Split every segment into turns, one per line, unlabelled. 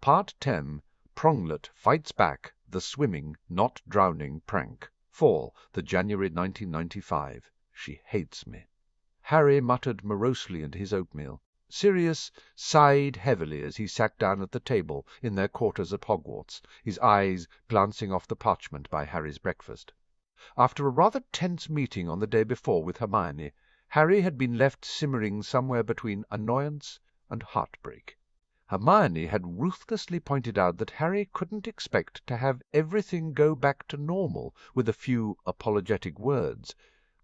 Part 10, Pronglet Fights Back, The Swimming, Not Drowning Prank. Fall, the January 1995. She hates me. Harry muttered morosely into his oatmeal. Sirius sighed heavily as he sat down at the table in their quarters at Hogwarts, his eyes glancing off the parchment by Harry's breakfast. After a rather tense meeting on the day before with Hermione, Harry had been left simmering somewhere between annoyance and heartbreak. Hermione had ruthlessly pointed out that Harry couldn't expect to have everything go back to normal with a few apologetic words,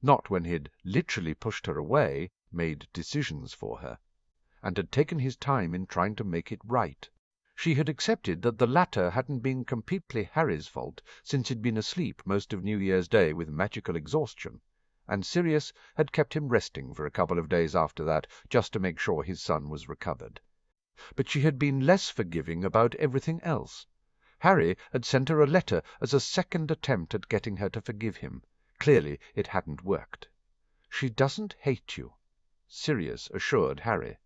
not when he'd literally pushed her away, made decisions for her, and had taken his time in trying to make it right. She had accepted that the latter hadn't been completely Harry's fault, since he'd been asleep most of New Year's Day with magical exhaustion, and Sirius had kept him resting for a couple of days after that, just to make sure his son was recovered. But she had been less forgiving about everything else. Harry had sent her a letter as a second attempt at getting her to forgive him. Clearly it hadn't worked. "She doesn't hate you," Sirius assured Harry.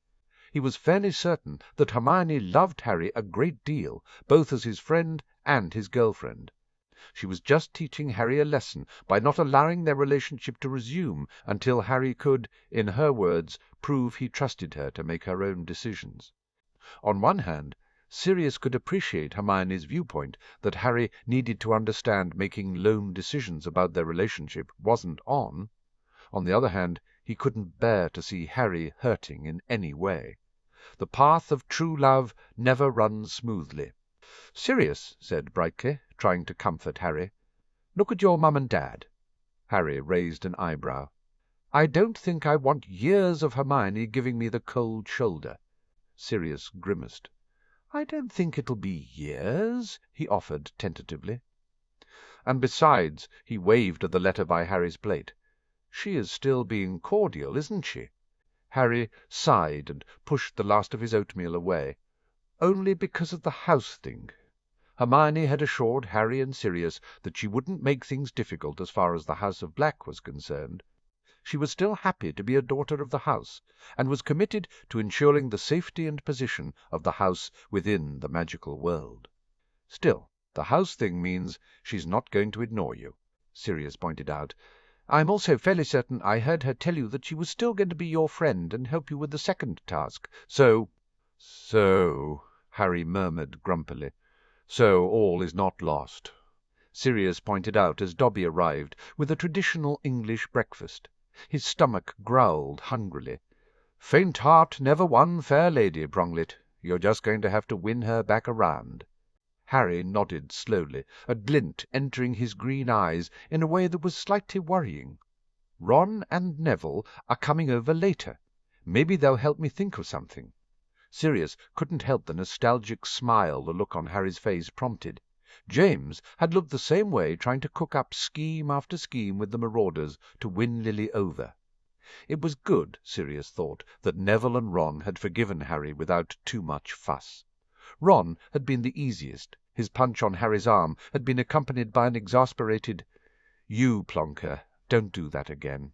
He was fairly certain that Hermione loved Harry a great deal, both as his friend and his girlfriend. She was just teaching Harry a lesson by not allowing their relationship to resume until Harry could, in her words, prove he trusted her to make her own decisions. On one hand, Sirius could appreciate Hermione's viewpoint that Harry needed to understand making lone decisions about their relationship wasn't on. On the other hand, he couldn't bear to see Harry hurting in any way. The path of true love never runs smoothly. "Sirius," said brightly, trying to comfort Harry, "look at your mum and dad." Harry raised an eyebrow. "I don't think I want years of Hermione giving me the cold shoulder." Sirius grimaced. "I don't think it'll be years," he offered tentatively. "And besides," he waved at the letter by Harry's plate, "she is still being cordial, isn't she?" Harry sighed and pushed the last of his oatmeal away. "Only because of the house thing." Hermione had assured Harry and Sirius that she wouldn't make things difficult as far as the House of Black was concerned. She was still happy to be a daughter of the house, and was committed to ensuring the safety and position of the house within the magical world. "Still, the house thing means she's not going to ignore you," Sirius pointed out. "I'm also fairly certain I heard her tell you that she was still going to be your friend and help you with the second task. So, Harry murmured grumpily. "So all is not lost," Sirius pointed out as Dobby arrived with a traditional English breakfast. His stomach growled hungrily. "Faint heart never won fair lady, Pronglet. You're just going to have to win her back around." Harry nodded slowly, a glint entering his green eyes in a way that was slightly worrying. "Ron and Neville are coming over later. Maybe they'll help me think of something." Sirius couldn't help the nostalgic smile the look on Harry's face prompted. James had looked the same way, trying to cook up scheme after scheme with the Marauders to win Lily over. It was good, Sirius thought, that Neville and Ron had forgiven Harry without too much fuss. Ron had been the easiest. His punch on Harry's arm had been accompanied by an exasperated, "You, Plonker, don't do that again."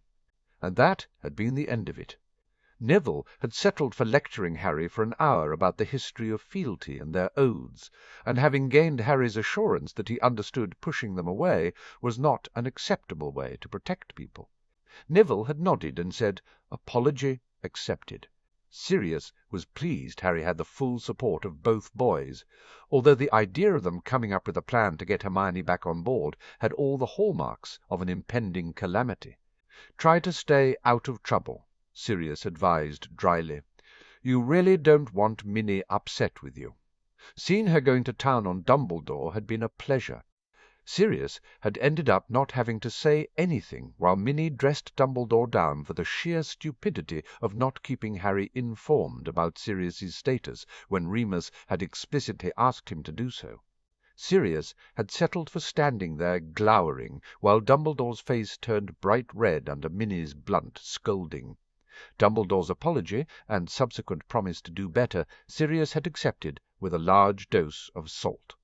And that had been the end of it. Neville had settled for lecturing Harry for an hour about the history of fealty and their oaths, and having gained Harry's assurance that he understood pushing them away was not an acceptable way to protect people, Neville had nodded and said, "Apology accepted." Sirius was pleased Harry had the full support of both boys, although the idea of them coming up with a plan to get Hermione back on board had all the hallmarks of an impending calamity. "Try to stay out of trouble," Sirius advised dryly. "You really don't want Minnie upset with you." Seeing her going to town on Dumbledore had been a pleasure. Sirius had ended up not having to say anything while Minnie dressed Dumbledore down for the sheer stupidity of not keeping Harry informed about Sirius's status when Remus had explicitly asked him to do so. Sirius had settled for standing there glowering while Dumbledore's face turned bright red under Minnie's blunt scolding. Dumbledore's apology and subsequent promise to do better Sirius had accepted with a large dose of salt.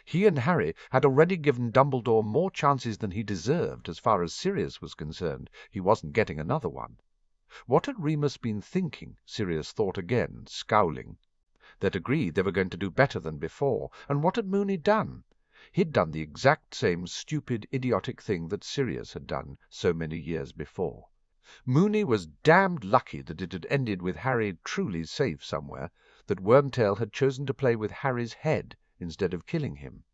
He and Harry had already given Dumbledore more chances than he deserved as far as Sirius was concerned. He wasn't getting another one. What had Remus been thinking? Sirius thought again, scowling. They'd agreed they were going to do better than before, and what had Mooney done? He'd done the exact same stupid, idiotic thing that Sirius had done so many years before. Mooney was damned lucky that it had ended with Harry truly safe somewhere, that Wormtail had chosen to play with Harry's head instead of killing him.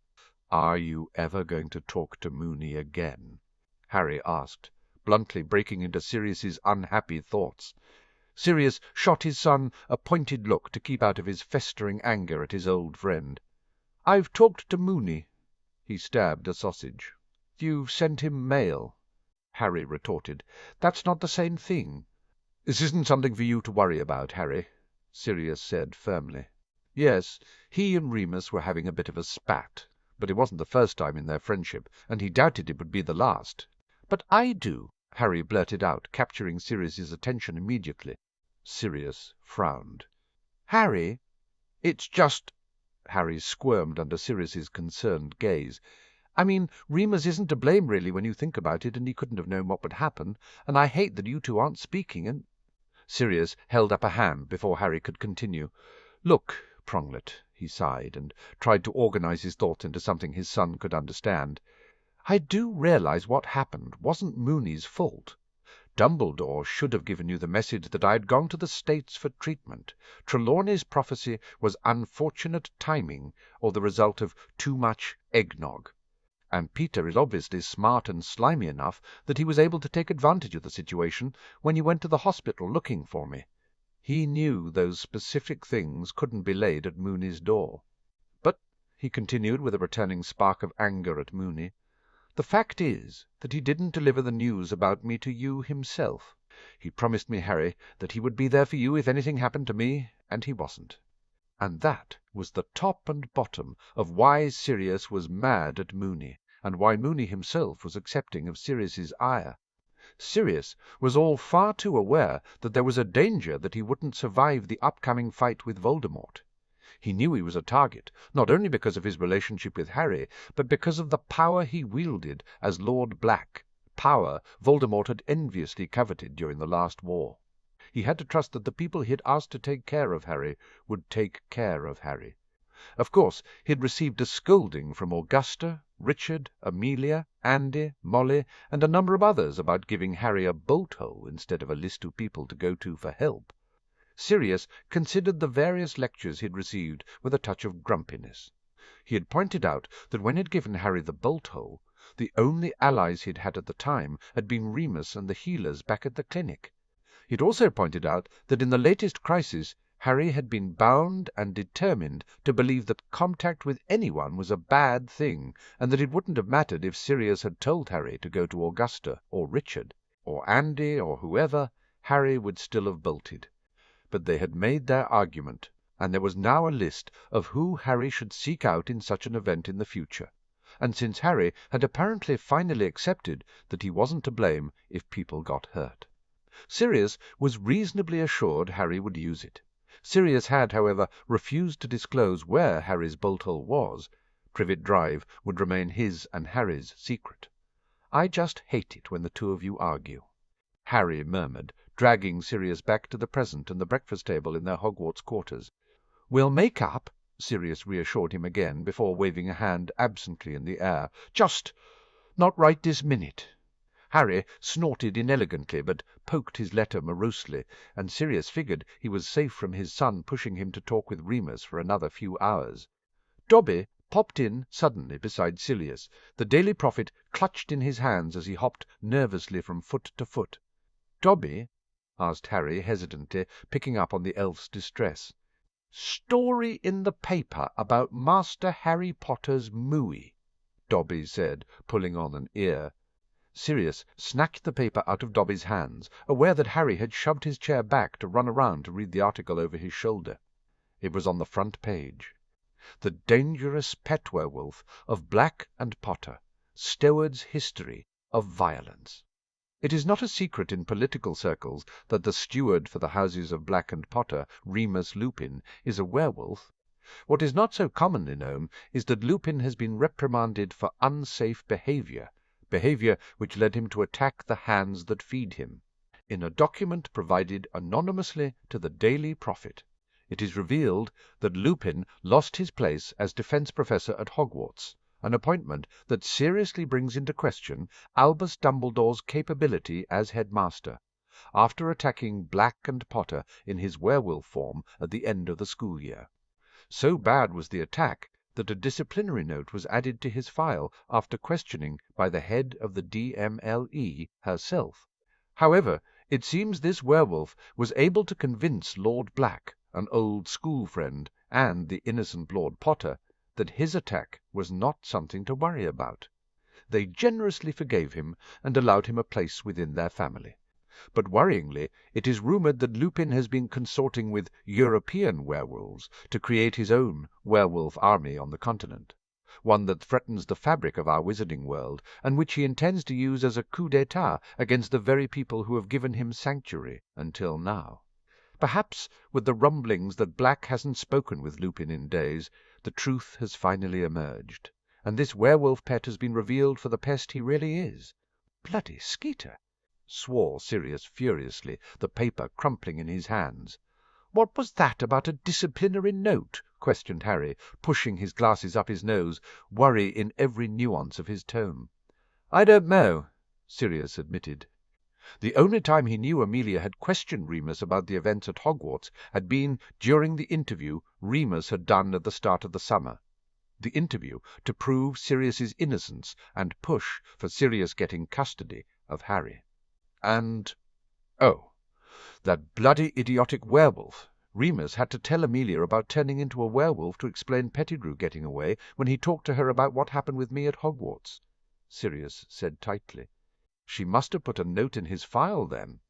"Are you ever going to talk to Mooney again?" Harry asked, bluntly breaking into Sirius's unhappy thoughts. Sirius shot his son a pointed look to keep out of his festering anger at his old friend. "I've talked to Mooney." He stabbed a sausage. "You've sent him mail," Harry retorted. "That's not the same thing." "This isn't something for you to worry about, Harry," Sirius said firmly. Yes, he and Remus were having a bit of a spat, but it wasn't the first time in their friendship, and he doubted it would be the last. "But I do," Harry blurted out, capturing Sirius's attention immediately. Sirius frowned. "Harry, it's just—" Harry squirmed under Sirius's concerned gaze. "I mean, Remus isn't to blame really when you think about it, and he couldn't have known what would happen, and I hate that you two aren't speaking, and—" Sirius held up a hand before Harry could continue. "Look, Pronglet," he sighed, and tried to organize his thoughts into something his son could understand. "I do realize what happened wasn't Mooney's fault. Dumbledore should have given you the message that I had gone to the States for treatment. Trelawney's prophecy was unfortunate timing, or the result of too much eggnog. And Peter is obviously smart and slimy enough that he was able to take advantage of the situation when you went to the hospital looking for me. He knew those specific things couldn't be laid at Mooney's door. But," he continued with a returning spark of anger at Mooney, "the fact is that he didn't deliver the news about me to you himself. He promised me, Harry, that he would be there for you if anything happened to me, and he wasn't. And that was the top and bottom of why Sirius was mad at Mooney, and why Mooney himself was accepting of Sirius's ire. Sirius was all far too aware that there was a danger that he wouldn't survive the upcoming fight with Voldemort. He knew he was a target, not only because of his relationship with Harry, but because of the power he wielded as Lord Black, power Voldemort had enviously coveted during the last war. He had to trust that the people he had asked to take care of Harry would take care of Harry. Of course, he had received a scolding from Augusta, Richard, Amelia, Andy, Molly, and a number of others about giving Harry a bolt-hole instead of a list of people to go to for help. Sirius considered the various lectures he had received with a touch of grumpiness. He had pointed out that when he had given Harry the bolt-hole, the only allies he had had at the time had been Remus and the healers back at the clinic. He had also pointed out that in the latest crisis Harry had been bound and determined to believe that contact with anyone was a bad thing, and that it wouldn't have mattered if Sirius had told Harry to go to Augusta or Richard or Andy or whoever, Harry would still have bolted. But they had made their argument, and there was now a list of who Harry should seek out in such an event in the future, and since Harry had apparently finally accepted that he wasn't to blame if people got hurt, Sirius was reasonably assured Harry would use it. Sirius had, however, refused to disclose where Harry's bolt-hole was. Privet Drive would remain his and Harry's secret. "I just hate it when the two of you argue," Harry murmured, dragging Sirius back to the present and the breakfast table in their Hogwarts quarters. "We'll make up," Sirius reassured him again, before waving a hand absently in the air. "Just not right this minute." Harry snorted inelegantly, but poked his letter morosely, and Sirius figured he was safe from his son pushing him to talk with Remus for another few hours. Dobby popped in suddenly beside Sirius, the Daily Prophet clutched in his hands as he hopped nervously from foot to foot. "Dobby?" asked Harry hesitantly, picking up on the elf's distress. "Story in the paper about Master Harry Potter's mooey," Dobby said, pulling on an ear. Sirius snatched the paper out of Dobby's hands, aware that Harry had shoved his chair back to run around to read the article over his shoulder. It was on the front page. "The Dangerous Pet Werewolf of Black and Potter, Steward's History of Violence." It is not a secret in political circles that the steward for the houses of Black and Potter, Remus Lupin, is a werewolf. What is not so commonly known is that Lupin has been reprimanded for unsafe behavior which led him to attack the hands that feed him. In a document provided anonymously to the Daily Prophet, It is revealed that Lupin lost his place as defense professor at Hogwarts, an appointment that seriously brings into question Albus Dumbledore's capability as headmaster, after attacking Black and Potter in his werewolf form at the end of the school year. So bad was the attack that a disciplinary note was added to his file after questioning by the head of the DMLE herself. However, it seems this werewolf was able to convince Lord Black, an old school friend, and the innocent Lord Potter, that his attack was not something to worry about. They generously forgave him and allowed him a place within their family. But worryingly, it is rumoured that Lupin has been consorting with European werewolves to create his own werewolf army on the continent, one that threatens the fabric of our wizarding world, and which he intends to use as a coup d'etat against the very people who have given him sanctuary until now. Perhaps, with the rumblings that Black hasn't spoken with Lupin in days, the truth has finally emerged, and this werewolf pet has been revealed for the pest he really is. Bloody Skeeter! Swore Sirius furiously, the paper crumpling in his hands. "What was that about a disciplinary note?" questioned Harry, pushing his glasses up his nose, worry in every nuance of his tone. "I don't know," Sirius admitted. The only time he knew Amelia had questioned Remus about the events at Hogwarts had been during the interview Remus had done at the start of the summer. The interview to prove Sirius's innocence and push for Sirius getting custody of Harry. And, oh, that bloody idiotic werewolf. Remus had to tell Amelia about turning into a werewolf to explain Pettigrew getting away when he talked to her about what happened with me at Hogwarts, Sirius said tightly. She must have put a note in his file, then.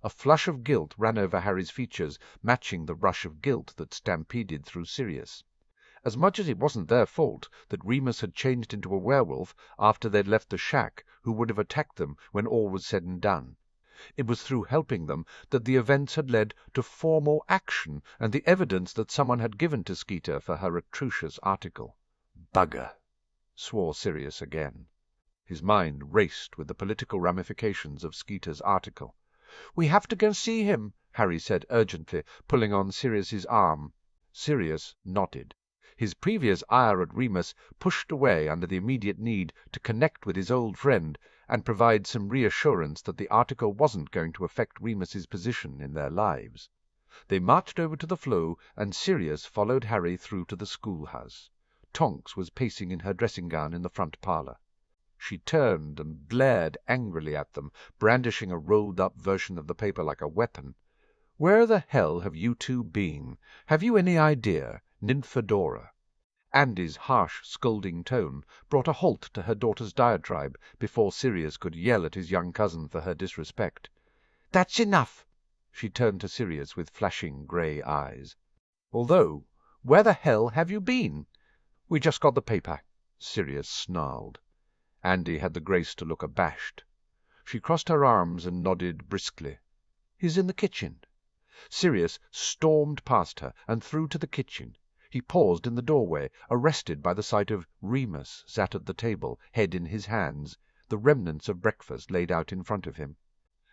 A flush of guilt ran over Harry's features, matching the rush of guilt that stampeded through Sirius. As much as it wasn't their fault that Remus had changed into a werewolf after they'd left the shack who would have attacked them when all was said and done. It was through helping them that the events had led to formal action and the evidence that someone had given to Skeeter for her atrocious article. "Bugger!" swore Sirius again. His mind raced with the political ramifications of Skeeter's article. "We have to go see him," Harry said urgently, pulling on Sirius's arm. Sirius nodded. His previous ire at Remus pushed away under the immediate need to connect with his old friend and provide some reassurance that the article wasn't going to affect Remus's position in their lives. They marched over to the flow, and Sirius followed Harry through to the schoolhouse. Tonks was pacing in her dressing-gown in the front parlour. She turned and glared angrily at them, brandishing a rolled-up version of the paper like a weapon. "Where the hell have you two been? Have you any idea, Nymphadora?" Andy's harsh, scolding tone brought a halt to her daughter's diatribe before Sirius could yell at his young cousin for her disrespect. "That's enough!" She turned to Sirius with flashing grey eyes. "Although, where the hell have you been?" "We just got the paper," Sirius snarled. Andy had the grace to look abashed. She crossed her arms and nodded briskly. "He's in the kitchen." Sirius stormed past her and through to the kitchen. He paused in the doorway, arrested by the sight of Remus sat at the table, head in his hands, the remnants of breakfast laid out in front of him.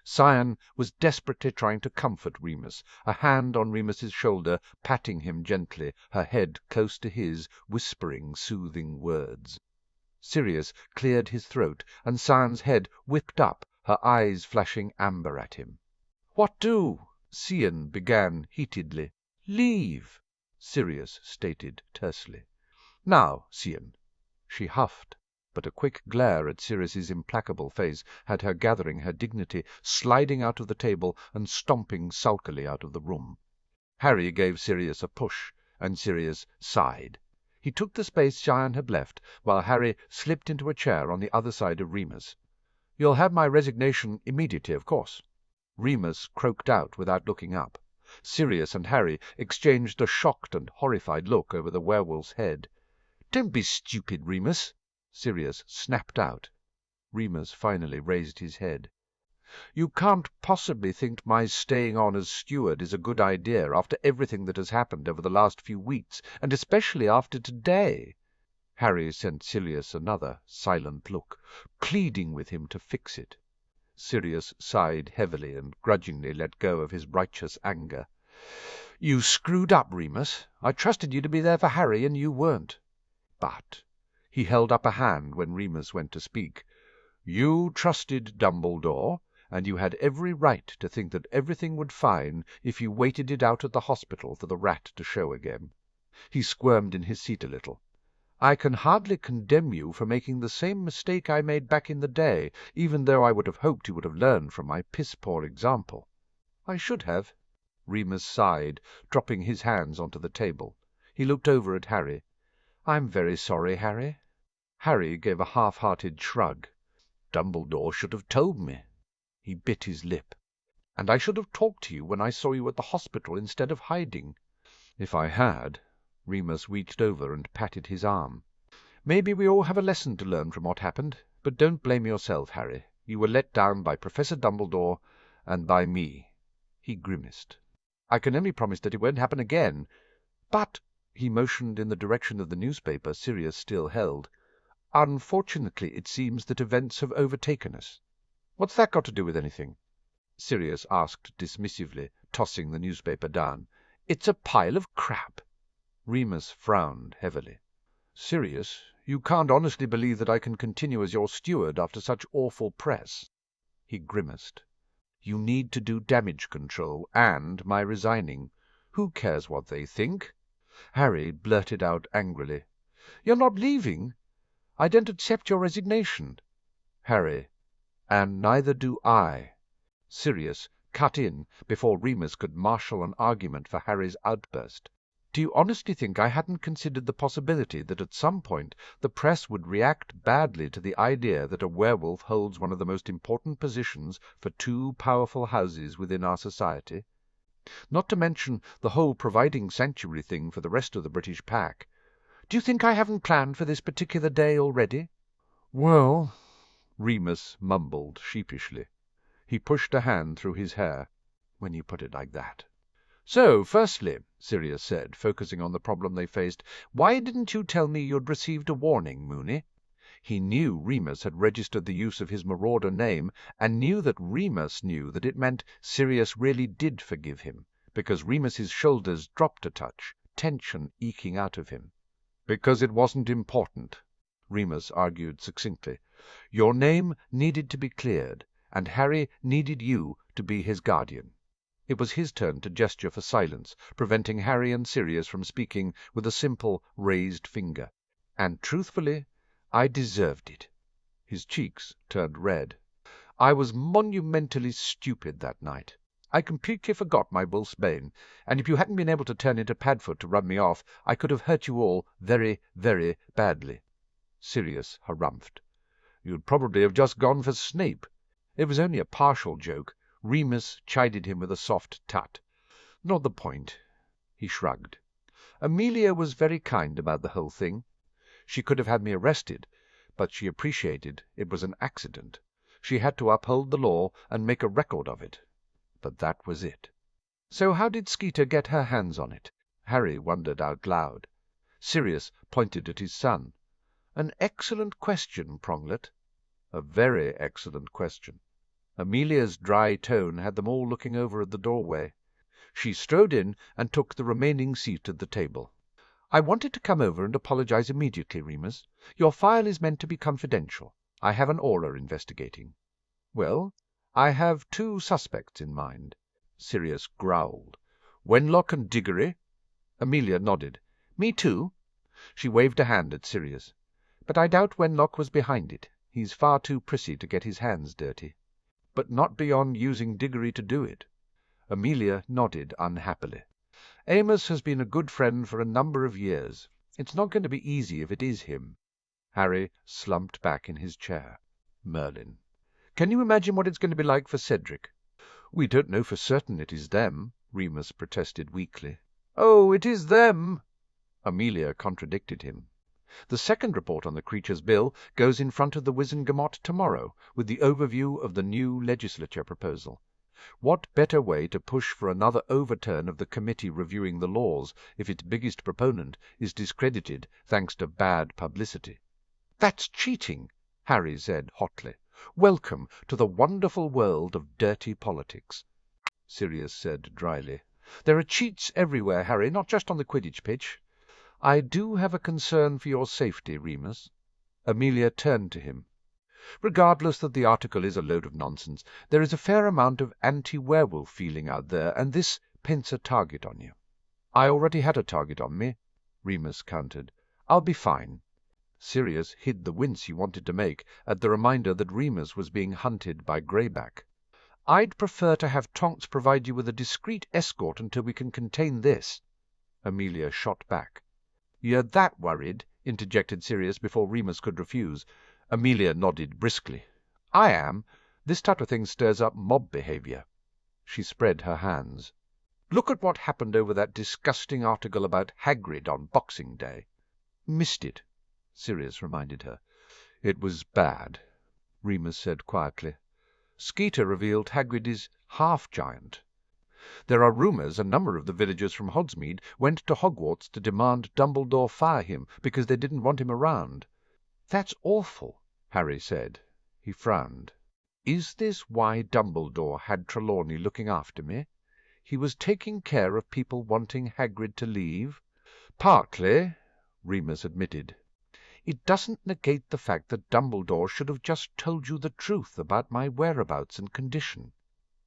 Cyan was desperately trying to comfort Remus, a hand on Remus's shoulder, patting him gently, her head close to his, whispering soothing words. Sirius cleared his throat, and Cyan's head whipped up, her eyes flashing amber at him. "What do?" Cyan began heatedly. "Leave," Sirius stated tersely. "Now, Cyan." She huffed, but a quick glare at Sirius's implacable face had her gathering her dignity, sliding out of the table and stomping sulkily out of the room. Harry gave Sirius a push, and Sirius sighed. He took the space Cyan had left, while Harry slipped into a chair on the other side of Remus. "You'll have my resignation immediately, of course." Remus croaked out without looking up. Sirius and Harry exchanged a shocked and horrified look over the werewolf's head. "Don't be stupid, Remus," Sirius snapped out. Remus finally raised his head. "You can't possibly think my staying on as steward is a good idea after everything that has happened over the last few weeks, and especially after today." Harry sent Sirius another silent look, pleading with him to fix it. Sirius sighed heavily and grudgingly let go of his righteous anger. "You screwed up, Remus. I trusted you to be there for Harry, and you weren't." "But—" He held up a hand when Remus went to speak. "You trusted Dumbledore, and you had every right to think that everything would fine if you waited it out at the hospital for the rat to show again." He squirmed in his seat a little. "I can hardly condemn you for making the same mistake I made back in the day, even though I would have hoped you would have learned from my piss-poor example." "I should have." Remus sighed, dropping his hands onto the table. He looked over at Harry. "I'm very sorry, Harry." Harry gave a half-hearted shrug. "Dumbledore should have told me." He bit his lip. "And I should have talked to you when I saw you at the hospital instead of hiding." "If I had—" Remus reached over and patted his arm. "Maybe we all have a lesson to learn from what happened, but don't blame yourself, Harry. You were let down by Professor Dumbledore and by me." He grimaced. "I can only promise that it won't happen again. But—" he motioned in the direction of the newspaper Sirius still held. "Unfortunately, it seems that events have overtaken us." "What's that got to do with anything?" Sirius asked dismissively, tossing the newspaper down. "It's a pile of crap." Remus frowned heavily. "Sirius, you can't honestly believe that I can continue as your steward after such awful press." He grimaced. "You need to do damage control, and my resigning. Who cares what they think?" Harry blurted out angrily. "You're not leaving? I don't accept your resignation." "Harry, and neither do I." Sirius cut in before Remus could marshal an argument for Harry's outburst. "Do you honestly think I hadn't considered the possibility that at some point the press would react badly to the idea that a werewolf holds one of the most important positions for two powerful houses within our society? Not to mention the whole providing sanctuary thing for the rest of the British pack. Do you think I haven't planned for this particular day already?" "Well—" Remus mumbled sheepishly. He pushed a hand through his hair. "When you put it like that." "So, firstly," Sirius said, focusing on the problem they faced, "why didn't you tell me you'd received a warning, Moony?" He knew Remus had registered the use of his Marauder name, and knew that Remus knew that it meant Sirius really did forgive him, because Remus's shoulders dropped a touch, tension eking out of him. "Because it wasn't important," Remus argued succinctly. "Your name needed to be cleared, and Harry needed you to be his guardian." It was his turn to gesture for silence, preventing Harry and Sirius from speaking with a simple raised finger. "And truthfully, I deserved it." His cheeks turned red. "I was monumentally stupid that night. I completely forgot my wolf's bane, and if you hadn't been able to turn into Padfoot to run me off, I could have hurt you all very, very badly." Sirius harumphed. "You'd probably have just gone for Snape." It was only a partial joke. Remus chided him with a soft tut. "Not the point." He shrugged. "Amelia was very kind about the whole thing. She could have had me arrested, but she appreciated it was an accident. She had to uphold the law and make a record of it. But that was it." "So how did Skeeter get her hands on it?" Harry wondered out loud. Sirius pointed at his son. "An excellent question, Pronglet." "A very excellent question." Amelia's dry tone had them all looking over at the doorway. She strode in and took the remaining seat at the table. "I wanted to come over and apologize immediately, Remus. Your file is meant to be confidential. I have an Auror investigating." "Well, I have two suspects in mind." Sirius growled. "Wenlock and Diggory?" Amelia nodded. "Me too." She waved a hand at Sirius. "But I doubt Wenlock was behind it. He's far too prissy to get his hands dirty." "But not beyond using Diggory to do it." Amelia nodded unhappily. "Amos has been a good friend for a number of years. It's not going to be easy if it is him." Harry slumped back in his chair. Merlin. "Can you imagine what it's going to be like for Cedric?" "We don't know for certain it is them," Remus protested weakly. "Oh, it is them!" Amelia contradicted him. "The second report on the creature's bill goes in front of the Wizengamot tomorrow, with the overview of the new legislature proposal. What better way to push for another overturn of the committee reviewing the laws if its biggest proponent is discredited thanks to bad publicity?" "That's cheating," Harry said hotly. "Welcome to the wonderful world of dirty politics." Sirius said dryly. There are cheats everywhere, Harry, not just on the Quidditch pitch. I do have a concern for your safety, Remus. Amelia turned to him. Regardless that the article is a load of nonsense, there is a fair amount of anti-werewolf feeling out there, and this paints a target on you. I already had a target on me, Remus countered. I'll be fine. Sirius hid the wince he wanted to make at the reminder that Remus was being hunted by Greyback. I'd prefer to have Tonks provide you with a discreet escort until we can contain this. Amelia shot back. You're that worried? Interjected Sirius before Remus could refuse. Amelia nodded briskly. I am. This type of thing stirs up mob behaviour. She spread her hands. Look at what happened over that disgusting article about Hagrid on Boxing Day. Missed it, Sirius reminded her. It was bad, Remus said quietly. Skeeter revealed Hagrid is half-giant. There are rumours a number of the villagers from Hogsmeade went to Hogwarts to demand Dumbledore fire him because they didn't want him around. That's awful, Harry said. He frowned. Is this why Dumbledore had Trelawney looking after me? He was taking care of people wanting Hagrid to leave? Partly, Remus admitted. It doesn't negate the fact that Dumbledore should have just told you the truth about my whereabouts and condition.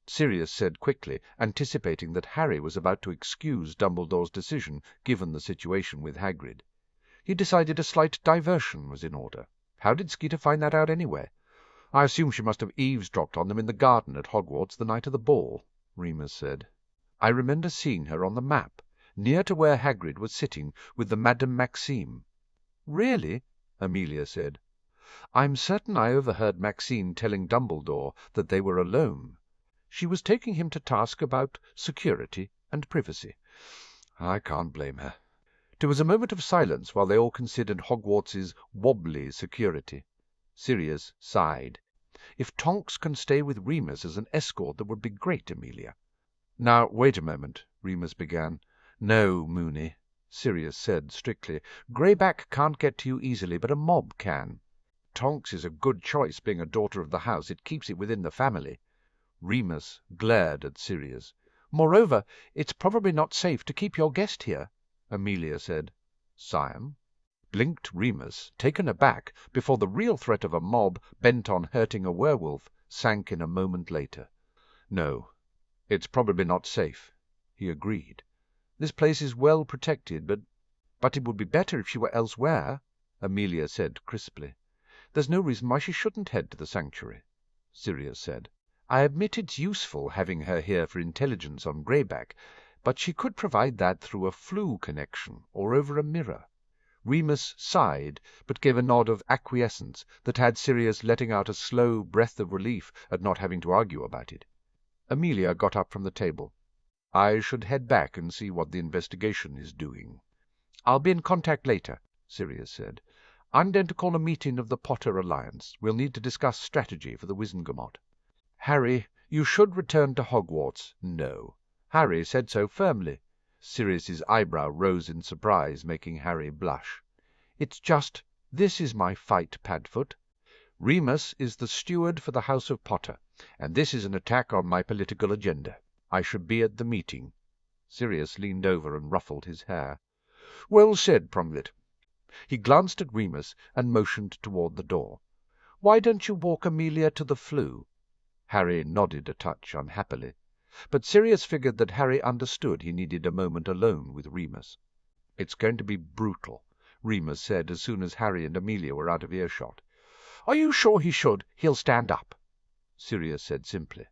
Sirius said quickly, anticipating that Harry was about to excuse Dumbledore's decision given the situation with Hagrid. He decided a slight diversion was in order. How did Skeeter find that out anyway? I assume she must have eavesdropped on them in the garden at Hogwarts the night of the ball, Remus said. I remember seeing her on the map, near to where Hagrid was sitting with the Madame Maxime. Really? Amelia said. I'm certain I overheard Maxime telling Dumbledore that they were alone. She was taking him to task about security and privacy. I can't blame her. There was a moment of silence while they all considered Hogwarts's wobbly security. Sirius sighed. If Tonks can stay with Remus as an escort, that would be great, Amelia. Now, wait a moment, Remus began. No, Moony, Sirius said strictly. Greyback can't get to you easily, but a mob can. Tonks is a good choice, being a daughter of the house. It keeps it within the family. Remus glared at Sirius. Moreover, it's probably not safe to keep your guest here, Amelia said. Scion? Blinked Remus, taken aback before the real threat of a mob bent on hurting a werewolf sank in a moment later. No, it's probably not safe, he agreed. This place is well protected, but it would be better if she were elsewhere, Amelia said crisply. There's no reason why she shouldn't head to the sanctuary, Sirius said. I admit it's useful having her here for intelligence on Greyback, but she could provide that through a flue connection or over a mirror. Remus sighed, but gave a nod of acquiescence that had Sirius letting out a slow breath of relief at not having to argue about it. Amelia got up from the table. I should head back and see what the investigation is doing. I'll be in contact later, Sirius said. I'm going to call a meeting of the Potter Alliance. We'll need to discuss strategy for the Wizengamot. Harry, you should return to Hogwarts. No. Harry said so firmly. Sirius's eyebrow rose in surprise, making Harry blush. It's just, this is my fight, Padfoot. Remus is the steward for the House of Potter, and this is an attack on my political agenda. I should be at the meeting. Sirius leaned over and ruffled his hair. Well said, Pronglet. He glanced at Remus and motioned toward the door. Why don't you walk Amelia to the flue? Harry nodded a touch unhappily, but Sirius figured that Harry understood he needed a moment alone with Remus. It's going to be brutal, Remus said as soon as Harry and Amelia were out of earshot. Are you sure he should? He'll stand up, Sirius said simply.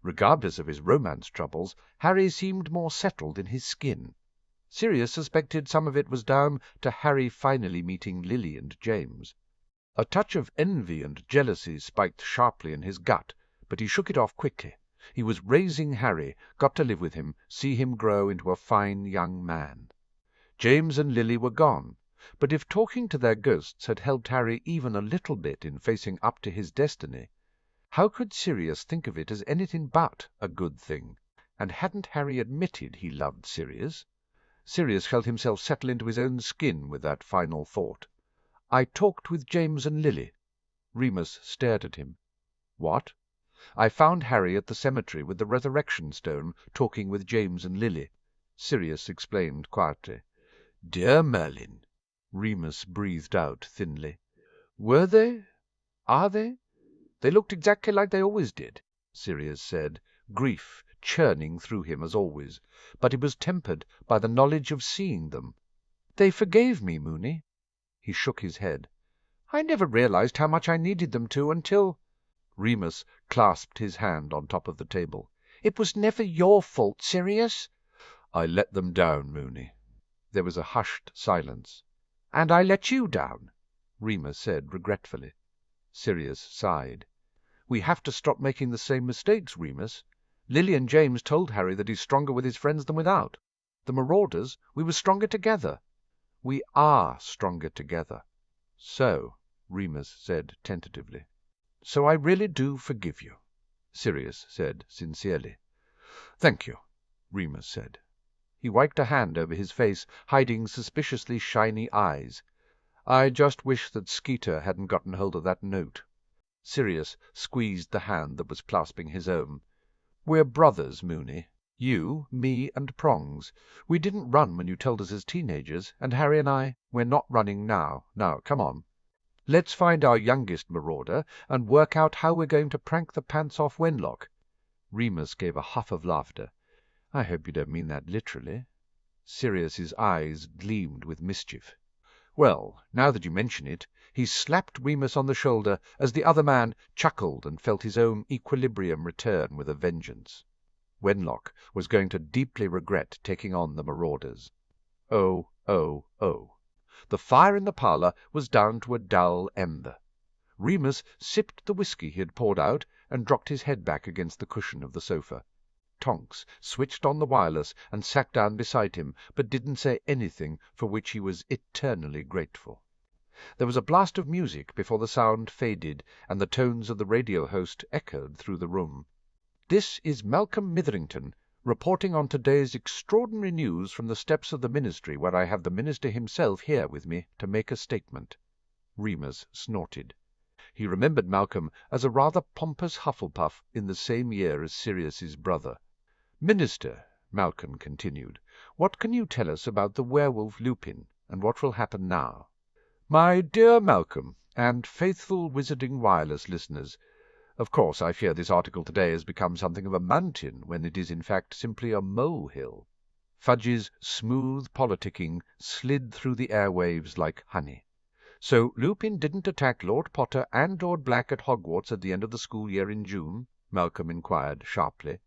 Regardless of his romance troubles, Harry seemed more settled in his skin. Sirius suspected some of it was down to Harry finally meeting Lily and James. A touch of envy and jealousy spiked sharply in his gut, but he shook it off quickly. He was raising Harry, got to live with him, see him grow into a fine young man. James and Lily were gone, but if talking to their ghosts had helped Harry even a little bit in facing up to his destiny, how could Sirius think of it as anything but a good thing? And hadn't Harry admitted he loved Sirius? Sirius felt himself settle into his own skin with that final thought. I talked with James and Lily. Remus stared at him. What? I found Harry at the cemetery with the resurrection stone, talking with James and Lily," Sirius explained quietly. "Dear Merlin," Remus breathed out thinly. "Were they? Are they? They looked exactly like they always did," Sirius said, grief churning through him as always, but it was tempered by the knowledge of seeing them. "They forgave me, Moony." He shook his head. "I never realized how much I needed them to until—" Remus clasped his hand on top of the table. "It was never your fault, Sirius." "I let them down, Moony." There was a hushed silence. "And I let you down," Remus said regretfully. Sirius sighed. "We have to stop making the same mistakes, Remus. Lily and James told Harry that he's stronger with his friends than without. The Marauders, we were stronger together. We are stronger together." "So," Remus said tentatively. "So I really do forgive you," Sirius said sincerely. "Thank you," Remus said. He wiped a hand over his face, hiding suspiciously shiny eyes. "I just wish that Skeeter hadn't gotten hold of that note." Sirius squeezed the hand that was clasping his own. "We're brothers, Moony. You, me, and Prongs. We didn't run when you told us as teenagers, and Harry and we're not running now. Now, come on. Let's find our youngest Marauder and work out how we're going to prank the pants off Wenlock." Remus gave a huff of laughter. "I hope you don't mean that literally." Sirius's eyes gleamed with mischief. "Well, now that you mention it," he slapped Remus on the shoulder as the other man chuckled and felt his own equilibrium return with a vengeance. Wenlock was going to deeply regret taking on the Marauders. Oh, oh, oh. The fire in the parlour was down to a dull ember. Remus sipped the whisky he had poured out and dropped his head back against the cushion of the sofa. Tonks switched on the wireless and sat down beside him, but didn't say anything for which he was eternally grateful. There was a blast of music before the sound faded and the tones of the radio host echoed through the room. "This is Malcolm Mitherington, reporting on today's extraordinary news from the steps of the Ministry, where I have the Minister himself here with me to make a statement." Remus snorted. He remembered Malcolm as a rather pompous Hufflepuff in the same year as Sirius's brother. "Minister," Malcolm continued, "what can you tell us about the werewolf Lupin, and what will happen now?" "My dear Malcolm, and faithful Wizarding Wireless listeners, of course I fear this article today has become something of a mountain when it is in fact simply a molehill." Fudge's smooth politicking slid through the airwaves like honey. "So Lupin didn't attack Lord Potter and Lord Black at Hogwarts at the end of the school year in June?" Malcolm inquired sharply.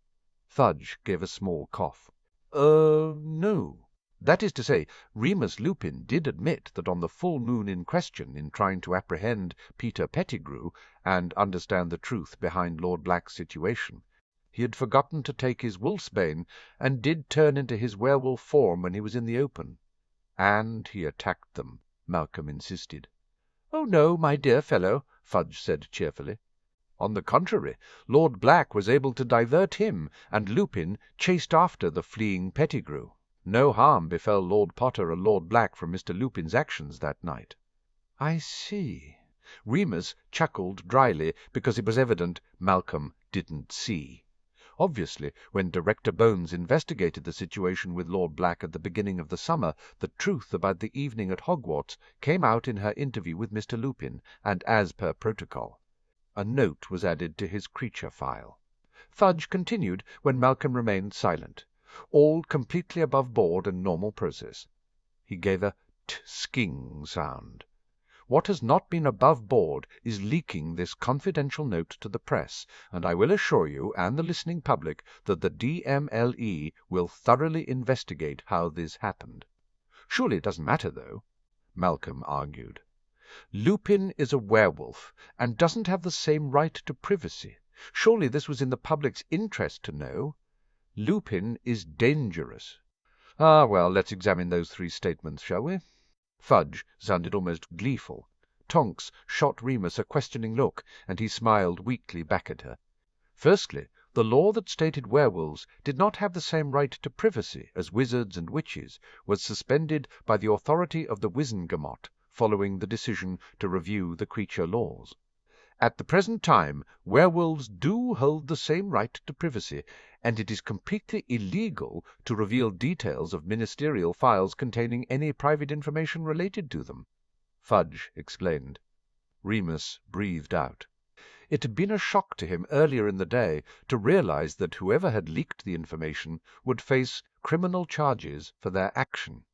Fudge gave a small cough. No. That is to say, Remus Lupin did admit that on the full moon in question, in trying to apprehend Peter Pettigrew and understand the truth behind Lord Black's situation, he had forgotten to take his wolfsbane and did turn into his werewolf form when he was in the open. "And he attacked them," Malcolm insisted. "Oh, no, my dear fellow," Fudge said cheerfully. "On the contrary, Lord Black was able to divert him, and Lupin chased after the fleeing Pettigrew. No harm befell Lord Potter or Lord Black from Mr. Lupin's actions that night." "I see." Remus chuckled dryly because it was evident Malcolm didn't see. Obviously, when Director Bones investigated the situation with Lord Black at the beginning of the summer, the truth about the evening at Hogwarts came out in her interview with Mr. Lupin, and as per protocol. A note was added to his creature file. Fudge continued when Malcolm remained silent. All completely above board and normal process. He gave a t-sking sound. "What has not been above board is leaking this confidential note to the press, and I will assure you and the listening public that the DMLE will thoroughly investigate how this happened." "Surely it doesn't matter, though," Malcolm argued. "Lupin is a werewolf, and doesn't have the same right to privacy. Surely this was in the public's interest to know. Lupin is dangerous." "Ah, well, let's examine those three statements, shall we?" Fudge sounded almost gleeful. Tonks shot Remus a questioning look, and he smiled weakly back at her. Firstly, the law that stated werewolves did not have the same right to privacy as wizards and witches was suspended by the authority of the Wizengamot, following the decision to review the creature laws. At the present time, werewolves do hold the same right to privacy, and it is completely illegal to reveal details of ministerial files containing any private information related to them," Fudge explained. Remus breathed out. It had been a shock to him earlier in the day to realize that whoever had leaked the information would face criminal charges for their action.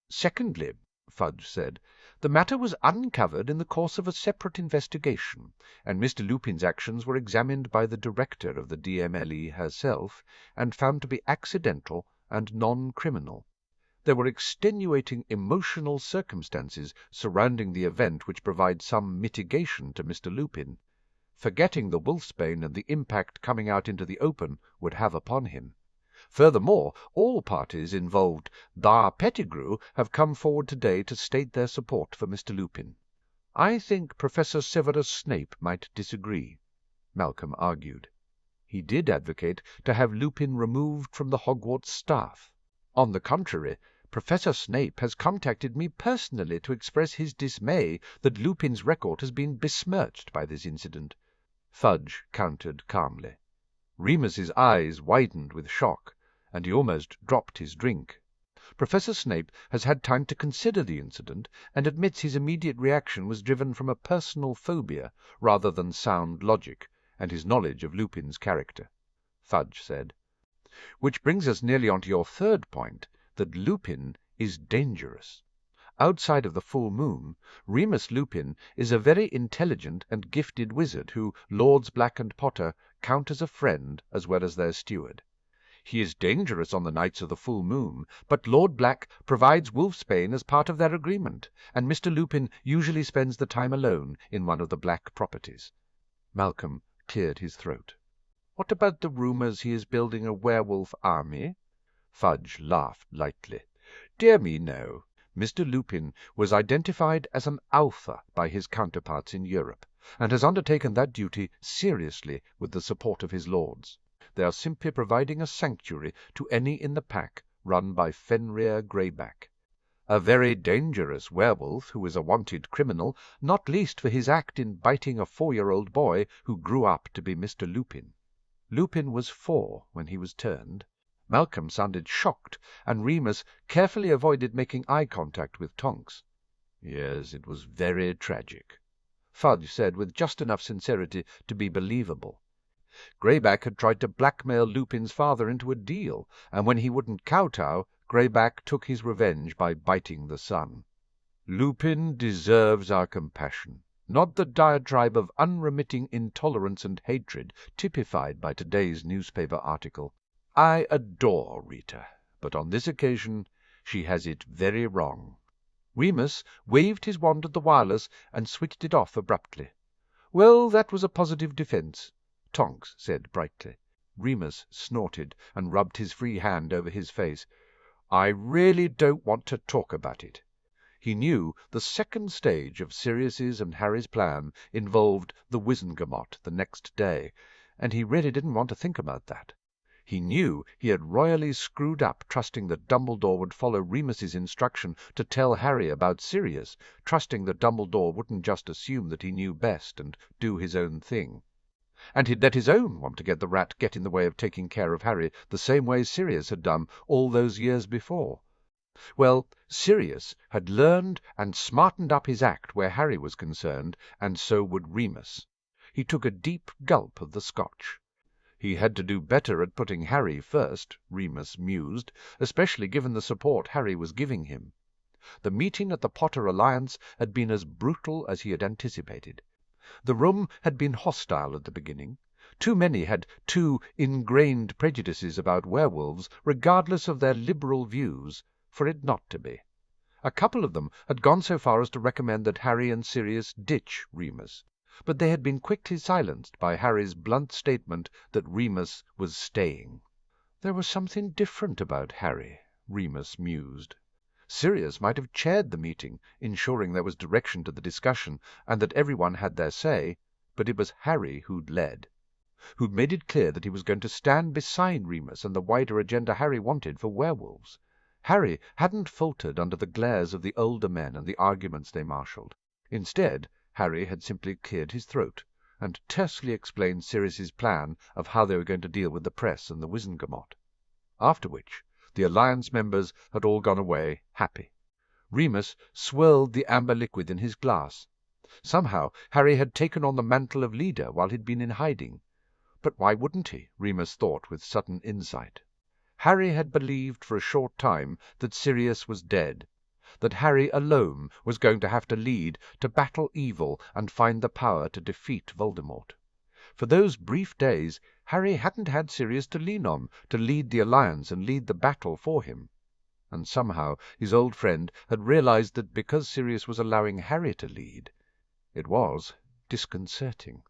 "Secondly," Fudge said, "the matter was uncovered in the course of a separate investigation, and Mr. Lupin's actions were examined by the director of the DMLE herself, and found to be accidental and non-criminal. There were extenuating emotional circumstances surrounding the event which provide some mitigation to Mr. Lupin. Forgetting the wolfsbane and the impact coming out into the open would have upon him. Furthermore, all parties involved, bar Pettigrew, have come forward today to state their support for Mr. Lupin." "I think Professor Severus Snape might disagree," Malcolm argued. "He did advocate to have Lupin removed from the Hogwarts staff. On the contrary, Professor Snape has contacted me personally to express his dismay that Lupin's record has been besmirched by this incident," Fudge countered calmly. Remus's eyes widened with shock, and he almost dropped his drink. Professor Snape has had time to consider the incident, and admits his immediate reaction was driven from a personal phobia rather than sound logic, and his knowledge of Lupin's character," Fudge said. "Which brings us nearly on to your third point, that Lupin is dangerous. Outside of the full moon, Remus Lupin is a very intelligent and gifted wizard who Lords Black and Potter count as a friend as well as their steward. He is dangerous on the nights of the full moon, but Lord Black provides wolfsbane as part of their agreement, and Mr. Lupin usually spends the time alone in one of the Black properties." Malcolm cleared his throat. "What about the rumours he is building a werewolf army?" Fudge laughed lightly. "Dear me, no. Mr. Lupin was identified as an alpha by his counterparts in Europe, and has undertaken that duty seriously with the support of his lords. They are simply providing a sanctuary to any in the pack run by Fenrir Greyback, a very dangerous werewolf who is a wanted criminal, not least for his act in biting a 4-year-old boy who grew up to be Mr. Lupin. Lupin was 4 when he was turned." Malcolm sounded shocked, and Remus carefully avoided making eye contact with Tonks. "Yes, it was very tragic," Fudge said with just enough sincerity to be believable. "Greyback had tried to blackmail Lupin's father into a deal, and when he wouldn't kowtow, Greyback took his revenge by biting the son. Lupin deserves our compassion, not the diatribe of unremitting intolerance and hatred typified by today's newspaper article. I adore Rita, but on this occasion she has it very wrong." Remus waved his wand at the wireless and switched it off abruptly. "Well, that was a positive defence," Tonks said brightly. Remus snorted and rubbed his free hand over his face. "I really don't want to talk about it." He knew the second stage of Sirius's and Harry's plan involved the Wizengamot the next day, and he really didn't want to think about that. He knew he had royally screwed up trusting that Dumbledore would follow Remus's instruction to tell Harry about Sirius, trusting that Dumbledore wouldn't just assume that he knew best and do his own thing. And he'd let his own want to get the rat get in the way of taking care of Harry the same way Sirius had done all those years before. Well, Sirius had learned and smartened up his act where Harry was concerned, and so would Remus. He took a deep gulp of the Scotch. He had to do better at putting Harry first, Remus mused, especially given the support Harry was giving him. The meeting at the Potter Alliance had been as brutal as he had anticipated. The room had been hostile at the beginning. Too many had too ingrained prejudices about werewolves, regardless of their liberal views, for it not to be. A couple of them had gone so far as to recommend that Harry and Sirius ditch Remus, but they had been quickly silenced by Harry's blunt statement that Remus was staying. There was something different about Harry, Remus mused. Sirius might have chaired the meeting, ensuring there was direction to the discussion and that everyone had their say, but it was Harry who'd led, who'd made it clear that he was going to stand beside Remus and the wider agenda Harry wanted for werewolves. Harry hadn't faltered under the glares of the older men and the arguments they marshalled. Instead, Harry had simply cleared his throat and tersely explained Sirius's plan of how they were going to deal with the press and the Wizengamot. After which, the Alliance members had all gone away happy. Remus swirled the amber liquid in his glass. Somehow Harry had taken on the mantle of leader while he'd been in hiding. But why wouldn't he? Remus thought with sudden insight. Harry had believed for a short time that Sirius was dead, that Harry alone was going to have to lead to battle evil and find the power to defeat Voldemort. For those brief days Harry hadn't had Sirius to lean on, to lead the Alliance and lead the battle for him. And somehow his old friend had realized that because Sirius was allowing Harry to lead, it was disconcerting.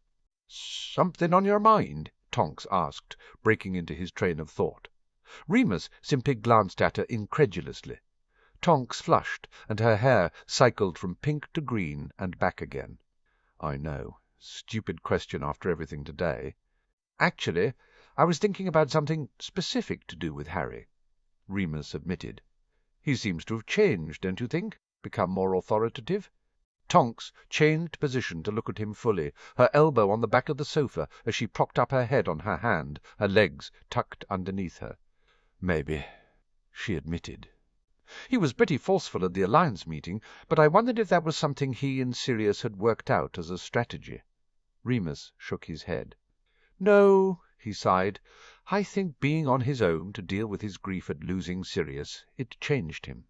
"Something on your mind?" Tonks asked, breaking into his train of thought. Remus simply glanced at her incredulously. Tonks flushed, and her hair cycled from pink to green and back again. "I know. Stupid question after everything today." "Actually, I was thinking about something specific to do with Harry," Remus admitted. "He seems to have changed, don't you think? Become more authoritative?" Tonks changed position to look at him fully, her elbow on the back of the sofa as she propped up her head on her hand, her legs tucked underneath her. "Maybe," she admitted. "He was pretty forceful at the Alliance meeting, but I wondered if that was something he and Sirius had worked out as a strategy." Remus shook his head. "No," he sighed. "I think being on his own to deal with his grief at losing Sirius, it changed him."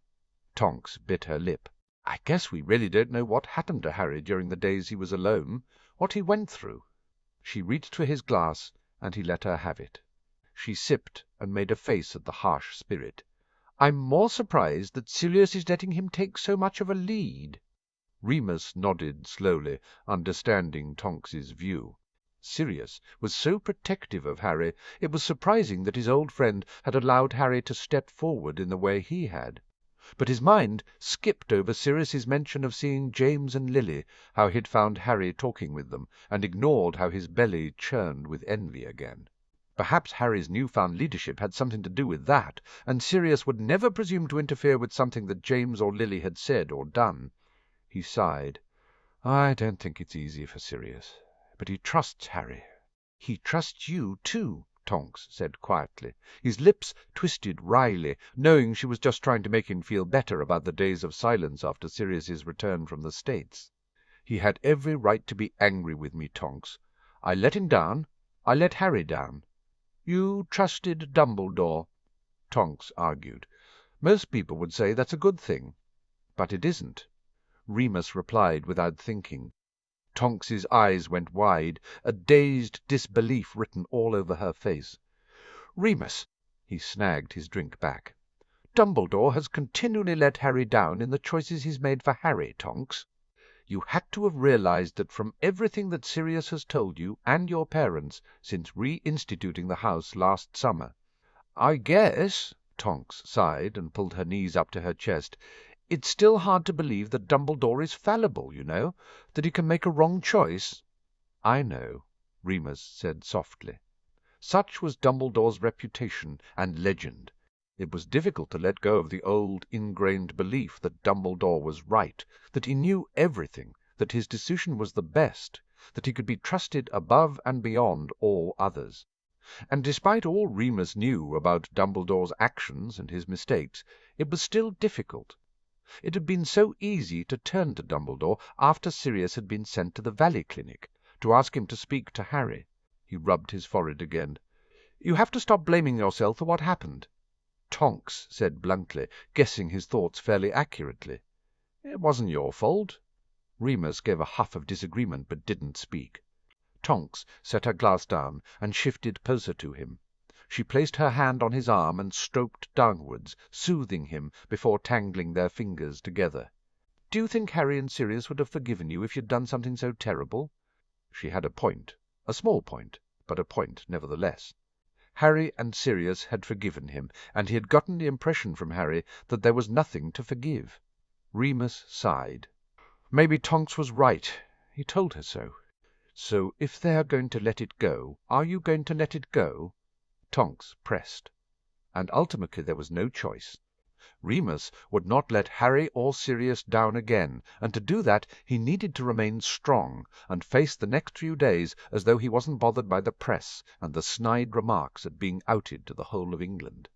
Tonks bit her lip. "I guess we really don't know what happened to Harry during the days he was alone, what he went through." She reached for his glass, and he let her have it. She sipped and made a face at the harsh spirit. "I'm more surprised that Sirius is letting him take so much of a lead." Remus nodded slowly, understanding Tonks's view. Sirius was so protective of Harry, it was surprising that his old friend had allowed Harry to step forward in the way he had. But his mind skipped over Sirius's mention of seeing James and Lily, how he'd found Harry talking with them, and ignored how his belly churned with envy again. Perhaps Harry's newfound leadership had something to do with that, and Sirius would never presume to interfere with something that James or Lily had said or done. He sighed. "I don't think it's easy for Sirius, but he trusts Harry." "He trusts you, too," Tonks said quietly. His lips twisted wryly, knowing she was just trying to make him feel better about the days of silence after Sirius's return from the States. "He had every right to be angry with me, Tonks. I let him down. I let Harry down." "You trusted Dumbledore," Tonks argued. "Most people would say that's a good thing. But it isn't," Remus replied without thinking. Tonks's eyes went wide, a dazed disbelief written all over her face. "Remus," he snagged his drink back, "Dumbledore has continually let Harry down in the choices he's made for Harry, Tonks. You had to have realized that from everything that Sirius has told you and your parents since reinstituting the house last summer." "I guess," Tonks sighed and pulled her knees up to her chest, "it's still hard to believe that Dumbledore is fallible, you know, that he can make a wrong choice." "I know," Remus said softly. Such was Dumbledore's reputation and legend. It was difficult to let go of the old ingrained belief that Dumbledore was right, that he knew everything, that his decision was the best, that he could be trusted above and beyond all others. And despite all Remus knew about Dumbledore's actions and his mistakes, it was still difficult. It had been so easy to turn to Dumbledore after Sirius had been sent to the Valley Clinic, to ask him to speak to Harry. He rubbed his forehead again. "You have to stop blaming yourself for what happened," Tonks said bluntly, guessing his thoughts fairly accurately. "It wasn't your fault." Remus gave a huff of disagreement, but didn't speak. Tonks set her glass down and shifted closer to him. She placed her hand on his arm and stroked downwards, soothing him before tangling their fingers together. "Do you think Harry and Sirius would have forgiven you if you'd done something so terrible?" She had a point, a small point, but a point nevertheless. Harry and Sirius had forgiven him, and he had gotten the impression from Harry that there was nothing to forgive. Remus sighed. Maybe Tonks was right. He told her so. "So if they are going to let it go, are you going to let it go?" Tonks pressed. And ultimately there was no choice. Remus would not let Harry or Sirius down again, and to do that he needed to remain strong and face the next few days as though he wasn't bothered by the press and the snide remarks at being outed to the whole of England.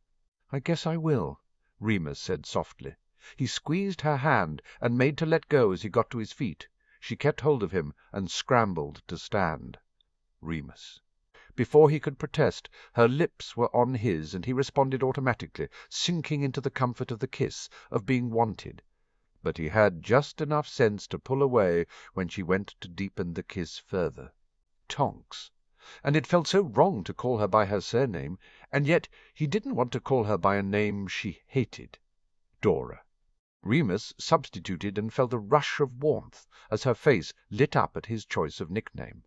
"I guess I will," Remus said softly. He squeezed her hand and made to let go as he got to his feet. She kept hold of him and scrambled to stand. Remus. Before he could protest, her lips were on his, and he responded automatically, sinking into the comfort of the kiss, of being wanted. But he had just enough sense to pull away when she went to deepen the kiss further. Tonks. And it felt so wrong to call her by her surname, and yet he didn't want to call her by a name she hated. Dora. Remus substituted and felt a rush of warmth as her face lit up at his choice of nickname.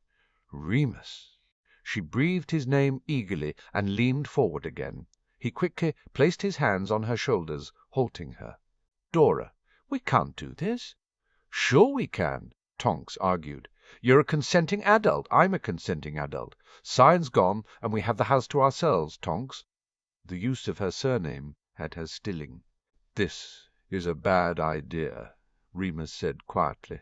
Remus. She breathed his name eagerly and leaned forward again. He quickly placed his hands on her shoulders, halting her. "Dora, we can't do this." "Sure we can," Tonks argued. "You're a consenting adult. I'm a consenting adult. Sign's gone, and we have the house to ourselves, Tonks." The use of her surname had her stilling. "This is a bad idea," Remus said quietly.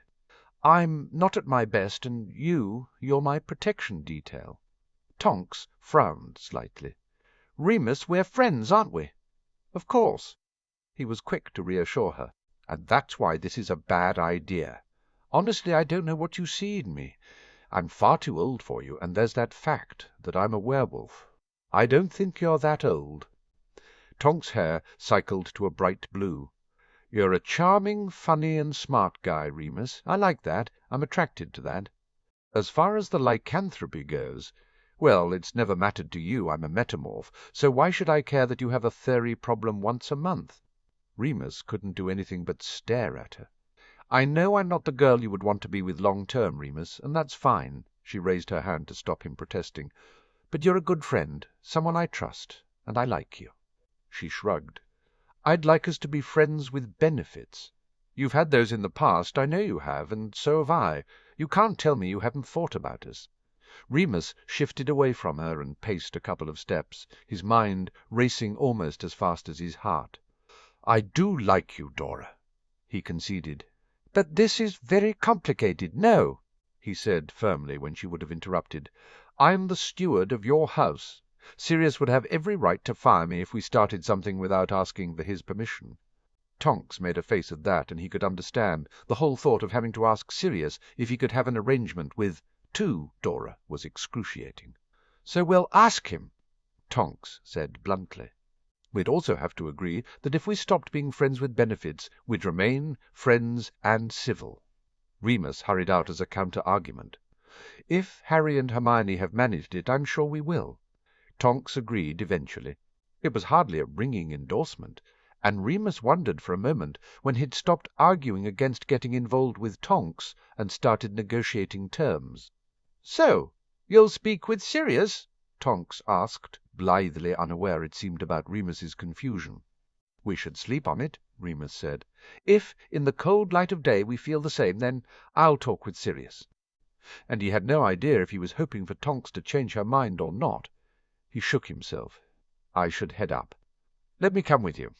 "I'm not at my best, and you're my protection detail." Tonks frowned slightly. "Remus, we're friends, aren't we?" "Of course." He was quick to reassure her. "And that's why this is a bad idea. Honestly, I don't know what you see in me. I'm far too old for you, and there's that fact that I'm a werewolf. I don't think you're that old." Tonks' hair cycled to a bright blue. "You're a charming, funny, and smart guy, Remus. I like that. I'm attracted to that. As far as the lycanthropy goes, well, it's never mattered to you I'm a metamorph, so why should I care that you have a furry problem once a month?" Remus couldn't do anything but stare at her. "I know I'm not the girl you would want to be with long-term, Remus, and that's fine." She raised her hand to stop him protesting. "But you're a good friend, someone I trust, and I like you." She shrugged. "I'd like us to be friends with benefits. You've had those in the past, I know you have, and so have I. You can't tell me you haven't thought about us." Remus shifted away from her and paced a couple of steps, his mind racing almost as fast as his heart. "I do like you, Dora," he conceded. "But this is very complicated. No," he said firmly when she would have interrupted. "I'm the steward of your house. Sirius would have every right to fire me if we started something without asking for his permission." Tonks made a face at that, and he could understand. The whole thought of having to ask Sirius if he could have an arrangement with Dora was excruciating. "So we'll ask him," Tonks said bluntly. "We'd also have to agree that if we stopped being friends with benefits, we'd remain friends and civil." Remus hurried out as a counter-argument. "If Harry and Hermione have managed it, I'm sure we will." Tonks agreed eventually. It was hardly a ringing endorsement, and Remus wondered for a moment when he'd stopped arguing against getting involved with Tonks and started negotiating terms. "So, you'll speak with Sirius?" Tonks asked, blithely unaware, it seemed, about Remus's confusion. "We should sleep on it," Remus said. "If, in the cold light of day, we feel the same, then I'll talk with Sirius." And he had no idea if he was hoping for Tonks to change her mind or not. He shook himself. "I should head up." "Let me come with you,"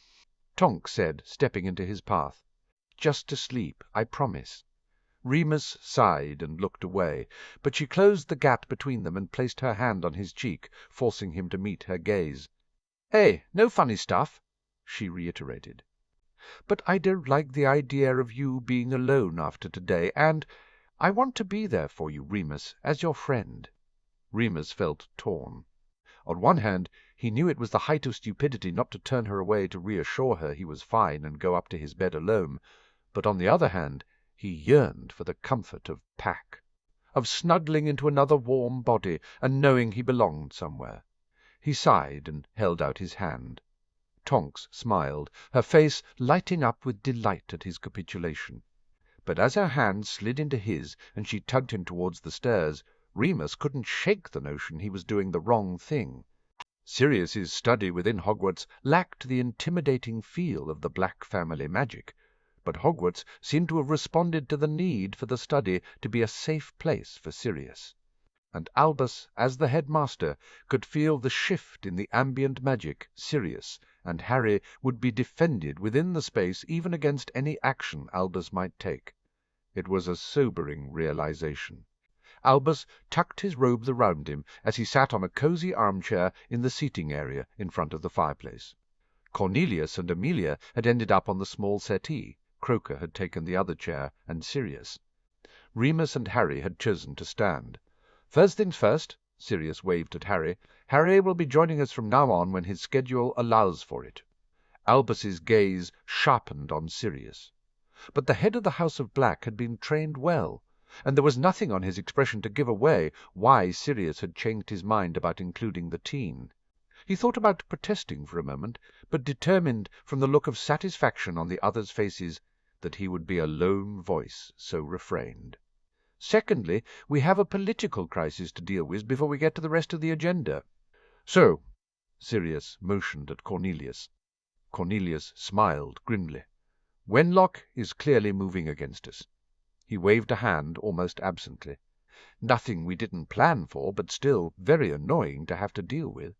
Tonks said, stepping into his path. "Just to sleep, I promise." Remus sighed and looked away, but she closed the gap between them and placed her hand on his cheek, forcing him to meet her gaze. "Hey, no funny stuff," she reiterated. "But I don't like the idea of you being alone after today, and I want to be there for you, Remus, as your friend." Remus felt torn. On one hand, he knew it was the height of stupidity not to turn her away to reassure her he was fine and go up to his bed alone, but on the other hand, he yearned for the comfort of pack, of snuggling into another warm body and knowing he belonged somewhere. He sighed and held out his hand. Tonks smiled, her face lighting up with delight at his capitulation. But as her hand slid into his and she tugged him towards the stairs, Remus couldn't shake the notion he was doing the wrong thing. Sirius's study within Hogwarts lacked the intimidating feel of the Black family magic, but Hogwarts seemed to have responded to the need for the study to be a safe place for Sirius. And Albus, as the headmaster, could feel the shift in the ambient magic Sirius and Harry would be defended within the space even against any action Albus might take. It was a sobering realization. Albus tucked his robes around him as he sat on a cosy armchair in the seating area in front of the fireplace. Cornelius and Amelia had ended up on the small settee. Croker had taken the other chair, and Sirius. Remus and Harry had chosen to stand. "First things first," Sirius waved at Harry. "Harry will be joining us from now on when his schedule allows for it." Albus's gaze sharpened on Sirius. But the head of the House of Black had been trained well, and there was nothing on his expression to give away why Sirius had changed his mind about including the teen. He thought about protesting for a moment, but determined from the look of satisfaction on the others' faces that he would be a lone voice, so refrained. "Secondly, we have a political crisis to deal with before we get to the rest of the agenda." "So," Sirius motioned at Cornelius. Cornelius smiled grimly. "Wenlock is clearly moving against us." He waved a hand almost absently. "Nothing we didn't plan for, but still very annoying to have to deal with."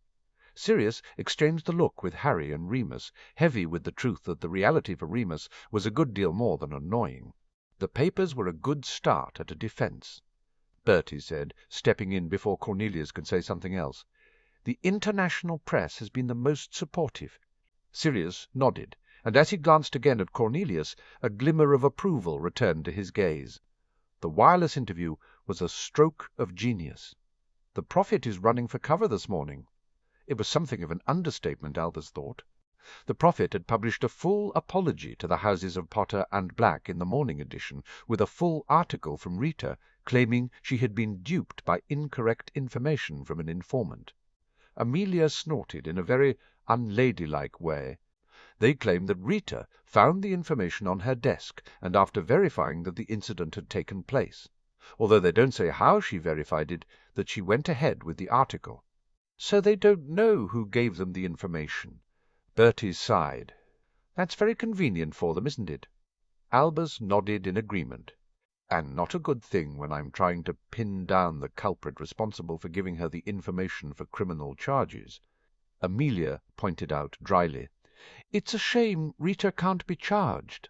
Sirius exchanged a look with Harry and Remus, heavy with the truth that the reality for Remus was a good deal more than annoying. The papers were a good start at a defence. Bertie said, stepping in before Cornelius could say something else. "The international press has been the most supportive." Sirius nodded, and as he glanced again at Cornelius, a glimmer of approval returned to his gaze. The wireless interview was a stroke of genius. "The Prophet is running for cover this morning." It was something of an understatement, Albus thought. The Prophet had published a full apology to the houses of Potter and Black in the morning edition, with a full article from Rita, claiming she had been duped by incorrect information from an informant. Amelia snorted in a very unladylike way. They claimed that Rita found the information on her desk, and after verifying that the incident had taken place, although they don't say how she verified it, that she went ahead with the article. "So they don't know who gave them the information." Bertie sighed. "That's very convenient for them, isn't it?" Albus nodded in agreement. "And not a good thing when I'm trying to pin down the culprit responsible for giving her the information for criminal charges." Amelia pointed out dryly. "It's a shame Rita can't be charged."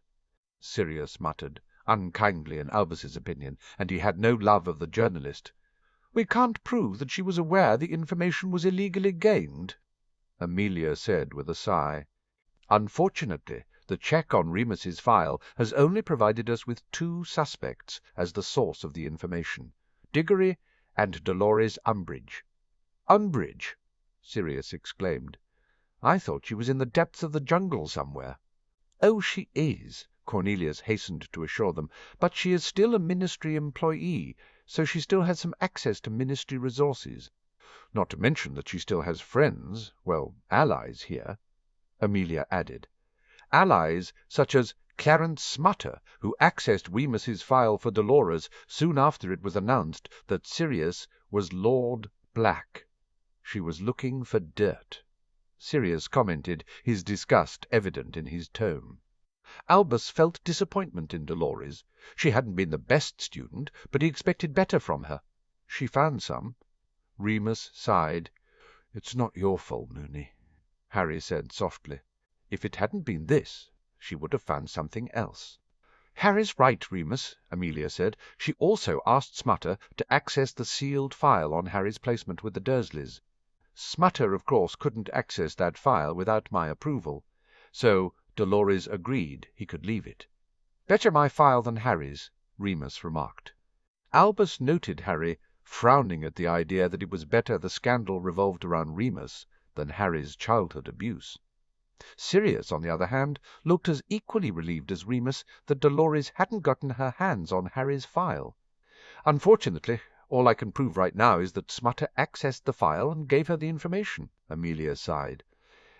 Sirius muttered, unkindly in Albus's opinion, and he had no love of the journalist. "We can't prove that she was aware the information was illegally gained," Amelia said with a sigh. "Unfortunately, the check on Remus's file has only provided us with 2 suspects as the source of the information, Diggory and Dolores Umbridge." "Umbridge!" Sirius exclaimed. "I thought she was in the depths of the jungle somewhere." "Oh, she is," Cornelius hastened to assure them, "but she is still a ministry employee, so she still has some access to ministry resources. Not to mention that she still has friends, well, allies here," Amelia added. "Allies such as Clarence Smutter, who accessed Remus's file for Dolores soon after it was announced that Sirius was Lord Black. She was looking for dirt." Sirius commented, his disgust evident in his tone. Albus felt disappointment in Dolores. She hadn't been the best student, but he expected better from her. She found some. Remus sighed. "It's not your fault, Mooney," Harry said softly. "If it hadn't been this, she would have found something else." "Harry's right, Remus," Amelia said. "She also asked Smutter to access the sealed file on Harry's placement with the Dursleys. Smutter, of course, couldn't access that file without my approval, so Dolores agreed he could leave it." "Better my file than Harry's," Remus remarked. Albus noted Harry frowning at the idea that it was better the scandal revolved around Remus than Harry's childhood abuse. Sirius, on the other hand, looked as equally relieved as Remus that Dolores hadn't gotten her hands on Harry's file. "Unfortunately, all I can prove right now is that Smutter accessed the file and gave her the information," Amelia sighed.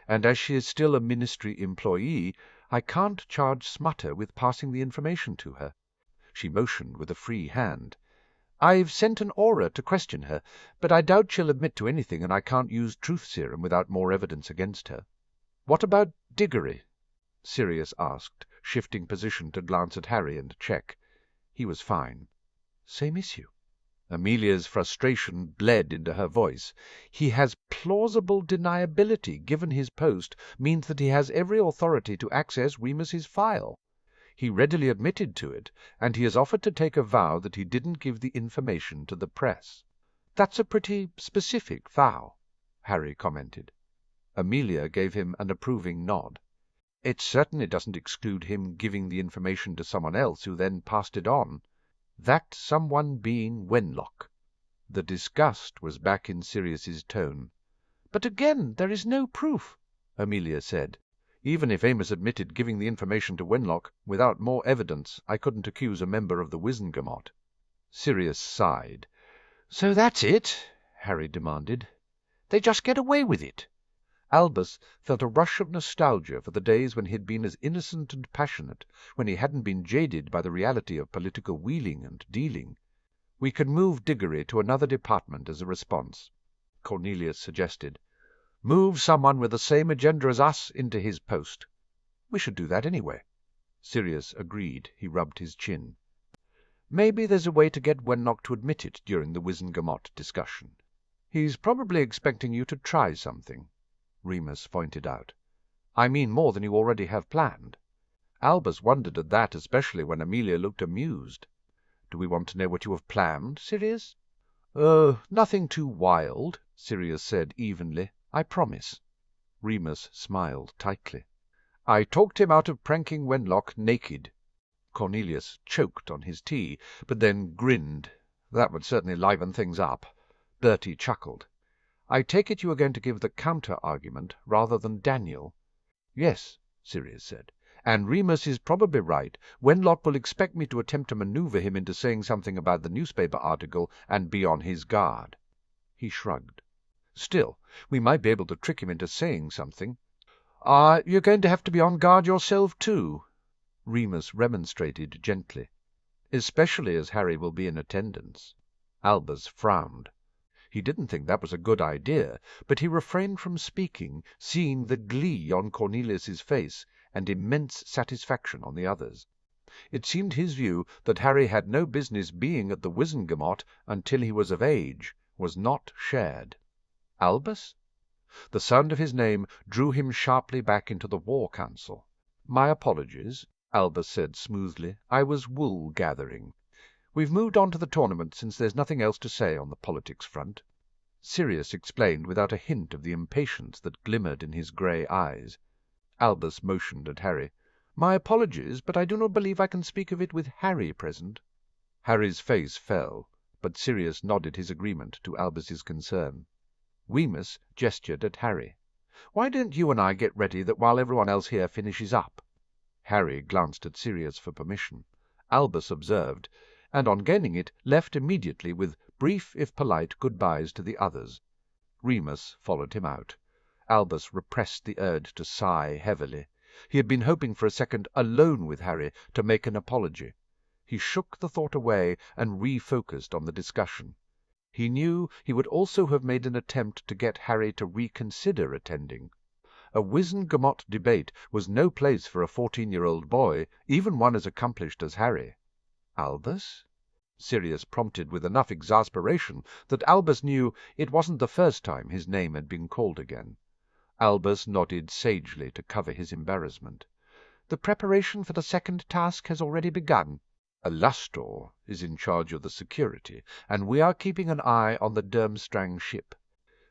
"And as she is still a ministry employee, I can't charge Smutter with passing the information to her." She motioned with a free hand. "I've sent an Aura to question her, but I doubt she'll admit to anything, and I can't use truth serum without more evidence against her." "What about Diggory?" Sirius asked, shifting position to glance at Harry and check. He was fine. "Same issue." Amelia's frustration bled into her voice. "He has plausible deniability. Given his post means that he has every authority to access Remus's file. He readily admitted to it, and he has offered to take a vow that he didn't give the information to the press." "That's a pretty specific vow," Harry commented. Amelia gave him an approving nod. "It certainly doesn't exclude him giving the information to someone else who then passed it on. That someone being Wenlock." The disgust was back in Sirius's tone. "But again, there is no proof," Amelia said. "Even if Amos admitted giving the information to Wenlock, without more evidence I couldn't accuse a member of the Wizengamot." Sirius sighed. "So that's it?" Harry demanded. "They just get away with it?" Albus felt a rush of nostalgia for the days when he had been as innocent and passionate, when he hadn't been jaded by the reality of political wheeling and dealing. "We could move Diggory to another department as a response," Cornelius suggested. "Move someone with the same agenda as us into his post." "We should do that anyway." Sirius agreed. He rubbed his chin. "Maybe there's a way to get Wenlock to admit it during the Wizengamot discussion. He's probably expecting you to try something," Remus pointed out. "I mean more than you already have planned." Albus wondered at that, especially when Amelia looked amused. "Do we want to know what you have planned, Sirius?" "Oh, nothing too wild," Sirius said evenly. "I promise." Remus smiled tightly. "I talked him out of pranking Wenlock naked." Cornelius choked on his tea, but then grinned. That would certainly liven things up. Bertie chuckled. "I take it you are going to give the counter-argument rather than Daniel?" "Yes," Sirius said. "And Remus is probably right. Wenlock will expect me to attempt to maneuver him into saying something about the newspaper article and be on his guard." He shrugged. "Still, we might be able to trick him into saying something." "You're going to have to be on guard yourself, too," Remus remonstrated gently. "Especially as Harry will be in attendance." Albus frowned. He didn't think that was a good idea, but he refrained from speaking, seeing the glee on Cornelius's face and immense satisfaction on the others. It seemed his view that Harry had no business being at the Wizengamot until he was of age, was not shared. "Albus?" The sound of his name drew him sharply back into the War Council. "My apologies," Albus said smoothly. "I was wool-gathering. We've moved on to the tournament since there's nothing else to say on the politics front." Sirius explained without a hint of the impatience that glimmered in his grey eyes. Albus motioned at Harry. "My apologies, but I do not believe I can speak of it with Harry present." Harry's face fell, but Sirius nodded his agreement to Albus's concern. Remus gestured at Harry. "Why don't you and I get ready that while everyone else here finishes up?" Harry glanced at Sirius for permission. Albus observed, and on gaining it left immediately with brief if polite good-byes to the others. Remus followed him out. Albus repressed the urge to sigh heavily. He had been hoping for a second alone with Harry to make an apology. He shook the thought away and refocused on the discussion. He knew he would also have made an attempt to get Harry to reconsider attending. A Wizengamot debate was no place for a 14-year-old boy, even one as accomplished as Harry. "Albus?" Sirius prompted with enough exasperation that Albus knew it wasn't the first time his name had been called again. Albus nodded sagely to cover his embarrassment. "The preparation for the second task has already begun. Alastor is in charge of the security, and we are keeping an eye on the Durmstrang ship.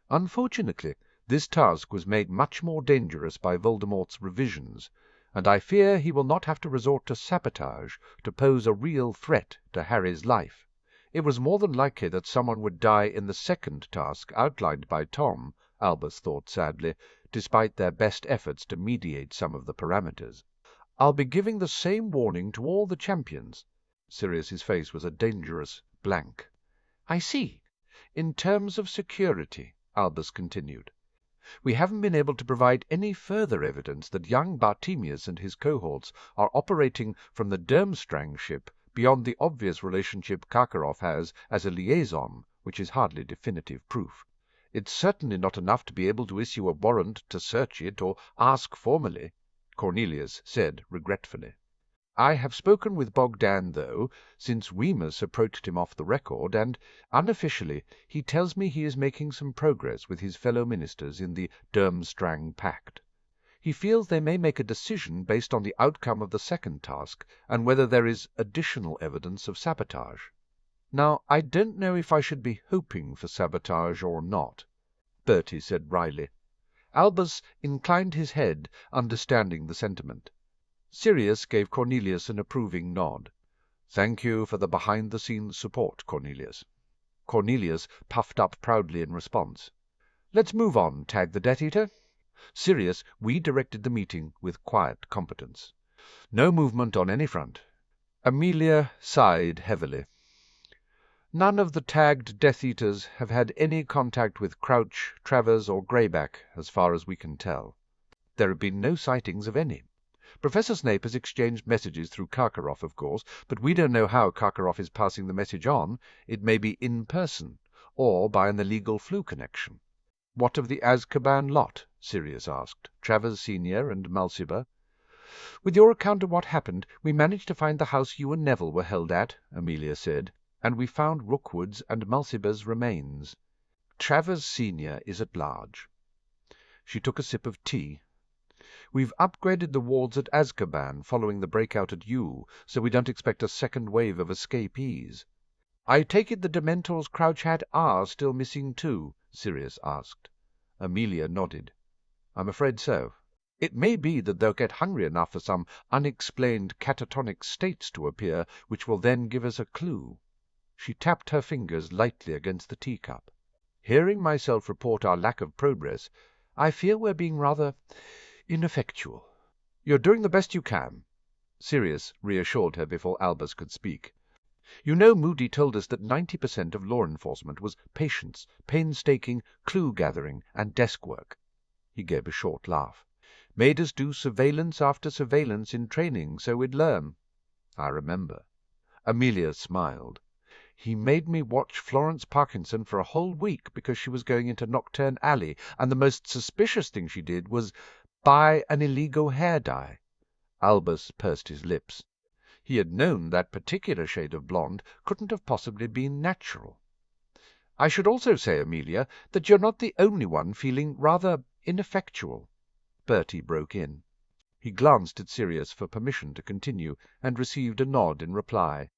Unfortunately, this task was made much more dangerous by Voldemort's revisions, and I fear he will not have to resort to sabotage to pose a real threat to Harry's life. It was more than likely that someone would die in the second task outlined by Tom, Albus thought sadly, despite their best efforts to mediate some of the parameters. I'll be giving the same warning to all the champions." Sirius's face was a dangerous blank. "I see. In terms of security," Albus continued, "we haven't been able to provide any further evidence that young Bartemius and his cohorts are operating from the Durmstrang ship beyond the obvious relationship Karkaroff has as a liaison, which is hardly definitive proof. It's certainly not enough to be able to issue a warrant to search it or ask formally," Cornelius said regretfully. I have spoken with Bogdan, though, since Wemyss approached him off the record, and, unofficially, he tells me he is making some progress with his fellow ministers in the Durmstrang Pact. He feels they may make a decision based on the outcome of the second task and whether there is additional evidence of sabotage. Now, I don't know if I should be hoping for sabotage or not, Bertie said wryly. Albus inclined his head, understanding the sentiment. Sirius gave Cornelius an approving nod. "Thank you for the behind-the-scenes support, Cornelius." Cornelius puffed up proudly in response. "Let's move on, Tag the Death Eater." Sirius redirected the meeting with quiet competence. "No movement on any front." Amelia sighed heavily. "None of the tagged Death Eaters have had any contact with Crouch, Travers, or Greyback, as far as we can tell. There have been no sightings of any. Professor Snape has exchanged messages through Karkaroff, of course, but we don't know how Karkaroff is passing the message on. It may be in person, or by an illegal flu connection." "What of the Azkaban lot?" Sirius asked. "Travers Senior and Mulciber?" "With your account of what happened, we managed to find the house you and Neville were held at," Amelia said, "and we found Rookwood's and Mulciber's remains. Travers Senior is at large." She took a sip of tea. "We've upgraded the wards at Azkaban following the breakout at U, so we don't expect a second wave of escapees." "I take it the Dementors Crouch Hat are still missing too?" Sirius asked. Amelia nodded. "I'm afraid so. It may be that they'll get hungry enough for some unexplained catatonic states to appear, which will then give us a clue." She tapped her fingers lightly against the teacup. "Hearing myself report our lack of progress, I fear we're being rather ineffectual." "You're doing the best you can," Sirius reassured her before Albus could speak. "You know Moody told us that 90% of law enforcement was patience, painstaking clue-gathering, and desk work." He gave a short laugh. "Made us do surveillance after surveillance in training so we'd learn." "I remember." Amelia smiled. "He made me watch Florence Parkinson for a whole week because she was going into Nocturne Alley, and the most suspicious thing she did was buy an illegal hair-dye." Albus pursed his lips. He had known that particular shade of blonde couldn't have possibly been natural. "I should also say, Amelia, that you're not the only one feeling rather ineffectual," Bertie broke in. He glanced at Sirius for permission to continue, and received a nod in reply.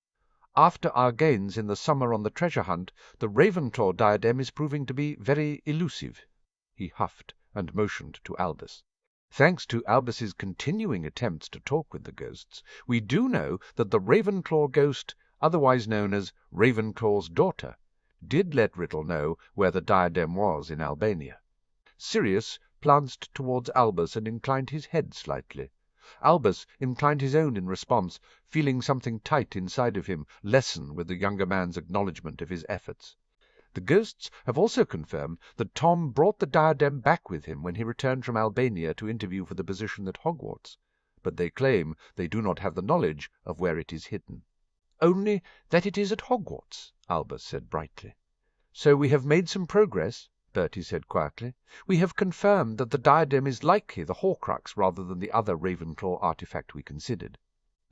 "After our gains in the summer on the treasure hunt, the Ravenclaw diadem is proving to be very elusive." He huffed and motioned to Albus. "Thanks to Albus's continuing attempts to talk with the ghosts, we do know that the Ravenclaw ghost, otherwise known as Ravenclaw's daughter, did let Riddle know where the diadem was in Albania." Sirius glanced towards Albus and inclined his head slightly. Albus inclined his own in response, feeling something tight inside of him lessen with the younger man's acknowledgment of his efforts. "The ghosts have also confirmed that Tom brought the diadem back with him when he returned from Albania to interview for the position at Hogwarts, but they claim they do not have the knowledge of where it is hidden." "Only that it is at Hogwarts," Albus said brightly. "So we have made some progress," Bertie said quietly. "We have confirmed that the diadem is likely the Horcrux rather than the other Ravenclaw artifact we considered."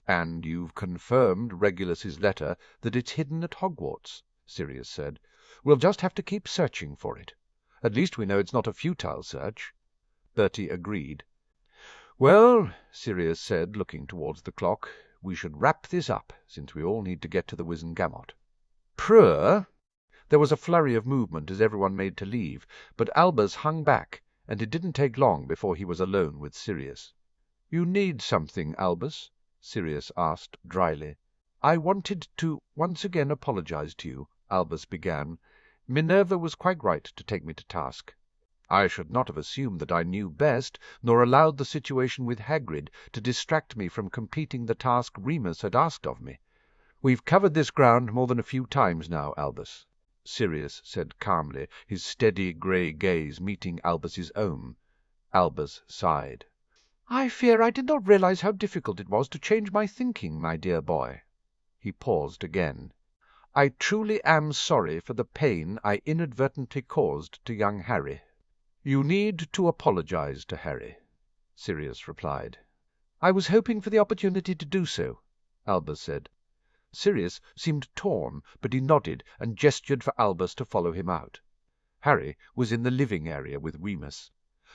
"And you've confirmed Regulus's letter that it's hidden at Hogwarts," Sirius said. "We'll just have to keep searching for it. At least we know it's not a futile search." Bertie agreed. "Well," Sirius said, looking towards the clock, "we should wrap this up, since we all need to get to the Wizengamot." "Prue!" There was a flurry of movement as everyone made to leave, but Albus hung back, and it didn't take long before he was alone with Sirius. "You need something, Albus?" Sirius asked dryly. "I wanted to once again apologize to you," Albus began. "Minerva was quite right to take me to task. I should not have assumed that I knew best, nor allowed the situation with Hagrid to distract me from completing the task Remus had asked of me. We've covered this ground more than a few times now, Albus," Sirius said calmly, his steady grey gaze meeting Albus's own. Albus sighed. "I fear I did not realize how difficult it was to change my thinking, my dear boy." He paused again. "I truly am sorry for the pain I inadvertently caused to young Harry." "You need to apologize to Harry," Sirius replied. "I was hoping for the opportunity to do so," Albus said. Sirius seemed torn, but he nodded and gestured for Albus to follow him out. Harry was in the living area with Remus.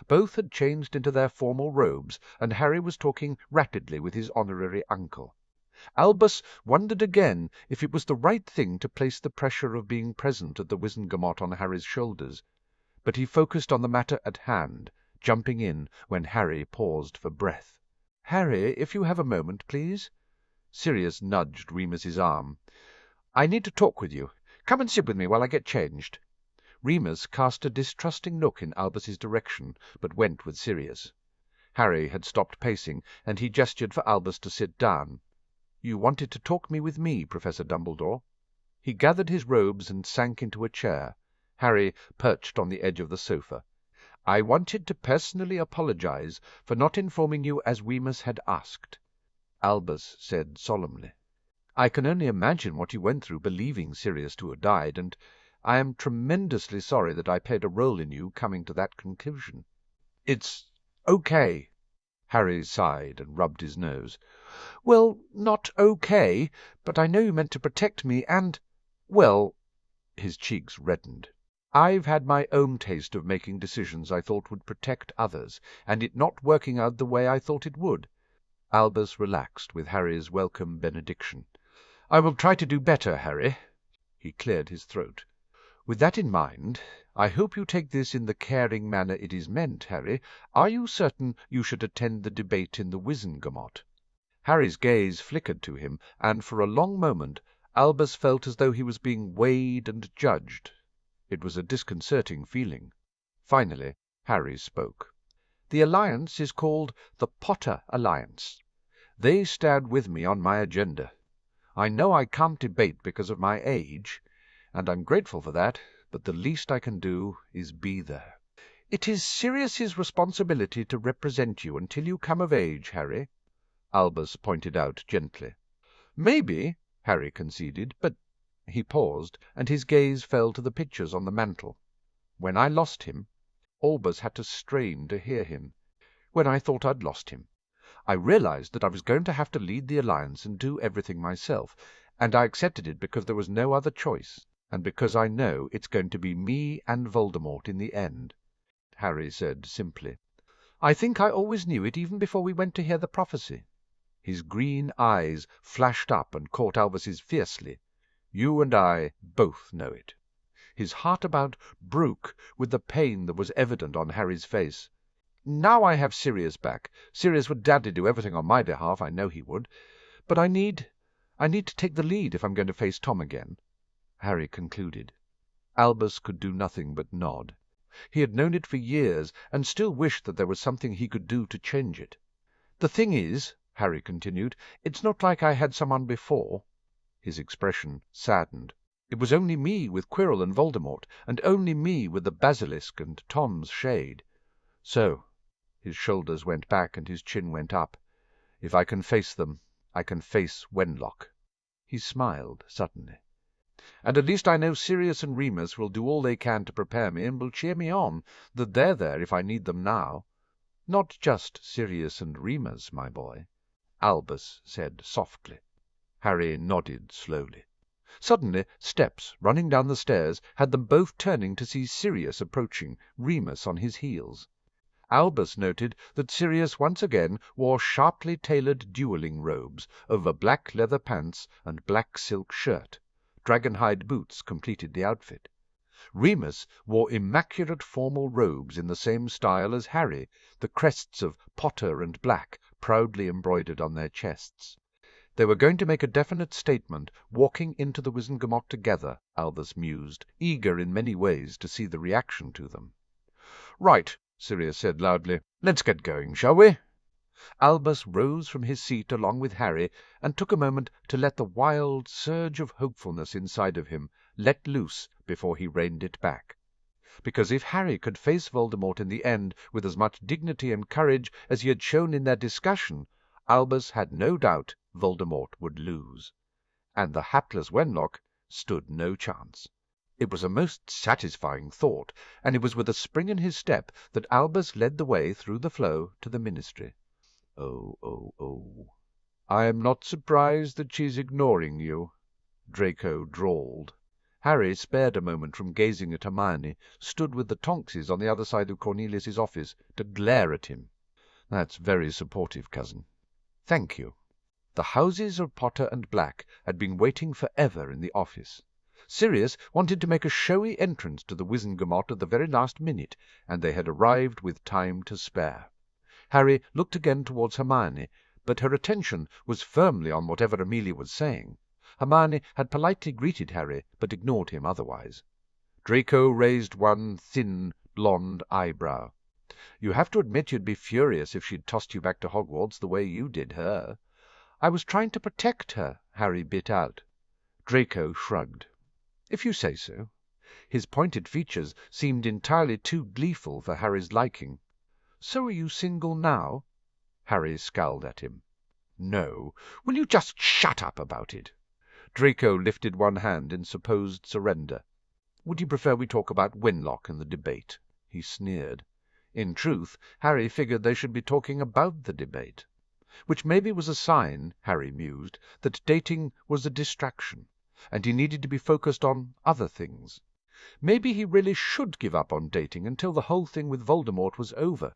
Both had changed into their formal robes, and Harry was talking rapidly with his honorary uncle. Albus wondered again if it was the right thing to place the pressure of being present at the Wizengamot on Harry's shoulders, but he focused on the matter at hand, jumping in when Harry paused for breath. "Harry, if you have a moment, please." Sirius nudged Remus's arm. "I need to talk with you. Come and sit with me while I get changed." Remus cast a distrusting look in Albus's direction, but went with Sirius. Harry had stopped pacing, and he gestured for Albus to sit down. "You wanted to talk with me, Professor Dumbledore?" He gathered his robes and sank into a chair. Harry perched on the edge of the sofa. "I wanted to personally apologize for not informing you as Remus had asked," Albus said solemnly. "I can only imagine what you went through believing Sirius to have died, and I am tremendously sorry that I played a role in you coming to that conclusion." "It's okay." Harry sighed and rubbed his nose. "Well, not okay, but I know you meant to protect me, and, well," his cheeks reddened, "I've had my own taste of making decisions I thought would protect others, and it not working out the way I thought it would." Albus relaxed with Harry's welcome benediction. "I will try to do better, Harry." He cleared his throat. "With that in mind, I hope you take this in the caring manner it is meant, Harry. Are you certain you should attend the debate in the Wizengamot?" Harry's gaze flickered to him, and for a long moment Albus felt as though he was being weighed and judged. It was a disconcerting feeling. Finally Harry spoke. "The alliance is called the Potter Alliance. They stand with me on my agenda. I know I can't debate because of my age, and I'm grateful for that, but the least I can do is be there." "It is Sirius's responsibility to represent you until you come of age, Harry," Albus pointed out gently. "Maybe," Harry conceded, "but—" He paused, and his gaze fell to the pictures on the mantel. "When I lost him," Albus had to strain to hear him, "when I thought I'd lost him, I realized that I was going to have to lead the alliance and do everything myself, and I accepted it because there was no other choice, and because I know it's going to be me and Voldemort in the end," Harry said simply. "I think I always knew it even before we went to hear the prophecy." His green eyes flashed up and caught Albus's fiercely. "You and I both know it." His heart about broke with the pain that was evident on Harry's face. "Now I have Sirius back. Sirius would gladly do everything on my behalf, I know he would. But I need to take the lead if I'm going to face Tom again," Harry concluded. Albus could do nothing but nod. He had known it for years, and still wished that there was something he could do to change it. "The thing is," Harry continued, "it's not like I had someone before." His expression saddened. "It was only me with Quirrell and Voldemort, and only me with the basilisk and Tom's shade. So," his shoulders went back and his chin went up, "if I can face them, I can face Wenlock." He smiled suddenly. "And at least I know Sirius and Remus will do all they can to prepare me, and will cheer me on, that they're there if I need them now." "Not just Sirius and Remus, my boy," Albus said softly. Harry nodded slowly. Suddenly steps running down the stairs had them both turning to see Sirius approaching, Remus on his heels. Albus noted that Sirius once again wore sharply tailored duelling robes over black leather pants and black silk shirt. Dragonhide boots completed the outfit. Remus wore immaculate formal robes in the same style as Harry, the crests of Potter and Black proudly embroidered on their chests. They were going to make a definite statement, walking into the Wizengamot together, Albus mused, eager in many ways to see the reaction to them. "Right," Sirius said loudly. "Let's get going, shall we?" Albus rose from his seat along with Harry, and took a moment to let the wild surge of hopefulness inside of him let loose before he reined it back. Because if Harry could face Voldemort in the end with as much dignity and courage as he had shown in their discussion, Albus had no doubt Voldemort would lose, and the hapless Wenlock stood no chance. It was a most satisfying thought, and it was with a spring in his step that Albus led the way through the flow to the Ministry. Oh, oh, oh. I am not surprised that she's ignoring you, Draco drawled. Harry, spared a moment from gazing at Hermione, stood with the Tonkses on the other side of Cornelius's office to glare at him. That's very supportive, cousin. Thank you. The houses of Potter and Black had been waiting forever in the office. Sirius wanted to make a showy entrance to the Wizengamot at the very last minute, and they had arrived with time to spare. Harry looked again towards Hermione, but her attention was firmly on whatever Amelia was saying. Hermione had politely greeted Harry, but ignored him otherwise. Draco raised one thin, blonde eyebrow. "You have to admit you'd be furious if she'd tossed you back to Hogwarts the way you did her." "I was trying to protect her," Harry bit out. Draco shrugged. "If you say so." His pointed features seemed entirely too gleeful for Harry's liking. "So are you single now?" Harry scowled at him. "No. Will you just shut up about it?" Draco lifted one hand in supposed surrender. "Would you prefer we talk about Wenlock and the debate?" He sneered. In truth, Harry figured they should be talking about the debate. Which maybe was a sign, Harry mused, that dating was a distraction, and he needed to be focused on other things. Maybe he really should give up on dating until the whole thing with Voldemort was over.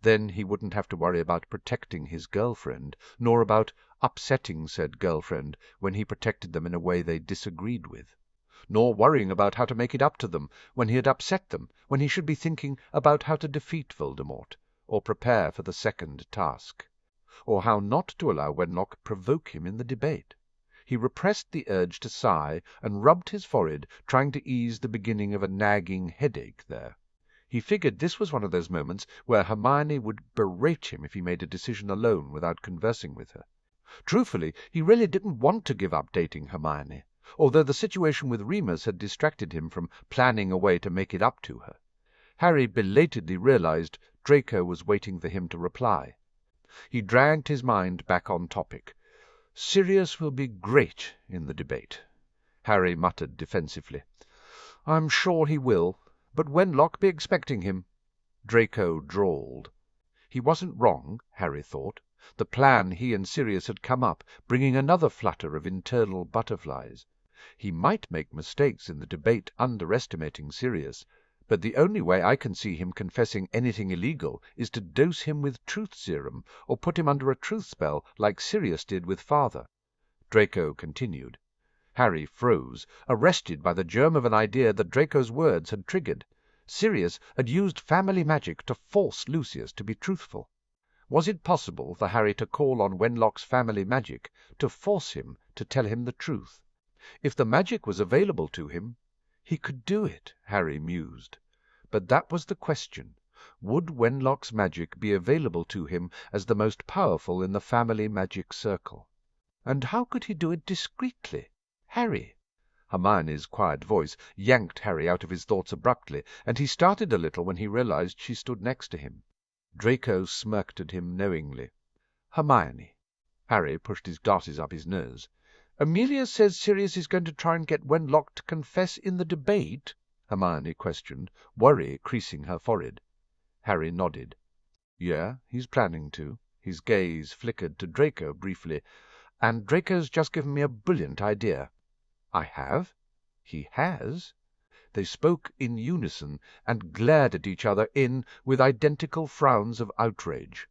Then he wouldn't have to worry about protecting his girlfriend, nor about upsetting said girlfriend when he protected them in a way they disagreed with, nor worrying about how to make it up to them when he had upset them, when he should be thinking about how to defeat Voldemort, or prepare for the second task, or how not to allow Wenlock provoke him in the debate. He repressed the urge to sigh, and rubbed his forehead, trying to ease the beginning of a nagging headache there. He figured this was one of those moments where Hermione would berate him if he made a decision alone without conversing with her. Truthfully, he really didn't want to give up dating Hermione, although the situation with Remus had distracted him from planning a way to make it up to her. Harry belatedly realized Draco was waiting for him to reply. He dragged his mind back on topic. "Sirius will be great in the debate," Harry muttered defensively. "I'm sure he will. But Wenlock be expecting him." Draco drawled. He wasn't wrong, Harry thought. The plan he and Sirius had come up, bringing another flutter of internal butterflies. He might make mistakes in the debate underestimating Sirius, but the only way I can see him confessing anything illegal is to dose him with truth serum, or put him under a truth spell like Sirius did with Father. Draco continued. Harry froze, arrested by the germ of an idea that Draco's words had triggered. Sirius had used family magic to force Lucius to be truthful. Was it possible for Harry to call on Wenlock's family magic to force him to tell him the truth? If the magic was available to him, he could do it, Harry mused. But that was the question. Would Wenlock's magic be available to him as the most powerful in the family magic circle? And how could he do it discreetly? Harry! Hermione's quiet voice yanked Harry out of his thoughts abruptly, and he started a little when he realized she stood next to him. Draco smirked at him knowingly. "Hermione." Harry pushed his glasses up his nose. "Amelia says Sirius is going to try and get Wenlock to confess in the debate?" Hermione questioned, worry creasing her forehead. Harry nodded. "Yeah, he's planning to." His gaze flickered to Draco briefly. "And Draco's just given me a brilliant idea." "I have?" "He has?" They spoke in unison, and glared at each other with identical frowns of outrage.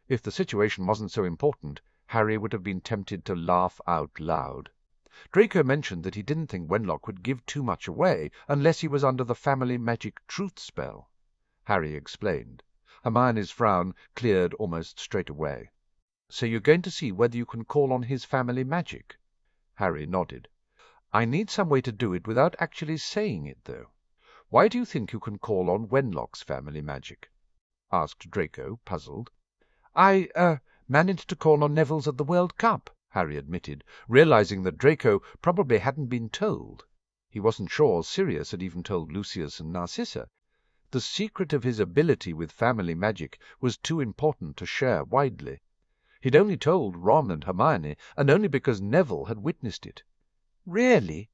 If the situation wasn't so important, Harry would have been tempted to laugh out loud. Draco mentioned that he didn't think Wenlock would give too much away unless he was under the family magic truth spell. Harry explained. Hermione's frown cleared almost straight away. "So you're going to see whether you can call on his family magic?" Harry nodded. "I need some way to do it without actually saying it, though." "Why do you think you can call on Wenlock's family magic?" asked Draco, puzzled. "I managed to call on Neville's at the World Cup," Harry admitted, realizing that Draco probably hadn't been told. He wasn't sure Sirius had even told Lucius and Narcissa. The secret of his ability with family magic was too important to share widely. He'd only told Ron and Hermione, and only because Neville had witnessed it. "Really?"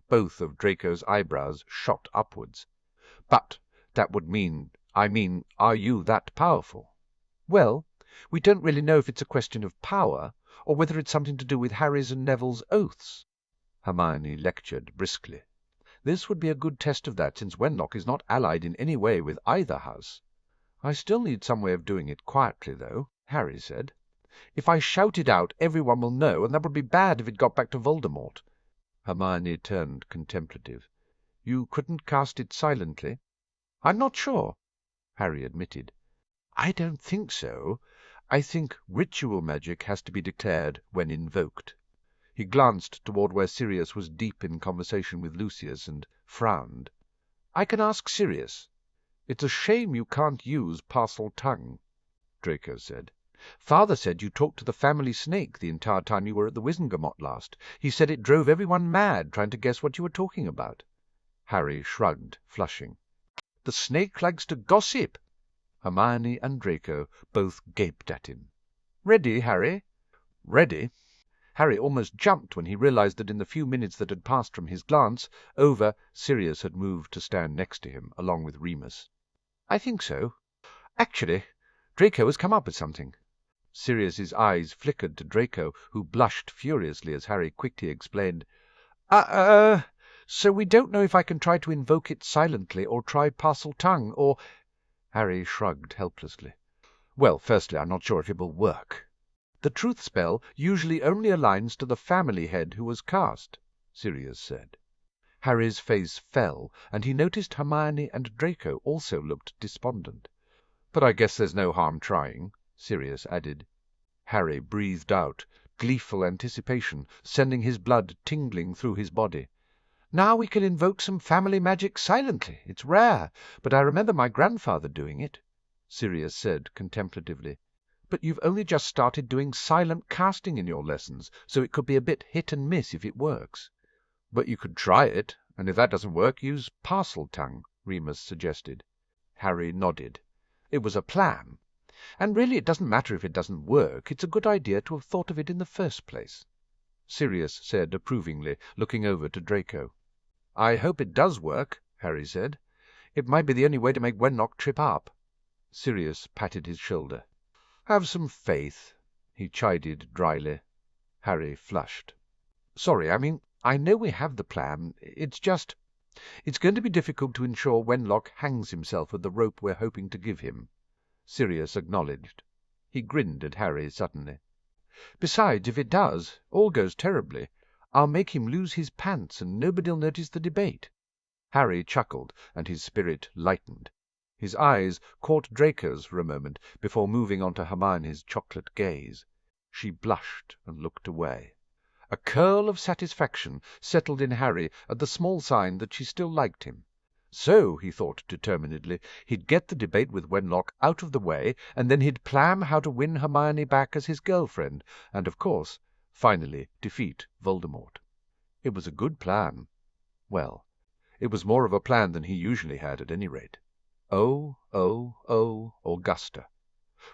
Both of Draco's eyebrows shot upwards. "But that would mean, are you that powerful?" "Well, We don't really know if it's a question of power, or whether it's something to do with Harry's and Neville's oaths." Hermione lectured briskly. "This would be a good test of that, since Wenlock is not allied in any way with either house." "I still need some way of doing it quietly, though," Harry said. "If I shout it out, everyone will know, and that would be bad if it got back to Voldemort." Hermione turned contemplative. "You couldn't cast it silently?" "I'm not sure," Harry admitted. "I don't think so. I think ritual magic has to be declared when invoked." He glanced toward where Sirius was deep in conversation with Lucius and frowned. "I can ask Sirius." "It's a shame you can't use Parseltongue," Draco said. "Father said you talked to the family snake the entire time you were at the Wizengamot last. He said it drove everyone mad trying to guess what you were talking about." Harry shrugged, flushing. "The snake likes to gossip." Hermione and Draco both gaped at him. "Ready, Harry?" "Ready." Harry almost jumped when he realized that in the few minutes that had passed from his glance over, Sirius had moved to stand next to him, along with Remus. "I think so. Actually, Draco has come up with something." Sirius's eyes flickered to Draco, who blushed furiously as Harry quickly explained. So we don't know if I can try to invoke it silently or try Parseltongue, or—" Harry shrugged helplessly. "Well, firstly, I'm not sure if it will work." "The truth spell usually only aligns to the family head who was cast," Sirius said. Harry's face fell, and he noticed Hermione and Draco also looked despondent. "But I guess there's no harm trying," Sirius added. Harry breathed out, gleeful anticipation sending his blood tingling through his body. "Now we can invoke some family magic silently. It's rare, but I remember my grandfather doing it," Sirius said contemplatively. "But you've only just started doing silent casting in your lessons, so it could be a bit hit and miss if it works." "But you could try it, and if that doesn't work, use Parseltongue," Remus suggested. Harry nodded. It was a plan. And really it doesn't matter if it doesn't work. It's a good idea to have thought of it in the first place. Sirius said approvingly, looking over to Draco. "I hope it does work," Harry said. "It might be the only way to make Wenlock trip up." Sirius patted his shoulder. "Have some faith," he chided dryly. Harry flushed. "Sorry, I know we have the plan. It's going to be difficult to ensure Wenlock hangs himself with the rope we're hoping to give him." Sirius acknowledged. He grinned at Harry suddenly. "Besides, if it does, all goes terribly, I'll make him lose his pants and nobody'll notice the debate." Harry chuckled, and his spirit lightened. His eyes caught Draco's for a moment before moving on to Hermione's chocolate gaze. She blushed and looked away. A curl of satisfaction settled in Harry at the small sign that she still liked him. So, he thought determinedly, he'd get the debate with Wenlock out of the way, and then he'd plan how to win Hermione back as his girlfriend, and, of course, finally defeat Voldemort. It was a good plan. Well, it was more of a plan than he usually had, at any rate. Oh, Augusta!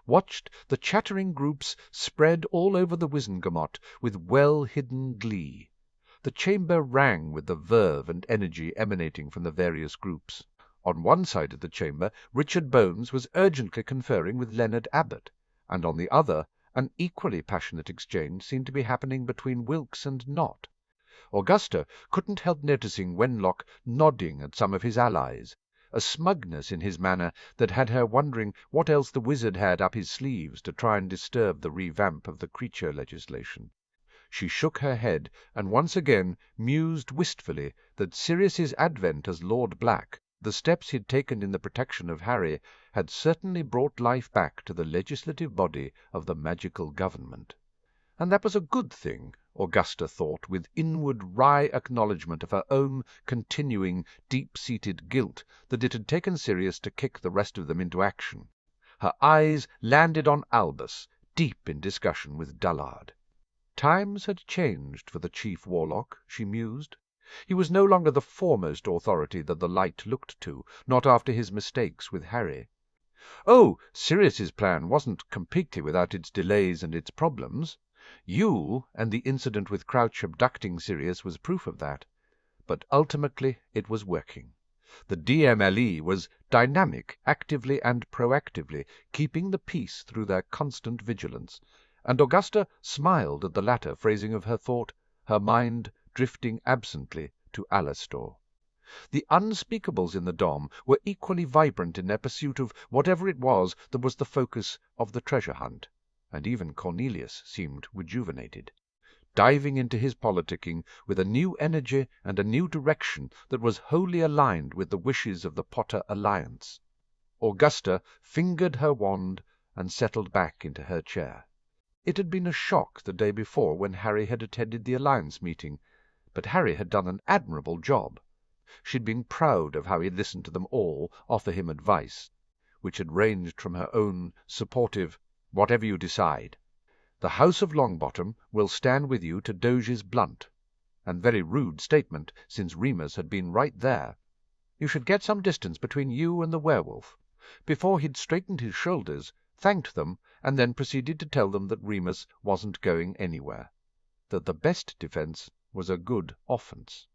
Watched the chattering groups spread all over the Wizengamot with well-hidden glee. The chamber rang with the verve and energy emanating from the various groups. On one side of the chamber Richard Bones was urgently conferring with Leonard Abbot, and on the other an equally passionate exchange seemed to be happening between Wilkes and Nott. Augusta couldn't help noticing Wenlock nodding at some of his allies, a smugness in his manner that had her wondering what else the wizard had up his sleeves to try and disturb the revamp of the creature legislation. She shook her head, and once again mused wistfully that Sirius's advent as Lord Black, the steps he'd taken in the protection of Harry, had certainly brought life back to the legislative body of the magical government. And that was a good thing, Augusta thought, with inward wry acknowledgment of her own continuing, deep-seated guilt that it had taken Sirius to kick the rest of them into action. Her eyes landed on Albus, deep in discussion with Dullard. Times had changed for the chief warlock, she mused. He was no longer the foremost authority that the light looked to, not after his mistakes with Harry. Oh, Sirius's plan wasn't completely without its delays and its problems. Yule and the incident with Crouch abducting Sirius was proof of that. But ultimately it was working. The DMLE was dynamic, actively and proactively, keeping the peace through their constant vigilance, and Augusta smiled at the latter phrasing of her thought, her mind drifting absently to Alastor. The unspeakables in the Dom were equally vibrant in their pursuit of whatever it was that was the focus of the treasure hunt, and even Cornelius seemed rejuvenated, diving into his politicking with a new energy and a new direction that was wholly aligned with the wishes of the Potter Alliance. Augusta fingered her wand and settled back into her chair. It had been a shock the day before when Harry had attended the Alliance meeting, but Harry had done an admirable job. She'd been proud of how he listened to them all offer him advice, which had ranged from her own supportive, "Whatever you decide," "The House of Longbottom will stand with you," to Doge's blunt and very rude statement, since Remus had been right there, "You should get some distance between you and the werewolf," before he'd straightened his shoulders, thanked them, and then proceeded to tell them that Remus wasn't going anywhere, that the best defence was a good offence,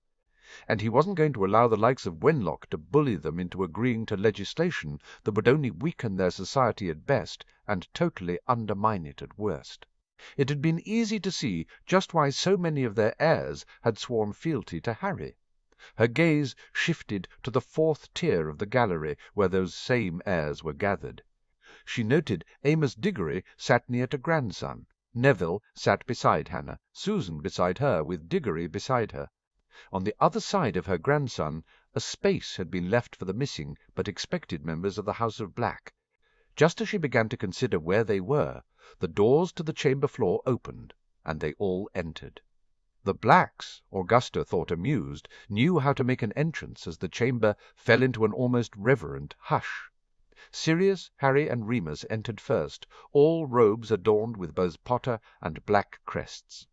and he wasn't going to allow the likes of Wenlock to bully them into agreeing to legislation that would only weaken their society at best and totally undermine it at worst. It had been easy to see just why so many of their heirs had sworn fealty to Harry. Her gaze shifted to the fourth tier of the gallery where those same heirs were gathered. She noted Amos Diggory sat near to grandson. Neville sat beside Hannah, Susan beside her, with Diggory beside her. On the other side of her grandson a space had been left for the missing but expected members of the House of Black. Just as she began to consider where they were, the doors to the chamber floor opened, and they all entered. The Blacks, Augusta thought amused, knew how to make an entrance as the chamber fell into an almost reverent hush. Sirius, Harry, and Remus entered first, all robes adorned with both Potter and Black crests.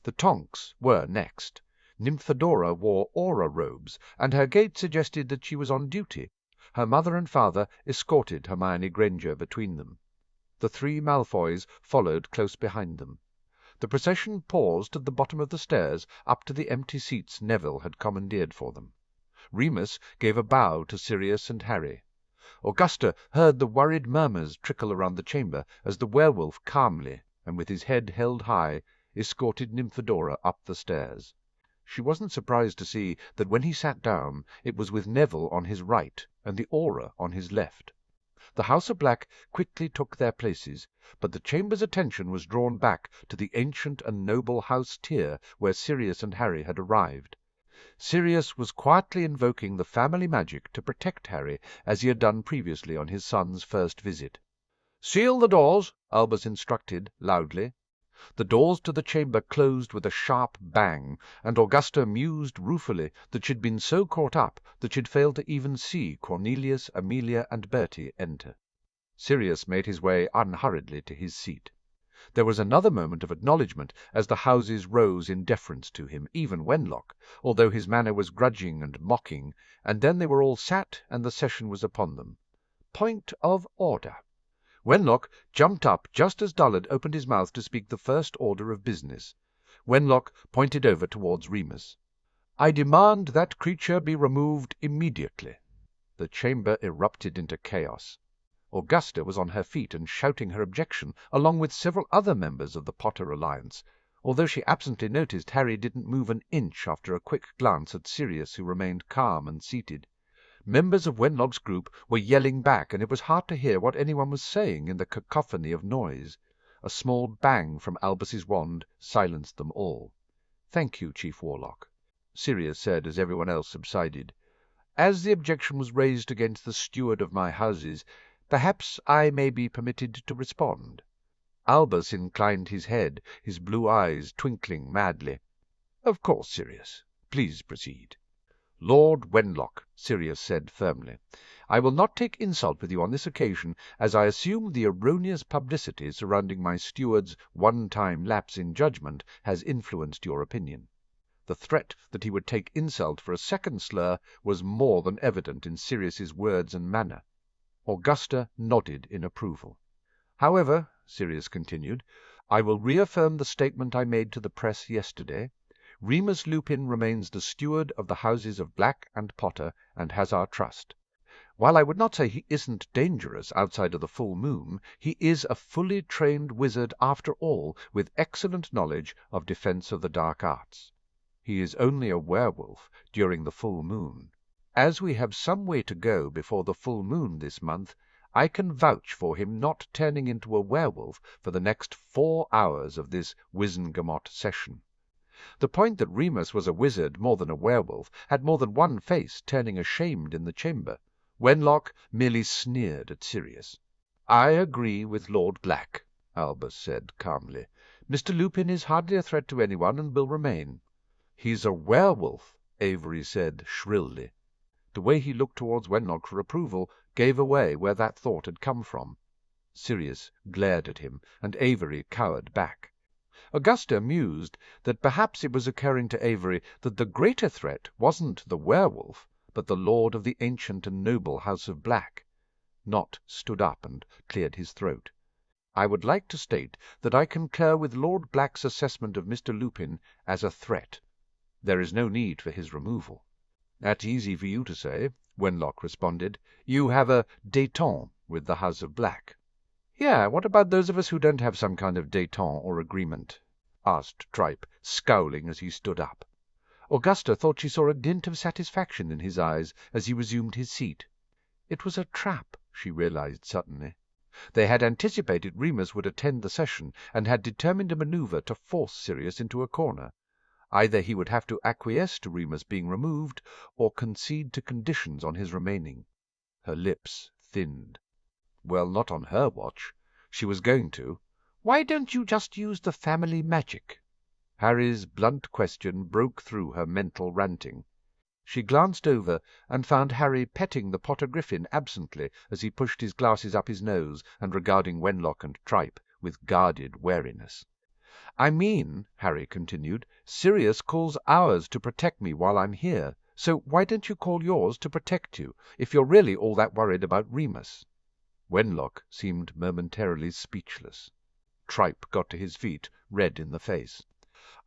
The Tonks were next. Nymphadora wore aura robes, and her gait suggested that she was on duty. Her mother and father escorted Hermione Granger between them. The three Malfoys followed close behind them. The procession paused at the bottom of the stairs up to the empty seats Neville had commandeered for them. Remus gave a bow to Sirius and Harry. Augusta heard the worried murmurs trickle around the chamber as the werewolf calmly, and with his head held high, escorted Nymphadora up the stairs. She wasn't surprised to see that when he sat down it was with Neville on his right and the aura on his left. The House of Black quickly took their places, but the chamber's attention was drawn back to the ancient and noble house tier where Sirius and Harry had arrived. Sirius was quietly invoking the family magic to protect Harry as he had done previously on his son's first visit. "Seal the doors," Albus instructed loudly. The doors to the chamber closed with a sharp bang, and Augusta mused ruefully that she'd been so caught up that she'd failed to even see Cornelius, Amelia, and Bertie enter. Sirius made his way unhurriedly to his seat. There was another moment of acknowledgment as the houses rose in deference to him, even Wenlock, although his manner was grudging and mocking, and then they were all sat and the session was upon them. Point of order. Wenlock jumped up just as Dullard opened his mouth to speak the first order of business. Wenlock pointed over towards Remus. "I demand that creature be removed immediately." The chamber erupted into chaos. Augusta was on her feet and shouting her objection, along with several other members of the Potter Alliance, although she absently noticed Harry didn't move an inch after a quick glance at Sirius, who remained calm and seated. Members of Wenlock's group were yelling back, and it was hard to hear what anyone was saying in the cacophony of noise. A small bang from Albus's wand silenced them all. "Thank you, Chief Warlock," Sirius said as everyone else subsided. "As the objection was raised against the steward of my houses, perhaps I may be permitted to respond." Albus inclined his head, his blue eyes twinkling madly. "Of course, Sirius. Please proceed." "Lord Wenlock," Sirius said firmly, "I will not take insult with you on this occasion, as I assume the erroneous publicity surrounding my steward's one-time lapse in judgment has influenced your opinion." The threat that he would take insult for a second slur was more than evident in Sirius's words and manner. Augusta nodded in approval. "However," Sirius continued, "I will reaffirm the statement I made to the press yesterday. Remus Lupin remains the steward of the houses of Black and Potter, and has our trust. While I would not say he isn't dangerous outside of the full moon, he is a fully trained wizard after all, with excellent knowledge of defense of the dark arts. He is only a werewolf during the full moon. As we have some way to go before the full moon this month, I can vouch for him not turning into a werewolf for the next 4 hours of this Wizengamot session. The point that Remus was a wizard more than a werewolf had more than one face turning ashamed in the chamber. Wenlock merely sneered at Sirius. "I agree with Lord Black," Albus said calmly. "Mr. Lupin is hardly a threat to anyone, and will remain." "He's a werewolf," Avery said shrilly. The way he looked towards Wenlock for approval gave away where that thought had come from. Sirius glared at him, and Avery cowered back. Augusta mused that perhaps it was occurring to Avery that the greater threat wasn't the werewolf, but the lord of the ancient and noble House of Black. Nott stood up and cleared his throat. "I would like to state that I concur with Lord Black's assessment of Mr. Lupin as a threat. There is no need for his removal." "That's easy for you to say," Wenlock responded. "You have a détente with the House of Black." "Yeah, what about those of us who don't have some kind of détente or agreement?" asked Tripe, scowling as he stood up. Augusta thought she saw a glint of satisfaction in his eyes as he resumed his seat. It was a trap, she realized suddenly. They had anticipated Remus would attend the session, and had determined a maneuver to force Sirius into a corner. Either he would have to acquiesce to Remus being removed, or concede to conditions on his remaining. Her lips thinned. Well, not on her watch. She was going to. "Why don't you just use the family magic?" Harry's blunt question broke through her mental ranting. She glanced over and found Harry petting the Potter Griffin absently as he pushed his glasses up his nose and regarding Wenlock and Tripe with guarded wariness. "I mean," Harry continued, "Sirius calls ours to protect me while I'm here, so why don't you call yours to protect you, if you're really all that worried about Remus?" Wenlock seemed momentarily speechless. Tripe got to his feet, red in the face.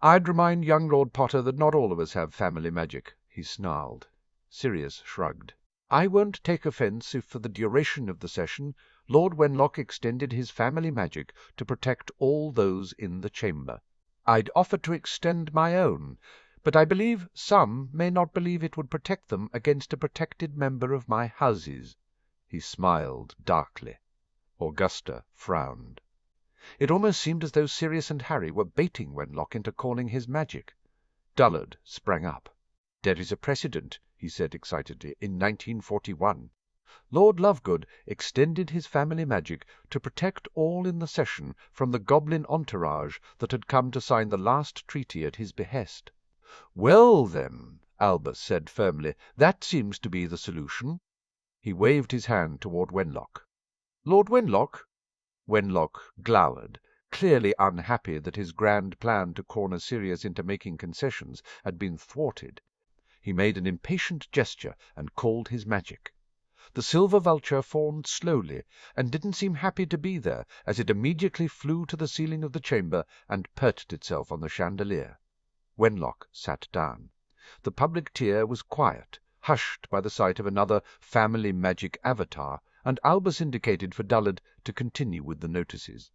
"I'd remind young Lord Potter that not all of us have family magic," he snarled. Sirius shrugged. "I won't take offence if for the duration of the session Lord Wenlock extended his family magic to protect all those in the chamber. I'd offer to extend my own, but I believe some may not believe it would protect them against a protected member of my houses." He smiled darkly. Augusta frowned. It almost seemed as though Sirius and Harry were baiting Wenlock into calling his magic. Dullard sprang up. "There is a precedent," he said excitedly, "in 1941. Lord Lovegood extended his family magic to protect all in the session from the goblin entourage that had come to sign the last treaty at his behest." "Well, then," Albus said firmly, "that seems to be the solution." He waved his hand toward Wenlock. "Lord Wenlock?" Wenlock glowered, clearly unhappy that his grand plan to corner Sirius into making concessions had been thwarted. He made an impatient gesture and called his magic. The silver vulture formed slowly, and didn't seem happy to be there, as it immediately flew to the ceiling of the chamber and perched itself on the chandelier. Wenlock sat down. The public tier was quiet, hushed by the sight of another family magic avatar, and Albus indicated for Dullard to continue with the notices.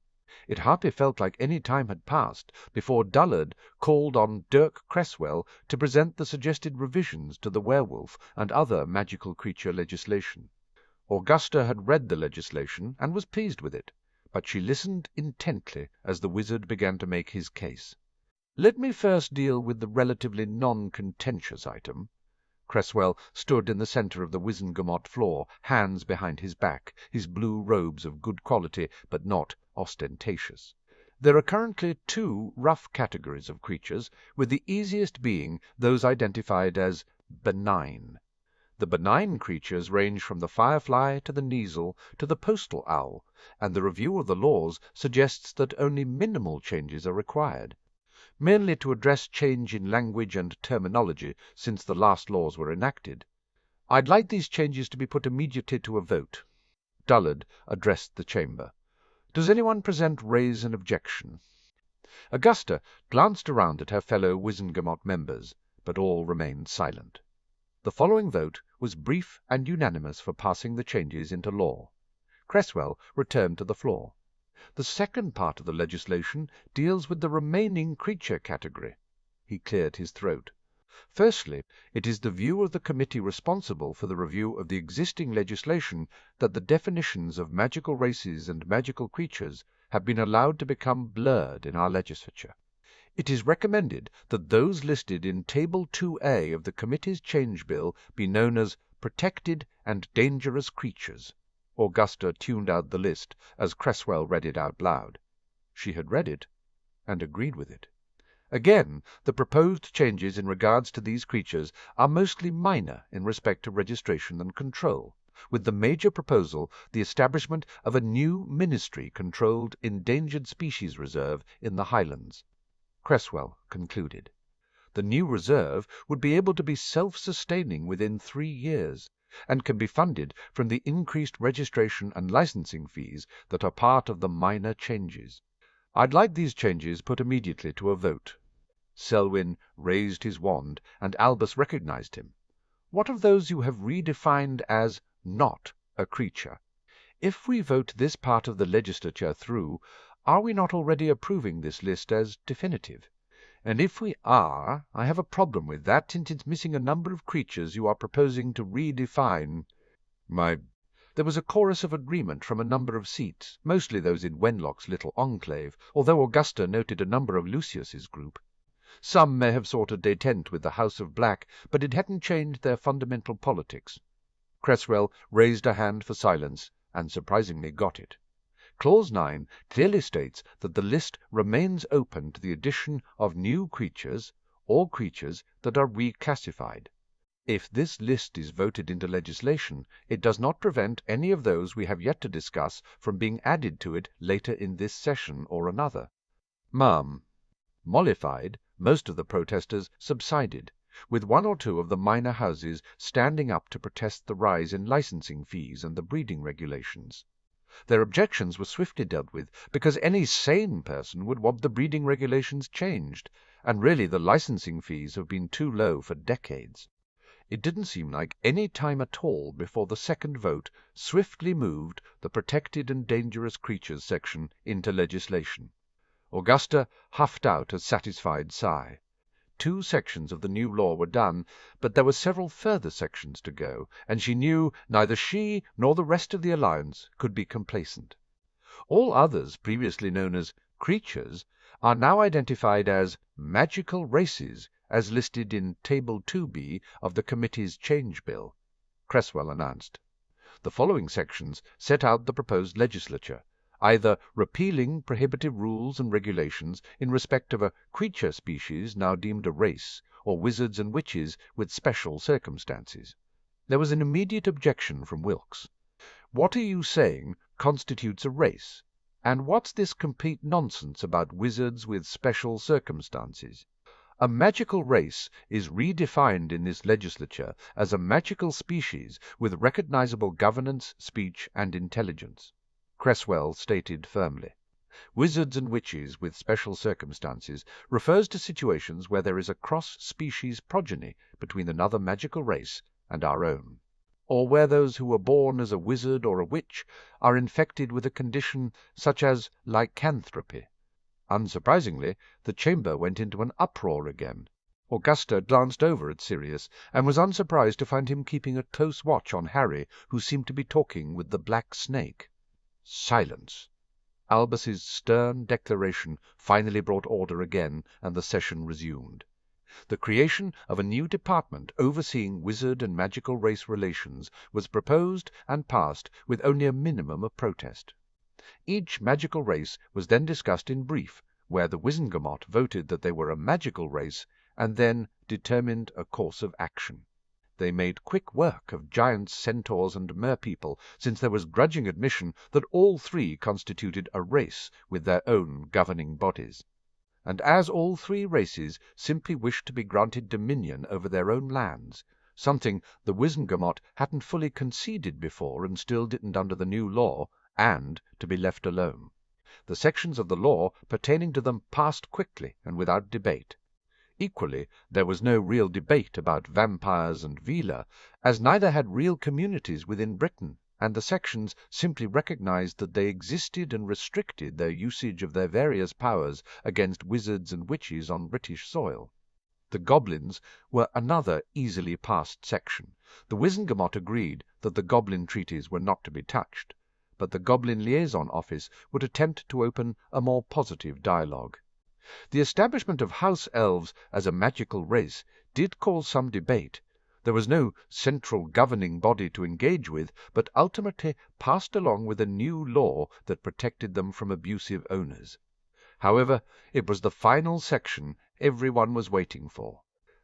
It hardly felt like any time had passed before Dullard called on Dirk Cresswell to present the suggested revisions to the werewolf and other magical creature legislation. Augusta had read the legislation and was pleased with it, but she listened intently as the wizard began to make his case. "Let me first deal with the relatively non-contentious item." Cresswell stood in the centre of the Wizengamot floor, hands behind his back, his blue robes of good quality but not ostentatious. "There are currently 2 rough categories of creatures, with the easiest being those identified as benign. The benign creatures range from the firefly to the kneazle to the postal owl, and the review of the laws suggests that only minimal changes are required, mainly to address change in language and terminology since the last laws were enacted. I'd like these changes to be put immediately to a vote." Dullard addressed the chamber. "Does anyone present raise an objection?" Augusta glanced around at her fellow Wizengamot members, but all remained silent. The following vote was brief and unanimous for passing the changes into law. Cresswell returned to the floor. The second part of the legislation deals with the remaining creature category. He cleared his throat. Firstly, it is the view of the committee responsible for the review of the existing legislation that the definitions of magical races and magical creatures have been allowed to become blurred in our legislature. It is recommended that those listed in Table 2A of the committee's change bill be known as protected and dangerous creatures. Augusta tuned out the list as Cresswell read it out loud. She had read it and agreed with it. Again, the proposed changes in regards to these creatures are mostly minor in respect to registration and control, with the major proposal the establishment of a new ministry-controlled endangered species reserve in the Highlands. Cresswell concluded. The new reserve would be able to be self-sustaining within 3 years, and can be funded from the increased registration and licensing fees that are part of the minor changes. I'd like these changes put immediately to a vote. Selwyn raised his wand, and Albus recognized him. What of those you have redefined as not a creature? If we vote this part of the legislature through, are we not already approving this list as definitive? And if we are, I have a problem with that, since it's missing a number of creatures you are proposing to redefine. There was a chorus of agreement from a number of seats, mostly those in Wenlock's little enclave, although Augusta noted a number of Lucius's group. Some may have sought a détente with the House of Black, but it hadn't changed their fundamental politics. Cresswell raised a hand for silence, and surprisingly got it. Clause 9 clearly states that the list remains open to the addition of new creatures or creatures that are reclassified. If this list is voted into legislation, it does not prevent any of those we have yet to discuss from being added to it later in this session or another. Ma'am. Mollified, most of the protesters subsided, with 1 or 2 of the minor houses standing up to protest the rise in licensing fees and the breeding regulations. Their objections were swiftly dealt with, because any sane person would want the breeding regulations changed, and really the licensing fees have been too low for decades. It didn't seem like any time at all before the second vote swiftly moved the protected and dangerous creatures section into legislation. Augusta huffed out a satisfied sigh. 2 sections of the new law were done, but there were several further sections to go, and she knew neither she nor the rest of the alliance could be complacent. All others previously known as creatures are now identified as magical races, as listed in Table 2B of the committee's change bill, Cresswell announced. The following sections set out the proposed legislature, either repealing prohibitive rules and regulations in respect of a creature species now deemed a race, or wizards and witches with special circumstances. There was an immediate objection from Wilkes. What are you saying constitutes a race? And what's this complete nonsense about wizards with special circumstances? A magical race is redefined in this legislature as a magical species with recognizable governance, speech, and intelligence, Cresswell stated firmly. Wizards and witches with special circumstances refers to situations where there is a cross-species progeny between another magical race and our own, or where those who were born as a wizard or a witch are infected with a condition such as lycanthropy. Unsurprisingly, the chamber went into an uproar again. Augusta glanced over at Sirius, and was unsurprised to find him keeping a close watch on Harry, who seemed to be talking with the black snake. Silence. Albus's stern declaration finally brought order again, and the session resumed. The creation of a new department overseeing wizard and magical race relations was proposed and passed with only a minimum of protest. Each magical race was then discussed in brief, where the Wizengamot voted that they were a magical race, and then determined a course of action. They made quick work of giants, centaurs, and merpeople, since there was grudging admission that all 3 constituted a race with their own governing bodies. And as all 3 races simply wished to be granted dominion over their own lands, something the Wizengamot hadn't fully conceded before and still didn't under the new law, and to be left alone. The sections of the law pertaining to them passed quickly and without debate. Equally, there was no real debate about vampires and vila, as neither had real communities within Britain, and the sections simply recognized that they existed and restricted their usage of their various powers against wizards and witches on British soil. The goblins were another easily passed section. The Wizengamot agreed that the goblin treaties were not to be touched, but the Goblin Liaison Office would attempt to open a more positive dialogue. The establishment of house elves as a magical race did cause some debate. There was no central governing body to engage with, but ultimately passed along with a new law that protected them from abusive owners. However, it was the final section everyone was waiting for.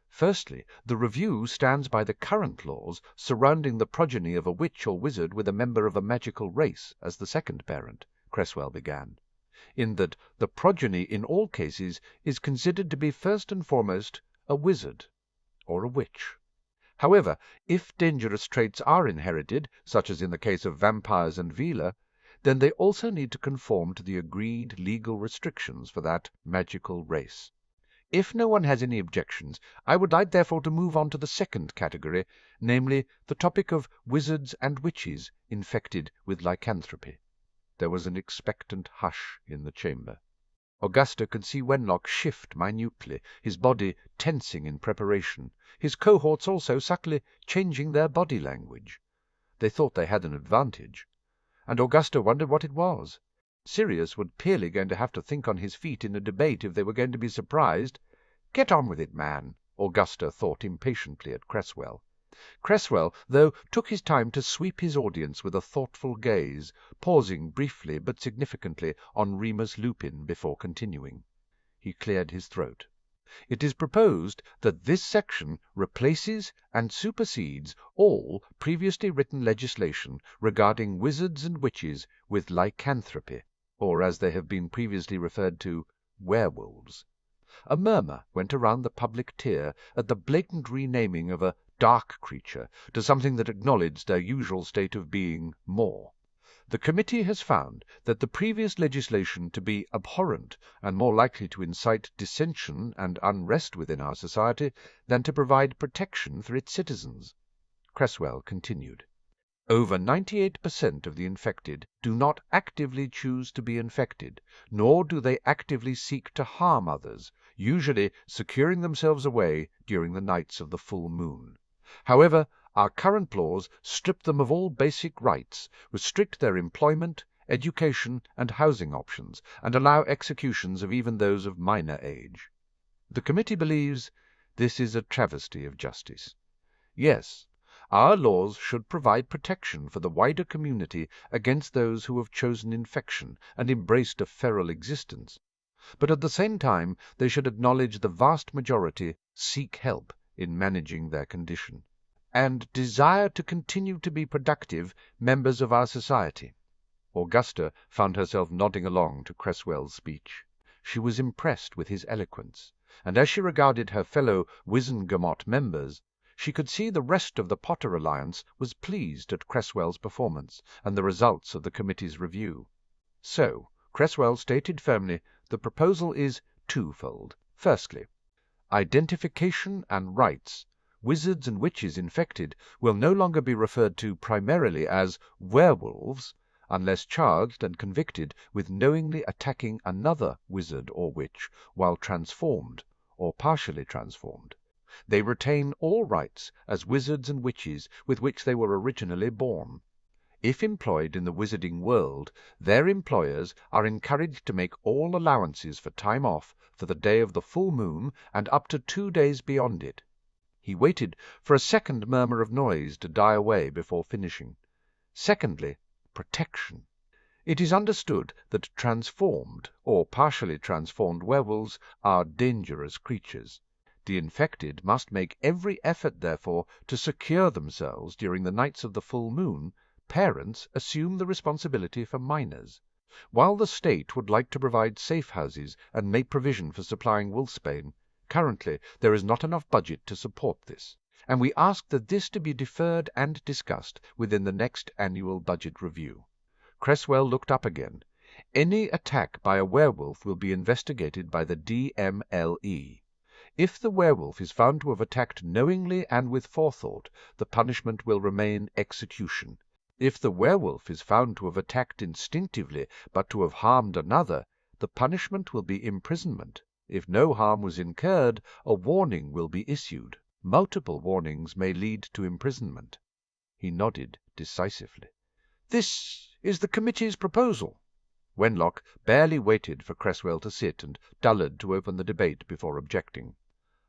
Firstly, the review stands by the current laws surrounding the progeny of a witch or wizard with a member of a magical race as the second parent, Cresswell began, in that the progeny in all cases is considered to be first and foremost a wizard or a witch. However, if dangerous traits are inherited, such as in the case of vampires and vila, then they also need to conform to the agreed legal restrictions for that magical race. If no one has any objections, I would like therefore to move on to the second category, namely the topic of wizards and witches infected with lycanthropy. There was an expectant hush in the chamber. Augusta could see Wenlock shift minutely, his body tensing in preparation, his cohorts also subtly changing their body language. They thought they had an advantage, and Augusta wondered what it was. Sirius was clearly going to have to think on his feet in a debate if they were going to be surprised. "Get on with it, man," Augusta thought impatiently at Cresswell. Cresswell, though, took his time to sweep his audience with a thoughtful gaze, pausing briefly but significantly on Remus Lupin before continuing. He cleared his throat. "It is proposed that this section replaces and supersedes all previously written legislation regarding wizards and witches with lycanthropy, or as they have been previously referred to, werewolves." A murmur went around the public tier at the blatant renaming of a dark creature to something that acknowledged their usual state of being more. The committee has found that the previous legislation to be abhorrent and more likely to incite dissension and unrest within our society than to provide protection for its citizens. Cresswell continued. Over 98% of the infected do not actively choose to be infected, nor do they actively seek to harm others, usually securing themselves away during the nights of the full moon. However, our current laws strip them of all basic rights, restrict their employment, education, and housing options, and allow executions of even those of minor age. The committee believes this is a travesty of justice. Yes, our laws should provide protection for the wider community against those who have chosen infection and embraced a feral existence, but at the same time they should acknowledge the vast majority seek help in managing their condition, and desire to continue to be productive members of our society. Augusta found herself nodding along to Cresswell's speech. She was impressed with his eloquence, and as she regarded her fellow Wizengamot members, she could see the rest of the Potter Alliance was pleased at Cresswell's performance and the results of the committee's review. So, Cresswell stated firmly, the proposal is twofold. Firstly, identification and rights. Wizards and witches infected will no longer be referred to primarily as werewolves unless charged and convicted with knowingly attacking another wizard or witch while transformed or partially transformed. They retain all rights as wizards and witches with which they were originally born. If employed in the wizarding world, their employers are encouraged to make all allowances for time off for the day of the full moon and up to 2 days beyond it. He waited for a second murmur of noise to die away before finishing. Secondly, protection. It is understood that transformed or partially transformed werewolves are dangerous creatures. The infected must make every effort, therefore, to secure themselves during the nights of the full moon. Parents assume the responsibility for minors. While the state would like to provide safe houses and make provision for supplying wolfsbane, currently there is not enough budget to support this, and we ask that this to be deferred and discussed within the next annual budget review. Cresswell looked up again. Any attack by a werewolf will be investigated by the DMLE. If the werewolf is found to have attacked knowingly and with forethought, the punishment will remain execution. If the werewolf is found to have attacked instinctively but to have harmed another, the punishment will be imprisonment. If no harm was incurred, a warning will be issued. Multiple warnings may lead to imprisonment. He nodded decisively. This is the committee's proposal. Wenlock barely waited for Cresswell to sit, and Dullard to open the debate before objecting.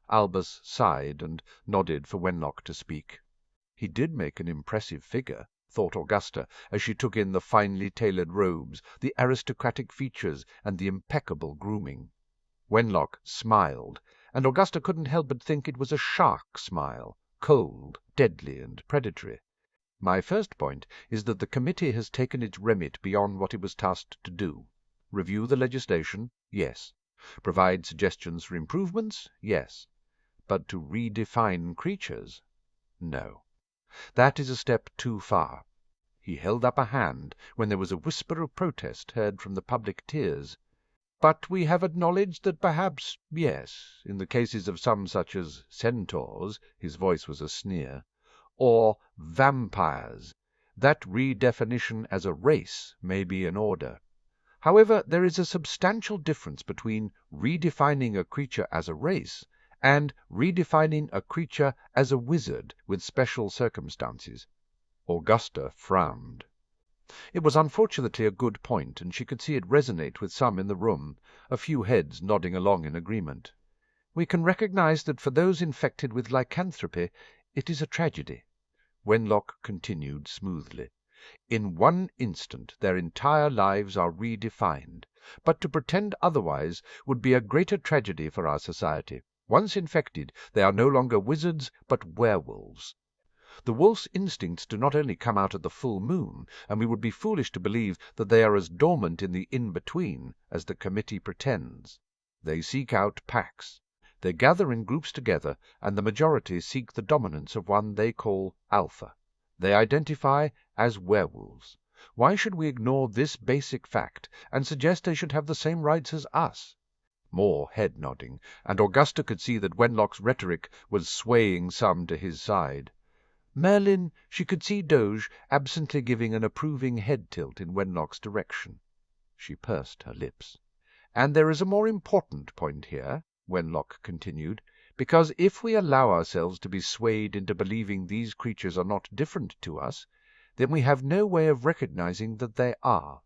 Albus sighed and nodded for Wenlock to speak. He did make an impressive figure, thought Augusta, as she took in the finely tailored robes, the aristocratic features, and the impeccable grooming. Wenlock smiled, and Augusta couldn't help but think it was a shark smile, cold, deadly, and predatory. My first point is that the committee has taken its remit beyond what it was tasked to do. Review the legislation? Yes. Provide suggestions for improvements? Yes. But to redefine creatures? No. That is a step too far. He held up a hand when there was a whisper of protest heard from the public tiers. But we have acknowledged that perhaps, yes, in the cases of some such as centaurs, his voice was a sneer, or vampires, that redefinition as a race may be in order. However, there is a substantial difference between redefining a creature as a race and redefining a creature as a wizard with special circumstances. Augusta frowned. It was unfortunately a good point, and she could see it resonate with some in the room, a few heads nodding along in agreement. We can recognize that for those infected with lycanthropy it is a tragedy. Wenlock continued smoothly. In one instant their entire lives are redefined, but to pretend otherwise would be a greater tragedy for our society. Once infected, they are no longer wizards, but werewolves. The wolf's instincts do not only come out at the full moon, and we would be foolish to believe that they are as dormant in the in-between as the committee pretends. They seek out packs. They gather in groups together, and the majority seek the dominance of one they call Alpha. They identify as werewolves. Why should we ignore this basic fact and suggest they should have the same rights as us? More head-nodding, and Augusta could see that Wenlock's rhetoric was swaying some to his side. Merlin, she could see Doge absently giving an approving head-tilt in Wenlock's direction. She pursed her lips. And there is a more important point here, Wenlock continued, because if we allow ourselves to be swayed into believing these creatures are not different to us, then we have no way of recognizing that they are.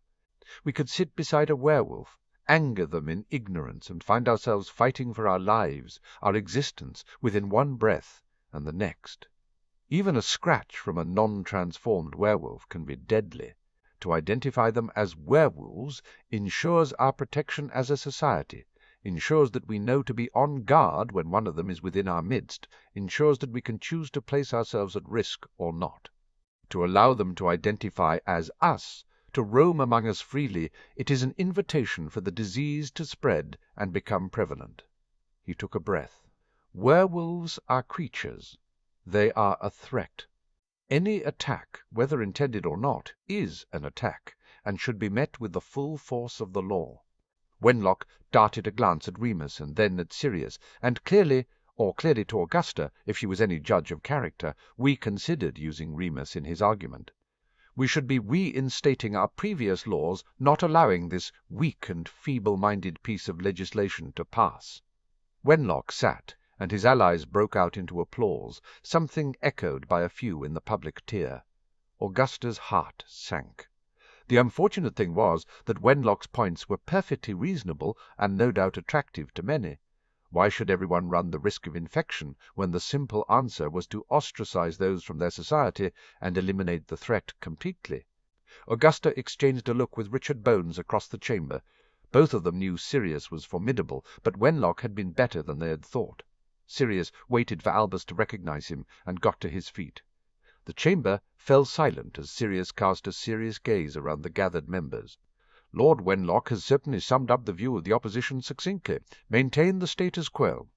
We could sit beside a werewolf, anger them in ignorance, and find ourselves fighting for our lives, our existence, within one breath and the next. Even a scratch from a non-transformed werewolf can be deadly. To identify them as werewolves ensures our protection as a society, ensures that we know to be on guard when one of them is within our midst, ensures that we can choose to place ourselves at risk or not. To allow them to identify as us, to roam among us freely, it is an invitation for the disease to spread and become prevalent. He took a breath. Werewolves are creatures. They are a threat. Any attack, whether intended or not, is an attack, and should be met with the full force of the law. Wenlock darted a glance at Remus and then at Sirius, and clearly to Augusta, if she was any judge of character, reconsidered using Remus in his argument. We should be reinstating our previous laws, not allowing this weak and feeble-minded piece of legislation to pass. Wenlock sat, and his allies broke out into applause, something echoed by a few in the public tier. Augusta's heart sank. The unfortunate thing was that Wenlock's points were perfectly reasonable and no doubt attractive to many. Why should everyone run the risk of infection when the simple answer was to ostracize those from their society and eliminate the threat completely? Augusta exchanged a look with Richard Bones across the chamber. Both of them knew Sirius was formidable, but Wenlock had been better than they had thought. Sirius waited for Albus to recognize him and got to his feet. The chamber fell silent as Sirius cast a serious gaze around the gathered members. Lord Wenlock has certainly summed up the view of the opposition succinctly. Maintain the status quo.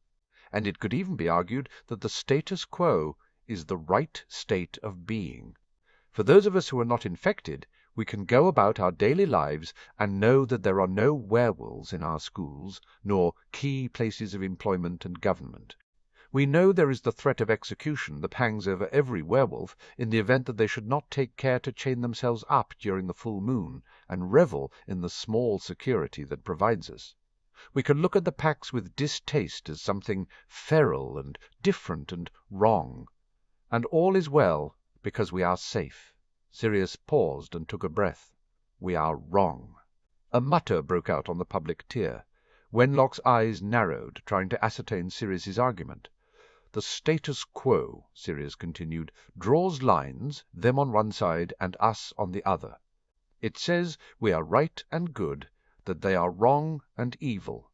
And it could even be argued that the status quo is the right state of being. For those of us who are not infected, We can go about our daily lives and know that there are no werewolves in our schools, nor key places of employment and government. We know there is the threat of execution that hangs over every werewolf in the event that they should not take care to chain themselves up during the full moon and revel in the small security that provides us. We can look at the packs with distaste as something feral and different and wrong. And all is well because we are safe. Sirius paused and took a breath. We are wrong. A mutter broke out on the public tier. Wenlock's eyes narrowed, trying to ascertain Sirius's argument. The status quo, Sirius continued, draws lines, them on one side and us on the other. It says we are right and good, that they are wrong and evil.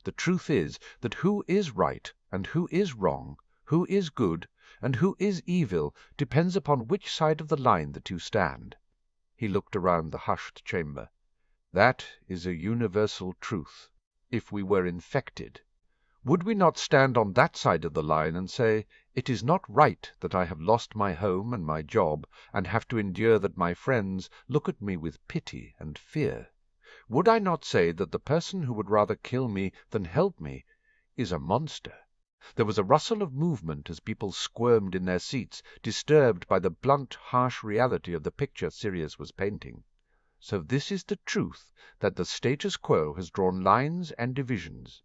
The truth is that who is right and who is wrong, who is good and who is evil, depends upon which side of the line the two stand. He looked around the hushed chamber. That is a universal truth. If we were infected, would we not stand on that side of the line and say, "It is not right that I have lost my home and my job, and have to endure that my friends look at me with pity and fear"? Would I not say that the person who would rather kill me than help me is a monster? There was a rustle of movement as people squirmed in their seats, disturbed by the blunt, harsh reality of the picture Sirius was painting. So this is the truth, that the status quo has drawn lines and divisions.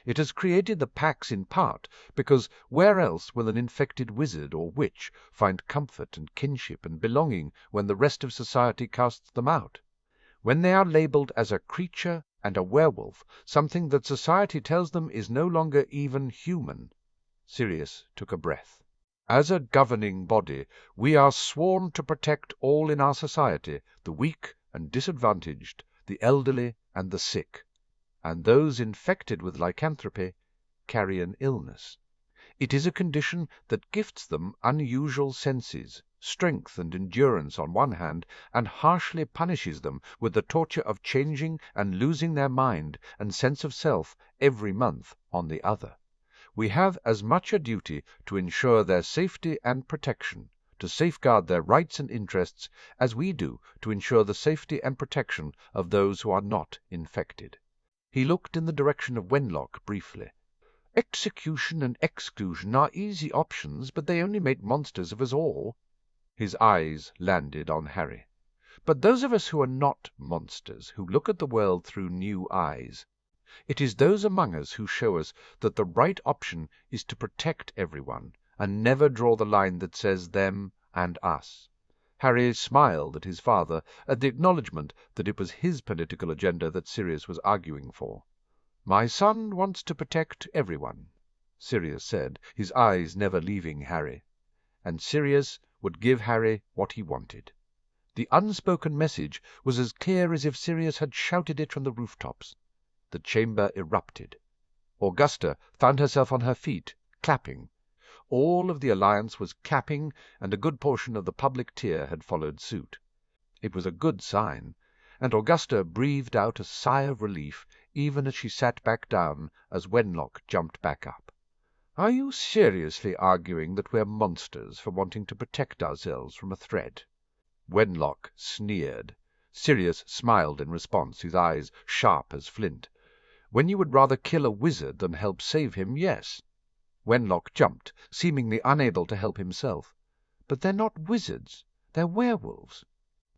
It has created the packs in part because where else will an infected wizard or witch find comfort and kinship and belonging when the rest of society casts them out? When they are labeled as a creature and a werewolf, something that society tells them is no longer even human. Sirius took a breath. As a governing body, we are sworn to protect all in our society, the weak and disadvantaged, the elderly and the sick. And those infected with lycanthropy carry an illness. It is a condition that gifts them unusual senses, strength and endurance on one hand, and harshly punishes them with the torture of changing and losing their mind and sense of self every month on the other. We have as much a duty to ensure their safety and protection, to safeguard their rights and interests, as we do to ensure the safety and protection of those who are not infected. He looked in the direction of Wenlock briefly. Execution and exclusion are easy options, but they only make monsters of us all. His eyes landed on Harry. But those of us who are not monsters, who look at the world through new eyes, it is those among us who show us that the right option is to protect everyone, and never draw the line that says them and us. Harry smiled at his father at the acknowledgment that it was his political agenda that Sirius was arguing for. "My son wants to protect everyone," Sirius said, his eyes never leaving Harry. And Sirius would give Harry what he wanted. The unspoken message was as clear as if Sirius had shouted it from the rooftops. The chamber erupted. Augusta found herself on her feet, clapping. All of the Alliance was clapping, and a good portion of the public tier had followed suit. It was a good sign, and Augusta breathed out a sigh of relief even as she sat back down as Wenlock jumped back up. "Are you seriously arguing that we're monsters for wanting to protect ourselves from a threat?" Wenlock sneered. Sirius smiled in response, his eyes sharp as flint. "When you would rather kill a wizard than help save him, yes." Wenlock jumped, seemingly unable to help himself. "But they're not wizards. They're werewolves."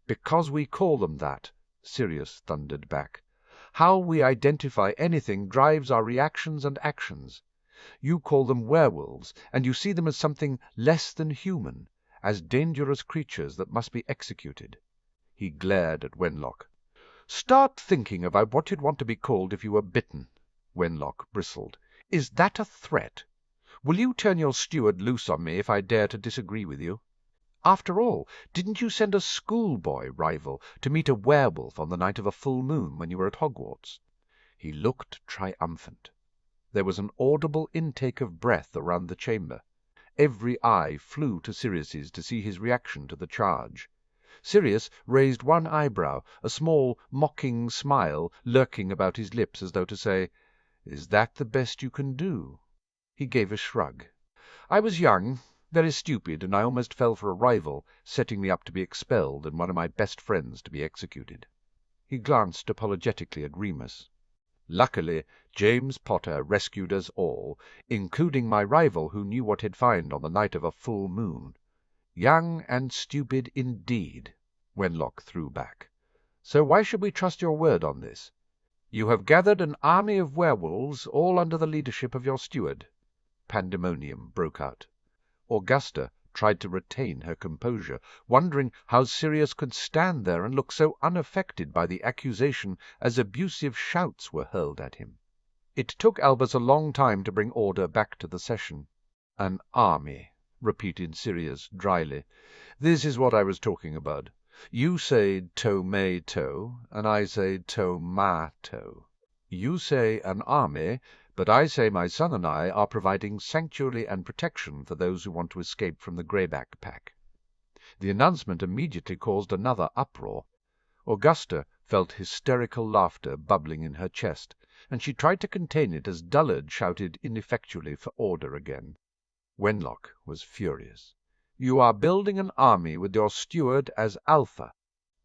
"Because we call them that," Sirius thundered back. "How we identify anything drives our reactions and actions. You call them werewolves, and you see them as something less than human, as dangerous creatures that must be executed." He glared at Wenlock. "Start thinking about what you'd want to be called if you were bitten," Wenlock bristled. "Is that a threat? Will you turn your steward loose on me if I dare to disagree with you? After all, didn't you send a schoolboy rival to meet a werewolf on the night of a full moon when you were at Hogwarts?" He looked triumphant. There was an audible intake of breath around the chamber. Every eye flew to Sirius's to see his reaction to the charge. Sirius raised one eyebrow, a small, mocking smile lurking about his lips as though to say, "Is that the best you can do?" He gave a shrug. "I was young. Very stupid, and I almost fell for a rival, setting me up to be expelled and one of my best friends to be executed." He glanced apologetically at Remus. "Luckily, James Potter rescued us all, including my rival who knew what he'd find on the night of a full moon. Young and stupid indeed," Wenlock threw back. "So why should we trust your word on this? You have gathered an army of werewolves, all under the leadership of your steward." Pandemonium broke out. Augusta tried to retain her composure, wondering how Sirius could stand there and look so unaffected by the accusation as abusive shouts were hurled at him. It took Albus a long time to bring order back to the session. "An army," repeated Sirius dryly. "This is what I was talking about. You say tomato, and I say tomato. You say an army, but I say my son and I are providing sanctuary and protection for those who want to escape from the greyback pack." The announcement immediately caused another uproar. Augusta felt hysterical laughter bubbling in her chest, and she tried to contain it as Dullard shouted ineffectually for order again. Wenlock was furious. "You are building an army with your steward as Alpha,"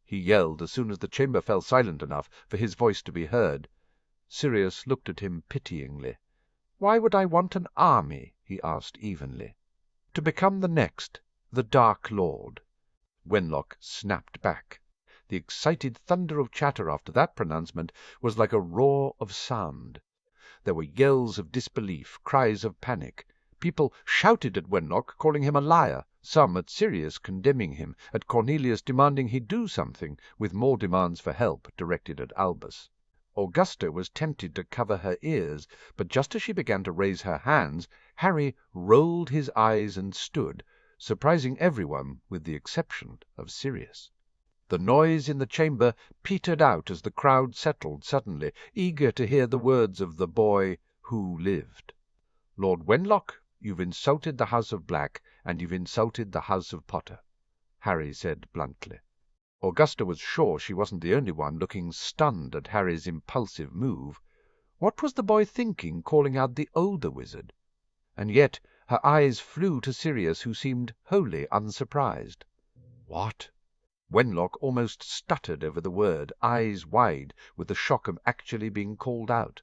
he yelled as soon as the chamber fell silent enough for his voice to be heard. Sirius looked at him pityingly. "Why would I want an army?" he asked evenly. "To become the next, the Dark Lord." Wenlock snapped back. The excited thunder of chatter after that pronouncement was like a roar of sound. There were yells of disbelief, cries of panic. People shouted at Wenlock, calling him a liar, some at Sirius condemning him, at Cornelius demanding he do something, with more demands for help directed at Albus. Augusta was tempted to cover her ears, but just as she began to raise her hands, Harry rolled his eyes and stood, surprising everyone with the exception of Sirius. The noise in the chamber petered out as the crowd settled suddenly, eager to hear the words of the boy who lived. "Lord Wenlock, you've insulted the House of Black, and you've insulted the House of Potter," Harry said bluntly. Augusta was sure she wasn't the only one looking stunned at Harry's impulsive move. What was the boy thinking, calling out the older wizard? And yet her eyes flew to Sirius, who seemed wholly unsurprised. "What?" Wenlock almost stuttered over the word, eyes wide with the shock of actually being called out.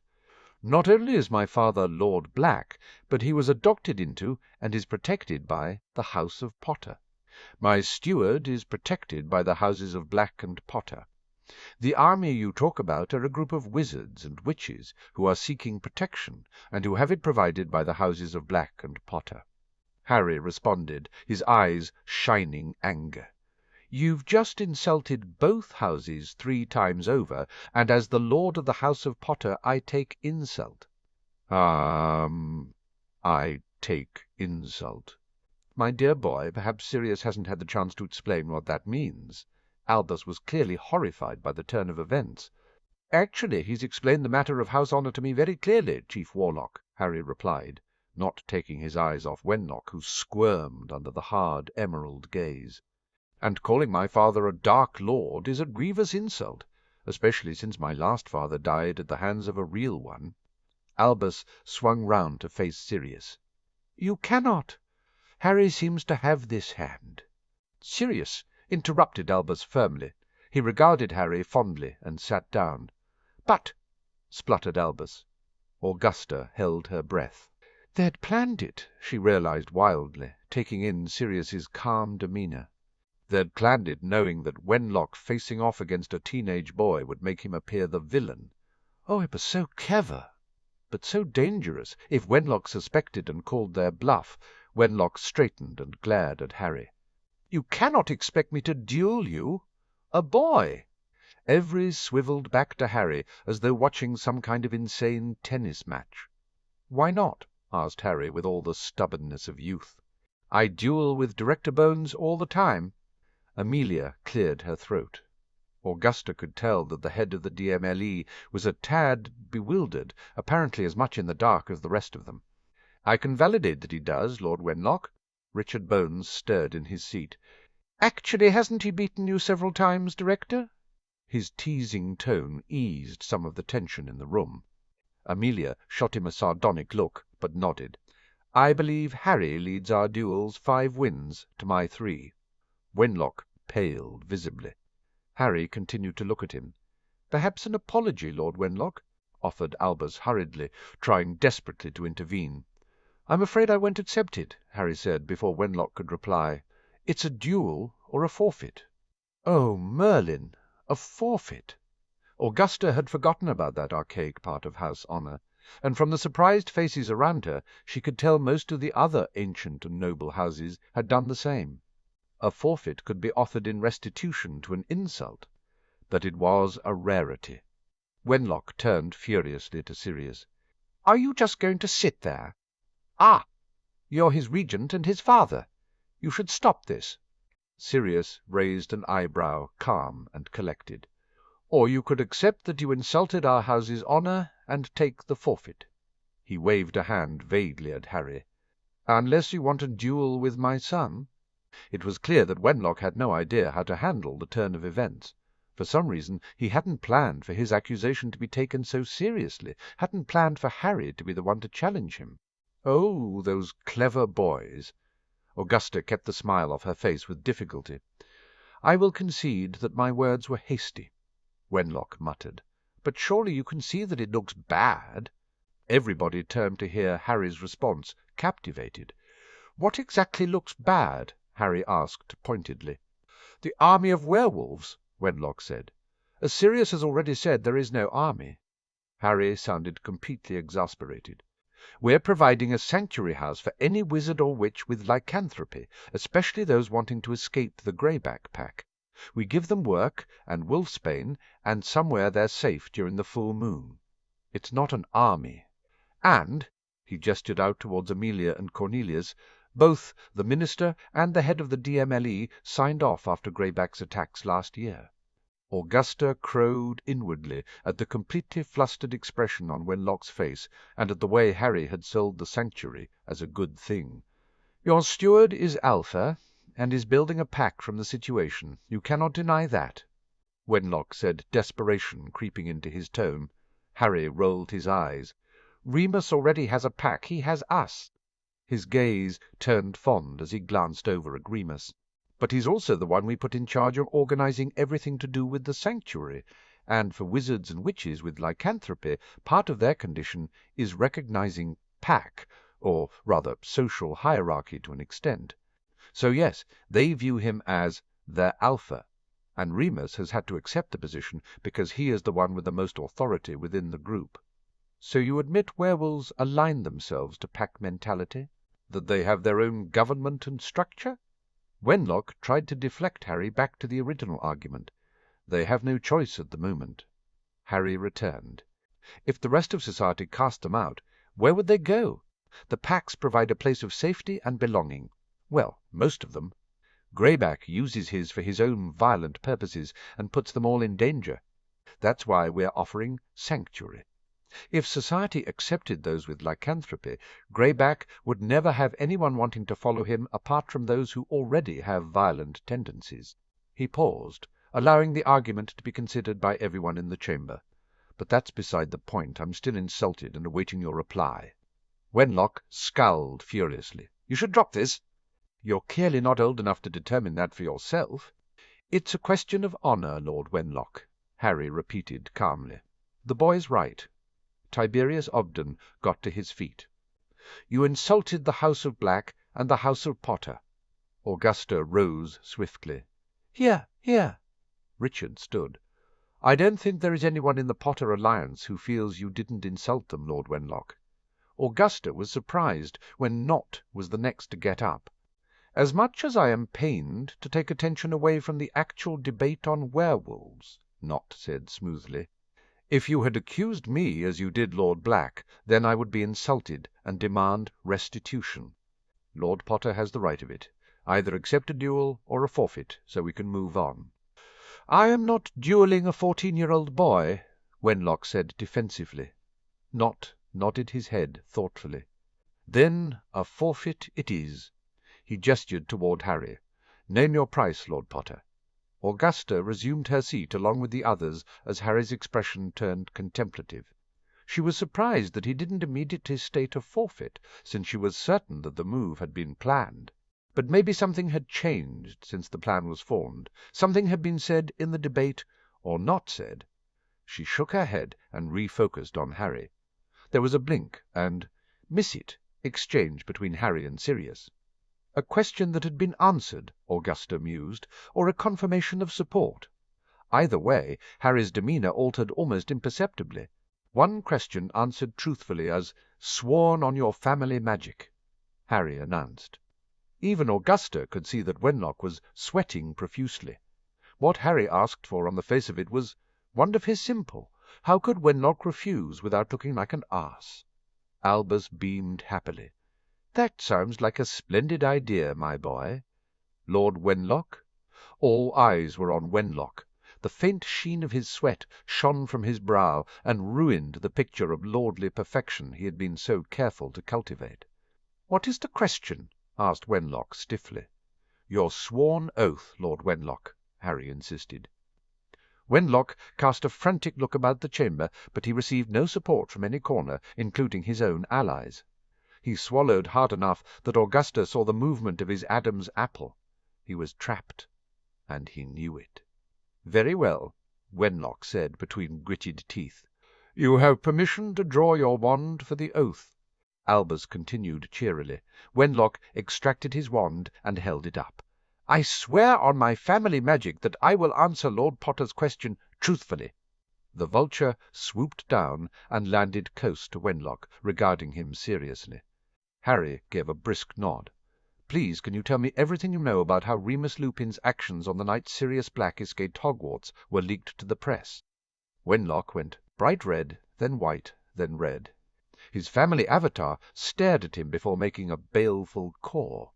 "Not only is my father Lord Black, but he was adopted into and is protected by the House of Potter. My steward is protected by the houses of Black and Potter. The army you talk about are a group of wizards and witches who are seeking protection, and who have it provided by the houses of Black and Potter." Harry responded, his eyes shining anger. "You've just insulted both houses 3 times over, and as the lord of the House of Potter I take insult." I take insult." "My dear boy, perhaps Sirius hasn't had the chance to explain what that means." Albus was clearly horrified by the turn of events. "Actually, he's explained the matter of house honour to me very clearly, Chief Warlock," Harry replied, not taking his eyes off Wenlock, who squirmed under the hard emerald gaze. "And calling my father a Dark Lord is a grievous insult, especially since my last father died at the hands of a real one." Albus swung round to face Sirius. "You cannot. Harry seems to have this hand." "Sirius," interrupted Albus firmly. He regarded Harry fondly and sat down. "But—" spluttered Albus. Augusta held her breath. They'd planned it, she realized wildly, taking in Sirius's calm demeanor. They'd planned it knowing that Wenlock facing off against a teenage boy would make him appear the villain. Oh, it was so clever, but so dangerous. If Wenlock suspected and called their bluff, Wenlock straightened and glared at Harry. "You cannot expect me to duel you. A boy!" Every swiveled back to Harry as though watching some kind of insane tennis match. "Why not?" asked Harry with all the stubbornness of youth. "I duel with Director Bones all the time." Amelia cleared her throat. Augusta could tell that the head of the DMLE was a tad bewildered, apparently as much in the dark as the rest of them. "I can validate that he does, Lord Wenlock." Richard Bones stirred in his seat. "Actually, hasn't he beaten you several times, Director?" His teasing tone eased some of the tension in the room. Amelia shot him a sardonic look, but nodded. I believe Harry leads our duels 5 wins to my 3. Wenlock paled visibly. Harry continued to look at him. "Perhaps an apology, Lord Wenlock," offered Albus hurriedly, trying desperately to intervene. "I'm afraid I won't accept it," Harry said, before Wenlock could reply. "It's a duel or a forfeit." "Oh, Merlin! A forfeit!" Augusta had forgotten about that archaic part of house honour, and from the surprised faces around her she could tell most of the other ancient and noble houses had done the same. A forfeit could be offered in restitution to an insult, but it was a rarity. Wenlock turned furiously to Sirius. "Are you just going to sit there? Ah! You're his regent and his father. You should stop this." Sirius raised an eyebrow, calm and collected. "Or you could accept that you insulted our house's honour and take the forfeit." He waved a hand vaguely at Harry. "Unless you want a duel with my son." It was clear that Wenlock had no idea how to handle the turn of events. For some reason he hadn't planned for his accusation to be taken so seriously, hadn't planned for Harry to be the one to challenge him. Oh, those clever boys! Augusta kept the smile off her face with difficulty. "I will concede that my words were hasty," Wenlock muttered. "But surely you can see that it looks bad." Everybody turned to hear Harry's response, captivated. "What exactly looks bad?" Harry asked pointedly. "The army of werewolves," Wenlock said. "As Sirius has already said, there is no army." Harry sounded completely exasperated. "We're providing a sanctuary house for any wizard or witch with lycanthropy, especially those wanting to escape the greyback pack. We give them work and wolfsbane, and somewhere they're safe during the full moon. It's not an army. And," he gestured out towards Amelia and Cornelius, "both the minister and the head of the DMLE signed off after Greyback's attacks last year." Augusta crowed inwardly at the completely flustered expression on Wenlock's face, and at the way Harry had sold the sanctuary as a good thing. "Your steward is Alpha, and is building a pack from the situation. You cannot deny that," Wenlock said, desperation creeping into his tone. Harry rolled his eyes. "Remus already has a pack. He has us." His gaze turned fond as he glanced over at Remus. "But he's also the one we put in charge of organizing everything to do with the sanctuary, and for wizards and witches with lycanthropy, part of their condition is recognizing pack, or rather social hierarchy to an extent. So yes, they view him as their alpha, and Remus has had to accept the position because he is the one with the most authority within the group." "So you admit werewolves align themselves to pack mentality? That they have their own government and structure?" Wenlock tried to deflect Harry back to the original argument. "They have no choice at the moment." Harry returned. "If the rest of society cast them out, where would they go? The packs provide a place of safety and belonging. Well, most of them. Greyback uses his for his own violent purposes and puts them all in danger. That's why we're offering sanctuary. If society accepted those with lycanthropy, Greyback would never have anyone wanting to follow him apart from those who already have violent tendencies." He paused, allowing the argument to be considered by everyone in the chamber. "But that's beside the point. I'm still insulted and awaiting your reply." Wenlock scowled furiously. "You should drop this." "You're clearly not old enough to determine that for yourself." "It's a question of honour, Lord Wenlock," Harry repeated calmly. "The boy's right." Tiberius Ogden got to his feet. "You insulted the House of Black and the House of Potter." Augusta rose swiftly. "Here, here." Richard stood. "I don't think there is anyone in the Potter Alliance who feels you didn't insult them, Lord Wenlock." Augusta was surprised when Nott was the next to get up. "As much as I am pained to take attention away from the actual debate on werewolves," Nott said smoothly, "if you had accused me as you did Lord Black, then I would be insulted and demand restitution. Lord Potter has the right of it. Either accept a duel or a forfeit, so we can move on." "I am not duelling a 14-year-old boy," Wenlock said defensively. Nott nodded his head thoughtfully. "Then a forfeit it is." He gestured toward Harry. "Name your price, Lord Potter." Augusta resumed her seat along with the others as Harry's expression turned contemplative. She was surprised that he didn't immediately state a forfeit, since she was certain that the move had been planned. But maybe something had changed since the plan was formed. Something had been said in the debate, or not said. She shook her head and refocused on Harry. There was a blink and "miss it" exchange between Harry and Sirius. A question that had been answered, Augusta mused, or a confirmation of support. Either way, Harry's demeanour altered almost imperceptibly. One question answered truthfully as "sworn on your family magic," Harry announced. Even Augusta could see that Wenlock was sweating profusely. What Harry asked for on the face of it was wonderfully simple. How could Wenlock refuse without looking like an ass? Albus beamed happily. "That sounds like a splendid idea, my boy. Lord Wenlock?" All eyes were on Wenlock. The faint sheen of his sweat shone from his brow and ruined the picture of lordly perfection he had been so careful to cultivate. "What is the question?" asked Wenlock stiffly. "Your sworn oath, Lord Wenlock," Harry insisted. Wenlock cast a frantic look about the chamber, but he received no support from any corner, including his own allies. He swallowed hard enough that Augusta saw the movement of his Adam's apple. He was trapped, and he knew it. "Very well," Wenlock said between gritted teeth. "You have permission to draw your wand for the oath," Albus continued cheerily. Wenlock extracted his wand and held it up. "I swear on my family magic that I will answer Lord Potter's question truthfully." The vulture swooped down and landed close to Wenlock, regarding him seriously. Harry gave a brisk nod. "Please, can you tell me everything you know about how Remus Lupin's actions on the night Sirius Black escaped Hogwarts were leaked to the press?" Wenlock went bright red, then white, then red. His family avatar stared at him before making a baleful caw.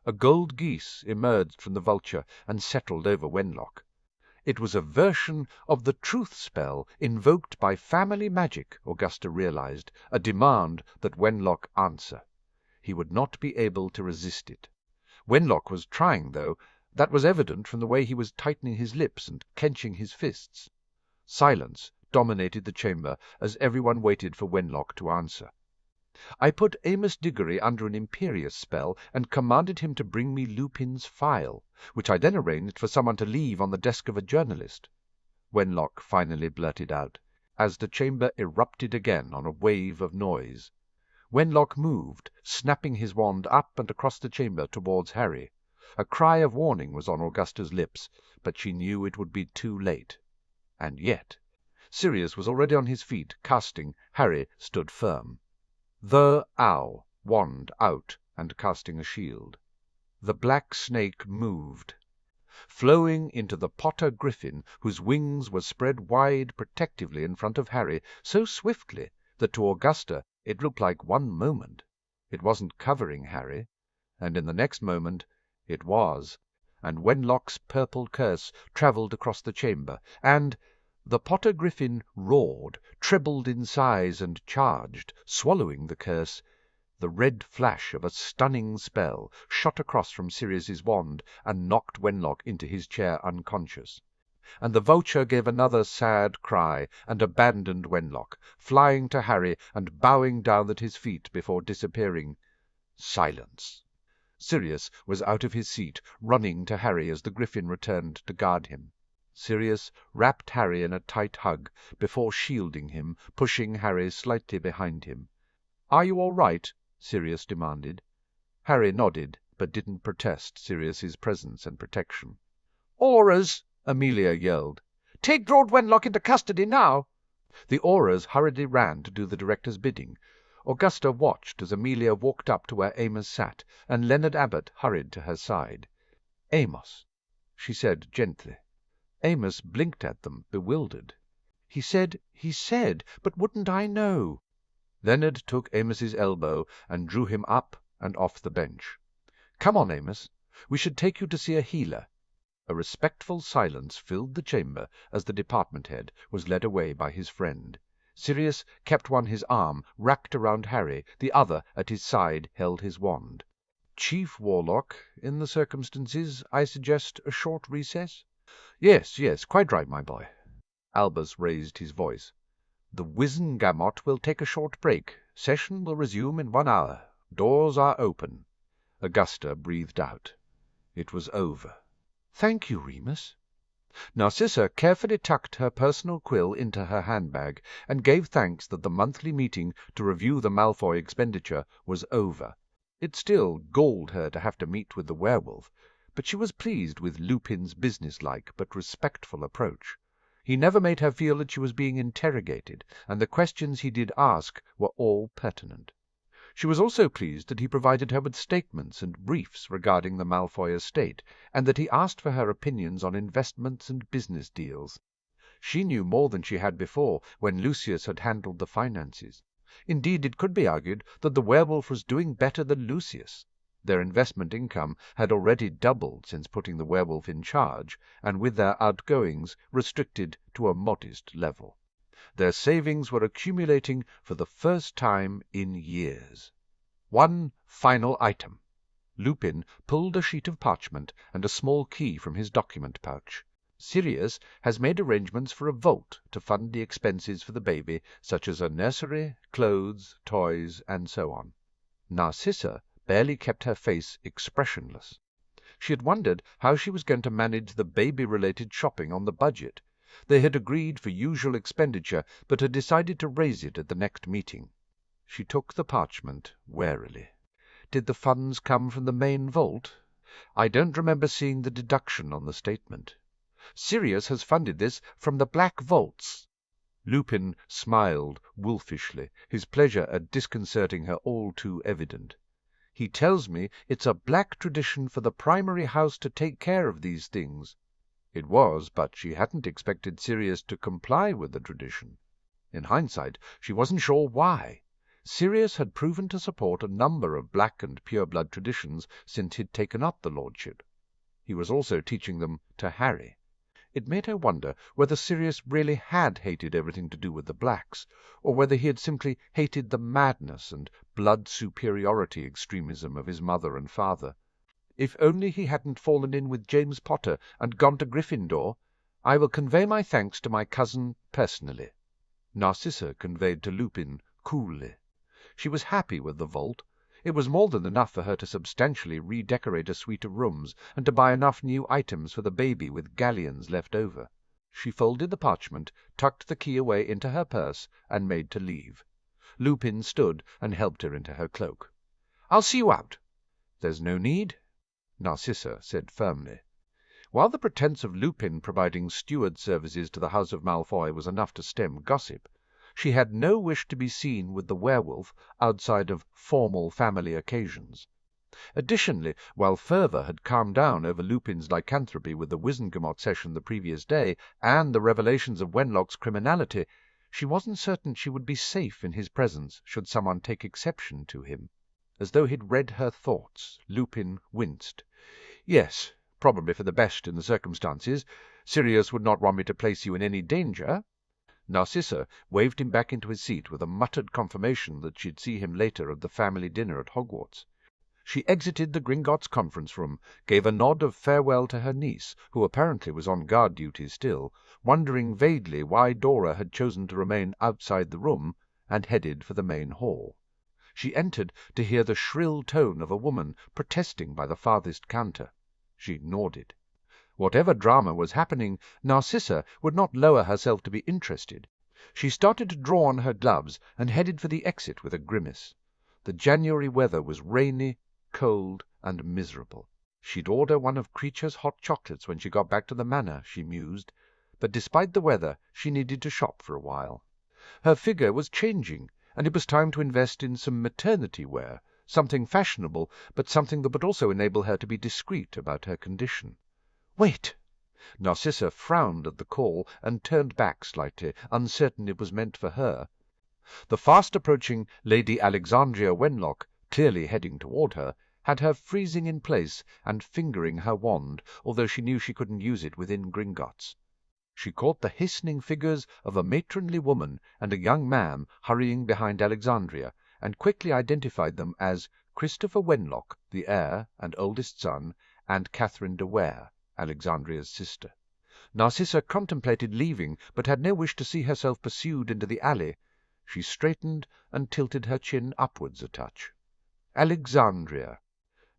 A gold geese emerged from the vulture and settled over Wenlock. It was a version of the truth spell invoked by family magic, Augusta realized, a demand that Wenlock answer. He would not be able to resist it. Wenlock was trying, though. That was evident from the way he was tightening his lips and clenching his fists. Silence dominated the chamber as everyone waited for Wenlock to answer. "I put Amos Diggory under an imperious spell and commanded him to bring me Lupin's file, which I then arranged for someone to leave on the desk of a journalist," Wenlock finally blurted out, as the chamber erupted again on a wave of noise. Wenlock moved, snapping his wand up and across the chamber towards Harry. A cry of warning was on Augusta's lips, but she knew it would be too late. And yet Sirius was already on his feet, casting. Harry stood firm. The owl, wand out and casting a shield. The black snake moved, flowing into the Potter griffin, whose wings were spread wide protectively in front of Harry, so swiftly that to Augusta it looked like one moment. It wasn't covering Harry, and in the next moment it was, and Wenlock's purple curse travelled across the chamber, and the Potter griffin roared, trebled in size, and charged, swallowing the curse. The red flash of a stunning spell shot across from Sirius's wand and knocked Wenlock into his chair unconscious. And the vulture gave another sad cry and abandoned Wenlock, flying to Harry and bowing down at his feet before disappearing. Silence. Sirius was out of his seat, running to Harry as the griffin returned to guard him. Sirius wrapped Harry in a tight hug before shielding him, pushing Harry slightly behind him. "Are you all right?" Sirius demanded. Harry nodded, but didn't protest Sirius's presence and protection. "Aurors!" Amelia yelled. "Take Lord Wenlock into custody now!" The Aurors hurriedly ran to do the director's bidding. Augusta watched as Amelia walked up to where Amos sat, and Leonard Abbot hurried to her side. "Amos," she said gently. Amos blinked at them, bewildered. He said, but wouldn't I know?" Leonard took Amos's elbow and drew him up and off the bench. "Come on, Amos. We should take you to see a healer." A respectful silence filled the chamber as the department head was led away by his friend. Sirius kept his arm wrapped around Harry, the other at his side held his wand. "Chief Warlock, in the circumstances, I suggest a short recess?" Yes, quite right, my boy." Albus raised his voice. The Wizengamot will take a short break. Session will resume in 1 hour. Doors are open." Augusta breathed out. It was over. "Thank you, Remus." Narcissa carefully tucked her personal quill into her handbag, and gave thanks that the monthly meeting to review the Malfoy expenditure was over. It still galled her to have to meet with the werewolf, but she was pleased with Lupin's businesslike but respectful approach. He never made her feel that she was being interrogated, and the questions he did ask were all pertinent. She was also pleased that he provided her with statements and briefs regarding the Malfoy estate, and that he asked for her opinions on investments and business deals. She knew more than she had before, when Lucius had handled the finances. Indeed, it could be argued that the werewolf was doing better than Lucius. Their investment income had already doubled since putting the werewolf in charge, and with their outgoings restricted to a modest level. Their savings were accumulating for the first time in years. One final item. Lupin pulled a sheet of parchment and a small key from his document pouch. Sirius has made arrangements for a vault to fund the expenses for the baby, such as a nursery, clothes, toys, and so on. Narcissa barely kept her face expressionless. She had wondered how she was going to manage the baby-related shopping on the budget. They had agreed for usual expenditure, but had decided to raise it at the next meeting. She took the parchment warily. "Did the funds come from the main vault? I don't remember seeing the deduction on the statement." "Sirius has funded this from the black vaults." Lupin smiled wolfishly, his pleasure at disconcerting her all too evident. "He tells me it's a black tradition for the primary house to take care of these things." It was, but she hadn't expected Sirius to comply with the tradition. In hindsight, she wasn't sure why. Sirius had proven to support a number of black and pure-blood traditions since he'd taken up the lordship. He was also teaching them to Harry. It made her wonder whether Sirius really had hated everything to do with the blacks, or whether he had simply hated the madness and blood-superiority extremism of his mother and father. If only he hadn't fallen in with James Potter and gone to Gryffindor. "I will convey my thanks to my cousin personally," Narcissa conveyed to Lupin coolly. She was happy with the vault. It was more than enough for her to substantially redecorate a suite of rooms, and to buy enough new items for the baby with galleons left over. She folded the parchment, tucked the key away into her purse, and made to leave. Lupin stood and helped her into her cloak. "I'll see you out." "There's no need," Narcissa said firmly. While the pretence of Lupin providing steward services to the house of Malfoy was enough to stem gossip, she had no wish to be seen with the werewolf outside of formal family occasions. Additionally, while fervour had calmed down over Lupin's lycanthropy with the Wizengamot session the previous day, and the revelations of Wenlock's criminality, she wasn't certain she would be safe in his presence should someone take exception to him. As though he'd read her thoughts, Lupin winced. "Yes, probably for the best in the circumstances. Sirius would not want me to place you in any danger." Narcissa waved him back into his seat with a muttered confirmation that she'd see him later at the family dinner at Hogwarts. She exited the Gringotts conference room, gave a nod of farewell to her niece, who apparently was on guard duty still, wondering vaguely why Dora had chosen to remain outside the room, and headed for the main hall. She entered to hear the shrill tone of a woman protesting by the farthest counter. She ignored it. Whatever drama was happening, Narcissa would not lower herself to be interested. She started to draw on her gloves and headed for the exit with a grimace. The January weather was rainy, cold, and miserable. She'd order one of Creature's hot chocolates when she got back to the manor, she mused, but despite the weather she needed to shop for a while. Her figure was changing, and it was time to invest in some maternity wear, something fashionable, but something that would also enable her to be discreet about her condition. "Wait!" Narcissa frowned at the call and turned back slightly, uncertain it was meant for her. The fast-approaching Lady Alexandria Wenlock, clearly heading toward her, had her freezing in place and fingering her wand, although she knew she couldn't use it within Gringotts. She caught the hastening figures of a matronly woman and a young man hurrying behind Alexandria, and quickly identified them as Christopher Wenlock, the heir and oldest son, and Catherine de Ware, Alexandria's sister. Narcissa contemplated leaving, but had no wish to see herself pursued into the alley. She straightened and tilted her chin upwards a touch. Alexandria.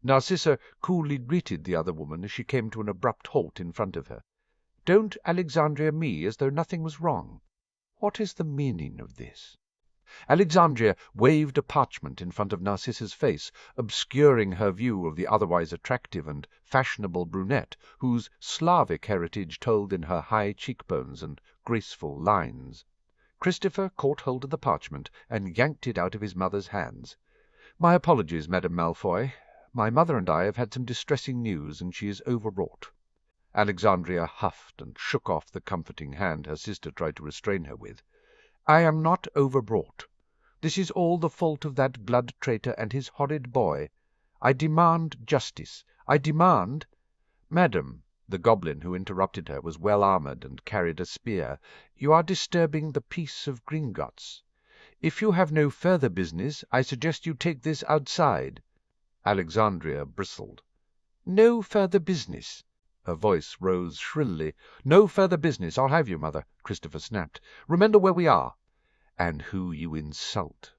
Narcissa coolly greeted the other woman as she came to an abrupt halt in front of her. Don't Alexandria me as though nothing was wrong. What is the meaning of this? Alexandria waved a parchment in front of Narcissa's face, obscuring her view of the otherwise attractive and fashionable brunette, whose Slavic heritage told in her high cheekbones and graceful lines. Christopher caught hold of the parchment and yanked it out of his mother's hands. "My apologies, Madame Malfoy. My mother and I have had some distressing news, and she is overwrought." Alexandria huffed and shook off the comforting hand her sister tried to restrain her with. "I am not overwrought. This is all the fault of that blood traitor and his horrid boy. I demand justice. I demand—" "Madam," the goblin who interrupted her was well armoured and carried a spear, "you are disturbing the peace of Gringotts. If you have no further business, I suggest you take this outside." Alexandria bristled. "No further business?" Her voice rose shrilly. "No further business, I'll have you, Mother," Christopher snapped. "Remember where we are." "And who you insult,"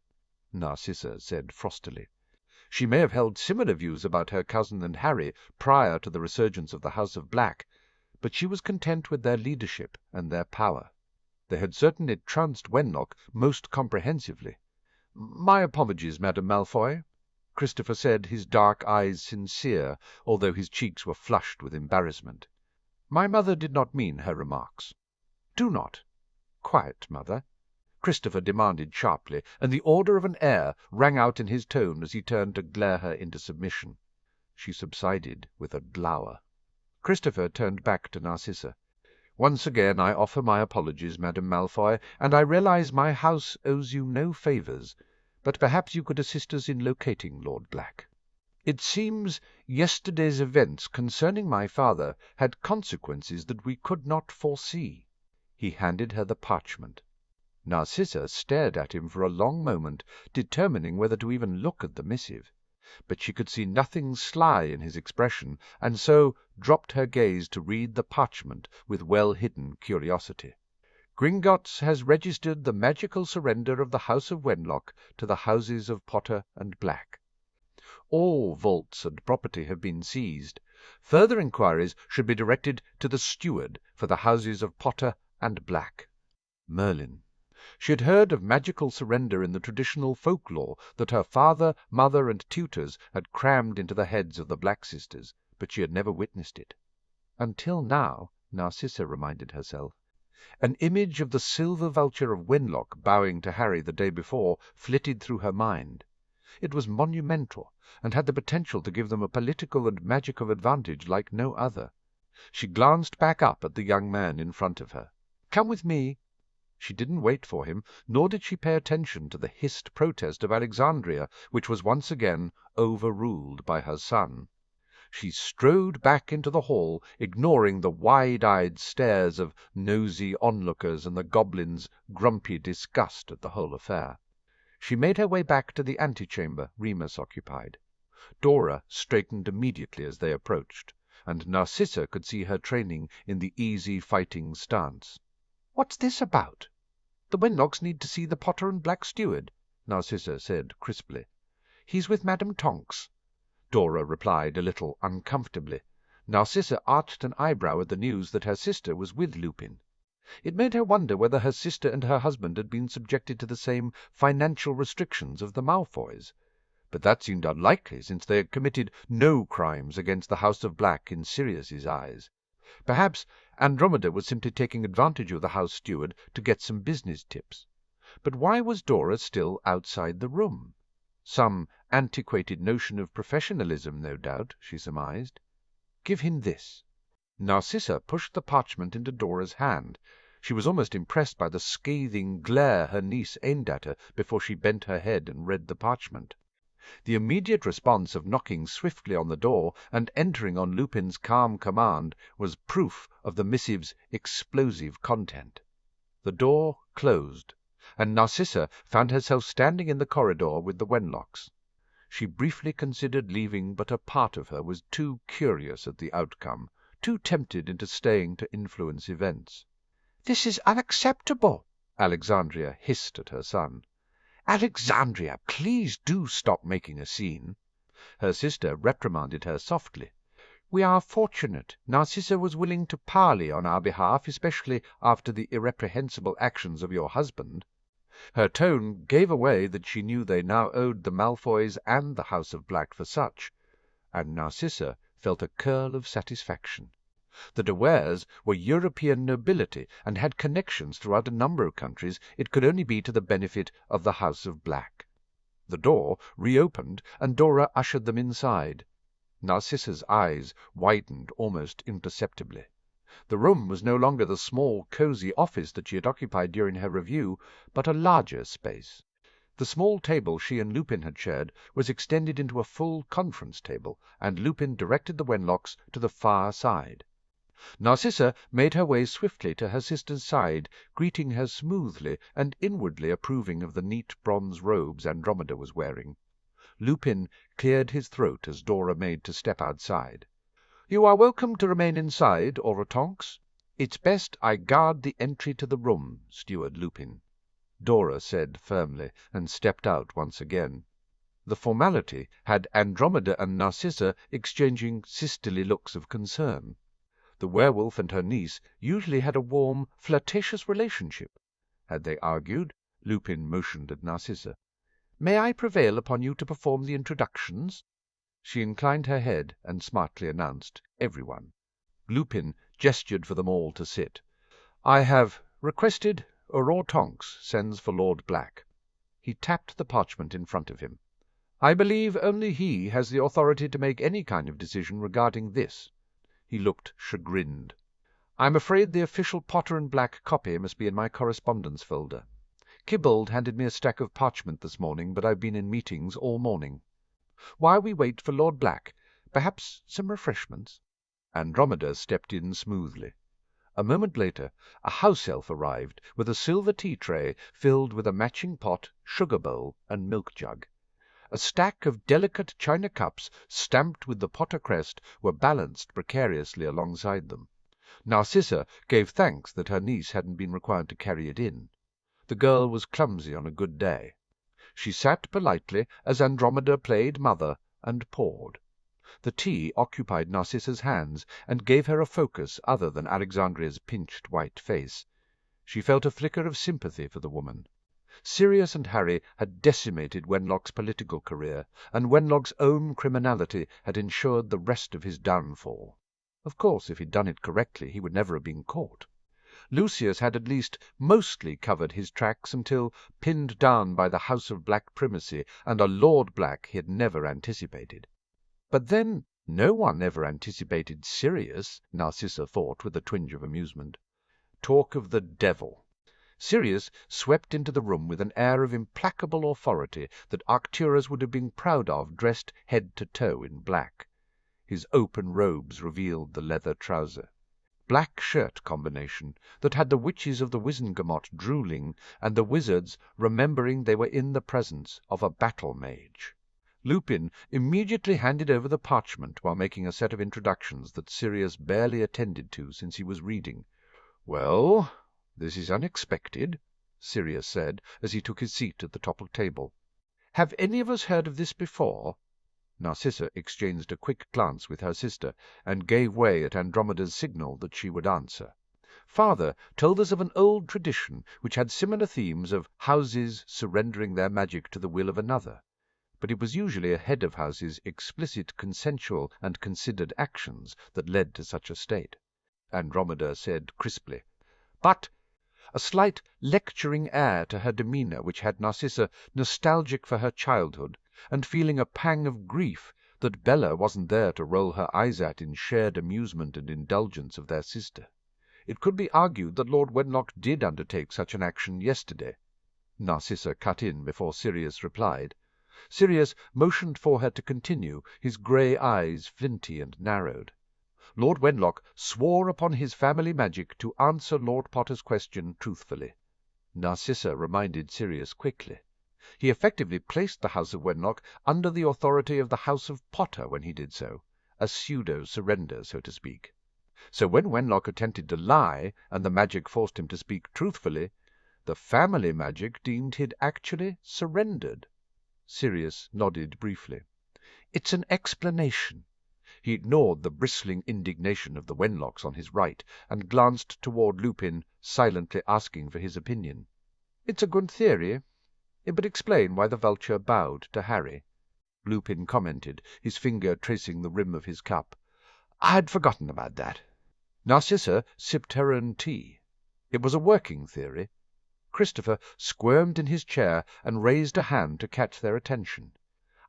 Narcissa said frostily. She may have held similar views about her cousin and Harry prior to the resurgence of the House of Black, but she was content with their leadership and their power. They had certainly trounced Wenlock most comprehensively. "My apologies, Madame Malfoy," Christopher said, his dark eyes sincere, although his cheeks were flushed with embarrassment. "My mother did not mean her remarks." "Do not." "Quiet, Mother," Christopher demanded sharply, and the order of an heir rang out in his tone as he turned to glare her into submission. She subsided with a glower. Christopher turned back to Narcissa. "Once again I offer my apologies, Madame Malfoy, and I realize my house owes you no favours, but perhaps you could assist us in locating Lord Black. It seems yesterday's events concerning my father had consequences that we could not foresee." He handed her the parchment. Narcissa stared at him for a long moment, determining whether to even look at the missive. But she could see nothing sly in his expression, and so dropped her gaze to read the parchment with well-hidden curiosity. "Gringotts has registered the magical surrender of the House of Wenlock to the houses of Potter and Black. All vaults and property have been seized. Further inquiries should be directed to the steward for the houses of Potter and Black." Merlin. She had heard of magical surrender in the traditional folklore that her father, mother, and tutors had crammed into the heads of the Black Sisters, but she had never witnessed it. Until now, Narcissa reminded herself. An image of the silver vulture of Wenlock bowing to Harry the day before flitted through her mind. It was monumental, and had the potential to give them a political and magical advantage like no other. She glanced back up at the young man in front of her. "Come with me." She didn't wait for him, nor did she pay attention to the hissed protest of Alexandria, which was once again overruled by her son. She strode back into the hall, ignoring the wide-eyed stares of nosy onlookers and the goblin's grumpy disgust at the whole affair. She made her way back to the antechamber Remus occupied. Dora straightened immediately as they approached, and Narcissa could see her training in the easy fighting stance. "What's this about?" "The Wenlocks need to see the Potter and Black steward," Narcissa said crisply. "He's with Madame Tonks," Dora replied a little uncomfortably. Narcissa arched an eyebrow at the news that her sister was with Lupin. It made her wonder whether her sister and her husband had been subjected to the same financial restrictions of the Malfoys. But that seemed unlikely, since they had committed no crimes against the House of Black in Sirius's eyes. Perhaps Andromeda was simply taking advantage of the house steward to get some business tips. But why was Dora still outside the room? Some antiquated notion of professionalism, no doubt, she surmised. "Give him this." Narcissa pushed the parchment into Dora's hand. She was almost impressed by the scathing glare her niece aimed at her before she bent her head and read the parchment. The immediate response of knocking swiftly on the door and entering on Lupin's calm command was proof of the missive's explosive content. The door closed, and Narcissa found herself standing in the corridor with the Wenlocks. She briefly considered leaving, but a part of her was too curious at the outcome, too tempted into staying to influence events. "This is unacceptable," Alexandria hissed at her son. "Alexandria, please do stop making a scene." Her sister reprimanded her softly. "We are fortunate. Narcissa was willing to parley on our behalf, especially after the irreprehensible actions of your husband." Her tone gave away that she knew they now owed the Malfoys and the House of Black for such, and Narcissa felt a curl of satisfaction. The De Wares were European nobility and had connections throughout a number of countries. It could only be to the benefit of the House of Black. The door reopened, and Dora ushered them inside. Narcissa's eyes widened almost imperceptibly. The room was no longer the small, cosy office that she had occupied during her review, but a larger space. The small table she and Lupin had shared was extended into a full conference table, and Lupin directed the Wenlocks to the far side. Narcissa made her way swiftly to her sister's side, greeting her smoothly and inwardly approving of the neat bronze robes Andromeda was wearing. Lupin cleared his throat as Dora made to step outside. "You are welcome to remain inside, Aura Tonks. It's best I guard the entry to the room, Steward Lupin," Dora said firmly, and stepped out once again. The formality had Andromeda and Narcissa exchanging sisterly looks of concern. The werewolf and her niece usually had a warm, flirtatious relationship. Had they argued? Lupin motioned at Narcissa. "May I prevail upon you to perform the introductions?" She inclined her head and smartly announced everyone. Lupin gestured for them all to sit. "I have requested Aurore Tonks sends for Lord Black." He tapped the parchment in front of him. "I believe only he has the authority to make any kind of decision regarding this." He looked chagrined. "I'm afraid the official Potter and Black copy must be in my correspondence folder. Kibbold handed me a stack of parchment this morning, but I've been in meetings all morning. While we wait for Lord Black, perhaps some refreshments?" Andromeda stepped in smoothly. A moment later a house elf arrived with a silver tea-tray filled with a matching pot, sugar bowl, and milk jug. A stack of delicate china cups stamped with the Potter crest were balanced precariously alongside them. Narcissa gave thanks that her niece hadn't been required to carry it in. The girl was clumsy on a good day. She sat politely as Andromeda played mother and poured. The tea occupied Narcissa's hands and gave her a focus other than Alexandria's pinched white face. She felt a flicker of sympathy for the woman. Sirius and Harry had decimated Wenlock's political career, and Wenlock's own criminality had ensured the rest of his downfall. Of course, if he'd done it correctly, he would never have been caught. Lucius had at least mostly covered his tracks until pinned down by the House of Black primacy and a Lord Black he had never anticipated. But then no one ever anticipated Sirius, Narcissa thought with a twinge of amusement. Talk of the devil! Sirius swept into the room with an air of implacable authority that Arcturus would have been proud of, dressed head to toe in black. His open robes revealed the leather trouser. Black shirt combination that had the witches of the Wizengamot drooling and the wizards remembering they were in the presence of a battle mage. Lupin immediately handed over the parchment while making a set of introductions that Sirius barely attended to since he was reading. "Well, this is unexpected," Sirius said as he took his seat at the top of the table. "Have any of us heard of this before?" Narcissa exchanged a quick glance with her sister, and gave way at Andromeda's signal that she would answer. Father told us of an old tradition which had similar themes of houses surrendering their magic to the will of another, but it was usually a head of house's explicit consensual and considered actions that led to such a state. Andromeda said crisply, "But—" a slight lecturing air to her demeanour which had Narcissa nostalgic for her childhood, and feeling a pang of grief that Bella wasn't there to roll her eyes at in shared amusement and indulgence of their sister. It could be argued that Lord Wenlock did undertake such an action yesterday. Narcissa cut in before Sirius replied. Sirius motioned for her to continue, his grey eyes flinty and narrowed. Lord Wenlock swore upon his family magic to answer Lord Potter's question truthfully. Narcissa reminded Sirius quickly. He effectively placed the House of Wenlock under the authority of the House of Potter when he did so, a pseudo-surrender, so to speak. So when Wenlock attempted to lie, and the magic forced him to speak truthfully, the family magic deemed he'd actually surrendered. Sirius nodded briefly. It's an explanation. He ignored the bristling indignation of the Wenlocks on his right, and glanced toward Lupin, silently asking for his opinion. It's a good theory. It would explain why the vulture bowed to Harry. Lupin commented, his finger tracing the rim of his cup. I'd forgotten about that. Narcissa sipped her own tea. It was a working theory. Christopher squirmed in his chair and raised a hand to catch their attention.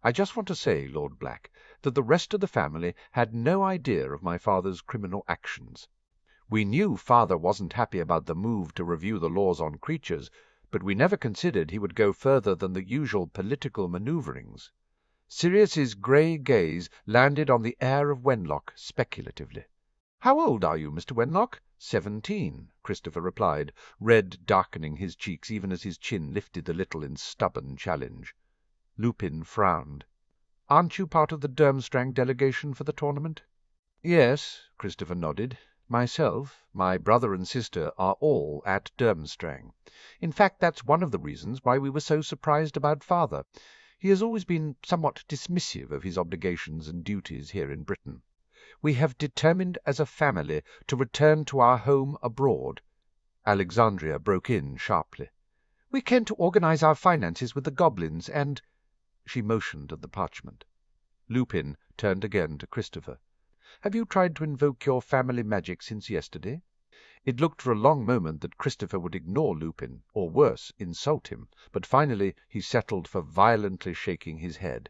I just want to say, Lord Black, that the rest of the family had no idea of my father's criminal actions. We knew father wasn't happy about the move to review the laws on creatures, but we never considered he would go further than the usual political maneuverings. Sirius's grey gaze landed on the heir of Wenlock speculatively. "How old are you, Mr. Wenlock?" 17, Christopher replied, red darkening his cheeks even as his chin lifted a little in stubborn challenge. Lupin frowned. "Aren't you part of the Durmstrang delegation for the tournament?" "Yes," Christopher nodded. "Myself, my brother and sister are all at Durmstrang. In fact, that's one of the reasons why we were so surprised about father. He has always been somewhat dismissive of his obligations and duties here in Britain. We have determined as a family to return to our home abroad." Alexandria broke in sharply. "We came to organize our finances with the goblins, and—" She motioned at the parchment. Lupin turned again to Christopher. "Have you tried to invoke your family magic since yesterday?" It looked for a long moment that Christopher would ignore Lupin, or worse, insult him, but finally he settled for violently shaking his head.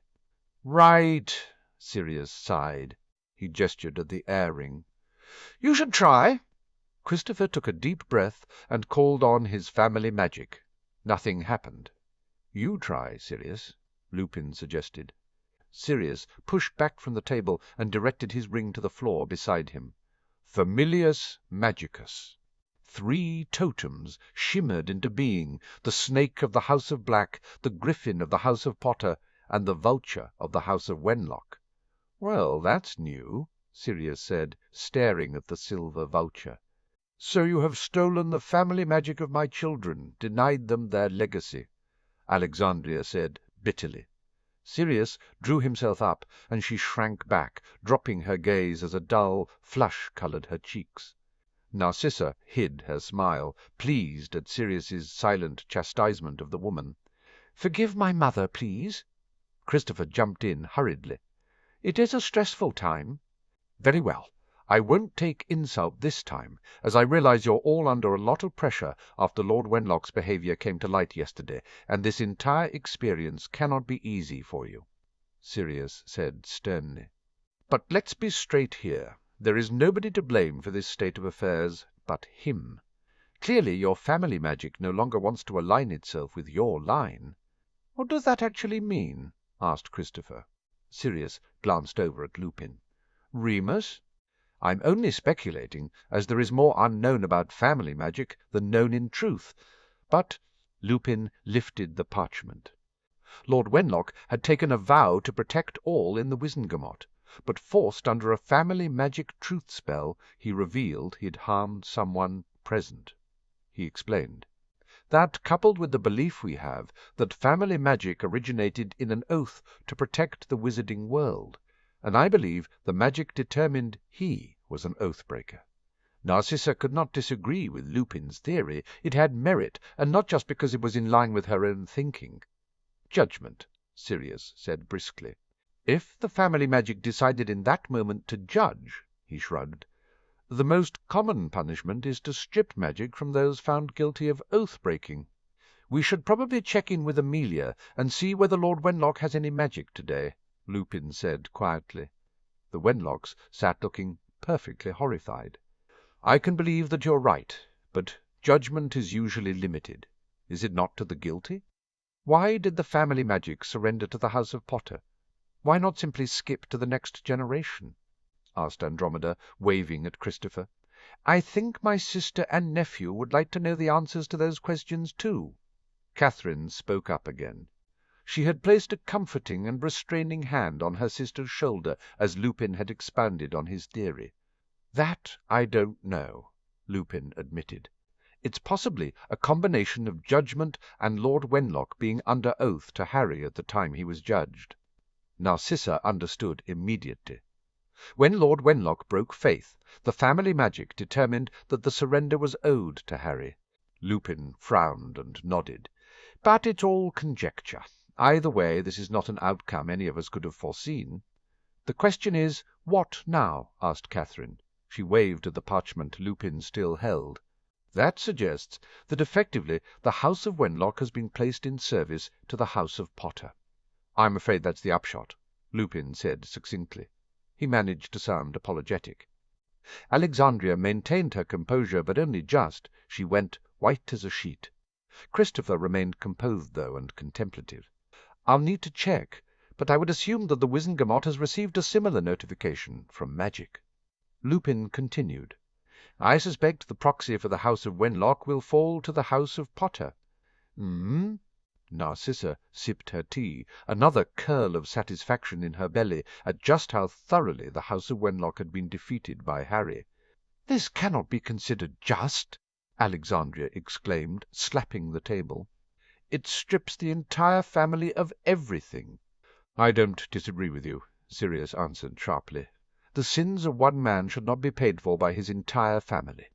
"Right," Sirius sighed. He gestured at the air ring. "You should try." Christopher took a deep breath and called on his family magic. Nothing happened. "You try, Sirius," Lupin suggested. Sirius pushed back from the table and directed his ring to the floor beside him. Familius Magicus. 3 totems shimmered into being, the snake of the House of Black, the griffin of the House of Potter, and the vulture of the House of Wenlock. "Well, that's new," Sirius said, staring at the silver vulture. "So you have stolen the family magic of my children, denied them their legacy," Alexandria said bitterly. Sirius drew himself up, and she shrank back, dropping her gaze as a dull flush colored her cheeks. Narcissa hid her smile, pleased at Sirius's silent chastisement of the woman. "Forgive my mother, please." Christopher jumped in hurriedly. "It is a stressful time." "Very well. I won't take insult this time, as I realize you're all under a lot of pressure after Lord Wenlock's behavior came to light yesterday, and this entire experience cannot be easy for you," Sirius said sternly. "But let's be straight here. There is nobody to blame for this state of affairs but him. Clearly your family magic no longer wants to align itself with your line." "What does that actually mean?" asked Christopher. Sirius glanced over at Lupin. "Remus? I'm only speculating, as there is more unknown about family magic than known in truth. But—" Lupin lifted the parchment. "Lord Wenlock had taken a vow to protect all in the Wizengamot, but forced under a family magic truth spell, he revealed he'd harmed someone present," he explained. "That, coupled with the belief we have that family magic originated in an oath to protect the wizarding world, and I believe the magic determined he was an oath-breaker. Narcissa could not disagree with Lupin's theory. It had merit, and not just because it was in line with her own thinking." "Judgment," Sirius said briskly. "If the family magic decided in that moment to judge," he shrugged, "the most common punishment is to strip magic from those found guilty of oath-breaking. We should probably check in with Amelia and see whether Lord Wenlock has any magic today," Lupin said quietly. The Wenlocks sat looking perfectly horrified. "I can believe that you're right, but judgment is usually limited. Is it not to the guilty? Why did the family magic surrender to the House of Potter? Why not simply skip to the next generation?" asked Andromeda, waving at Christopher. "I think my sister and nephew would like to know the answers to those questions too." Catherine spoke up again. She had placed a comforting and restraining hand on her sister's shoulder as Lupin had expounded on his theory. "That I don't know," Lupin admitted. "It's possibly a combination of judgment and Lord Wenlock being under oath to Harry at the time he was judged." Narcissa understood immediately. When Lord Wenlock broke faith, the family magic determined that the surrender was owed to Harry. Lupin frowned and nodded. "But it's all conjecture. Either way, this is not an outcome any of us could have foreseen." "The question is, what now?" asked Catherine. She waved at the parchment Lupin still held. "That suggests that effectively the House of Wenlock has been placed in service to the House of Potter." "I'm afraid that's the upshot," Lupin said succinctly. He managed to sound apologetic. Alexandria maintained her composure, but only just. She went white as a sheet. Christopher remained composed, though, and contemplative. "I'll need to check, but I would assume that the Wizengamot has received a similar notification from magic." Lupin continued. "I suspect the proxy for the House of Wenlock will fall to the House of Potter." "Hmm?" Narcissa sipped her tea, another curl of satisfaction in her belly at just how thoroughly the House of Wenlock had been defeated by Harry. "This cannot be considered just," Alexandria exclaimed, slapping the table. "It strips the entire family of everything." "I don't disagree with you," Sirius answered sharply. "The sins of one man should not be paid for by his entire family."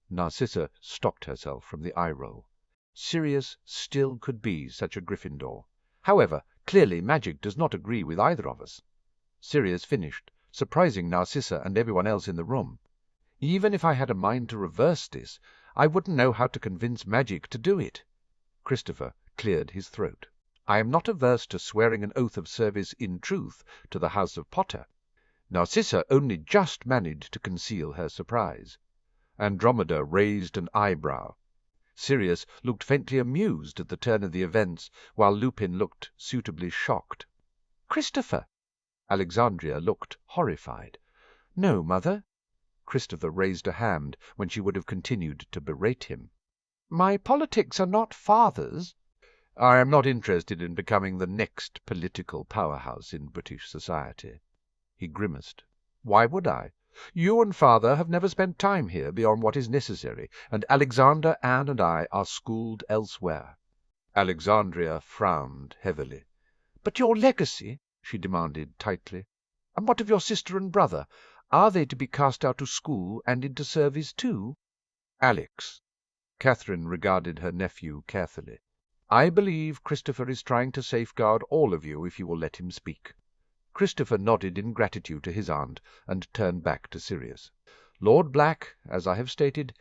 Narcissa stopped herself from the eye-roll. Sirius still could be such a Gryffindor. However, clearly magic does not agree with either of us. Sirius finished, surprising Narcissa and everyone else in the room. "Even if I had a mind to reverse this, I wouldn't know how to convince magic to do it." Christopher cleared his throat. "I am not averse to swearing an oath of service in truth to the House of Potter." Narcissa only just managed to conceal her surprise. Andromeda raised an eyebrow. Sirius looked faintly amused at the turn of the events, while Lupin looked suitably shocked. "Christopher!" Alexandria looked horrified. "No, Mother." Christopher raised a hand when she would have continued to berate him. "My politics are not Father's." "I am not interested in becoming the next political powerhouse in British society." He grimaced. "Why would I? You and Father have never spent time here beyond what is necessary, and Alexander, Anne, and I are schooled elsewhere." Alexandria frowned heavily. "But your legacy?" she demanded tightly. "And what of your sister and brother? Are they to be cast out of school and into service too?" "Alex." Catherine regarded her nephew carefully. "I believe Christopher is trying to safeguard all of you if you will let him speak." Christopher nodded in gratitude to his aunt and turned back to Sirius. "Lord Black, as I have stated,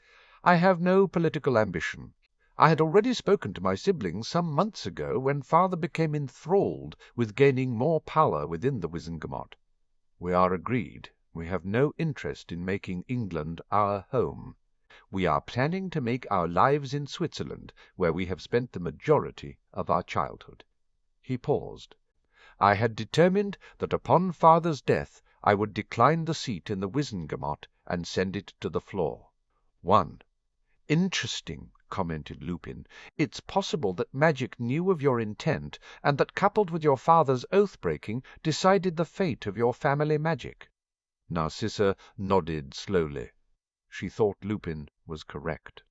I have no political ambition. I had already spoken to my siblings some months ago when Father became enthralled with gaining more power within the Wizengamot. We are agreed. We have no interest in making England our home. We are planning to make our lives in Switzerland, where we have spent the majority of our childhood." He paused. "I had determined that upon Father's death I would decline the seat in the Wizengamot and send it to the floor." "1. "Interesting," commented Lupin. "It's possible that magic knew of your intent, and that, coupled with your father's oath-breaking, decided the fate of your family magic." Narcissa nodded slowly. She thought Lupin was correct.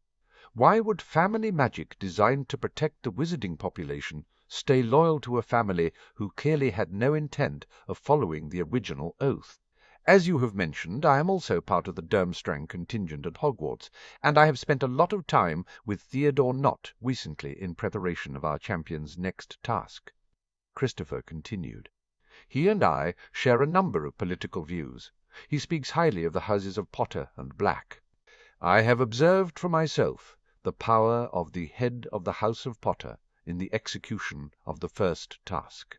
Why would family magic designed to protect the wizarding population stay loyal to a family who clearly had no intent of following the original oath? As you have mentioned, I am also part of the Durmstrang contingent at Hogwarts, and I have spent a lot of time with Theodore Nott recently in preparation of our champion's next task." Christopher continued. "He and I share a number of political views. He speaks highly of the houses of Potter and Black. I have observed for myself the power of the head of the House of Potter in the execution of the first task.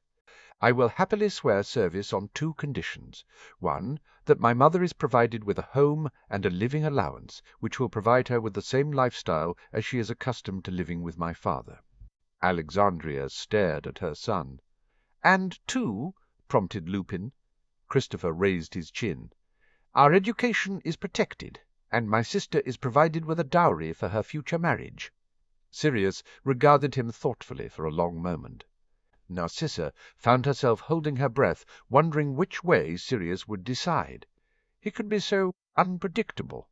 I will happily swear service on 2 conditions. 1, that my mother is provided with a home and a living allowance, which will provide her with the same lifestyle as she is accustomed to living with my father." Alexandria stared at her son. "And 2," prompted Lupin. Christopher raised his chin. "Our education is protected, and my sister is provided with a dowry for her future marriage." Sirius regarded him thoughtfully for a long moment. Narcissa found herself holding her breath, wondering which way Sirius would decide. He could be so unpredictable."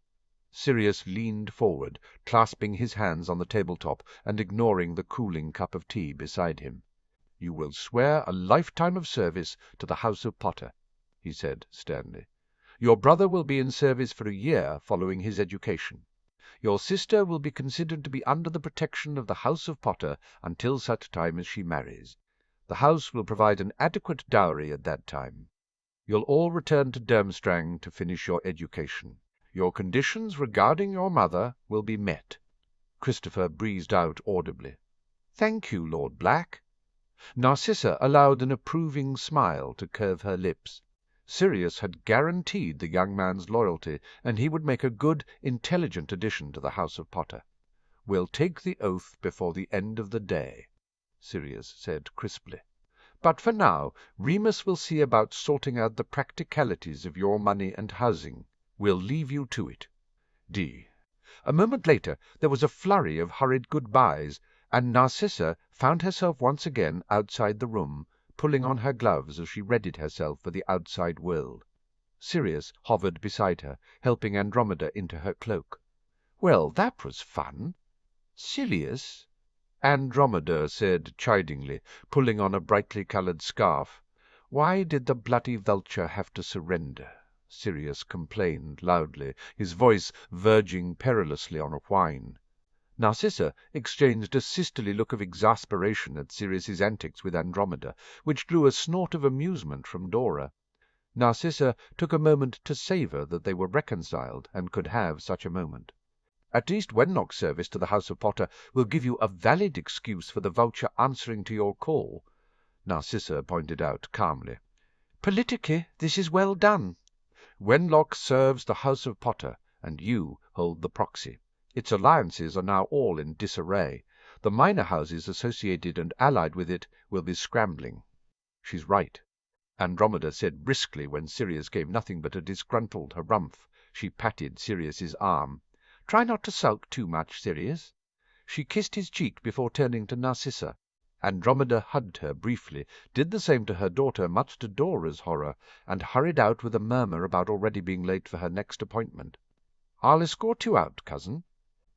Sirius leaned forward, clasping his hands on the tabletop and ignoring the cooling cup of tea beside him. "You will swear a lifetime of service to the House of Potter," he said sternly. "Your brother will be in service for a year following his education. Your sister will be considered to be under the protection of the House of Potter until such time as she marries. The house will provide an adequate dowry at that time. You'll all return to Durmstrang to finish your education. Your conditions regarding your mother will be met." Christopher breezed out audibly, "Thank you, Lord Black." Narcissa allowed an approving smile to curve her lips. Sirius had guaranteed the young man's loyalty, and he would make a good, intelligent addition to the House of Potter. "We'll take the oath before the end of the day," Sirius said crisply. "But for now, Remus will see about sorting out the practicalities of your money and housing. We'll leave you to it. D." A moment later there was a flurry of hurried good-byes, and Narcissa found herself once again outside the room, pulling on her gloves as she readied herself for the outside world. Sirius hovered beside her, helping Andromeda into her cloak. "Well, that was fun." "Sirius," Andromeda said chidingly, pulling on a brightly coloured scarf. "Why did the bloody vulture have to surrender?" Sirius complained loudly, his voice verging perilously on a whine. Narcissa exchanged a sisterly look of exasperation at Sirius's antics with Andromeda, which drew a snort of amusement from Dora. Narcissa took a moment to savour that they were reconciled and could have such a moment. "At least Wenlock's service to the House of Potter will give you a valid excuse for the vulture answering to your call," Narcissa pointed out calmly. "Politically this is well done. Wenlock serves the House of Potter, and you hold the proxy. Its alliances are now all in disarray. The minor houses associated and allied with it will be scrambling." "She's right," Andromeda said briskly when Sirius gave nothing but a disgruntled harumph. She patted Sirius's arm. "Try not to sulk too much, Sirius." She kissed his cheek before turning to Narcissa. Andromeda hugged her briefly, did the same to her daughter, much to Dora's horror, and hurried out with a murmur about already being late for her next appointment. "I'll escort you out, cousin,"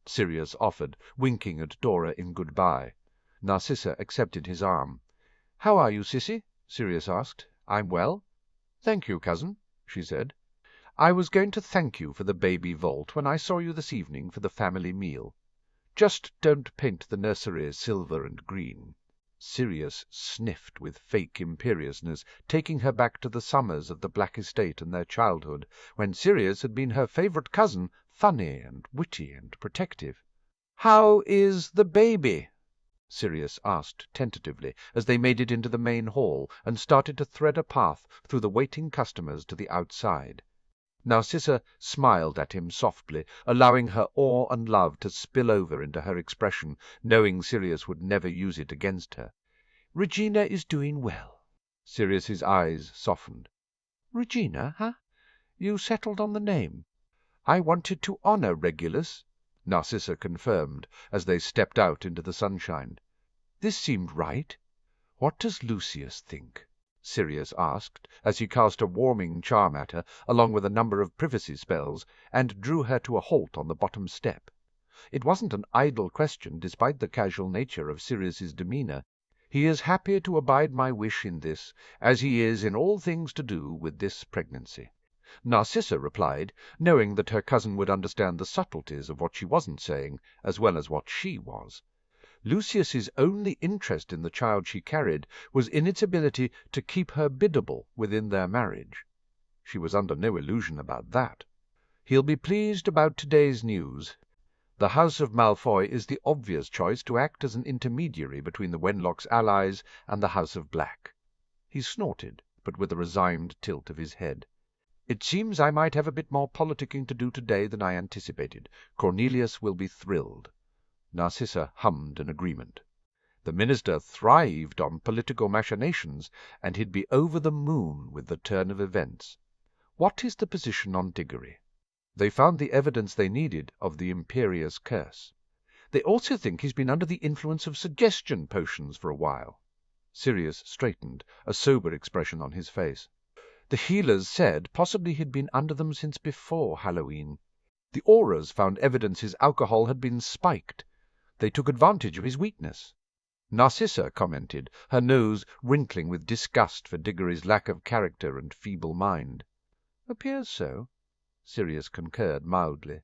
Sirius offered, winking at Dora in good-bye. Narcissa accepted his arm. "How are you, Sissy?" Sirius asked. "I'm well." "Thank you, cousin," she said. "I was going to thank you for the baby vault when I saw you this evening for the family meal. Just don't paint the nursery silver and green." Sirius sniffed with fake imperiousness, taking her back to the summers of the Black Estate and their childhood, when Sirius had been her favourite cousin, funny and witty and protective. "How is the baby?" Sirius asked tentatively, as they made it into the main hall and started to thread a path through the waiting customers to the outside. Narcissa smiled at him softly, allowing her awe and love to spill over into her expression, knowing Sirius would never use it against her. "Regina is doing well." Sirius's eyes softened. "Regina, huh? You settled on the name?" "I wanted to honour Regulus," Narcissa confirmed, as they stepped out into the sunshine. "This seemed right. What does Lucius think?" Sirius asked, as he cast a warming charm at her, along with a number of privacy spells, and drew her to a halt on the bottom step. It wasn't an idle question, despite the casual nature of Sirius's demeanour. "He is happy to abide my wish in this, as he is in all things to do with this pregnancy," Narcissa replied, knowing that her cousin would understand the subtleties of what she wasn't saying, as well as what she was. Lucius's only interest in the child she carried was in its ability to keep her biddable within their marriage. She was under no illusion about that. "He'll be pleased about today's news. The House of Malfoy is the obvious choice to act as an intermediary between the Wenlock's allies and the House of Black." He snorted, but with a resigned tilt of his head. "It seems I might have a bit more politicking to do today than I anticipated. Cornelius will be thrilled." Narcissa hummed an agreement. The minister thrived on political machinations, and he'd be over the moon with the turn of events. "What is the position on Diggory?" "They found the evidence they needed of the imperious curse. They also think he's been under the influence of suggestion potions for a while." Sirius straightened, a sober expression on his face. The healers said possibly he'd been under them since before Halloween. The Aurors found evidence his alcohol had been spiked. They took advantage of his weakness. Narcissa commented, her nose wrinkling with disgust for Diggory's lack of character and feeble mind. "Appears so," Sirius concurred mildly.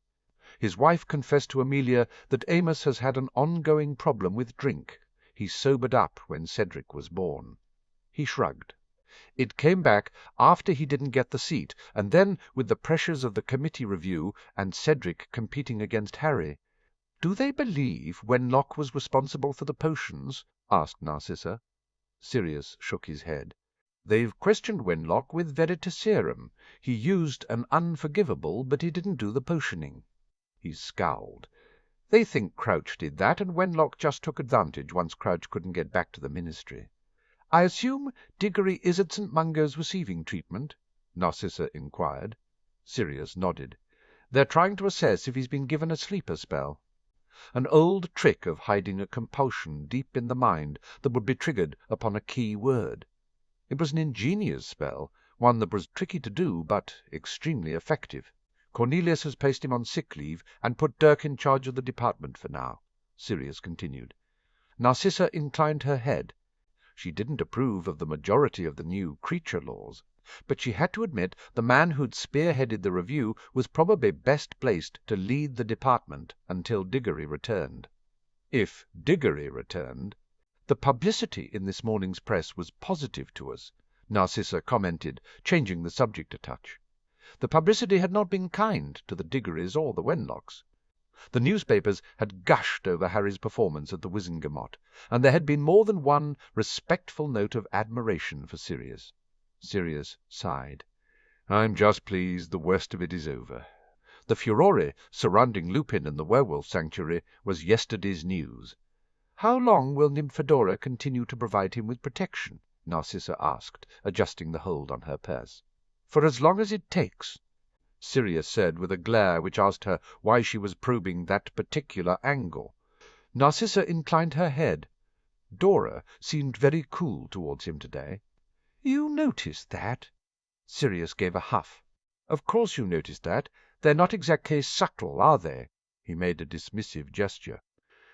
His wife confessed to Amelia that Amos has had an ongoing problem with drink. He sobered up when Cedric was born. He shrugged. It came back after he didn't get the seat, and then with the pressures of the committee review and Cedric competing against Harry. "Do they believe Wenlock was responsible for the potions?" asked Narcissa. Sirius shook his head. "They've questioned Wenlock with Veritaserum. He used an unforgivable, but he didn't do the potioning." He scowled. "They think Crouch did that, and Wenlock just took advantage once Crouch couldn't get back to the ministry." "I assume Diggory is at St. Mungo's receiving treatment?" Narcissa inquired. Sirius nodded. "They're trying to assess if he's been given a sleeper spell. An old trick of hiding a compulsion deep in the mind that would be triggered upon a key word. It was an ingenious spell, one that was tricky to do, but extremely effective. Cornelius has placed him on sick leave and put Dirk in charge of the department for now," Sirius continued. Narcissa inclined her head. She didn't approve of the majority of the new creature laws, but she had to admit the man who'd spearheaded the review was probably best placed to lead the department until Diggory returned. If Diggory returned. "The publicity in this morning's press was positive to us," Narcissa commented, changing the subject a touch. The publicity had not been kind to the Diggorys or the Wenlocks. The newspapers had gushed over Harry's performance at the Wizengamot, and there had been more than one respectful note of admiration for Sirius. Sirius sighed. "I'm just pleased the worst of it is over. The furore surrounding Lupin and the werewolf sanctuary was yesterday's news." "How long will Nymphadora continue to provide him with protection?" Narcissa asked, adjusting the hold on her purse. "For as long as it takes," Sirius said with a glare which asked her why she was probing that particular angle. Narcissa inclined her head. Dora seemed very cool towards him today. "You noticed that?" Sirius gave a huff. "Of course you noticed that. They're not exactly subtle, are they?" He made a dismissive gesture.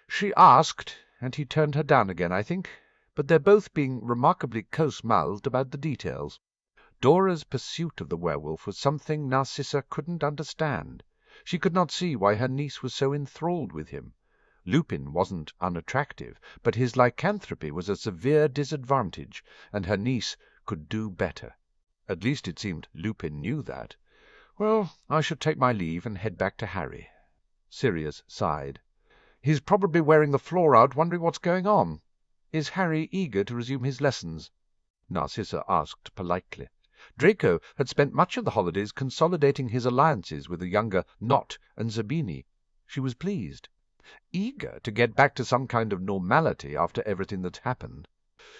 "She asked, and he turned her down again, I think. But they're both being remarkably close-mouthed about the details." Dora's pursuit of the werewolf was something Narcissa couldn't understand. She could not see why her niece was so enthralled with him. Lupin wasn't unattractive, but his lycanthropy was a severe disadvantage, and her niece could do better. At least it seemed Lupin knew that. "Well, I should take my leave and head back to Harry." Sirius sighed. "He's probably wearing the floor out, wondering what's going on. Is Harry eager to resume his lessons?" Narcissa asked politely. Draco had spent much of the holidays consolidating his alliances with the younger Knot and Zabini. She was pleased. "Eager to get back to some kind of normality after everything that's happened."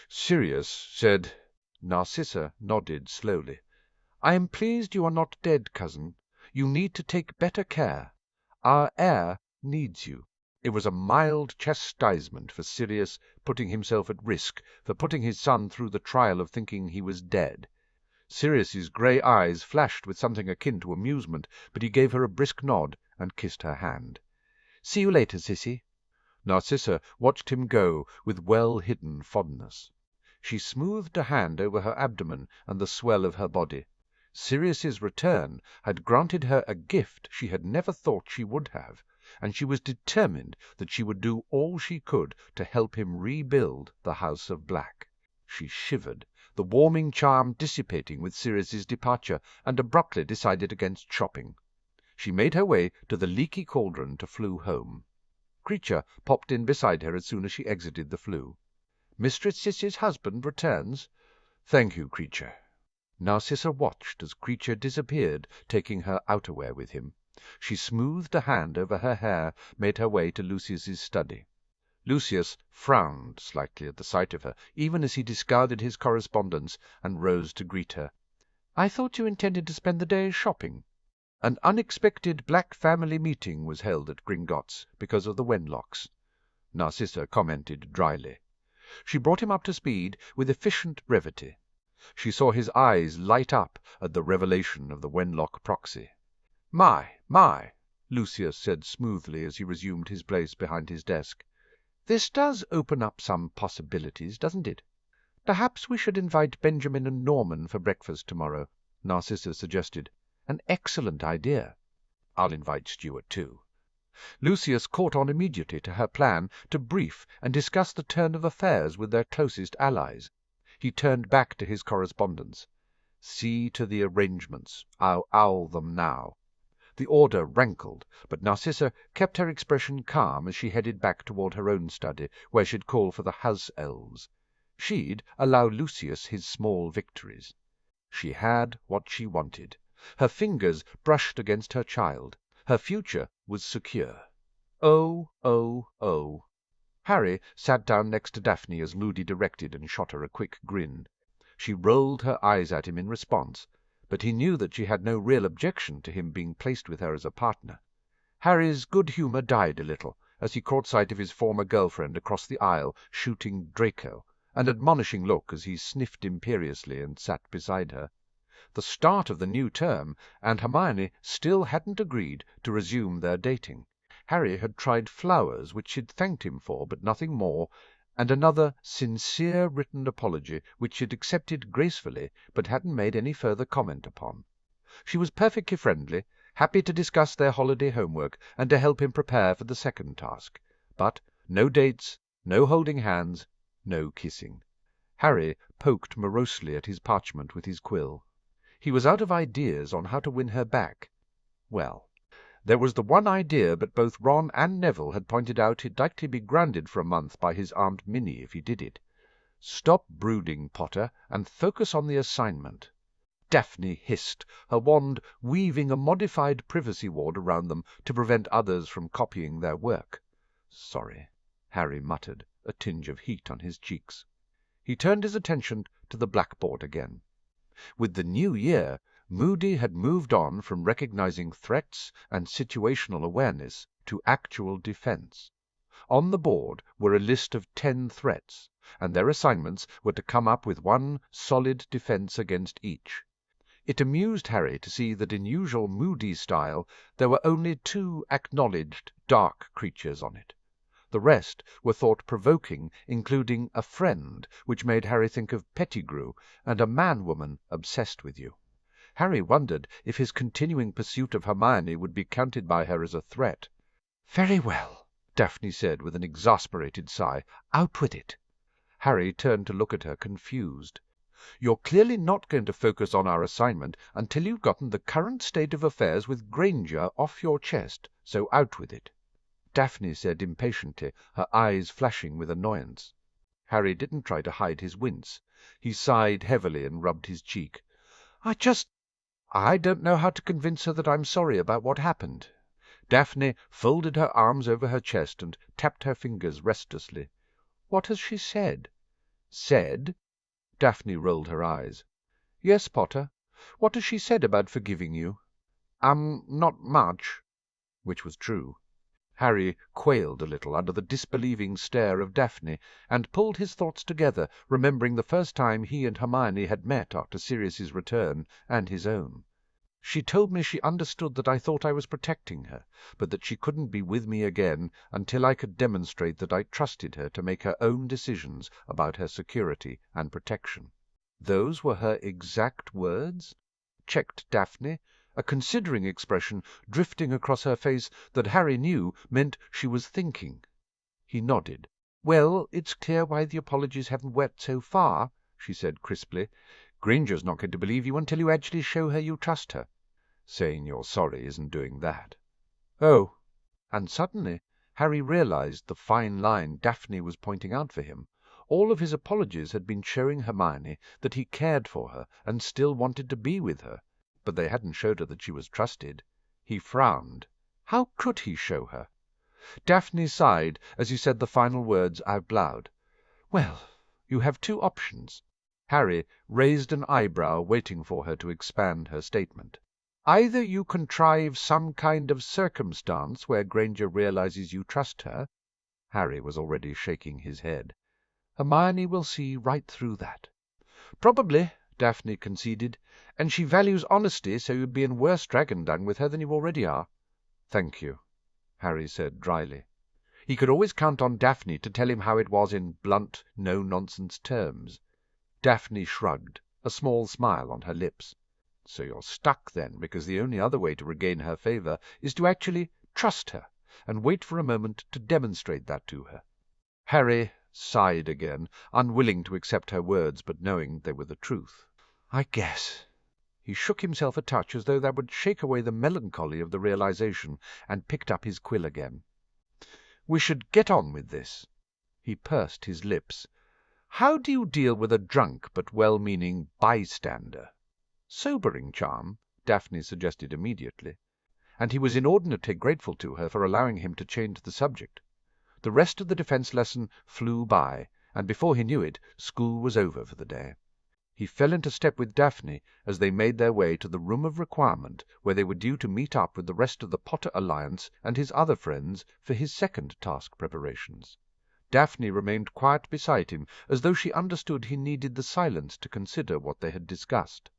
Sirius said. Narcissa nodded slowly. "I am pleased you are not dead, cousin. You need to take better care. Our heir needs you." It was a mild chastisement for Sirius, putting himself at risk, for putting his son through the trial of thinking he was dead. Sirius's grey eyes flashed with something akin to amusement, but he gave her a brisk nod and kissed her hand. "See you later, Sissy." Narcissa watched him go with well-hidden fondness. She smoothed a hand over her abdomen and the swell of her body. Sirius's return had granted her a gift she had never thought she would have, and she was determined that she would do all she could to help him rebuild the House of Black. She shivered, the warming charm dissipating with Sirius's departure, and abruptly decided against shopping. She made her way to the Leaky Cauldron to Flue home. Creature popped in beside her as soon as she exited the Flue. "Mistress Sissy's husband returns?" "Thank you, Creature." Narcissa watched as Creature disappeared, taking her outerwear with him. She smoothed a hand over her hair, made her way to Lucius's study. Lucius frowned slightly at the sight of her, even as he discarded his correspondence and rose to greet her. "I thought you intended to spend the day shopping." An unexpected black family meeting was held at Gringotts because of the Wenlocks, Narcissa commented dryly. She brought him up to speed with efficient brevity. She saw his eyes light up at the revelation of the Wenlock proxy. "My," Lucius said smoothly as he resumed his place behind his desk. "This does open up some possibilities, doesn't it? Perhaps we should invite Benjamin and Norman for breakfast tomorrow," Narcissa suggested. "An excellent idea." "I'll invite Stuart too." Lucius caught on immediately to her plan to brief and discuss the turn of affairs with their closest allies. He turned back to his correspondence. "See to the arrangements. I'll owl them now." The order rankled, but Narcissa kept her expression calm as she headed back toward her own study, where she'd call for the house elves. She'd allow Lucius his small victories. She had what she wanted. Her fingers brushed against her child. Her future was secure. Oh, oh, oh. Harry sat down next to Daphne as Moody directed and shot her a quick grin. She rolled her eyes at him in response, but he knew that she had no real objection to him being placed with her as a partner. Harry's good humour died a little as he caught sight of his former girlfriend across the aisle shooting Draco, an admonishing look as he sniffed imperiously and sat beside her. The start of the new term, and Hermione still hadn't agreed to resume their dating. Harry had tried flowers, which she'd thanked him for, but nothing more, and another sincere written apology, which she'd accepted gracefully, but hadn't made any further comment upon. She was perfectly friendly, happy to discuss their holiday homework, and to help him prepare for the second task. But no dates, no holding hands, no kissing. Harry poked morosely at his parchment with his quill. He was out of ideas on how to win her back. Well, there was the one idea, but both Ron and Neville had pointed out he'd likely be grounded for a month by his Aunt Minnie if he did it. "Stop brooding, Potter, and focus on the assignment." Daphne hissed, her wand weaving a modified privacy ward around them to prevent others from copying their work. "Sorry," Harry muttered, a tinge of heat on his cheeks. He turned his attention to the blackboard again. With the new year, Moody had moved on from recognizing threats and situational awareness to actual defense. On the board were a list of 10 threats, and their assignments were to come up with one solid defense against each. It amused Harry to see that in usual Moody style there were only 2 acknowledged dark creatures on it. The rest were thought-provoking, including a friend, which made Harry think of Pettigrew, and a man-woman obsessed with you. Harry wondered if his continuing pursuit of Hermione would be counted by her as a threat. "Very well," Daphne said with an exasperated sigh. "Out with it." Harry turned to look at her, confused. "You're clearly not going to focus on our assignment until you've gotten the current state of affairs with Granger off your chest, so out with it." Daphne said impatiently, her eyes flashing with annoyance. Harry didn't try to hide his wince. He sighed heavily and rubbed his cheek. I don't know how to convince her that I'm sorry about what happened." Daphne folded her arms over her chest and tapped her fingers restlessly. "What has she said?" "Said?" Daphne rolled her eyes. "Yes, Potter. What has she said about forgiving you?" Not much." Which was true. Harry quailed a little under the disbelieving stare of Daphne, and pulled his thoughts together, remembering the first time he and Hermione had met after Sirius's return and his own. "She told me she understood that I thought I was protecting her, but that she couldn't be with me again until I could demonstrate that I trusted her to make her own decisions about her security and protection." Those were her exact words? Checked Daphne, a considering expression drifting across her face that Harry knew meant she was thinking. He nodded. "Well, it's clear why the apologies haven't worked so far," she said crisply. "Granger's not going to believe you until you actually show her you trust her." "Saying you're sorry isn't doing that." "Oh." And suddenly Harry realized the fine line Daphne was pointing out for him. All of his apologies had been showing Hermione that he cared for her and still wanted to be with her, but they hadn't showed her that she was trusted. He frowned. How could he show her? Daphne sighed as he said the final words out loud. "Well, you have 2 options." Harry raised an eyebrow, waiting for her to expand her statement. "Either you contrive some kind of circumstance where Granger realizes you trust her." Harry was already shaking his head. "Hermione will see right through that." "Probably," Daphne conceded, "and she values honesty, so you'd be in worse dragon-dung with her than you already are." "Thank you," Harry said dryly. He could always count on Daphne to tell him how it was in blunt, no-nonsense terms. Daphne shrugged, a small smile on her lips. "So you're stuck, then, because the only other way to regain her favour is to actually trust her, and wait for a moment to demonstrate that to her." Harry sighed again, unwilling to accept her words, but knowing they were the truth. "I guess." He shook himself a touch as though that would shake away the melancholy of the realization, and picked up his quill again. "We should get on with this." He pursed his lips. "How do you deal with a drunk but well-meaning bystander?" "Sobering charm," Daphne suggested immediately, and he was inordinately grateful to her for allowing him to change the subject. The rest of the defence lesson flew by, and before he knew it, school was over for the day. He fell into step with Daphne as they made their way to the room of requirement, where they were due to meet up with the rest of the Potter Alliance and his other friends for his second task preparations. Daphne remained quiet beside him, as though she understood he needed the silence to consider what they had discussed.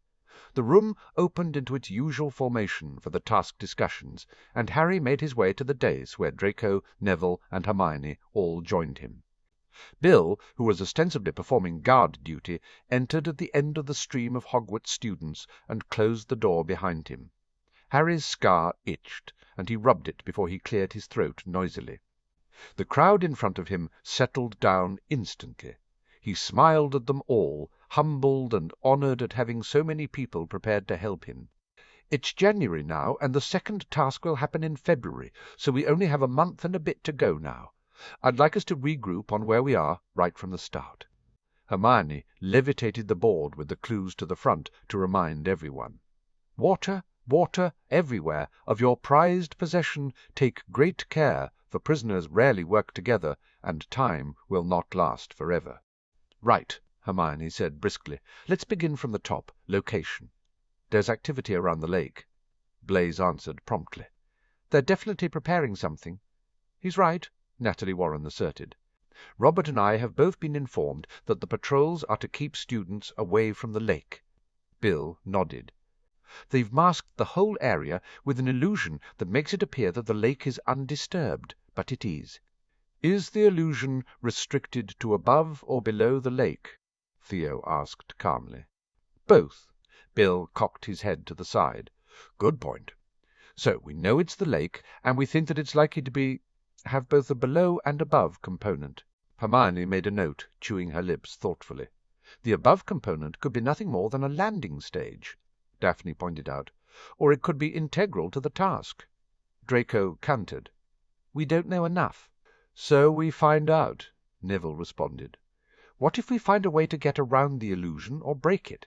The room opened into its usual formation for the task discussions, and Harry made his way to the dais where Draco, Neville, and Hermione all joined him. Bill, who was ostensibly performing guard duty, entered at the end of the stream of Hogwarts students and closed the door behind him. Harry's scar itched, and he rubbed it before he cleared his throat noisily. The crowd in front of him settled down instantly. He smiled at them all, humbled and honoured at having so many people prepared to help him. "It's January now, and the second task will happen in February, so we only have a month and a bit to go now. I'd like us to regroup on where we are right from the start." Hermione levitated the board with the clues to the front to remind everyone. "Water, water, everywhere. Of your prized possession take great care, for prisoners rarely work together, and time will not last forever." "Right," Hermione said briskly. "Let's begin from the top. Location." "There's activity around the lake," Blaise answered promptly. "They're definitely preparing something." "He's right," Natalie Warren asserted. "Robert and I have both been informed that the patrols are to keep students away from the lake." Bill nodded. "They've masked the whole area with an illusion that makes it appear that the lake is undisturbed, but it is." "Is the illusion restricted to above or below the lake?" Theo asked calmly. "Both." Bill cocked his head to the side. "Good point. So we know it's the lake, and we think that it's likely to have both a below and above component." Hermione made a note, chewing her lips thoughtfully. "The above component could be nothing more than a landing stage," Daphne pointed out, "or it could be integral to the task." Draco countered. "We don't know enough." "So we find out," Neville responded. "What if we find a way to get around the illusion or break it?"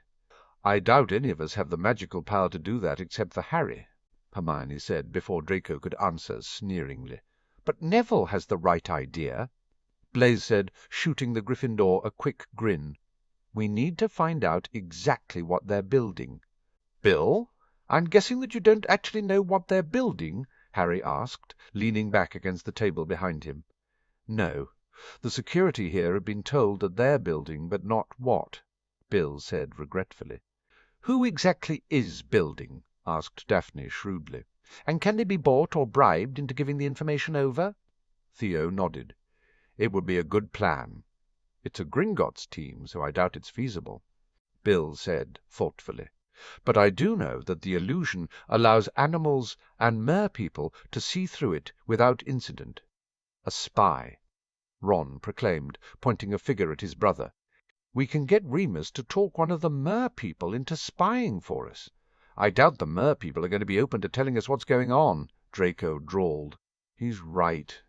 "I doubt any of us have the magical power to do that except for Harry," Hermione said before Draco could answer sneeringly. "But Neville has the right idea," Blaise said, shooting the Gryffindor a quick grin. "We need to find out exactly what they're building." "Bill, I'm guessing that you don't actually know what they're building?" Harry asked, leaning back against the table behind him. "No. The security here have been told that they're building, but not what," Bill said regretfully. "Who exactly is building?" asked Daphne shrewdly. "And can they be bought or bribed into giving the information over?" Theo nodded. "It would be a good plan. It's a Gringotts team, so I doubt it's feasible," Bill said thoughtfully. "But I do know that the illusion allows animals and mer-people to see through it without incident." "A spy," Ron proclaimed, pointing a finger at his brother. "We can get Remus to talk one of the mer-people into spying for us." "I doubt the mer-people are going to be open to telling us what's going on," Draco drawled. "He's right."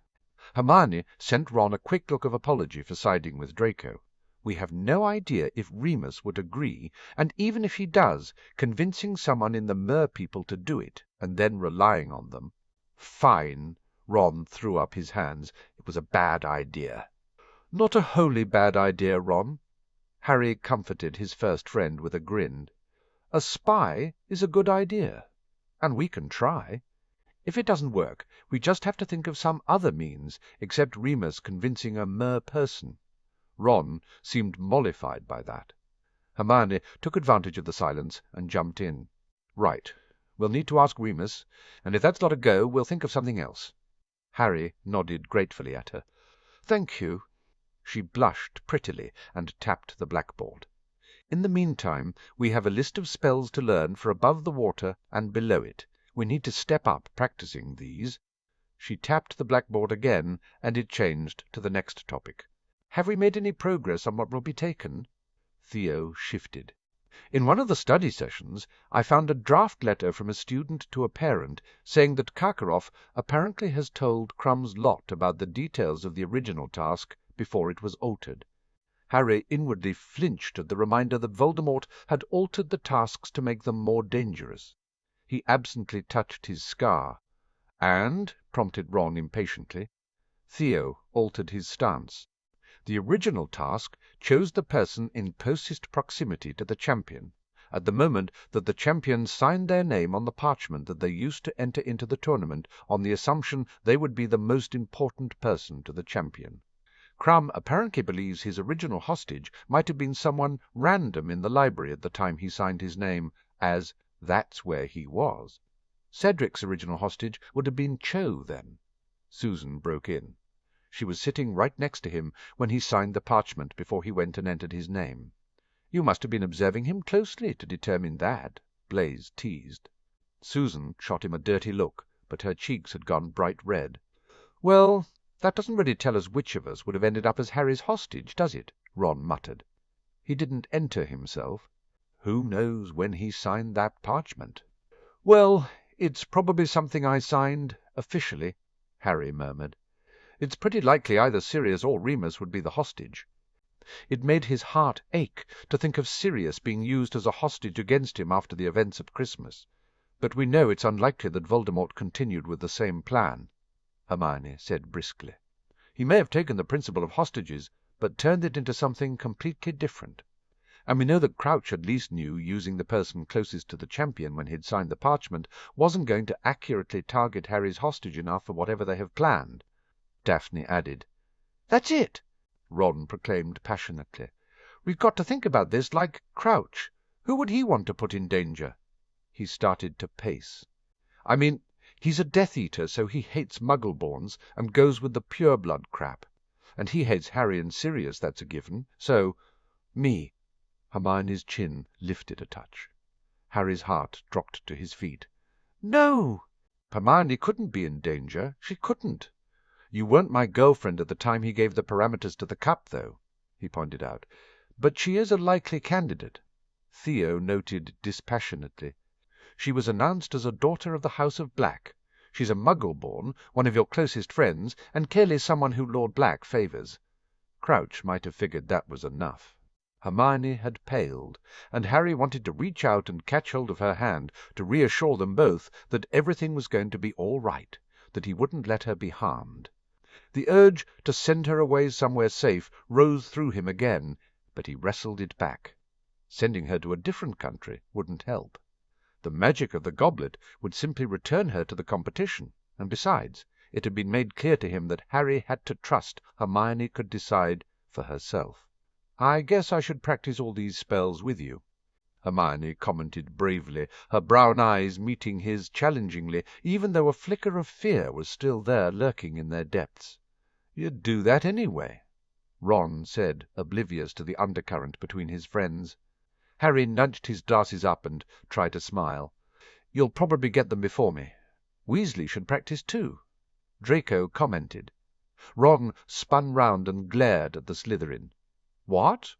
Hermione sent Ron a quick look of apology for siding with Draco. "We have no idea if Remus would agree, and even if he does, convincing someone in the mer-people to do it, and then relying on them—" "Fine." Ron threw up his hands. "It was a bad idea." "Not a wholly bad idea, Ron." Harry comforted his first friend with a grin. "A spy is a good idea, and we can try. If it doesn't work, we just have to think of some other means, except Remus convincing a mer-person." Ron seemed mollified by that. Hermione took advantage of the silence and jumped in. "Right. We'll need to ask Remus, and if that's not a go, we'll think of something else." Harry nodded gratefully at her. "Thank you." She blushed prettily and tapped the blackboard. "In the meantime, we have a list of spells to learn for above the water and below it. We need to step up practicing these." She tapped the blackboard again, and it changed to the next topic. "Have we made any progress on what will be taken?" Theo shifted. "In one of the study sessions I found a draft letter from a student to a parent saying that Karkaroff apparently has told Crumb's lot about the details of the original task before it was altered." Harry inwardly flinched at the reminder that Voldemort had altered the tasks to make them more dangerous. He absently touched his scar. "And?" prompted Ron impatiently. Theo altered his stance. "The original task chose the person in closest proximity to the champion, at the moment that the champion signed their name on the parchment that they used to enter into the tournament on the assumption they would be the most important person to the champion. Crumb apparently believes his original hostage might have been someone random in the library at the time he signed his name, as that's where he was. Cedric's original hostage would have been Cho, then." Susan broke in. She was sitting right next to him when he signed the parchment before he went and entered his name. "You must have been observing him closely to determine that," Blaise teased. Susan shot him a dirty look, but her cheeks had gone bright red. "Well, that doesn't really tell us which of us would have ended up as Harry's hostage, does it?" Ron muttered. "He didn't enter himself. Who knows when he signed that parchment?" "Well, it's probably something I signed officially," Harry murmured. "It's pretty likely either Sirius or Remus would be the hostage." It made his heart ache to think of Sirius being used as a hostage against him after the events of Christmas. "But we know it's unlikely that Voldemort continued with the same plan," Hermione said briskly. "He may have taken the principle of hostages, but turned it into something completely different. And we know that Crouch at least knew using the person closest to the champion when he'd signed the parchment wasn't going to accurately target Harry's hostage enough for whatever they have planned." Daphne added. "That's it!" Ron proclaimed passionately. "We've got to think about this like Crouch. Who would he want to put in danger?" He started to pace. "I mean, he's a Death Eater, so he hates Muggle-borns and goes with the pure-blood crap. And he hates Harry and Sirius, that's a given. So, me." Hermione's chin lifted a touch. Harry's heart dropped to his feet. "No! Hermione couldn't be in danger. She couldn't. You weren't my girlfriend at the time he gave the parameters to the cup, though," he pointed out. "But she is a likely candidate." Theo noted dispassionately. "She was announced as a daughter of the House of Black. She's a Muggle-born, one of your closest friends, and clearly someone who Lord Black favours." Crouch might have figured that was enough. Hermione had paled, and Harry wanted to reach out and catch hold of her hand to reassure them both that everything was going to be all right, that he wouldn't let her be harmed. The urge to send her away somewhere safe rose through him again, but he wrestled it back. Sending her to a different country wouldn't help. The magic of the goblet would simply return her to the competition, and besides, it had been made clear to him that Harry had to trust Hermione could decide for herself. "I guess I should practice all these spells with you," Hermione commented bravely, her brown eyes meeting his challengingly, even though a flicker of fear was still there lurking in their depths. "You'd do that anyway," Ron said, oblivious to the undercurrent between his friends. Harry nudged his glasses up and tried to smile. "You'll probably get them before me. Weasley should practice too," Draco commented. Ron spun round and glared at the Slytherin. "What?"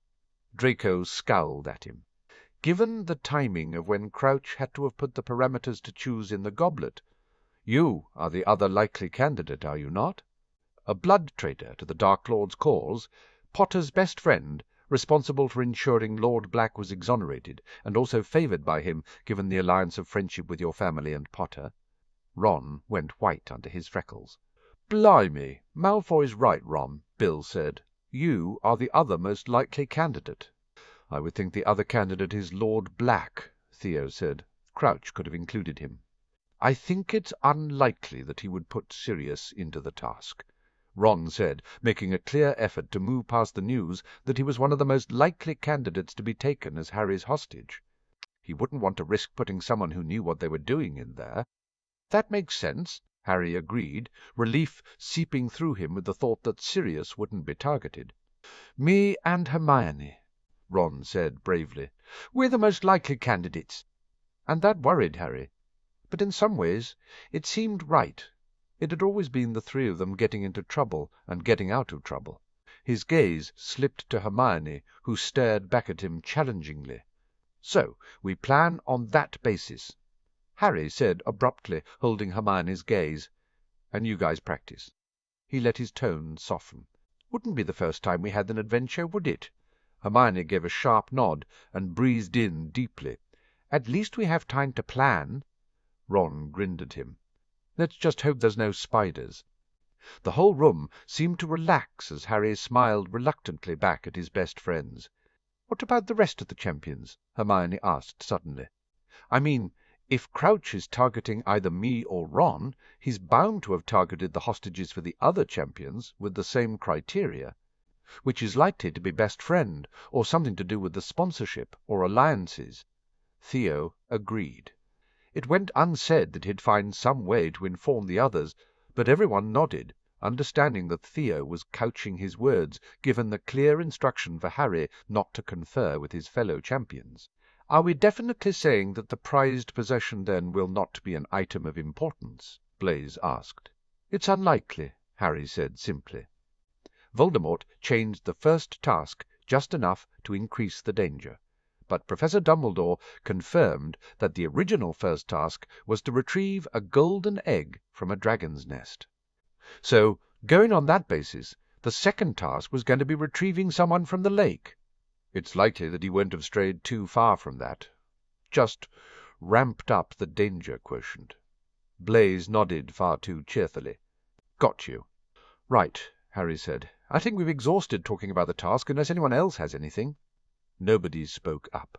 Draco scowled at him. "Given the timing of when Crouch had to have put the parameters to choose in the goblet, you are the other likely candidate, are you not? A blood traitor to the Dark Lord's cause, Potter's best friend, responsible for ensuring Lord Black was exonerated, and also favoured by him given the alliance of friendship with your family and Potter." Ron went white under his freckles. "Blimey, Malfoy's right, Ron," Bill said. "You are the other most likely candidate." "I would think the other candidate is Lord Black," Theo said. Crouch could have included him. "I think it's unlikely that he would put Sirius into the task. Ron said, making a clear effort to move past the news that he was one of the most likely candidates to be taken as Harry's hostage. He wouldn't want to risk putting someone who knew what they were doing in there. That makes sense, Harry agreed, relief seeping through him with the thought that Sirius wouldn't be targeted. Me and Hermione, Ron said bravely. We're the most likely candidates. And that worried Harry. But in some ways it seemed right. It had always been the three of them getting into trouble and getting out of trouble. His gaze slipped to Hermione, who stared back at him challengingly. So we plan on that basis, Harry said abruptly, holding Hermione's gaze. And you guys practice. He let his tone soften. Wouldn't be the first time we had an adventure, would it? Hermione gave a sharp nod and breathed in deeply. At least we have time to plan. Ron grinned at him. Let's just hope there's no spiders. The whole room seemed to relax as Harry smiled reluctantly back at his best friends. What about the rest of the champions? Hermione asked suddenly. I mean, if Crouch is targeting either me or Ron, he's bound to have targeted the hostages for the other champions with the same criteria, which is likely to be best friend, or something to do with the sponsorship or alliances. Theo agreed. It went unsaid that he'd find some way to inform the others, but everyone nodded, understanding that Theo was couching his words, given the clear instruction for Harry not to confer with his fellow champions. Are we definitely saying that the prized possession, then, will not be an item of importance? Blaise asked. It's unlikely, Harry said simply. Voldemort changed the first task just enough to increase the danger, but Professor Dumbledore confirmed that the original first task was to retrieve a golden egg from a dragon's nest. So, going on that basis, the second task was going to be retrieving someone from the lake. It's likely that he won't have strayed too far from that. Just ramped up the danger quotient. Blaise nodded far too cheerfully. Got you. Right, Harry said. I think we've exhausted talking about the task unless anyone else has anything. Nobody spoke up.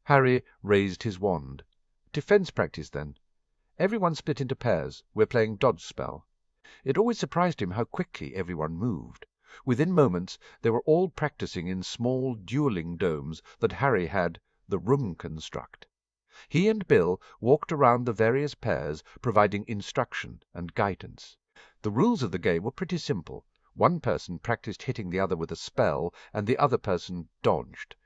Harry raised his wand. Defense practice, then. Everyone split into pairs. We're playing dodge spell. It always surprised him how quickly everyone moved. Within moments they were all practicing in small dueling domes that Harry had the room construct. He and Bill walked around the various pairs, providing instruction and guidance. The rules of the game were pretty simple. One person practiced hitting the other with a spell, and the other person dodged.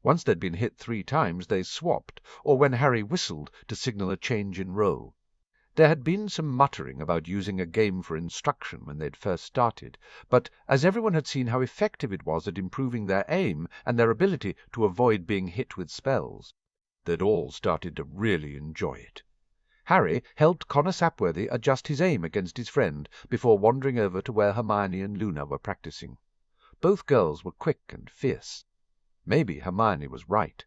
Once they'd been hit 3 times, they swapped, or when Harry whistled to signal a change in role. There had been some muttering about using a game for instruction when they'd first started, but as everyone had seen how effective it was at improving their aim and their ability to avoid being hit with spells, they'd all started to really enjoy it. Harry helped Connor Sapworthy adjust his aim against his friend before wandering over to where Hermione and Luna were practicing. Both girls were quick and fierce. Maybe Hermione was right.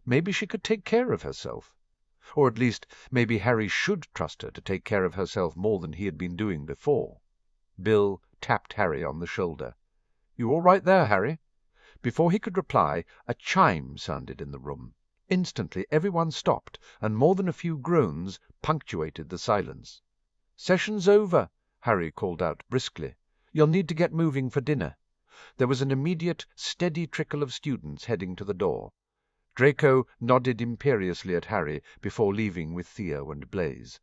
Maybe she could take care of herself. Or at least, maybe Harry should trust her to take care of herself more than he had been doing before. Bill tapped Harry on the shoulder. You all right there, Harry? Before he could reply, a chime sounded in the room. Instantly everyone stopped, and more than a few groans punctuated the silence. Session's over, Harry called out briskly. You'll need to get moving for dinner. There was an immediate, steady trickle of students heading to the door. Draco nodded imperiously at Harry before leaving with Theo and Blaise.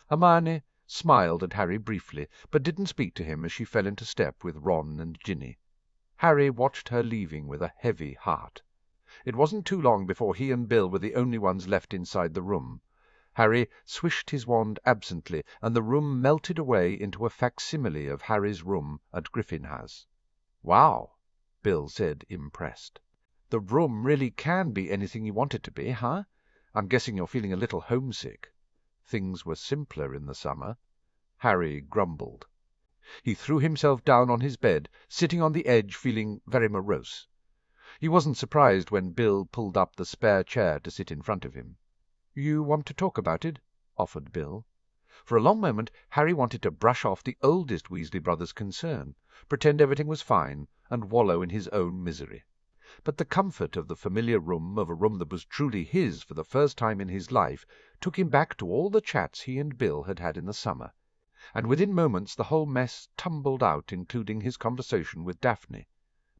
Hermione smiled at Harry briefly, but didn't speak to him as she fell into step with Ron and Ginny. Harry watched her leaving with a heavy heart. It wasn't too long before he and Bill were the only ones left inside the room. Harry swished his wand absently, and the room melted away into a facsimile of Harry's room at Griffin House. Wow, Bill said, impressed. The room really can be anything you want it to be, huh? I'm guessing you're feeling a little homesick. Things were simpler in the summer. Harry grumbled. He threw himself down on his bed, sitting on the edge, feeling very morose. He wasn't surprised when Bill pulled up the spare chair to sit in front of him. You want to talk about it? Offered Bill. For a long moment Harry wanted to brush off the oldest Weasley brother's concern, pretend everything was fine, and wallow in his own misery. But the comfort of the familiar room, of a room that was truly his for the first time in his life, took him back to all the chats he and Bill had had in the summer. and within moments the whole mess tumbled out, including his conversation with Daphne.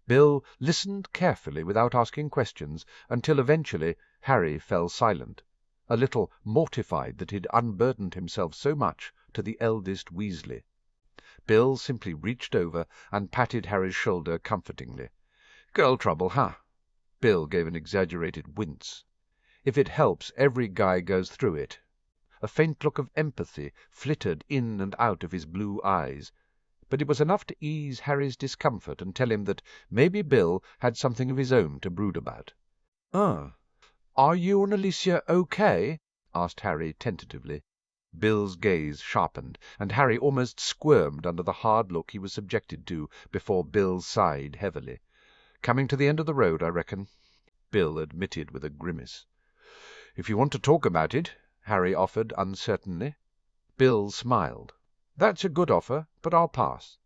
Bill listened carefully without asking questions, until eventually Harry fell silent, a little mortified that he'd unburdened himself so much to the eldest Weasley. Bill simply reached over and patted Harry's shoulder comfortingly. "Girl trouble, huh?" Bill gave an exaggerated wince. "If it helps, every guy goes through it." A faint look of empathy flittered in and out of his blue eyes, but it was enough to ease Harry's discomfort and tell him that maybe Bill had something of his own to brood about. "Are you and Alicia okay?" asked Harry tentatively. Bill's gaze sharpened, and Harry almost squirmed under the hard look he was subjected to before Bill sighed heavily. "Coming to the end of the road, I reckon," Bill admitted with a grimace. "If you want to talk about it," Harry offered uncertainly. Bill smiled. "That's a good offer, but I'll pass.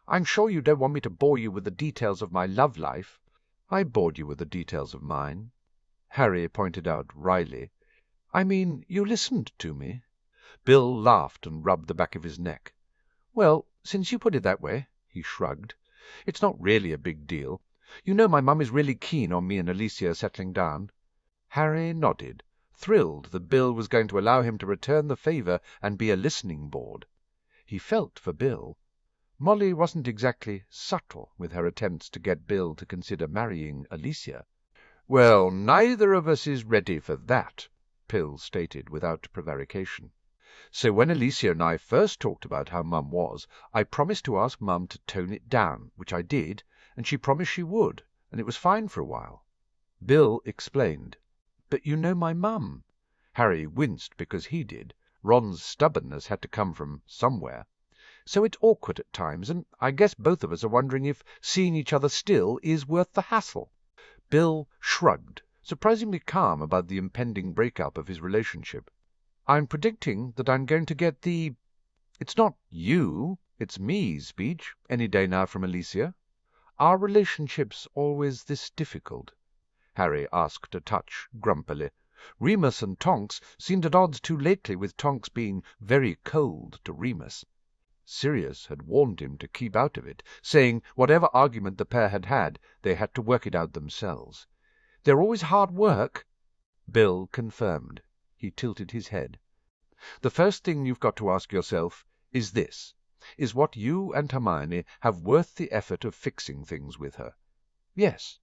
I'm sure you don't want me to bore you with the details of my love life." "I bored you with the details of mine," Harry pointed out wryly. "I mean, you listened to me." Bill laughed and rubbed the back of his neck. "Well, since you put it that way," he shrugged, "it's not really a big deal. You know my mum is really keen on me and Alicia settling down." Harry nodded, thrilled that Bill was going to allow him to return the favour and be a listening board. He felt for Bill. Molly wasn't exactly subtle with her attempts to get Bill to consider marrying Alicia. "Well, neither of us is ready for that," Bill stated without prevarication. "So when Alicia and I first talked about how Mum was, I promised to ask Mum to tone it down, which I did, and she promised she would, and it was fine for a while." Bill explained. "But you know my mum." Harry winced because he did. Ron's stubbornness had to come from somewhere. "So it's awkward at times, and I guess both of us are wondering if seeing each other still is worth the hassle." Bill shrugged, surprisingly calm about the impending break-up of his relationship. "I'm predicting that I'm going to get the 'it's not you, it's me' speech any day now from Alicia. Are relationships always this difficult?" Harry asked a touch grumpily. Remus and Tonks seemed at odds too lately, with Tonks being very cold to Remus. Sirius had warned him to keep out of it, saying whatever argument the pair had, they had to work it out themselves. "They're always hard work," Bill confirmed. He tilted his head. "The first thing you've got to ask yourself is this: is what you and Hermione have worth the effort of fixing things with her?" Yes.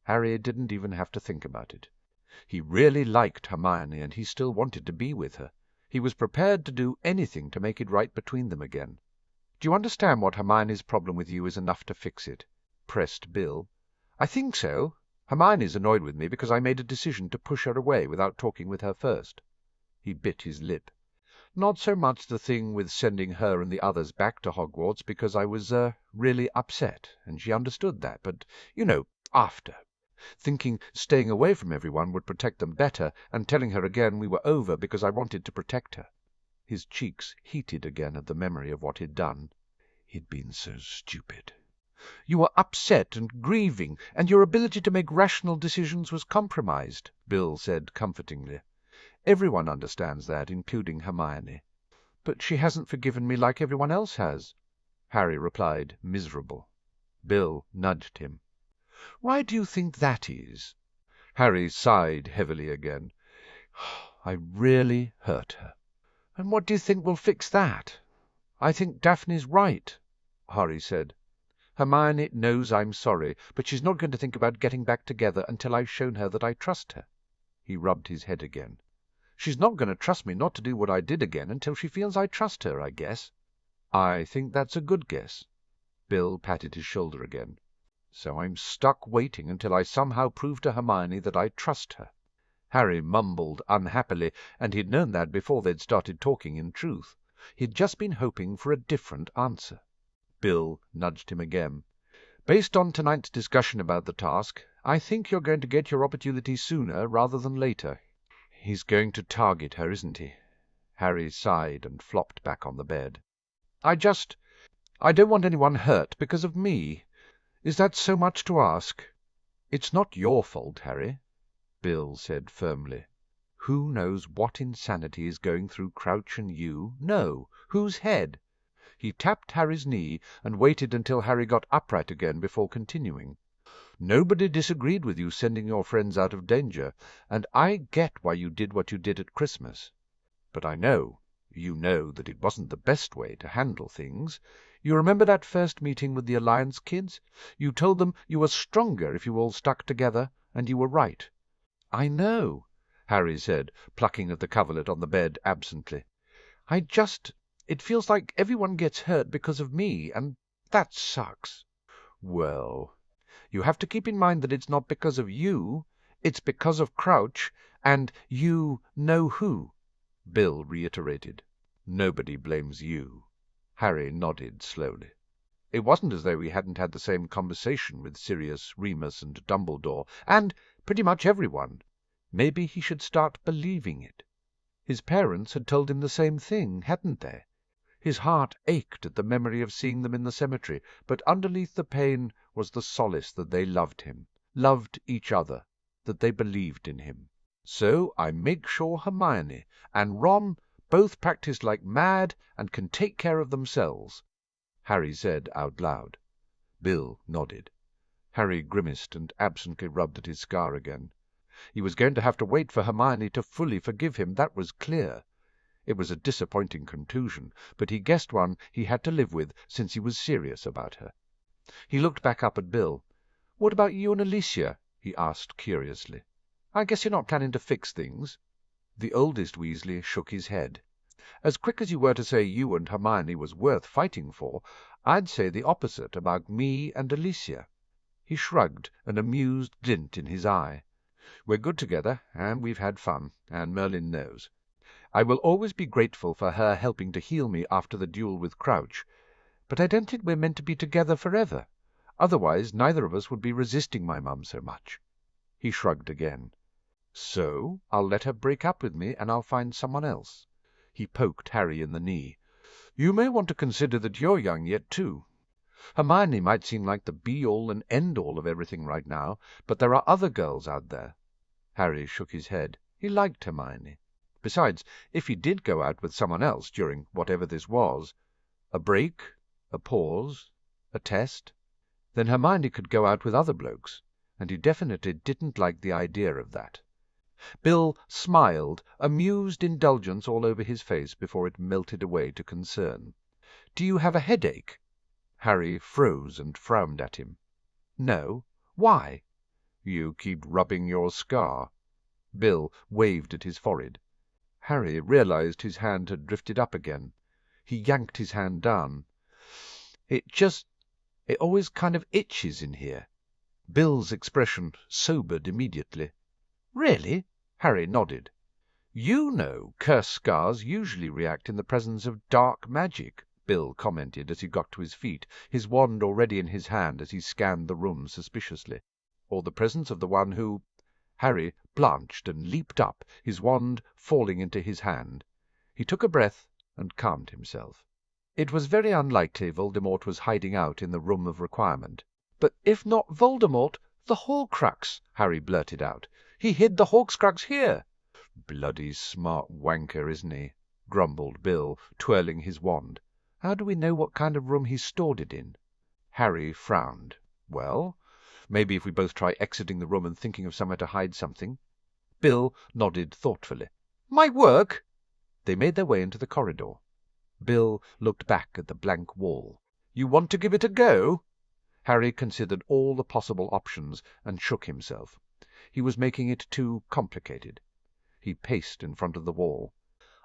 Harry didn't even have to think about it. He really liked Hermione, and he still wanted to be with her. He was prepared to do anything to make it right between them again. "Do you understand what Hermione's problem with you is enough to fix it?" pressed Bill. "I think so. Hermione's annoyed with me because I made a decision to push her away without talking with her first." He bit his lip. "Not so much the thing with sending her and the others back to Hogwarts, because I was, really upset, and she understood that, but, after. Thinking staying away from everyone would protect them better, and telling her again we were over because I wanted to protect her." His cheeks heated again at the memory of what he'd done. He'd been so stupid. "You were upset and grieving, and your ability to make rational decisions was compromised," Bill said comfortingly. "Everyone understands that, including Hermione." "But she hasn't forgiven me like everyone else has," Harry replied, miserable. Bill nudged him. "Why do you think that is?" Harry sighed heavily again. "I really hurt her." "And what do you think will fix that?" "I think Daphne's right," Harry said. "Hermione knows I'm sorry, but she's not going to think about getting back together until I've shown her that I trust her." He rubbed his head again. "She's not going to trust me not to do what I did again until she feels I trust her, I guess." "I think that's a good guess." Bill patted his shoulder again. "So I'm stuck waiting until I somehow prove to Hermione that I trust her." Harry mumbled unhappily, and he'd known that before they'd started talking in truth. He'd just been hoping for a different answer. Bill nudged him again. "Based on tonight's discussion about the task, I think you're going to get your opportunity sooner rather than later." "He's going to target her, isn't he?" Harry sighed and flopped back on the bed. I don't want anyone hurt because of me. Is that so much to ask?" "It's not your fault, Harry," Bill said firmly. "Who knows what insanity is going through Crouch and you? No. Whose head? He tapped Harry's knee and waited until Harry got upright again before continuing. "Nobody disagreed with you sending your friends out of danger, and I get why you did what you did at Christmas. But you know that it wasn't the best way to handle things. You remember that first meeting with the Alliance kids? You told them you were stronger if you all stuck together, and you were right." "I know," Harry said, plucking at the coverlet on the bed absently. It feels like everyone gets hurt because of me, and that sucks." "Well, you have to keep in mind that it's not because of you. It's because of Crouch and you-know-who," Bill reiterated. "Nobody blames you." Harry nodded slowly. It wasn't as though he hadn't had the same conversation with Sirius, Remus, and Dumbledore, and pretty much everyone. Maybe he should start believing it. His parents had told him the same thing, hadn't they? His heart ached at the memory of seeing them in the cemetery, but underneath the pain was the solace that they loved him, loved each other, that they believed in him. "So I make sure Hermione and Ron both practice like mad and can take care of themselves," Harry said out loud. Bill nodded. Harry grimaced and absently rubbed at his scar again. He was going to have to wait for Hermione to fully forgive him, that was clear. It was a disappointing conclusion, but he guessed one he had to live with since he was serious about her. He looked back up at Bill. "What about you and Alicia?" he asked curiously. "I guess you're not planning to fix things?" The oldest Weasley shook his head. "As quick as you were to say you and Hermione was worth fighting for, I'd say the opposite about me and Alicia." He shrugged, an amused glint in his eye. "We're good together, and we've had fun, and Merlin knows. I will always be grateful for her helping to heal me after the duel with Crouch, but I don't think we're meant to be together forever. Otherwise neither of us would be resisting my mum so much." He shrugged again. "So I'll let her break up with me, and I'll find someone else." He poked Harry in the knee. "You may want to consider that you're young yet, too. Hermione might seem like the be-all and end-all of everything right now, but there are other girls out there." Harry shook his head. He liked Hermione. Besides, if he did go out with someone else during whatever this was, a break, a pause, a test, then Hermione could go out with other blokes, and he definitely didn't like the idea of that. Bill smiled, amused indulgence all over his face before it melted away to concern. "Do you have a headache?" Harry froze and frowned at him. "No. Why?" "You keep rubbing your scar." Bill waved at his forehead. Harry realized his hand had drifted up again. He yanked his hand down. It always kind of itches in here." Bill's expression sobered immediately. "Really?" Harry nodded. "You know, curse scars usually react in the presence of dark magic," Bill commented as he got to his feet, his wand already in his hand as he scanned the room suspiciously. "Or the presence of the one who—" Harry blanched and leaped up, his wand falling into his hand. He took a breath and calmed himself. It was very unlikely Voldemort was hiding out in the Room of Requirement. "But if not Voldemort, the Horcrux," Harry blurted out. "He hid the Horcrux here." "Bloody smart wanker, isn't he?" grumbled Bill, twirling his wand. "How do we know what kind of room he stored it in?" Harry frowned. "Well, maybe if we both try exiting the room and thinking of somewhere to hide something." Bill nodded thoughtfully. "Might work." They made their way into the corridor. Bill looked back at the blank wall. "You want to give it a go?" Harry considered all the possible options and shook himself. He was making it too complicated. He paced in front of the wall.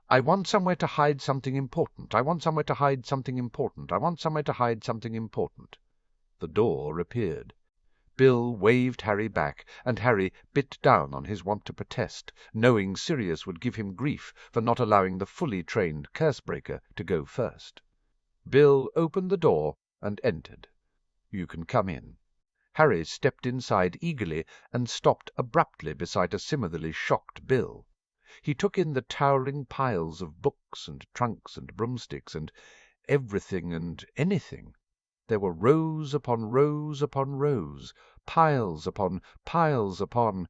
"I want somewhere to hide something important. I want somewhere to hide something important. I want somewhere to hide something important." The door appeared. Bill waved Harry back, and Harry bit down on his want to protest, knowing Sirius would give him grief for not allowing the fully trained curse-breaker to go first. Bill opened the door and entered. "You can come in." Harry stepped inside eagerly and stopped abruptly beside a similarly shocked Bill. He took in the towering piles of books and trunks and broomsticks and everything and anything. There were rows upon rows upon rows, piles upon piles upon—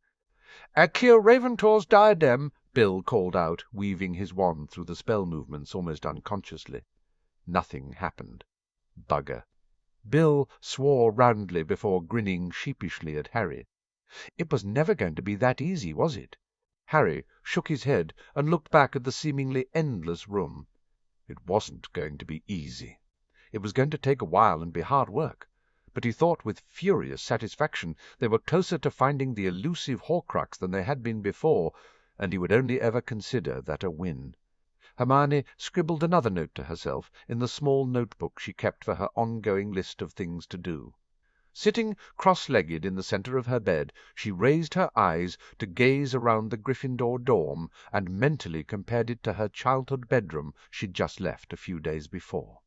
"Accio Raventor's diadem," Bill called out, weaving his wand through the spell movements almost unconsciously. Nothing happened. Bugger. Bill swore roundly before grinning sheepishly at Harry. It was never going to be that easy, was it? Harry shook his head and looked back at the seemingly endless room. It wasn't going to be easy. It was going to take a while and be hard work, but he thought with furious satisfaction they were closer to finding the elusive Horcrux than they had been before, and he would only ever consider that a win. Hermione scribbled another note to herself in the small notebook she kept for her ongoing list of things to do. Sitting cross-legged in the centre of her bed, she raised her eyes to gaze around the Gryffindor dorm and mentally compared it to her childhood bedroom she'd just left a few days before.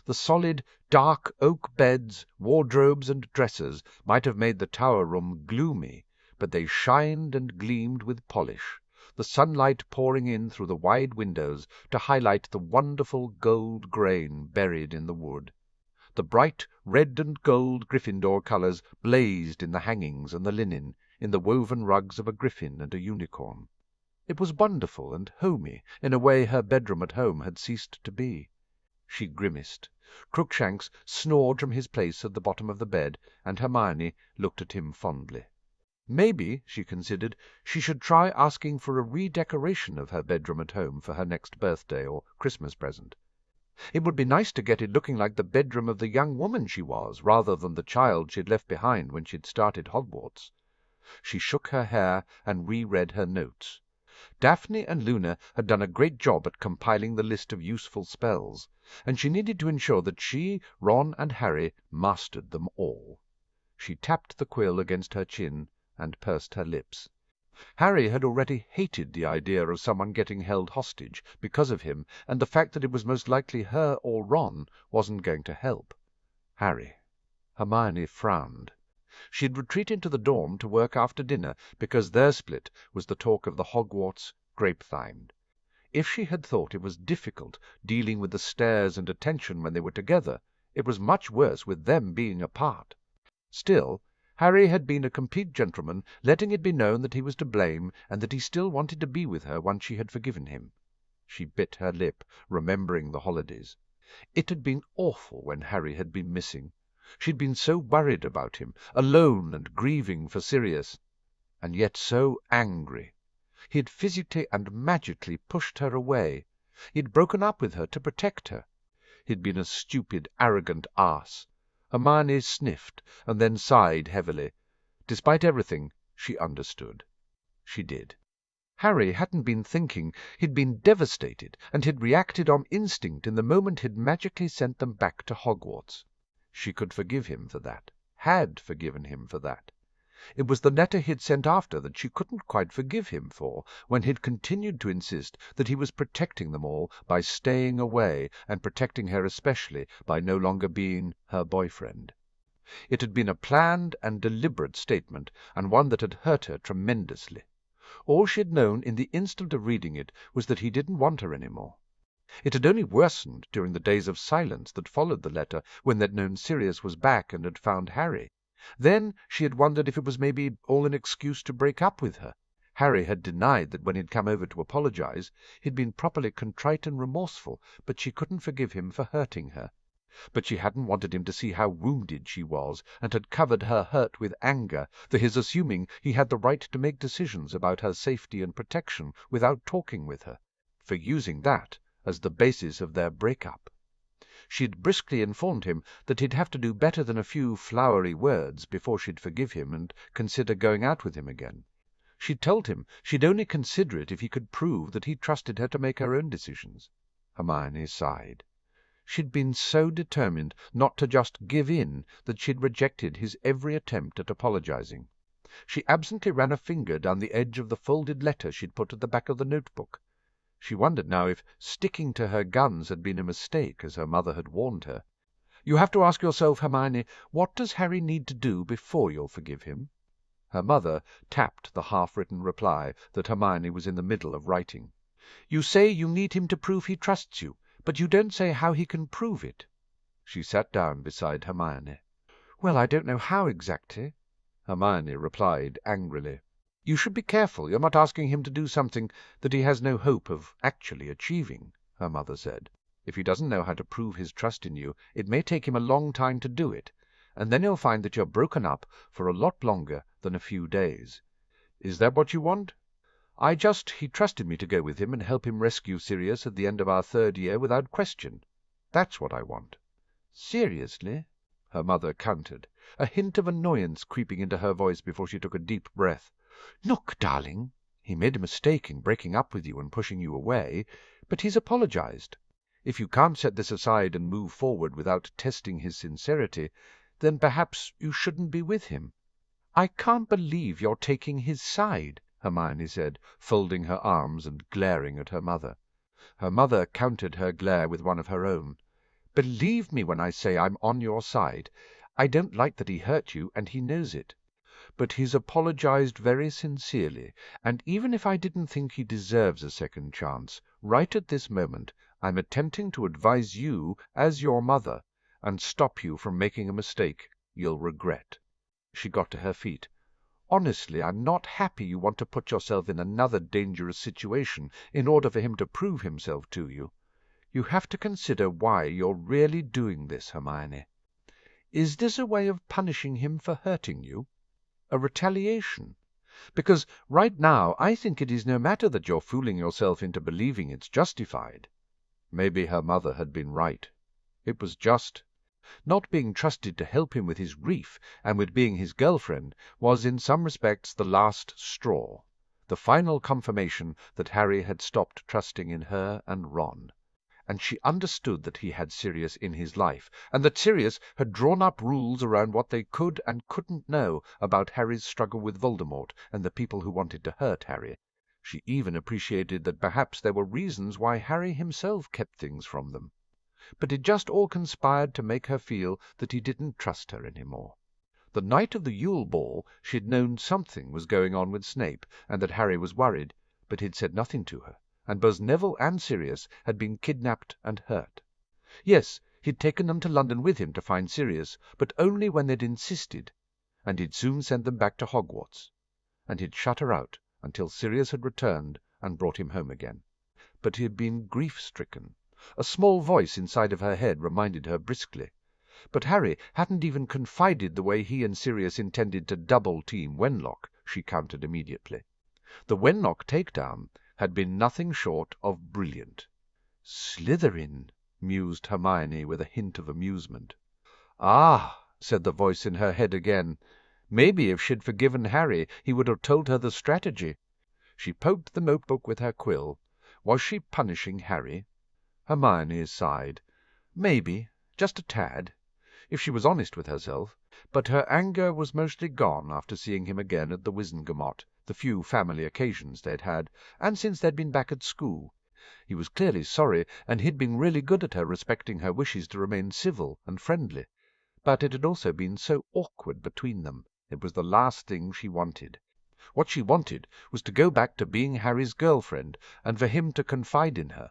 The solid, dark oak beds, wardrobes, and dressers might have made the tower room gloomy, but they shined and gleamed with polish, the sunlight pouring in through the wide windows to highlight the wonderful gold grain buried in the wood. The bright red and gold Gryffindor colours blazed in the hangings and the linen, in the woven rugs of a griffin and a unicorn. It was wonderful and homey in a way her bedroom at home had ceased to be. She grimaced. Crookshanks snored from his place at the bottom of the bed, and Hermione looked at him fondly. Maybe, she considered, she should try asking for a redecoration of her bedroom at home for her next birthday or Christmas present. It would be nice to get it looking like the bedroom of the young woman she was, rather than the child she'd left behind when she'd started Hogwarts. She shook her hair and reread her notes. Daphne and Luna had done a great job at compiling the list of useful spells, and she needed to ensure that she, Ron, and Harry mastered them all. She tapped the quill against her chin and pursed her lips. Harry had already hated the idea of someone getting held hostage because of him, and the fact that it was most likely her or Ron wasn't going to help. Harry. Hermione frowned. She'd retreat into the dorm to work after dinner, because their split was the talk of the Hogwarts grapevine. If she had thought it was difficult dealing with the stares and attention when they were together, it was much worse with them being apart. Still, Harry had been a complete gentleman, letting it be known that he was to blame, and that he still wanted to be with her once she had forgiven him. She bit her lip, remembering the holidays. It had been awful when Harry had been missing. She'd been so worried about him, alone and grieving for Sirius, and yet so angry. He had physically and magically pushed her away. He had broken up with her to protect her. He'd been a stupid, arrogant ass. Hermione sniffed and then sighed heavily. Despite everything, she understood. She did. Harry hadn't been thinking. He'd been devastated, and had reacted on instinct in the moment he'd magically sent them back to Hogwarts. She could forgive him for that, had forgiven him for that. It was the letter he'd sent after that she couldn't quite forgive him for, when he'd continued to insist that he was protecting them all by staying away, and protecting her especially by no longer being her boyfriend. It had been a planned and deliberate statement, and one that had hurt her tremendously. All she had known in the instant of reading it was that he didn't want her any more. It had only worsened during the days of silence that followed the letter, when they'd known Sirius was back and had found Harry. Then she had wondered if it was maybe all an excuse to break up with her. Harry had denied that when he'd come over to apologize, he'd been properly contrite and remorseful, but she couldn't forgive him for hurting her. But she hadn't wanted him to see how wounded she was, and had covered her hurt with anger for his assuming he had the right to make decisions about her safety and protection without talking with her, for using that as the basis of their break-up. She'd briskly informed him that he'd have to do better than a few flowery words before she'd forgive him and consider going out with him again. She'd told him she'd only consider it if he could prove that he trusted her to make her own decisions. Hermione sighed. She'd been so determined not to just give in that she'd rejected his every attempt at apologizing. She absently ran a finger down the edge of the folded letter she'd put at the back of the notebook. She wondered now if sticking to her guns had been a mistake, as her mother had warned her. You have to ask yourself, Hermione, what does Harry need to do before you'll forgive him? Her mother tapped the half-written reply that Hermione was in the middle of writing. You say you need him to prove he trusts you, but you don't say how he can prove it. She sat down beside Hermione. Well, I don't know how exactly, Hermione replied angrily. You should be careful you're not asking him to do something that he has no hope of actually achieving, her mother said. If he doesn't know how to prove his trust in you, it may take him a long time to do it, and then he'll find that you're broken up for a lot longer than a few days. Is that what you want?" He trusted me to go with him and help him rescue Sirius at the end of our 3rd year without question. That's what I want." "Seriously?" her mother countered, a hint of annoyance creeping into her voice before she took a deep breath. "Look, darling, he made a mistake in breaking up with you and pushing you away, but he's apologized. If you can't set this aside and move forward without testing his sincerity, then perhaps you shouldn't be with him." "I can't believe you're taking his side," Hermione said, folding her arms and glaring at her mother. Her mother countered her glare with one of her own. "Believe me when I say I'm on your side. I don't like that he hurt you, and he knows it. But he's apologized very sincerely, and even if I didn't think he deserves a second chance, right at this moment I'm attempting to advise you as your mother and stop you from making a mistake you'll regret." She got to her feet. "Honestly, I'm not happy you want to put yourself in another dangerous situation in order for him to prove himself to you. You have to consider why you're really doing this, Hermione. Is this a way of punishing him for hurting you? A retaliation? Because right now I think it is no matter that you're fooling yourself into believing it's justified." Maybe her mother had been right. It was just. Not being trusted to help him with his grief, and with being his girlfriend, was in some respects the last straw, the final confirmation that Harry had stopped trusting in her and Ron. And she understood that he had Sirius in his life, and that Sirius had drawn up rules around what they could and couldn't know about Harry's struggle with Voldemort and the people who wanted to hurt Harry. She even appreciated that perhaps there were reasons why Harry himself kept things from them. But it just all conspired to make her feel that he didn't trust her any more. The night of the Yule Ball she'd known something was going on with Snape, and that Harry was worried, but he'd said nothing to her, and both Neville and Sirius had been kidnapped and hurt. Yes, he'd taken them to London with him to find Sirius, but only when they'd insisted, and he'd soon send them back to Hogwarts, and he'd shut her out until Sirius had returned and brought him home again. But he had been grief-stricken. A small voice inside of her head reminded her briskly. But Harry hadn't even confided the way he and Sirius intended to double-team Wenlock, she countered immediately. The Wenlock takedown had been nothing short of brilliant. "Slytherin," mused Hermione with a hint of amusement. "Ah," said the voice in her head again. Maybe if she'd forgiven Harry he would have told her the strategy. She poked the notebook with her quill. Was she punishing Harry? Hermione sighed. Maybe, just a tad, if she was honest with herself, but her anger was mostly gone after seeing him again at the Wizengamot, the few family occasions they'd had, and since they'd been back at school. He was clearly sorry, and he'd been really good at her respecting her wishes to remain civil and friendly, but it had also been so awkward between them. It was the last thing she wanted. What she wanted was to go back to being Harry's girlfriend, and for him to confide in her.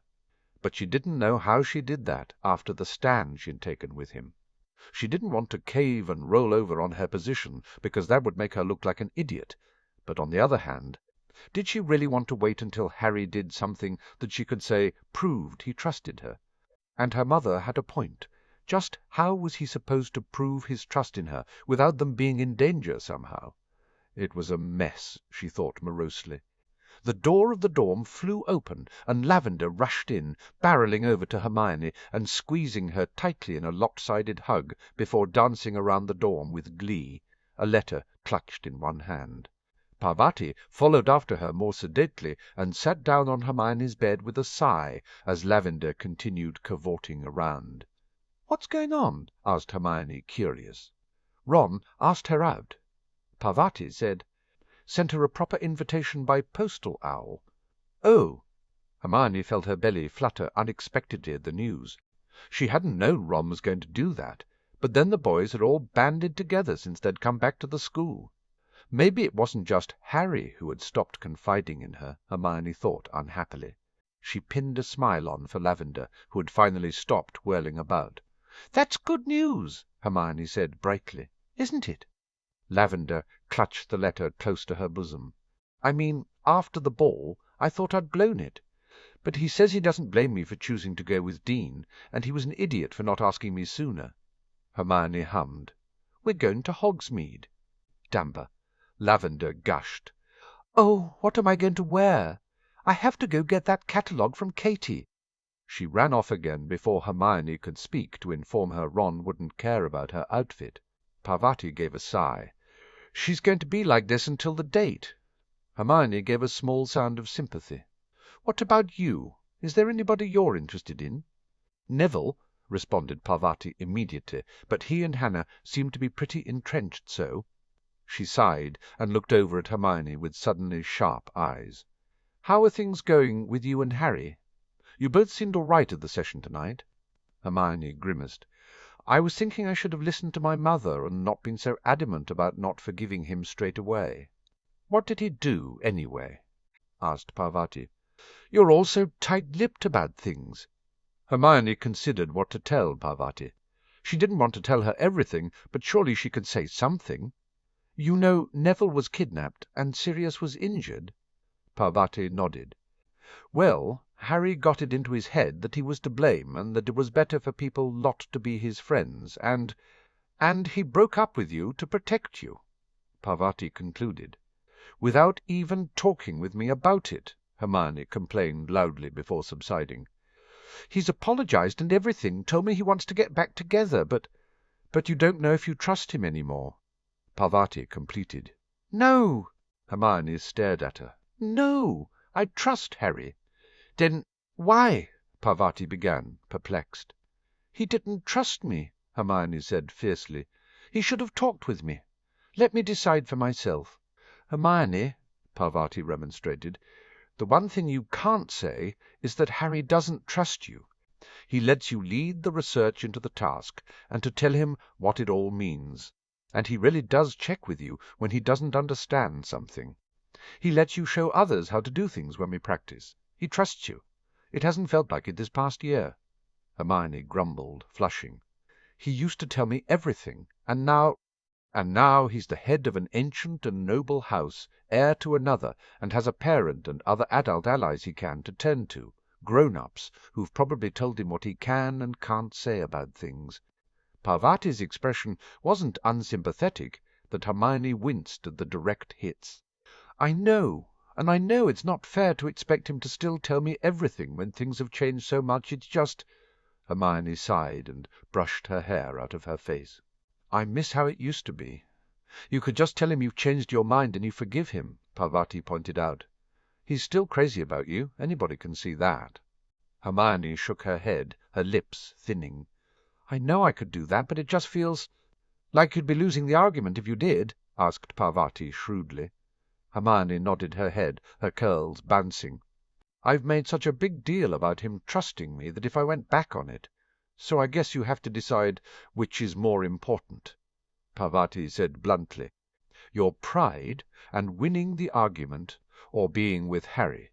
But she didn't know how she did that after the stand she'd taken with him. She didn't want to cave and roll over on her position, because that would make her look like an idiot. But on the other hand, did she really want to wait until Harry did something that she could say proved he trusted her? And her mother had a point. Just how was he supposed to prove his trust in her without them being in danger somehow? It was a mess, she thought morosely. The door of the dorm flew open, and Lavender rushed in, barreling over to Hermione and squeezing her tightly in a lopsided hug before dancing around the dorm with glee, a letter clutched in one hand. Parvati followed after her more sedately and sat down on Hermione's bed with a sigh as Lavender continued cavorting around. "What's going on?" asked Hermione, curious. Ron asked her out. Parvati sent her a proper invitation by postal owl. "Oh!" Hermione felt her belly flutter unexpectedly at the news. She hadn't known Ron was going to do that, but then the boys had all banded together since they'd come back to the school. Maybe it wasn't just Harry who had stopped confiding in her, Hermione thought unhappily. She pinned a smile on for Lavender, who had finally stopped whirling about. "That's good news," Hermione said brightly, "isn't it?" Lavender clutched the letter close to her bosom. "I mean, after the ball, I thought I'd blown it. But he says he doesn't blame me for choosing to go with Dean, and he was an idiot for not asking me sooner." Hermione hummed. "We're going to Hogsmeade." Damper. Lavender gushed. "Oh, what am I going to wear? I have to go get that catalogue from Katie." She ran off again before Hermione could speak to inform her Ron wouldn't care about her outfit. Parvati gave a sigh. "She's going to be like this until the date." Hermione gave a small sound of sympathy. "What about you? Is there anybody you're interested in?" "Neville," responded Parvati immediately, but he and Hannah seemed to be pretty entrenched so. She sighed and looked over at Hermione with suddenly sharp eyes. "How are things going with you and Harry? You both seemed all right at the session tonight." Hermione grimaced. "I was thinking I should have listened to my mother and not been so adamant about not forgiving him straight away." "What did he do, anyway?" asked Parvati. "You're all so tight-lipped about things." Hermione considered what to tell Parvati. She didn't want to tell her everything, but surely she could say something. "You know Neville was kidnapped and Sirius was injured?" Parvati nodded. "Well, Harry got it into his head that he was to blame and that it was better for people not to be his friends, and he broke up with you to protect you," Parvati concluded. "Without even talking with me about it," Hermione complained loudly before subsiding. "He's apologized and everything, told me he wants to get back together, but you don't know if you trust him any more," Parvati completed. "No!" Hermione stared at her. "No! I trust Harry." "Then why—" Parvati began, perplexed. "He didn't trust me," Hermione said fiercely. "He should have talked with me. Let me decide for myself." "Hermione," Parvati remonstrated, "the one thing you can't say is that Harry doesn't trust you. He lets you lead the research into the task, and to tell him what it all means. And he really does check with you when he doesn't understand something. He lets you show others how to do things when we practice. He trusts you. It hasn't felt like it this past year." Hermione grumbled, flushing. "He used to tell me everything, and now he's the head of an ancient and noble house, heir to another, and has a parent and other adult allies he can to turn to, grown-ups, who've probably told him what he can and can't say about things." Parvati's expression wasn't unsympathetic, but Hermione winced at the direct hits. "I know, and I know it's not fair to expect him to still tell me everything when things have changed so much. It's just—" Hermione sighed and brushed her hair out of her face. "I miss how it used to be. You could just tell him you've changed your mind and you forgive him," Parvati pointed out. "He's still crazy about you. Anybody can see that." Hermione shook her head, her lips thinning. "I know I could do that, but it just feels—" "Like you'd be losing the argument if you did?" asked Parvati shrewdly. Hermione nodded her head, her curls bouncing. "I've made such a big deal about him trusting me that if I went back on it— So I guess you have to decide which is more important," Parvati said bluntly. "Your pride and winning the argument, or being with Harry."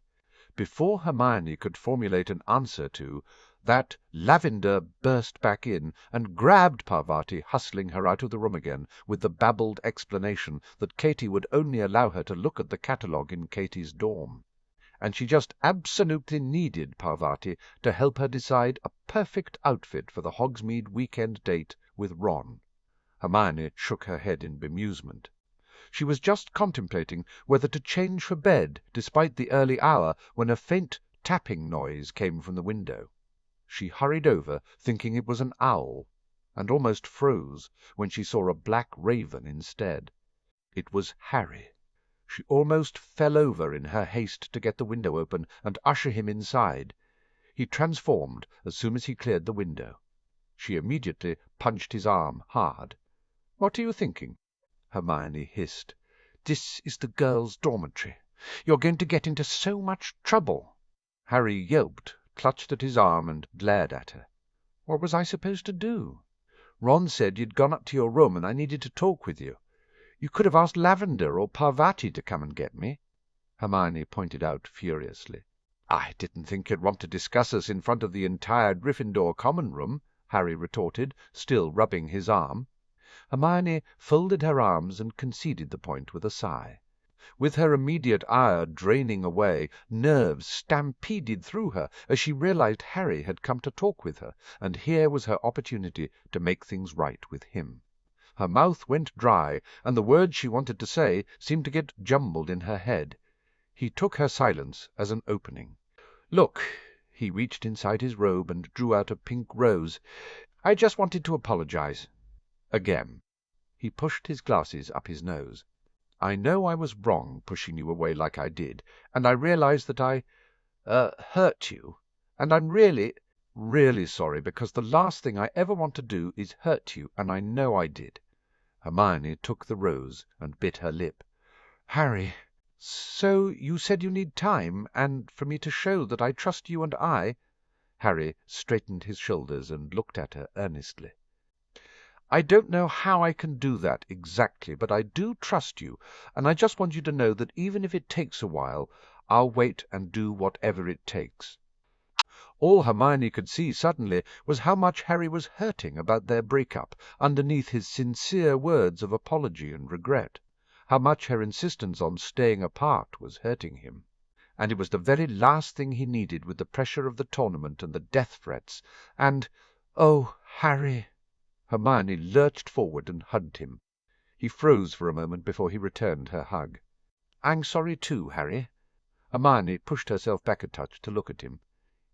Before Hermione could formulate an answer to that, Lavender burst back in and grabbed Parvati, hustling her out of the room again with the babbled explanation that Katie would only allow her to look at the catalogue in Katie's dorm, and she just absolutely needed Parvati to help her decide a perfect outfit for the Hogsmeade weekend date with Ron. Hermione shook her head in bemusement. She was just contemplating whether to change for bed despite the early hour when a faint tapping noise came from the window. She hurried over, thinking it was an owl, and almost froze when she saw a black raven instead. It was Harry. She almost fell over in her haste to get the window open and usher him inside. He transformed as soon as he cleared the window. She immediately punched his arm hard. "What are you thinking?" Hermione hissed. "This is the girls' dormitory. You're going to get into so much trouble." Harry yelped, clutched at his arm, and glared at her. "What was I supposed to do? Ron said you'd gone up to your room and I needed to talk with you. You could have asked Lavender or Parvati to come and get me," Hermione pointed out furiously. "I didn't think you'd want to discuss us in front of the entire Gryffindor common room," Harry retorted, still rubbing his arm. Hermione folded her arms and conceded the point with a sigh. With her immediate ire draining away, nerves stampeded through her as she realized Harry had come to talk with her, and here was her opportunity to make things right with him. Her mouth went dry, and the words she wanted to say seemed to get jumbled in her head. He took her silence as an opening. "Look," he reached inside his robe and drew out a pink rose, "I just wanted to apologize." Again. He pushed his glasses up his nose. "I know I was wrong pushing you away like I did, and I realize that hurt you, and I'm really sorry, because the last thing I ever want to do is hurt you, and I know I did." Hermione took the rose and bit her lip. "Harry, so you said you need time, and for me to show that I trust you and I—" Harry straightened his shoulders and looked at her earnestly. "I don't know how I can do that exactly, but I do trust you, and I just want you to know that even if it takes a while, I'll wait and do whatever it takes." All Hermione could see suddenly was how much Harry was hurting about their break-up underneath his sincere words of apology and regret, how much her insistence on staying apart was hurting him. And it was the very last thing he needed, with the pressure of the tournament and the death threats, and, "Oh, Harry!" Hermione lurched forward and hugged him. He froze for a moment before he returned her hug. "I'm sorry too, Harry." Hermione pushed herself back a touch to look at him.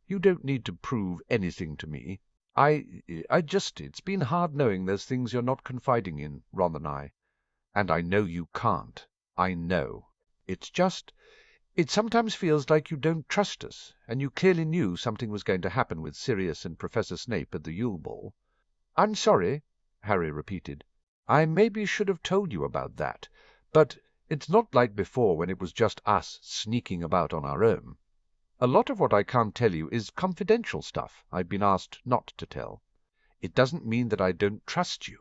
"You don't need to prove anything to me. It's been hard knowing there's things you're not confiding in, Ron and I. And I know you can't. I know. It sometimes feels like you don't trust us, and you clearly knew something was going to happen with Sirius and Professor Snape at the Yule Ball." "I'm sorry," Harry repeated. "I maybe should have told you about that, but it's not like before when it was just us sneaking about on our own. A lot of what I can't tell you is confidential stuff I've been asked not to tell. It doesn't mean that I don't trust you.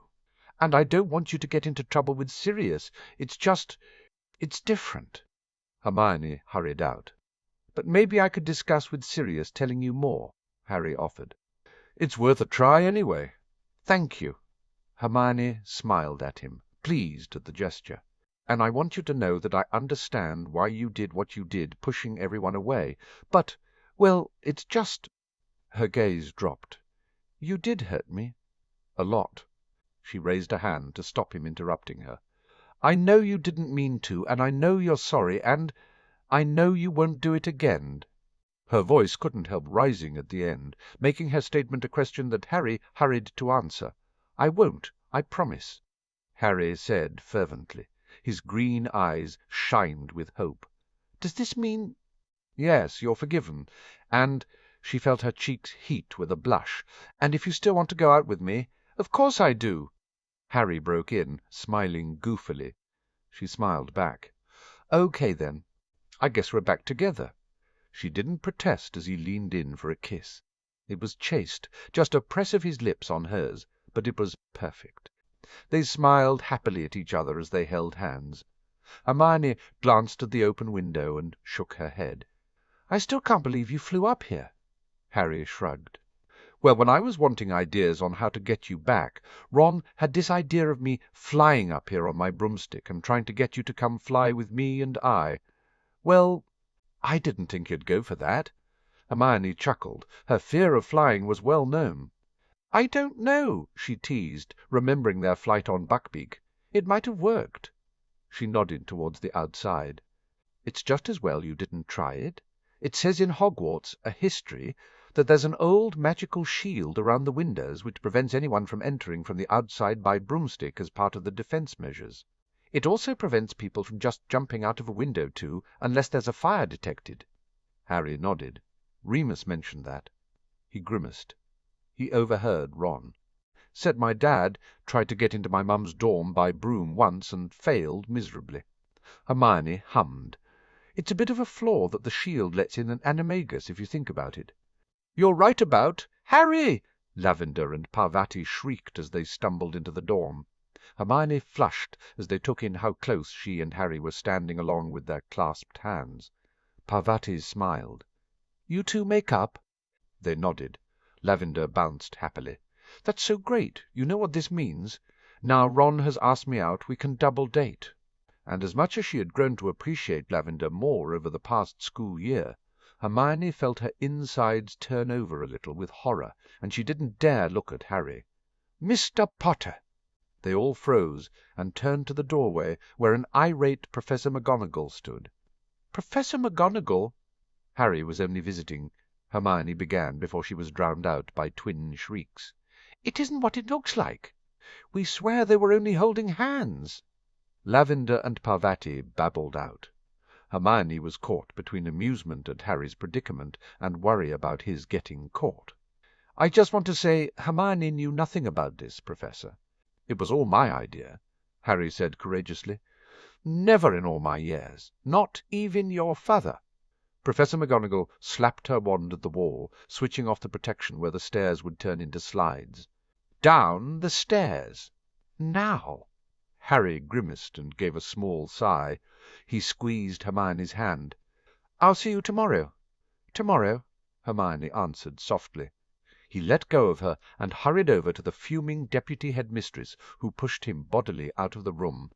And I don't want you to get into trouble with Sirius. It's different." Hermione hurried out. "But maybe I could discuss with Sirius telling you more," Harry offered. "It's worth a try anyway." "Thank you." Hermione smiled at him, pleased at the gesture. "And I want you to know that I understand why you did what you did, pushing everyone away. But, well, it's just—" Her gaze dropped. "You did hurt me. A lot." She raised a hand to stop him interrupting her. "I know you didn't mean to, and I know you're sorry, and I know you won't do it again." Her voice couldn't help rising at the end, making her statement a question that Harry hurried to answer. "I won't, I promise," Harry said fervently. His green eyes shined with hope. "Does this mean—" "Yes, you're forgiven, and—" She felt her cheeks heat with a blush. "And if you still want to go out with me—" "Of course I do," Harry broke in, smiling goofily. She smiled back. "Okay, then. I guess we're back together." She didn't protest as he leaned in for a kiss. It was chaste, just a press of his lips on hers, but it was perfect. They smiled happily at each other as they held hands. Hermione glanced at the open window and shook her head. "I still can't believe you flew up here." Harry shrugged. "Well, when I was wanting ideas on how to get you back, Ron had this idea of me flying up here on my broomstick and trying to get you to come fly with me and I. Well, I didn't think you'd go for that." Hermione chuckled. Her fear of flying was well known. "I don't know," she teased, remembering their flight on Buckbeak. "It might have worked." She nodded towards the outside. "It's just as well you didn't try it. It says in Hogwarts, a history, that there's an old magical shield around the windows which prevents anyone from entering from the outside by broomstick as part of the defense measures. It also prevents people from just jumping out of a window too, unless there's a fire detected." Harry nodded. "Remus mentioned that." He grimaced. He overheard Ron. "Said my dad tried to get into my mum's dorm by broom once and failed miserably." Hermione hummed. "It's a bit of a flaw that the shield lets in an animagus, if you think about it." "You're right about— Harry!" Lavender and Parvati shrieked as they stumbled into the dorm. Hermione flushed as they took in how close she and Harry were standing along with their clasped hands. Parvati smiled. "You two make up?" They nodded. Lavender bounced happily. "That's so great. You know what this means? Now Ron has asked me out, we can double date." and as much as she had grown to appreciate Lavender more over the past school year, Hermione felt her insides turn over a little with horror, and she didn't dare look at Harry. "Mr. Potter!" They all froze and turned to the doorway, where an irate Professor McGonagall stood. "Professor McGonagall—" Harry was only visiting, Hermione began before she was drowned out by twin shrieks. "It isn't what it looks like. We swear they were only holding hands." Lavender and Parvati babbled out. Hermione was caught between amusement at Harry's predicament and worry about his getting caught. "I just want to say Hermione knew nothing about this, Professor. It was all my idea," Harry said courageously. "Never in all my years. Not even your father." Professor McGonagall slapped her wand at the wall, switching off the protection where the stairs would turn into slides. "Down the stairs. Now." Harry grimaced and gave a small sigh. He squeezed Hermione's hand. "I'll see you tomorrow." "Tomorrow," Hermione answered softly. He let go of her and hurried over to the fuming deputy headmistress, who pushed him bodily out of the room.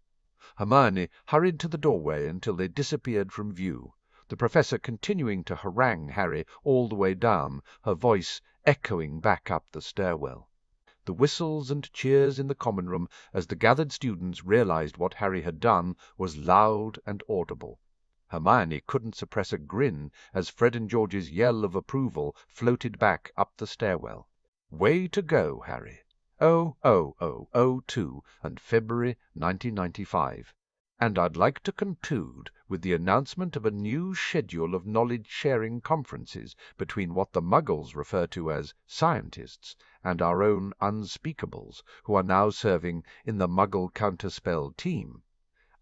Hermione hurried to the doorway until they disappeared from view, the professor continuing to harangue Harry all the way down, her voice echoing back up the stairwell. The whistles and cheers in the common room as the gathered students realized what Harry had done was loud and audible. Hermione couldn't suppress a grin as Fred and George's yell of approval floated back up the stairwell. Way to go, Harry. 00002 and February 1995. And I'd like to conclude with the announcement of a new schedule of knowledge-sharing conferences between what the Muggles refer to as scientists and our own unspeakables, who are now serving in the Muggle Counterspell team.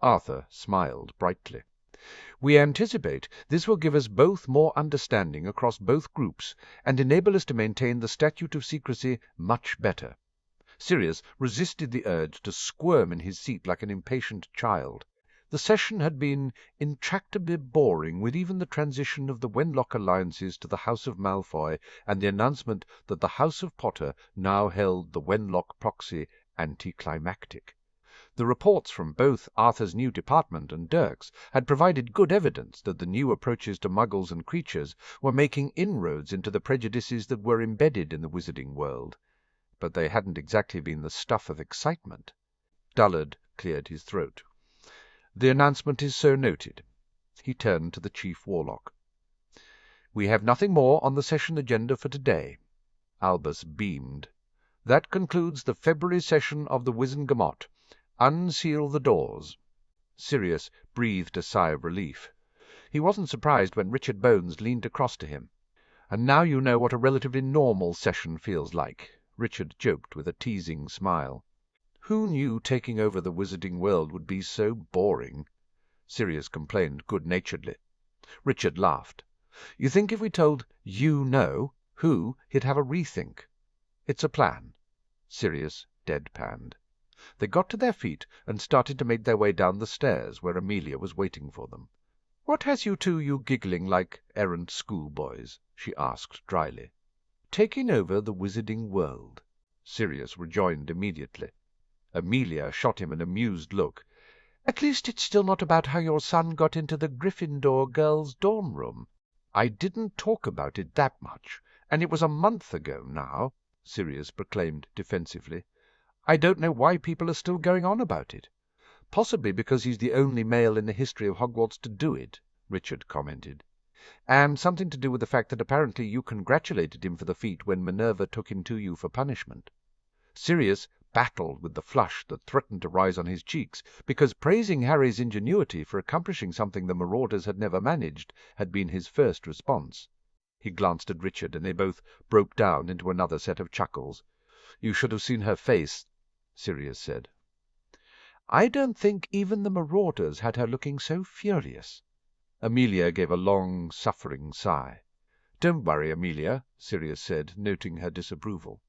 Arthur smiled brightly. We anticipate this will give us both more understanding across both groups and enable us to maintain the statute of secrecy much better. Sirius resisted the urge to squirm in his seat like an impatient child. The session had been intractably boring, with even the transition of the Wenlock alliances to the House of Malfoy and the announcement that the House of Potter now held the Wenlock proxy anticlimactic. The reports from both Arthur's new department and Dirk's had provided good evidence that the new approaches to Muggles and creatures were making inroads into the prejudices that were embedded in the wizarding world. But they hadn't exactly been the stuff of excitement. Dullard cleared his throat. "The announcement is so noted." He turned to the chief warlock. "We have nothing more on the session agenda for today." Albus beamed. "That concludes the February session of the Wizengamot. Unseal the doors." Sirius breathed a sigh of relief. He wasn't surprised when Richard Bones leaned across to him. "And now you know what a relatively normal session feels like," Richard joked with a teasing smile. "Who knew taking over the wizarding world would be so boring?" Sirius complained good-naturedly. Richard laughed. "You think if we told who, he'd have a rethink?" "It's a plan." Sirius deadpanned. They got to their feet and started to make their way down the stairs, where Amelia was waiting for them. "What has you giggling like errant schoolboys?" she asked dryly. "Taking over the wizarding world," Sirius rejoined immediately. Amelia shot him an amused look. "At least it's still not about how your son got into the Gryffindor girls' dorm room." "I didn't talk about it that much, and it was a month ago now," Sirius proclaimed defensively. "I don't know why people are still going on about it." "Possibly because he's the only male in the history of Hogwarts to do it," Richard commented. "And something to do with the fact that apparently you congratulated him for the feat when Minerva took him to you for punishment." Sirius battled with the flush that threatened to rise on his cheeks, because praising Harry's ingenuity for accomplishing something the Marauders had never managed had been his first response. He glanced at Richard, and they both broke down into another set of chuckles. "You should have seen her face," Sirius said. "I don't think even the Marauders had her looking so furious." Amelia gave a long, suffering sigh. "Don't worry, Amelia," Sirius said, noting her disapproval.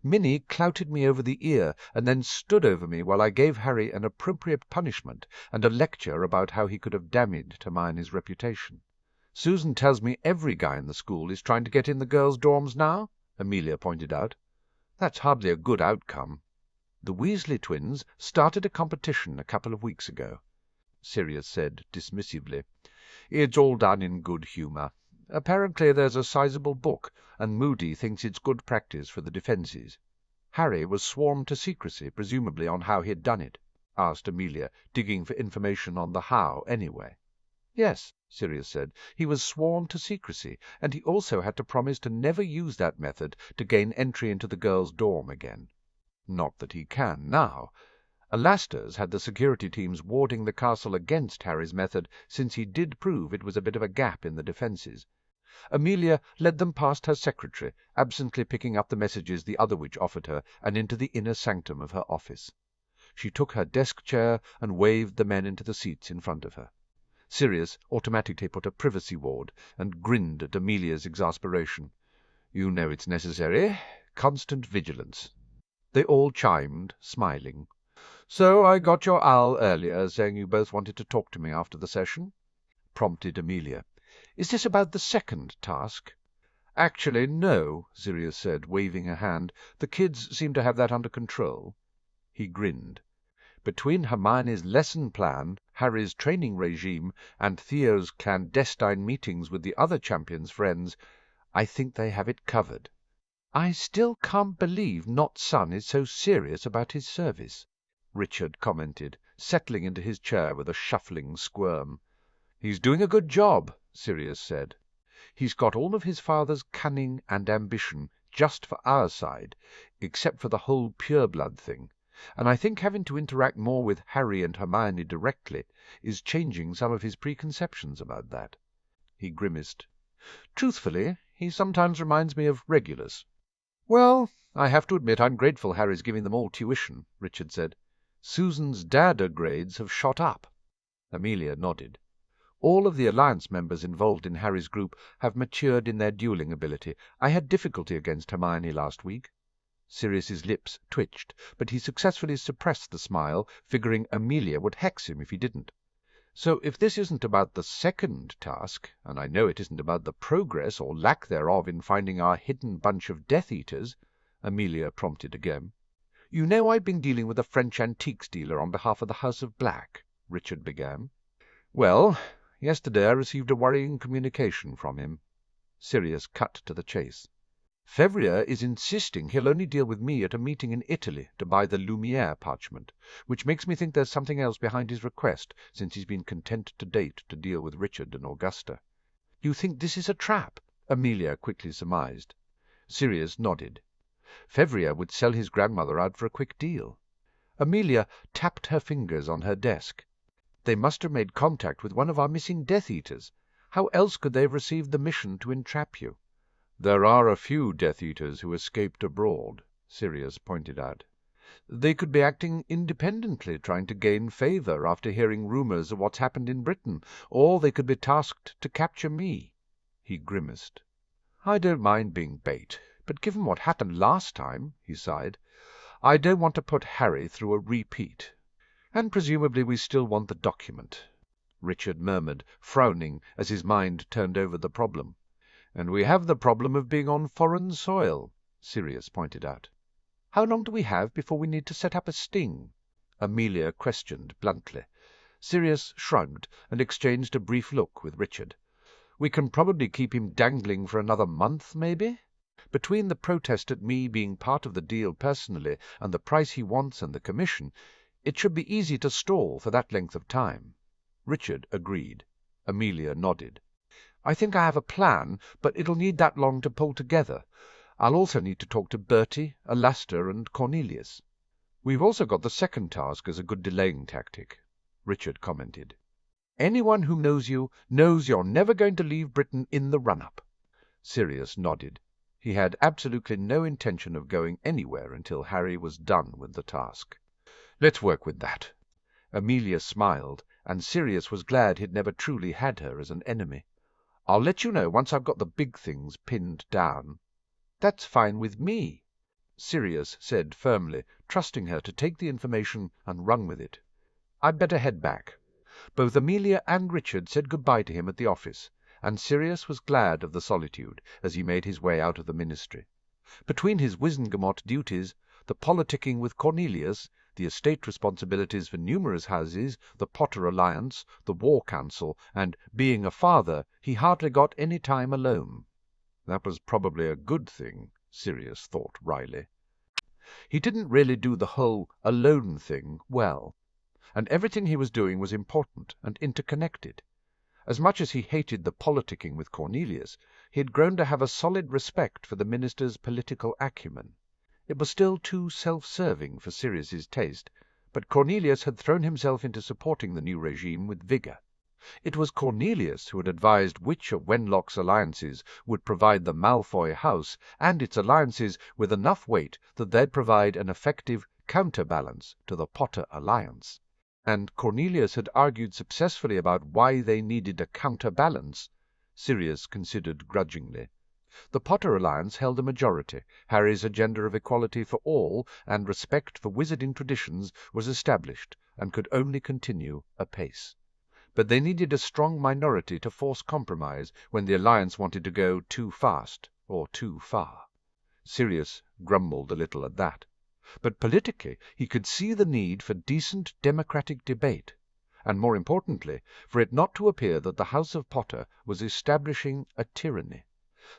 "Minnie clouted me over the ear and then stood over me while I gave Harry an appropriate punishment and a lecture about how he could have damaged Hermione's reputation." "Susan tells me every guy in the school is trying to get in the girls' dorms now," Amelia pointed out. "That's hardly a good outcome." "The Weasley twins started a competition a couple of weeks ago." Sirius said dismissively. "It's all done in good humour. Apparently there's a sizable book, and Moody thinks it's good practice for the defences." "Harry was sworn to secrecy, presumably on how he'd done it?" asked Amelia, digging for information on the how, anyway. "Yes," Sirius said. "He was sworn to secrecy, and he also had to promise to never use that method to gain entry into the girls' dorm again. Not that he can now. Alastor's had the security teams warding the castle against Harry's method since he did prove it was a bit of a gap in the defences. Amelia led them past her secretary, absently picking up the messages the other witch offered her, and into the inner sanctum of her office. She took her desk chair and waved the men into the seats in front of her. Sirius automatically put a privacy ward and grinned at Amelia's exasperation. "You know it's necessary. Constant vigilance." They all chimed, smiling. "So I got your owl earlier, saying you both wanted to talk to me after the session?" prompted Amelia. "Is this about the second task?" "Actually, no," Sirius said, waving her hand. "The kids seem to have that under control." He grinned. "Between Hermione's lesson plan, Harry's training regime, and Theo's clandestine meetings with the other champion's friends, I think they have it covered." "I still can't believe Not's son is so serious about his service," Richard commented, settling into his chair with a shuffling squirm. "He's doing a good job," Sirius said. "He's got all of his father's cunning and ambition just for our side, except for the whole pure-blood thing. And I think having to interact more with Harry and Hermione directly is changing some of his preconceptions about that." He grimaced. "Truthfully, he sometimes reminds me of Regulus." "Well, I have to admit I'm grateful Harry's giving them all tuition," Richard said. "Susan's dada grades have shot up." Amelia nodded. "All of the Alliance members involved in Harry's group have matured in their dueling ability. I had difficulty against Hermione last week." Sirius's lips twitched, but he successfully suppressed the smile, figuring Amelia would hex him if he didn't. "So if this isn't about the second task, and I know it isn't about the progress or lack thereof in finding our hidden bunch of Death Eaters," Amelia prompted again. "You know I've been dealing with a French antiques dealer on behalf of the House of Black," Richard began. "Well, yesterday I received a worrying communication from him." Sirius cut to the chase. "Fevrier is insisting he'll only deal with me at a meeting in Italy to buy the Lumiere parchment, which makes me think there's something else behind his request, since he's been content to date to deal with Richard and Augusta." "You think this is a trap?" Amelia quickly surmised. Sirius nodded. "Fevrier would sell his grandmother out for a quick deal." Amelia tapped her fingers on her desk. "They must have made contact with one of our missing Death Eaters. How else could they have received the mission to entrap you?" "There are a few Death Eaters who escaped abroad," Sirius pointed out. "They could be acting independently, trying to gain favour after hearing rumours of what's happened in Britain, or they could be tasked to capture me." He grimaced. "I don't mind being bait, but given what happened last time," he sighed, "I don't want to put Harry through a repeat. And presumably we still want the document," Richard murmured, frowning as his mind turned over the problem. "And we have the problem of being on foreign soil," Sirius pointed out. "How long do we have before we need to set up a sting?" Amelia questioned bluntly. Sirius shrugged and exchanged a brief look with Richard. "We can probably keep him dangling for another month, maybe? Between the protest at me being part of the deal personally and the price he wants and the commission, it should be easy to stall for that length of time." Richard agreed. Amelia nodded. "I think I have a plan, but it'll need that long to pull together. I'll also need to talk to Bertie, Alastor, and Cornelius." "We've also got the second task as a good delaying tactic," Richard commented. "Anyone who knows you knows you're never going to leave Britain in the run-up." Sirius nodded. He had absolutely no intention of going anywhere until Harry was done with the task. "Let's work with that." Amelia smiled, and Sirius was glad he'd never truly had her as an enemy. "I'll let you know once I've got the big things pinned down." "That's fine with me," Sirius said firmly, trusting her to take the information and run with it. "I'd better head back." Both Amelia and Richard said good-bye to him at the office, and Sirius was glad of the solitude as he made his way out of the ministry. Between his Wizengamot duties, the politicking with Cornelius, the estate responsibilities for numerous houses, the Potter Alliance, the War Council, and being a father, he hardly got any time alone. That was probably a good thing, Sirius thought wryly. He didn't really do the whole alone thing well, and everything he was doing was important and interconnected. As much as he hated the politicking with Cornelius, he had grown to have a solid respect for the minister's political acumen. It was still too self-serving for Sirius's taste, but Cornelius had thrown himself into supporting the new regime with vigor. It was Cornelius who had advised which of Wenlock's alliances would provide the Malfoy house and its alliances with enough weight that they'd provide an effective counterbalance to the Potter Alliance. And Cornelius had argued successfully about why they needed a counterbalance. Sirius considered grudgingly. The Potter Alliance held a majority. Harry's agenda of equality for all and respect for wizarding traditions was established and could only continue apace. But they needed a strong minority to force compromise when the Alliance wanted to go too fast or too far. Sirius grumbled a little at that. But politically he could see the need for decent democratic debate, and more importantly, for it not to appear that the House of Potter was establishing a tyranny.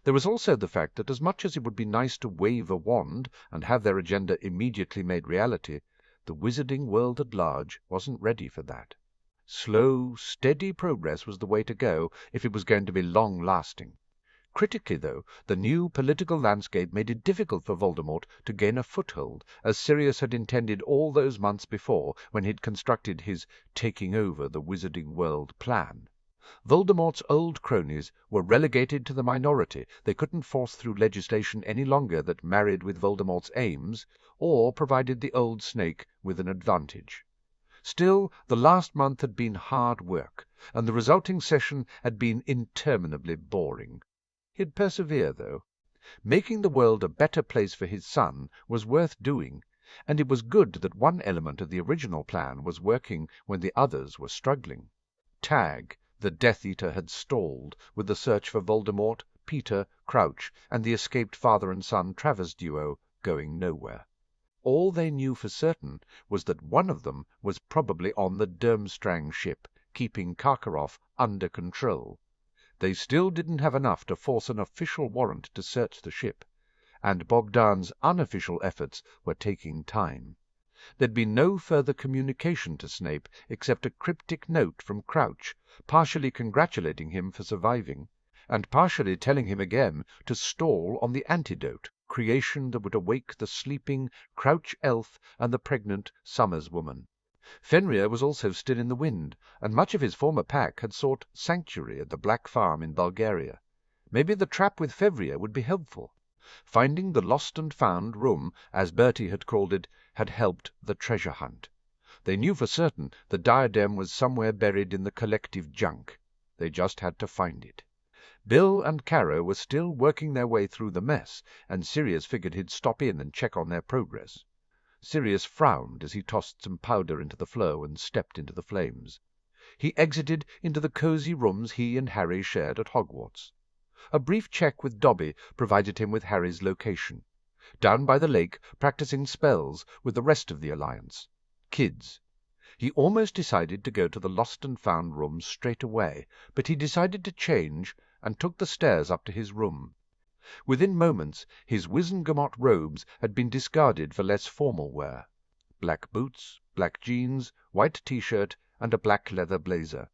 There was also the fact that as much as it would be nice to wave a wand and have their agenda immediately made reality, the wizarding world at large wasn't ready for that. Slow, steady progress was the way to go if it was going to be long-lasting. Critically, though, the new political landscape made it difficult for Voldemort to gain a foothold, as Sirius had intended all those months before when he'd constructed his taking over the wizarding world plan. Voldemort's old cronies were relegated to the minority. They couldn't force through legislation any longer that married with Voldemort's aims, or provided the old snake with an advantage. Still, the last month had been hard work, and the resulting session had been interminably boring. He'd persevere, though. Making the world a better place for his son was worth doing, and it was good that one element of the original plan was working when the others were struggling. Tag, the Death Eater, had stalled, with the search for Voldemort, Peter, Crouch, and the escaped father and son Travers duo going nowhere. All they knew for certain was that one of them was probably on the Durmstrang ship, keeping Karkaroff under control. They still didn't have enough to force an official warrant to search the ship, and Bogdan's unofficial efforts were taking time. There'd been no further communication to Snape except a cryptic note from Crouch, partially congratulating him for surviving, and partially telling him again to stall on the antidote, creation that would awake the sleeping Crouch elf and the pregnant Summers woman. Fenrir was also still in the wind, and much of his former pack had sought sanctuary at the Black Farm in Bulgaria. Maybe the trap with Fenrir would be helpful. Finding the lost and found room, as Bertie had called it, had helped the treasure hunt. They knew for certain the diadem was somewhere buried in the collective junk. They just had to find it. Bill and Caro were still working their way through the mess, and Sirius figured he'd stop in and check on their progress. Sirius frowned as he tossed some powder into the flow and stepped into the flames. He exited into the cosy rooms he and Harry shared at Hogwarts. A brief check with Dobby provided him with Harry's location. Down by the lake, practicing spells with the rest of the Alliance. Kids. He almost decided to go to the lost and found room straight away, but he decided to change and took the stairs up to his room. Within moments his Wizengamot robes had been discarded for less formal wear. Black boots, black jeans, white t-shirt, and a black leather blazer.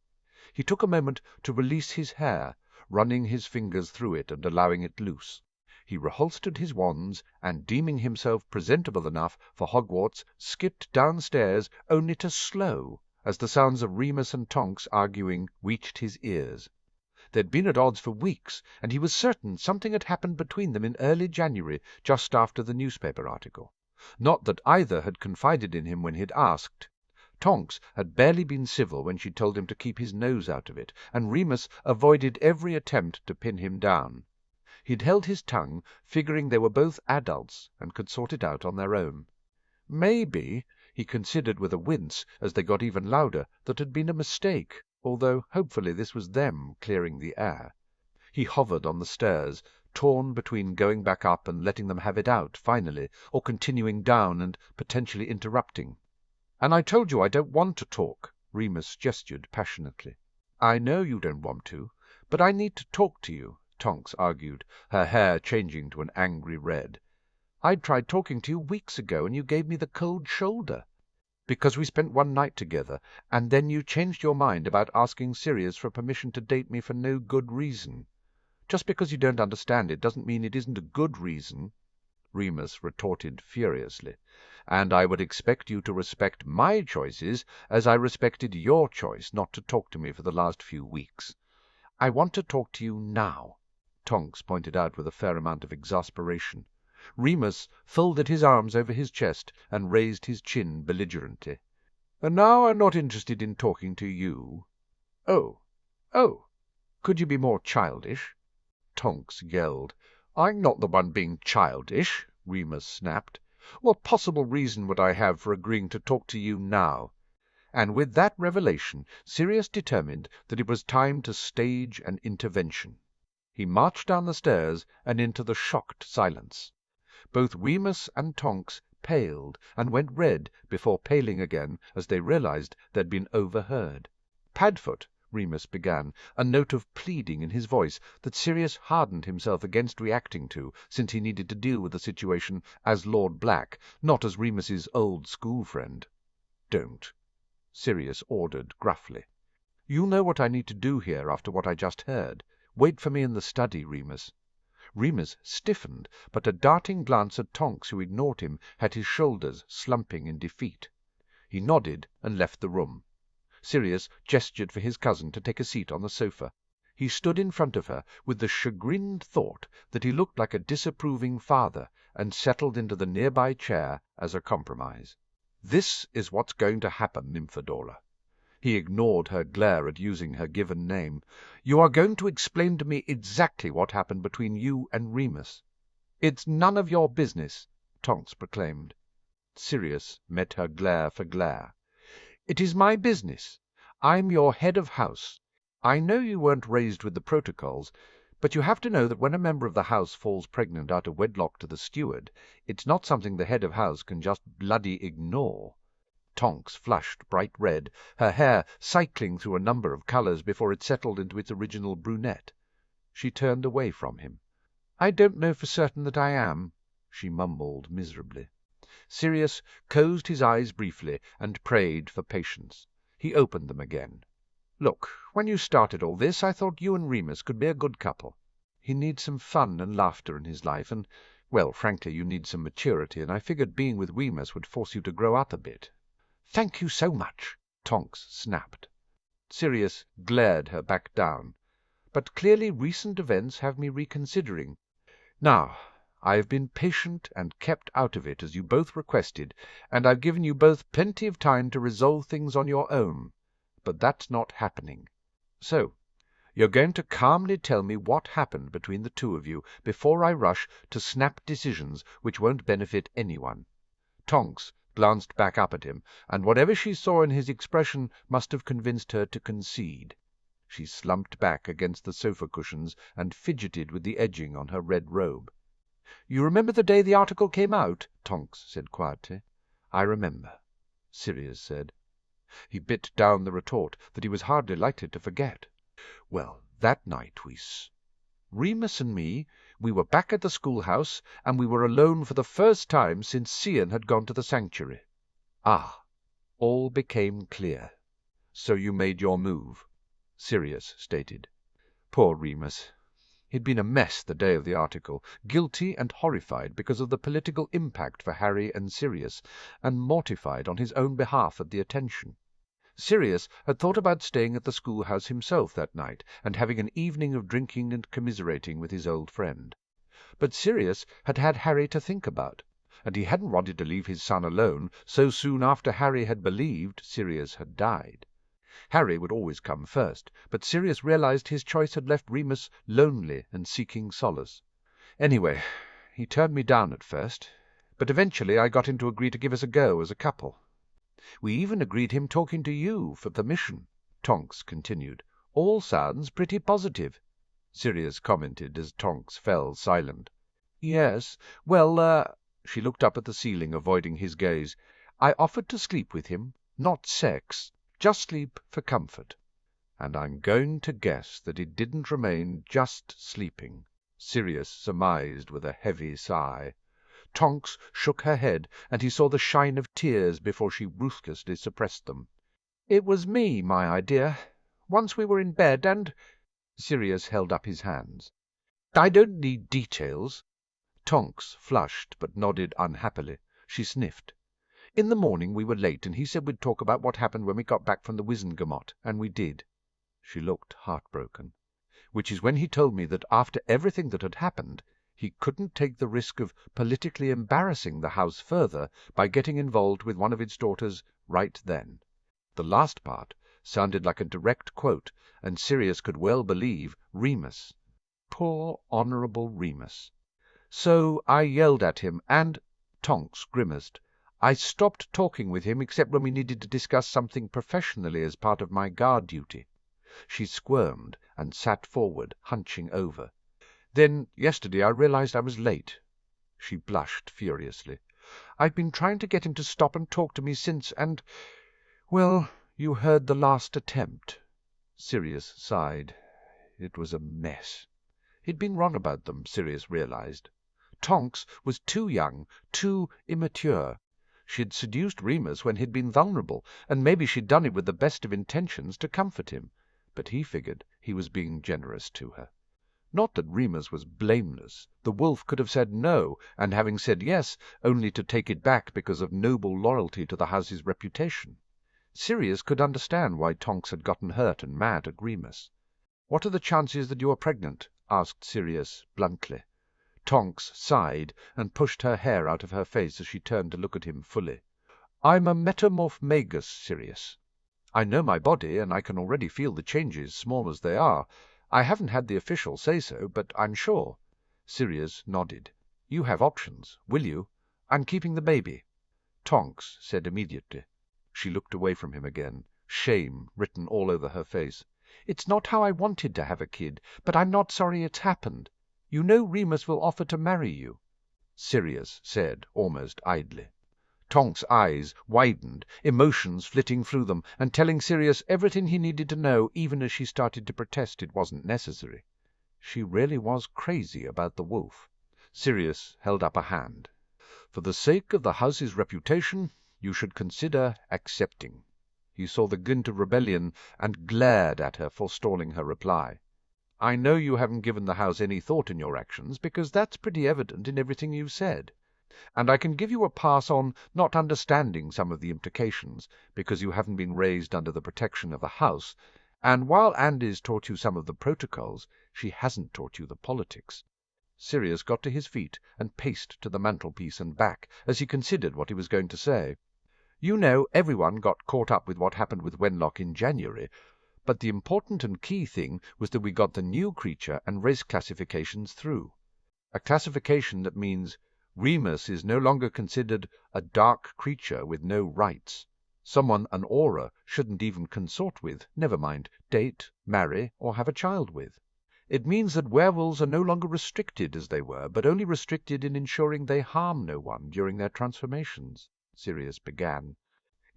He took a moment to release his hair, running his fingers through it and allowing it loose. He reholstered his wands, and deeming himself presentable enough for Hogwarts, skipped downstairs only to slow as the sounds of Remus and Tonks arguing reached his ears. They'd been at odds for weeks, and he was certain something had happened between them in early January, just after the newspaper article. Not that either had confided in him when he'd asked. Tonks had barely been civil when she told him to keep his nose out of it, and Remus avoided every attempt to pin him down. He'd held his tongue, figuring they were both adults and could sort it out on their own. Maybe, he considered with a wince as they got even louder, that had been a mistake, although hopefully this was them clearing the air. He hovered on the stairs, torn between going back up and letting them have it out finally, or continuing down and potentially interrupting. And I told you I don't want to talk. Remus gestured passionately. I know you don't want to, but I need to talk to you, Tonks argued, her hair changing to an angry red. I tried talking to you weeks ago, and you gave me the cold shoulder. Because we spent one night together, and then you changed your mind about asking Sirius for permission to date me for no good reason. Just because you don't understand it doesn't mean it isn't a good reason, Remus retorted furiously, and I would expect you to respect my choices as I respected your choice not to talk to me for the last few weeks. I want to talk to you now, Tonks pointed out with a fair amount of exasperation. Remus folded his arms over his chest and raised his chin belligerently. And now I'm not interested in talking to you. Oh, could you be more childish? Tonks yelled. I'm not the one being childish, Remus snapped. What possible reason would I have for agreeing to talk to you now? And with that revelation, Sirius determined that it was time to stage an intervention. He marched down the stairs and into the shocked silence. Both Remus and Tonks paled and went red before paling again as they realized they'd been overheard. Padfoot, Remus began, a note of pleading in his voice that Sirius hardened himself against reacting to, since he needed to deal with the situation as Lord Black, not as Remus's old school friend. Don't, Sirius ordered gruffly. You know what I need to do here after what I just heard. Wait for me in the study, Remus. Remus stiffened, but a darting glance at Tonks, who ignored him, had his shoulders slumping in defeat. He nodded and left the room. Sirius gestured for his cousin to take a seat on the sofa. He stood in front of her with the chagrined thought that he looked like a disapproving father, and settled into the nearby chair as a compromise. This is what's going to happen, Nymphadora. He ignored her glare at using her given name. You are going to explain to me exactly what happened between you and Remus. It's none of your business, Tonks proclaimed. Sirius met her glare for glare. It is my business. I'm your head of house. I know you weren't raised with the protocols, but you have to know that when a member of the house falls pregnant out of wedlock to the steward, it's not something the head of house can just bloody ignore. Tonks flushed bright red, her hair cycling through a number of colours before it settled into its original brunette. She turned away from him. I don't know for certain that I am, she mumbled miserably. Sirius closed his eyes briefly and prayed for patience. He opened them again. Look, when you started all this, I thought you and Remus could be a good couple. He needs some fun and laughter in his life, and, well, frankly, you need some maturity, and I figured being with Remus would force you to grow up a bit. Thank you so much, Tonks snapped. Sirius glared her back down. But clearly recent events have me reconsidering. Now, I have been patient and kept out of it, as you both requested, and I've given you both plenty of time to resolve things on your own. But that's not happening. So, you're going to calmly tell me what happened between the two of you before I rush to snap decisions which won't benefit anyone. Tonks glanced back up at him, and whatever she saw in his expression must have convinced her to concede. She slumped back against the sofa cushions and fidgeted with the edging on her red robe. You remember the day the article came out? Tonks said quietly. I remember, Sirius said. He bit down the retort that he was hardly likely to forget. Well, that night Remus and me, we were back at the schoolhouse, and we were alone for the first time since Cian had gone to the sanctuary. Ah, all became clear. So you made your move, Sirius stated. Poor Remus. He'd been a mess the day of the article, guilty and horrified because of the political impact for Harry and Sirius, and mortified on his own behalf at the attention. Sirius had thought about staying at the schoolhouse himself that night, and having an evening of drinking and commiserating with his old friend. But Sirius had had Harry to think about, and he hadn't wanted to leave his son alone so soon after Harry had believed Sirius had died. Harry would always come first, but Sirius realized his choice had left Remus lonely and seeking solace. Anyway, he turned me down at first, but eventually I got him to agree to give us a go as a couple. We even agreed him talking to you for permission, Tonks continued. All sounds pretty positive, Sirius commented as Tonks fell silent. Yes, well, she looked up at the ceiling, avoiding his gaze. I offered to sleep with him, not sex, just sleep for comfort. And I'm going to guess that it didn't remain just sleeping," Sirius surmised with a heavy sigh. Tonks shook her head, and he saw the shine of tears before she ruthlessly suppressed them. "It was me, my idea. Once we were in bed, and—" Sirius held up his hands. "I don't need details." Tonks flushed, but nodded unhappily. She sniffed. "In the morning we were late, and he said we'd talk about what happened when we got back from the Wizengamot, and we did." She looked heartbroken. "Which is when he told me that after everything that had happened, he couldn't take the risk of politically embarrassing the house further by getting involved with one of its daughters right then." The last part sounded like a direct quote, and Sirius could well believe Remus. Poor Honourable Remus. "So I yelled at him, and—" Tonks grimaced. "I stopped talking with him except when we needed to discuss something professionally as part of my guard duty." She squirmed and sat forward, hunching over. "Then yesterday I realized I was late." She blushed furiously. "I've been trying to get him to stop and talk to me since, and— well, you heard the last attempt." Sirius sighed. It was a mess. He'd been wrong about them, Sirius realized. Tonks was too young, too immature. She'd seduced Remus when he'd been vulnerable, and maybe she'd done it with the best of intentions to comfort him. But he figured he was being generous to her. Not that Remus was blameless. The wolf could have said no, and having said yes, only to take it back because of noble loyalty to the house's reputation. Sirius could understand why Tonks had gotten hurt and mad at Remus. "What are the chances that you are pregnant?" asked Sirius bluntly. Tonks sighed and pushed her hair out of her face as she turned to look at him fully. "I'm a metamorph magus, Sirius. I know my body, and I can already feel the changes, small as they are. I haven't had the official say-so, but I'm sure." Sirius nodded. "You have options, will you? I'm keeping the baby." Tonks said immediately. She looked away from him again, shame written all over her face. "It's not how I wanted to have a kid, but I'm not sorry it's happened. You know Remus will offer to marry you," Sirius said almost idly. Tonks' eyes widened, emotions flitting through them, and telling Sirius everything he needed to know, even as she started to protest it wasn't necessary. She really was crazy about the wolf. Sirius held up a hand. "For the sake of the house's reputation, you should consider accepting." He saw the glint of rebellion and glared at her, forestalling her reply. "I know you haven't given the house any thought in your actions, because that's pretty evident in everything you've said. And I can give you a pass on not understanding some of the implications, because you haven't been raised under the protection of the house, and while Andy's taught you some of the protocols, she hasn't taught you the politics." Sirius got to his feet and paced to the mantelpiece and back as he considered what he was going to say. "You know, everyone got caught up with what happened with Wenlock in January, but the important and key thing was that we got the new creature and race classifications through. A classification that means Remus is no longer considered a dark creature with no rights, someone an aura shouldn't even consort with, never mind date, marry, or have a child with. It means that werewolves are no longer restricted as they were, but only restricted in ensuring they harm no one during their transformations," Sirius began.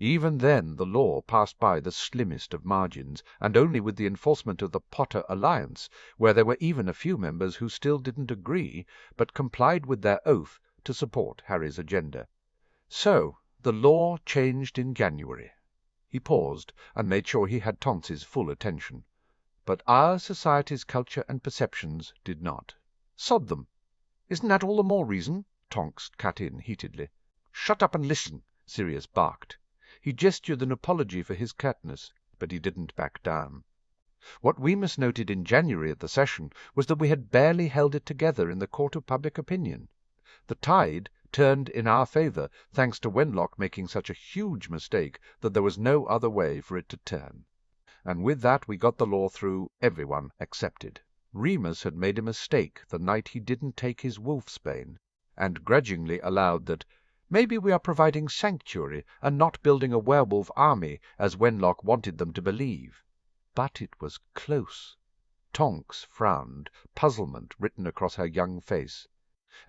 "Even then the law passed by the slimmest of margins, and only with the enforcement of the Potter Alliance, where there were even a few members who still didn't agree, but complied with their oath to support Harry's agenda. So the law changed in January." He paused and made sure he had Tonks's full attention. "But our society's culture and perceptions did not." "Sod them! Isn't that all the more reason?" Tonks cut in heatedly. "Shut up and listen!" Sirius barked. He gestured an apology for his curtness, but he didn't back down. "What Remus noted in January at the session was that we had barely held it together in the court of public opinion. The tide turned in our favour, thanks to Wenlock making such a huge mistake that there was no other way for it to turn. And with that we got the law through, everyone accepted. Remus had made a mistake the night he didn't take his wolfsbane, and grudgingly allowed that maybe we are providing sanctuary and not building a werewolf army, as Wenlock wanted them to believe. But it was close." Tonks frowned, puzzlement written across her young face.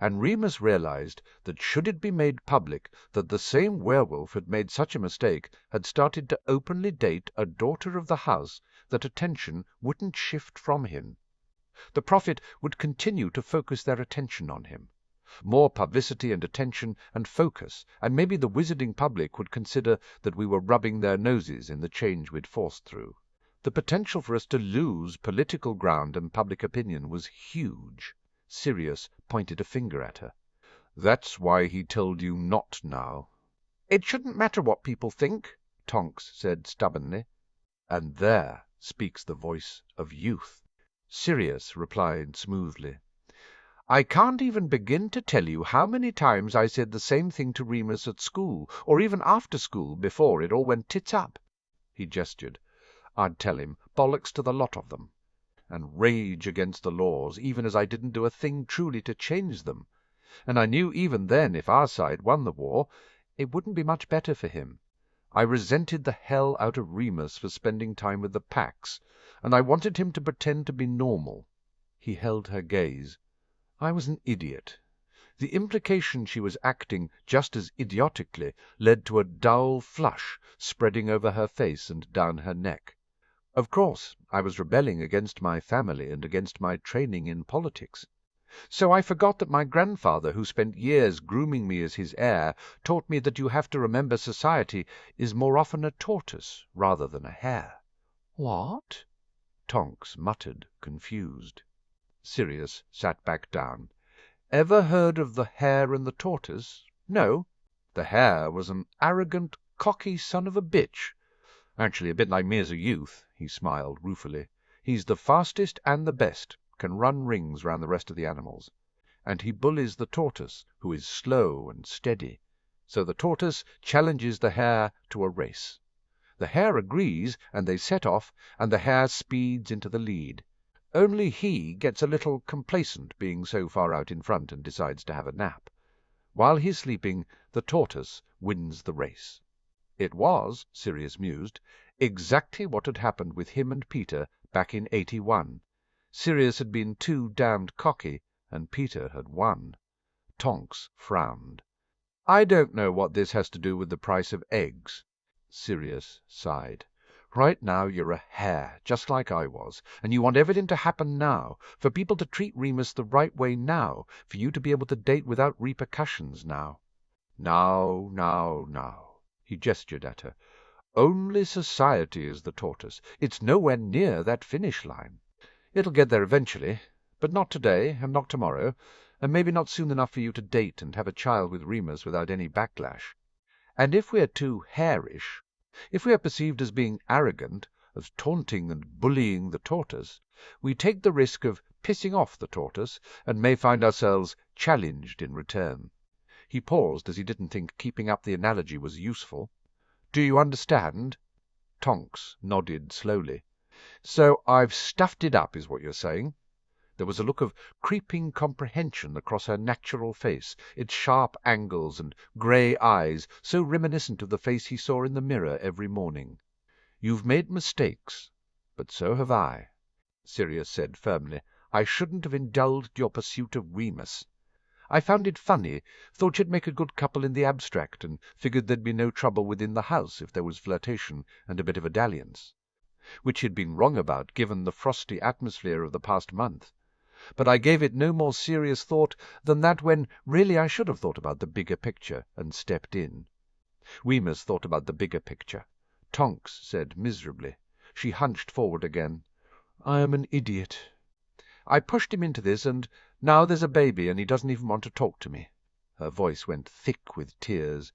and Remus realized that should it be made public that the same werewolf had made such a mistake had started to openly date a daughter of the house, that attention wouldn't shift from him. The Prophet would continue to focus their attention on him. More publicity and attention and focus, and maybe the wizarding public would consider that we were rubbing their noses in the change we'd forced through. The potential for us to lose political ground and public opinion was huge. Sirius pointed a finger at her. "That's why he told you not now." "It shouldn't matter what people think," Tonks said stubbornly. "And there speaks the voice of youth." Sirius replied smoothly, "I can't even begin to tell you how many times I said the same thing to Remus at school, or even after school, before it all went tits up." He gestured. "I'd tell him bollocks to the lot of them, and rage against the laws, even as I didn't do a thing truly to change them. And I knew even then if our side won the war, it wouldn't be much better for him. I resented the hell out of Remus for spending time with the Pax, and I wanted him to pretend to be normal." He held her gaze. "I was an idiot." The implication she was acting just as idiotically led to a dull flush spreading over her face and down her neck. "Of course, I was rebelling against my family and against my training in politics. So I forgot that my grandfather, who spent years grooming me as his heir, taught me that you have to remember society is more often a tortoise rather than a hare." "What?" Tonks muttered, confused. Sirius sat back down. "Ever heard of the hare and the tortoise? No? The hare was an arrogant, cocky son of a bitch. Actually a bit like me as a youth." He smiled ruefully. "He's the fastest and the best, can run rings round the rest of the animals. And he bullies the tortoise, who is slow and steady. So the tortoise challenges the hare to a race. The hare agrees, and they set off, and the hare speeds into the lead. Only he gets a little complacent, being so far out in front, and decides to have a nap. While he's sleeping, the tortoise wins the race." It was, Sirius mused, exactly what had happened with him and Peter back in '81. Sirius had been too damned cocky, and Peter had won. Tonks frowned. "I don't know what this has to do with the price of eggs." Sirius sighed. "Right now you're a hare, just like I was, and you want everything to happen now, for people to treat Remus the right way now, for you to be able to date without repercussions now. Now. He gestured at her. "Only society is the tortoise. It's nowhere near that finish line. It'll get there eventually, but not today, and not tomorrow, and maybe not soon enough for you to date and have a child with Remus without any backlash. And if we're too hareish, if we are perceived as being arrogant, as taunting and bullying the tortoise, we take the risk of pissing off the tortoise, and may find ourselves challenged in return." He paused, as he didn't think keeping up the analogy was useful. "Do you understand?" Tonks nodded slowly. "So I've stuffed it up, is what you're saying?" There was a look of creeping comprehension across her natural face, its sharp angles and grey eyes so reminiscent of the face he saw in the mirror every morning. "You've made mistakes, but so have I," Sirius said firmly. "I shouldn't have indulged your pursuit of Remus. I found it funny, thought you'd make a good couple in the abstract, and figured there'd be no trouble within the house if there was flirtation and a bit of a dalliance. Which he'd been wrong about, given the frosty atmosphere of the past month. But I gave it no more serious thought than that when really I should have thought about the bigger picture and stepped in." Remus thought about the bigger picture. Tonks said miserably. She hunched forward again. "I am an idiot. I pushed him into this, and now there's a baby, and he doesn't even want to talk to me." Her voice went thick with tears.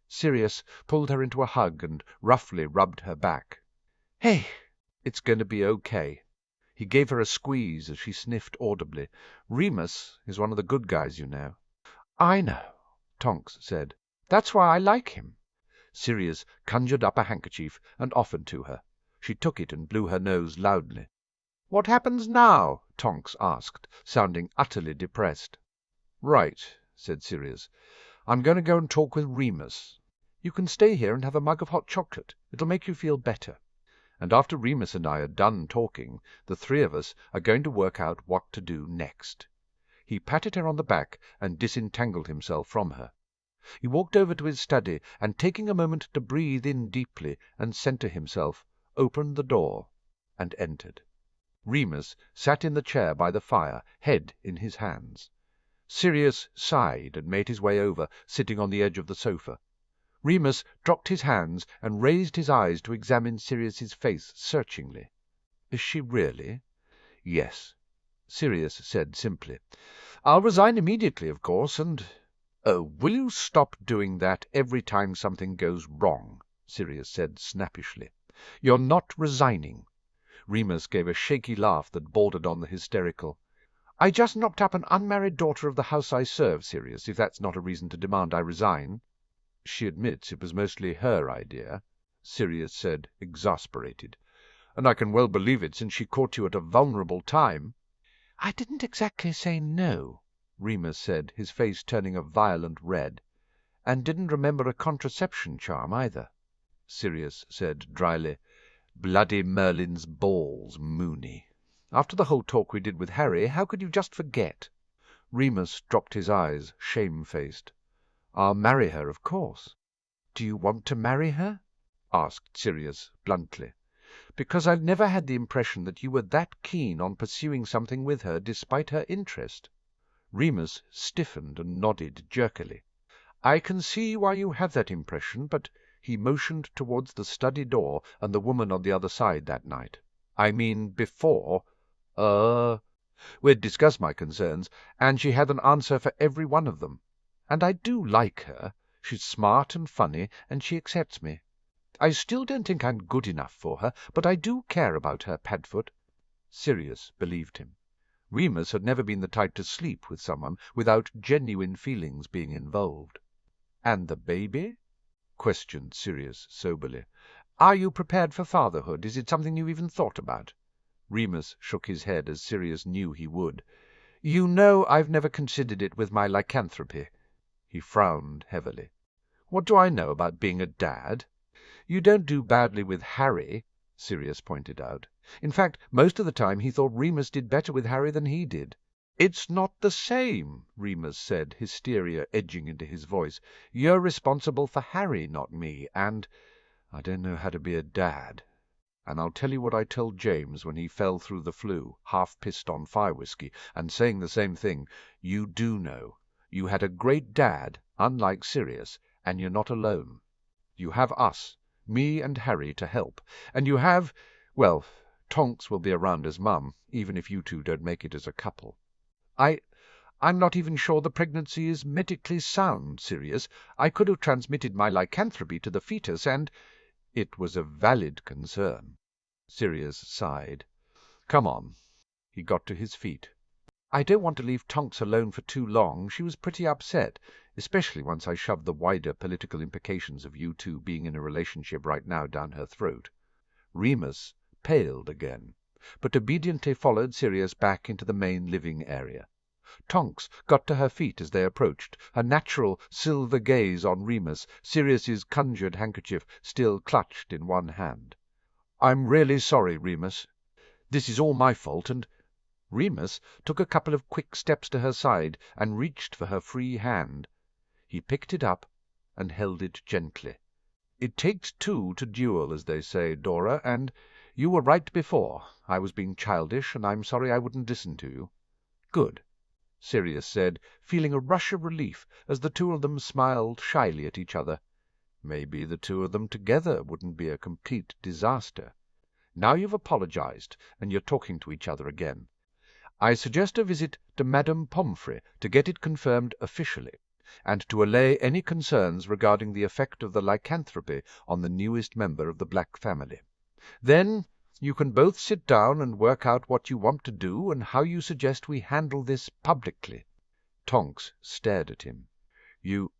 Sirius pulled her into a hug and roughly rubbed her back. "Hey, it's going to be okay." He gave her a squeeze as she sniffed audibly. "Remus is one of the good guys, you know." "I know," Tonks said. "That's why I like him." Sirius conjured up a handkerchief and offered to her. She took it and blew her nose loudly. "What happens now?" Tonks asked, sounding utterly depressed. "Right," said Sirius. "I'm going to go and talk with Remus. You can stay here and have a mug of hot chocolate. It'll make you feel better. And after Remus and I are done talking, the three of us are going to work out what to do next." He patted her on the back and disentangled himself from her. He walked over to his study and, taking a moment to breathe in deeply and centre himself, opened the door and entered. Remus sat in the chair by the fire, head in his hands. Sirius sighed and made his way over, sitting on the edge of the sofa. Remus dropped his hands and raised his eyes to examine Sirius's face searchingly. "Is she really?" "Yes," Sirius said simply. "I'll resign immediately, of course, and—" "Oh, will you stop doing that every time something goes wrong?" Sirius said snappishly. "You're not resigning." Remus gave a shaky laugh that bordered on the hysterical. "I just knocked up an unmarried daughter of the house I serve, Sirius, if that's not a reason to demand I resign." "She admits it was mostly her idea," Sirius said, exasperated. "And I can well believe it, since she caught you at a vulnerable time." "I didn't exactly say no," Remus said, his face turning a violent red. "And didn't remember a contraception charm, either." Sirius said dryly, "Bloody Merlin's balls, Mooney. After the whole talk we did with Harry, how could you just forget?" Remus dropped his eyes, shamefaced. "I'll marry her, of course." "Do you want to marry her?" asked Sirius bluntly. "Because I've never had the impression that you were that keen on pursuing something with her despite her interest." Remus stiffened and nodded jerkily. "I can see why you have that impression, but—" He motioned towards the study door and the woman on the other side that night. "I mean before. We'd discussed my concerns, and she had an answer for every one of them. And I do like her. She's smart and funny, and she accepts me. I still don't think I'm good enough for her, but I do care about her, Padfoot." Sirius believed him. Remus had never been the type to sleep with someone without genuine feelings being involved. "And the baby?" questioned Sirius soberly. "Are you prepared for fatherhood? Is it something you've even thought about?" Remus shook his head, as Sirius knew he would. "You know I've never considered it with my lycanthropy." He frowned heavily. "What do I know about being a dad?" "You don't do badly with Harry," Sirius pointed out. In fact, most of the time he thought Remus did better with Harry than he did. "It's not the same," Remus said, hysteria edging into his voice. "You're responsible for Harry, not me, and—" "I don't know how to be a dad. And I'll tell you what I told James when he fell through the flue, half-pissed on fire-whiskey, and saying the same thing. You do know. You had a great dad, unlike Sirius, and you're not alone. You have us, me and Harry, to help, and you have—well, Tonks will be around as Mum, even if you two don't make it as a couple. I'm not even sure the pregnancy is medically sound, Sirius. I could have transmitted my lycanthropy to the fetus, and—" "It was a valid concern." Sirius sighed. "Come on." He got to his feet. "I don't want to leave Tonks alone for too long. She was pretty upset, especially once I shoved the wider political implications of you two being in a relationship right now down her throat." Remus paled again, but obediently followed Sirius back into the main living area. Tonks got to her feet as they approached, her natural silver gaze on Remus, Sirius's conjured handkerchief still clutched in one hand. "I'm really sorry, Remus. This is all my fault, and—" Remus took a couple of quick steps to her side and reached for her free hand. He picked it up and held it gently. "It takes two to duel, as they say, Dora, and you were right before. I was being childish, and I'm sorry I wouldn't listen to you." "Good," Sirius said, feeling a rush of relief as the two of them smiled shyly at each other. Maybe the two of them together wouldn't be a complete disaster. "Now you've apologized, and you're talking to each other again. I suggest a visit to Madame Pomfrey to get it confirmed officially, and to allay any concerns regarding the effect of the lycanthropy on the newest member of the Black family. Then you can both sit down and work out what you want to do and how you suggest we handle this publicly." Tonks stared at him. You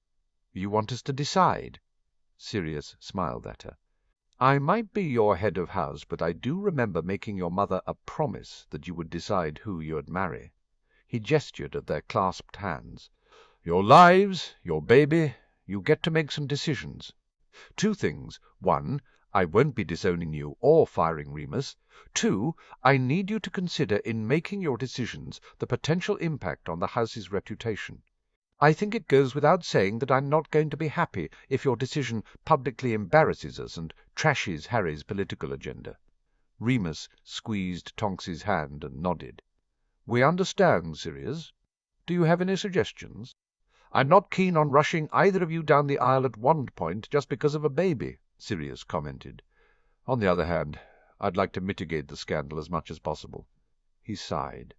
want us to decide?" Sirius smiled at her. "I might be your head of house, but I do remember making your mother a promise that you would decide who you'd marry." He gestured at their clasped hands. "Your lives, your baby, you get to make some decisions. Two things. One, I won't be disowning you or firing Remus. 2. I need you to consider in making your decisions the potential impact on the house's reputation. I think it goes without saying that I'm not going to be happy if your decision publicly embarrasses us and trashes Harry's political agenda." Remus squeezed Tonks's hand and nodded. "We understand, Sirius. Do you have any suggestions?" "I'm not keen on rushing either of you down the aisle at one point just because of a baby," Sirius commented. "On the other hand, I'd like to mitigate the scandal as much as possible." He sighed.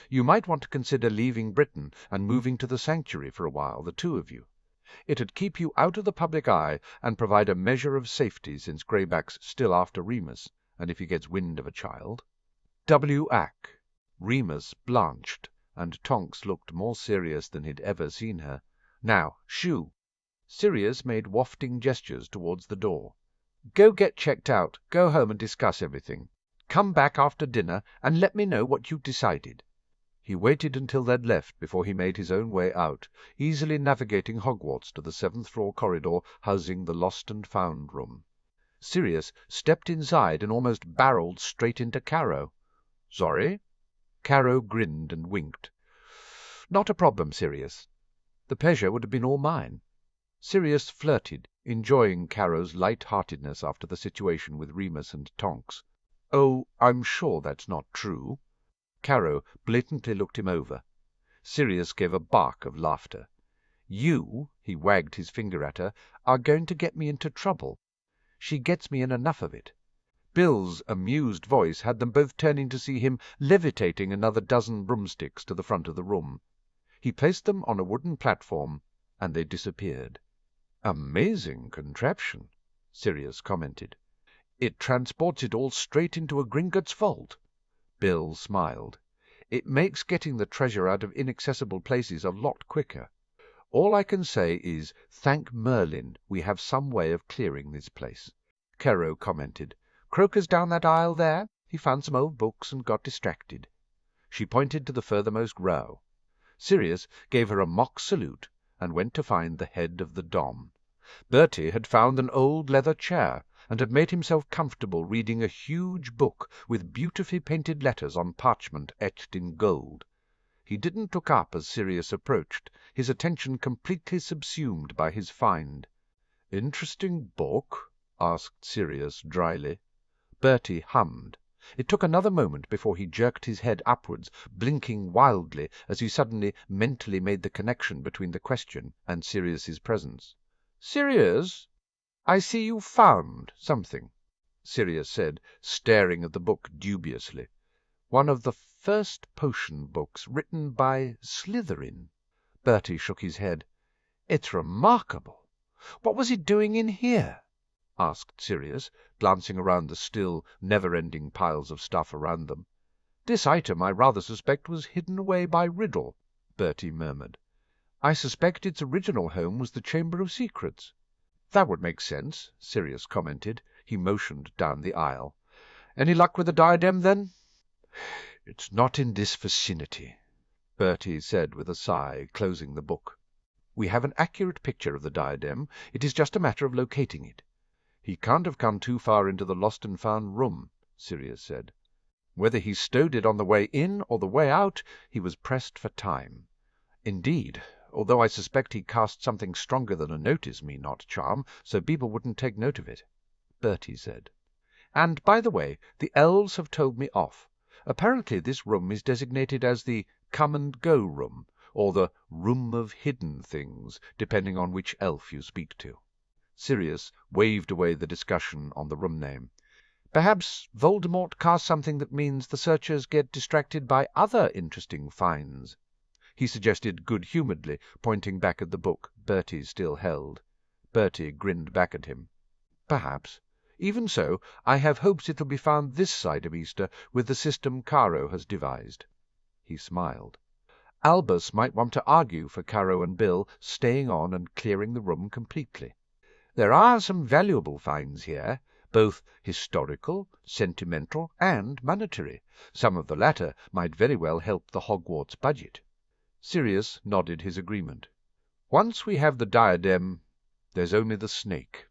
"You might want to consider leaving Britain and moving to the Sanctuary for a while, the two of you. It'd keep you out of the public eye and provide a measure of safety since Greyback's still after Remus, and if he gets wind of a child." W.A.C. Remus blanched, and Tonks looked more serious than he'd ever seen her. "Now, shoo!" Sirius made wafting gestures towards the door. "Go get checked out, go home and discuss everything. Come back after dinner and let me know what you've decided." He waited until they'd left before he made his own way out, easily navigating Hogwarts to the 7th-floor corridor housing the Lost and Found room. Sirius stepped inside and almost barreled straight into Caro. "Sorry?" Caro grinned and winked. "Not a problem, Sirius. The pleasure would have been all mine." Sirius flirted, enjoying Caro's light-heartedness after the situation with Remus and Tonks. "Oh, I'm sure that's not true." Caro blatantly looked him over. Sirius gave a bark of laughter. "You," he wagged his finger at her, "are going to get me into trouble. She gets me in enough of it." Bill's amused voice had them both turning to see him levitating another dozen broomsticks to the front of the room. He placed them on a wooden platform, and they disappeared. "Amazing contraption," Sirius commented. "It transports it all straight into a Gringotts vault." Bill smiled. "It makes getting the treasure out of inaccessible places a lot quicker. All I can say is, thank Merlin we have some way of clearing this place." Caro commented. "Croker's down that aisle there. He found some old books and got distracted." She pointed to the furthermost row. Sirius gave her a mock salute and went to find the head of the Dom. Bertie had found an old leather chair and had made himself comfortable reading a huge book with beautifully painted letters on parchment etched in gold. He didn't look up as Sirius approached, his attention completely subsumed by his find. "Interesting book?" asked Sirius dryly. Bertie hummed. It took another moment before he jerked his head upwards, blinking wildly as he suddenly mentally made the connection between the question and Sirius's presence. "Sirius, I see you found something," Sirius said, staring at the book dubiously. "One of the first potion books written by Slytherin." Bertie shook his head. "It's remarkable. What was it doing in here?" asked Sirius, glancing around the still, never-ending piles of stuff around them. "This item I rather suspect was hidden away by Riddle," Bertie murmured. "I suspect its original home was the Chamber of Secrets." "That would make sense," Sirius commented. He motioned down the aisle. "Any luck with the diadem, then?" "It's not in this vicinity," Bertie said with a sigh, closing the book. "We have an accurate picture of the diadem. It is just a matter of locating it." "He can't have come too far into the Lost and Found room," Sirius said. Whether he stowed it on the way in or the way out, he was pressed for time. "Indeed, although I suspect he cast something stronger than a notice-me-not charm, so people wouldn't take note of it," Bertie said. "And, by the way, the elves have told me off. Apparently this room is designated as the come-and-go room, or the room of hidden things, depending on which elf you speak to." Sirius waved away the discussion on the room name. "Perhaps Voldemort cast something that means the searchers get distracted by other interesting finds," he suggested good-humouredly, pointing back at the book Bertie still held. Bertie grinned back at him. "Perhaps. Even so, I have hopes it will be found this side of Easter with the system Caro has devised." He smiled. "Albus might want to argue for Caro and Bill staying on and clearing the room completely. There are some valuable finds here, both historical, sentimental, and monetary. Some of the latter might very well help the Hogwarts budget." Sirius nodded his agreement. "Once we have the diadem, there's only the snake."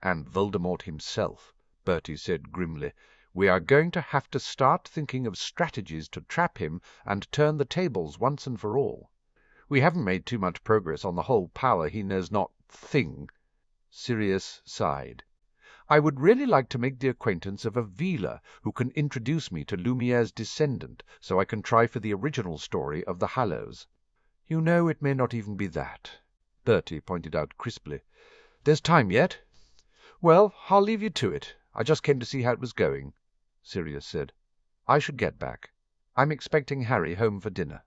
"And Voldemort himself," Bertie said grimly. "We are going to have to start thinking of strategies to trap him and turn the tables once and for all. We haven't made too much progress on the whole power he knows not thing." Sirius sighed. "I would really like to make the acquaintance of a Vila who can introduce me to Lumiere's descendant, so I can try for the original story of the Hallows." "You know it may not even be that," Bertie pointed out crisply. "There's time yet." "Well, I'll leave you to it. I just came to see how it was going," Sirius said. "I should get back. I'm expecting Harry home for dinner."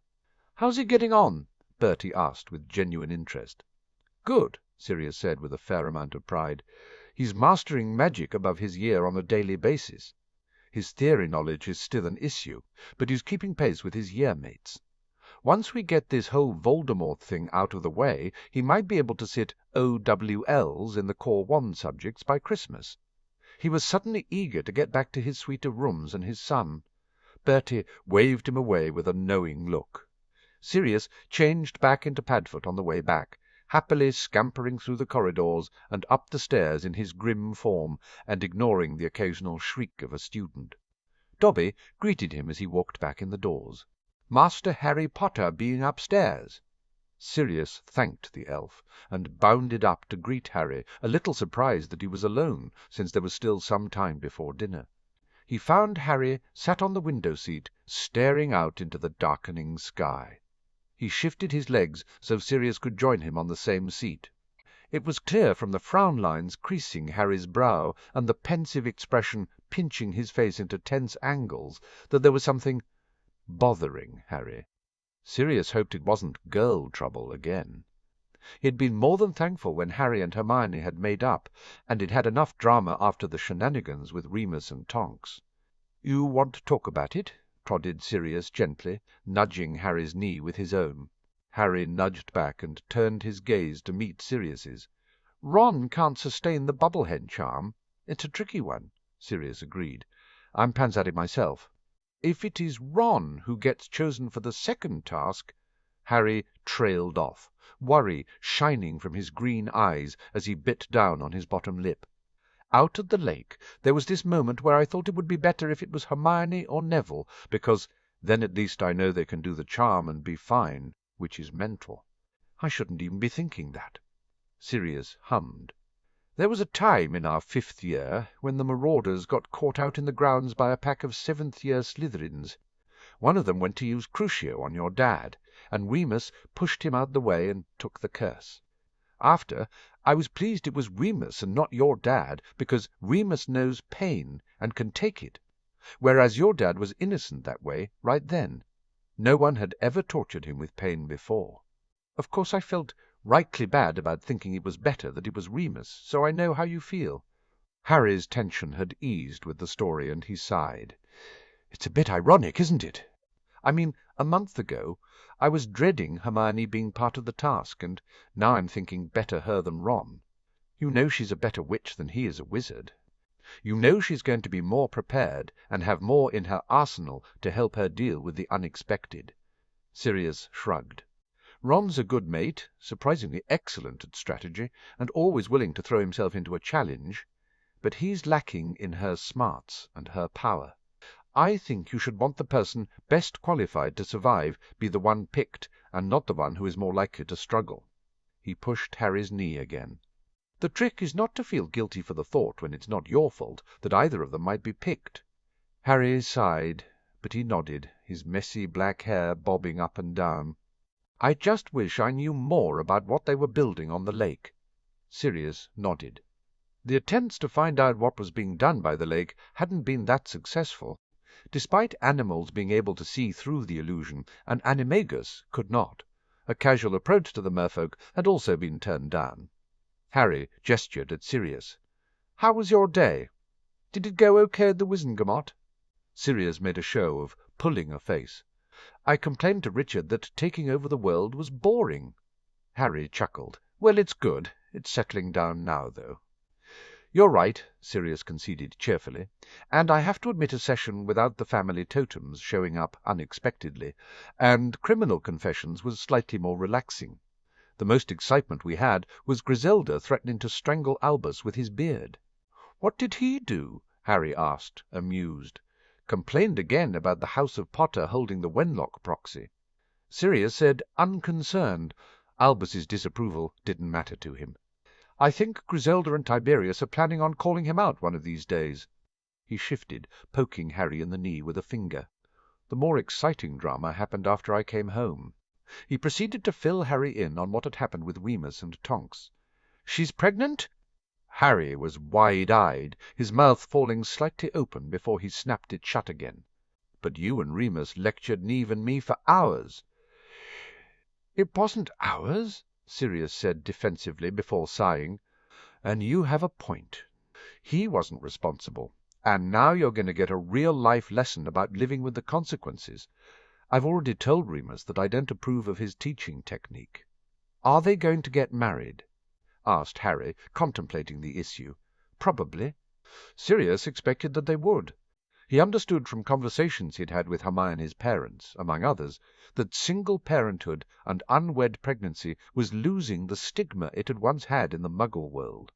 "How's he getting on?" Bertie asked with genuine interest. "Good," Sirius said with a fair amount of pride. "He's mastering magic above his year on a daily basis. His theory knowledge is still an issue, but he's keeping pace with his year mates. Once we get this whole Voldemort thing out of the way, he might be able to sit OWLs in the Core 1 subjects by Christmas." He was suddenly eager to get back to his suite of rooms and his son. Bertie waved him away with a knowing look. Sirius changed back into Padfoot on the way back, happily scampering through the corridors and up the stairs in his grim form, and ignoring the occasional shriek of a student. Dobby greeted him as he walked back in the doors. "Master Harry Potter being upstairs." Sirius thanked the elf, and bounded up to greet Harry, a little surprised that he was alone, since there was still some time before dinner. He found Harry sat on the window-seat, staring out into the darkening sky. He shifted his legs so Sirius could join him on the same seat. It was clear from the frown lines creasing Harry's brow, and the pensive expression pinching his face into tense angles, that there was something bothering Harry. Sirius hoped it wasn't girl trouble again. He had been more than thankful when Harry and Hermione had made up, and it had enough drama after the shenanigans with Remus and Tonks. "You want to talk about it?" prodded Sirius gently, nudging Harry's knee with his own. Harry nudged back and turned his gaze to meet Sirius's. "Ron can't sustain the Bubblehead charm. It's a tricky one," Sirius agreed. "I'm pantsing myself." "If it is Ron who gets chosen for the second task—" Harry trailed off, worry shining from his green eyes as he bit down on his bottom lip. "Out at the lake there was this moment where I thought it would be better if it was Hermione or Neville, because then at least I know they can do the charm and be fine, which is mental. I shouldn't even be thinking that." Sirius hummed. "There was a time in our 5th year when the Marauders got caught out in the grounds by a pack of 7th-year Slytherins. One of them went to use Crucio on your dad, and Remus pushed him out the way and took the curse. After, I was pleased it was Remus and not your dad, because Remus knows pain and can take it, whereas your dad was innocent that way right then. No one had ever tortured him with pain before. Of course I felt rightly bad about thinking it was better that it was Remus, so I know how you feel." Harry's tension had eased with the story, and he sighed. "It's a bit ironic, isn't it? I mean, a month ago I was dreading Hermione being part of the task, and now I'm thinking better her than Ron. You know she's a better witch than he is a wizard. You know she's going to be more prepared and have more in her arsenal to help her deal with the unexpected." Sirius shrugged. "Ron's a good mate, surprisingly excellent at strategy, and always willing to throw himself into a challenge, but he's lacking in her smarts and her power. I think you should want the person best qualified to survive be the one picked, and not the one who is more likely to struggle." He pushed Harry's knee again. "The trick is not to feel guilty for the thought, when it's not your fault, that either of them might be picked." Harry sighed, but he nodded, his messy black hair bobbing up and down. "I just wish I knew more about what they were building on the lake." Sirius nodded. The attempts to find out what was being done by the lake hadn't been that successful. Despite animals being able to see through the illusion, an animagus could not. A casual approach to the merfolk had also been turned down. Harry gestured at Sirius. "How was your day? Did it go okay at the Wizengamot?" Sirius made a show of pulling a face. "I complained to Richard that taking over the world was boring." Harry chuckled. "Well, it's good. It's settling down now, though." "You're right," Sirius conceded cheerfully, "and I have to admit a session without the family totems showing up unexpectedly, and criminal confessions was slightly more relaxing. The most excitement we had was Griselda threatening to strangle Albus with his beard. "What did he do?" Harry asked, amused. "Complained again about the House of Potter holding the Wenlock proxy." Sirius said, unconcerned. Albus's disapproval didn't matter to him. "I think Griselda and Tiberius are planning on calling him out one of these days." He shifted, poking Harry in the knee with a finger. "The more exciting drama happened after I came home." He proceeded to fill Harry in on what had happened with Remus and Tonks. "She's pregnant?" Harry was wide-eyed, his mouth falling slightly open before he snapped it shut again. "But you and Remus lectured Neve and me for hours." "It wasn't ours," Sirius said defensively before sighing. "And you have a point. He wasn't responsible. And now you're going to get a real-life lesson about living with the consequences. I've already told Remus that I don't approve of his teaching technique." "Are they going to get married?" asked Harry, contemplating the issue. "Probably." Sirius expected that they would. He understood from conversations he'd had with Hermione's parents, among others, that single parenthood and unwed pregnancy was losing the stigma it had once had in the Muggle world.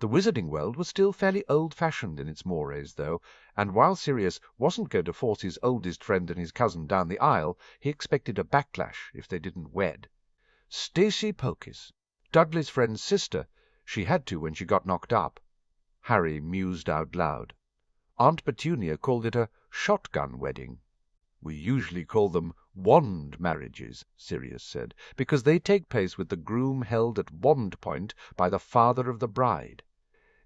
The Wizarding world was still fairly old-fashioned in its mores, though, and while Sirius wasn't going to force his oldest friend and his cousin down the aisle, he expected a backlash if they didn't wed. Stacey Pocus, Dudley's friend's sister. She had to when she got knocked up. Harry mused out loud. Aunt Petunia called it a shotgun wedding. "We usually call them wand marriages," Sirius said, "because they take place with the groom held at wand point by the father of the bride.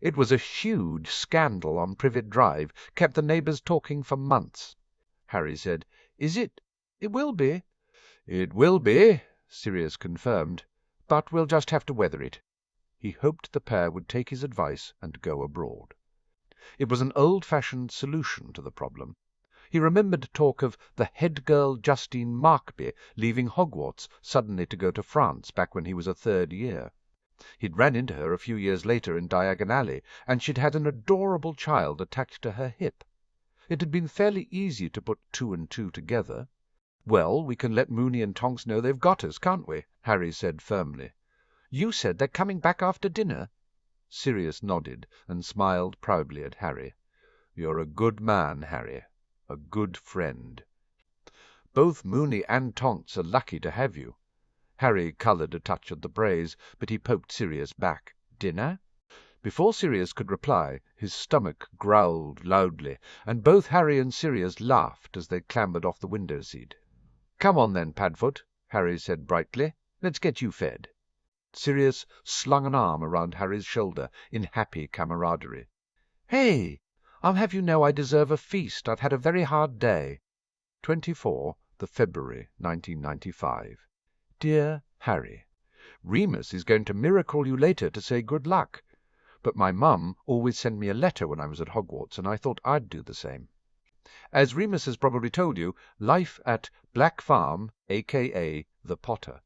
It was a huge scandal on Privet Drive, kept the neighbours talking for months." Harry said, "Is it? It will be." "It will be," Sirius confirmed, "but we'll just have to weather it." He hoped the pair would take his advice and go abroad. It was an old-fashioned solution to the problem. He remembered talk of the head girl Justine Markby leaving Hogwarts suddenly to go to France back when he was a third year. He'd ran into her a few years later in Diagon Alley, and she'd had an adorable child attached to her hip. It had been fairly easy to put two and two together. "Well, we can let Moony and Tonks know they've got us, can't we?" Harry said firmly. "You said they're coming back after dinner?" Sirius nodded and smiled proudly at Harry. "You're a good man, Harry. A good friend. Both Moony and Tonks are lucky to have you." Harry coloured a touch at the praise, but he poked Sirius back. "Dinner?" Before Sirius could reply, his stomach growled loudly, and both Harry and Sirius laughed as they clambered off the window-seat. "Come on then, Padfoot," Harry said brightly. "Let's get you fed." Sirius slung an arm around Harry's shoulder in happy camaraderie. "Hey! I'll have you know I deserve a feast. I've had a very hard day." 24 February 1995. Dear Harry, Remus is going to miracall you later to say good luck. But my mum always sent me a letter when I was at Hogwarts, and I thought I'd do the same. As Remus has probably told you, life at Black Farm, a.k.a. the Potter.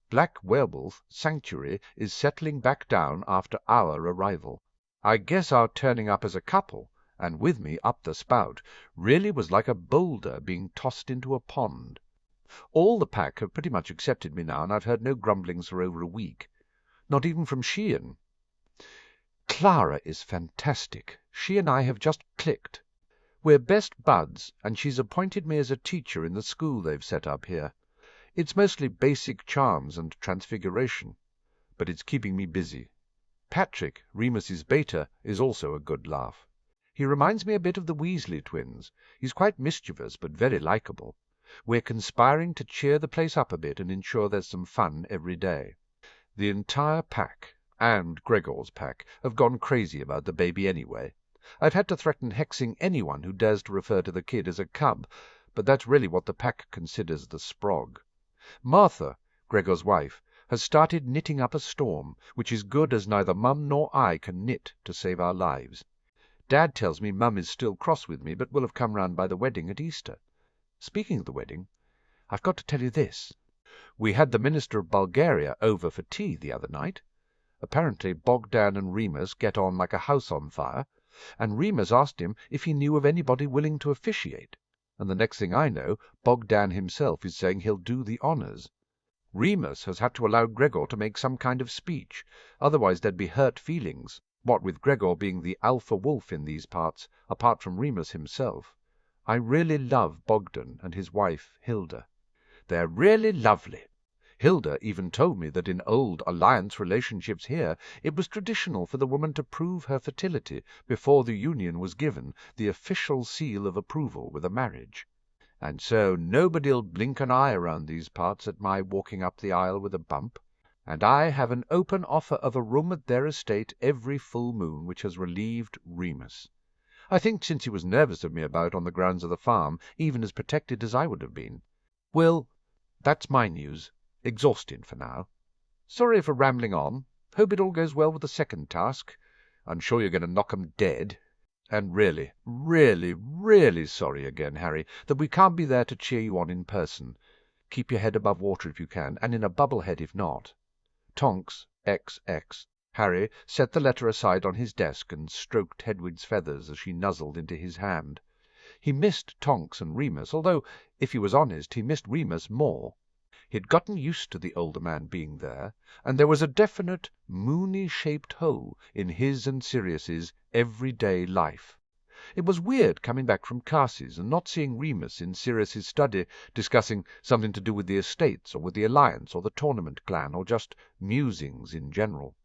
Black Werewolf Sanctuary is settling back down after our arrival. I guess our turning up as a couple, and with me up the spout, really was like a boulder being tossed into a pond. All the pack have pretty much accepted me now, and I've heard no grumblings for over a week. Not even from Sheehan. Clara is fantastic. She and I have just clicked. We're best buds, and she's appointed me as a teacher in the school they've set up here. It's mostly basic charms and transfiguration, but it's keeping me busy. Patrick, Remus's beta, is also a good laugh. He reminds me a bit of the Weasley twins. He's quite mischievous, but very likeable. We're conspiring to cheer the place up a bit and ensure there's some fun every day. The entire pack, and Gregor's pack, have gone crazy about the baby anyway. I've had to threaten hexing anyone who dares to refer to the kid as a cub, but that's really what the pack considers the sprog. Martha, Gregor's wife, has started knitting up a storm, which is good as neither Mum nor I can knit to save our lives. Dad tells me Mum is still cross with me, but will have come round by the wedding at Easter. Speaking of the wedding, I've got to tell you this. We had the Minister of Bulgaria over for tea the other night. Apparently Bogdan and Remus get on like a house on fire, and Remus asked him if he knew of anybody willing to officiate, and the next thing I know, Bogdan himself is saying he'll do the honours. Remus has had to allow Gregor to make some kind of speech, otherwise there'd be hurt feelings, what with Gregor being the alpha wolf in these parts, apart from Remus himself. I really love Bogdan and his wife Hilda. They're really lovely. Hilda even told me that in old alliance relationships here it was traditional for the woman to prove her fertility before the union was given the official seal of approval with a marriage. And so nobody'll blink an eye around these parts at my walking up the aisle with a bump, and I have an open offer of a room at their estate every full moon, which has relieved Remus. I think, since he was nervous of me about on the grounds of the farm, even as protected as I would have been. Well, that's my news. Exhausted for now. Sorry for rambling on. Hope it all goes well with the second task. I'm sure you're going to knock 'em dead. And really, really sorry again, Harry, that we can't be there to cheer you on in person. Keep your head above water if you can, and in a bubble head if not. Tonks, XX. Harry set the letter aside on his desk and stroked Hedwig's feathers as she nuzzled into his hand. He missed Tonks and Remus, although, if he was honest, he missed Remus more. He'd gotten used to the older man being there, and there was a definite moony-shaped hole in his and Sirius's everyday life. It was weird coming back from Carsey's and not seeing Remus in Sirius's study discussing something to do with the estates or with the Alliance or the Tournament clan or just musings in general.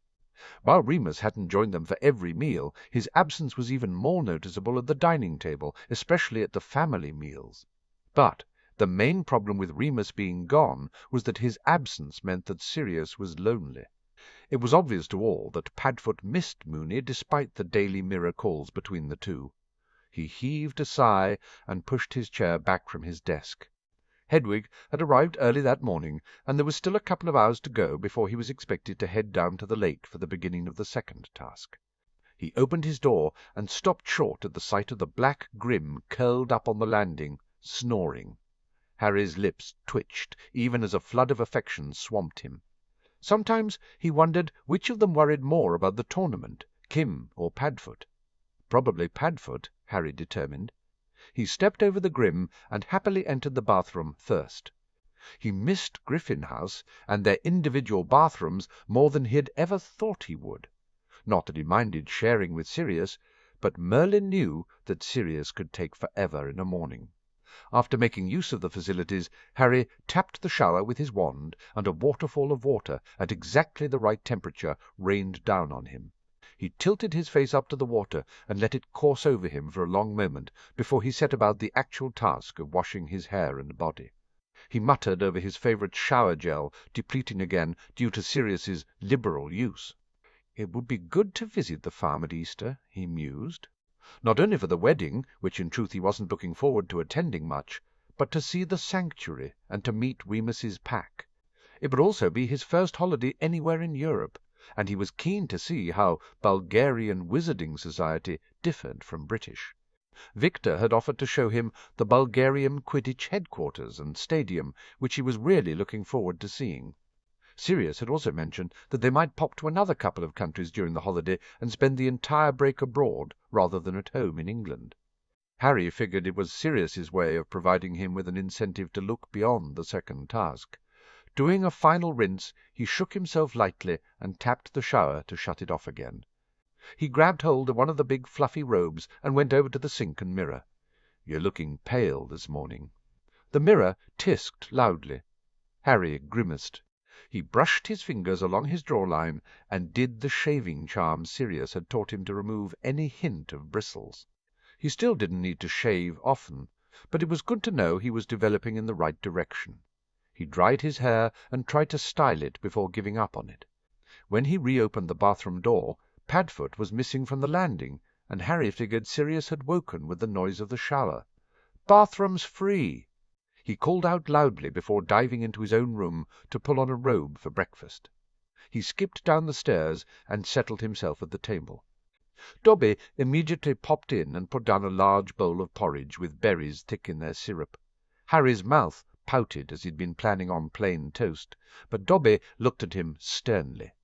While Remus hadn't joined them for every meal, his absence was even more noticeable at the dining table, especially at the family meals. But the main problem with Remus being gone was that his absence meant that Sirius was lonely. It was obvious to all that Padfoot missed Mooney despite the Daily Mirror calls between the two. He heaved a sigh and pushed his chair back from his desk. Hedwig had arrived early that morning, and there was still a couple of hours to go before he was expected to head down to the lake for the beginning of the second task. He opened his door and stopped short at the sight of the black Grim curled up on the landing, snoring. Harry's lips twitched, even as a flood of affection swamped him. Sometimes he wondered which of them worried more about the tournament, Kim or Padfoot. Probably Padfoot, Harry determined. He stepped over the Grim and happily entered the bathroom first. He missed Griffin House and their individual bathrooms more than he had ever thought he would. Not that he minded sharing with Sirius, but Merlin knew that Sirius could take forever in a morning. After making use of the facilities, Harry tapped the shower with his wand, and a waterfall of water at exactly the right temperature rained down on him. He tilted his face up to the water and let it course over him for a long moment before he set about the actual task of washing his hair and body. He muttered over his favourite shower gel, depleting again due to Sirius's liberal use. It would be good to visit the farm at Easter, he mused. Not only for the wedding, which in truth he wasn't looking forward to attending much, but to see the sanctuary and to meet Remus's pack. It would also be his first holiday anywhere in Europe, and he was keen to see how Bulgarian Wizarding Society differed from British. Victor had offered to show him the Bulgarian Quidditch headquarters and stadium, which he was really looking forward to seeing. Sirius had also mentioned that they might pop to another couple of countries during the holiday and spend the entire break abroad rather than at home in England. Harry figured it was Sirius's way of providing him with an incentive to look beyond the second task. Doing a final rinse, he shook himself lightly and tapped the shower to shut it off again. He grabbed hold of one of the big fluffy robes and went over to the sink and mirror. "You're looking pale this morning." The mirror tisked loudly. Harry grimaced. He brushed his fingers along his jawline and did the shaving charm Sirius had taught him to remove any hint of bristles. He still didn't need to shave often, but it was good to know he was developing in the right direction. He dried his hair and tried to style it before giving up on it. When he reopened the bathroom door, Padfoot was missing from the landing, and Harry figured Sirius had woken with the noise of the shower. "Bathroom's free!" He called out loudly before diving into his own room to pull on a robe for breakfast. He skipped down the stairs and settled himself at the table. Dobby immediately popped in and put down a large bowl of porridge with berries thick in their syrup. Harry's mouth pouted as he'd been planning on plain toast, but Dobby looked at him sternly.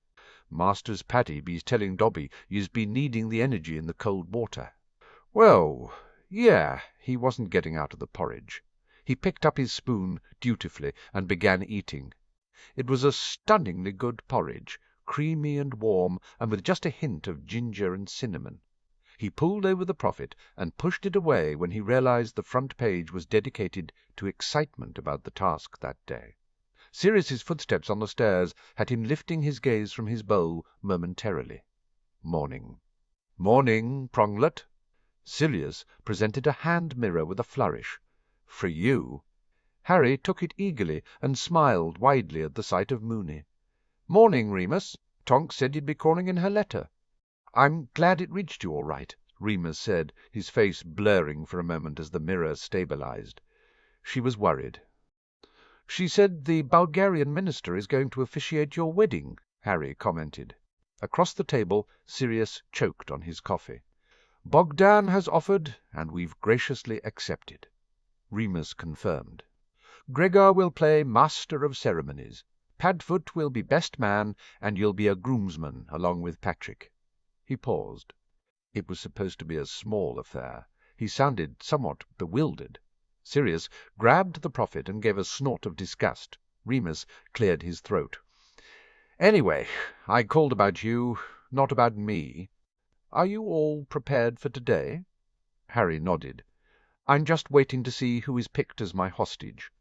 "Master's Paddy be's telling Dobby you's been needing the energy in the cold water." Well, yeah, he wasn't getting out of the porridge. He picked up his spoon dutifully and began eating. It was a stunningly good porridge, creamy and warm, and with just a hint of ginger and cinnamon. He pulled over the Prophet and pushed it away when he realized the front page was dedicated to excitement about the task that day. Sirius's footsteps on the stairs had him lifting his gaze from his bowl momentarily. Morning. Morning, Pronglet. Sirius presented a hand mirror with a flourish. For you. Harry took it eagerly and smiled widely at the sight of Mooney. Morning, Remus. Tonks said you'd be calling in her letter. I'm glad it reached you all right, Remus said, his face blurring for a moment as the mirror stabilized. She was worried. She said the Bulgarian minister is going to officiate your wedding, Harry commented. Across the table, Sirius choked on his coffee. Bogdan has offered, and we've graciously accepted. Remus confirmed. Gregor will play master of ceremonies. Padfoot will be best man, and you'll be a groomsman along with Patrick. He paused. It was supposed to be a small affair. He sounded somewhat bewildered. Sirius grabbed the Prophet and gave a snort of disgust. Remus cleared his throat. Anyway, I called about you, not about me. Are you all prepared for today? Harry nodded. I'm just waiting to see who is picked as my hostage.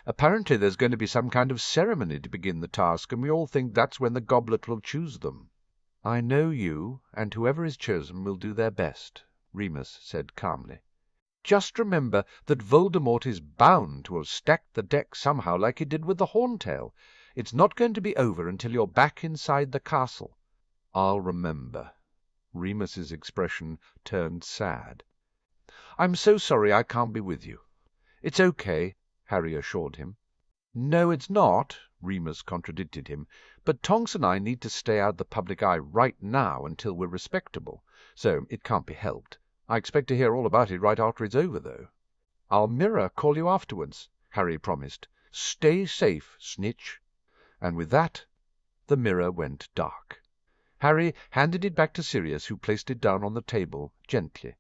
Apparently there's going to be some kind of ceremony to begin the task, and we all think that's when the goblet will choose them. I know you, and whoever is chosen will do their best, Remus said calmly. Just remember that Voldemort is bound to have stacked the deck somehow like he did with the Horntail. It's not going to be over until you're back inside the castle. I'll remember. Remus's expression turned sad. I'm so sorry I can't be with you. It's okay, Harry assured him. No, it's not, Remus contradicted him, but Tonks and I need to stay out of the public eye right now until we're respectable, so it can't be helped. I expect to hear all about it right after it's over, though. I'll mirror call you afterwards, Harry promised. Stay safe, Snitch. And with that, the mirror went dark. Harry handed it back to Sirius, who placed it down on the table gently.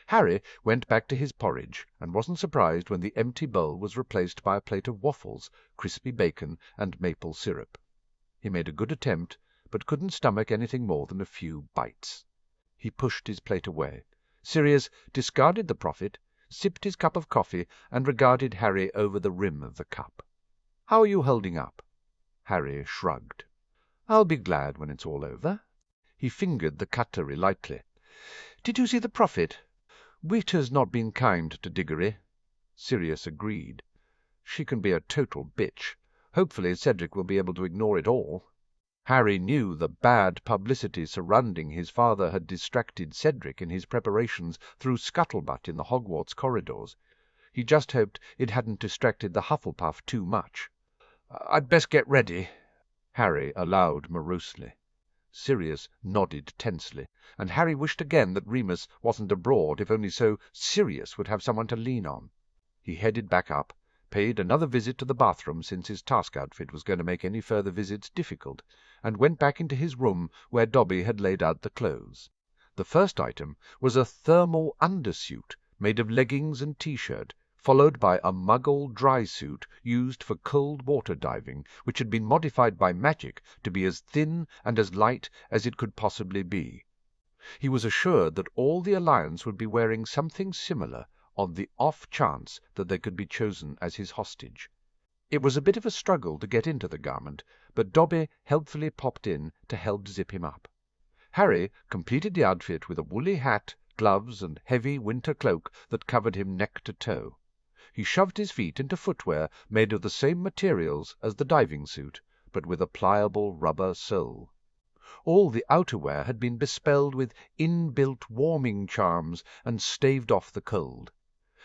Harry went back to his porridge, and wasn't surprised when the empty bowl was replaced by a plate of waffles, crispy bacon, and maple syrup. He made a good attempt, but couldn't stomach anything more than a few bites. He pushed his plate away. Sirius discarded the Prophet, sipped his cup of coffee, and regarded Harry over the rim of the cup. "How are you holding up?" Harry shrugged. "I'll be glad when it's all over." He fingered the cutlery lightly. "Did you see the Prophet? Wit has not been kind to Diggory." Sirius agreed. "She can be a total bitch. Hopefully Cedric will be able to ignore it all." Harry knew the bad publicity surrounding his father had distracted Cedric in his preparations through scuttlebutt in the Hogwarts corridors. He just hoped it hadn't distracted the Hufflepuff too much. "I'd best get ready," Harry allowed morosely. Sirius nodded tensely, and Harry wished again that Remus wasn't abroad, if only so Sirius would have someone to lean on. He headed back up, paid another visit to the bathroom since his task outfit was going to make any further visits difficult, and went back into his room where Dobby had laid out the clothes. The first item was a thermal undersuit made of leggings and T-shirt, followed by a Muggle dry suit used for cold water diving, which had been modified by magic to be as thin and as light as it could possibly be. He was assured that all the Alliance would be wearing something similar on the off chance that they could be chosen as his hostage. It was a bit of a struggle to get into the garment, but Dobby helpfully popped in to help zip him up. Harry completed the outfit with a woolly hat, gloves, and heavy winter cloak that covered him neck to toe. He shoved his feet into footwear made of the same materials as the diving suit, but with a pliable rubber sole. All the outerwear had been bespelled with inbuilt warming charms and staved off the cold.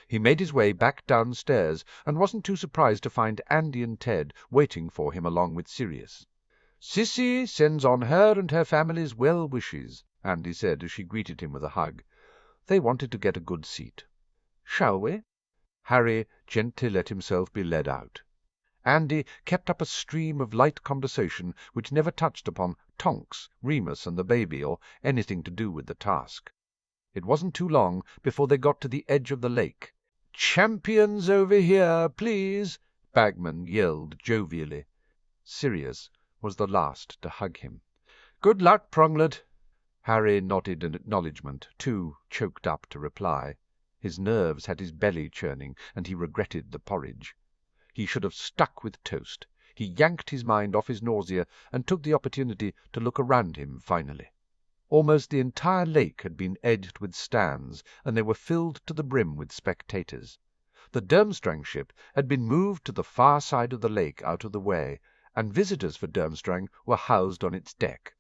He made his way back downstairs, and wasn't too surprised to find Andy and Ted waiting for him along with Sirius. "Sissy sends on her and her family's well wishes," Andy said as she greeted him with a hug. They wanted to get a good seat. "Shall we?" Harry gently let himself be led out. Andy kept up a stream of light conversation which never touched upon Tonks, Remus, and the baby, or anything to do with the task. It wasn't too long before they got to the edge of the lake. "Champions over here, please!" Bagman yelled jovially. Sirius was the last to hug him. "Good luck, Pronglet." Harry nodded in acknowledgment, too choked up to reply. His nerves had his belly churning, and he regretted the porridge. He should have stuck with toast. He yanked his mind off his nausea and took the opportunity to look around him finally. Almost the entire lake had been edged with stands, and they were filled to the brim with spectators. The Durmstrang ship had been moved to the far side of the lake out of the way, and visitors for Durmstrang were housed on its deck.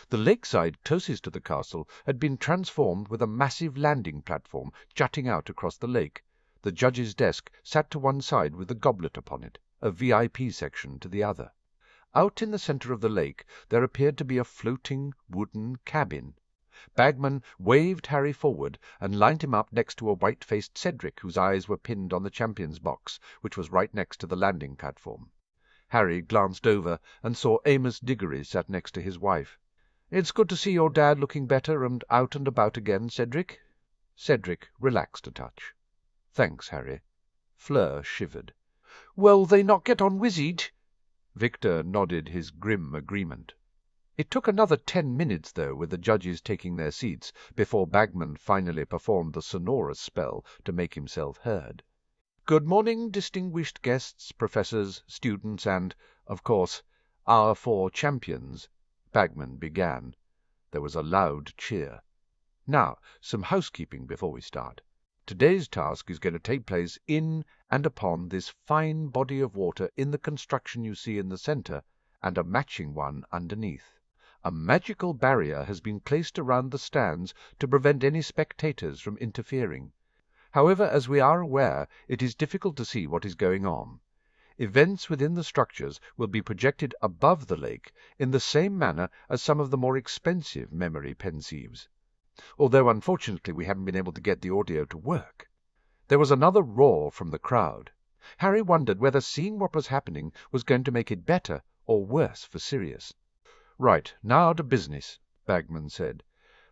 The lakeside closest to the castle had been transformed with a massive landing platform jutting out across the lake. The judge's desk sat to one side with the goblet upon it, a VIP section to the other. Out in the centre of the lake there appeared to be a floating wooden cabin. Bagman waved Harry forward and lined him up next to a white-faced Cedric whose eyes were pinned on the champion's box, which was right next to the landing platform. Harry glanced over and saw Amos Diggory sat next to his wife. "It's good to see your dad looking better and out and about again, Cedric." Cedric relaxed a touch. "Thanks, Harry." Fleur shivered. "Well, they not get on wizzied?" Victor nodded his grim agreement. It took another 10 minutes, though, with the judges taking their seats, before Bagman finally performed the sonorous spell to make himself heard. "Good morning, distinguished guests, professors, students, and, of course, our 4 champions," Bagman began. There was a loud cheer. "Now, some housekeeping before we start. Today's task is going to take place in and upon this fine body of water in the construction you see in the center, and a matching one underneath. A magical barrier has been placed around the stands to prevent any spectators from interfering. However, as we are aware, it is difficult to see what is going on. Events within the structures will be projected above the lake in the same manner as some of the more expensive memory pensives. Although, unfortunately, we haven't been able to get the audio to work." There was another roar from the crowd. Harry wondered whether seeing what was happening was going to make it better or worse for Sirius. "Right, now to business," Bagman said.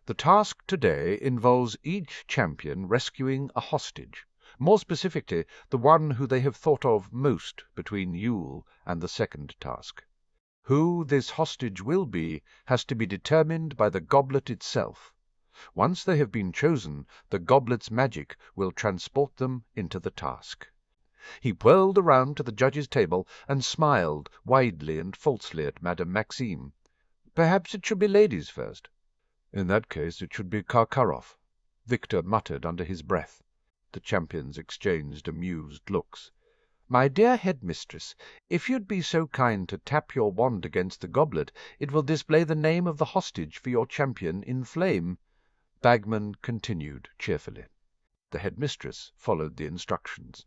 "The task today involves each champion rescuing a hostage, more specifically the one who they have thought of most between Yule and the second task. Who this hostage will be has to be determined by the goblet itself. Once they have been chosen, the goblet's magic will transport them into the task." He whirled around to the judge's table and smiled widely and falsely at Madame Maxime. "Perhaps it should be ladies first." "In that case it should be Karkaroff," Victor muttered under his breath. The champions exchanged amused looks. "My dear headmistress, if you'd be so kind to tap your wand against the goblet, it will display the name of the hostage for your champion in flame." Bagman continued cheerfully. The headmistress followed the instructions.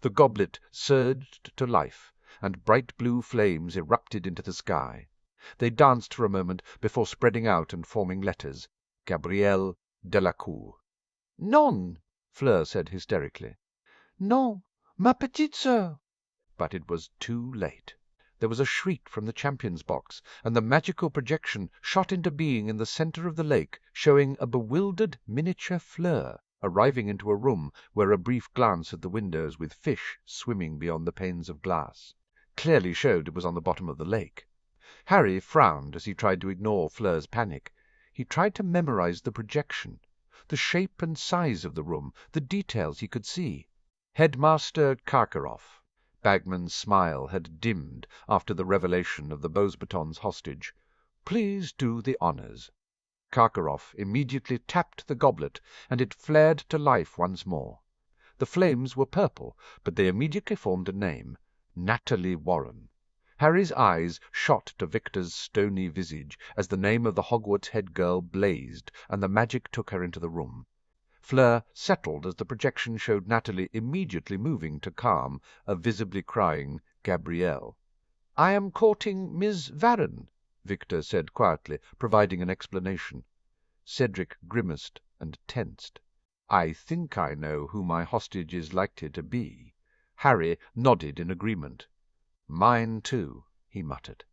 The goblet surged to life, and bright blue flames erupted into the sky. They danced for a moment before spreading out and forming letters. Gabrielle Delacour. "Non!" Fleur said hysterically. "Non, ma petite sœur!" But it was too late. There was a shriek from the champion's box, and the magical projection shot into being in the center of the lake, showing a bewildered miniature Fleur arriving into a room where a brief glance at the windows with fish swimming beyond the panes of glass clearly showed it was on the bottom of the lake. Harry frowned as he tried to ignore Fleur's panic. He tried to memorize the projection, the shape and size of the room, the details he could see. "Headmaster Karkaroff." Bagman's smile had dimmed after the revelation of the Beauxbatons hostage. "Please do the honors." Karkaroff immediately tapped the goblet, and it flared to life once more. The flames were purple, but they immediately formed a name: Natalie Warren. Harry's eyes shot to Victor's stony visage as the name of the Hogwarts head girl blazed, and the magic took her into the room. Fleur settled as the projection showed Natalie immediately moving to calm a visibly crying Gabrielle. "I am courting Miss Varren," Victor said quietly, providing an explanation. Cedric grimaced and tensed. "I think I know who my hostage is likely to be." Harry nodded in agreement. "Mine too," he muttered.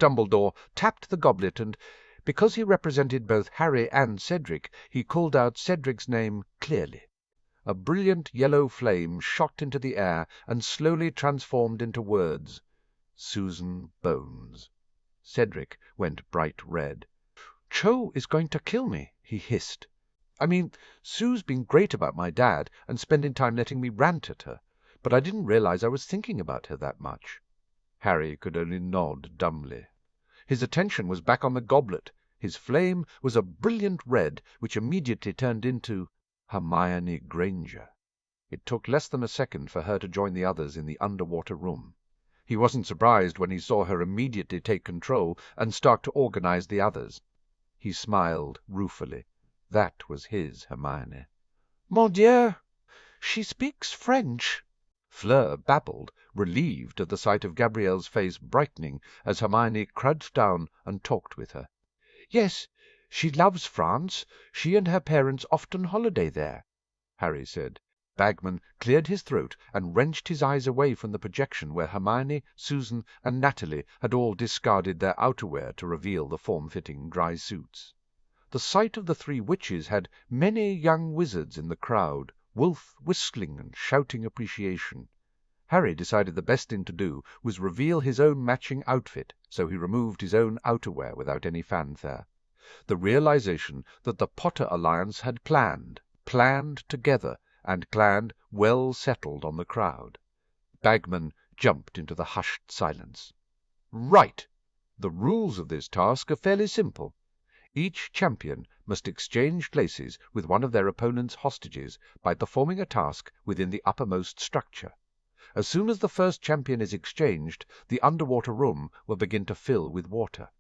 Dumbledore tapped the goblet, and, because he represented both Harry and Cedric, he called out Cedric's name clearly. A brilliant yellow flame shot into the air and slowly transformed into words. Susan Bones. Cedric went bright red. "Cho is going to kill me," he hissed. "I mean, Sue's been great about my dad and spending time letting me rant at her, but I didn't realize I was thinking about her that much." Harry could only nod dumbly. His attention was back on the goblet. His flame was a brilliant red, which immediately turned into Hermione Granger. It took less than a second for her to join the others in the underwater room. He wasn't surprised when he saw her immediately take control and start to organize the others. He smiled ruefully. That was his Hermione. "Mon Dieu, she speaks French." Fleur babbled, relieved at the sight of Gabrielle's face brightening as Hermione crouched down and talked with her. "Yes, she loves France. She and her parents often holiday there," Harry said. Bagman cleared his throat and wrenched his eyes away from the projection where Hermione, Susan, and Natalie had all discarded their outerwear to reveal the form-fitting dry suits. The sight of the three witches had many young wizards in the crowd, Wolf whistling and shouting appreciation. Harry decided the best thing to do was reveal his own matching outfit, so he removed his own outerwear without any fanfare. The realization that the Potter Alliance had planned together, and planned well settled on the crowd. Bagman jumped into the hushed silence. "Right! The rules of this task are fairly simple. Each champion must exchange places with one of their opponent's hostages by performing a task within the uppermost structure. As soon as the first champion is exchanged, the underwater room will begin to fill with water.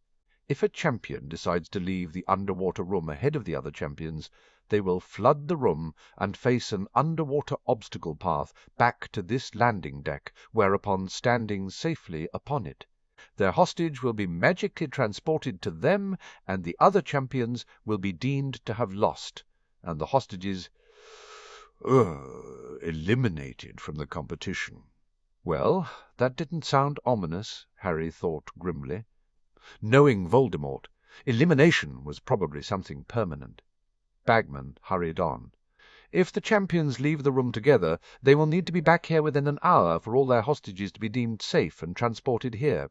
If a champion decides to leave the underwater room ahead of the other champions, they will flood the room and face an underwater obstacle path back to this landing deck, whereupon, standing safely upon it, their hostage will be magically transported to them, and the other champions will be deemed to have lost, and the hostages eliminated from the competition." Well, that didn't sound ominous, Harry thought grimly. Knowing Voldemort, elimination was probably something permanent. Bagman hurried on. "If the champions leave the room together, they will need to be back here within an hour for all their hostages to be deemed safe and transported here.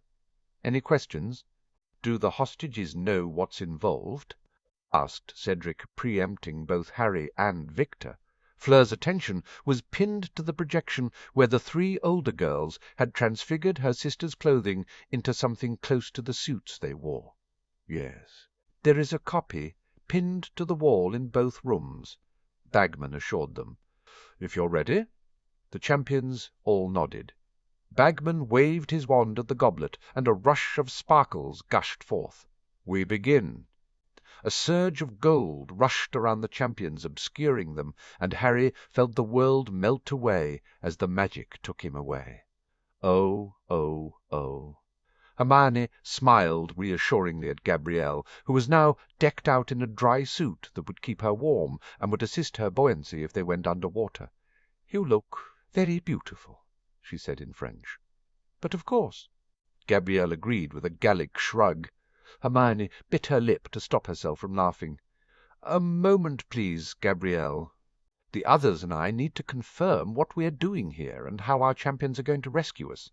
Any questions?" "Do the hostages know what's involved?" asked Cedric, preempting both Harry and Victor. Fleur's attention was pinned to the projection where the three older girls had transfigured her sister's clothing into something close to the suits they wore. "Yes. There is a copy pinned to the wall in both rooms," Bagman assured them. "If you're ready." The champions all nodded. Bagman waved his wand at the goblet, and a rush of sparkles gushed forth. "We begin." A surge of gold rushed around the champions, obscuring them, and Harry felt the world melt away as the magic took him away. Oh, oh, oh. Hermione smiled reassuringly at Gabrielle, who was now decked out in a dry suit that would keep her warm and would assist her buoyancy if they went under water. "You look very beautiful," she said in French. "But of course," Gabrielle agreed with a Gallic shrug. Hermione bit her lip to stop herself from laughing. "A moment, please, Gabrielle. The others and I need to confirm what we are doing here and how our champions are going to rescue us."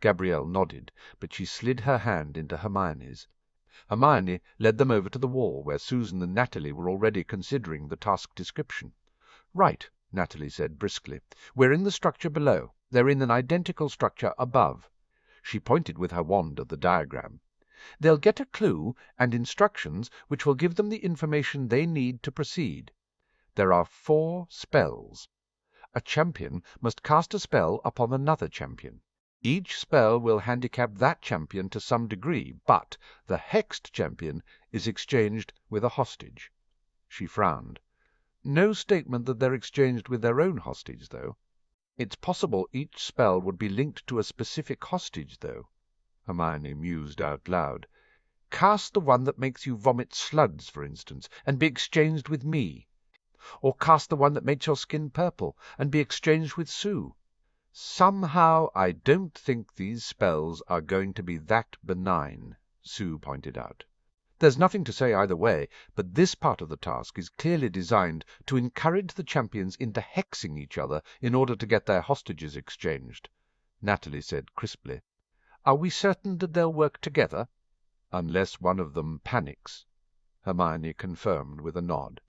Gabrielle nodded, but she slid her hand into Hermione's. Hermione led them over to the wall, where Susan and Natalie were already considering the task description. "Right," Natalie said briskly. "We're in the structure below. They're in an identical structure above." She pointed with her wand at the diagram. "They'll get a clue and instructions which will give them the information they need to proceed. There are 4 spells. A champion must cast a spell upon another champion. Each spell will handicap that champion to some degree, but the hexed champion is exchanged with a hostage." She frowned. "No statement that they're exchanged with their own hostage, though." "It's possible each spell would be linked to a specific hostage, though," Hermione mused out loud. "Cast the one that makes you vomit sluds, for instance, and be exchanged with me. Or cast the one that makes your skin purple, and be exchanged with Sue. Somehow I don't think these spells are going to be that benign," Sue pointed out. "There's nothing to say either way, but this part of the task is clearly designed to encourage the champions into hexing each other in order to get their hostages exchanged," Natalie said crisply. Are we certain that they'll work together?" "Unless one of them panics," Hermione confirmed with a nod.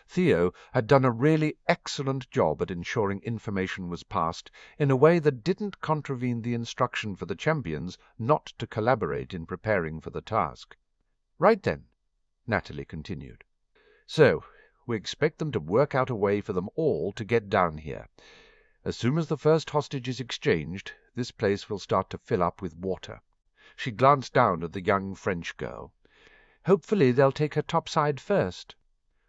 Theo had done a really excellent job at ensuring information was passed in a way that didn't contravene the instruction for the champions not to collaborate in preparing for the task. "Right then," Natalie continued. "So we expect them to work out a way for them all to get down here. As soon as the first hostage is exchanged, this place will start to fill up with water." She glanced down at the young French girl. "Hopefully they'll take her topside first."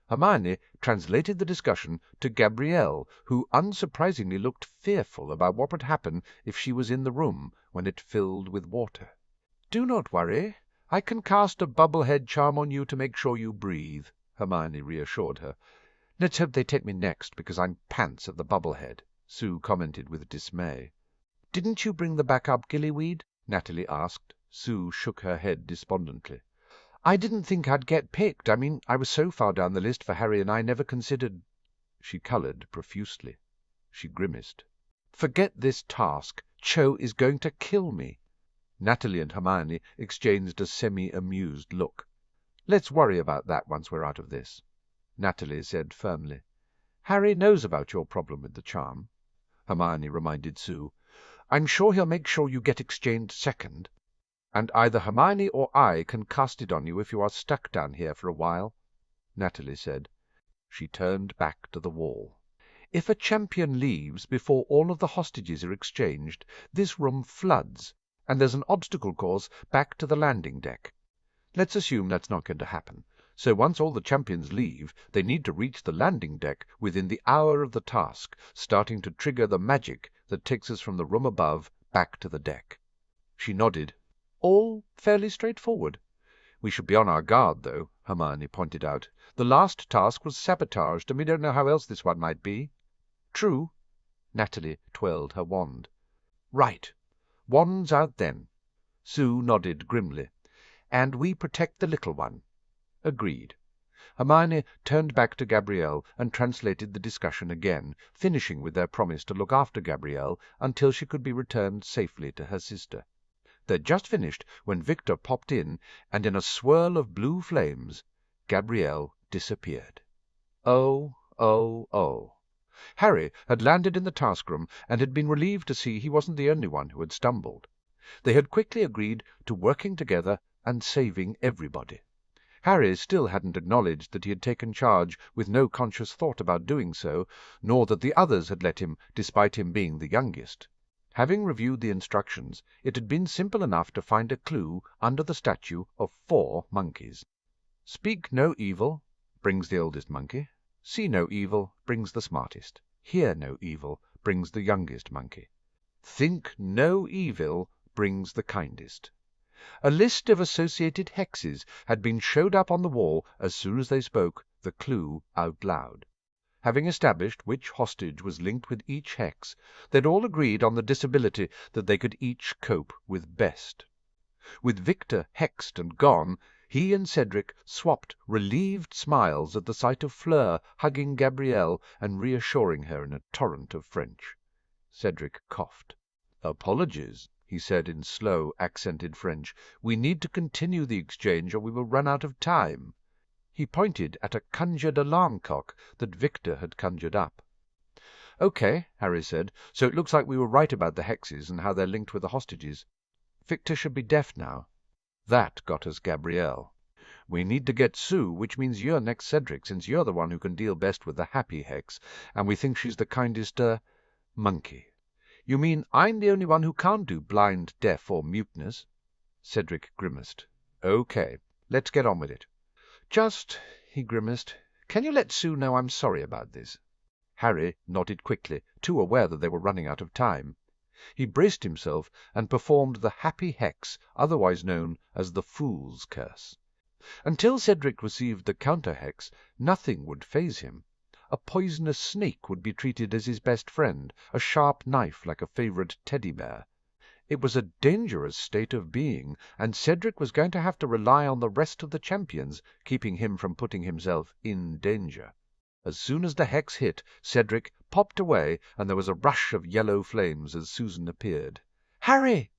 Hermione translated the discussion to Gabrielle, who unsurprisingly looked fearful about what would happen if she was in the room when it filled with water. "Do not worry. I can cast a bubble-head charm on you to make sure you breathe," Hermione reassured her. "Let's hope they take me next, because I'm pants at the bubble-head," Sue commented with dismay. "Didn't you bring the backup gillyweed?" Natalie asked. Sue shook her head despondently. "I didn't think I'd get picked. I mean, I was so far down the list for Harry, and I never considered—" She coloured profusely. She grimaced. "Forget this task. Cho is going to kill me." Natalie and Hermione exchanged a semi-amused look. "Let's worry about that once we're out of this," Natalie said firmly. "Harry knows about your problem with the charm," Hermione reminded Sue. "I'm sure he'll make sure you get exchanged second. And either Hermione or I can cast it on you if you are stuck down here for a while," Natalie said. She turned back to the wall. "If a champion leaves before all of the hostages are exchanged, this room floods, and there's an obstacle course back to the landing deck. Let's assume that's not going to happen. So once all the champions leave, they need to reach the landing deck within the hour of the task, starting to trigger the magic that takes us from the room above back to the deck." She nodded. "All fairly straightforward." "We should be on our guard, though," Hermione pointed out. "The last task was sabotaged, and we don't know how else this one might be." "True." Natalie twirled her wand. "Right. Wands out then." Sue nodded grimly. "And we protect the little one." "Agreed." Hermione turned back to Gabrielle and translated the discussion again, finishing with their promise to look after Gabrielle until she could be returned safely to her sister. They'd just finished when Victor popped in, and in a swirl of blue flames, Gabrielle disappeared. Oh, oh, oh. Harry had landed in the task-room and had been relieved to see he wasn't the only one who had stumbled. They had quickly agreed to working together and saving everybody. Harry still hadn't acknowledged that he had taken charge with no conscious thought about doing so, nor that the others had let him, despite him being the youngest. Having reviewed the instructions, it had been simple enough to find a clue under the statue of 4 monkeys. "Speak no evil," brings the oldest monkey. "See no evil," brings the smartest. "Hear no evil," brings the youngest monkey. "Think no evil," brings the kindest. A list of associated hexes had been showed up on the wall as soon as they spoke the clue out loud. Having established which hostage was linked with each hex, they'd all agreed on the disability that they could each cope with best. With Victor hexed and gone, he and Cedric swapped relieved smiles at the sight of Fleur hugging Gabrielle and reassuring her in a torrent of French. Cedric coughed. "Apologies," he said in slow, accented French. "We need to continue the exchange or we will run out of time." He pointed at a conjured alarm clock that Victor had conjured up. "Okay," Harry said, "so it looks like we were right about the hexes and how they're linked with the hostages. Victor should be deaf now." That got us Gabrielle. "We need to get Sue, which means you're next, Cedric, since you're the one who can deal best with the happy hex, and we think she's the kindest, monkey." "You mean I'm the only one who can't do blind, deaf, or mutinous?" Cedric grimaced. "Okay, let's get on with it." "Just," he grimaced, "can you let Sue know I'm sorry about this?" Harry nodded quickly, too aware that they were running out of time. He braced himself and performed the happy hex, otherwise known as the Fool's Curse. Until Cedric received the counter-hex, nothing would faze him. A poisonous snake would be treated as his best friend, a sharp knife like a favourite teddy-bear. It was a dangerous state of being, and Cedric was going to have to rely on the rest of the champions, keeping him from putting himself in danger. As soon as the hex hit, Cedric popped away, and there was a rush of yellow flames as Susan appeared. "Harry!"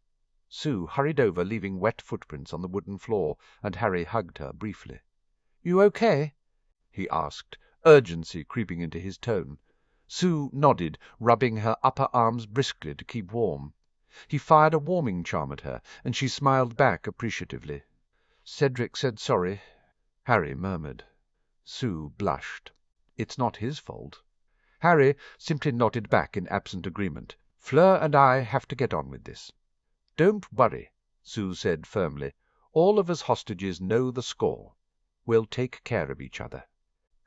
Sue hurried over, leaving wet footprints on the wooden floor, and Harry hugged her briefly. "You okay?" he asked, urgency creeping into his tone. Sue nodded, rubbing her upper arms briskly to keep warm. He fired a warming charm at her, and she smiled back appreciatively. "Cedric said sorry," Harry murmured. Sue blushed. "It's not his fault." Harry simply nodded back in absent agreement. "Fleur and I have to get on with this." "Don't worry," Sue said firmly. "All of us hostages know the score. We'll take care of each other."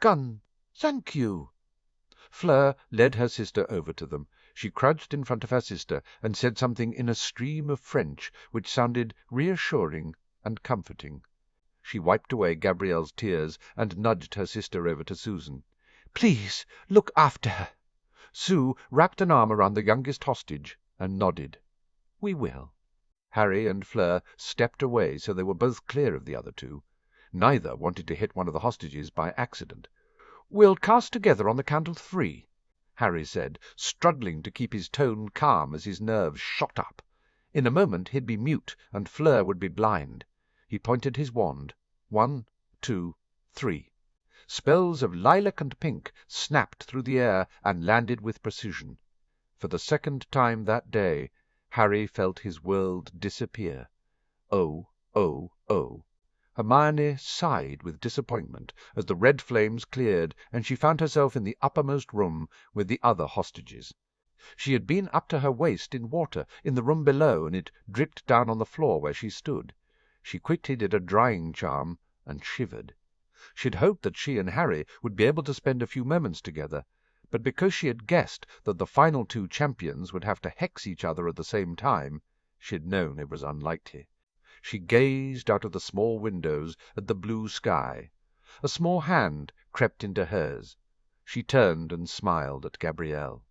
"Gun, thank you." Fleur led her sister over to them. She crouched in front of her sister and said something in a stream of French which sounded reassuring and comforting. She wiped away Gabrielle's tears and nudged her sister over to Susan. "Please look after her." Sue wrapped an arm around the youngest hostage and nodded. "We will." Harry and Fleur stepped away so they were both clear of the other two. Neither wanted to hit one of the hostages by accident. "We'll cast together on the count of 3, Harry said, struggling to keep his tone calm as his nerves shot up. In a moment he'd be mute, and Fleur would be blind. He pointed his wand. 1, 2, 3. Spells of lilac and pink snapped through the air and landed with precision. For the second time that day, Harry felt his world disappear. Oh, oh, oh. Hermione sighed with disappointment as the red flames cleared and she found herself in the uppermost room with the other hostages. She had been up to her waist in water in the room below, and it dripped down on the floor where she stood. She quickly did a drying charm and shivered. She had hoped that she and Harry would be able to spend a few moments together, but because she had guessed that the final 2 champions would have to hex each other at the same time, she had known it was unlikely. She gazed out of the small windows at the blue sky. A small hand crept into hers. She turned and smiled at Gabrielle.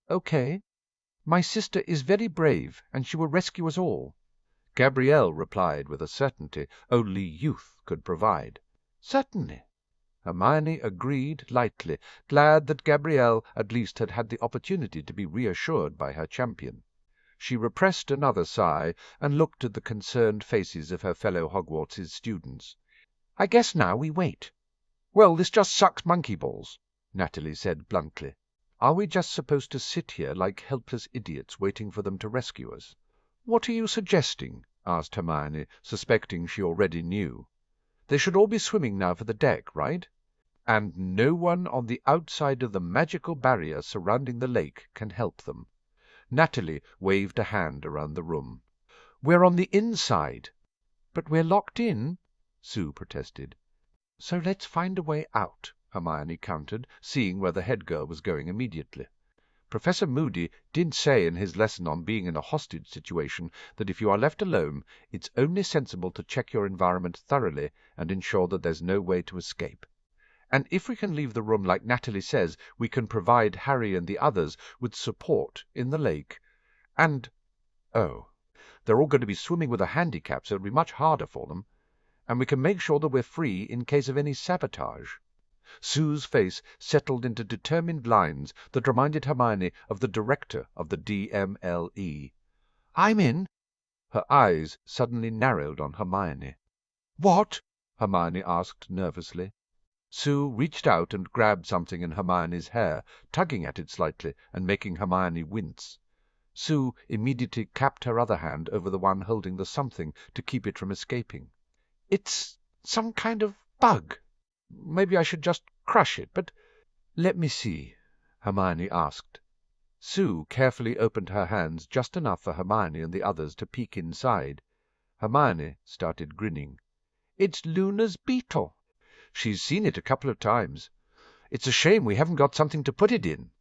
"Okay. My sister is very brave, and she will rescue us all." Gabrielle replied with a certainty only youth could provide. "Certainly." Hermione agreed lightly, glad that Gabrielle at least had had the opportunity to be reassured by her champion. She repressed another sigh and looked at the concerned faces of her fellow Hogwarts students. "I guess now we wait." "Well, this just sucks monkey balls," Natalie said bluntly. "Are we just supposed to sit here like helpless idiots waiting for them to rescue us?" "What are you suggesting?" asked Hermione, suspecting she already knew. "They should all be swimming now for the deck, right? And no one on the outside of the magical barrier surrounding the lake can help them." Natalie waved a hand around the room. "We're on the inside." "But we're locked in," Sue protested. "So let's find a way out," Hermione countered, seeing where the head girl was going immediately. "Professor Moody did say in his lesson on being in a hostage situation that if you are left alone, it's only sensible to check your environment thoroughly and ensure that there's no way to escape. And if we can leave the room like Natalie says, we can provide Harry and the others with support in the lake. And, oh, they're all going to be swimming with a handicap, so it'll be much harder for them. And we can make sure that we're free in case of any sabotage." Sue's face settled into determined lines that reminded Hermione of the director of the DMLE. "I'm in." Her eyes suddenly narrowed on Hermione. "What?" Hermione asked nervously. Sue reached out and grabbed something in Hermione's hair, tugging at it slightly and making Hermione wince. Sue immediately clapped her other hand over the one holding the something to keep it from escaping. "It's some kind of bug. Maybe I should just crush it, but—" "Let me see," Hermione asked. Sue carefully opened her hands just enough for Hermione and the others to peek inside. Hermione started grinning. "It's Luna's beetle. She's seen it a couple of times. It's a shame we haven't got something to put it in."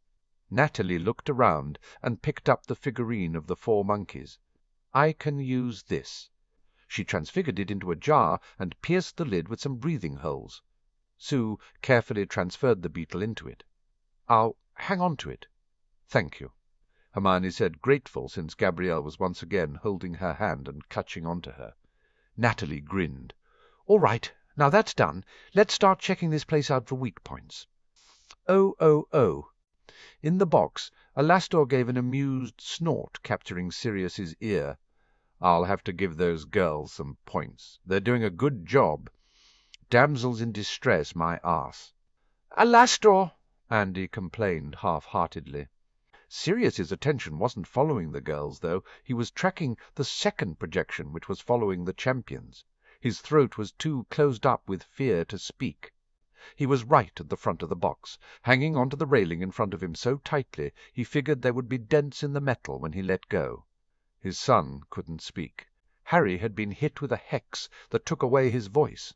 Natalie looked around and picked up the figurine of the 4 monkeys. "I can use this." She transfigured it into a jar and pierced the lid with some breathing holes. Sue carefully transferred the beetle into it. "I'll hang on to it." "Thank you," Hermione said, grateful since Gabrielle was once again holding her hand and clutching onto her. Natalie grinned. "All right, now that's done, let's start checking this place out for weak points." Oh. In the box, Alastor gave an amused snort, capturing Sirius's ear. I'll have to give those girls some points. They're doing a good job. Damsels in distress, my arse."
"Alastor!"
Andy complained half-heartedly. Sirius's attention wasn't following the girls, though. He was tracking the second projection, which was following the champions. His throat was too closed up with fear to speak. He was right at the front of the box, hanging onto the railing in front of him so tightly he figured there would be dents in the metal when he let go. His son couldn't speak. Harry had been hit with a hex that took away his voice.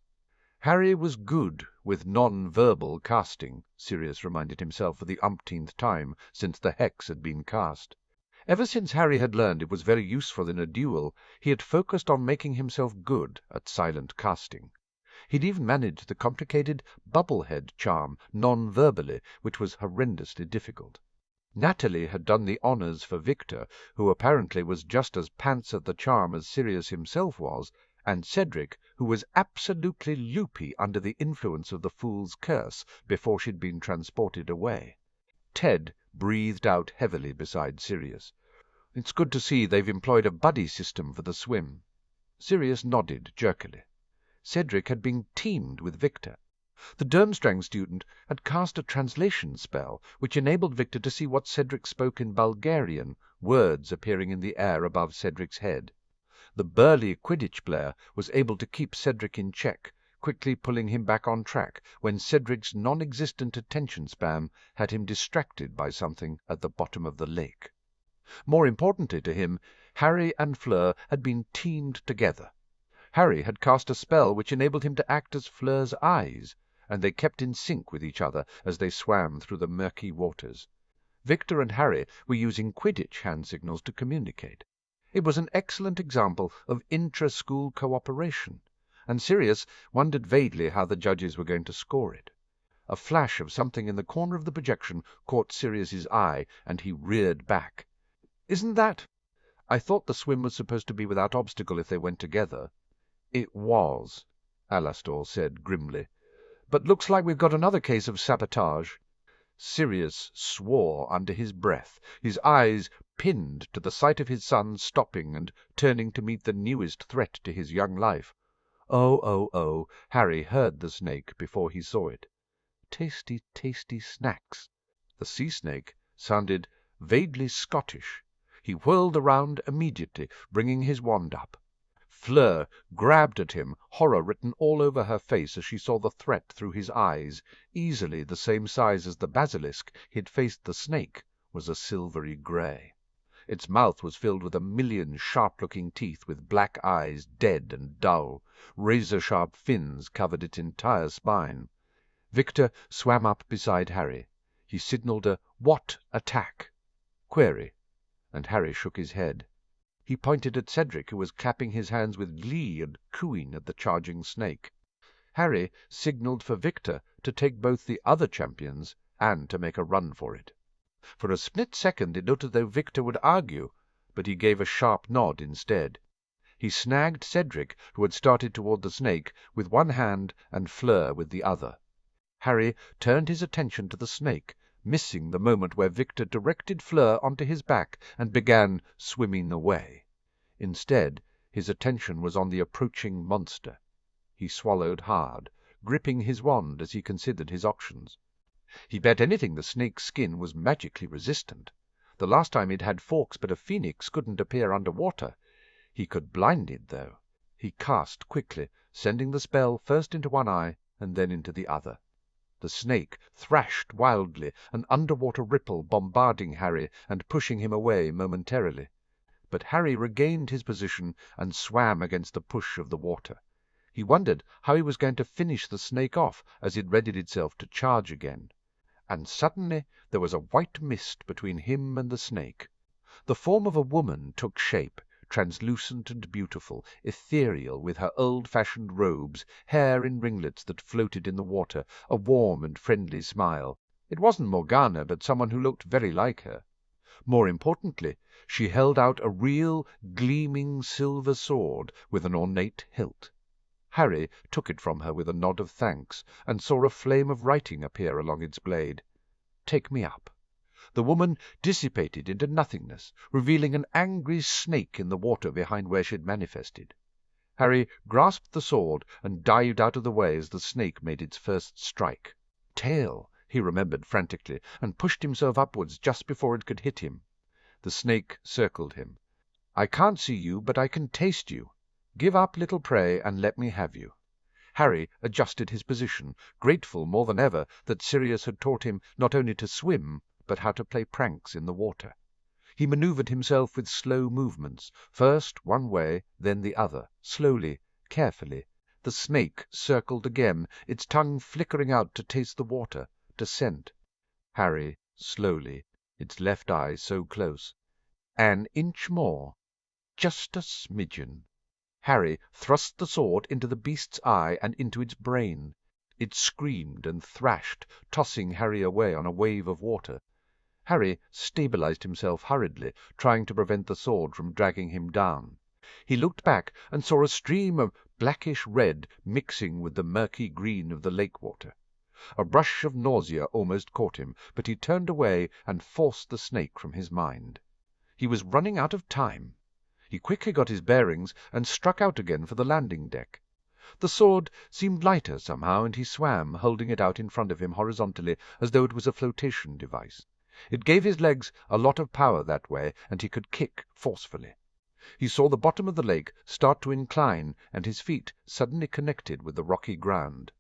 Harry was good with non-verbal casting, Sirius reminded himself for the umpteenth time since the hex had been cast. Ever since Harry had learned it was very useful in a duel, he had focused on making himself good at silent casting. He'd even managed the complicated bubble-head charm non-verbally, which was horrendously difficult. Natalie had done the honours for Victor, who apparently was just as pants at the charm as Sirius himself was, and Cedric, who was absolutely loopy under the influence of the fool's curse before she'd been transported away. Ted breathed out heavily beside Sirius. "It's good to see they've employed a buddy system for the swim." Sirius nodded jerkily. Cedric had been teamed with Victor. The Durmstrang student had cast a translation spell, which enabled Victor to see what Cedric spoke in Bulgarian, words appearing in the air above Cedric's head. The burly Quidditch player was able to keep Cedric in check, quickly pulling him back on track when Cedric's non-existent attention span had him distracted by something at the bottom of the lake. More importantly to him, Harry and Fleur had been teamed together. Harry had cast a spell which enabled him to act as Fleur's eyes, and they kept in sync with each other as they swam through the murky waters. Victor and Harry were using Quidditch hand signals to communicate. It was an excellent example of intra-school cooperation, and Sirius wondered vaguely how the judges were going to score it. A flash of something in the corner of the projection caught Sirius's eye, and he reared back. "Isn't that—" "I thought the swim was supposed to be without obstacle if they went together." "It was," Alastor said grimly. "But looks like we've got another case of sabotage." Sirius swore under his breath, his eyes pinned to the sight of his son stopping and turning to meet the newest threat to his young life. Oh, Harry heard the snake before he saw it. Tasty, tasty snacks. The sea snake sounded vaguely Scottish. He whirled around immediately, bringing his wand up. Fleur grabbed at him, horror written all over her face as she saw the threat through his eyes. Easily the same size as the basilisk he'd faced the snake, was a silvery grey. Its mouth was filled with 1,000,000 sharp-looking teeth with black eyes, dead and dull. Razor-sharp fins covered its entire spine. Victor swam up beside Harry. He signalled a "What attack?" query, and Harry shook his head. He pointed at Cedric, who was clapping his hands with glee and cooing at the charging snake. Harry signalled for Victor to take both the other champions and to make a run for it. For a split second it looked as though Victor would argue, but he gave a sharp nod instead. He snagged Cedric, who had started toward the snake, with one hand and Fleur with the other. Harry turned his attention to the snake, missing the moment where Victor directed Fleur onto his back and began swimming away. Instead, his attention was on the approaching monster. He swallowed hard, gripping his wand as he considered his options. He bet anything the snake's skin was magically resistant. The last time it had forks, but a phoenix couldn't appear underwater. He could blind it, though. He cast quickly, sending the spell first into one eye and then into the other. The snake thrashed wildly, an underwater ripple bombarding Harry and pushing him away momentarily. But Harry regained his position and swam against the push of the water. He wondered how he was going to finish the snake off as it readied itself to charge again. And suddenly there was a white mist between him and the snake. The form of a woman took shape, translucent and beautiful, ethereal, with her old-fashioned robes, hair in ringlets that floated in the water, a warm and friendly smile. It wasn't Morgana, but someone who looked very like her. More importantly, she held out a real, gleaming silver sword with an ornate hilt. Harry took it from her with a nod of thanks, and saw a flame of writing appear along its blade. "Take me up." the woman dissipated into nothingness, revealing an angry snake in the water behind where she'd manifested. Harry grasped the sword and dived out of the way as the snake made its first strike. Tail, he remembered frantically, and pushed himself upwards just before it could hit him. The snake circled him. "I can't see you, but I can taste you. Give up, little prey, and let me have you." Harry adjusted his position, grateful more than ever that Sirius had taught him not only to swim, but how to play pranks in the water. He manoeuvred himself with slow movements, first one way, then the other, slowly, carefully. The snake circled again, its tongue flickering out to taste the water, to scent. Harry, slowly, its left eye so close. An inch more. Just a smidgen. Harry thrust the sword into the beast's eye and into its brain. It screamed and thrashed, tossing Harry away on a wave of water. Harry stabilized himself hurriedly, trying to prevent the sword from dragging him down. He looked back and saw a stream of blackish red mixing with the murky green of the lake water. A rush of nausea almost caught him, but he turned away and forced the snake from his mind. He was running out of time. He quickly got his bearings and struck out again for the landing deck. The sword seemed lighter somehow, and he swam, holding it out in front of him horizontally as though it was a flotation device. It gave his legs a lot of power that way, and he could kick forcefully. He saw the bottom of the lake start to incline, and his feet suddenly connected with the rocky ground.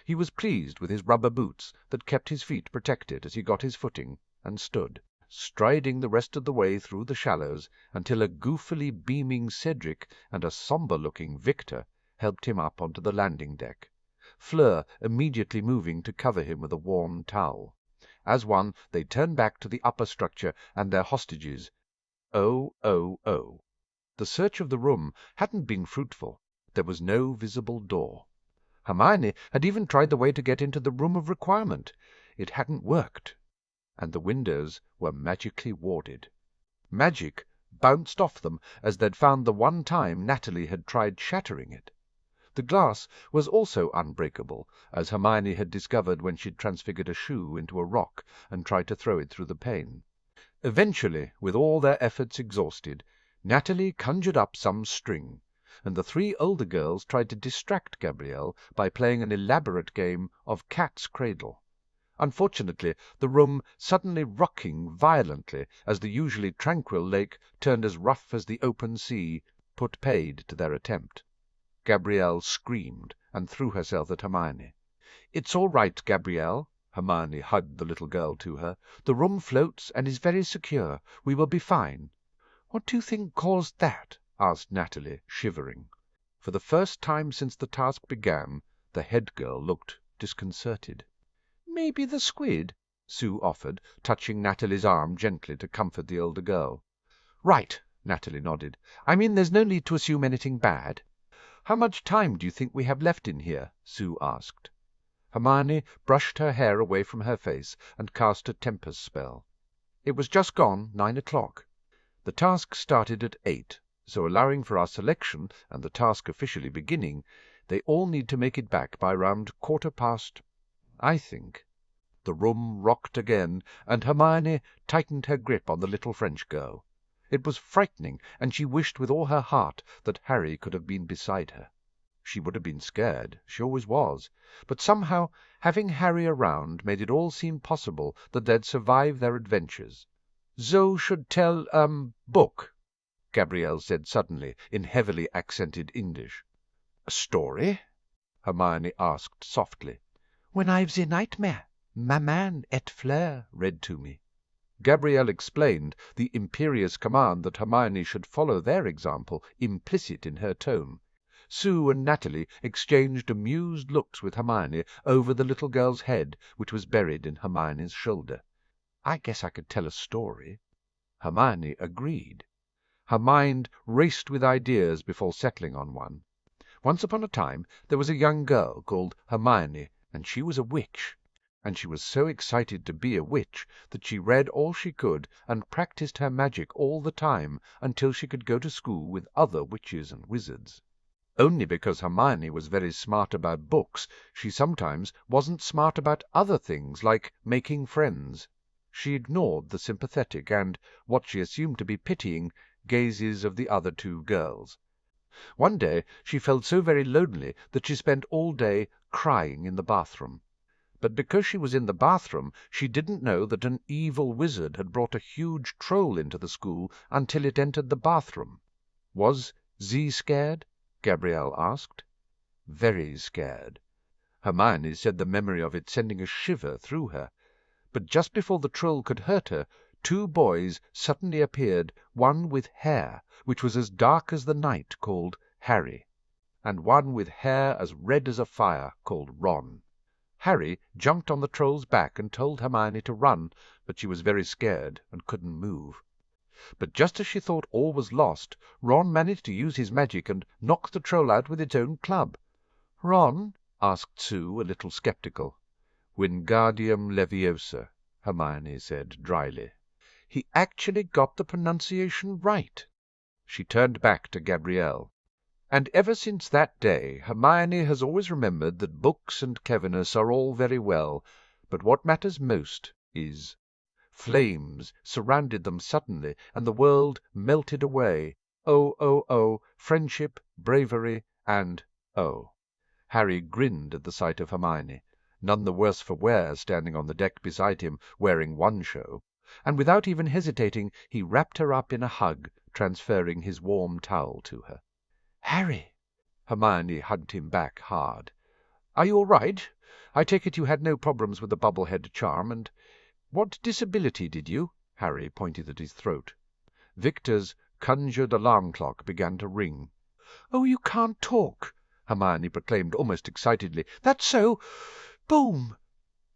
He was pleased with his rubber boots that kept his feet protected as he got his footing and stood, striding the rest of the way through the shallows until a goofily beaming Cedric and a sombre-looking Victor helped him up onto the landing deck, Fleur immediately moving to cover him with a warm towel. As one, they turned back to the upper structure and their hostages. Oh. The search of the room hadn't been fruitful. There was no visible door. Hermione had even tried the way to get into the room of requirement. It hadn't worked. And the windows were magically warded. Magic bounced off them as they'd found the one time Natalie had tried shattering it. The glass was also unbreakable, as Hermione had discovered when she'd transfigured a shoe into a rock and tried to throw it through the pane. Eventually, with all their efforts exhausted, Natalie conjured up some string, and the three older girls tried to distract Gabrielle by playing an elaborate game of cat's cradle. Unfortunately, the room suddenly rocking violently as the usually tranquil lake turned as rough as the open sea, put paid to their attempt. Gabrielle screamed and threw herself at Hermione. "It's all right, Gabrielle." Hermione hugged the little girl to her. "The room floats and is very secure. We will be fine." "What do you think caused that?" asked Natalie, shivering. For the first time since the task began, the head girl looked disconcerted. "Maybe the squid," Sue offered, touching Natalie's arm gently to comfort the older girl. "Right," Natalie nodded. "I mean, there's no need to assume anything bad." "How much time do you think we have left in here?" Sue asked. Hermione brushed her hair away from her face and cast a tempest spell. "It was just gone 9 o'clock. The task started at 8, so allowing for our selection and the task officially beginning, they all need to make it back by round 1/4 past, I think." The room rocked again, and Hermione tightened her grip on the little French girl. It was frightening, and she wished with all her heart that Harry could have been beside her. She would have been scared, she always was, but somehow having Harry around made it all seem possible that they'd survive their adventures. "Zoe should tell, book," Gabrielle said suddenly in heavily accented English. "A story?" Hermione asked softly. "When I've the nightmare, Maman et Fleur read to me." Gabrielle explained, the imperious command that Hermione should follow their example implicit in her tone. Sue and Natalie exchanged amused looks with Hermione over the little girl's head, which was buried in Hermione's shoulder. "I guess I could tell a story." Hermione agreed. Her mind raced with ideas before settling on one. Once upon a time there was a young girl called Hermione, and she was a witch. And she was so excited to be a witch that she read all she could and practised her magic all the time until she could go to school with other witches and wizards. Only because Hermione was very smart about books, she sometimes wasn't smart about other things like making friends. She ignored the sympathetic and, what she assumed to be pitying, gazes of the other two girls. One day she felt so very lonely that she spent all day crying in the bathroom. But because she was in the bathroom, she didn't know that an evil wizard had brought a huge troll into the school until it entered the bathroom. Was Z scared? Gabrielle asked. Very scared. Hermione said the memory of it sending a shiver through her. But just before the troll could hurt her, two boys suddenly appeared, one with hair which was as dark as the night, called Harry, and one with hair as red as a fire, called Ron. Harry jumped on the troll's back and told Hermione to run, but she was very scared and couldn't move. But just as she thought all was lost, Ron managed to use his magic and knock the troll out with its own club. "Ron?" asked Sue, a little sceptical. "Wingardium Leviosa," Hermione said dryly. "He actually got the pronunciation right." She turned back to Gabrielle. "And ever since that day Hermione has always remembered that books and cleverness are all very well, but what matters most is—" Flames surrounded them suddenly, and the world melted away. Oh, oh, oh, friendship, bravery, and oh. Harry grinned at the sight of Hermione, none the worse for wear standing on the deck beside him, wearing one show, and without even hesitating he wrapped her up in a hug, transferring his warm towel to her. "Harry!" Hermione hugged him back hard. "Are you all right? I take it you had no problems with the bubble-head charm, and what disability did you?" Harry pointed at his throat. Victor's conjured alarm clock began to ring. "Oh, you can't talk!" Hermione proclaimed almost excitedly. "That's so! Boom!"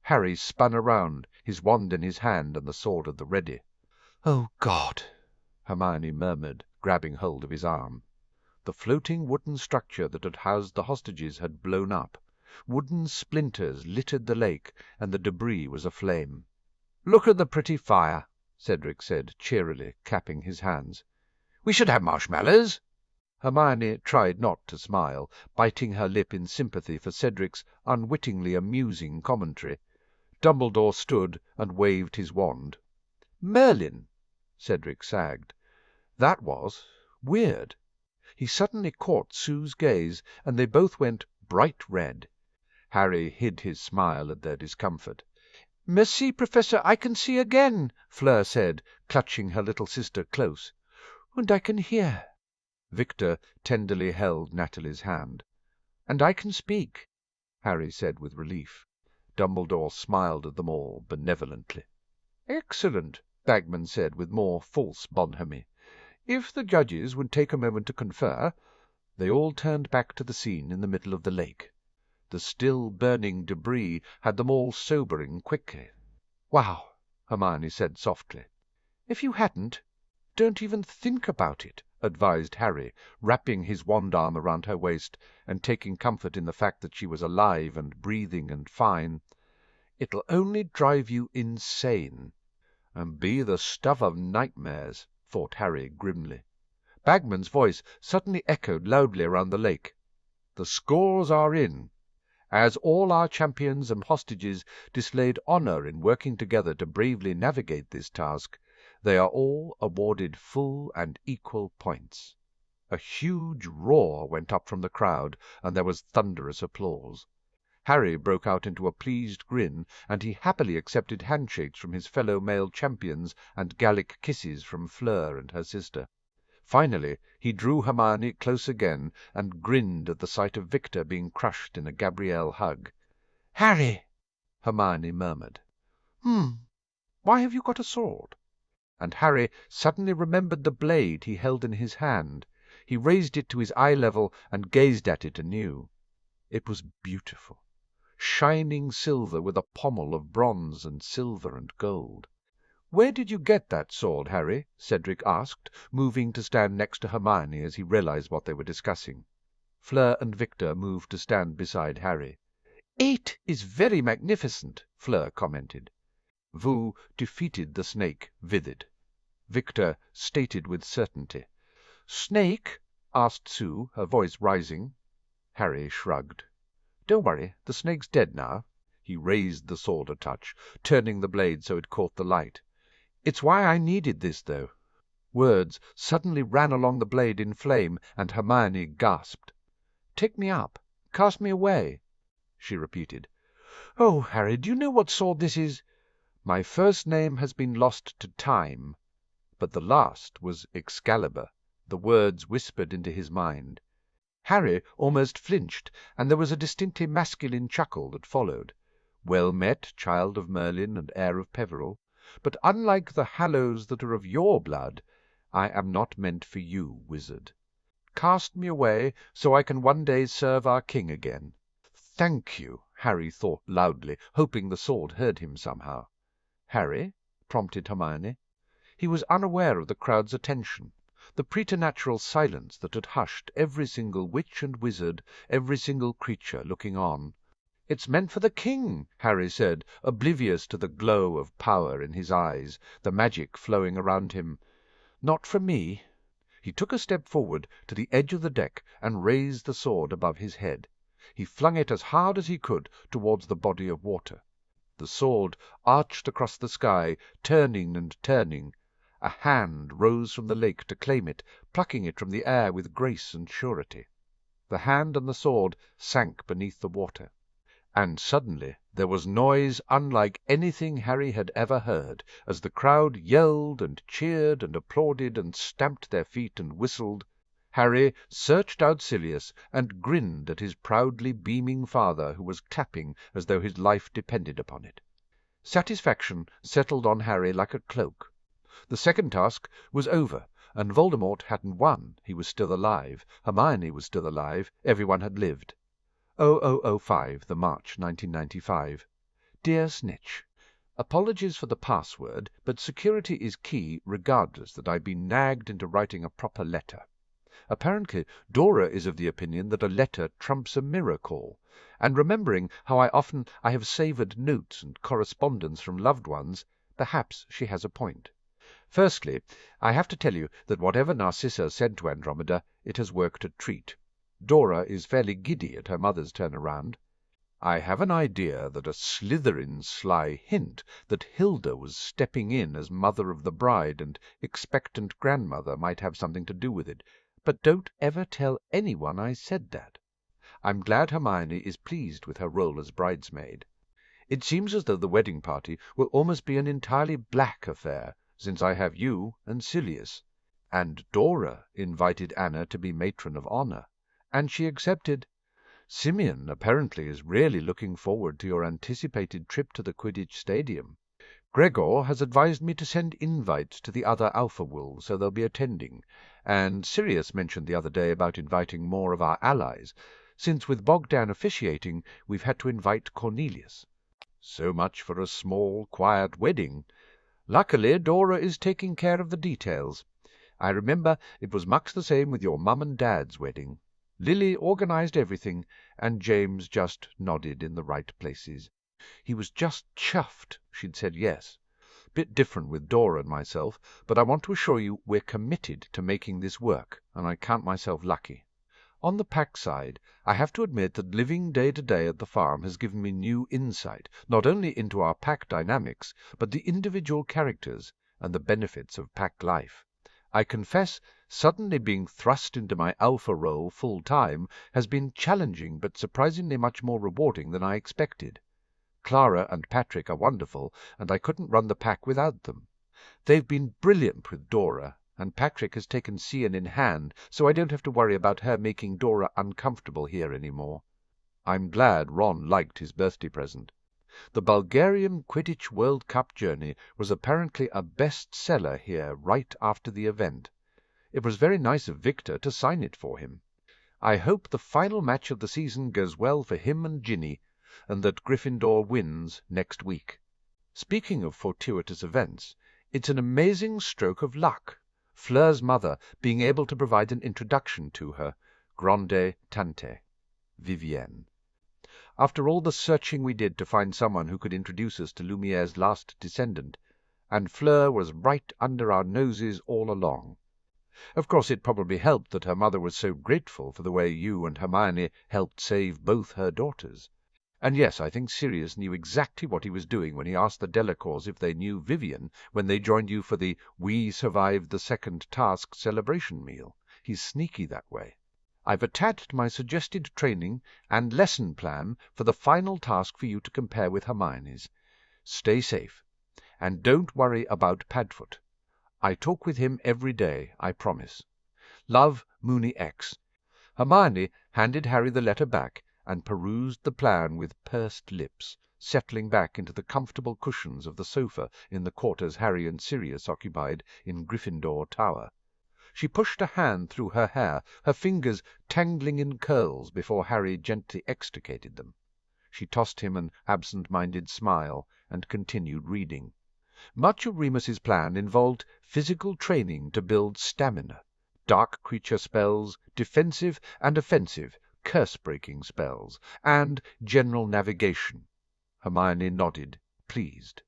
Harry spun around, his wand in his hand and the sword at the ready. "Oh, God!" Hermione murmured, grabbing hold of his arm. The floating wooden structure that had housed the hostages had blown up. Wooden splinters littered the lake, and the debris was aflame. "Look at the pretty fire," Cedric said cheerily, clapping his hands. "We should have marshmallows." Hermione tried not to smile, biting her lip in sympathy for Cedric's unwittingly amusing commentary. Dumbledore stood and waved his wand. "Merlin!" Cedric sagged. That was weird. He suddenly caught Sue's gaze, and they both went bright red. Harry hid his smile at their discomfort. "Merci, Professor, I can see again," Fleur said, clutching her little sister close. "And I can hear." Victor tenderly held Natalie's hand. "And I can speak," Harry said with relief. Dumbledore smiled at them all benevolently. "Excellent," Bagman said with more false bonhomie. "If the judges would take a moment to confer—" They all turned back to the scene in the middle of the lake. The still burning debris had them all sobering quickly. "Wow," Hermione said softly. "If you hadn't, don't even think about it," advised Harry, wrapping his wand arm around her waist and taking comfort in the fact that she was alive and breathing and fine. "It'll only drive you insane." "And be the stuff of nightmares," thought Harry grimly. Bagman's voice suddenly echoed loudly around the lake. "The scores are in. As all our champions and hostages displayed honor in working together to bravely navigate this task, they are all awarded full and equal points." A huge roar went up from the crowd, and there was thunderous applause. Harry broke out into a pleased grin, and he happily accepted handshakes from his fellow male champions and Gallic kisses from Fleur and her sister. Finally he drew Hermione close again, and grinned at the sight of Victor being crushed in a Gabrielle hug. "Harry!" Hermione murmured. Why have you got a sword?" And Harry suddenly remembered the blade he held in his hand. He raised it to his eye level and gazed at it anew. It was beautiful. Shining silver with a pommel of bronze and silver and gold. "Where did you get that sword, Harry?" Cedric asked, moving to stand next to Hermione as he realized what they were discussing. Fleur and Victor moved to stand beside Harry. "It is very magnificent," Fleur commented. Vu defeated the snake, vivid. Victor stated with certainty. "Snake?" asked Sue, her voice rising. Harry shrugged. "Don't worry, the snake's dead now. He raised the sword a touch, turning the blade so it caught the light. "It's why I needed this, though." Words suddenly ran along the blade in flame, and Hermione gasped. "Take me up. Cast me away," she repeated. "Oh, Harry, do you know what sword this is?" "My first name has been lost to time, but the last was Excalibur," the words whispered into his mind. Harry almost flinched, and there was a distinctly masculine chuckle that followed. "Well met, child of Merlin and heir of Peveril, but unlike the Hallows that are of your blood, I am not meant for you, wizard. Cast me away, so I can one day serve our king again." "Thank you," Harry thought loudly, hoping the sword heard him somehow. "Harry?" prompted Hermione. He was unaware of the crowd's attention, the preternatural silence that had hushed every single witch and wizard, every single creature looking on. "It's meant for the king," Harry said, oblivious to the glow of power in his eyes, the magic flowing around him. "Not for me." He took a step forward to the edge of the deck and raised the sword above his head. He flung it as hard as he could towards the body of water. The sword arched across the sky, turning and turning. A hand rose from the lake to claim it, plucking it from the air with grace and surety. The hand and the sword sank beneath the water. And suddenly there was noise unlike anything Harry had ever heard, as the crowd yelled and cheered and applauded and stamped their feet and whistled. Harry searched out Sirius and grinned at his proudly beaming father, who was clapping as though his life depended upon it. Satisfaction settled on Harry like a cloak. The second task was over, and Voldemort hadn't won. He was still alive. Hermione was still alive. Everyone had lived. 0005, the March, 1995. Dear Snitch, apologies for the password, but security is key regardless that I've been nagged into writing a proper letter. Apparently Dora is of the opinion that a letter trumps a mirror call, and remembering how often I have savoured notes and correspondence from loved ones, perhaps she has a point. Firstly, I have to tell you that whatever Narcissa said to Andromeda, it has worked a treat. Dora is fairly giddy at her mother's turnaround. I have an idea that a Slytherin's sly hint that Hilda was stepping in as mother of the bride and expectant grandmother might have something to do with it, but don't ever tell anyone I said that. I'm glad Hermione is pleased with her role as bridesmaid. It seems as though the wedding party will almost be an entirely black affair, since I have you and Silius. And Dora invited Anna to be matron of honour, and she accepted. Simeon apparently is really looking forward to your anticipated trip to the Quidditch Stadium. Gregor has advised me to send invites to the other Alpha Wolves, so they'll be attending, and Sirius mentioned the other day about inviting more of our allies, since with Bogdan officiating we've had to invite Cornelius. So much for a small, quiet wedding. Luckily Dora is taking care of the details. I remember it was much the same with your mum and dad's wedding. Lily organized everything, and James just nodded in the right places. He was just chuffed she'd said yes. Bit different with Dora and myself, but I want to assure you we're committed to making this work, and I count myself lucky. On the pack side, I have to admit that living day to day at the farm has given me new insight, not only into our pack dynamics, but the individual characters and the benefits of pack life. I confess, suddenly being thrust into my alpha role full-time has been challenging but surprisingly much more rewarding than I expected. Clara and Patrick are wonderful, and I couldn't run the pack without them. They've been brilliant with Dora, and Patrick has taken Cian in hand, so I don't have to worry about her making Dora uncomfortable here any more. I'm glad Ron liked his birthday present. The Bulgarian Quidditch World Cup journey was apparently a best-seller here right after the event. It was very nice of Victor to sign it for him. I hope the final match of the season goes well for him and Ginny, and that Gryffindor wins next week. Speaking of fortuitous events, it's an amazing stroke of luck, Fleur's mother being able to provide an introduction to her, grande tante, Vivienne. After all the searching we did to find someone who could introduce us to Lumiere's last descendant, and Fleur was right under our noses all along. Of course it probably helped that her mother was so grateful for the way you and Hermione helped save both her daughters. And yes, I think Sirius knew exactly what he was doing when he asked the Delacours if they knew Vivian when they joined you for the We Survived the Second Task celebration meal. He's sneaky that way. I've attached my suggested training and lesson plan for the final task for you to compare with Hermione's. Stay safe, and don't worry about Padfoot. I talk with him every day, I promise. Love, Mooney X. Hermione handed Harry the letter back and perused the plan with pursed lips, settling back into the comfortable cushions of the sofa in the quarters Harry and Sirius occupied in Gryffindor Tower. She pushed a hand through her hair, her fingers tangling in curls before Harry gently extricated them. She tossed him an absent-minded smile and continued reading. Much of Remus's plan involved physical training to build stamina, dark creature spells, defensive and offensive, curse-breaking spells, and general navigation. Hermione nodded, pleased.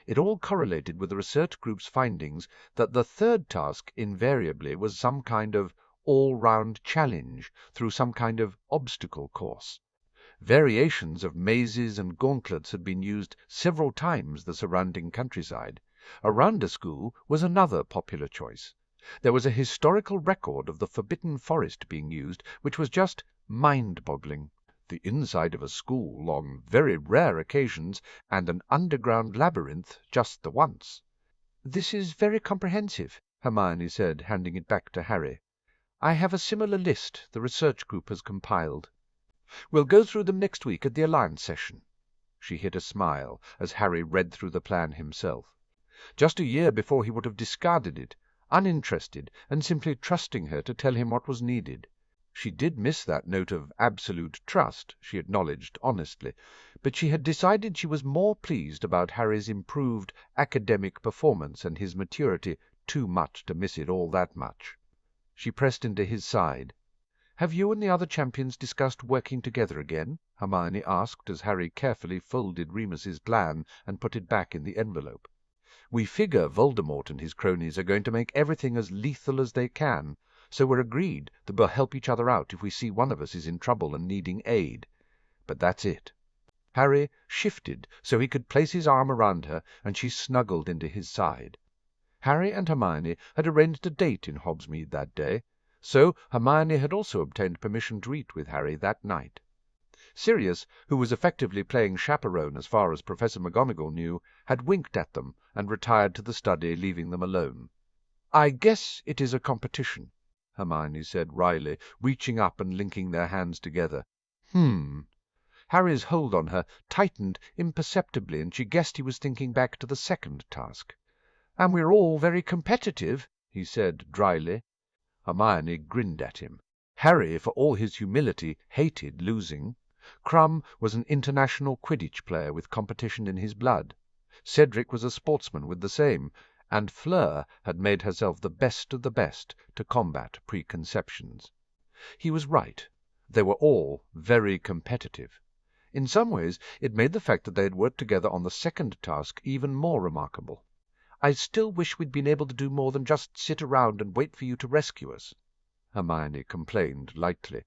It all correlated with the research group's findings that the third task invariably was some kind of all-round challenge through some kind of obstacle course. Variations of mazes and gauntlets had been used several times the surrounding countryside. A rounder school was another popular choice. There was a historical record of the Forbidden Forest being used, which was just mind-boggling. The inside of a school on very rare occasions, and an underground labyrinth just the once. "This is very comprehensive," Hermione said, handing it back to Harry. "I have a similar list the research group has compiled. We'll go through them next week at the Alliance session." She hid a smile as Harry read through the plan himself. Just a year before he would have discarded it, uninterested and simply trusting her to tell him what was needed. She did miss that note of absolute trust, she acknowledged honestly, but she had decided she was more pleased about Harry's improved academic performance and his maturity too much to miss it all that much. She pressed into his side. "Have you and the other champions discussed working together again?" Hermione asked as Harry carefully folded Remus's plan and put it back in the envelope. "We figure Voldemort and his cronies are going to make everything as lethal as they can, so we're agreed that we'll help each other out if we see one of us is in trouble and needing aid. But that's it." Harry shifted so he could place his arm around her, and she snuggled into his side. Harry and Hermione had arranged a date in Hogsmeade that day, so Hermione had also obtained permission to eat with Harry that night. Sirius, who was effectively playing chaperone as far as Professor McGonagall knew, had winked at them and retired to the study, leaving them alone. "I guess it is a competition," Hermione said wryly, reaching up and linking their hands together. Harry's hold on her tightened imperceptibly, and she guessed he was thinking back to the second task. "And we're all very competitive," he said dryly. Hermione grinned at him. Harry, for all his humility, hated losing. Crumb was an international Quidditch player with competition in his blood. Cedric was a sportsman with the same, and Fleur had made herself the best of the best to combat preconceptions. He was right. They were all very competitive. In some ways it made the fact that they had worked together on the second task even more remarkable. "I still wish we'd been able to do more than just sit around and wait for you to rescue us," Hermione complained lightly.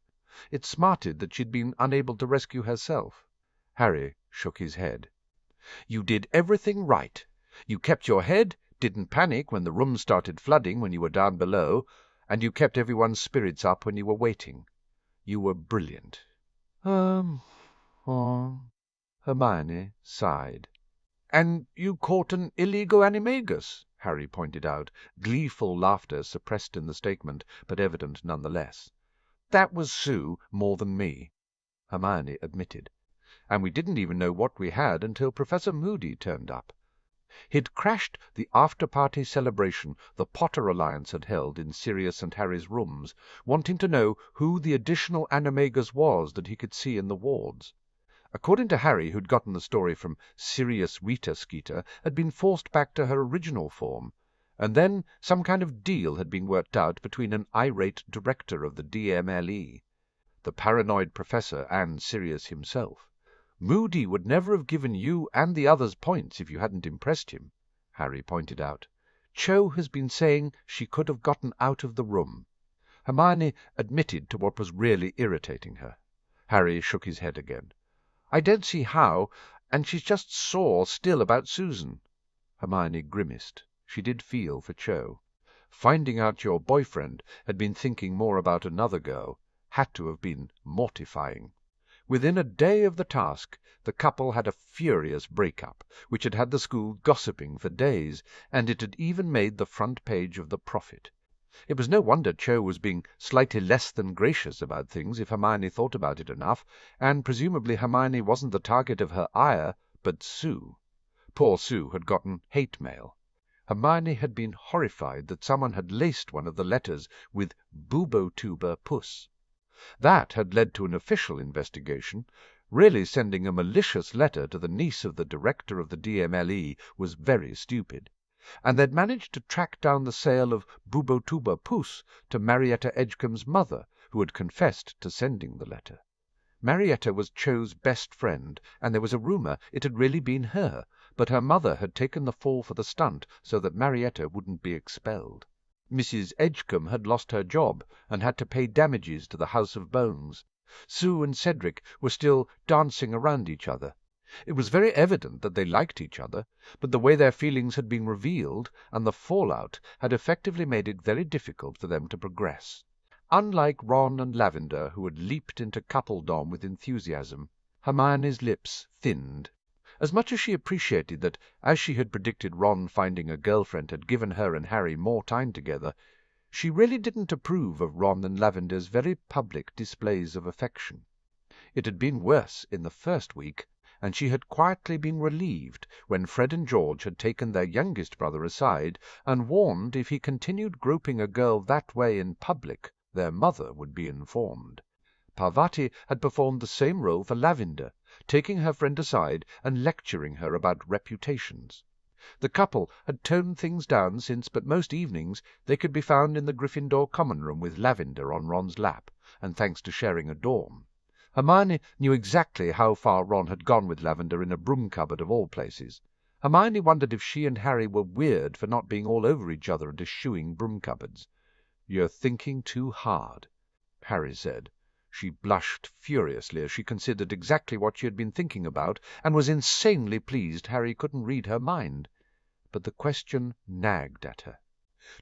It smarted that she'd been unable to rescue herself. Harry shook his head. "You did everything right. You kept your head, didn't panic when the room started flooding when you were down below, and you kept everyone's spirits up when you were waiting. You were brilliant." Hermione sighed. "And you caught an illegal animagus," Harry pointed out, gleeful laughter suppressed in the statement, but evident none the less. "That was Sue more than me," Hermione admitted. "And we didn't even know what we had until Professor Moody turned up. He'd crashed the after-party celebration the Potter Alliance had held in Sirius and Harry's rooms, wanting to know who the additional animagus was that he could see in the wards. According to Harry, who'd gotten the story from Sirius Rita Skeeter, had been forced back to her original form, and then some kind of deal had been worked out between an irate director of the DMLE, the paranoid professor, and Sirius himself. "Moody would never have given you and the others points if you hadn't impressed him," Harry pointed out. "Cho has been saying she could have gotten out of the room." Hermione admitted to what was really irritating her. Harry shook his head again. I don't see how, and she's just sore still about Susan." Hermione grimaced. She did feel for Cho. Finding out your boyfriend had been thinking more about another girl had to have been mortifying. Within a day of the task, the couple had a furious break-up, which had had the school gossiping for days, and it had even made the front page of the Prophet. It was no wonder Cho was being slightly less than gracious about things if Hermione thought about it enough, and presumably Hermione wasn't the target of her ire, but Sue. Poor Sue had gotten hate mail. Hermione had been horrified that someone had laced one of the letters with "Bubotuber Puss." That had led to an official investigation. Really sending a malicious letter to the niece of the director of the DMLE was very stupid. And they'd managed to track down the sale of Bubotuber Puss to Marietta Edgecombe's mother, who had confessed to sending the letter. Marietta was Cho's best friend, and there was a rumour it had really been her, but her mother had taken the fall for the stunt so that Marietta wouldn't be expelled. Mrs. Edgecombe had lost her job and had to pay damages to the House of Bones. Sue and Cedric were still dancing around each other. It was very evident that they liked each other, but the way their feelings had been revealed and the fallout had effectively made it very difficult for them to progress. Unlike Ron and Lavender, who had leaped into coupledom with enthusiasm, Hermione's lips thinned. As much as she appreciated that, as she had predicted, Ron finding a girlfriend had given her and Harry more time together, she really didn't approve of Ron and Lavender's very public displays of affection. It had been worse in the first week, and she had quietly been relieved when Fred and George had taken their youngest brother aside and warned if he continued groping a girl that way in public, their mother would be informed. Parvati had performed the same role for Lavender, taking her friend aside and lecturing her about reputations. The couple had toned things down since, but most evenings, they could be found in the Gryffindor common room with Lavender on Ron's lap, and thanks to sharing a dorm. Hermione knew exactly how far Ron had gone with Lavender in a broom cupboard of all places. Hermione wondered if she and Harry were weird for not being all over each other and eschewing broom cupboards. "You're thinking too hard," Harry said. She blushed furiously as she considered exactly what she had been thinking about, and was insanely pleased Harry couldn't read her mind. But the question nagged at her.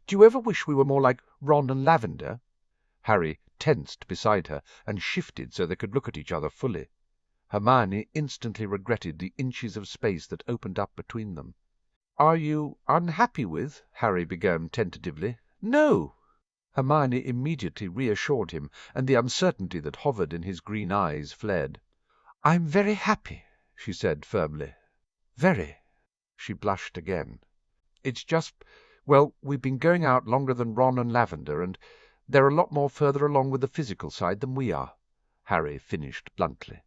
"Do you ever wish we were more like Ron and Lavender?" Harry tensed beside her and shifted so they could look at each other fully. Hermione instantly regretted the inches of space that opened up between them. "Are you unhappy with—" Harry began tentatively. "No!" Hermione immediately reassured him, and the uncertainty that hovered in his green eyes fled. "I'm very happy," she said firmly. "Very." She blushed again. "It's just, well, we've been going out longer than Ron and Lavender, and they're a lot more further along with the physical side than we are," Harry finished bluntly.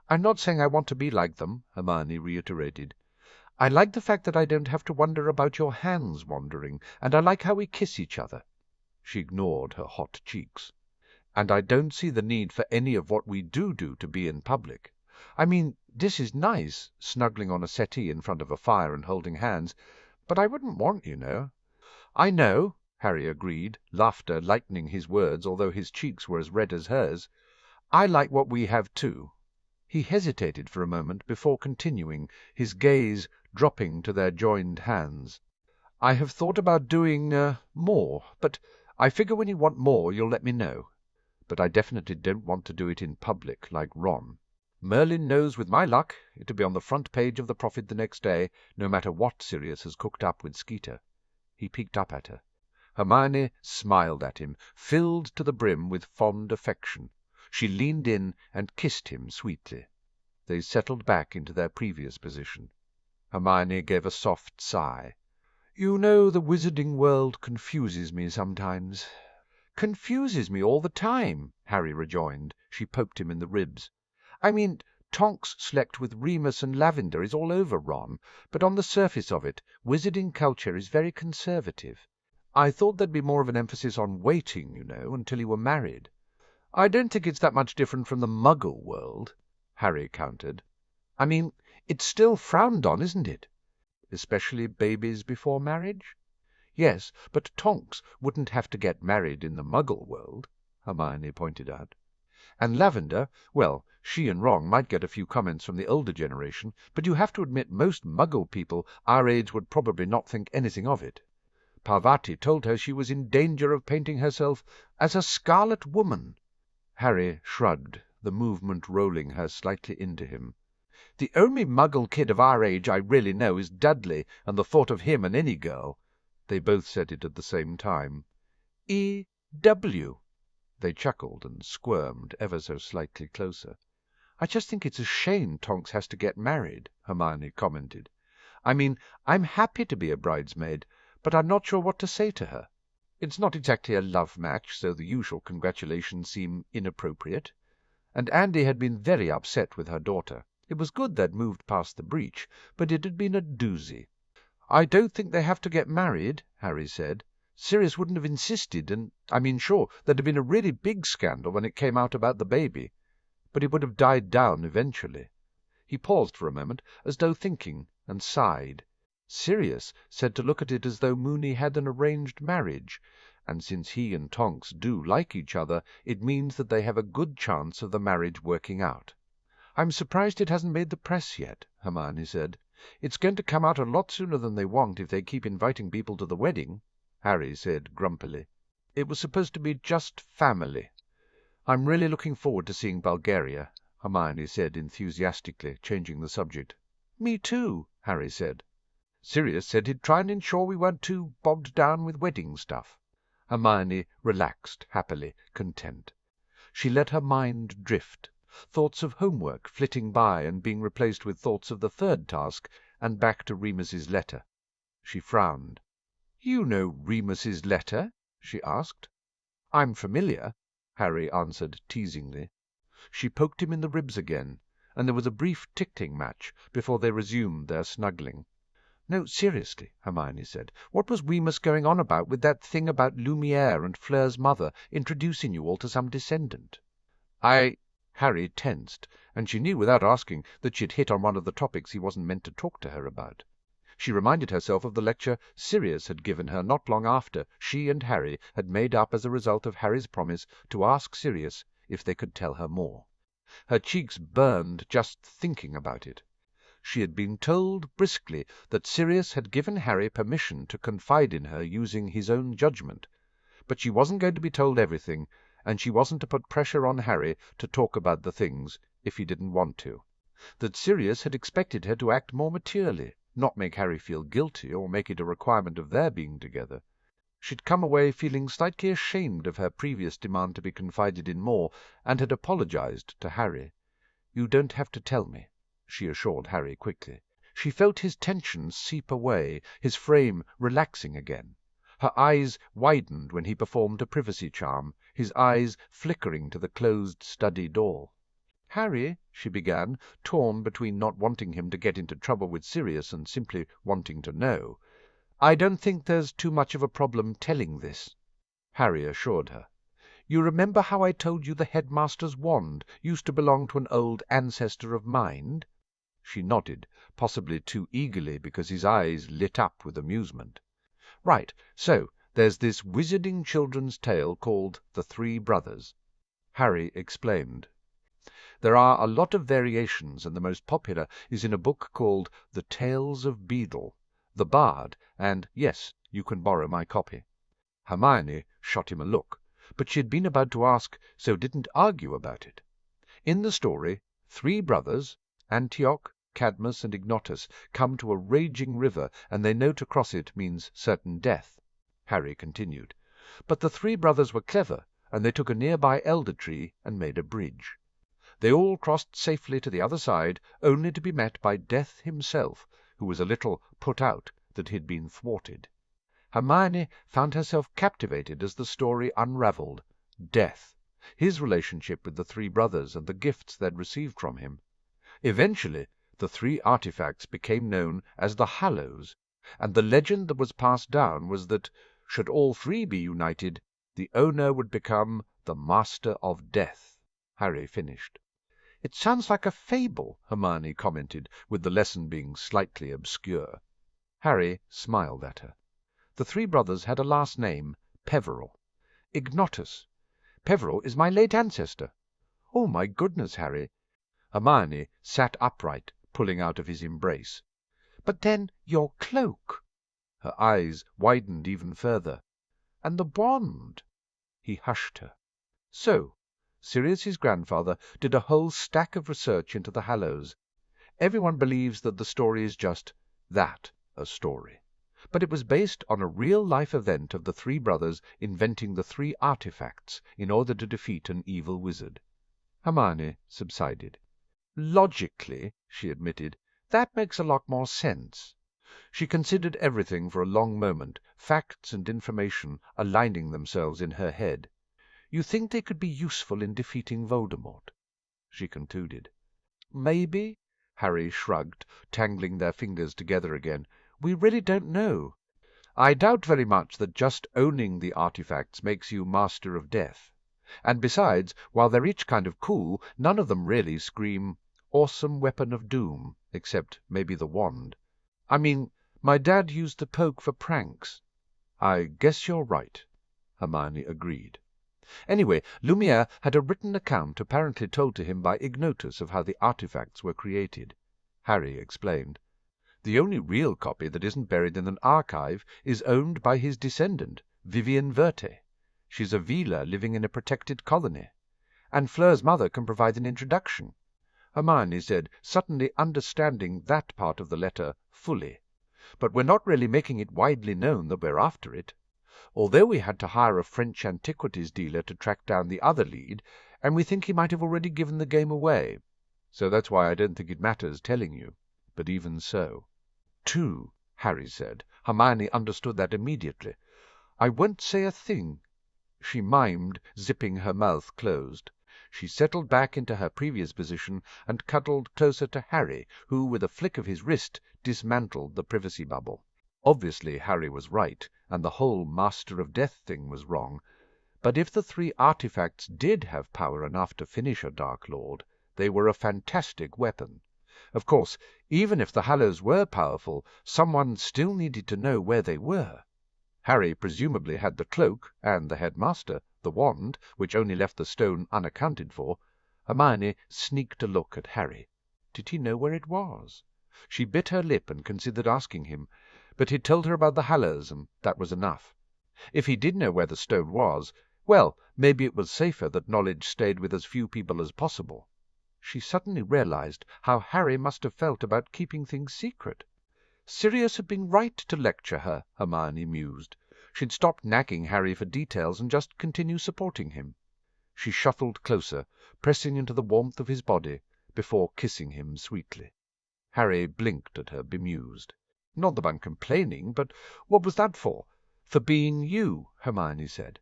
"I'm not saying I want to be like them," Hermione reiterated. "I like the fact that I don't have to wonder about your hands wandering, and I like how we kiss each other." She ignored her hot cheeks. "And I don't see the need for any of what we do to be in public. I mean, this is nice, snuggling on a settee in front of a fire and holding hands, but I wouldn't want, you know." "I know," Harry agreed, laughter lightening his words, although his cheeks were as red as hers. "I like what we have, too." He hesitated for a moment before continuing, his gaze dropping to their joined hands. "I have thought about doing more, but I figure when you want more you'll let me know. But I definitely don't want to do it in public like Ron. Merlin knows with my luck it'll be on the front page of the Prophet the next day, no matter what Sirius has cooked up with Skeeter." He peeked up at her. Hermione smiled at him, filled to the brim with fond affection. She leaned in and kissed him sweetly. They settled back into their previous position. Hermione gave a soft sigh. "You know, the wizarding world confuses me sometimes." "Confuses me all the time," Harry rejoined. She poked him in the ribs. "I mean, Tonks slept with Remus and Lavender is all over Ron, but on the surface of it, wizarding culture is very conservative. I thought there'd be more of an emphasis on waiting, you know, until you were married." "I don't think it's that much different from the Muggle world," Harry countered. "I mean, it's still frowned on, isn't it?" "Especially babies before marriage?" "Yes, but Tonks wouldn't have to get married in the Muggle world," Hermione pointed out. And Lavender, well, she and Wrong might get a few comments from the older generation, but you have to admit most Muggle people our age would probably not think anything of it. Parvati told her she was in danger of painting herself as a Scarlet Woman. Harry shrugged, the movement rolling her slightly into him. The only Muggle kid of our age I really know is Dudley, and the thought of him and any girl. They both said it at the same time. E.W. They chuckled and squirmed ever so slightly closer. I just think it's a shame Tonks has to get married, Hermione commented. I mean, I'm happy to be a bridesmaid, but I'm not sure what to say to her. It's not exactly a love match, so the usual congratulations seem inappropriate. And Andy had been very upset with her daughter. It was good they'd moved past the breach, but it had been a doozy. I don't think they have to get married, Harry said. Sirius wouldn't have insisted, and, I mean, sure, there'd have been a really big scandal when it came out about the baby, but it would have died down eventually. He paused for a moment, as though thinking, and sighed. Sirius said to look at it as though Moony had an arranged marriage, and since he and Tonks do like each other, it means that they have a good chance of the marriage working out. I'm surprised it hasn't made the press yet, Hermione said. It's going to come out a lot sooner than they want if they keep inviting people to the wedding, Harry said grumpily. It was supposed to be just family. I'm really looking forward to seeing Bulgaria, Hermione said enthusiastically, changing the subject. Me too, Harry said. Sirius said he'd try and ensure we weren't too bogged down with wedding stuff. Hermione relaxed happily, content. She let her mind drift, thoughts of homework flitting by and being replaced with thoughts of the third task, and back to Remus's letter. She frowned. "You know Remus's letter?" she asked. "I'm familiar," Harry answered teasingly. She poked him in the ribs again, and there was a brief tickling match before they resumed their snuggling. "No, seriously," Hermione said, "what was Remus going on about with that thing about Lumiere and Fleur's mother introducing you all to some descendant?" Harry tensed, and she knew without asking that she had hit on one of the topics he wasn't meant to talk to her about. She reminded herself of the lecture Sirius had given her not long after she and Harry had made up as a result of Harry's promise to ask Sirius if they could tell her more. Her cheeks burned just thinking about it. She had been told briskly that Sirius had given Harry permission to confide in her using his own judgment, but she wasn't going to be told everything, and she wasn't to put pressure on Harry to talk about the things if he didn't want to. That Sirius had expected her to act more maturely, not make Harry feel guilty or make it a requirement of their being together. She'd come away feeling slightly ashamed of her previous demand to be confided in more, and had apologized to Harry. "You don't have to tell me," she assured Harry quickly. She felt his tension seep away, his frame relaxing again. Her eyes widened when he performed a privacy charm, his eyes flickering to the closed study door. "Harry," she began, torn between not wanting him to get into trouble with Sirius and simply wanting to know, "I don't think there's too much of a problem telling this," Harry assured her. "You remember how I told you the headmaster's wand used to belong to an old ancestor of mine?" She nodded, possibly too eagerly because his eyes lit up with amusement. "Right, so there's this wizarding children's tale called The Three Brothers," Harry explained. "There are a lot of variations, and the most popular is in a book called The Tales of Beedle, the Bard, and, yes, you can borrow my copy." Hermione shot him a look, but she had been about to ask, so didn't argue about it. In the story, three brothers, Antioch, Cadmus, and Ignotus, come to a raging river, and they know to cross it means certain death, Harry continued. But the three brothers were clever, and they took a nearby elder tree and made a bridge. They all crossed safely to the other side, only to be met by Death himself, who was a little put out that he'd been thwarted. Hermione found herself captivated as the story unravelled. Death, his relationship with the three brothers and the gifts they'd received from him. Eventually, the three artifacts became known as the Hallows, and the legend that was passed down was that, should all three be united, the owner would become the Master of Death. Harry finished. "It sounds like a fable," Hermione commented, with the lesson being slightly obscure. Harry smiled at her. The three brothers had a last name, Peveril. Ignotus. Peveril is my late ancestor. "Oh, my goodness, Harry!" Hermione sat upright, pulling out of his embrace. "But then your cloak!" Her eyes widened even further. "And the wand!" He hushed her. So Sirius's grandfather did a whole stack of research into the Hallows. Everyone believes that the story is just that, a story. But it was based on a real-life event of the three brothers inventing the 3 artifacts in order to defeat an evil wizard. Hermione subsided. "Logically," she admitted, "that makes a lot more sense." She considered everything for a long moment, facts and information aligning themselves in her head. "You think they could be useful in defeating Voldemort?" She concluded. "Maybe." Harry shrugged, tangling their fingers together again. "We really don't know. I doubt very much that just owning the artifacts makes you Master of Death. And besides, while they're each kind of cool, none of them really scream awesome weapon of doom, except maybe the wand. I mean, my dad used the poke for pranks." "I guess you're right," Hermione agreed. Anyway, Lumiere had a written account apparently told to him by Ignotus of how the artifacts were created. Harry explained. "The only real copy that isn't buried in an archive is owned by his descendant, Vivian Verte. She's a Veela living in a protected colony. And Fleur's mother can provide an introduction," Hermione said, suddenly understanding that part of the letter fully. "But we're not really making it widely known that we're after it. Although we had to hire a French antiquities dealer to track down the other lead, and we think he might have already given the game away. So that's why I don't think it matters telling you. But even so." "True," Harry said. Hermione understood that immediately. "I won't say a thing." She mimed, zipping her mouth closed. She settled back into her previous position and cuddled closer to Harry, who, with a flick of his wrist, dismantled the privacy bubble. Obviously Harry was right, and the whole Master of Death thing was wrong. But if the 3 artifacts did have power enough to finish a Dark Lord, they were a fantastic weapon. Of course, even if the Hallows were powerful, someone still needed to know where they were. Harry presumably had the cloak, and the headmaster the wand, which only left the stone unaccounted for. Hermione sneaked a look at Harry. Did he know where it was? She bit her lip and considered asking him, but he'd told her about the Hallows, and that was enough. If he did know where the stone was, well, maybe it was safer that knowledge stayed with as few people as possible. She suddenly realized how Harry must have felt about keeping things secret. Sirius had been right to lecture her, Hermione mused. She'd stop nagging Harry for details and just continue supporting him. She shuffled closer, pressing into the warmth of his body, before kissing him sweetly. Harry blinked at her, bemused. "Not that I'm complaining, but what was that for?" "For being you," Hermione said.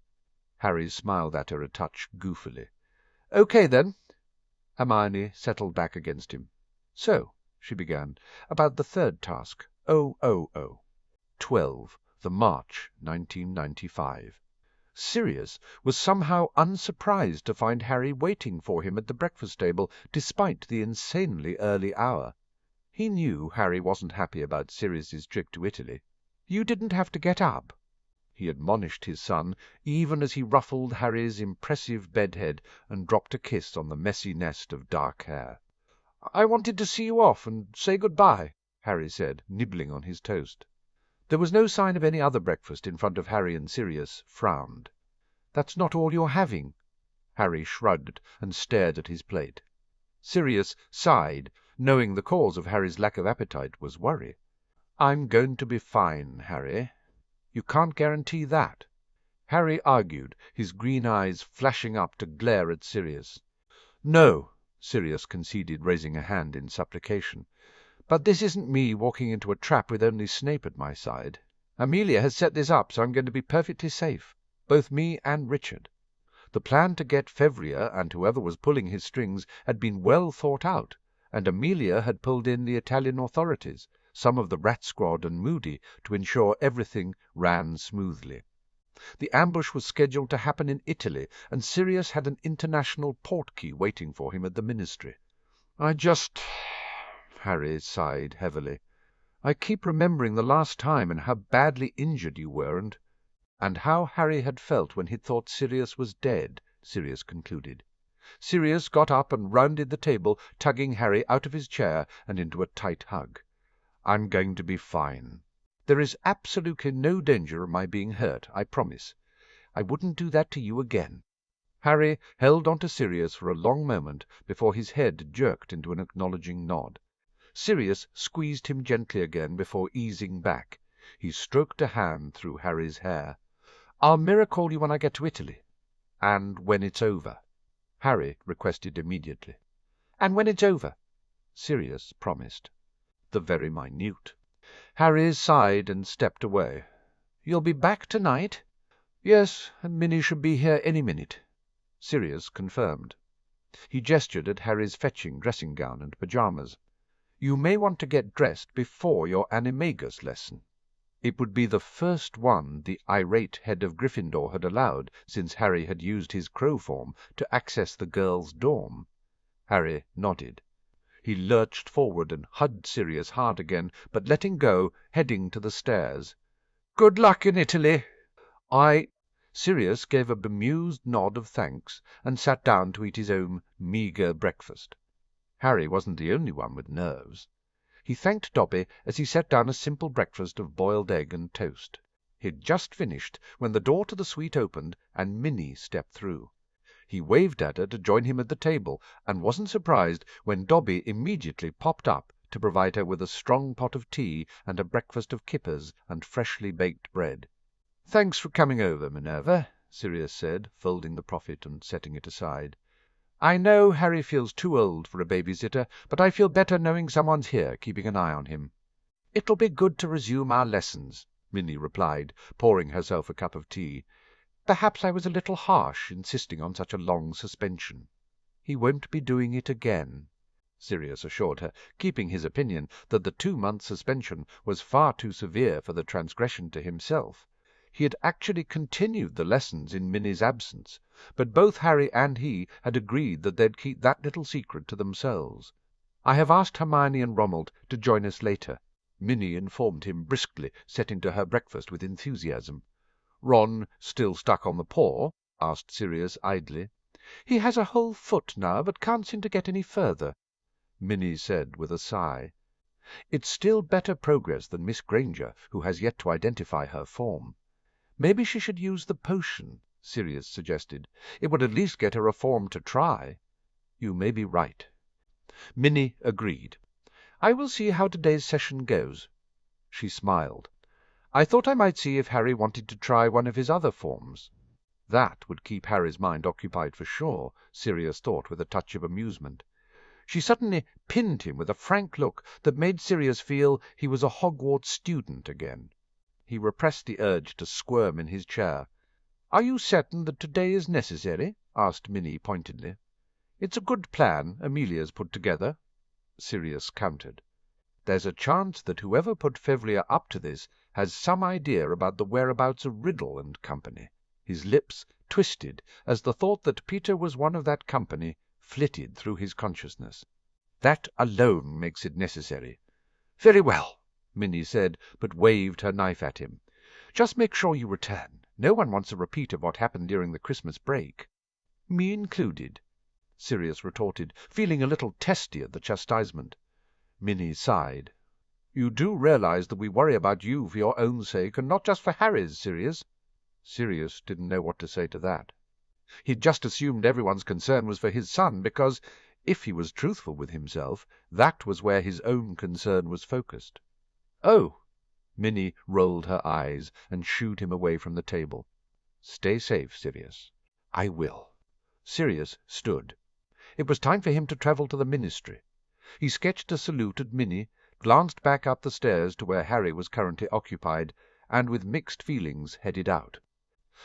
Harry smiled at her a touch goofily. "Okay, then." Hermione settled back against him. "So," she began, "about the 3rd task. 12. The March, 1995. Sirius was somehow unsurprised to find Harry waiting for him at the breakfast table, despite the insanely early hour. He knew Harry wasn't happy about Sirius's trip to Italy. "You didn't have to get up," he admonished his son, even as he ruffled Harry's impressive bedhead and dropped a kiss on the messy nest of dark hair. "I wanted to see you off and say good-bye," Harry said, nibbling on his toast. There was no sign of any other breakfast in front of Harry, and Sirius frowned. "That's not all you're having?" Harry shrugged and stared at his plate. Sirius sighed, knowing the cause of Harry's lack of appetite was worry. "I'm going to be fine, Harry." "You can't guarantee that." Harry argued, his green eyes flashing up to glare at Sirius. "No," Sirius conceded, raising a hand in supplication. "But this isn't me walking into a trap with only Snape at my side. Amelia has set this up, so I'm going to be perfectly safe, both me and Richard. The plan to get Fevrier and whoever was pulling his strings had been well thought out, and Amelia had pulled in the Italian authorities, some of the Rat Squad and Moody, to ensure everything ran smoothly. The ambush was scheduled to happen in Italy, and Sirius had an international portkey waiting for him at the ministry. I just—" Harry sighed heavily. "I keep remembering the last time and how badly injured you were, and how Harry had felt when he'd thought Sirius was dead," Sirius concluded. Sirius got up and rounded the table, tugging Harry out of his chair and into a tight hug. "I'm going to be fine. There is absolutely no danger of my being hurt, I promise. I wouldn't do that to you again." Harry held on to Sirius for a long moment before his head jerked into an acknowledging nod. Sirius squeezed him gently again before easing back. He stroked a hand through Harry's hair. "I'll mirror call you when I get to Italy." "And when it's over," Harry requested immediately. "And when it's over," Sirius promised. The very minute. Harry sighed and stepped away. "You'll be back tonight?" "Yes, and Minnie should be here any minute," Sirius confirmed. He gestured at Harry's fetching dressing-gown and pyjamas. "You may want to get dressed before your animagus lesson." It would be the first one the irate head of Gryffindor had allowed since Harry had used his crow form to access the girls' dorm. Harry nodded. He lurched forward and hugged Sirius hard again, but letting go, heading to the stairs. "Good luck in Italy." Sirius gave a bemused nod of thanks and sat down to eat his own meagre breakfast. Harry wasn't the only one with nerves. He thanked Dobby as he set down a simple breakfast of boiled egg and toast. He had just finished when the door to the suite opened and Minnie stepped through. He waved at her to join him at the table, and wasn't surprised when Dobby immediately popped up to provide her with a strong pot of tea and a breakfast of kippers and freshly baked bread. "Thanks for coming over, Minerva," Sirius said, folding the profit and setting it aside. "I know Harry feels too old for a babysitter, but I feel better knowing someone's here keeping an eye on him." "It'll be good to resume our lessons," Minnie replied, pouring herself a cup of tea. "Perhaps I was a little harsh, insisting on such a long suspension." "He won't be doing it again," Sirius assured her, keeping his opinion that the 2-month suspension was far too severe for the transgression to himself. He had actually continued the lessons in Minnie's absence, but both Harry and he had agreed that they'd keep that little secret to themselves. "I have asked Hermione and Ronald to join us later," Minnie informed him briskly, setting to her breakfast with enthusiasm. "Ron still stuck on the paw?" asked Sirius idly. "He has a whole foot now, but can't seem to get any further," Minnie said with a sigh. "It's still better progress than Miss Granger, who has yet to identify her form." "Maybe she should use the potion," Sirius suggested. "It would at least get her a form to try." "You may be right." Minnie agreed. "I will see how today's session goes." She smiled. "I thought I might see if Harry wanted to try one of his other forms." That would keep Harry's mind occupied for sure, Sirius thought with a touch of amusement. She suddenly pinned him with a frank look that made Sirius feel he was a Hogwarts student again. He repressed the urge to squirm in his chair. "Are you certain that today is necessary?" asked Minnie pointedly. "It's a good plan Amelia's put together," Sirius countered. "There's a chance that whoever put Fevrier up to this has some idea about the whereabouts of Riddle and company." His lips twisted as the thought that Peter was one of that company flitted through his consciousness. "That alone makes it necessary." "Very well," Minnie said, but waved her knife at him. "Just make sure you return. No one wants a repeat of what happened during the Christmas break." "Me included," Sirius retorted, feeling a little testy at the chastisement. Minnie sighed. "You do realize that we worry about you for your own sake and not just for Harry's, Sirius?" Sirius didn't know what to say to that. He'd just assumed everyone's concern was for his son because, if he was truthful with himself, that was where his own concern was focused. "Oh!" Minnie rolled her eyes and shooed him away from the table. "Stay safe, Sirius." "I will." Sirius stood. It was time for him to travel to the ministry. He sketched a salute at Minnie, glanced back up the stairs to where Harry was currently occupied, and with mixed feelings headed out.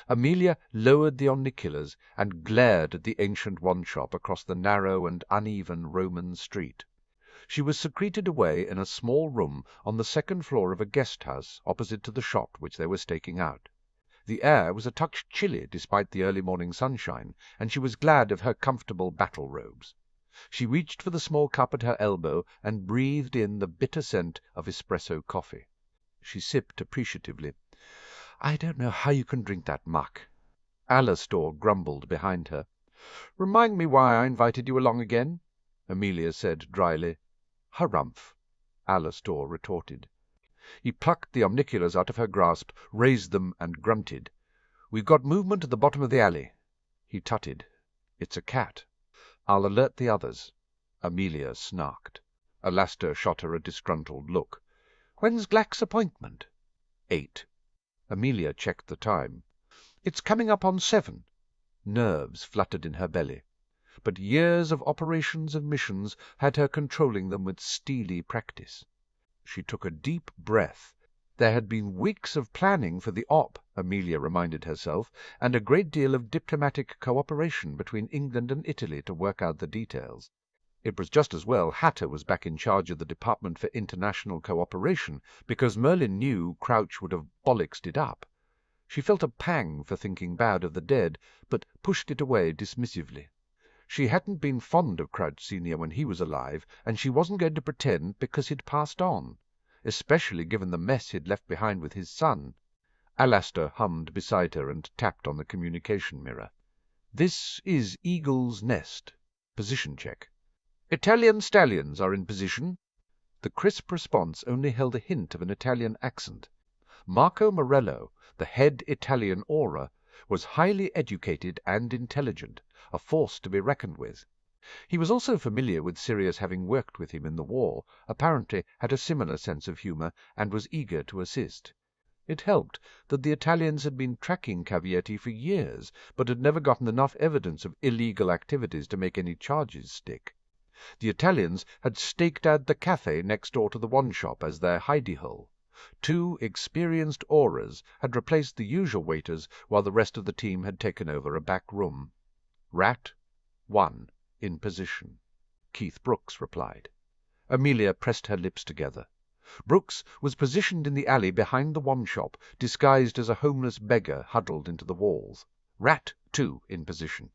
Amelia lowered the omniculars and glared at the ancient wand-shop across the narrow and uneven Roman street. She was secreted away in a small room on the second floor of a guest-house opposite to the shop which they were staking out. The air was a touch chilly despite the early morning sunshine, and she was glad of her comfortable battle robes. She reached for the small cup at her elbow and breathed in the bitter scent of espresso coffee. She sipped appreciatively. "I don't know how you can drink that muck." Alastor grumbled behind her. "Remind me why I invited you along again," Amelia said dryly. "Harumph," Alastor retorted. He plucked the omniculars out of her grasp, raised them, and grunted. "We've got movement at the bottom of the alley." He tutted. "It's a cat." "I'll alert the others." Amelia snarked. Alastor shot her a disgruntled look. "When's Glack's appointment?" "8." Amelia checked the time. "It's coming up on 7." Nerves fluttered in her belly. But years of operations and missions had her controlling them with steely practice. She took a deep breath. There had been weeks of planning for the op, Amelia reminded herself, and a great deal of diplomatic cooperation between England and Italy to work out the details. It was just as well Hatter was back in charge of the Department for International Cooperation, because Merlin knew Crouch would have bollocksed it up. She felt a pang for thinking bad of the dead, but pushed it away dismissively. She hadn't been fond of Crouch Senior when he was alive, and she wasn't going to pretend because he'd passed on, especially given the mess he'd left behind with his son. Alastor hummed beside her and tapped on the communication mirror. "This is Eagle's Nest. Position check." "Italian stallions are in position." The crisp response only held a hint of an Italian accent. Marco Morello, the head Italian aura, was highly educated and intelligent, a force to be reckoned with. He was also familiar with Sirius, having worked with him in the war, apparently had a similar sense of humour, and was eager to assist. It helped that the Italians had been tracking Cavietti for years, but had never gotten enough evidence of illegal activities to make any charges stick. The Italians had staked out the cafe next door to the one-shop as their hidey-hole. 2 experienced auras had replaced the usual waiters, while the rest of the team had taken over a back room. "Rat 1 in position," Keith Brooks replied. Amelia pressed her lips together. Brooks was positioned in the alley behind the one-shop, disguised as a homeless beggar huddled into the walls. "Rat 2 in position."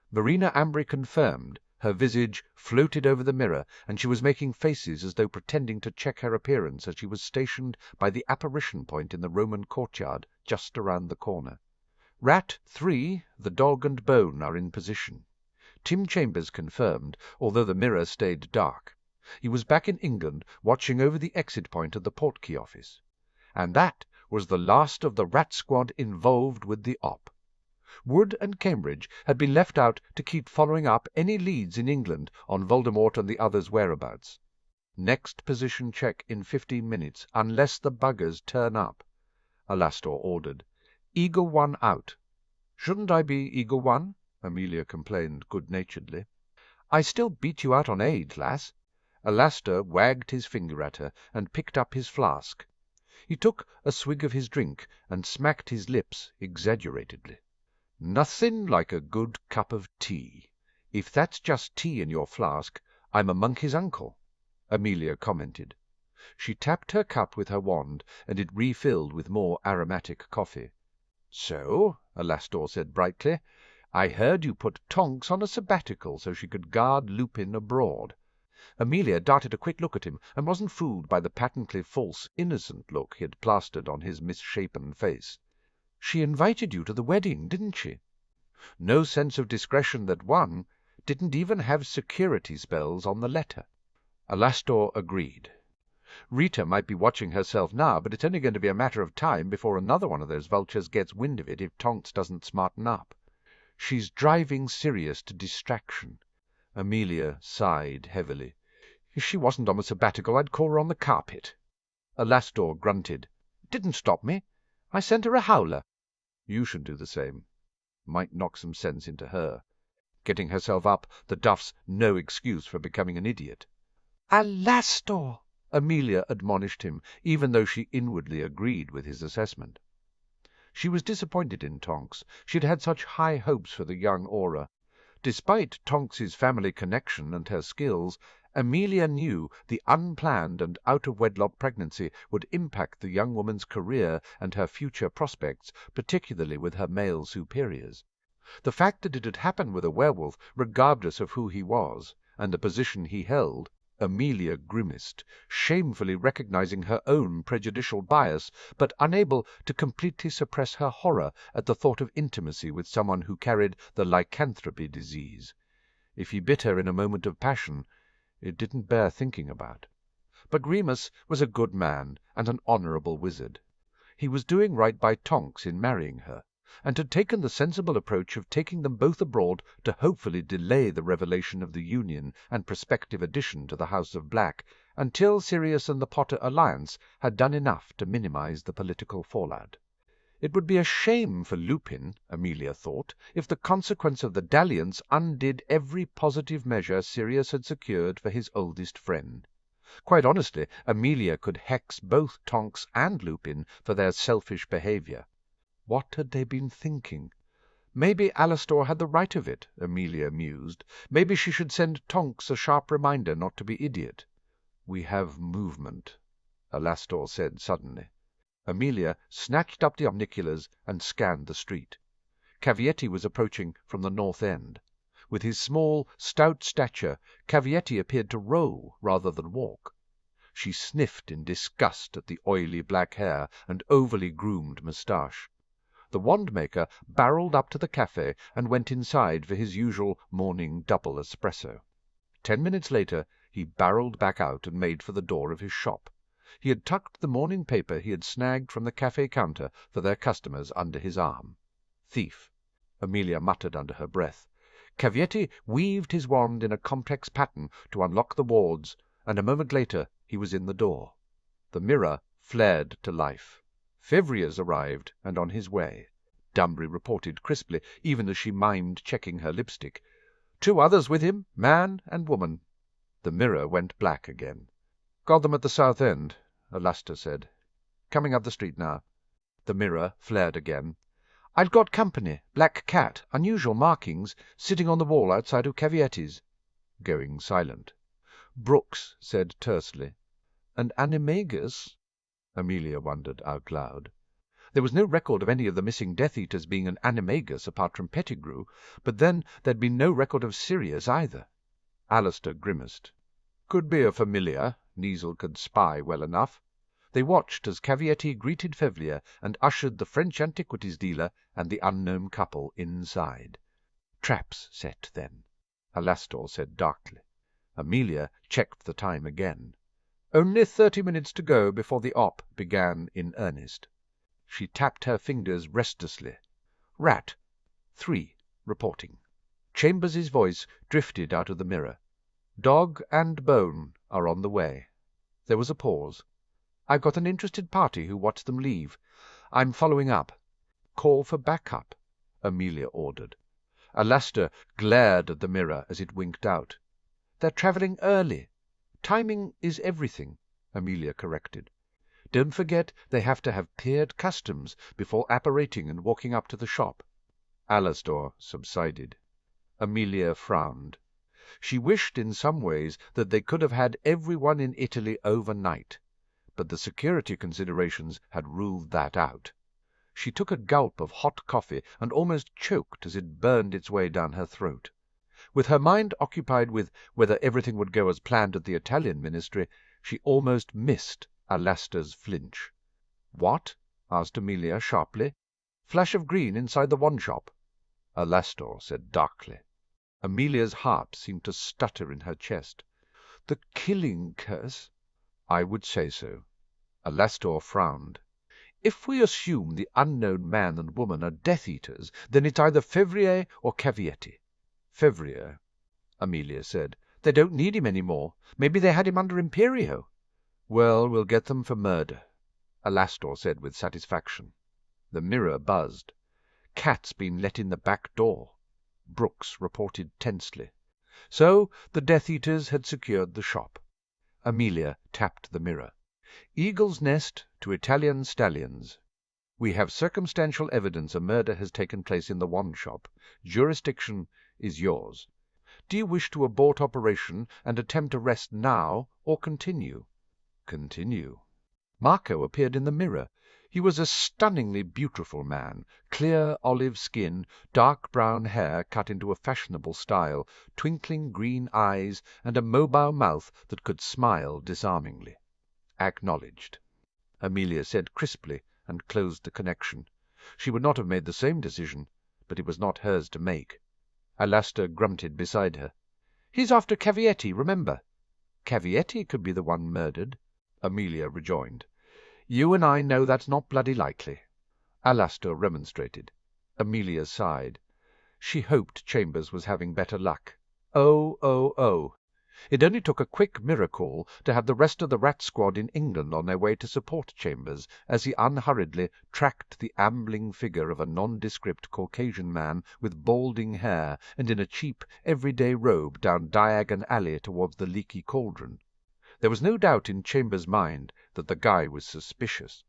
Marina Ambry confirmed. Her visage floated over the mirror, and she was making faces as though pretending to check her appearance as she was stationed by the apparition point in the Roman courtyard just around the corner. "Rat 3, the dog and bone are in position." Tim Chambers confirmed, although the mirror stayed dark. He was back in England, watching over the exit point of the Portkey office. And that was the last of the Rat Squad involved with the op. Wood and Cambridge had been left out to keep following up any leads in England on Voldemort and the others' whereabouts. "Next position check in 15 minutes, unless the buggers turn up," Alastor ordered. "Eagle 1 out." "Shouldn't I be Eagle 1?" Amelia complained good-naturedly. "I still beat you out on age, lass." Alastor wagged his finger at her and picked up his flask. He took a swig of his drink and smacked his lips exaggeratedly. "Nothing like a good cup of tea. If that's just tea in your flask, I'm a monkey's uncle," Amelia commented. She tapped her cup with her wand, and it refilled with more aromatic coffee. "So," Alastor said brightly, "I heard you put Tonks on a sabbatical so she could guard Lupin abroad." Amelia darted a quick look at him, and wasn't fooled by the patently false, innocent look he had plastered on his misshapen face. "She invited you to the wedding, didn't she?" "No sense of discretion that won. Didn't even have security spells on the letter." Alastor agreed. "Rita might be watching herself now, but it's only going to be a matter of time before another one of those vultures gets wind of it if Tonks doesn't smarten up. She's driving Sirius to distraction." Amelia sighed heavily. "If she wasn't on the sabbatical, I'd call her on the carpet." Alastor grunted. "Didn't stop me. I sent her a howler." "You should do the same. Might knock some sense into her. Getting herself up, the duff's no excuse for becoming an idiot." "Alastor!" Amelia admonished him, even though she inwardly agreed with his assessment. She was disappointed in Tonks. She had had such high hopes for the young aura. Despite Tonks's family connection and her skills, Amelia knew the unplanned and out-of-wedlock pregnancy would impact the young woman's career and her future prospects, particularly with her male superiors. The fact that it had happened with a werewolf, regardless of who he was, and the position he held, Amelia grimaced, shamefully recognizing her own prejudicial bias, but unable to completely suppress her horror at the thought of intimacy with someone who carried the lycanthropy disease. If he bit her in a moment of passion, it didn't bear thinking about. But Remus was a good man and an honourable wizard. He was doing right by Tonks in marrying her, and had taken the sensible approach of taking them both abroad to hopefully delay the revelation of the union and prospective addition to the House of Black until Sirius and the Potter alliance had done enough to minimize the political fallout. It would be a shame for Lupin, Amelia thought, if the consequence of the dalliance undid every positive measure Sirius had secured for his oldest friend. Quite honestly, Amelia could hex both Tonks and Lupin for their selfish behaviour. What had they been thinking? Maybe Alastor had the right of it, Amelia mused. Maybe she should send Tonks a sharp reminder not to be idiot. "We have movement," Alastor said suddenly. Amelia snatched up the omniculars and scanned the street. Cavietti was approaching from the north end. With his small, stout stature, Cavietti appeared to roll rather than walk. She sniffed in disgust at the oily black hair and overly groomed moustache. The wand-maker barrelled up to the café and went inside for his usual morning double espresso. 10 minutes later he barrelled back out and made for the door of his shop. He had tucked the morning paper he had snagged from the café counter for their customers under his arm. "Thief," Amelia muttered under her breath. Cavietti weaved his wand in a complex pattern to unlock the wards, and a moment later he was in the door. The mirror flared to life. "Février arrived and on his way," Dunbury reported crisply, even as she mimed checking her lipstick. "2 others with him, man and woman." The mirror went black again. "Got them at the south end," Alastor said. "Coming up the street now." The mirror flared again. "I've got company. Black cat, unusual markings, sitting on the wall outside of Cavietti's." Going silent. Brooks said tersely, "An animagus?" Amelia wondered out loud. There was no record of any of the missing Death Eaters being an animagus apart from Pettigrew, but then there'd been no record of Sirius either. Alastor grimaced. "Could be a familiar. Niesel could spy well enough." They watched as Cavietti greeted Février and ushered the French antiquities dealer and the unknown couple inside. "Traps set, then," Alastor said darkly. Amelia checked the time again. Only 30 minutes to go before the op began in earnest. She tapped her fingers restlessly. "Rat. 3. Reporting." Chambers's voice drifted out of the mirror. "Dog and Bone are on the way." There was a pause. "I've got an interested party who watched them leave. I'm following up." "Call for backup," Amelia ordered. Alastor glared at the mirror as it winked out. "They're travelling early. Timing is everything," Amelia corrected. "Don't forget they have to have cleared customs before apparating and walking up to the shop." Alastor subsided. Amelia frowned. She wished in some ways that they could have had everyone in Italy overnight, but the security considerations had ruled that out. She took a gulp of hot coffee and almost choked as it burned its way down her throat. With her mind occupied with whether everything would go as planned at the Italian ministry, she almost missed Alastor's flinch. "What?" asked Amelia sharply. "Flash of green inside the wand shop," Alastor said darkly. Amelia's heart seemed to stutter in her chest. "The killing curse?" "I would say so." Alastor frowned. "If we assume the unknown man and woman are Death Eaters, then it's either Février or Cavietti." "Février," Amelia said. "They don't need him any more. Maybe they had him under Imperio." "Well, we'll get them for murder," Alastor said with satisfaction. The mirror buzzed. "Cat's been let in the back door," Brooks reported tensely. So the Death Eaters had secured the shop. Amelia tapped the mirror. "Eagle's Nest to Italian Stallions. We have circumstantial evidence a murder has taken place in the wand shop. Jurisdiction is yours. Do you wish to abort operation and attempt arrest now, or continue?" "Continue." Marco appeared in the mirror. He was a stunningly beautiful man, clear olive skin, dark brown hair cut into a fashionable style, twinkling green eyes, and a mobile mouth that could smile disarmingly. Acknowledged, Amelia said crisply, and closed the connection. She would not have made the same decision, but it was not hers to make. Alastor grunted beside her. "He's after Cavietti, remember." "Cavietti could be the one murdered," Amelia rejoined. "You and I know that's not bloody likely." Alastor remonstrated. Amelia sighed. She hoped Chambers was having better luck. Oh. It only took a quick miracle to have the rest of the rat squad in England on their way to support Chambers as he unhurriedly tracked the ambling figure of a nondescript Caucasian man with balding hair and in a cheap, everyday robe down Diagon Alley towards the Leaky Cauldron. There was no doubt in Chambers' mind that the guy was suspicious.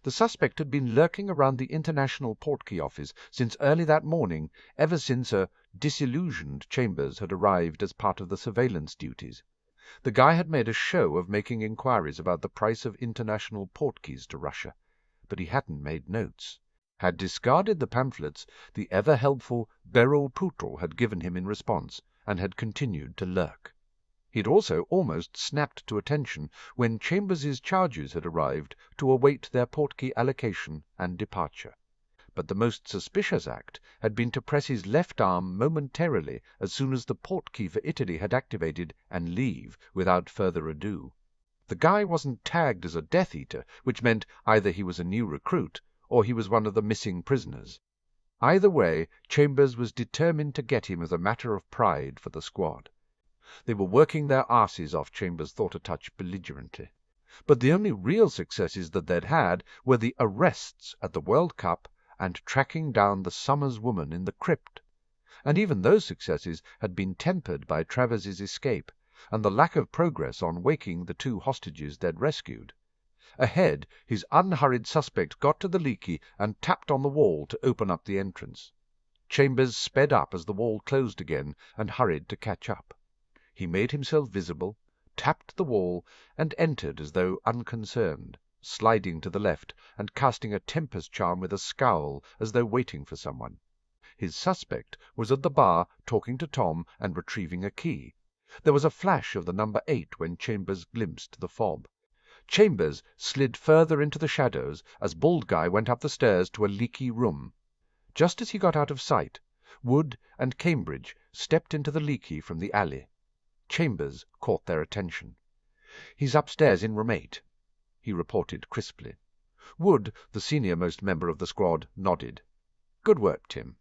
The suspect had been lurking around the International Portkey office since early that morning, ever since a disillusioned Chambers had arrived as part of the surveillance duties. The guy had made a show of making inquiries about the price of international portkeys to Russia, but he hadn't made notes, had discarded the pamphlets the ever-helpful Beryl Pootle had given him in response, and had continued to lurk. He had also almost snapped to attention when Chambers's charges had arrived to await their portkey allocation and departure. But the most suspicious act had been to press his left arm momentarily as soon as the portkey for Italy had activated and leave without further ado. The guy wasn't tagged as a Death Eater, which meant either he was a new recruit or he was one of the missing prisoners. Either way, Chambers was determined to get him as a matter of pride for the squad. They were working their arses off, Chambers thought a touch belligerently. But the only real successes that they'd had were the arrests at the World Cup and tracking down the Summers woman in the crypt. And even those successes had been tempered by Travers's escape and the lack of progress on waking the 2 hostages they'd rescued. Ahead, his unhurried suspect got to the Leaky and tapped on the wall to open up the entrance. Chambers sped up as the wall closed again and hurried to catch up. He made himself visible, tapped the wall, and entered as though unconcerned, sliding to the left and casting a tempest charm with a scowl as though waiting for someone. His suspect was at the bar talking to Tom and retrieving a key. There was a flash of the number 8 when Chambers glimpsed the fob. Chambers slid further into the shadows as Bald Guy went up the stairs to a leaky room. Just as he got out of sight, Wood and Cambridge stepped into the Leaky from the alley. Chambers caught their attention. "He's upstairs in room 8, he reported crisply. Wood, the senior-most member of the squad, nodded. "Good work, Tim.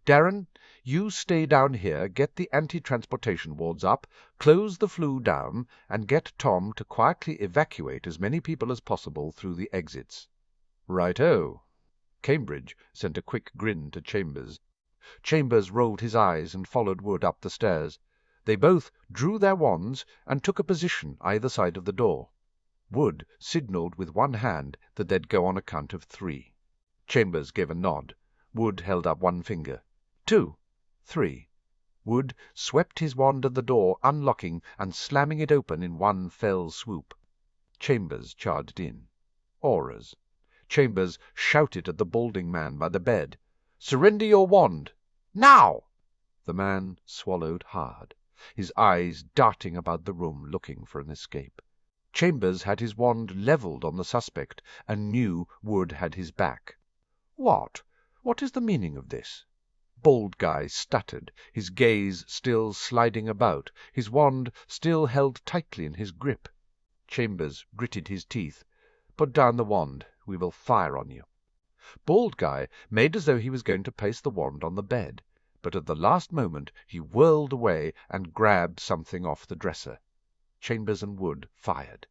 Darren, you stay down here, get the anti-transportation wards up, close the flue down, and get Tom to quietly evacuate as many people as possible through the exits." "Right-o." Cambridge sent a quick grin to Chambers. Chambers rolled his eyes and followed Wood up the stairs. They both drew their wands and took a position either side of the door. Wood signalled with one hand that they'd go on a count of 3. Chambers gave a nod. Wood held up one finger. 2, 3. Wood swept his wand at the door, unlocking and slamming it open in one fell swoop. Chambers charged in. Auras. Chambers shouted at the balding man by the bed. "Surrender your wand! Now!" The man swallowed hard, his eyes darting about the room looking for an escape. Chambers had his wand levelled on the suspect and knew Wood had his back. What is the meaning of this?" Bald Guy stuttered, his gaze still sliding about, his wand still held tightly in his grip. Chambers gritted his teeth. "Put down the wand. We will fire on you." Bald Guy made as though he was going to place the wand on the bed, but at the last moment he whirled away and grabbed something off the dresser. Chambers and Wood fired.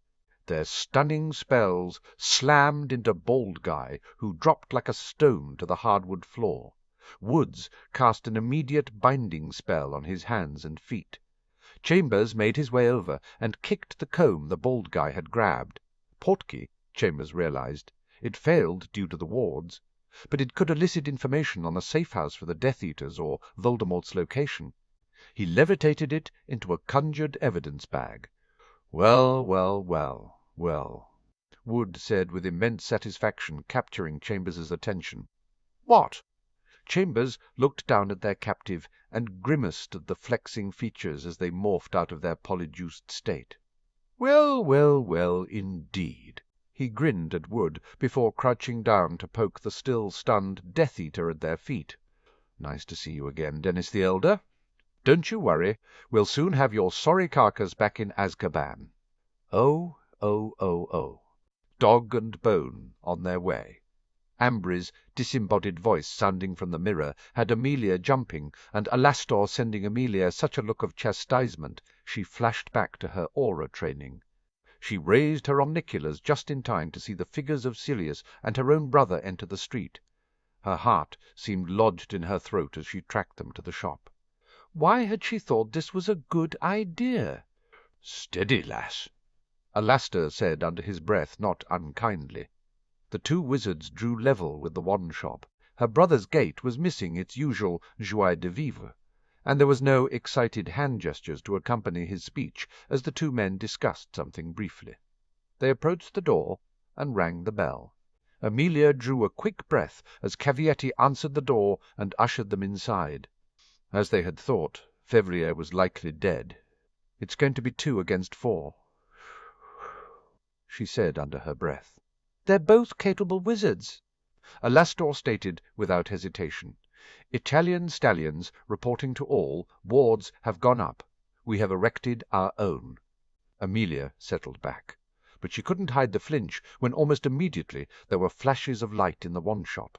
Their stunning spells slammed into Bald Guy, who dropped like a stone to the hardwood floor. Wood's cast an immediate binding spell on his hands and feet. Chambers made his way over and kicked the comb the Bald Guy had grabbed. Portkey, Chambers realized. It failed due to the wards, but it could elicit information on a safe-house for the Death Eaters or Voldemort's location. He levitated it into a conjured evidence bag. Well. Wood said with immense satisfaction, capturing Chambers's attention. "What?" Chambers looked down at their captive and grimaced at the flexing features as they morphed out of their polyjuiced state. "Well, well, well, indeed." He grinned at Wood before crouching down to poke the still stunned Death Eater at their feet. "Nice to see you again, Dennis the Elder. Don't you worry. We'll soon have your sorry carcass back in Azkaban. Oh, oh, oh, oh. Dog and bone on their way." Ambry's disembodied voice sounding from the mirror had Amelia jumping, and Alastor sending Amelia such a look of chastisement she flashed back to her aura training. She raised her omniculars just in time to see the figures of Sirius and her own brother enter the street. Her heart seemed lodged in her throat as she tracked them to the shop. Why had she thought this was a good idea? "Steady, lass," Alastor said under his breath, not unkindly. The two wizards drew level with the wand shop. Her brother's gait was missing its usual joie de vivre, and there was no excited hand gestures to accompany his speech as the two men discussed something briefly. They approached the door and rang the bell. Amelia drew a quick breath as Cavietti answered the door and ushered them inside. As they had thought, Fevrier was likely dead. "It's going to be 2 against 4, she said under her breath. "They're both capable wizards," Alastor stated without hesitation. "Italian stallions reporting to all. Wards have gone up. We have erected our own." Amelia settled back, but she couldn't hide the flinch when almost immediately there were flashes of light in the wand shop.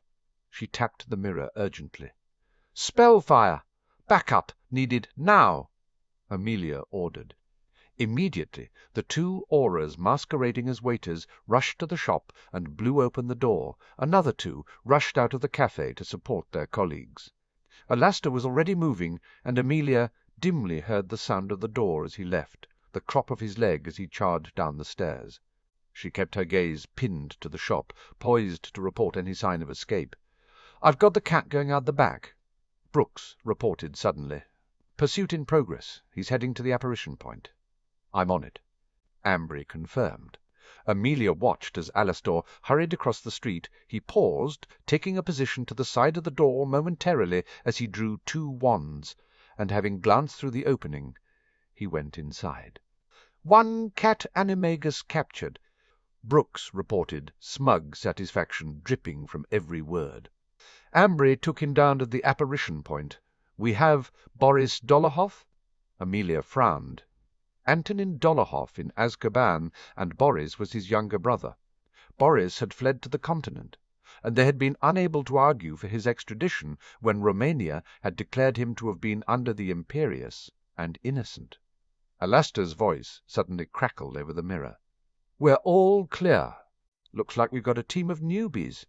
She tapped the mirror urgently. "Spellfire! Backup needed now!" Amelia ordered. Immediately the two auras masquerading as waiters rushed to the shop and blew open the door. Another 2 rushed out of the cafe to support their colleagues. Alastor was already moving, and Amelia dimly heard the sound of the door as he left, the crop of his leg as he charged down the stairs. She kept her gaze pinned to the shop, poised to report any sign of escape. "I've got the cat going out the back," Brooks reported suddenly. "Pursuit in progress. He's heading to the apparition point." "I'm on it," Ambry confirmed. Amelia watched as Alastor hurried across the street. He paused, taking a position to the side of the door momentarily as he drew 2 wands, and having glanced through the opening, he went inside. "1 cat animagus captured," Brooks reported, smug satisfaction dripping from every word. Ambry took him down to the apparition point. "We have Boris Dolohov?" Amelia frowned. Antonin Dolohov in Azkaban, and Boris was his younger brother. Boris had fled to the continent, and they had been unable to argue for his extradition when Romania had declared him to have been under the Imperius and innocent. Alastor's voice suddenly crackled over the mirror. "We're all clear. Looks like we've got a team of newbies."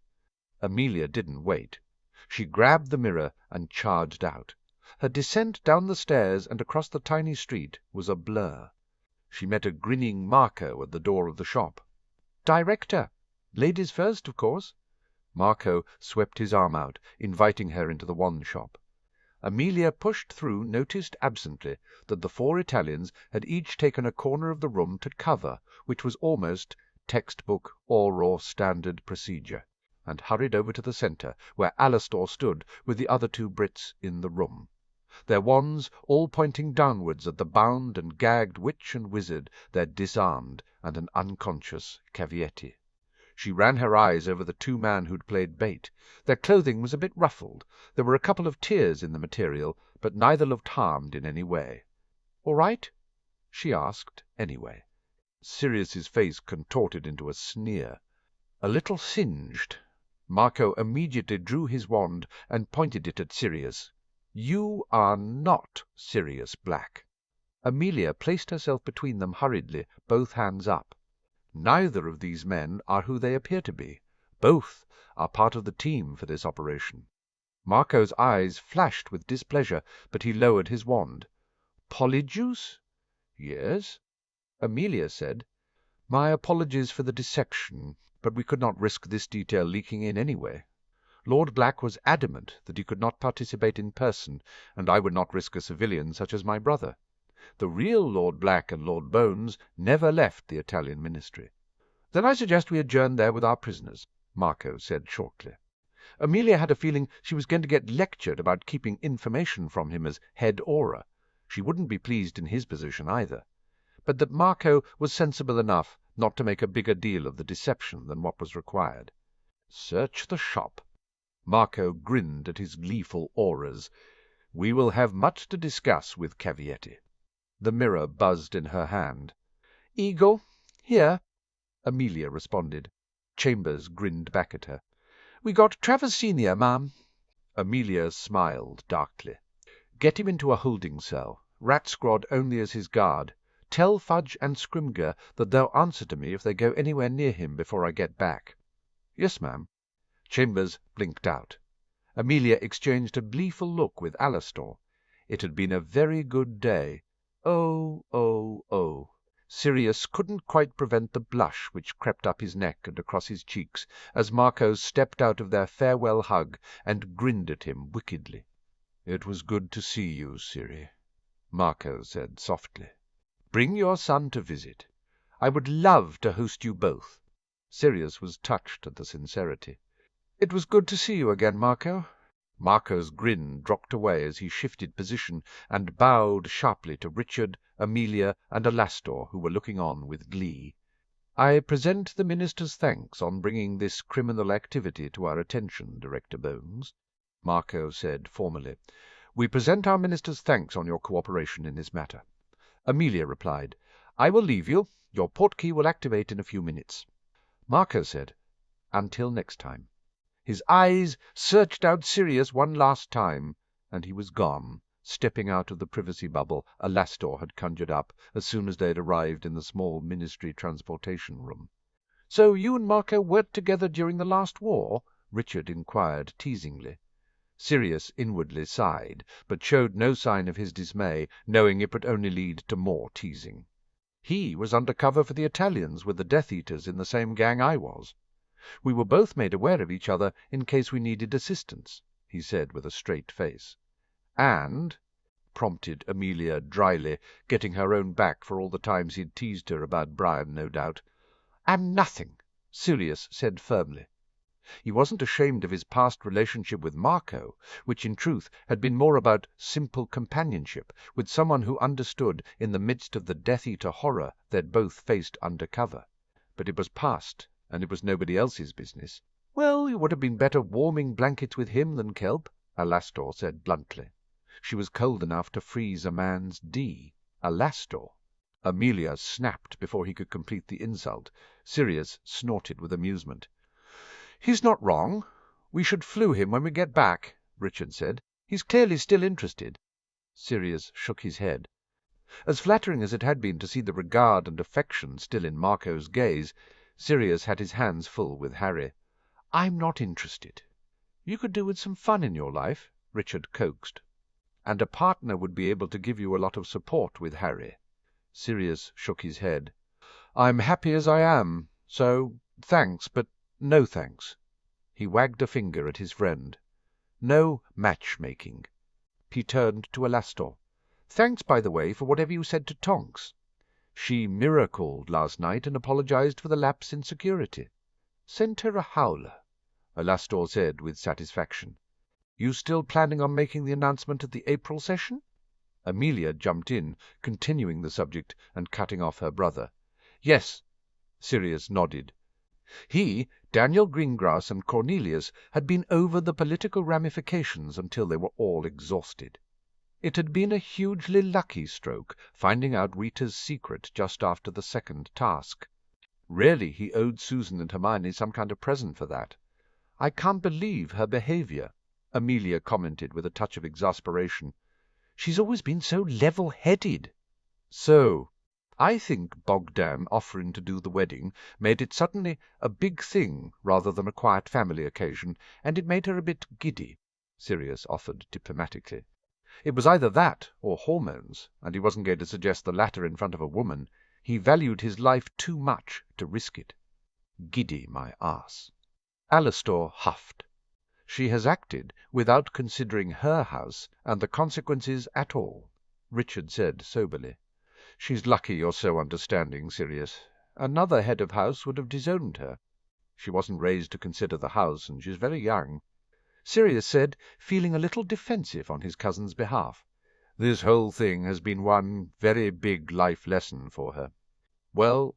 Amelia didn't wait. She grabbed the mirror and charged out. Her descent down the stairs and across the tiny street was a blur. She met a grinning Marco at the door of the shop. "Director. Ladies first, of course." Marco swept his arm out, inviting her into the wand shop. Amelia pushed through, noticed absently that the 4 Italians had each taken a corner of the room to cover, which was almost textbook Auror standard procedure, and hurried over to the centre, where Alastor stood with the other 2 Brits in the room, their wands all pointing downwards at the bound and gagged witch and wizard, their disarmed and an unconscious Cavietti. She ran her eyes over the 2 men who'd played bait. Their clothing was a bit ruffled. There were a couple of tears in the material, but neither looked harmed in any way. "All right?" she asked, anyway. Sirius's face contorted into a sneer. "A little singed." Marco immediately drew his wand and pointed it at Sirius. "You are not Sirius Black." Amelia placed herself between them hurriedly, both hands up. Neither of these men are who they appear to be. Both are part of the team for this operation. Marco's eyes flashed with displeasure, but he lowered his wand. "Polyjuice?" "Yes." Amelia said, "My apologies for the dissection, but we could not risk this detail leaking in anyway. Lord Black was adamant that he could not participate in person, and I would not risk a civilian such as my brother. The real Lord Black and Lord Bones never left the Italian ministry. "Then I suggest we adjourn there with our prisoners," Marco said shortly. Amelia had a feeling she was going to get lectured about keeping information from him as head auror. She wouldn't be pleased in his position either. But that Marco was sensible enough not to make a bigger deal of the deception than what was required. Search the shop. Marco grinned at his gleeful aurors. We will have much to discuss with Cavietti. The mirror buzzed in her hand. "Eagle, here," Amelia responded. Chambers grinned back at her. "We got Travers Senior, ma'am." Amelia smiled darkly. "Get him into a holding cell. Rat Squad only as his guard. Tell Fudge and Scrimger that they'll answer to me if they go anywhere near him before I get back." "Yes, ma'am." Chambers blinked out. Amelia exchanged a gleeful look with Alastor. It had been a very good day. Oh, oh, oh! Sirius couldn't quite prevent the blush which crept up his neck and across his cheeks as Marco stepped out of their farewell hug and grinned at him wickedly. "It was good to see you, Siri," Marco said softly. "Bring your son to visit. I would love to host you both." Sirius was touched at the sincerity. "It was good to see you again, Marco." Marco's grin dropped away as he shifted position and bowed sharply to Richard, Amelia, and Alastor, who were looking on with glee. "I present the Minister's thanks on bringing this criminal activity to our attention, Director Bones," Marco said formally. "We present our Minister's thanks on your cooperation in this matter." Amelia replied, "I will leave you. Your portkey will activate in a few minutes." Marco said, "Until next time." His eyes searched out Sirius one last time, and he was gone, stepping out of the privacy bubble Alastor had conjured up as soon as they had arrived in the small ministry transportation room. "So you and Marco worked together during the last war?" Richard inquired teasingly. Sirius inwardly sighed, but showed no sign of his dismay, knowing it would only lead to more teasing. He was under cover for the Italians with the Death Eaters in the same gang I was. "We were both made aware of each other in case we needed assistance," he said with a straight face. "And," prompted Amelia dryly, getting her own back for all the times he'd teased her about Brian, no doubt. "And nothing," Sirius said firmly. He wasn't ashamed of his past relationship with Marco, which in truth had been more about simple companionship with someone who understood in the midst of the Death Eater horror they'd both faced under cover. But it was past, and it was nobody else's business. "Well, you would have been better warming blankets with him than kelp," Alastor said bluntly. She was cold enough to freeze a man's D. Alastor! Amelia snapped before he could complete the insult. Sirius snorted with amusement. "He's not wrong. We should flew him when we get back," Richard said. "He's clearly still interested." Sirius shook his head. As flattering as it had been to see the regard and affection still in Marco's gaze, Sirius had his hands full with Harry. "I'm not interested." "You could do with some fun in your life," Richard coaxed. "And a partner would be able to give you a lot of support with Harry." Sirius shook his head. "I'm happy as I am, so thanks, but no thanks." He wagged a finger at his friend. "No matchmaking." He turned to Alastor. "Thanks, by the way, for whatever you said to Tonks. She miracled last night and apologized for the lapse in security." "Sent her a howler," Alastor said with satisfaction. "You still planning on making the announcement at the April session?" Amelia jumped in, continuing the subject and cutting off her brother. "Yes." Sirius nodded. He, Daniel Greengrass, and Cornelius had been over the political ramifications until they were all exhausted. It had been a hugely lucky stroke, finding out Rita's secret just after the second task. Really, he owed Susan and Hermione some kind of present for that. "I can't believe her behavior," Amelia commented with a touch of exasperation. "She's always been so level-headed." "So, I think Bogdan offering to do the wedding made it suddenly a big thing rather than a quiet family occasion, and it made her a bit giddy," Sirius offered diplomatically. "It was either that or hormones, and he wasn't going to suggest the latter in front of a woman. He valued his life too much to risk it." "Giddy, my ass." Alastor huffed. "She has acted without considering her house and the consequences at all," Richard said soberly. "She's lucky you're so understanding, Sirius. Another head of house would have disowned her. She wasn't raised to consider the house, and she's very young," Sirius said, feeling a little defensive on his cousin's behalf. "This whole thing has been one very big life lesson for her." "Well,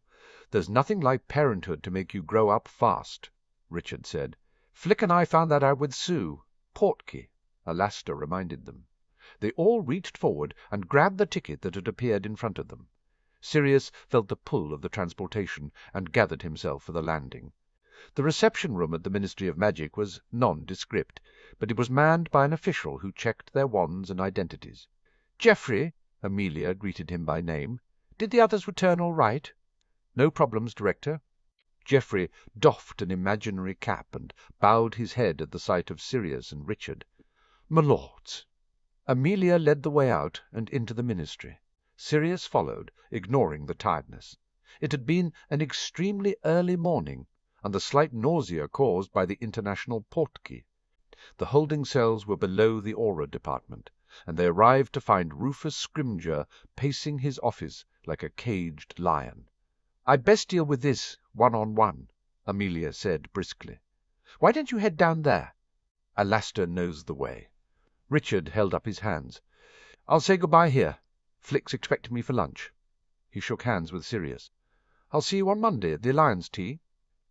there's nothing like parenthood to make you grow up fast," Richard said. "Flick and I found that out with Sue. Portkey," Alastor reminded them. They all reached forward and grabbed the ticket that had appeared in front of them. Sirius felt the pull of the transportation and gathered himself for the landing. The reception room at the Ministry of Magic was nondescript, but it was manned by an official who checked their wands and identities. "Geoffrey," Amelia greeted him by name. "Did the others return all right?" "No problems, Director." Geoffrey doffed an imaginary cap and bowed his head at the sight of Sirius and Richard. "My lords." Amelia led the way out and into the ministry. Sirius followed, ignoring the tiredness. It had been an extremely early morning, and the slight nausea caused by the international portkey. The holding cells were below the aura department, and they arrived to find Rufus Scrimgeour pacing his office like a caged lion. "I'd best deal with this one-on-one," Amelia said briskly. "Why don't you head down there?" Alastor knows the way. Richard held up his hands. "I'll say good-bye here. Flick's expecting me for lunch." He shook hands with Sirius. "I'll see you on Monday at the Alliance tea."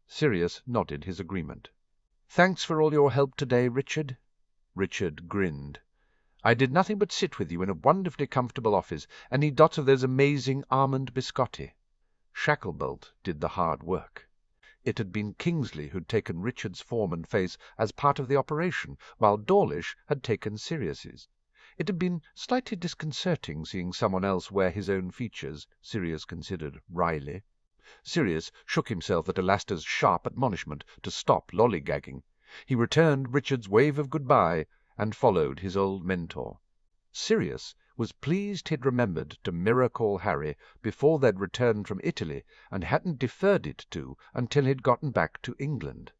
Sirius nodded his agreement. "Thanks for all your help today, Richard." Richard grinned. "I did nothing but sit with you in a wonderfully comfortable office and eat lots of those amazing almond biscotti." Shacklebolt did the hard work. It had been Kingsley who'd taken Richard's form and face as part of the operation, while Dawlish had taken Sirius's. It had been slightly disconcerting seeing someone else wear his own features, Sirius considered wryly. Sirius shook himself at Alastor's sharp admonishment to stop lollygagging. He returned Richard's wave of good-bye and followed his old mentor. Sirius was pleased he'd remembered to mirror-call Harry before they'd returned from Italy and hadn't deferred it to until he'd gotten back to England.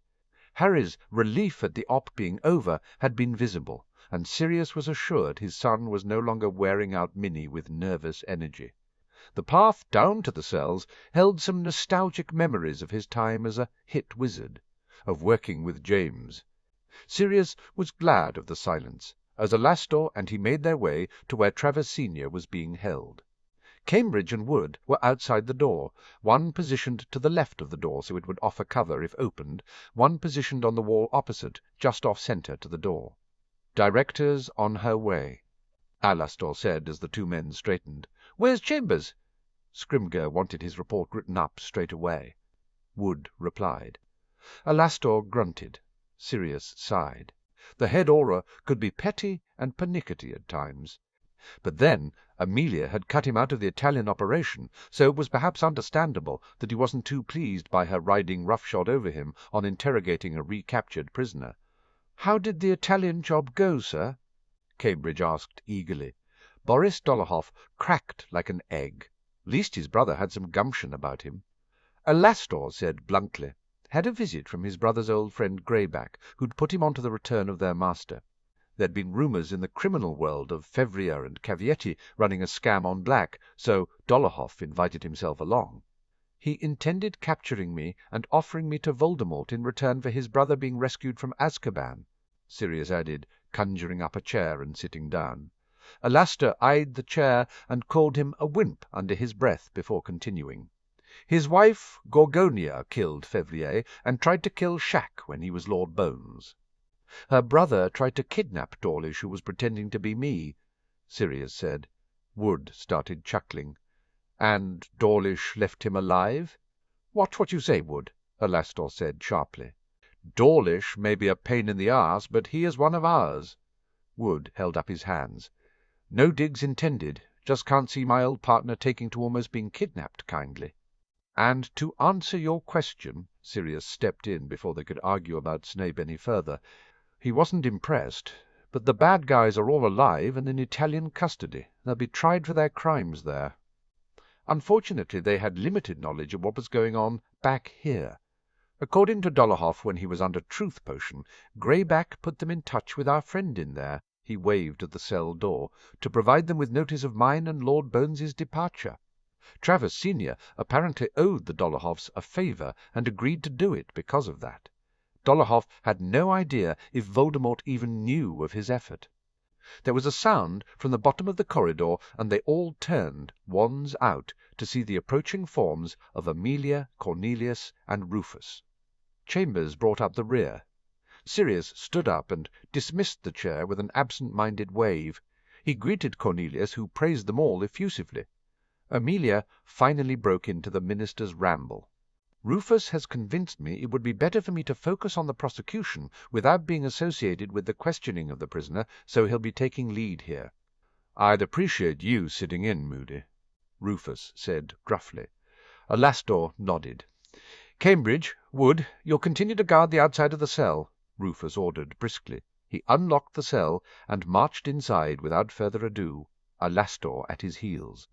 Harry's relief at the op being over had been visible, and Sirius was assured his son was no longer wearing out Minnie with nervous energy. The path down to the cells held some nostalgic memories of his time as a hit wizard, of working with James. Sirius was glad of the silence, as Alastor and he made their way to where Travers Senior was being held. Cambridge and Wood were outside the door, one positioned to the left of the door so it would offer cover if opened, one positioned on the wall opposite, just off-centre to the door. "Director's on her way," Alastor said as the two men straightened. "Where's Chambers?" Scrimgeour wanted his report written up straight away. Wood replied. Alastor grunted. Sirius sighed. The head aura could be petty and pernickety at times. But then Amelia had cut him out of the Italian operation, so it was perhaps understandable that he wasn't too pleased by her riding roughshod over him on interrogating a recaptured prisoner. "How did the Italian job go, sir?" Cambridge asked eagerly. Boris Dolohov cracked like an egg. Least his brother had some gumption about him. Alastor said bluntly. Had a visit from his brother's old friend Greyback, who'd put him on to the return of their master. There'd been rumours in the criminal world of Fevrier and Cavietti running a scam on Black, so Dolohov invited himself along. He intended capturing me and offering me to Voldemort in return for his brother being rescued from Azkaban, Sirius added, conjuring up a chair and sitting down. Alastor eyed the chair and called him a wimp under his breath before continuing. His wife Gorgonia killed Fevrier and tried to kill Shack when he was Lord Bones. Her brother tried to kidnap Dawlish, who was pretending to be me, Sirius said. Wood started chuckling. And Dawlish left him alive? Watch what you say, Wood, Alastor said sharply. Dawlish may be a pain in the arse, but he is one of ours. Wood held up his hands. No digs intended, just can't see my old partner taking to almost being kidnapped kindly. And to answer your question, Sirius stepped in before they could argue about Snape any further. He wasn't impressed, but the bad guys are all alive and in Italian custody. They'll be tried for their crimes there. Unfortunately, they had limited knowledge of what was going on back here. According to Dolohov, when he was under truth potion, Greyback put them in touch with our friend in there, he waved at the cell door, to provide them with notice of mine and Lord Bones's departure. Travers Sr. apparently owed the Dolohofs a favor and agreed to do it because of that. Dolohoff had no idea if Voldemort even knew of his effort. There was a sound from the bottom of the corridor, and they all turned, wands out, to see the approaching forms of Amelia, Cornelius, and Rufus. Chambers brought up the rear. Sirius stood up and dismissed the chair with an absent-minded wave. He greeted Cornelius, who praised them all effusively. Amelia finally broke into the minister's ramble. "Rufus has convinced me it would be better for me to focus on the prosecution without being associated with the questioning of the prisoner, so he'll be taking lead here." "I'd appreciate you sitting in, Moody," Rufus said gruffly. Alastor nodded. "Cambridge, Wood, you'll continue to guard the outside of the cell," Rufus ordered briskly. He unlocked the cell and marched inside without further ado, Alastor at his heels.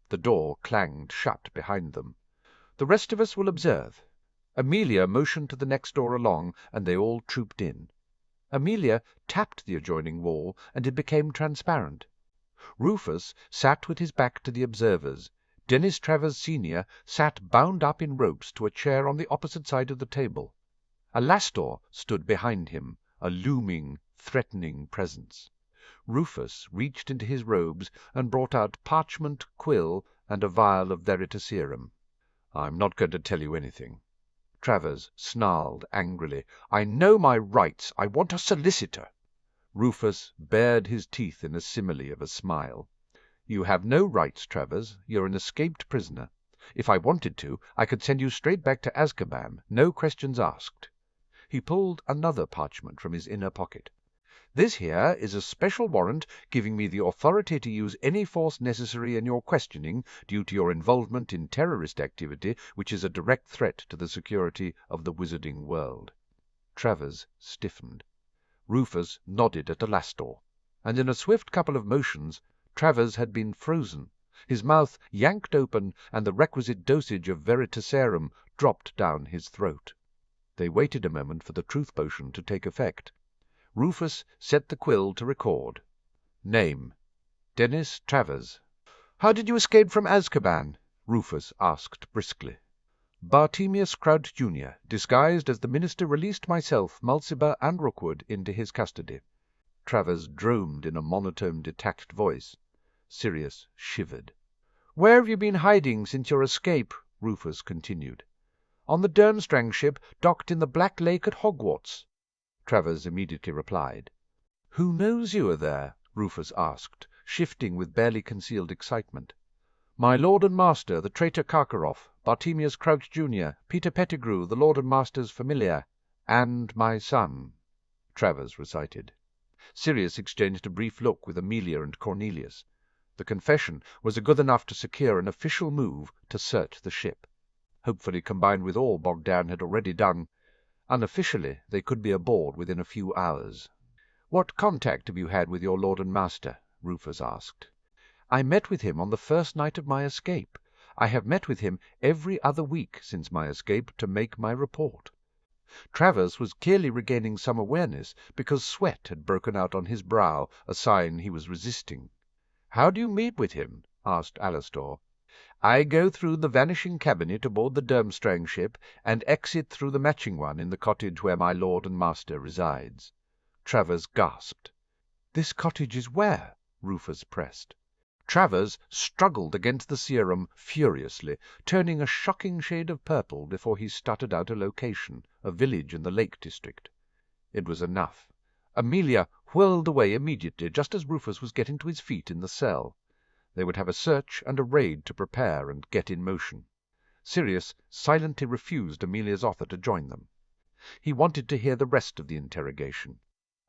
The door clanged shut behind them. "The rest of us will observe." Amelia motioned to the next door along, and they all trooped in. Amelia tapped the adjoining wall, and it became transparent. Rufus sat with his back to the observers. Dennis Travers Sr. sat bound up in ropes to a chair on the opposite side of the table. Alastor stood behind him, a looming, threatening presence. Rufus reached into his robes and brought out parchment, quill, and a vial of veritaserum. "I'm not going to tell you anything." Travers snarled angrily. "I know my rights. I want a solicitor." Rufus bared his teeth in a simile of a smile. "You have no rights, Travers. You're an escaped prisoner. If I wanted to, I could send you straight back to Azkaban, no questions asked." He pulled another parchment from his inner pocket. "This here is a special warrant giving me the authority to use any force necessary in your questioning due to your involvement in terrorist activity which is a direct threat to the security of the wizarding world." Travers stiffened. Rufus nodded at Alastor, and in a swift couple of motions Travers had been frozen, his mouth yanked open, and the requisite dosage of veritaserum dropped down his throat. They waited a moment for the truth potion to take effect. Rufus set the quill to record. "Name: Dennis Travers." "How did you escape from Azkaban?" Rufus asked briskly. "Bartemius Crouch, Jr., disguised as the minister, released myself, Mulciber, and Rookwood into his custody." Travers droned in a monotone, detached voice. Sirius shivered. "Where have you been hiding since your escape?" Rufus continued. "On the Durmstrang ship docked in the Black Lake at Hogwarts." Travers immediately replied. "Who knows you are there?" Rufus asked, shifting with barely concealed excitement. "My lord and master, the traitor Karkaroff, Bartemius Crouch, Jr., Peter Pettigrew, the lord and master's familiar, and my son," Travers recited. Sirius exchanged a brief look with Amelia and Cornelius. The confession was good enough to secure an official move to search the ship, hopefully combined with all Bogdan had already done. Unofficially, they could be aboard within a few hours. "What contact have you had with your lord and master?" Rufus asked. "I met with him on the first night of my escape. I have met with him every other week since my escape to make my report." Travers was clearly regaining some awareness, because sweat had broken out on his brow, a sign he was resisting. "How do you meet with him?" asked Alastor. "I go through the vanishing cabinet aboard the Durmstrang ship, and exit through the matching one in the cottage where my lord and master resides." Travers gasped. "This cottage is where?" Rufus pressed. Travers struggled against the serum furiously, turning a shocking shade of purple before he stuttered out a location, a village in the Lake District. It was enough. Amelia whirled away immediately, just as Rufus was getting to his feet in the cell. They would have a search and a raid to prepare and get in motion. Sirius silently refused Amelia's offer to join them. He wanted to hear the rest of the interrogation.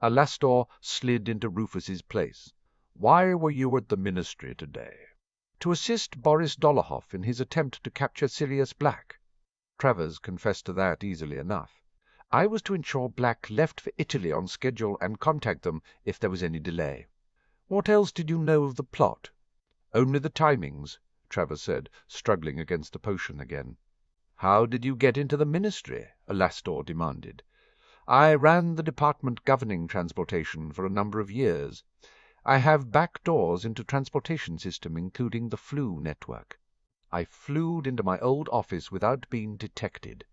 Alastor slid into Rufus's place. "Why were you at the ministry today?" "To assist Boris Dolohov in his attempt to capture Sirius Black." Travers confessed to that easily enough. "I was to ensure Black left for Italy on schedule and contact them if there was any delay." "What else did you know of the plot?" "Only the timings," Travers said, struggling against the potion again. "How did you get into the ministry?" Alastor demanded. "I ran the department governing transportation for a number of years. I have back doors into transportation system, including the flu network." I flew into my old office without being detected.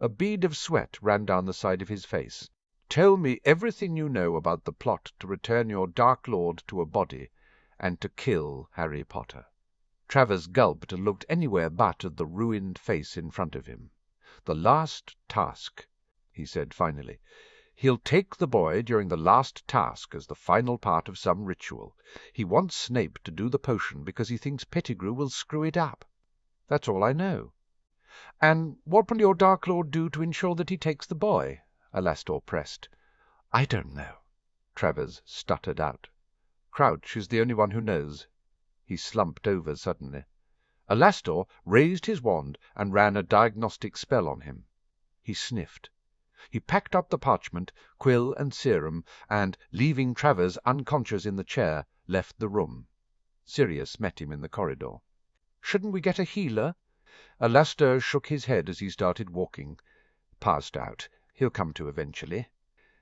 A bead of sweat ran down the side of his face. Tell me everything you know about the plot to return your Dark Lord to a body and to kill Harry Potter. Travers gulped and looked anywhere but at the ruined face in front of him. The last task, he said finally. He'll take the boy during the last task as the final part of some ritual. He wants Snape to do the potion because he thinks Pettigrew will screw it up. That's all I know. And what will your Dark Lord do to ensure that he takes the boy? Alastor pressed. I don't know, Travers stuttered out. Crouch is the only one who knows. He slumped over suddenly. Alastor raised his wand and ran a diagnostic spell on him. He sniffed. He packed up the parchment, quill and serum, and, leaving Travers unconscious in the chair, left the room. Sirius met him in the corridor. Shouldn't we get a healer? Alastor shook his head as he started walking. Passed out. He'll come to eventually.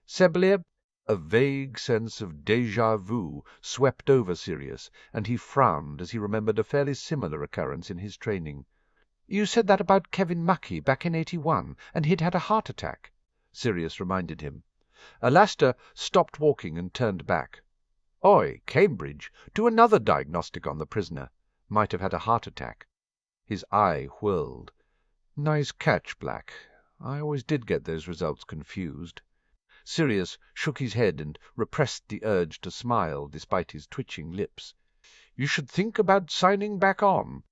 Sebelier? A vague sense of déjà vu swept over Sirius, and he frowned as he remembered a fairly similar occurrence in his training. You said that about Kevin Mucky back in 81, and he'd had a heart attack, Sirius reminded him. Alastor stopped walking and turned back. Oi, Cambridge, do another diagnostic on the prisoner. Might have had a heart attack. His eye whirled. Nice catch, Black. I always did get those results confused. Sirius shook his head and repressed the urge to smile despite his twitching lips. You should think about signing back on,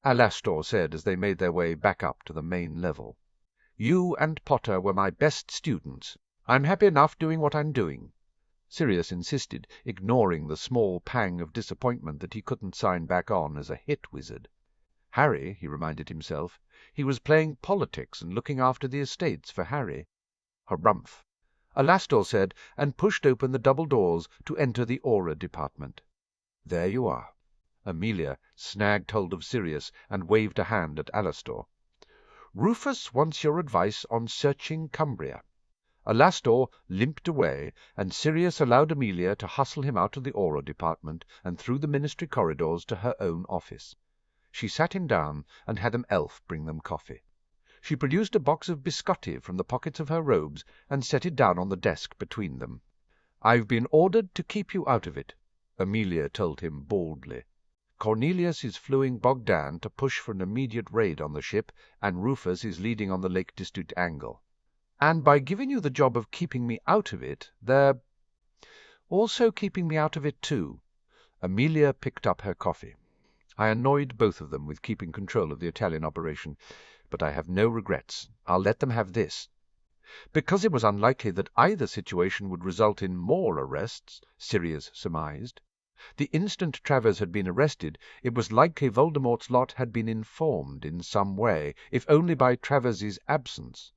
Alastor said as they made their way back up to the main level. You and Potter were my best students. I'm happy enough doing what I'm doing. Sirius insisted, ignoring the small pang of disappointment that he couldn't sign back on as a hit wizard. Harry, he reminded himself. He was playing politics and looking after the estates for Harry. Harumph. Alastor said, and pushed open the double doors to enter the aura department. There you are. Amelia snagged hold of Sirius and waved a hand at Alastor. Rufus wants your advice on searching Cumbria. Alastor limped away, and Sirius allowed Amelia to hustle him out of the aura department and through the ministry corridors to her own office. She sat him down and had an elf bring them coffee. She produced a box of biscotti from the pockets of her robes and set it down on the desk between them. I've been ordered to keep you out of it, Amelia told him baldly. Cornelius is fluing Bogdan to push for an immediate raid on the ship, and Rufus is leading on the Lake District angle. And by giving you the job of keeping me out of it, they're also keeping me out of it too. Amelia picked up her coffee. I annoyed both of them with keeping control of the Italian operation, but I have no regrets. I'll let them have this. Because it was unlikely that either situation would result in more arrests, Sirius surmised. The instant Travers had been arrested, it was likely Voldemort's lot had been informed in some way, if only by Travers's absence.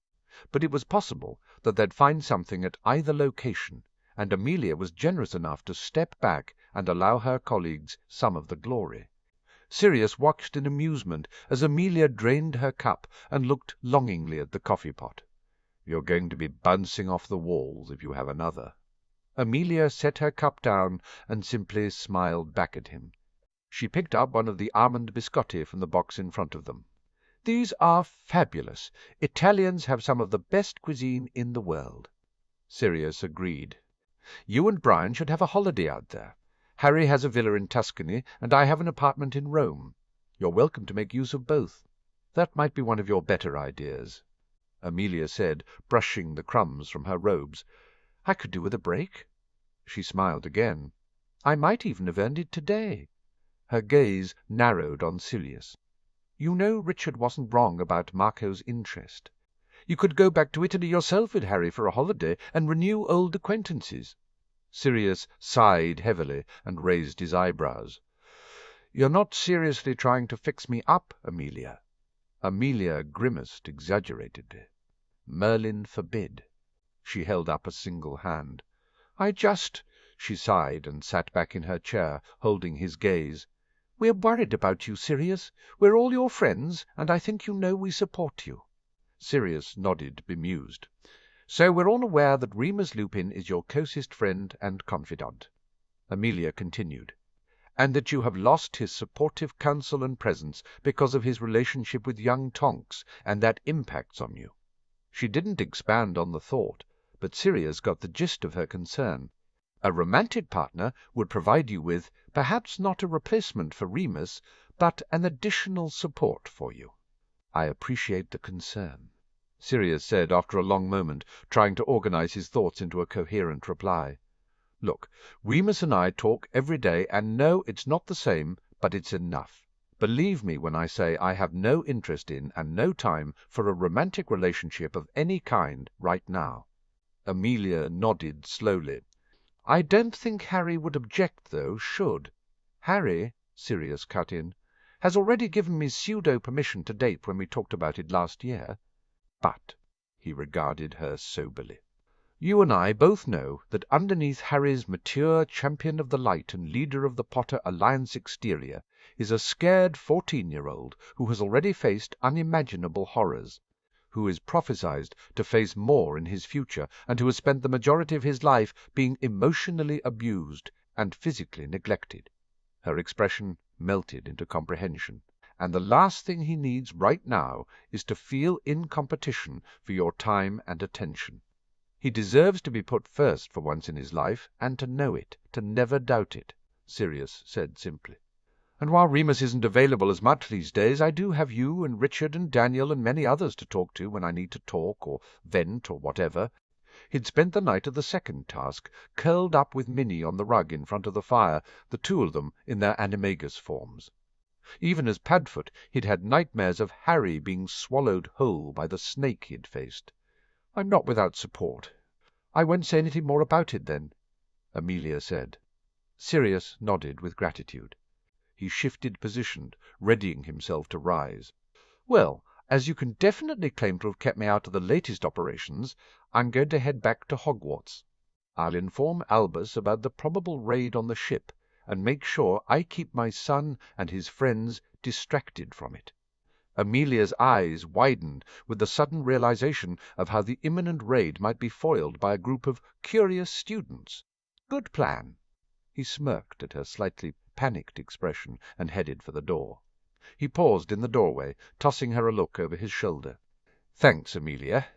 But it was possible that they'd find something at either location, and Amelia was generous enough to step back and allow her colleagues some of the glory. Sirius watched in amusement as Amelia drained her cup and looked longingly at the coffee-pot. You're going to be bouncing off the walls if you have another. Amelia set her cup down and simply smiled back at him. She picked up one of the almond biscotti from the box in front of them. These are fabulous. Italians have some of the best cuisine in the world. Sirius agreed. You and Brian should have a holiday out there. Harry has a villa in Tuscany, and I have an apartment in Rome. You're welcome to make use of both. That might be one of your better ideas, Amelia said, brushing the crumbs from her robes. I could do with a break. She smiled again. I might even have earned it today. Her gaze narrowed on Sirius. You know Richard wasn't wrong about Marco's interest. You could go back to Italy yourself with Harry for a holiday and renew old acquaintances. Sirius sighed heavily and raised his eyebrows. You're not seriously trying to fix me up, Amelia? Amelia grimaced exaggeratedly. Merlin forbid. She held up a single hand. She sighed and sat back in her chair, holding his gaze. We're worried about you, Sirius. We're all your friends, and I think you know we support you. Sirius nodded, bemused. So we're all aware that Remus Lupin is your closest friend and confidant. Amelia continued. and that you have lost his supportive counsel and presence because of his relationship with young Tonks, and that impacts on you." She didn't expand on the thought, but Sirius got the gist of her concern. A romantic partner would provide you with, perhaps not a replacement for Remus, but an additional support for you. "I appreciate the concern," Sirius said after a long moment, trying to organize his thoughts into a coherent reply. "Look, Remus and I talk every day, and no, it's not the same, but it's enough. Believe me when I say I have no interest in and no time for a romantic relationship of any kind right now." Amelia nodded slowly. "I don't think Harry would object, though, should—" "Harry," Sirius cut in, "has already given me pseudo-permission to date when we talked about it last year. But," he regarded her soberly, "you and I both know that underneath Harry's mature champion of the light and leader of the Potter Alliance exterior is a scared 14-year-old who has already faced unimaginable horrors, who is prophesied to face more in his future, and who has spent the majority of his life being emotionally abused and physically neglected." Her expression melted into comprehension. "And the last thing he needs right now is to feel in competition for your time and attention. He deserves to be put first for once in his life, and to know it, to never doubt it," Sirius said simply. "And while Remus isn't available as much these days, I do have you and Richard and Daniel and many others to talk to when I need to talk or vent or whatever." He'd spent the night of the second task curled up with Minnie on the rug in front of the fire, the two of them in their animagus forms. Even as Padfoot, he'd had nightmares of Harry being swallowed whole by the snake he'd faced. "I'm not without support. I won't say anything more about it, then," Amelia said. Sirius nodded with gratitude. He shifted position, readying himself to rise. "Well, as you can definitely claim to have kept me out of the latest operations, I'm going to head back to Hogwarts. I'll inform Albus about the probable raid on the ship, and make sure I keep my son and his friends distracted from it." Amelia's eyes widened with the sudden realization of how the imminent raid might be foiled by a group of curious students. "Good plan." He smirked at her slightly panicked expression and headed for the door. He paused in the doorway, tossing her a look over his shoulder. "Thanks, Amelia."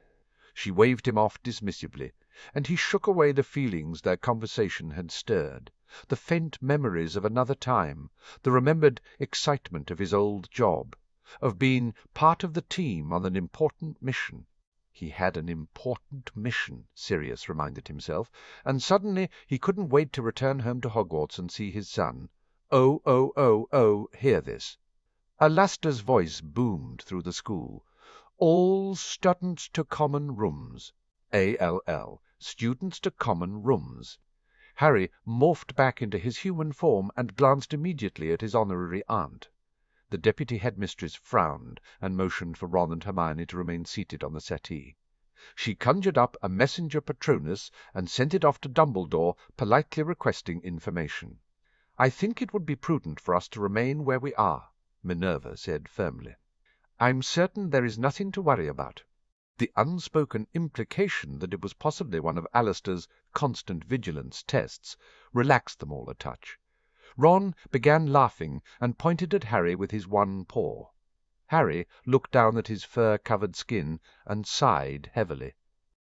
She waved him off dismissively, and he shook away the feelings their conversation had stirred, the faint memories of another time, the remembered excitement of his old job, of being part of the team on an important mission. He had an important mission, Sirius reminded himself, and suddenly he couldn't wait to return home to Hogwarts and see his son. Oh, hear this. Alastair's voice boomed through the school. "All students to common rooms. ALL. Students to common rooms." Harry morphed back into his human form and glanced immediately at his honorary aunt. The deputy headmistress frowned and motioned for Ron and Hermione to remain seated on the settee. She conjured up a messenger Patronus and sent it off to Dumbledore, politely requesting information. "I think it would be prudent for us to remain where we are," Minerva said firmly. "I'm certain there is nothing to worry about." The unspoken implication that it was possibly one of Alastair's constant vigilance tests relaxed them all a touch. Ron began laughing and pointed at Harry with his one paw. Harry looked down at his fur-covered skin and sighed heavily.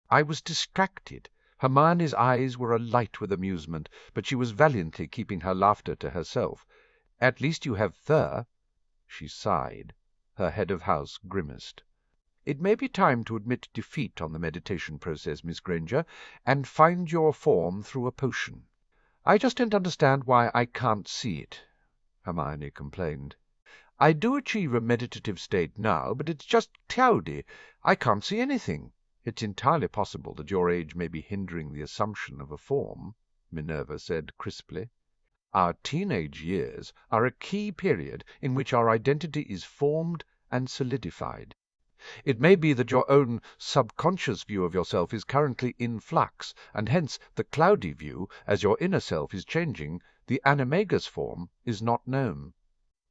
"I was distracted." Hermione's eyes were alight with amusement, but she was valiantly keeping her laughter to herself. "At least you have fur." She sighed. Her head of house grimaced. "It may be time to admit defeat on the meditation process, Miss Granger, and find your form through a potion." "I just don't understand why I can't see it," Hermione complained. "I do achieve a meditative state now, but it's just cloudy. I can't see anything." "It's entirely possible that your age may be hindering the assumption of a form," Minerva said crisply. "Our teenage years are a key period in which our identity is formed and solidified. It may be that your own subconscious view of yourself is currently in flux, and hence the cloudy view, as your inner self is changing, the animagus form, is not known."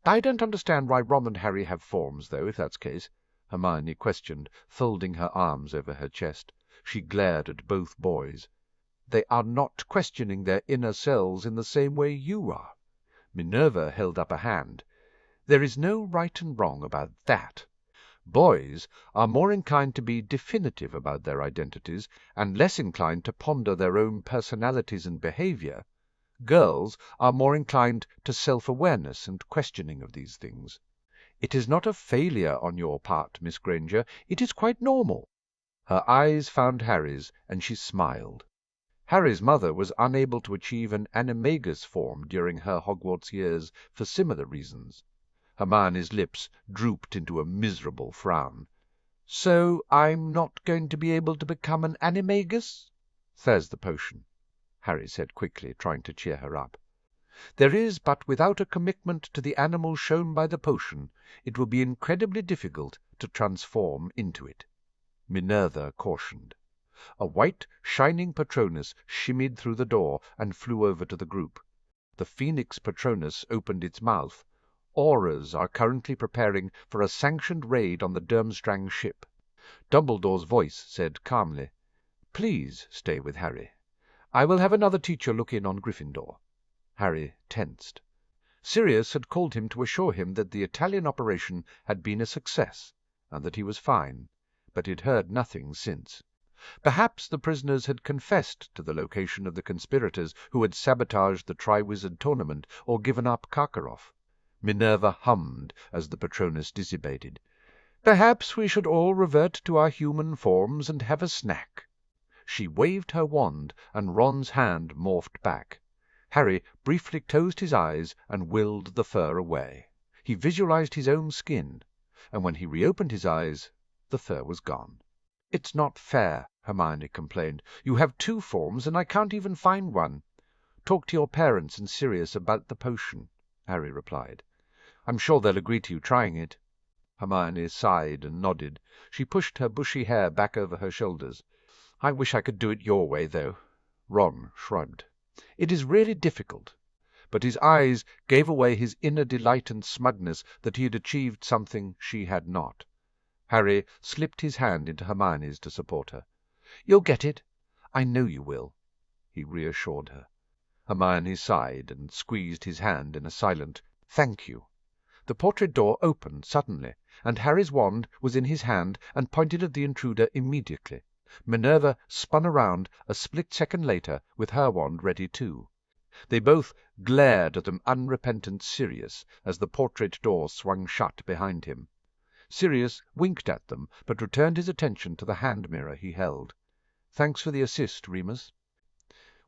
"I don't understand why Ron and Harry have forms, though, if that's the case," Hermione questioned, folding her arms over her chest. She glared at both boys. "They are not questioning their inner selves in the same way you are." Minerva held up a hand. "There is no right and wrong about that. Boys are more inclined to be definitive about their identities, and less inclined to ponder their own personalities and behavior. Girls are more inclined to self-awareness and questioning of these things. It is not a failure on your part, Miss Granger. It is quite normal." Her eyes found Harry's, and she smiled. Harry's mother was unable to achieve an animagus form during her Hogwarts years for similar reasons. Hermione's lips drooped into a miserable frown. "So I'm not going to be able to become an animagus?" "There's the potion," Harry said quickly, trying to cheer her up. "There is, but without a commitment to the animal shown by the potion, it will be incredibly difficult to transform into it," Minerva cautioned. A white, shining Patronus shimmied through the door and flew over to the group. The Phoenix Patronus opened its mouth. "Aurors are currently preparing for a sanctioned raid on the Durmstrang ship." Dumbledore's voice said calmly, "Please stay with Harry. I will have another teacher look in on Gryffindor." Harry tensed. Sirius had called him to assure him that the Italian operation had been a success, and that he was fine, but he had heard nothing since. Perhaps the prisoners had confessed to the location of the conspirators who had sabotaged the Triwizard Tournament or given up Karkaroff. Minerva hummed as the Patronus dissipated. "Perhaps we should all revert to our human forms and have a snack." She waved her wand, and Ron's hand morphed back. Harry briefly closed his eyes and willed the fur away. He visualized his own skin, and when he reopened his eyes, the fur was gone. "It's not fair," Hermione complained. "You have two forms, and I can't even find one." "Talk to your parents and Sirius about the potion," Harry replied. "I'm sure they'll agree to you trying it." Hermione sighed and nodded. She pushed her bushy hair back over her shoulders. "I wish I could do it your way, though." Ron shrugged. "It is really difficult." But his eyes gave away his inner delight and smugness that he had achieved something she had not. Harry slipped his hand into Hermione's to support her. "You'll get it. I know you will," he reassured her. Hermione sighed and squeezed his hand in a silent "Thank you." The portrait door opened suddenly, and Harry's wand was in his hand and pointed at the intruder immediately. Minerva spun around a split second later with her wand ready too. They both glared at the unrepentant Sirius as the portrait door swung shut behind him. Sirius winked at them, but returned his attention to the hand mirror he held. "Thanks for the assist, Remus.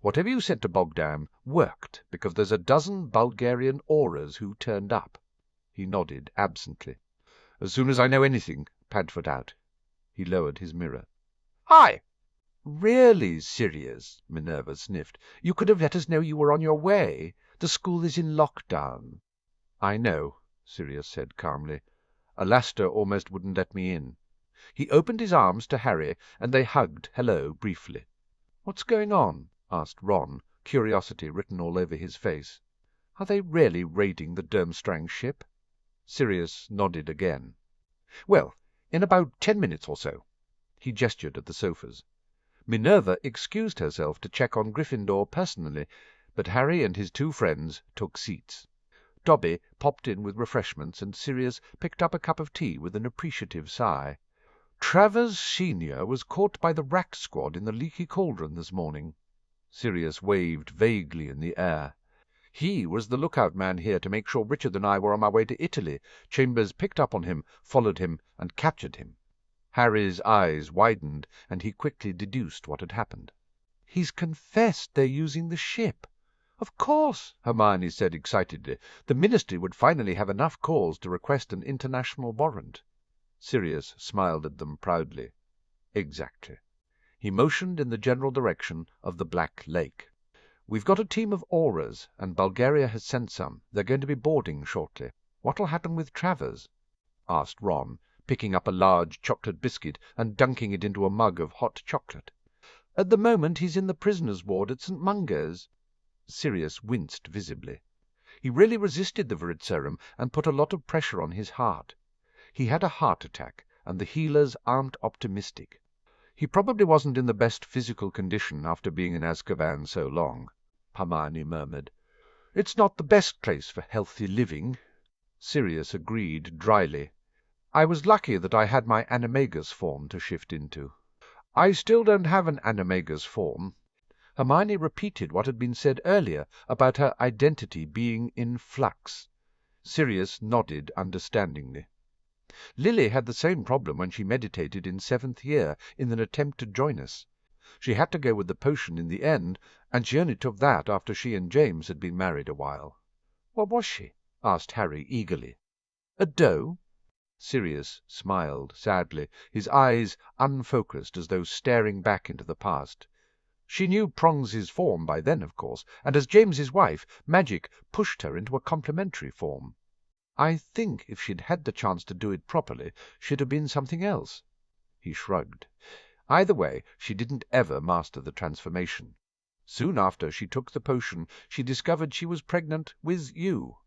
Whatever you said to Bogdan worked, because there's a dozen Bulgarian Aurors who turned up." He nodded absently. "As soon as I know anything, Padfoot out." He lowered his mirror. "Hi!" "Really, Sirius," Minerva sniffed. "You could have let us know you were on your way. The school is in lockdown." "I know," Sirius said calmly. "Alastair almost wouldn't let me in." He opened his arms to Harry, and they hugged hello briefly. "What's going on?" asked Ron, curiosity written all over his face. "Are they really raiding the Durmstrang ship?" Sirius nodded again. "Well, in about 10 minutes or so." He gestured at the sofas. Minerva excused herself to check on Gryffindor personally, but Harry and his two friends took seats. Dobby popped in with refreshments, and Sirius picked up a cup of tea with an appreciative sigh. "Travers Senior was caught by the Rat Squad in the Leaky Cauldron this morning." Sirius waved vaguely in the air. "He was the lookout man here to make sure Richard and I were on our way to Italy. Chambers picked up on him, followed him, and captured him." Harry's eyes widened, and he quickly deduced what had happened. "He's confessed they're using the ship." "Of course," Hermione said excitedly. "The Ministry would finally have enough cause to request an international warrant." Sirius smiled at them proudly. "Exactly." He motioned in the general direction of the Black Lake. "We've got a team of Aurors, and Bulgaria has sent some. They're going to be boarding shortly." "What'll happen with Travers?" asked Ron, picking up a large chocolate biscuit and dunking it into a mug of hot chocolate. "At the moment he's in the prisoners' ward at St. Mungo's." Sirius winced visibly. He really resisted the Veritserum and put a lot of pressure on his heart. He had a heart attack, and the healers aren't optimistic. "He probably wasn't in the best physical condition after being in Azkaban so long," Hermione murmured. It's not the best place for healthy living." Sirius agreed dryly. "I was lucky that I had my animagus form to shift into." "I still don't have an animagus form." Hermione repeated what had been said earlier about her identity being in flux. Sirius nodded understandingly. "Lily had the same problem when she meditated in 7th year in an attempt to join us. She had to go with the potion in the end, and she only took that after she and James had been married a while." "What was she?" asked Harry eagerly. "A doe?" Sirius smiled sadly, his eyes unfocused as though staring back into the past. "She knew Prongs's form by then, of course, and as James's wife, magic pushed her into a complementary form. I think if she'd had the chance to do it properly, she'd have been something else." He shrugged. "Either way, she didn't ever master the transformation. Soon after she took the potion, she discovered she was pregnant with you."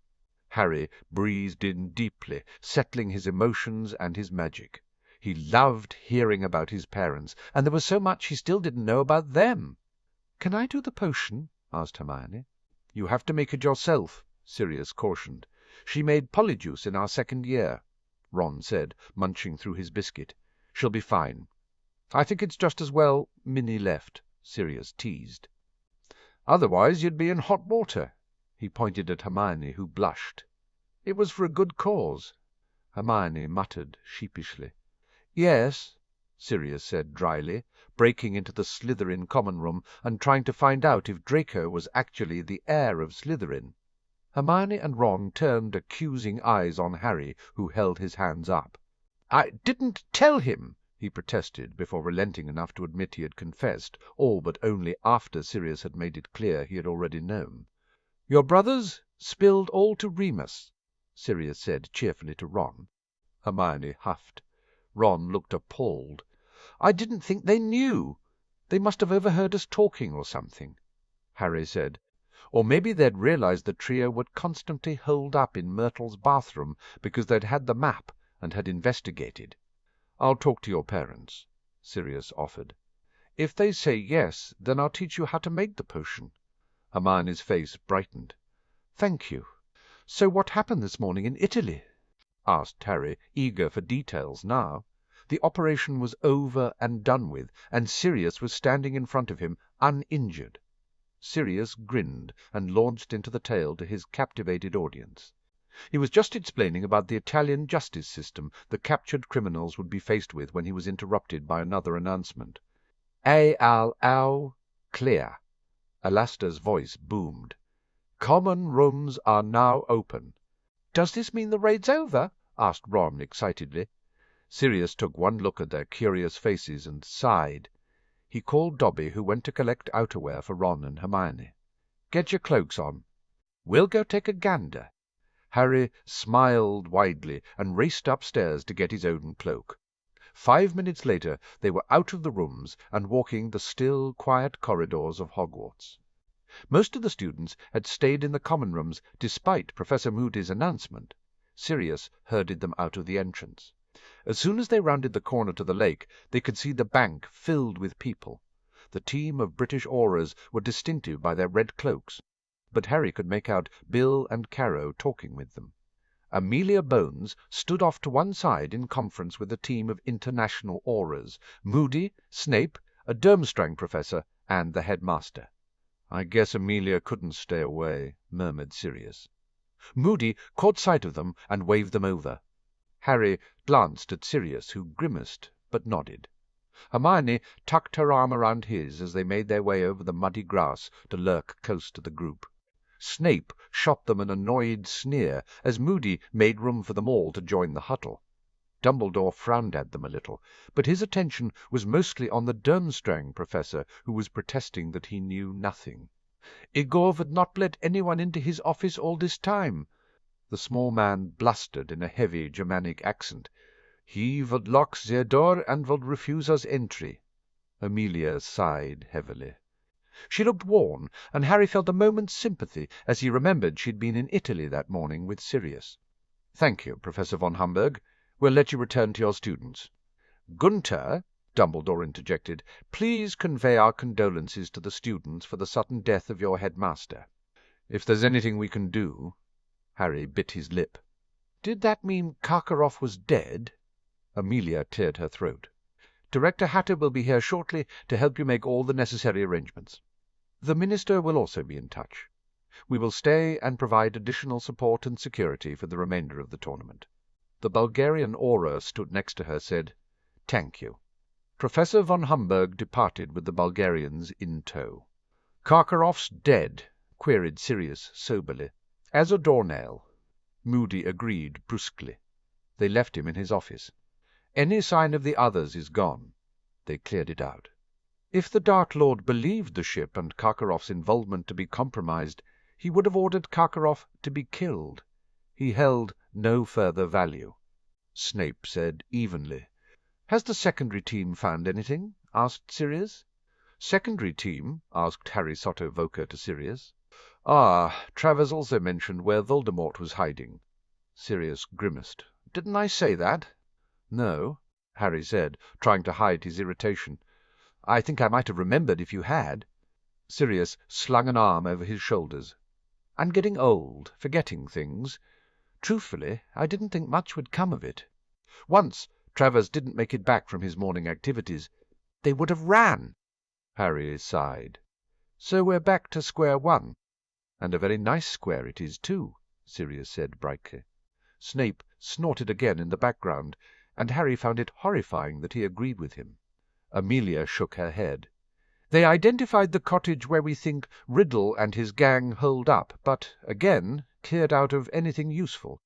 Harry breathed in deeply, settling his emotions and his magic. He loved hearing about his parents, and there was so much he still didn't know about them. "Can I do the potion?" asked Hermione. "You have to make it yourself," Sirius cautioned. "She made Polyjuice in our 2nd year," Ron said, munching through his biscuit. "She'll be fine." "I think it's just as well Minnie left," Sirius teased. "Otherwise you'd be in hot water." He pointed at Hermione, who blushed. "It was for a good cause." Hermione muttered sheepishly. "Yes," Sirius said dryly, breaking into the Slytherin common room and trying to find out if Draco was actually the heir of Slytherin. Hermione and Ron turned accusing eyes on Harry, who held his hands up. "I didn't tell him," he protested, before relenting enough to admit he had confessed, all but only after Sirius had made it clear he had already known. "Your brothers spilled all to Remus," Sirius said cheerfully to Ron. Hermione huffed. Ron looked appalled. "I didn't think they knew. They must have overheard us talking or something," Harry said. "Or maybe they'd realized the trio would constantly hold up in Myrtle's bathroom because they'd had the map and had investigated." "I'll talk to your parents," Sirius offered. "If they say yes, then I'll teach you how to make the potion." Hermione's face brightened. "Thank you. So what happened this morning in Italy?" asked Harry, eager for details now. The operation was over and done with, and Sirius was standing in front of him, uninjured. Sirius grinned and launched into the tale to his captivated audience. He was just explaining about the Italian justice system the captured criminals would be faced with when he was interrupted by another announcement. Clear." Alastair's voice boomed. "Common rooms are now open." "Does this mean the raid's over?" asked Ron excitedly. Sirius took one look at their curious faces and sighed. He called Dobby, who went to collect outerwear for Ron and Hermione. "Get your cloaks on. We'll go take a gander." Harry smiled widely and raced upstairs to get his own cloak. 5 minutes later they were out of the rooms and walking the still, quiet corridors of Hogwarts. Most of the students had stayed in the common rooms despite Professor Moody's announcement. Sirius herded them out of the entrance. As soon as they rounded the corner to the lake, they could see the bank filled with people. The team of British aurors were distinctive by their red cloaks, but Harry could make out Bill and Carrow talking with them. Amelia Bones stood off to one side in conference with a team of international aurors, Moody, Snape, a Durmstrang professor, and the headmaster. "I guess Amelia couldn't stay away," murmured Sirius. Moody caught sight of them and waved them over. Harry glanced at Sirius, who grimaced but nodded. Hermione tucked her arm around his as they made their way over the muddy grass to lurk close to the group. Snape shot them an annoyed sneer as Moody made room for them all to join the huddle. Dumbledore frowned at them a little, but his attention was mostly on the Durmstrang professor, who was protesting that he knew nothing. "Igor would not let anyone into his office all this time," the small man blustered in a heavy Germanic accent. "He would lock the door and would refuse us entry." Amelia sighed heavily. She looked worn, and Harry felt a moment's sympathy as he remembered she had been in Italy that morning with Sirius. "Thank you, Professor von Hamburg. We'll let you return to your students." "Gunther," Dumbledore interjected, "please convey our condolences to the students for the sudden death of your headmaster." If there's anything we can do—" Harry bit his lip. "Did that mean Karkaroff was dead?" Amelia cleared her throat. "Director Hatter will be here shortly to help you make all the necessary arrangements. The minister will also be in touch. We will stay and provide additional support and security for the remainder of the tournament." The Bulgarian aura stood next to her said, "Thank you." Professor von Humberg departed with the Bulgarians in tow. "Karkaroff's dead?" queried Sirius soberly. "As a doornail." Moody agreed brusquely. They left him in his office. "Any sign of the others is gone." They cleared it out. If the Dark Lord believed the ship and Karkaroff's involvement to be compromised, he would have ordered Karkaroff to be killed. He held no further value. Snape said evenly, "Has the secondary team found anything?" asked Sirius. "Secondary team?" asked Harry Sotto-Voker to Sirius. "Ah, Travers also mentioned where Voldemort was hiding." Sirius grimaced. "Didn't I say that?" "No," Harry said, trying to hide his irritation. "I think I might have remembered if you had." Sirius slung an arm over his shoulders. "I'm getting old, forgetting things. Truthfully, I didn't think much would come of it. Once Travers didn't make it back from his morning activities. They would have ran." Harry sighed. "So we're back to square one." "And a very nice square it is, too," Sirius said brightly. Snape snorted again in the background, and Harry found it horrifying that he agreed with him. Amelia shook her head. "They identified the cottage where we think Riddle and his gang holed up, but, again, cleared out of anything useful."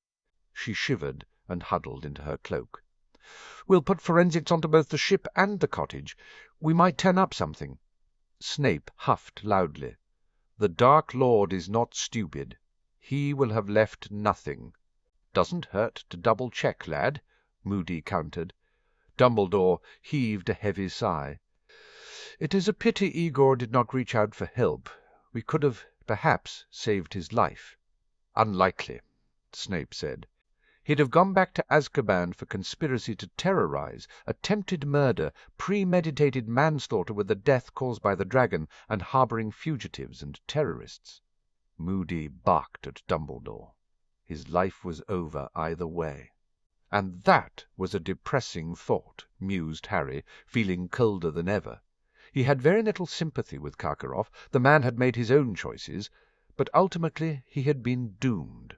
She shivered and huddled into her cloak. "We'll put forensics onto both the ship and the cottage. We might turn up something." Snape huffed loudly. "The Dark Lord is not stupid. He will have left nothing." "Doesn't hurt to double-check, lad," Moody countered. Dumbledore heaved a heavy sigh. "It is a pity Igor did not reach out for help. We could have, perhaps, saved his life." "Unlikely," Snape said. "He'd have gone back to Azkaban for conspiracy to terrorize, attempted murder, premeditated manslaughter with the death caused by the dragon, and harboring fugitives and terrorists." Moody barked at Dumbledore. His life was over either way. "And that was a depressing thought," mused Harry, feeling colder than ever. He had very little sympathy with Karkaroff. The man had made his own choices, but ultimately he had been doomed.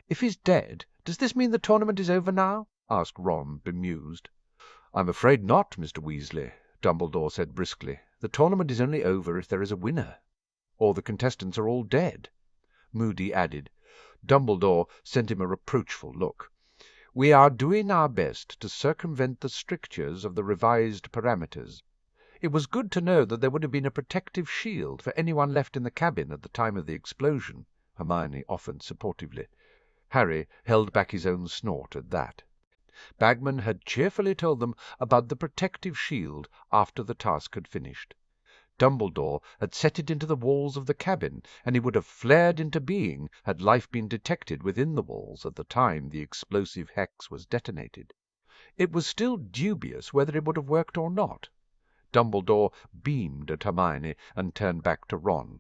"If he's dead, does this mean the tournament is over now?" asked Ron, bemused. "I'm afraid not, Mr. Weasley," Dumbledore said briskly. "The tournament is only over if there is a winner, or the contestants are all dead." Moody added. Dumbledore sent him a reproachful look. "We are doing our best to circumvent the strictures of the revised parameters. It was good to know that there would have been a protective shield for anyone left in the cabin at the time of the explosion," Hermione offered supportively. Harry held back his own snort at that. Bagman had cheerfully told them about the protective shield after the task had finished. Dumbledore had set it into the walls of the cabin, and it would have flared into being had life been detected within the walls at the time the explosive hex was detonated. It was still dubious whether it would have worked or not. Dumbledore beamed at Hermione and turned back to Ron.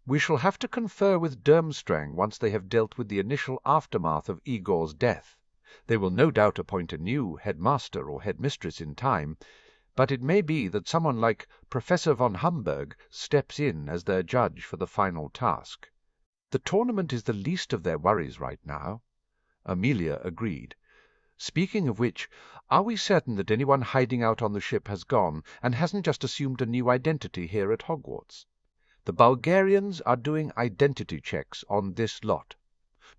"We shall have to confer with Durmstrang once they have dealt with the initial aftermath of Igor's death. They will no doubt appoint a new headmaster or headmistress in time, but it may be that someone like Professor von Humberg steps in as their judge for the final task. The tournament is the least of their worries right now." Amelia agreed. "Speaking of which, are we certain that anyone hiding out on the ship has gone and hasn't just assumed a new identity here at Hogwarts? The Bulgarians are doing identity checks on this lot."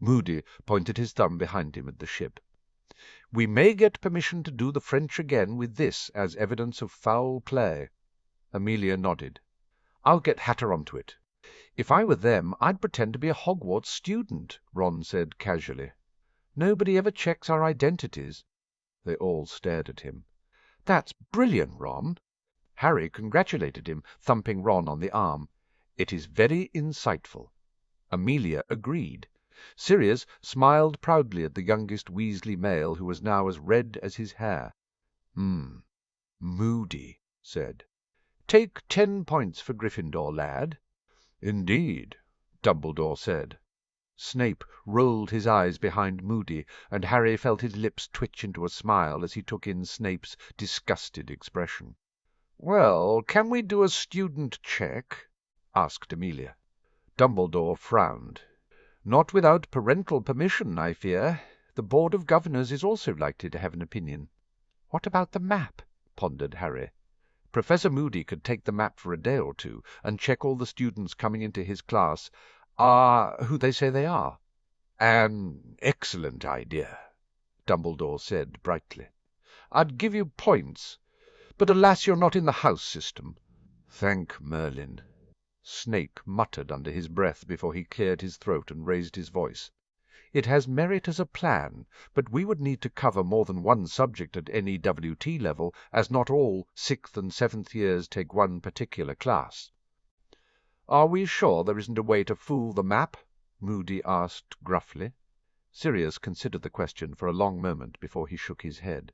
Moody pointed his thumb behind him at the ship. "We may get permission to do the French again with this as evidence of foul play." Amelia nodded. "I'll get Hatter onto it." "If I were them, I'd pretend to be a Hogwarts student," Ron said casually. "Nobody ever checks our identities." They all stared at him. "That's brilliant, Ron." Harry congratulated him, thumping Ron on the arm. "It is very insightful." Amelia agreed. Sirius smiled proudly at the youngest Weasley male, who was now as red as his hair. Moody said, "Take 10 points for Gryffindor, lad." "Indeed." Dumbledore said. Snape rolled his eyes behind Moody, and Harry felt his lips twitch into a smile as he took in Snape's disgusted expression. "Well, can we do a student check?" asked Amelia. Dumbledore frowned. "Not without parental permission, I fear. The Board of Governors is also likely to have an opinion." "What about the map?" pondered Harry. Professor Moody could take the map for a day or two, and check all the students coming into his class are who they say they are. "An excellent idea," Dumbledore said brightly. "I'd give you points, but alas, you're not in the house system." "Thank Merlin." Snape muttered under his breath before he cleared his throat and raised his voice. "It has merit as a plan, but we would need to cover more than one subject at NEWT level, as not all 6th and 7th years take one particular class." "Are we sure there isn't a way to fool the map?" Moody asked gruffly. Sirius considered the question for a long moment before he shook his head.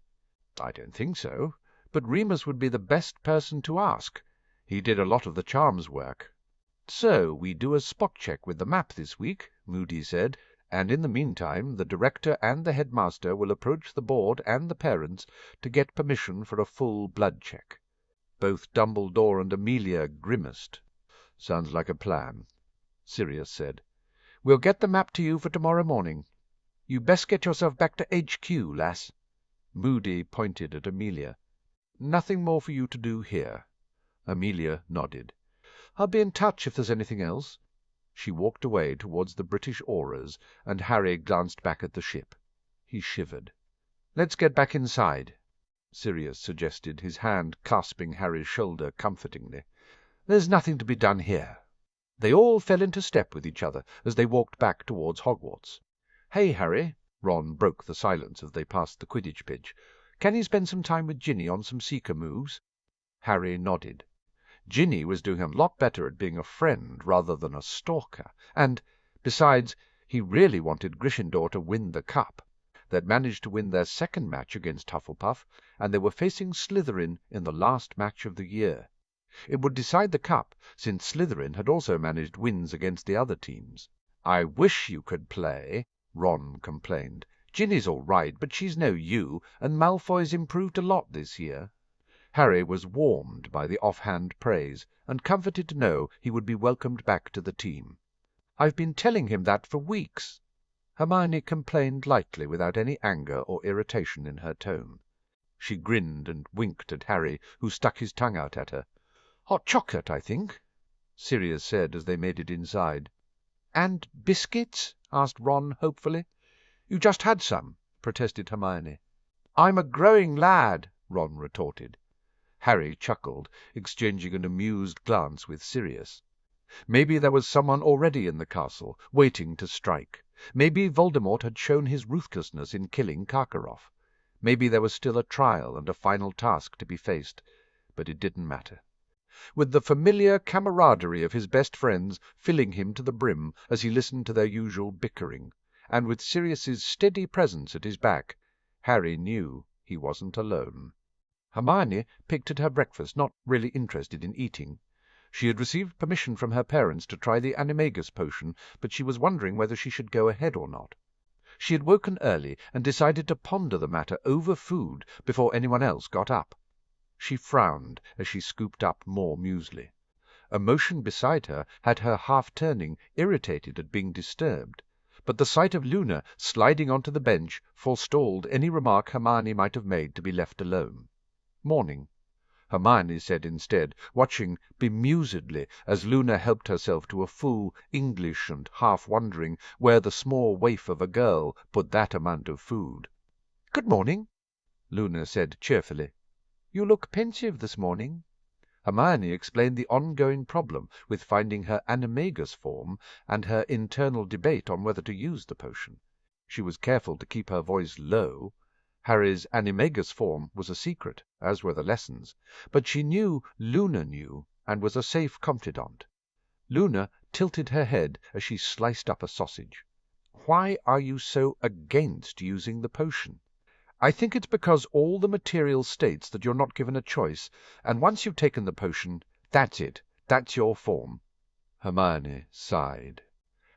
"I don't think so, but Remus would be the best person to ask. He did a lot of the charms work." "So we do a spot check with the map this week," Moody said, "and in the meantime the director and the headmaster will approach the board and the parents to get permission for a full blood check." Both Dumbledore and Amelia grimaced. "Sounds like a plan," Sirius said. "We'll get the map to you for tomorrow morning. You best get yourself back to HQ, lass." Moody pointed at Amelia. "Nothing more for you to do here." Amelia nodded. "I'll be in touch if there's anything else." She walked away towards the British Aurors, and Harry glanced back at the ship. He shivered. "Let's get back inside," Sirius suggested, his hand clasping Harry's shoulder comfortingly. "There's nothing to be done here." They all fell into step with each other as they walked back towards Hogwarts. "Hey, Harry," Ron broke the silence as they passed the Quidditch pitch. "Can you spend some time with Ginny on some Seeker moves?" Harry nodded. Ginny was doing a lot better at being a friend rather than a stalker, and, besides, he really wanted Gryffindor to win the cup. They'd managed to win their second match against Hufflepuff, and they were facing Slytherin in the last match of the year. It would decide the cup, since Slytherin had also managed wins against the other teams. "I wish you could play," Ron complained. "Ginny's all right, but she's no you, and Malfoy's improved a lot this year." Harry was warmed by the offhand praise, and comforted to know he would be welcomed back to the team. "I've been telling him that for weeks." Hermione complained lightly, without any anger or irritation in her tone. She grinned and winked at Harry, who stuck his tongue out at her. "Hot chocolate, I think," Sirius said as they made it inside. "And biscuits?" asked Ron hopefully. "You just had some," protested Hermione. "I'm a growing lad," Ron retorted. Harry chuckled, exchanging an amused glance with Sirius. Maybe there was someone already in the castle, waiting to strike. Maybe Voldemort had shown his ruthlessness in killing Karkaroff. Maybe there was still a trial and a final task to be faced, but it didn't matter. With the familiar camaraderie of his best friends filling him to the brim as he listened to their usual bickering, and with Sirius's steady presence at his back, Harry knew he wasn't alone. Hermione picked at her breakfast, not really interested in eating. She had received permission from her parents to try the animagus potion, but she was wondering whether she should go ahead or not. She had woken early and decided to ponder the matter over food before anyone else got up. She frowned as she scooped up more muesli. A motion beside her had her half-turning, irritated at being disturbed, but the sight of Luna sliding onto the bench forestalled any remark Hermione might have made to be left alone. "Morning," Hermione said instead, watching bemusedly as Luna helped herself to a full English and half wondering where the small waif of a girl put that amount of food. "Good morning," Luna said cheerfully. "You look pensive this morning." Hermione explained the ongoing problem with finding her animagus form and her internal debate on whether to use the potion. She was careful to keep her voice low. Harry's animagus form was a secret, as were the lessons, but she knew Luna knew, and was a safe confidant. Luna tilted her head as she sliced up a sausage. "Why are you so against using the potion?" "I think it's because all the material states that you're not given a choice, and once you've taken the potion, that's it, that's your form." Hermione sighed.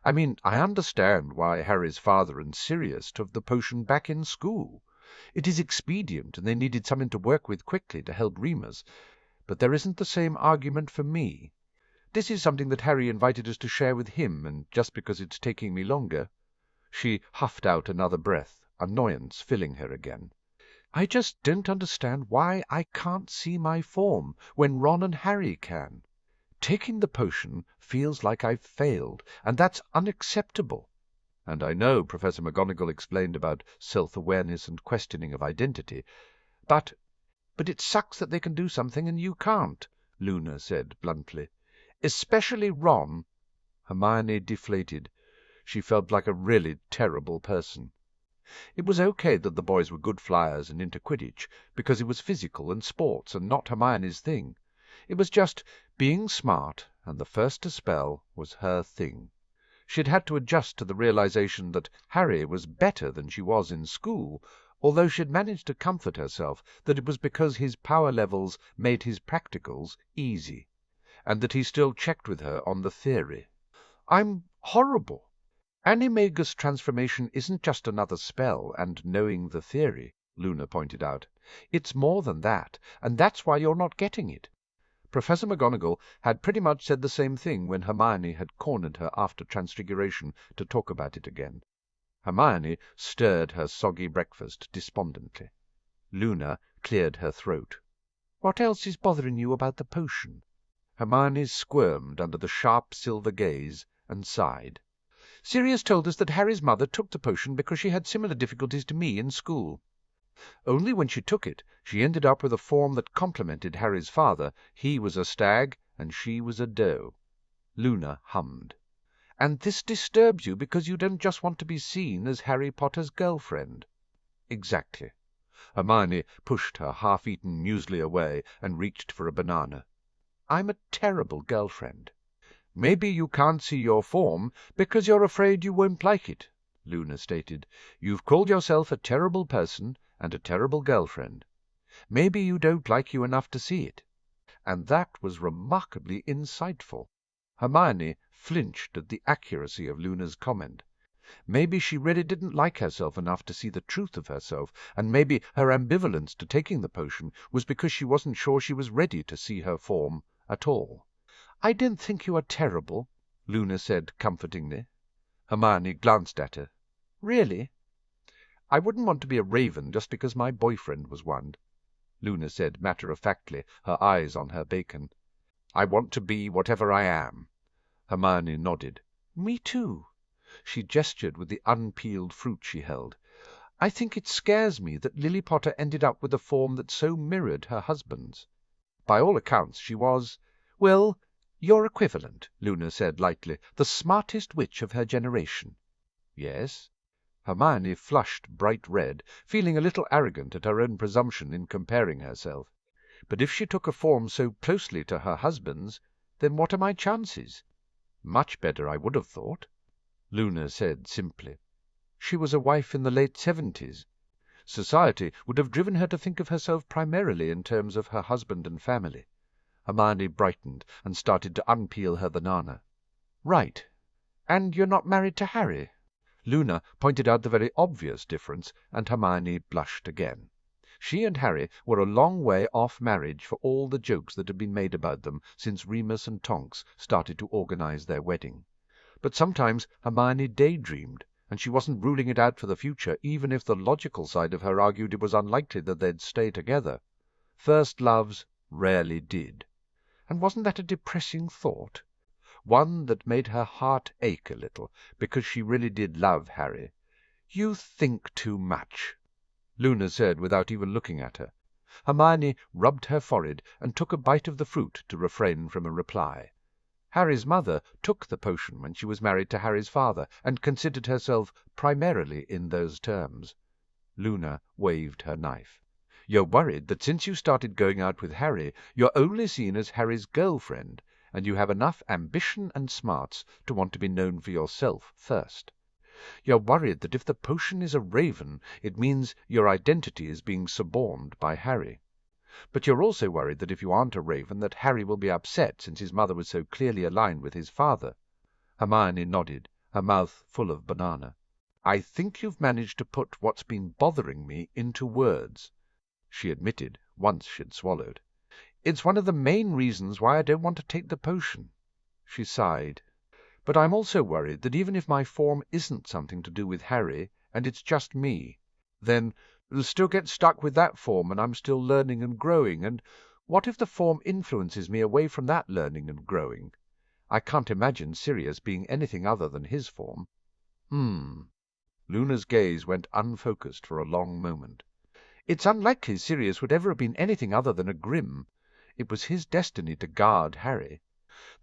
I mean, I understand why Harry's father and Sirius took the potion back in school. It is expedient, and they needed something to work with quickly to help Remus. But there isn't the same argument for me. This is something that Harry invited us to share with him, and just because it's taking me longer—" She huffed out another breath, annoyance filling her again. "I just don't understand why I can't see my form when Ron and Harry can. Taking the potion feels like I've failed, and that's unacceptable." And I know Professor McGonagall explained about self-awareness and questioning of identity. But it sucks that they can do something and you can't," Luna said bluntly. "Especially Ron." Hermione deflated. She felt like a really terrible person. It was okay that the boys were good flyers and into Quidditch, because it was physical and sports and not Hermione's thing. It was just being smart, and the first to spell was her thing. She had had to adjust to the realization that Harry was better than she was in school, although she had managed to comfort herself that it was because his power levels made his practicals easy, and that he still checked with her on the theory. "I'm horrible. Animagus transformation isn't just another spell and knowing the theory," Luna pointed out. "It's more than that, and that's why you're not getting it." Professor McGonagall had pretty much said the same thing when Hermione had cornered her after Transfiguration to talk about it again. Hermione stirred her soggy breakfast despondently. Luna cleared her throat. "What else is bothering you about the potion?" Hermione squirmed under the sharp silver gaze and sighed. "Sirius told us that Harry's mother took the potion because she had similar difficulties to me in school. Only when she took it, she ended up with a form that complemented Harry's father. He was a stag, and she was a doe." Luna hummed. "And this disturbs you because you don't just want to be seen as Harry Potter's girlfriend." "Exactly." Hermione pushed her half-eaten muesli away and reached for a banana. "I'm a terrible girlfriend." "Maybe you can't see your form because you're afraid you won't like it," Luna stated. "You've called yourself a terrible person and a terrible girlfriend. Maybe you don't like you enough to see it." And that was remarkably insightful. Hermione flinched at the accuracy of Luna's comment. Maybe she really didn't like herself enough to see the truth of herself, and maybe her ambivalence to taking the potion was because she wasn't sure she was ready to see her form at all. "I don't think you are terrible," Luna said comfortingly. Hermione glanced at her. "Really?" "I wouldn't want to be a raven just because my boyfriend was one," Luna said matter-of-factly, her eyes on her bacon. "I want to be whatever I am." Hermione nodded. "Me too." She gestured with the unpeeled fruit she held. "I think it scares me that Lily Potter ended up with a form that so mirrored her husband's. By all accounts she was, well, your equivalent," Luna said lightly, "the smartest witch of her generation." "Yes?" Hermione flushed bright red, feeling a little arrogant at her own presumption in comparing herself. "But if she took a form so closely to her husband's, then what are my chances?" "Much better, I would have thought," Luna said simply. "She was a wife in the late 70s. Society would have driven her to think of herself primarily in terms of her husband and family." Hermione brightened and started to unpeel her banana. "Right. And you're not married to Harry?" Luna pointed out the very obvious difference, and Hermione blushed again. She and Harry were a long way off marriage for all the jokes that had been made about them since Remus and Tonks started to organize their wedding. But sometimes Hermione daydreamed, and she wasn't ruling it out for the future, even if the logical side of her argued it was unlikely that they'd stay together. First loves rarely did. And wasn't that a depressing thought? One that made her heart ache a little, because she really did love Harry. "You think too much," Luna said without even looking at her. Hermione rubbed her forehead and took a bite of the fruit to refrain from a reply. Harry's mother took the potion when she was married to Harry's father, and considered herself primarily in those terms. Luna waved her knife. "You're worried that since you started going out with Harry, you're only seen as Harry's girlfriend, and you have enough ambition and smarts to want to be known for yourself first. You're worried that if the potion is a raven, it means your identity is being suborned by Harry. But you're also worried that if you aren't a raven, that Harry will be upset since his mother was so clearly aligned with his father." Hermione nodded, her mouth full of banana. "I think you've managed to put what's been bothering me into words," she admitted, once she'd swallowed. "It's one of the main reasons why I don't want to take the potion." She sighed. "But I'm also worried that even if my form isn't something to do with Harry, and it's just me, then I'll still get stuck with that form, and I'm still learning and growing, and what if the form influences me away from that learning and growing? I can't imagine Sirius being anything other than his form." Luna's gaze went unfocused for a long moment. "It's unlikely Sirius would ever have been anything other than a Grim. It was his destiny to guard Harry."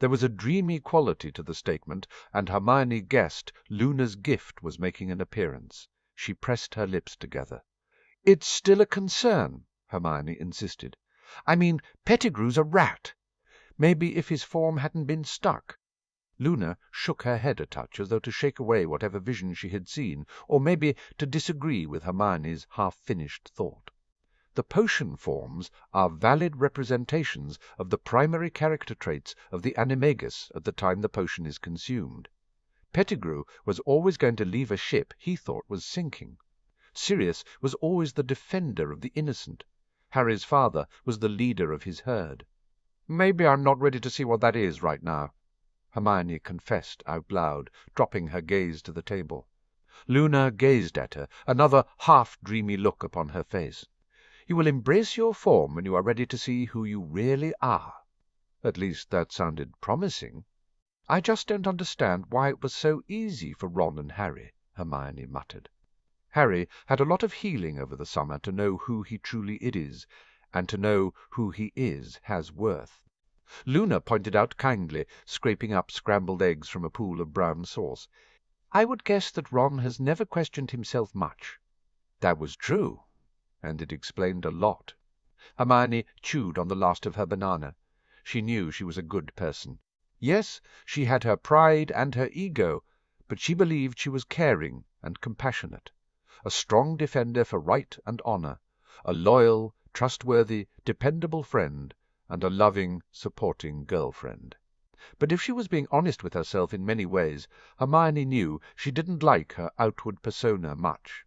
There was a dreamy quality to the statement, and Hermione guessed Luna's gift was making an appearance. She pressed her lips together. "It's still a concern," Hermione insisted. "I mean, Pettigrew's a rat. Maybe if his form hadn't been stuck—" Luna shook her head a touch, as though to shake away whatever vision she had seen, or maybe to disagree with Hermione's half-finished thought. "The potion forms are valid representations of the primary character traits of the animagus at the time the potion is consumed. Pettigrew was always going to leave a ship he thought was sinking. Sirius was always the defender of the innocent. Harry's father was the leader of his herd." "Maybe I'm not ready to see what that is right now," Hermione confessed out loud, dropping her gaze to the table. Luna gazed at her, another half-dreamy look upon her face. "You will embrace your form when you are ready to see who you really are." At least that sounded promising. "I just don't understand why it was so easy for Ron and Harry," Hermione muttered. "Harry had a lot of healing over the summer to know who he truly is, and to know who he is has worth," Luna pointed out kindly, scraping up scrambled eggs from a pool of brown sauce. "I would guess that Ron has never questioned himself much." That was true, and it explained a lot. Hermione chewed on the last of her banana. She knew she was a good person. Yes, she had her pride and her ego, but she believed she was caring and compassionate, a strong defender for right and honor, a loyal, trustworthy, dependable friend, and a loving, supporting girlfriend. But if she was being honest with herself in many ways, Hermione knew she didn't like her outward persona much.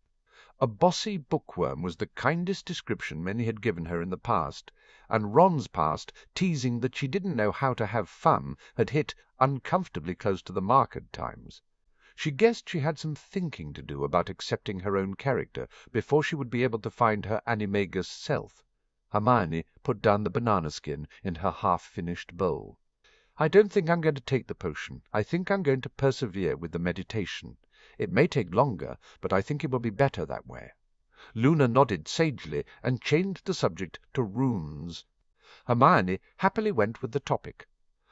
A bossy bookworm was the kindest description many had given her in the past, and Ron's past, teasing that she didn't know how to have fun, had hit uncomfortably close to the mark at times. She guessed she had some thinking to do about accepting her own character before she would be able to find her animagus self. Hermione put down the banana skin in her half-finished bowl. "I don't think I'm going to take the potion. I think I'm going to persevere with the meditation. It may take longer, but I think it will be better that way." Luna nodded sagely and changed the subject to runes. Hermione happily went with the topic,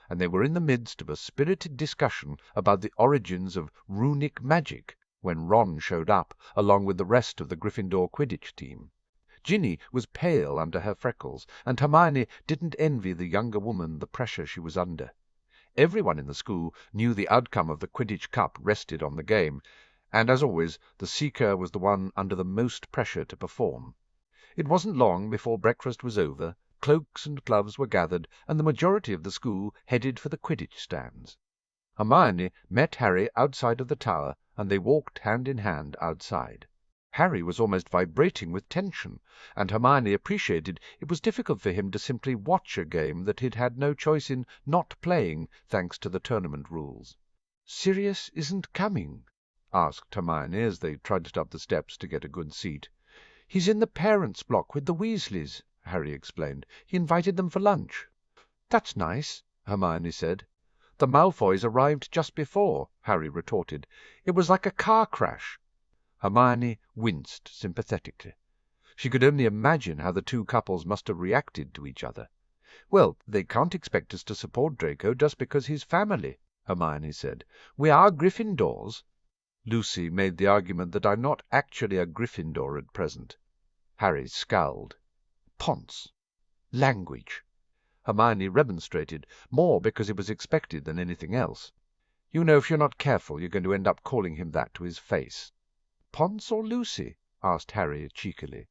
and they were in the midst of a spirited discussion about the origins of runic magic when Ron showed up, along with the rest of the Gryffindor Quidditch team. Ginny was pale under her freckles, and Hermione didn't envy the younger woman the pressure she was under. Everyone in the school knew the outcome of the Quidditch Cup rested on the game, and as always the Seeker was the one under the most pressure to perform. It wasn't long before breakfast was over, cloaks and gloves were gathered, and the majority of the school headed for the Quidditch stands. Hermione met Harry outside of the tower, and they walked hand in hand outside. Harry was almost vibrating with tension, and Hermione appreciated it was difficult for him to simply watch a game that he'd had no choice in not playing thanks to the tournament rules. "Sirius isn't coming?" asked Hermione as they trudged up the steps to get a good seat. "He's in the parents' block with the Weasleys," Harry explained. "He invited them for lunch." "That's nice," Hermione said. "The Malfoys arrived just before," Harry retorted. "It was like a car crash." Hermione winced sympathetically. She could only imagine how the two couples must have reacted to each other. "Well, they can't expect us to support Draco just because he's family," Hermione said. "We are Gryffindors." "Lucy made the argument that I'm not actually a Gryffindor at present." Harry scowled. "Ponce! Language!" Hermione remonstrated, more because it was expected than anything else. "You know, if you're not careful, you're going to end up calling him that to his face." "Ponce or Lucy?" asked Harry cheekily.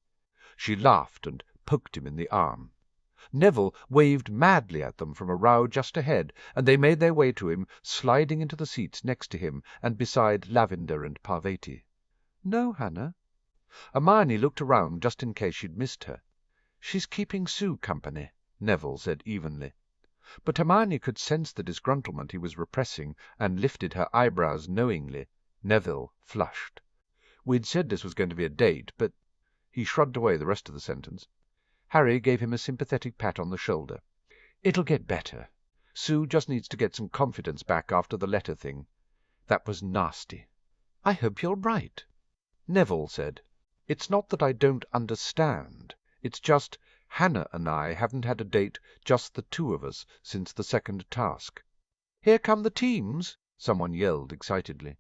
She laughed and poked him in the arm. Neville waved madly at them from a row just ahead, and they made their way to him, sliding into the seats next to him and beside Lavender and Parvati. "No, Hannah." Hermione looked around just in case she'd missed her. "She's keeping Sue company," Neville said evenly. But Hermione could sense the disgruntlement he was repressing, and lifted her eyebrows knowingly. Neville flushed. "We'd said this was going to be a date, but—" He shrugged away the rest of the sentence. Harry gave him a sympathetic pat on the shoulder. "It'll get better. Sue just needs to get some confidence back after the letter thing. That was nasty." "I hope you're right," Neville said. "It's not that I don't understand. It's just Hannah and I haven't had a date, just the two of us, since the second task." "Here come the teams!" someone yelled excitedly.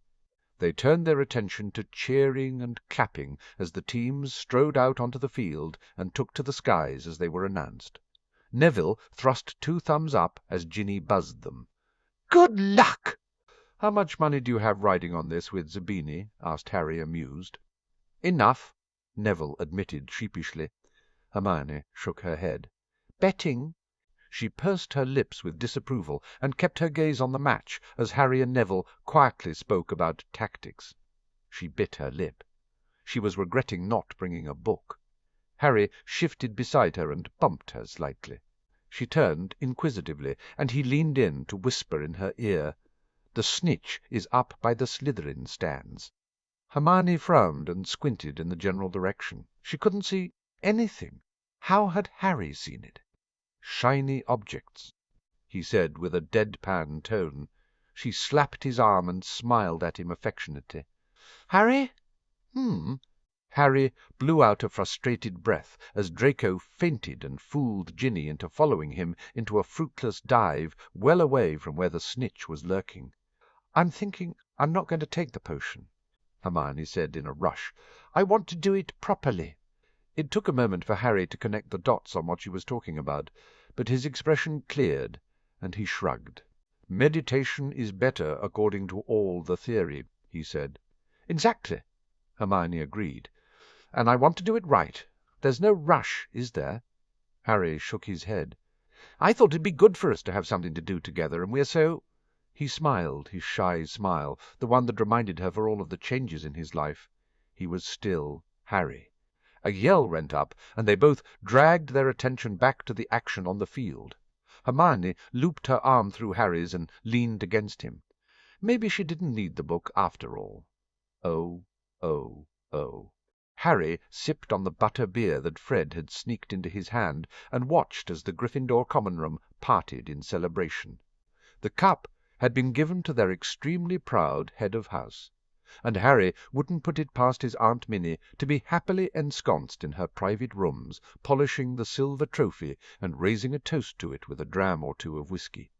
They turned their attention to cheering and clapping as the teams strode out onto the field and took to the skies as they were announced. Neville thrust 2 thumbs up as Ginny buzzed them. "Good luck!" "How much money do you have riding on this with Zabini?" asked Harry, amused. "Enough," Neville admitted sheepishly. Hermione shook her head. "Betting?" She pursed her lips with disapproval and kept her gaze on the match as Harry and Neville quietly spoke about tactics. She bit her lip. She was regretting not bringing a book. Harry shifted beside her and bumped her slightly. She turned inquisitively, and he leaned in to whisper in her ear, "The snitch is up by the Slytherin stands." Hermione frowned and squinted in the general direction. She couldn't see anything. How had Harry seen it? "Shiny objects," he said with a deadpan tone. She slapped his arm and smiled at him affectionately. "Harry?" Harry blew out a frustrated breath as Draco fainted and fooled Ginny into following him into a fruitless dive well away from where the snitch was lurking. "I'm thinking I'm not going to take the potion," Hermione said in a rush. "I want to do it properly." It took a moment for Harry to connect the dots on what she was talking about, but his expression cleared, and he shrugged. "Meditation is better according to all the theory," he said. "Exactly," Hermione agreed. "And I want to do it right. There's no rush, is there?" Harry shook his head. "I thought it'd be good for us to have something to do together, and we're so—" He smiled, his shy smile, the one that reminded her for all of the changes in his life. He was still Harry. A yell went up, and they both dragged their attention back to the action on the field. Hermione looped her arm through Harry's and leaned against him. Maybe she didn't need the book after all. Oh, oh, oh. Harry sipped on the butter beer that Fred had sneaked into his hand and watched as the Gryffindor common room parted in celebration. The cup had been given to their extremely proud head of house, and Harry wouldn't put it past his Aunt Minnie to be happily ensconced in her private rooms, polishing the silver trophy and raising a toast to it with a dram or two of whisky.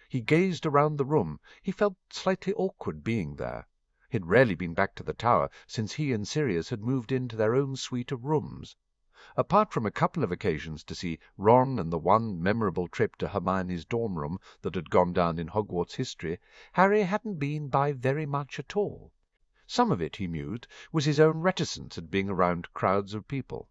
He gazed around the room. He felt slightly awkward being there. He'd rarely been back to the tower since he and Sirius had moved into their own suite of rooms. Apart from a couple of occasions to see Ron and the one memorable trip to Hermione's dorm room that had gone down in Hogwarts history, Harry hadn't been by very much at all. Some of it, he mused, was his own reticence at being around crowds of people.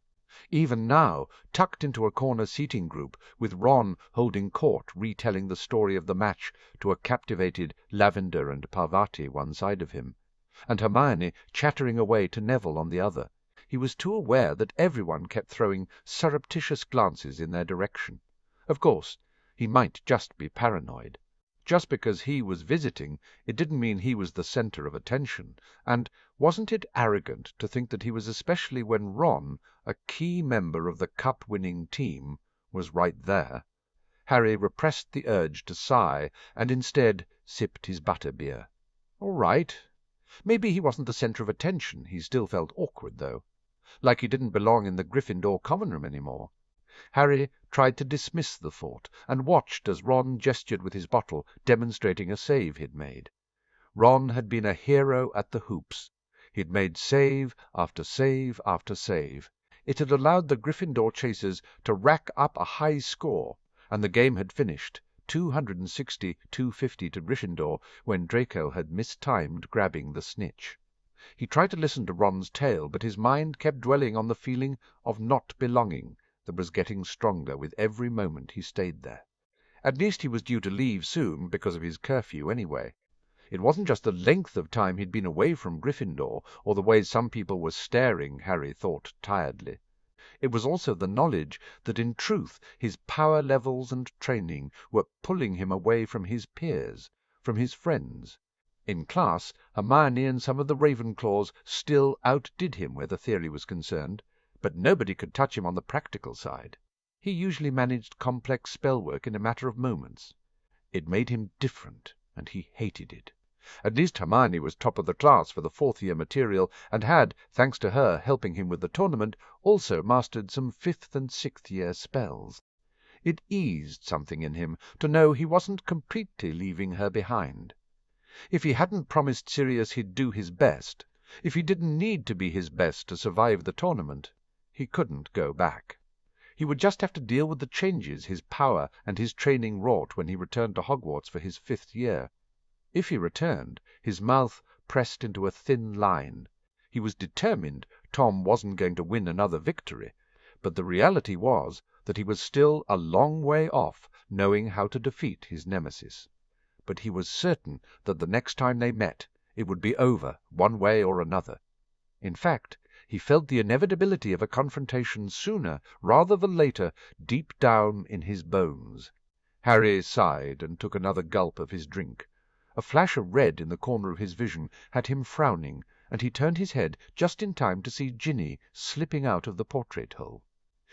Even now, tucked into a corner seating group, with Ron holding court retelling the story of the match to a captivated Lavender and Parvati one side of him, and Hermione chattering away to Neville on the other, he was too aware that everyone kept throwing surreptitious glances in their direction. Of course, he might just be paranoid. Just because he was visiting, it didn't mean he was the center of attention, and wasn't it arrogant to think that he was, especially when Ron, a key member of the cup-winning team, was right there? Harry repressed the urge to sigh, and instead sipped his butter-beer. All right. Maybe he wasn't the center of attention. He still felt awkward, though. Like he didn't belong in the Gryffindor common room any more. Harry tried to dismiss the thought, and watched as Ron gestured with his bottle, demonstrating a save he'd made. Ron had been a hero at the hoops. He'd made save after save after save. It had allowed the Gryffindor chasers to rack up a high score, and the game had finished, 260-250 to Gryffindor, when Draco had mistimed grabbing the snitch. He tried to listen to Ron's tale, but his mind kept dwelling on the feeling of not belonging, that was getting stronger with every moment he stayed there. At least he was due to leave soon because of his curfew anyway. It wasn't just the length of time he'd been away from Gryffindor, or the way some people were staring, Harry thought tiredly. It was also the knowledge that in truth his power levels and training were pulling him away from his peers, from his friends. In class, Hermione and some of the Ravenclaws still outdid him where the theory was concerned, but nobody could touch him on the practical side. He usually managed complex spell-work in a matter of moments. It made him different, and he hated it. At least Hermione was top of the class for the fourth-year material, and had, thanks to her helping him with the tournament, also mastered some fifth- and sixth-year spells. It eased something in him to know he wasn't completely leaving her behind. If he hadn't promised Sirius he'd do his best, if he didn't need to be his best to survive the tournament, he couldn't go back. He would just have to deal with the changes his power and his training wrought when he returned to Hogwarts for his fifth year. If he returned, his mouth pressed into a thin line. He was determined Tom wasn't going to win another victory, but the reality was that he was still a long way off knowing how to defeat his nemesis. But he was certain that the next time they met, it would be over, one way or another. In fact, he felt the inevitability of a confrontation sooner rather than later deep down in his bones. Harry sighed and took another gulp of his drink. A flash of red in the corner of his vision had him frowning, and he turned his head just in time to see Ginny slipping out of the portrait-hole.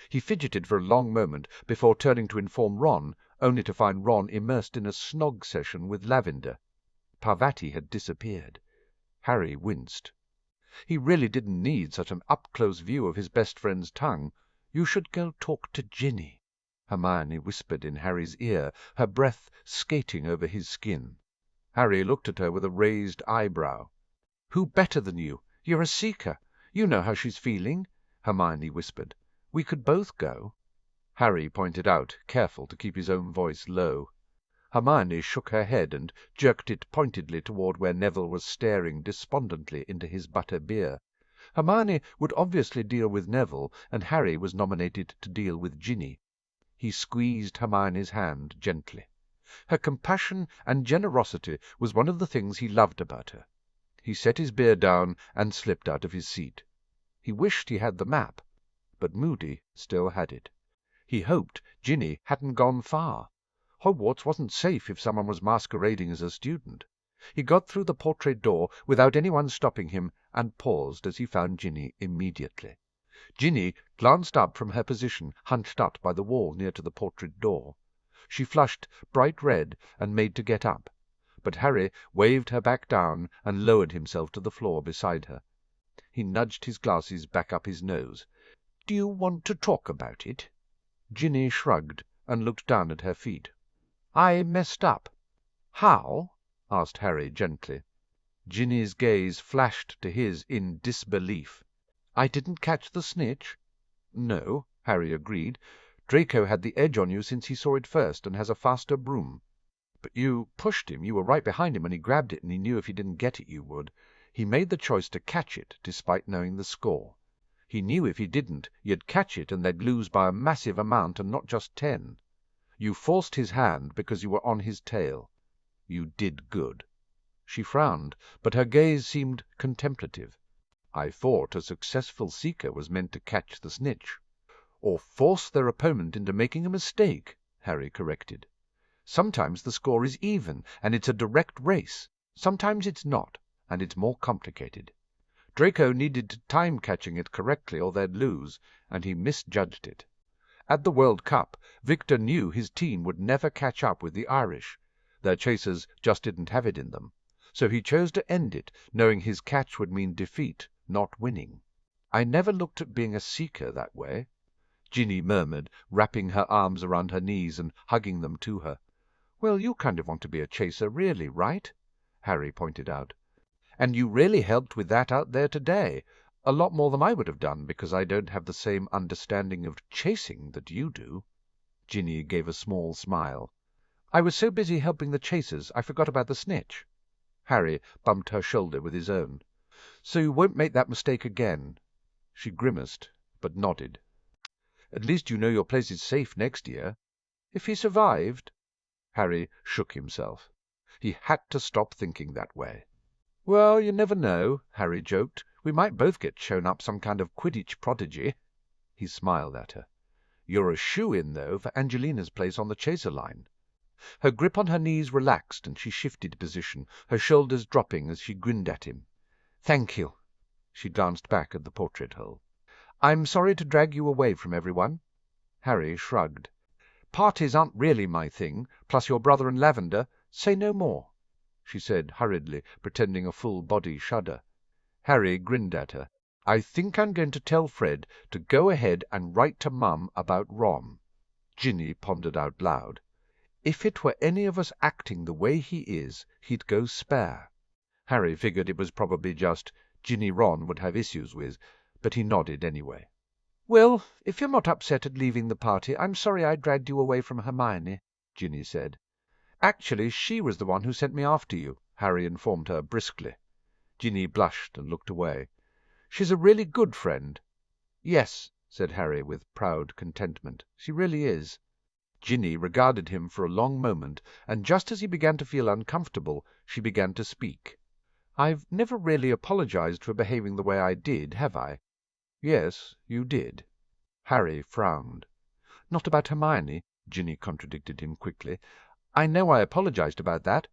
He fidgeted for a long moment before turning to inform Ron, only to find Ron immersed in a snog session with Lavender. Parvati had disappeared. Harry winced. He really didn't need such an up-close view of his best friend's tongue. "You should go talk to Ginny," Hermione whispered in Harry's ear, her breath skating over his skin. Harry looked at her with a raised eyebrow. "Who better than you? You're a seeker. You know how she's feeling," Hermione whispered. "We could both go." Harry pointed out, careful to keep his own voice low. Hermione shook her head and jerked it pointedly toward where Neville was staring despondently into his butter beer. Hermione would obviously deal with Neville, and Harry was nominated to deal with Ginny. He squeezed Hermione's hand gently. Her compassion and generosity was one of the things he loved about her. He set his beer down and slipped out of his seat. He wished he had the map, but Moody still had it. He hoped Ginny hadn't gone far. Hogwarts wasn't safe if someone was masquerading as a student. He got through the portrait door without anyone stopping him, and paused as he found Ginny immediately. Ginny glanced up from her position hunched up by the wall near to the portrait door. She flushed bright red and made to get up, but Harry waved her back down and lowered himself to the floor beside her. He nudged his glasses back up his nose. "Do you want to talk about it?" Ginny shrugged and looked down at her feet. "I messed up." "How?" asked Harry gently. Ginny's gaze flashed to his in disbelief. "I didn't catch the snitch?" "No," Harry agreed. "Draco had the edge on you since he saw it first, and has a faster broom. But you pushed him. You were right behind him when he grabbed it, and he knew if he didn't get it you would. He made the choice to catch it, despite knowing the score. He knew if he didn't, you'd catch it and they'd lose by a massive amount and not just 10. You forced his hand because you were on his tail. You did good." She frowned, but her gaze seemed contemplative. "I thought a successful seeker was meant to catch the snitch." "Or force their opponent into making a mistake," Harry corrected. "Sometimes the score is even, and it's a direct race. Sometimes it's not, and it's more complicated. Draco needed to time catching it correctly or they'd lose, and he misjudged it. At the World Cup, Victor knew his team would never catch up with the Irish. Their chasers just didn't have it in them. So he chose to end it, knowing his catch would mean defeat, not winning. I never looked at being a seeker that way," Ginny murmured, wrapping her arms around her knees and hugging them to her. "Well, you kind of want to be a chaser, really, right?" Harry pointed out. "And you really helped with that out there today. A lot more than I would have done, because I don't have the same understanding of chasing that you do." Ginny gave a small smile. "I was so busy helping the chasers I forgot about the snitch." Harry bumped her shoulder with his own. "So you won't make that mistake again." She grimaced, but nodded. At least you know your place is safe next year. If he survived—" Harry shook himself. He had to stop thinking that way. "Well, you never know," Harry joked. "We might both get shown up some kind of Quidditch prodigy." He smiled at her. "You're a shoo-in, though, for Angelina's place on the chaser line." Her grip on her knees relaxed, and she shifted position, her shoulders dropping as she grinned at him. "Thank you." She glanced back at the portrait hole. "I'm sorry to drag you away from everyone." Harry shrugged. "Parties aren't really my thing, plus your brother and Lavender. Say no more," she said hurriedly, pretending a full-body shudder. Harry grinned at her. "I think I'm going to tell Fred to go ahead and write to Mum about Ron." Ginny pondered out loud. "If it were any of us acting the way he is, he'd go spare." Harry figured it was probably just Ginny Ron would have issues with, but he nodded anyway. "Well, if you're not upset at leaving the party, I'm sorry I dragged you away from Hermione," Ginny said. "Actually, she was the one who sent me after you," Harry informed her briskly. Ginny blushed and looked away. "She's a really good friend." "Yes," said Harry with proud contentment, "she really is." Ginny regarded him for a long moment, and just as he began to feel uncomfortable, she began to speak. "I've never really apologized for behaving the way I did, have I?" "Yes, you did." Harry frowned. "Not about Hermione," Ginny contradicted him quickly. "I know I apologized about that.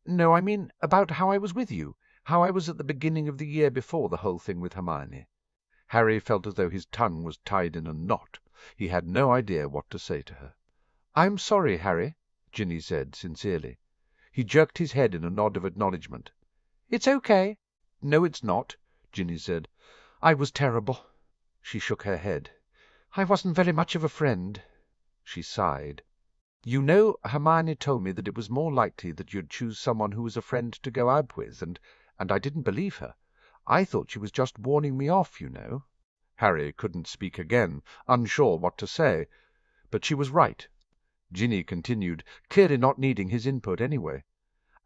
No, I mean about how I was with you, how I was at the beginning of the year before the whole thing with Hermione." Harry felt as though his tongue was tied in a knot. He had no idea what to say to her. "I'm sorry, Harry," Ginny said sincerely. He jerked his head in a nod of acknowledgment. "It's okay." "No, it's not," Ginny said. "I was terrible." She shook her head. "I wasn't very much of a friend." She sighed. "You know, Hermione told me that it was more likely that you'd choose someone who was a friend to go out with, and I didn't believe her. I thought she was just warning me off, you know." Harry couldn't speak again, unsure what to say. But she was right. Ginny continued, clearly not needing his input anyway.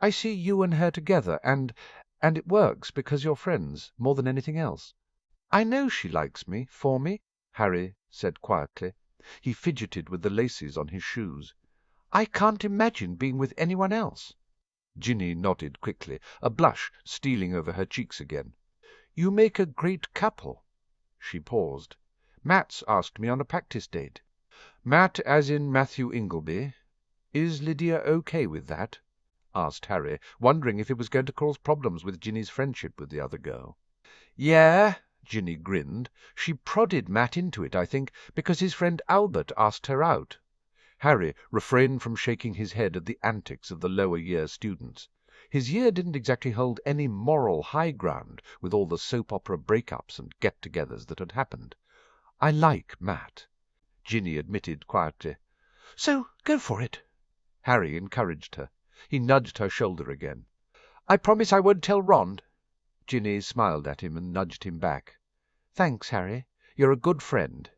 "I see you and her together, and it works because you're friends, more than anything else." "I know she likes me, for me," Harry said quietly. He fidgeted with the laces on his shoes. "I can't imagine being with anyone else." Ginny nodded quickly, a blush stealing over her cheeks again. "You make a great couple." She paused. "Matt's asked me on a practice date." "Matt as in Matthew Ingleby. Is Lydia O.K. with that?" asked Harry, wondering if it was going to cause problems with Ginny's friendship with the other girl. "Yeah," Ginny grinned. "She prodded Matt into it, I think, because his friend Albert asked her out." Harry refrained from shaking his head at the antics of the lower-year students. His year didn't exactly hold any moral high ground with all the soap-opera break-ups and get-togethers that had happened. "I like Matt," Ginny admitted quietly. "So go for it." Harry encouraged her. He nudged her shoulder again. "I promise I won't tell Ron." Ginny smiled at him and nudged him back. "Thanks, Harry. You're a good friend."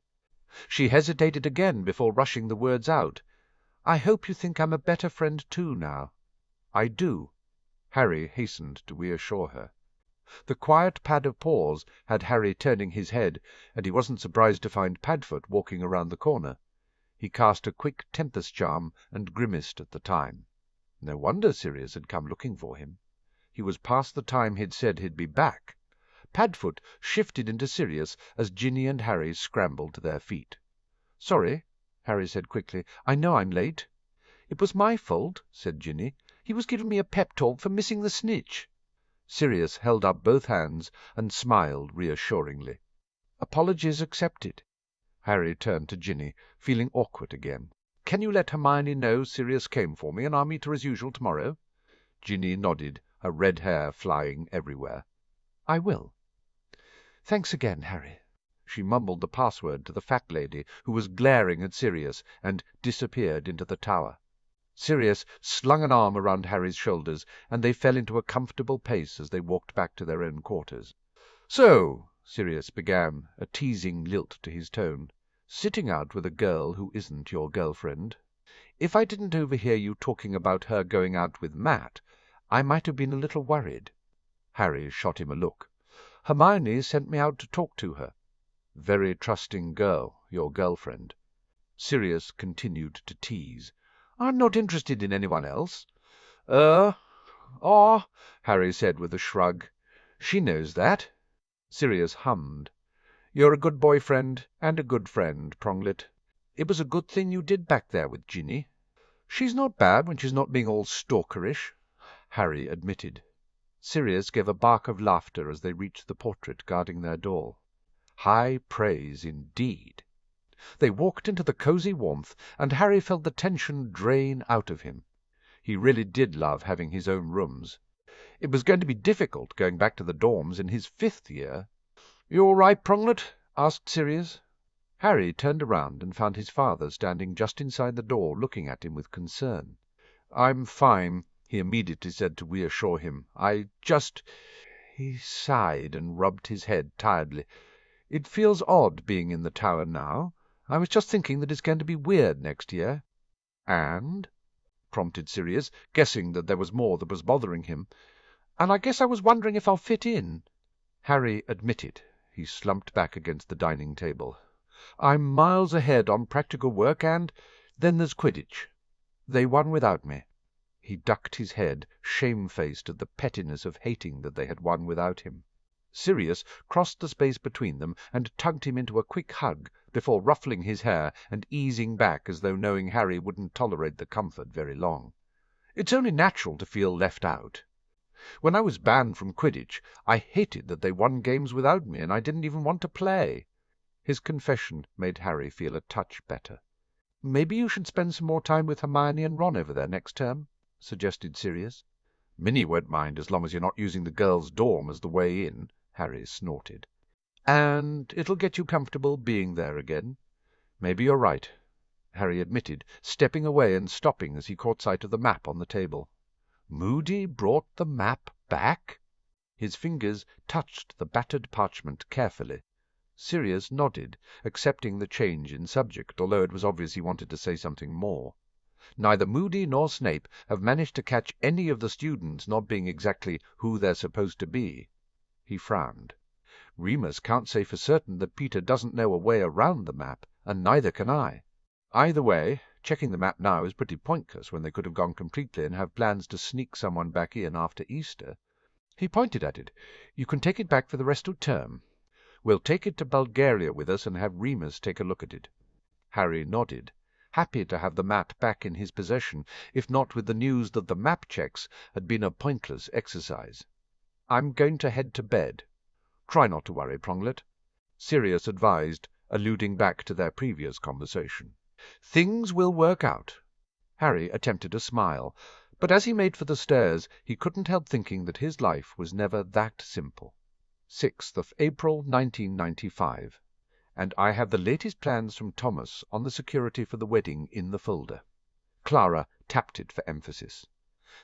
She hesitated again before rushing the words out. "I hope you think I'm a better friend too now." "I do," Harry hastened to reassure her. The quiet pad of paws had Harry turning his head, and he wasn't surprised to find Padfoot walking around the corner. He cast a quick tempest charm and grimaced at the time. No wonder Sirius had come looking for him. He was past the time he'd said he'd be back. Padfoot shifted into Sirius as Ginny and Harry scrambled to their feet. "Sorry," Harry said quickly. "I know I'm late." "It was my fault," said Ginny. "He was giving me a pep talk for missing the snitch." Sirius held up both hands and smiled reassuringly. "Apologies accepted." Harry turned to Ginny, feeling awkward again. "Can you let Hermione know Sirius came for me, and I'll meet her as usual tomorrow?" Ginny nodded, her red hair flying everywhere. "I will." "Thanks again, Harry." She mumbled the password to the fat lady, who was glaring at Sirius, and disappeared into the tower. Sirius slung an arm around Harry's shoulders, and they fell into a comfortable pace as they walked back to their own quarters. "So," Sirius began, a teasing lilt to his tone, "sitting out with a girl who isn't your girlfriend. If I didn't overhear you talking about her going out with Matt, I might have been a little worried." Harry shot him a look. "Hermione sent me out to talk to her." Very trusting girl, your girlfriend. Sirius continued to tease. I'm not interested in anyone else. Ah, Harry said with a shrug. She knows that. Sirius hummed. You're a good boyfriend and a good friend, Pronglet. It was a good thing you did back there with Ginny. She's not bad when she's not being all stalkerish, Harry admitted. Sirius gave a bark of laughter as they reached the portrait guarding their door. High praise indeed. They walked into the cosy warmth, and Harry felt the tension drain out of him. He really did love having his own rooms. It was going to be difficult going back to the dorms in his 5th year. You all right, Pronglet? Asked Sirius. Harry turned around and found his father standing just inside the door looking at him with concern. I'm fine, he immediately said to reassure him. I just... He sighed and rubbed his head tiredly. It feels odd being in the tower now. I was just thinking that it's going to be weird next year. And? Prompted Sirius, guessing that there was more that was bothering him. And I guess I was wondering if I'll fit in. Harry admitted. He slumped back against the dining table. I'm miles ahead on practical work, and then there's Quidditch. They won without me. He ducked his head, shamefaced at the pettiness of hating that they had won without him. Sirius crossed the space between them and tugged him into a quick hug before ruffling his hair and easing back as though knowing Harry wouldn't tolerate the comfort very long. It's only natural to feel left out. When I was banned from Quidditch, I hated that they won games without me, and I didn't even want to play. His confession made Harry feel a touch better. Maybe you should spend some more time with Hermione and Ron over there next term, suggested Sirius. Minnie won't mind as long as you're not using the girls' dorm as the way in, Harry snorted. And it'll get you comfortable being there again. Maybe you're right, Harry admitted, stepping away and stopping as he caught sight of the map on the table. Moody brought the map back? His fingers touched the battered parchment carefully. Sirius nodded, accepting the change in subject, although it was obvious he wanted to say something more. Neither Moody nor Snape have managed to catch any of the students not being exactly who they're supposed to be. He frowned. Remus can't say for certain that Peter doesn't know a way around the map, and neither can I. Either way, checking the map now is pretty pointless when they could have gone completely and have plans to sneak someone back in after Easter. He pointed at it. You can take it back for the rest of term. We'll take it to Bulgaria with us and have Remus take a look at it. Harry nodded, happy to have the map back in his possession, if not with the news that the map checks had been a pointless exercise. I'm going to head to bed. Try not to worry, Pronglet, Sirius advised, alluding back to their previous conversation. Things will work out. Harry attempted a smile, but as he made for the stairs he couldn't help thinking that his life was never that simple. 6th of April, 1995. And I have the latest plans from Thomas on the security for the wedding in the folder. Clara tapped it for emphasis.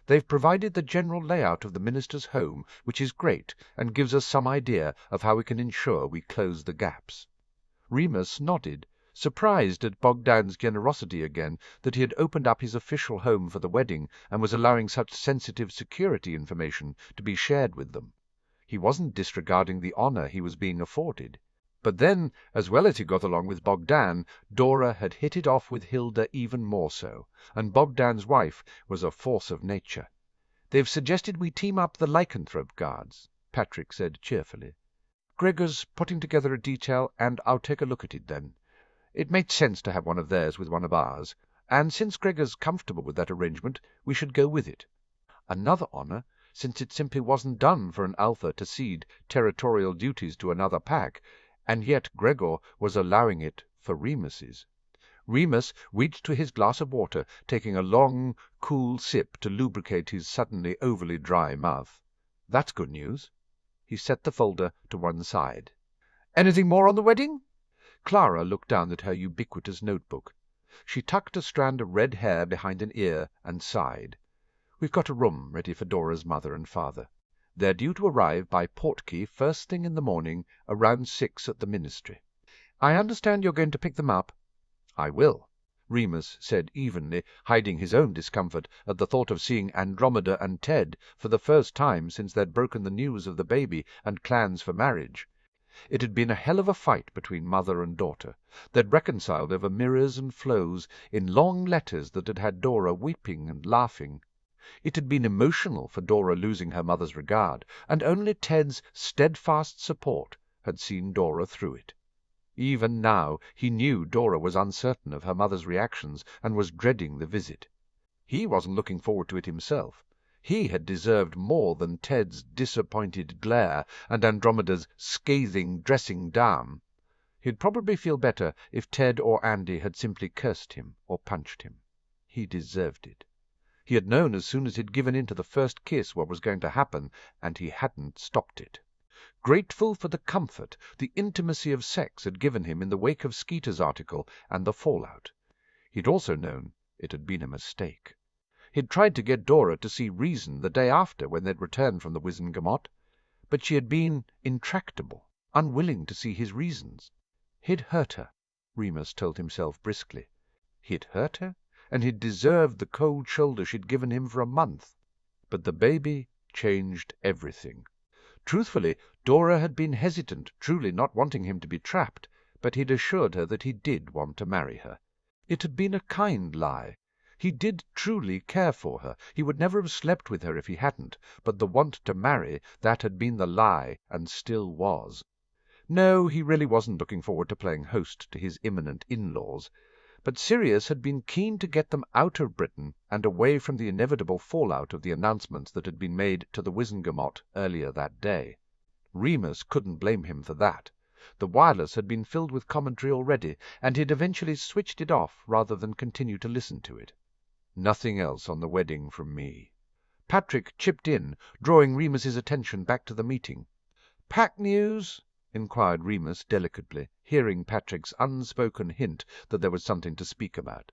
They've provided the general layout of the minister's home, which is great and gives us some idea of how we can ensure we close the gaps. Remus nodded, surprised at Bogdan's generosity again, that he had opened up his official home for the wedding and was allowing such sensitive security information to be shared with them. He wasn't disregarding the honor he was being afforded. But then, as well as he got along with Bogdan, Dora had hit it off with Hilda even more so, and Bogdan's wife was a force of nature. They've suggested we team up the lycanthrope guards, Patrick said cheerfully. Gregor's putting together a detail, and I'll take a look at it then. It makes sense to have one of theirs with one of ours, and since Gregor's comfortable with that arrangement, we should go with it. Another honor, since it simply wasn't done for an alpha to cede territorial duties to another pack, and yet Gregor was allowing it for Remus's. Remus reached to his glass of water, taking a long, cool sip to lubricate his suddenly overly dry mouth. That's good news. He set the folder to one side. Anything more on the wedding? Clara looked down at her ubiquitous notebook. She tucked a strand of red hair behind an ear and sighed. We've got a room ready for Dora's mother and father. They're due to arrive by Portkey first thing in the morning, around 6 at the ministry. I understand you're going to pick them up? I will, Remus said evenly, hiding his own discomfort at the thought of seeing Andromeda and Ted for the first time since they'd broken the news of the baby and plans for marriage. It had been a hell of a fight between mother and daughter. They'd reconciled over mirrors and flows in long letters that had had Dora weeping and laughing. It had been emotional for Dora losing her mother's regard, and only Ted's steadfast support had seen Dora through it. Even now he knew Dora was uncertain of her mother's reactions and was dreading the visit. He wasn't looking forward to it himself. He had deserved more than Ted's disappointed glare and Andromeda's scathing dressing down. He'd probably feel better if Ted or Andy had simply cursed him or punched him. He deserved it. He had known as soon as he'd given in to the first kiss what was going to happen, and he hadn't stopped it. Grateful for the comfort the intimacy of sex had given him in the wake of Skeeter's article and the fallout. He'd also known it had been a mistake. He'd tried to get Dora to see reason the day after when they'd returned from the Wizengamot, but she had been intractable, unwilling to see his reasons. He'd hurt her, Remus told himself briskly. He'd hurt her, and he'd deserved the cold shoulder she'd given him for a month. But the baby changed everything. Truthfully, Dora had been hesitant, truly not wanting him to be trapped, but he'd assured her that he did want to marry her. It had been a kind lie. He did truly care for her. He would never have slept with her if he hadn't, but the want to marry, that had been the lie, and still was. No, he really wasn't looking forward to playing host to his imminent in-laws. But Sirius had been keen to get them out of Britain and away from the inevitable fallout of the announcements that had been made to the Wizengamot earlier that day. Remus couldn't blame him for that. The wireless had been filled with commentary already, and he'd eventually switched it off rather than continue to listen to it. Nothing else on the wedding from me. Patrick chipped in, drawing Remus's attention back to the meeting. "Pack news?" inquired Remus delicately, hearing Patrick's unspoken hint that there was something to speak about.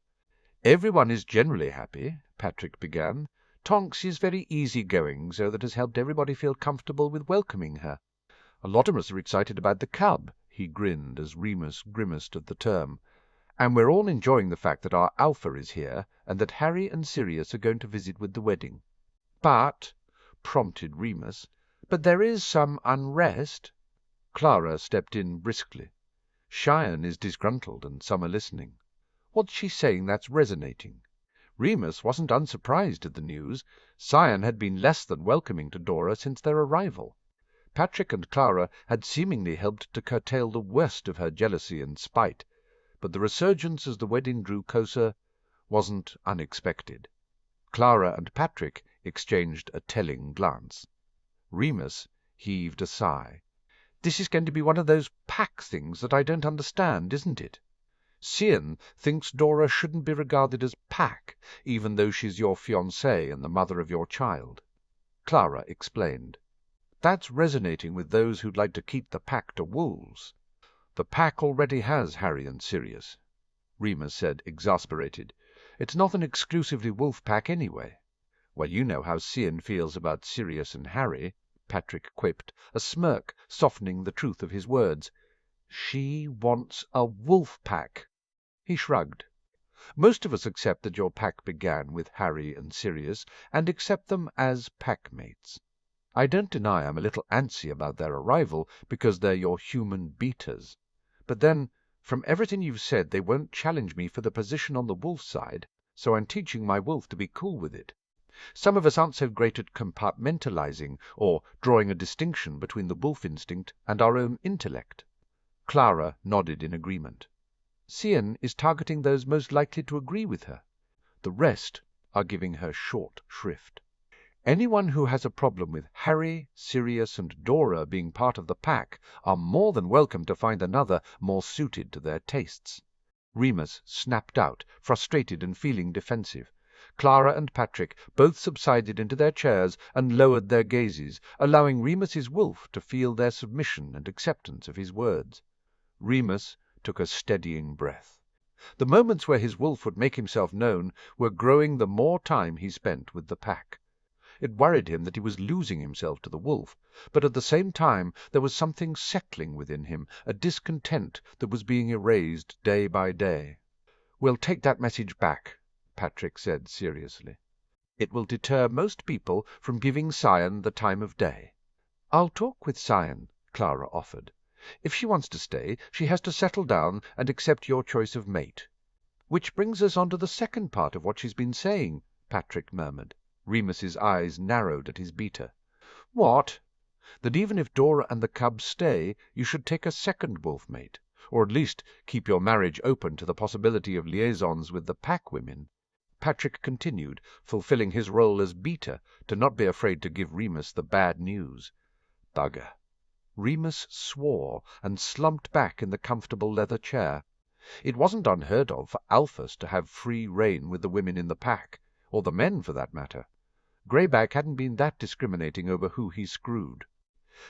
"Everyone is generally happy," Patrick began. "Tonks is very easy-going, so that has helped everybody feel comfortable with welcoming her. A lot of us are excited about the cub," he grinned as Remus grimaced at the term. "And we're all enjoying the fact that our Alpha is here and that Harry and Sirius are going to visit with the wedding." "But," prompted Remus, "but there is some unrest." Clara stepped in briskly. "Cheyenne is disgruntled, and some are listening. What's she saying that's resonating?" Remus wasn't unsurprised at the news. Cheyenne had been less than welcoming to Dora since their arrival. Patrick and Clara had seemingly helped to curtail the worst of her jealousy and spite, but the resurgence as the wedding drew closer wasn't unexpected. Clara and Patrick exchanged a telling glance. Remus heaved a sigh. "This is going to be one of those pack things that I don't understand, isn't it? Cian thinks Dora shouldn't be regarded as pack, even though she's your fiancée and the mother of your child." Clara explained. "That's resonating with those who'd like to keep the pack to wolves." "The pack already has Harry and Sirius," Remus said, exasperated. "It's not an exclusively wolf pack anyway." "Well, you know how Cian feels about Sirius and Harry," Patrick quipped, a smirk softening the truth of his words. "She wants a wolf pack." He shrugged. "Most of us accept that your pack began with Harry and Sirius, and accept them as pack-mates. I don't deny I'm a little antsy about their arrival, because they're your human beaters. But then, from everything you've said, they won't challenge me for the position on the wolf side, so I'm teaching my wolf to be cool with it. Some of us aren't so great at compartmentalizing or drawing a distinction between the wolf instinct and our own intellect." Clara nodded in agreement. "Cian is targeting those most likely to agree with her. The rest are giving her short shrift. Anyone who has a problem with Harry, Sirius, and Dora being part of the pack are more than welcome to find another more suited to their tastes." Remus snapped out, frustrated and feeling defensive. Clara and Patrick both subsided into their chairs and lowered their gazes, allowing Remus's wolf to feel their submission and acceptance of his words. Remus took a steadying breath. The moments where his wolf would make himself known were growing the more time he spent with the pack. It worried him that he was losing himself to the wolf, but at the same time there was something settling within him, a discontent that was being erased day by day. "We'll take that message back," Patrick said seriously. "It will deter most people from giving Cian the time of day." "I'll talk with Cian," Clara offered. If she wants to stay, she has to settle down and accept your choice of mate." "Which brings us on to the second part of what she's been saying," Patrick murmured. Remus's eyes narrowed at his beater. "What?" "That even if Dora and the cubs stay, you should take a second wolf-mate, or at least keep your marriage open to the possibility of liaisons with the pack women." Patrick continued, fulfilling his role as beater, to not be afraid to give Remus the bad news. Bugger. Remus swore and slumped back in the comfortable leather chair. It wasn't unheard of for alphas to have free rein with the women in the pack, or the men for that matter. Greyback hadn't been that discriminating over who he screwed.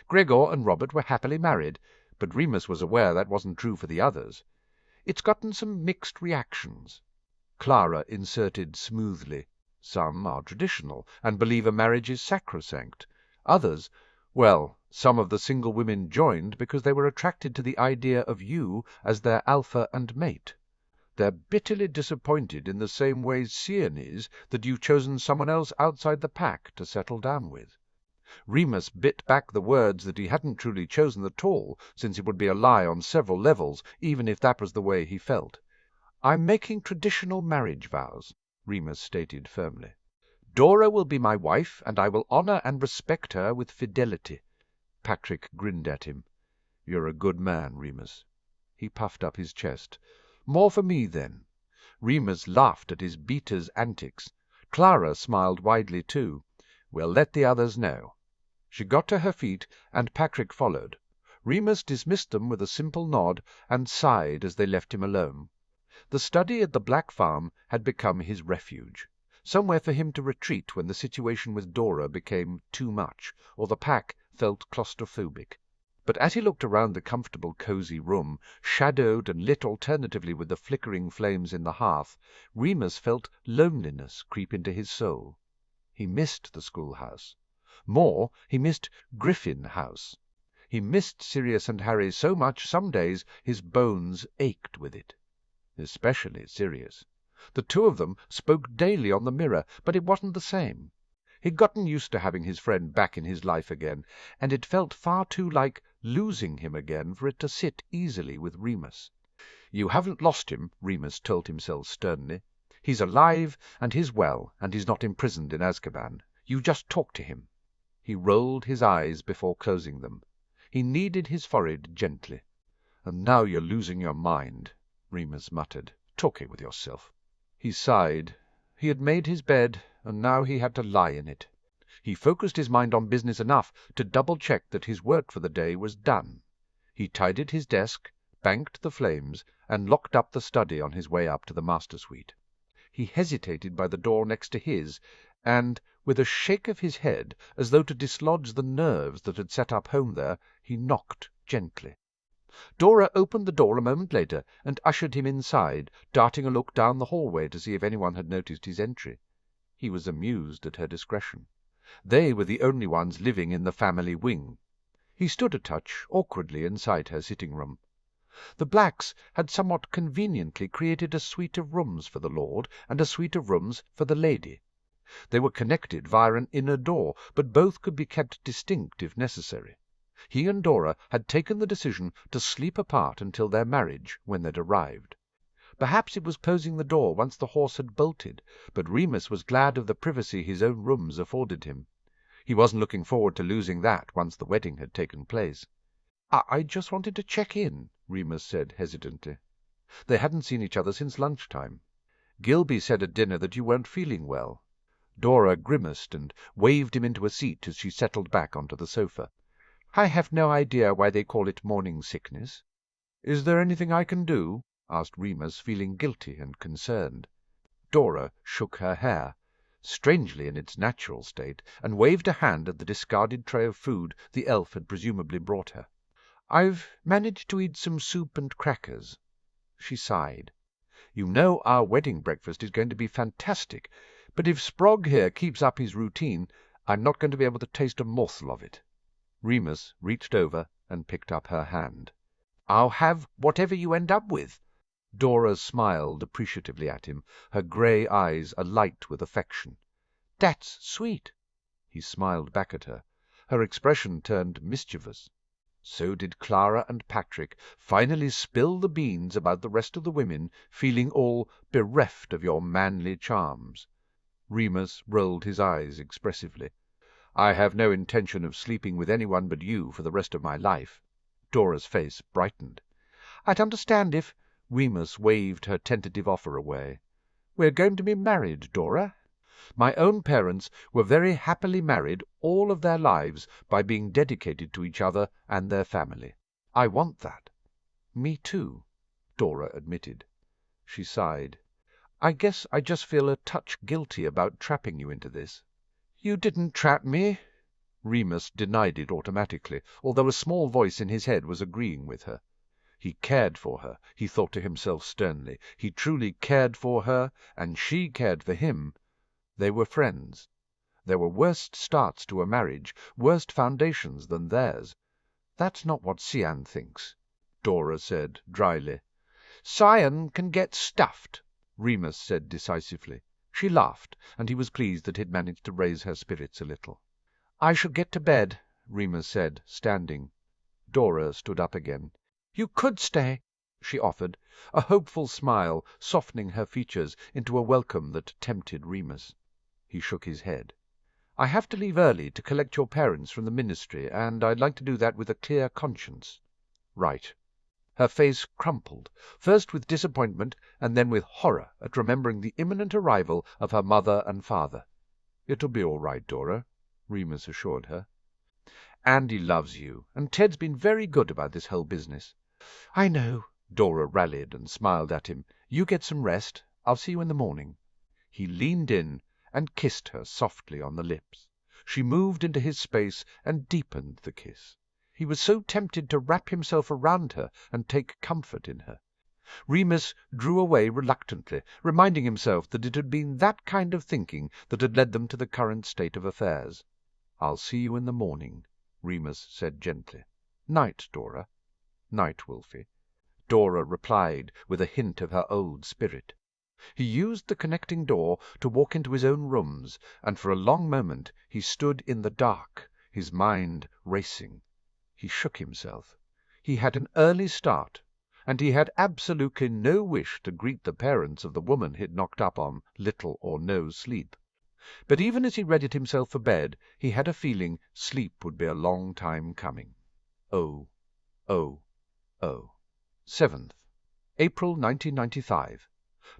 Gregor and Robert were happily married, but Remus was aware that wasn't true for the others. "It's gotten some mixed reactions." Clara inserted smoothly. "Some are traditional, and believe a marriage is sacrosanct. Others, well, some of the single women joined because they were attracted to the idea of you as their alpha and mate. They're bitterly disappointed in the same way Cian is that you've chosen someone else outside the pack to settle down with." Remus bit back the words that he hadn't truly chosen at all, since it would be a lie on several levels, even if that was the way he felt. "I'm making traditional marriage vows," Remus stated firmly. "Dora will be my wife, and I will honor and respect her with fidelity." Patrick grinned at him. "You're a good man, Remus." He puffed up his chest. "More for me, then." Remus laughed at his beater's antics. Clara smiled widely, too. "We'll let the others know." She got to her feet, and Patrick followed. Remus dismissed them with a simple nod, and sighed as they left him alone. The study at the Black Farm had become his refuge, somewhere for him to retreat when the situation with Dora became too much, or the pack felt claustrophobic. But as he looked around the comfortable, cosy room, shadowed and lit alternatively with the flickering flames in the hearth, Remus felt loneliness creep into his soul. He missed the schoolhouse. More, he missed Griffin House. He missed Sirius and Harry so much some days his bones ached with it. Especially Sirius. The two of them spoke daily on the mirror, but it wasn't the same. He'd gotten used to having his friend back in his life again, and it felt far too like losing him again for it to sit easily with Remus. "You haven't lost him," Remus told himself sternly. "He's alive, and he's well, and he's not imprisoned in Azkaban. You just talk to him." He rolled his eyes before closing them. He kneaded his forehead gently. "And now you're losing your mind," Remus muttered. "Talk it with yourself." He sighed. He had made his bed, and now he had to lie in it. He focused his mind on business enough to double-check that his work for the day was done. He tidied his desk, banked the flames, and locked up the study on his way up to the master suite. He hesitated by the door next to his, and, with a shake of his head, as though to dislodge the nerves that had set up home there, he knocked gently. Dora opened the door a moment later and ushered him inside, darting a look down the hallway to see if anyone had noticed his entry. He was amused at her discretion. They were the only ones living in the family wing. He stood a touch awkwardly inside her sitting-room. The Blacks had somewhat conveniently created a suite of rooms for the lord and a suite of rooms for the lady. They were connected via an inner door, but both could be kept distinct if necessary. He and Dora had taken the decision to sleep apart until their marriage, when they'd arrived. Perhaps it was closing the door once the horse had bolted, but Remus was glad of the privacy his own rooms afforded him. He wasn't looking forward to losing that once the wedding had taken place. "I just wanted to check in," Remus said hesitantly. They hadn't seen each other since lunchtime. "Gilby said at dinner that you weren't feeling well." Dora grimaced and waved him into a seat as she settled back onto the sofa. "I have no idea why they call it morning sickness." "Is there anything I can do?" asked Remus, feeling guilty and concerned. Dora shook her hair, strangely in its natural state, and waved a hand at the discarded tray of food the elf had presumably brought her. "I've managed to eat some soup and crackers." She sighed. "You know our wedding breakfast is going to be fantastic, but if Sprogg here keeps up his routine, I'm not going to be able to taste a morsel of it." Remus reached over and picked up her hand. "I'll have whatever you end up with." Dora smiled appreciatively at him, her grey eyes alight with affection. "That's sweet." He smiled back at her. Her expression turned mischievous. So did Clara and Patrick finally spill the beans about the rest of the women, feeling all bereft of your manly charms. Remus rolled his eyes expressively. "I have no intention of sleeping with anyone but you for the rest of my life." Dora's face brightened. "I'd understand if—" Remus waved her tentative offer away. "We're going to be married, Dora. My own parents were very happily married all of their lives by being dedicated to each other and their family. I want that." "Me too," Dora admitted. She sighed. "I guess I just feel a touch guilty about trapping you into this." "You didn't trap me." Remus denied it automatically, although a small voice in his head was agreeing with her. He cared for her, he thought to himself sternly. He truly cared for her, and she cared for him. They were friends. There were worse starts to a marriage, worse foundations than theirs. "That's not what Cian thinks," Dora said dryly. "Cian can get stuffed," Remus said decisively. She laughed, and he was pleased that he had managed to raise her spirits a little. "I shall get to bed," Remus said, standing. Dora stood up again. "You could stay," she offered, a hopeful smile softening her features into a welcome that tempted Remus. He shook his head. "I have to leave early to collect your parents from the ministry, and I'd like to do that with a clear conscience." "Right." Her face crumpled, first with disappointment and then with horror at remembering the imminent arrival of her mother and father. "It'll be all right, Dora," Remus assured her. "Andy loves you, and Ted's been very good about this whole business." "I know," Dora rallied and smiled at him. "You get some rest. I'll see you in the morning." He leaned in and kissed her softly on the lips. She moved into his space and deepened the kiss. He was so tempted to wrap himself around her and take comfort in her. Remus drew away reluctantly, reminding himself that it had been that kind of thinking that had led them to the current state of affairs. "I'll see you in the morning," Remus said gently. "Night, Dora." "Night, Wilfie," Dora replied with a hint of her old spirit. He used the connecting door to walk into his own rooms, and for a long moment he stood in the dark, his mind racing. He shook himself. He had an early start, and he had absolutely no wish to greet the parents of the woman he'd knocked up on little or no sleep. But even as he readied himself for bed, he had a feeling sleep would be a long time coming. Oh, oh, oh. 7th April 1995.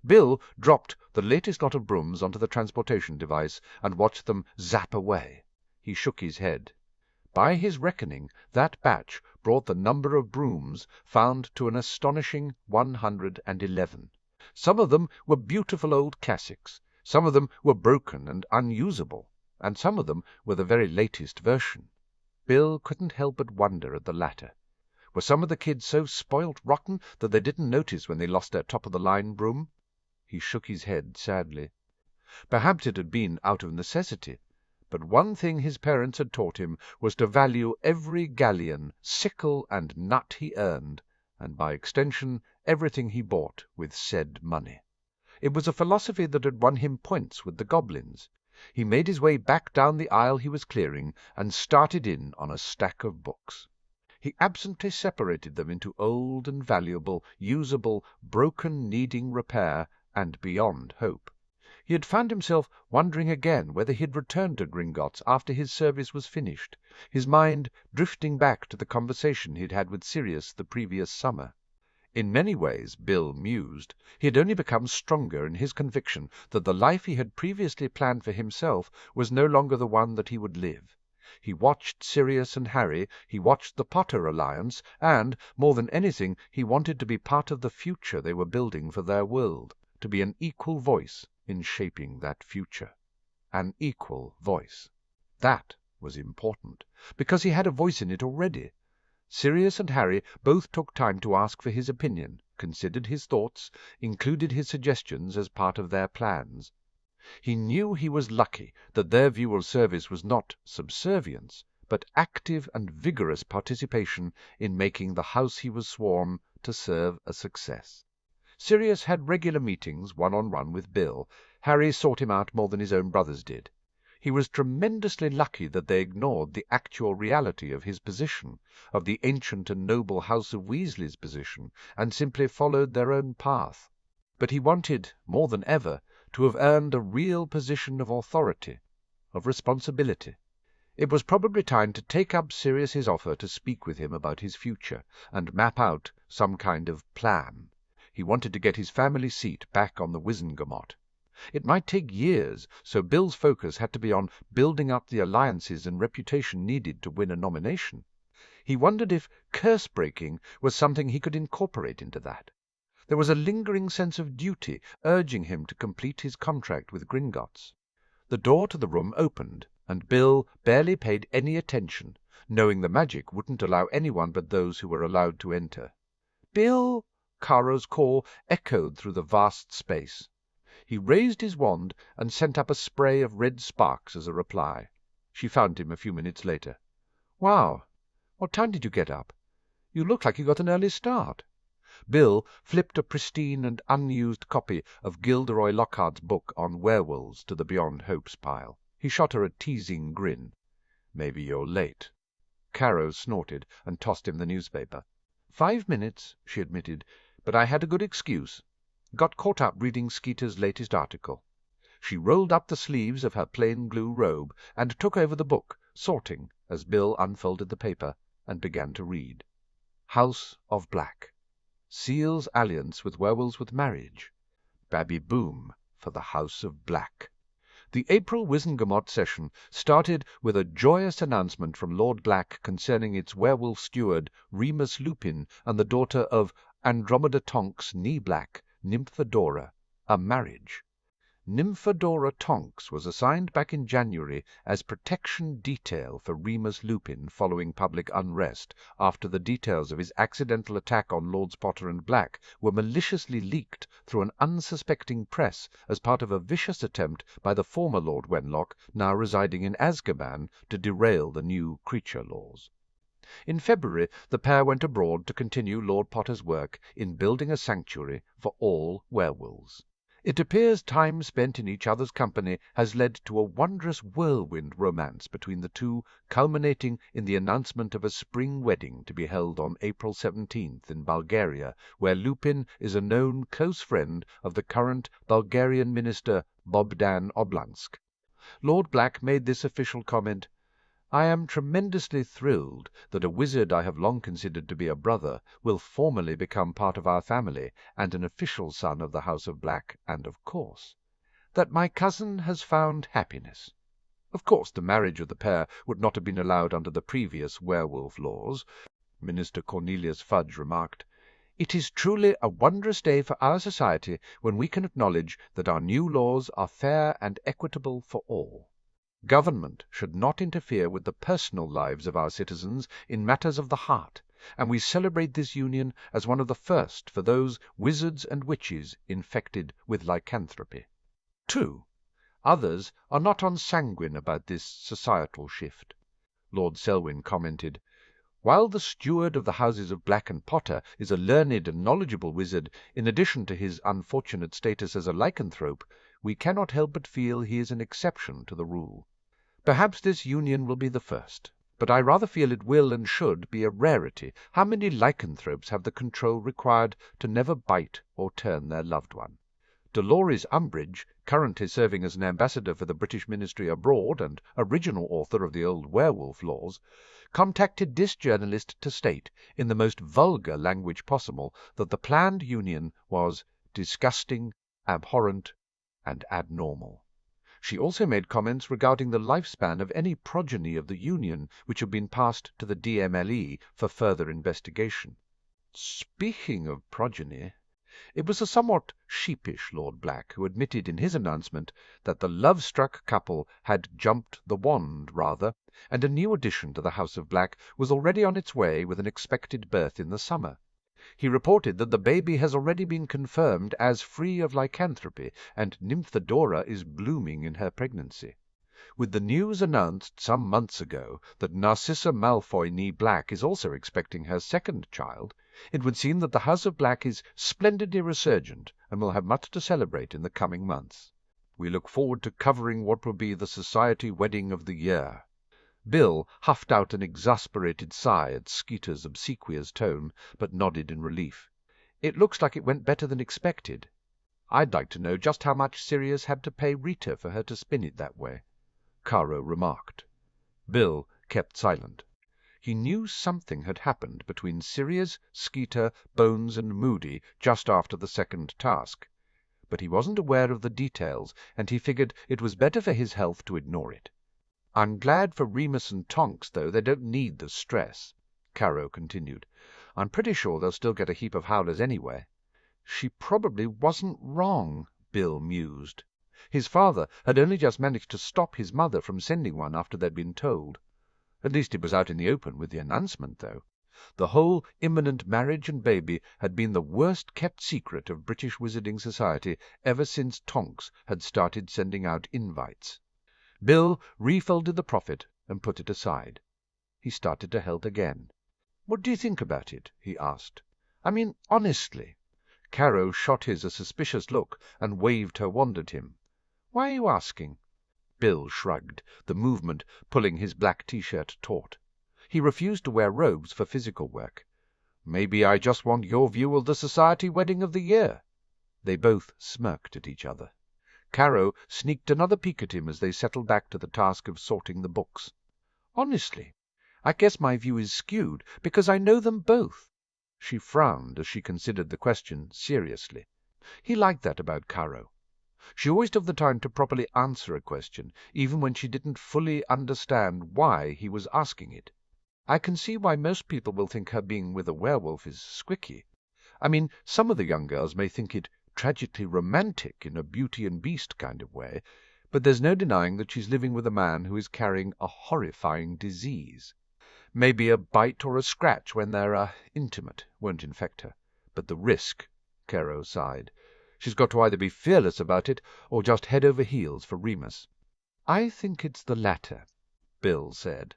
Bill dropped the latest lot of brooms onto the transportation device and watched them zap away. He shook his head. By his reckoning, that batch brought the number of brooms found to an astonishing 111. Some of them were beautiful old classics, some of them were broken and unusable, and some of them were the very latest version. Bill couldn't help but wonder at the latter. Were some of the kids so spoilt rotten that they didn't notice when they lost their top-of-the-line broom? He shook his head sadly. Perhaps it had been out of necessity, but one thing his parents had taught him was to value every galleon, sickle, and nut he earned, and by extension everything he bought with said money. It was a philosophy that had won him points with the goblins. He made his way back down the aisle he was clearing, and started in on a stack of books. He absently separated them into old and valuable, usable, broken, needing repair, and beyond hope. He had found himself wondering again whether he had returned to Gringotts after his service was finished, his mind drifting back to the conversation he had had with Sirius the previous summer. In many ways, Bill mused, he had only become stronger in his conviction that the life he had previously planned for himself was no longer the one that he would live. He watched Sirius and Harry, he watched the Potter alliance, and, more than anything, he wanted to be part of the future they were building for their world, to be an equal voice in shaping that future. An equal voice. That was important, because he had a voice in it already. Sirius and Harry both took time to ask for his opinion, considered his thoughts, included his suggestions as part of their plans. He knew he was lucky that their view of service was not subservience, but active and vigorous participation in making the house he was sworn to serve a success. Sirius had regular meetings one-on-one with Bill. Harry sought him out more than his own brothers did. He was tremendously lucky that they ignored the actual reality of his position, of the ancient and noble House of Weasley's position, and simply followed their own path. But he wanted, more than ever, to have earned a real position of authority, of responsibility. It was probably time to take up Sirius's offer to speak with him about his future, and map out some kind of plan. He wanted to get his family seat back on the Wizengamot. It might take years, so Bill's focus had to be on building up the alliances and reputation needed to win a nomination. He wondered if curse-breaking was something he could incorporate into that. There was a lingering sense of duty urging him to complete his contract with Gringotts. The door to the room opened, and Bill barely paid any attention, knowing the magic wouldn't allow anyone but those who were allowed to enter. "Bill!" Kara's call echoed through the vast space. He raised his wand and sent up a spray of red sparks as a reply. She found him a few minutes later. "Wow! What time did you get up? You look like you got an early start." Bill flipped a pristine and unused copy of Gilderoy Lockhart's book on werewolves to the Beyond Hopes pile. He shot her a teasing grin. "Maybe you're late." Caro snorted and tossed him the newspaper. 5 minutes, she admitted, but I had a good excuse. Got caught up reading Skeeter's latest article. She rolled up the sleeves of her plain blue robe and took over the book, sorting as Bill unfolded the paper and began to read. House of Black. Seals alliance with werewolves with marriage. Babby Boom for the House of Black. The April Wizengamot session started with a joyous announcement from Lord Black concerning its werewolf steward, Remus Lupin, and the daughter of Andromeda Tonks Knee-Black, Nymphadora, a marriage. Nymphadora Tonks was assigned back in January as protection detail for Remus Lupin following public unrest, after the details of his accidental attack on Lords Potter and Black were maliciously leaked through an unsuspecting press as part of a vicious attempt by the former Lord Wenlock, now residing in Azkaban, to derail the new creature laws. In February the pair went abroad to continue Lord Potter's work in building a sanctuary for all werewolves. It appears time spent in each other's company has led to a wondrous whirlwind romance between the two, culminating in the announcement of a spring wedding to be held on April 17th in Bulgaria, where Lupin is a known close friend of the current Bulgarian minister Bogdan Oblansk. Lord Black made this official comment: "I am tremendously thrilled that a wizard I have long considered to be a brother will formally become part of our family and an official son of the House of Black, and, of course, that my cousin has found happiness." Of course the marriage of the pair would not have been allowed under the previous werewolf laws. Minister Cornelius Fudge remarked, "It is truly a wondrous day for our society when we can acknowledge that our new laws are fair and equitable for all. Government should not interfere with the personal lives of our citizens in matters of the heart, and we celebrate this union as one of the first for those wizards and witches infected with lycanthropy." True, others are not unsanguine about this societal shift. Lord Selwyn commented, "While the steward of the houses of Black and Potter is a learned and knowledgeable wizard, in addition to his unfortunate status as a lycanthrope, we cannot help but feel he is an exception to the rule. Perhaps this union will be the first, but I rather feel it will and should be a rarity. How many lycanthropes have the control required to never bite or turn their loved one?" Dolores Umbridge, currently serving as an ambassador for the British Ministry abroad and original author of the old werewolf laws, contacted this journalist to state, in the most vulgar language possible, that the planned union was disgusting, abhorrent, and abnormal. She also made comments regarding the lifespan of any progeny of the union which had been passed to the DMLE for further investigation. Speaking of progeny, it was a somewhat sheepish Lord Black who admitted in his announcement that the love-struck couple had jumped the wand, rather, and a new addition to the House of Black was already on its way with an expected birth in the summer. He reported that the baby has already been confirmed as free of lycanthropy, and Nymphadora is blooming in her pregnancy. With the news announced some months ago that Narcissa Malfoy Knee-Black is also expecting her second child, it would seem that the House of Black is splendidly resurgent and will have much to celebrate in the coming months. We look forward to covering what will be the society wedding of the year." Bill huffed out an exasperated sigh at Skeeter's obsequious tone, but nodded in relief. "It looks like it went better than expected. I'd like to know just how much Sirius had to pay Rita for her to spin it that way," Caro remarked. Bill kept silent. He knew something had happened between Sirius, Skeeter, Bones, and Moody just after the second task, but he wasn't aware of the details, and he figured it was better for his health to ignore it. "I'm glad for Remus and Tonks, though they don't need the stress," Caro continued. "I'm pretty sure they'll still get a heap of howlers anyway." "She probably wasn't wrong," Bill mused. His father had only just managed to stop his mother from sending one after they'd been told. At least it was out in the open with the announcement, though. The whole imminent marriage and baby had been the worst-kept secret of British Wizarding Society ever since Tonks had started sending out invites. Bill refolded the prophet and put it aside. He started to helt again. "What do you think about it?" he asked. "I mean, honestly." Caro shot his a suspicious look and waved her wand at him. "Why are you asking?" Bill shrugged, the movement pulling his black T-shirt taut. He refused to wear robes for physical work. "Maybe I just want your view of the society wedding of the year." They both smirked at each other. Caro sneaked another peek at him as they settled back to the task of sorting the books. "Honestly, I guess my view is skewed, because I know them both." She frowned as she considered the question seriously. He liked that about Caro. She always took the time to properly answer a question, even when she didn't fully understand why he was asking it. "I can see why most people will think her being with a werewolf is squicky. I mean, some of the young girls may think it tragically romantic in a Beauty and Beast kind of way, but there's no denying that she's living with a man who is carrying a horrifying disease. Maybe a bite or a scratch when they're intimate won't infect her, but the risk," Caro sighed. "She's got to either be fearless about it or just head over heels for Remus." "I think it's the latter," Bill said.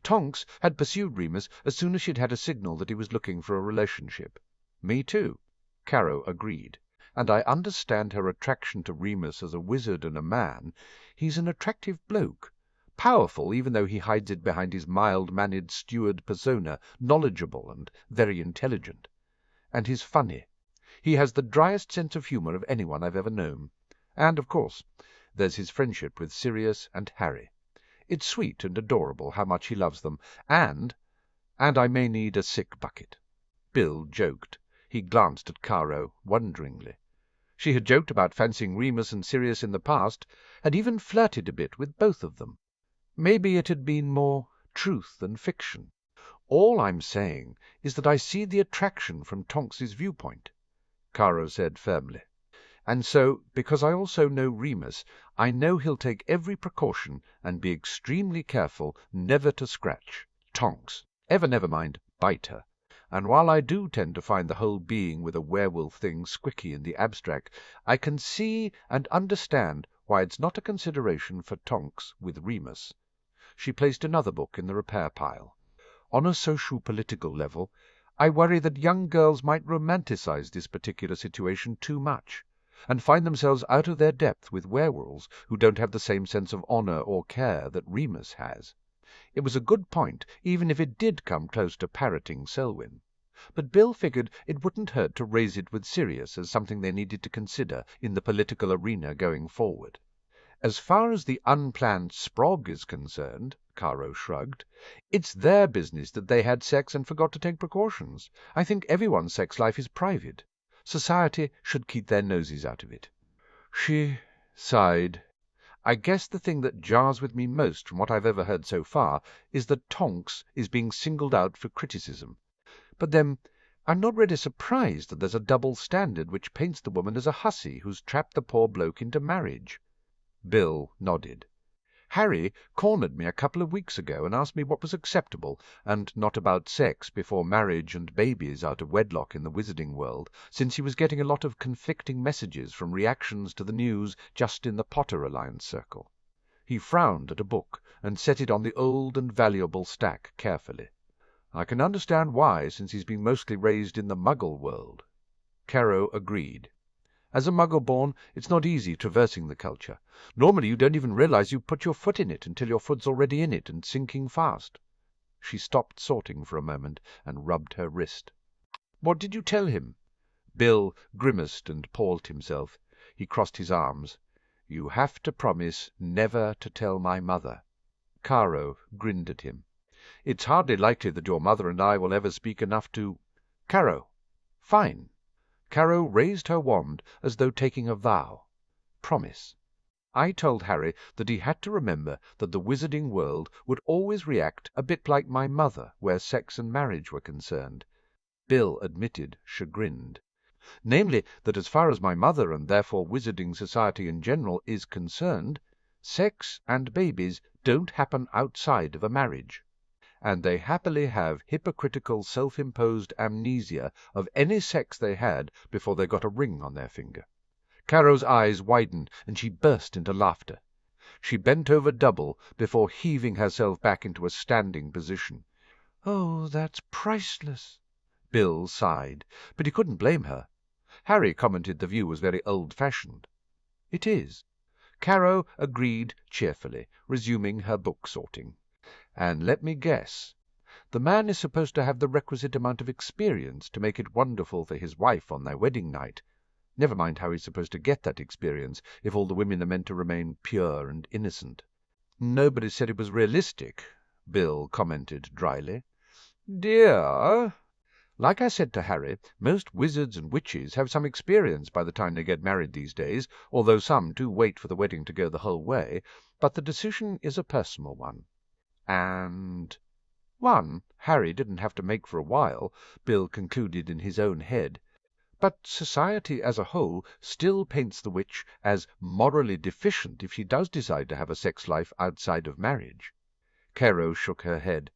Tonks had pursued Remus as soon as she'd had a signal that he was looking for a relationship. "Me too," Caro agreed. "And I understand her attraction to Remus as a wizard and a man. He's an attractive bloke. Powerful, even though he hides it behind his mild-mannered steward persona, knowledgeable and very intelligent. And he's funny. He has the driest sense of humor of anyone I've ever known. And, of course, there's his friendship with Sirius and Harry. It's sweet and adorable how much he loves them, and I may need a sick bucket." Bill joked. He glanced at Caro wonderingly. She had joked about fancying Remus and Sirius in the past, had even flirted a bit with both of them. Maybe it had been more truth than fiction. "All I'm saying is that I see the attraction from Tonks's viewpoint," Caro said firmly. "And so, because I also know Remus, I know he'll take every precaution and be extremely careful never to scratch Tonks, never mind, bite her. And while I do tend to find the whole being with a werewolf thing squicky in the abstract, I can see and understand why it's not a consideration for Tonks with Remus." She placed another book in the repair pile. "On a social-political level, I worry that young girls might romanticize this particular situation too much, and find themselves out of their depth with werewolves who don't have the same sense of honor or care that Remus has. It was a good point, even if it did come close to parroting Selwyn. But Bill figured it wouldn't hurt to raise it with Sirius as something they needed to consider in the political arena going forward. "As far as the unplanned sprog is concerned," Caro shrugged, "it's their business that they had sex and forgot to take precautions. I think everyone's sex life is private. Society should keep their noses out of it." She sighed. "I guess the thing that jars with me most from what I've ever heard so far is that Tonks is being singled out for criticism. But then, I'm not really surprised that there's a double standard which paints the woman as a hussy who's trapped the poor bloke into marriage." Bill nodded. "Harry cornered me a couple of weeks ago and asked me what was acceptable and not about sex before marriage and babies out of wedlock in the wizarding world, since he was getting a lot of conflicting messages from reactions to the news just in the Potter Alliance circle." He frowned at a book and set it on the old and valuable stack carefully. "I can understand why, since he's been mostly raised in the Muggle world." Caro agreed. As a Muggle-born, it's not easy traversing the culture. Normally you don't even realize you've put your foot in it until your foot's already in it and sinking fast." She stopped sorting for a moment and rubbed her wrist. "What did you tell him?" Bill grimaced and paused himself. He crossed his arms. "You have to promise never to tell my mother." Caro grinned at him. "It's hardly likely that your mother and I will ever speak enough to—" "Caro." "Fine." Caro raised her wand as though taking a vow. "Promise. I told Harry that he had to remember that the wizarding world would always react a bit like my mother where sex and marriage were concerned." Bill admitted, chagrined. "Namely, that as far as my mother, and therefore wizarding society in general, is concerned, sex and babies don't happen outside of a marriage. And they happily have hypocritical self-imposed amnesia of any sex they had before they got a ring on their finger." Caro's eyes widened, and she burst into laughter. She bent over double before heaving herself back into a standing position. "Oh, that's priceless!" Bill sighed, but he couldn't blame her. Harry commented the view was very old-fashioned. "It is." Caro agreed cheerfully, resuming her book-sorting. "And let me guess. The man is supposed to have the requisite amount of experience to make it wonderful for his wife on their wedding night. Never mind how he's supposed to get that experience if all the women are meant to remain pure and innocent." "Nobody said it was realistic," Bill commented dryly. "Dear." "Like I said to Harry, most wizards and witches have some experience by the time they get married these days, although some do wait for the wedding to go the whole way, but the decision is a personal one. And one Harry didn't have to make for a while," Bill concluded in his own head. "But society as a whole still paints the witch as morally deficient if she does decide to have a sex life outside of marriage." Caro shook her head.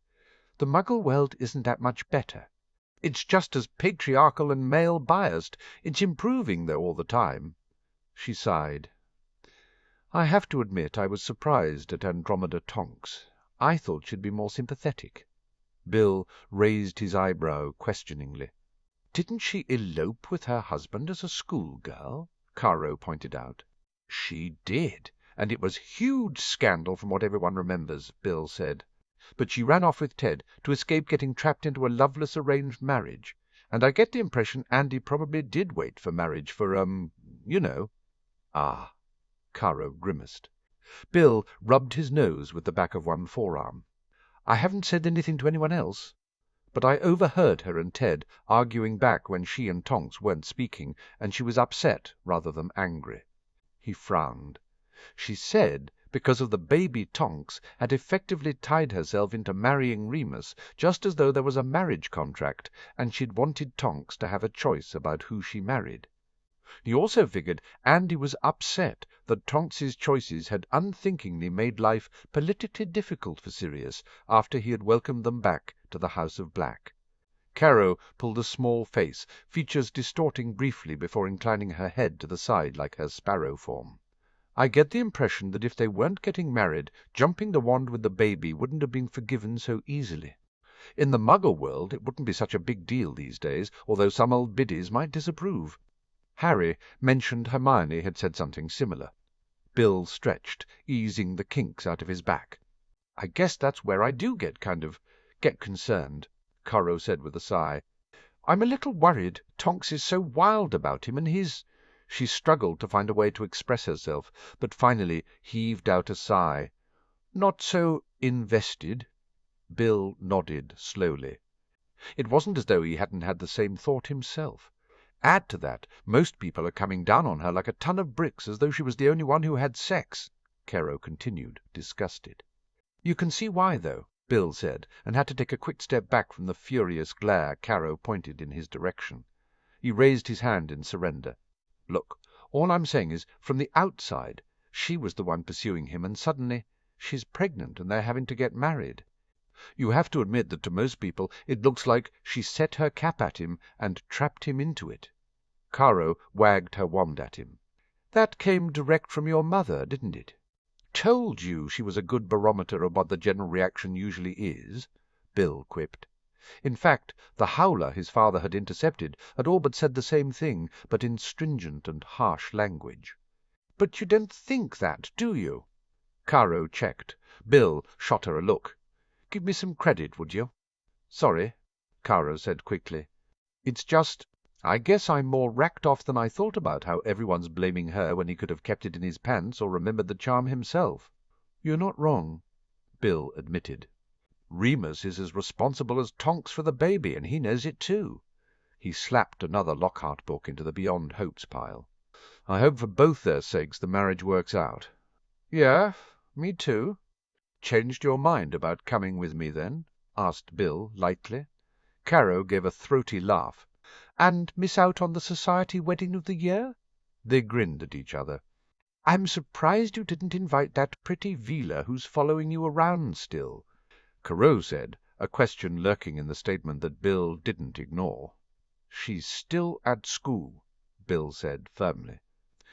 "The Muggle world isn't that much better. It's just as patriarchal and male-biased. It's improving, though, all the time." She sighed. "I have to admit I was surprised at Andromeda Tonks. I thought she'd be more sympathetic." Bill raised his eyebrow questioningly. "Didn't she elope with her husband as a schoolgirl?" Caro pointed out. "She did, and it was huge scandal from what everyone remembers," Bill said. "But she ran off with Ted to escape getting trapped into a loveless arranged marriage, and I get the impression Andy probably did wait for marriage for, you know." "Ah." Caro grimaced. Bill rubbed his nose with the back of one forearm. "I haven't said anything to anyone else, but I overheard her and Ted arguing back when she and Tonks weren't speaking, and she was upset rather than angry." He frowned. "She said because of the baby Tonks had effectively tied herself into marrying Remus, just as though there was a marriage contract, and she'd wanted Tonks to have a choice about who she married. He also figured Andy was upset that Tonks's choices had unthinkingly made life politically difficult for Sirius after he had welcomed them back to the House of Black." Caro pulled a small face, features distorting briefly before inclining her head to the side like her sparrow form. "I get the impression that if they weren't getting married, jumping the wand with the baby wouldn't have been forgiven so easily. In the Muggle world it wouldn't be such a big deal these days, although some old biddies might disapprove." Harry mentioned Hermione had said something similar. Bill stretched, easing the kinks out of his back. "I guess that's where I do get concerned," Caro said with a sigh. "I'm a little worried Tonks is so wild about him, and he's—" She struggled to find a way to express herself, but finally heaved out a sigh. "Not so invested." Bill nodded slowly. It wasn't as though he hadn't had the same thought himself. Add to that, most people are coming down on her like a ton of bricks, as though she was the only one who had sex," Caro continued, disgusted. "You can see why, though," Bill said, and had to take a quick step back from the furious glare Caro pointed in his direction. He raised his hand in surrender. "Look, all I'm saying is, from the outside, she was the one pursuing him, and suddenly she's pregnant and they're having to get married. You have to admit that to most people it looks like she set her cap at him and trapped him into it." Caro wagged her wand at him. "That came direct from your mother, didn't it?" "Told you she was a good barometer of what the general reaction usually is," Bill quipped. In fact, the howler his father had intercepted had all but said the same thing, but in stringent and harsh language. "But you don't think that, do you?" Caro checked. Bill shot her a look. "Give me some credit, would you?" "Sorry," Caro said quickly. "It's just, I guess I'm more racked off than I thought about how everyone's blaming her when he could have kept it in his pants or remembered the charm himself." "You're not wrong," Bill admitted. "Remus is as responsible as Tonks for the baby, and he knows it too." He slapped another Lockhart book into the Beyond Hopes pile. "I hope for both their sakes the marriage works out." "Yeah, me too." "Changed your mind about coming with me, then?" asked Bill lightly. Caro gave a throaty laugh. "And miss out on the society wedding of the year?" They grinned at each other. "I'm surprised you didn't invite that pretty Vila who's following you around still," Corot said, a question lurking in the statement that Bill didn't ignore. "She's still at school," Bill said firmly.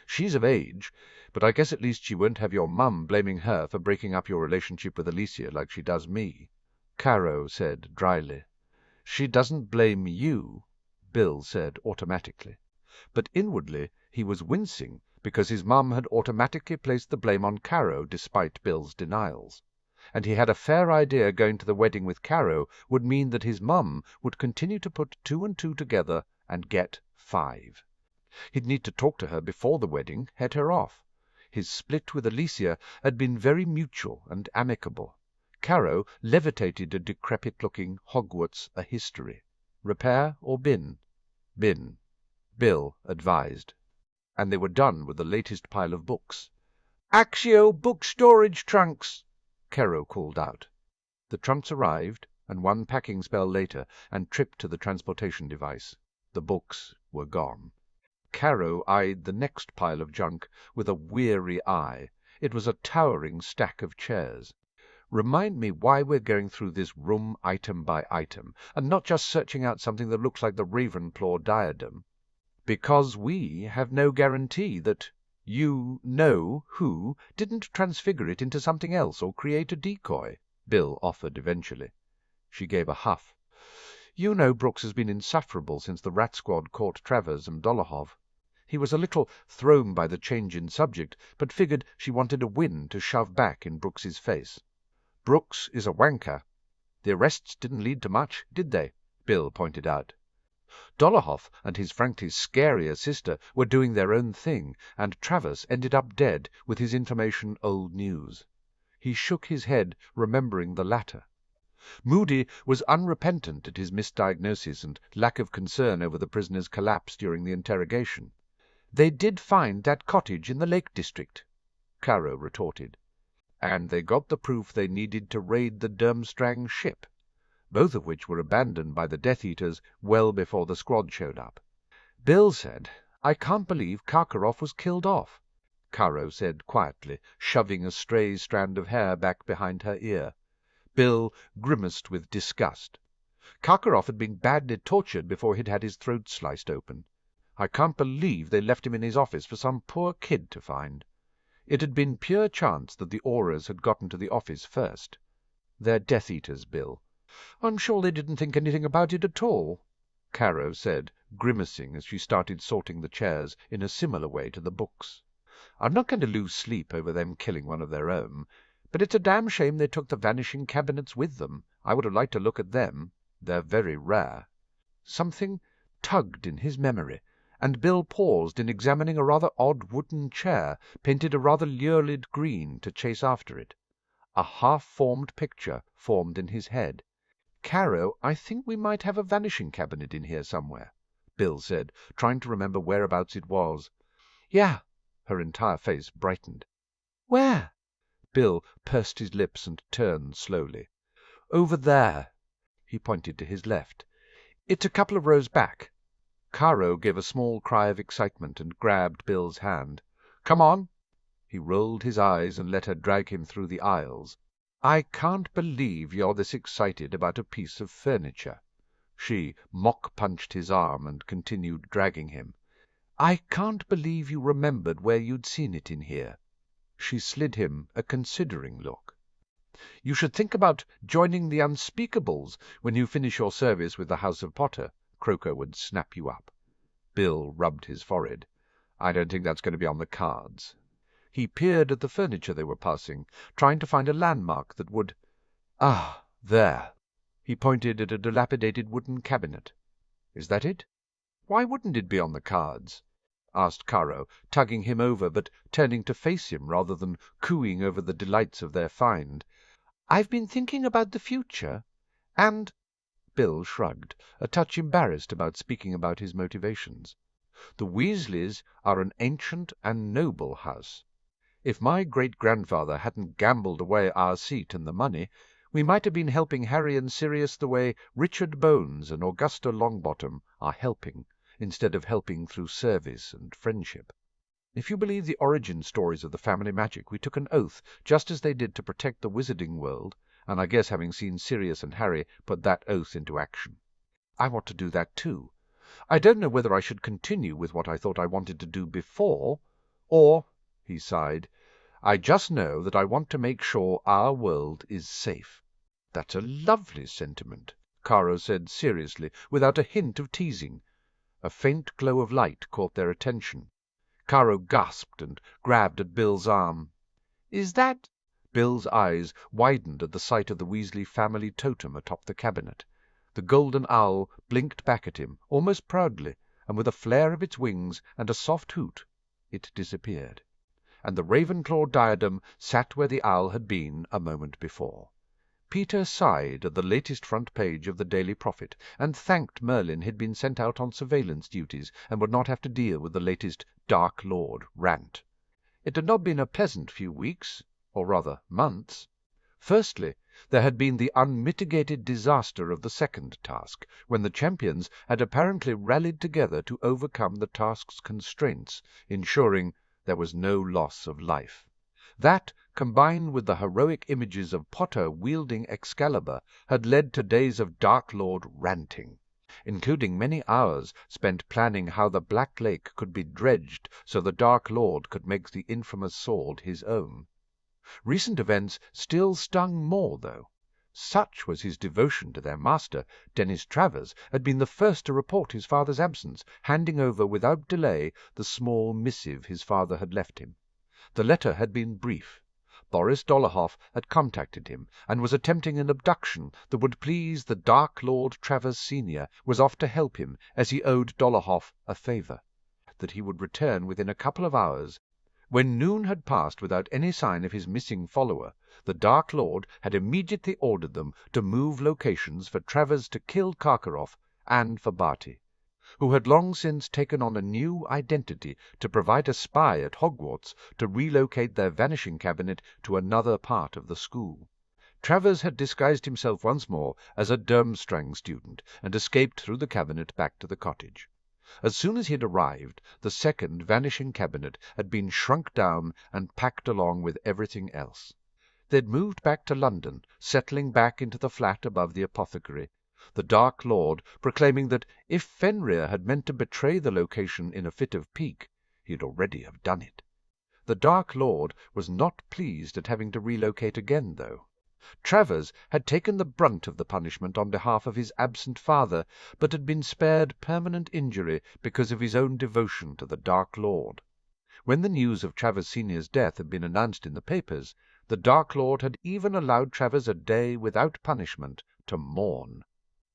"She's of age, but I guess at least she won't have your mum blaming her for breaking up your relationship with Alicia like she does me," Caro said dryly. "She doesn't blame you," Bill said automatically. But inwardly he was wincing because his mum had automatically placed the blame on Caro despite Bill's denials. And he had a fair idea going to the wedding with Caro would mean that his mum would continue to put 2 and 2 together and get 5. He'd need to talk to her before the wedding, head her off. His split with Alicia had been very mutual and amicable. Caro levitated a decrepit-looking Hogwarts a history. Repair or bin? Bin, Bill advised. And they were done with the latest pile of books. "Accio book storage trunks!" Caro called out. The trunks arrived, and one packing spell later, and tripped to the transportation device. The books were gone. Caro eyed the next pile of junk with a weary eye. It was a towering stack of chairs. "Remind me why we're going through this room item by item, and not just searching out something that looks like the Ravenclaw diadem." "Because we have no guarantee that you-know-who didn't transfigure it into something else or create a decoy," Bill offered eventually. She gave a huff. "You know Brooks has been insufferable since the Rat Squad caught Travers and Dolohov." He was a little thrown by the change in subject, but figured she wanted a win to shove back in Brooks's face. "Brooks is a wanker. The arrests didn't lead to much, did they?" Bill pointed out. "Dolohov and his frankly scarier sister were doing their own thing, and Travers ended up dead, with his information old news." He shook his head, remembering the latter. Moody was unrepentant at his misdiagnosis and lack of concern over the prisoner's collapse during the interrogation. "They did find that cottage in the Lake District," Caro retorted. "And they got the proof they needed to raid the Durmstrang ship, both of which were abandoned by the Death Eaters well before the squad showed up." Bill said, "I can't believe Karkaroff was killed off," Caro said quietly, shoving a stray strand of hair back behind her ear. Bill grimaced with disgust. "Karkaroff had been badly tortured before he'd had his throat sliced open. I can't believe they left him in his office for some poor kid to find. It had been pure chance that the Auras had gotten to the office first. They're Death Eaters, Bill." "I'm sure they didn't think anything about it at all," Caro said, grimacing as she started sorting the chairs in a similar way to the books. "I'm not going to lose sleep over them killing one of their own, but it's a damn shame they took the vanishing cabinets with them. I would have liked to look at them. They're very rare." Something tugged in his memory, and Bill paused in examining a rather odd wooden chair, painted a rather lurid green, to chase after it. A half-formed picture formed in his head. "Caro, I think we might have a vanishing cabinet in here somewhere," Bill said, trying to remember whereabouts it was. "Yeah." Her entire face brightened. "Where?" Bill pursed his lips and turned slowly. "Over there." He pointed to his left. "It's a couple of rows back." Caro gave a small cry of excitement and grabbed Bill's hand. "Come on." He rolled his eyes and let her drag him through the aisles. "I can't believe you're this excited about a piece of furniture." She mock-punched his arm and continued dragging him. "I can't believe you remembered where you'd seen it in here." She slid him a considering look. You should think about joining the Unspeakables when you finish your service with the House of Potter. Croker would snap you up. Bill rubbed his forehead. I don't think that's going to be on the cards. He peered at the furniture they were passing, trying to find a landmark that would... Ah, there. He pointed at a dilapidated wooden cabinet. Is that it? Why wouldn't it be on the cards? Asked Caro, tugging him over, but turning to face him rather than cooing over the delights of their find. I've been thinking about the future, and... Bill shrugged, a touch embarrassed about speaking about his motivations. The Weasleys are an ancient and noble house. If my great-grandfather hadn't gambled away our seat and the money, we might have been helping Harry and Sirius the way Richard Bones and Augusta Longbottom are helping, instead of helping through service and friendship. If you believe the origin stories of the family magic, we took an oath, just as they did to protect the wizarding world, and I guess having seen Sirius and Harry put that oath into action. I want to do that too. I don't know whether I should continue with what I thought I wanted to do before, or, he sighed, I just know that I want to make sure our world is safe. That's a lovely sentiment, Caro said seriously, without a hint of teasing. A faint glow of light caught their attention. Caro gasped and grabbed at Bill's arm. Is that... Bill's eyes widened at the sight of the Weasley family totem atop the cabinet. The golden owl blinked back at him, almost proudly, and with a flare of its wings and a soft hoot, it disappeared. And the Ravenclaw diadem sat where the owl had been a moment before. Peter sighed at the latest front page of the Daily Prophet, and thanked Merlin he'd been sent out on surveillance duties and would not have to deal with the latest Dark Lord rant. It had not been a pleasant few weeks, or rather months. Firstly, there had been the unmitigated disaster of the second task, when the champions had apparently rallied together to overcome the task's constraints, ensuring there was no loss of life. That, combined with the heroic images of Potter wielding Excalibur, had led to days of Dark Lord ranting, including many hours spent planning how the Black Lake could be dredged so the Dark Lord could make the infamous sword his own. Recent events still stung more, though. Such was his devotion to their master, Dennis Travers had been the first to report his father's absence, handing over without delay the small missive his father had left him. The letter had been brief. Boris Dolohov had contacted him and was attempting an abduction that would please the Dark Lord Travers Sr. was off to help him, as he owed Dolohov a favor. That he would return within a couple of hours. When noon had passed without any sign of his missing follower, the Dark Lord had immediately ordered them to move locations for Travers to kill Karkaroff and for Barty, who had long since taken on a new identity to provide a spy at Hogwarts to relocate their vanishing cabinet to another part of the school. Travers had disguised himself once more as a Durmstrang student and escaped through the cabinet back to the cottage. As soon as he had arrived, the second vanishing cabinet had been shrunk down and packed along with everything else. They'd moved back to London, settling back into the flat above the apothecary, the Dark Lord proclaiming that if Fenrir had meant to betray the location in a fit of pique, he'd already have done it. The Dark Lord was not pleased at having to relocate again, though. Travers had taken the brunt of the punishment on behalf of his absent father, but had been spared permanent injury because of his own devotion to the Dark Lord. When the news of Travers Sr.'s death had been announced in the papers, the Dark Lord had even allowed Travers a day without punishment to mourn.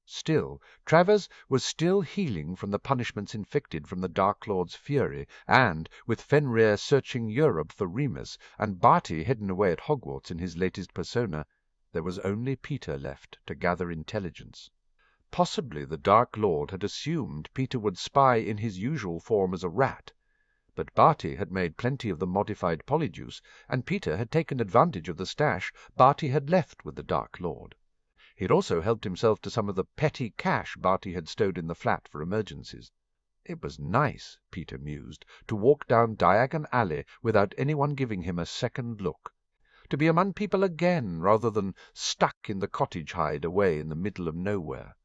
Still, Travers was still healing from the punishments inflicted from the Dark Lord's fury, and, with Fenrir searching Europe for Remus, and Barty hidden away at Hogwarts in his latest persona, there was only Peter left to gather intelligence. Possibly the Dark Lord had assumed Peter would spy in his usual form as a rat, but Barty had made plenty of the modified polyjuice, and Peter had taken advantage of the stash Barty had left with the Dark Lord. He had also helped himself to some of the petty cash Barty had stowed in the flat for emergencies. It was nice, Peter mused, to walk down Diagon Alley without anyone giving him a second look, to be among people again rather than stuck in the cottage hide away in the middle of nowhere.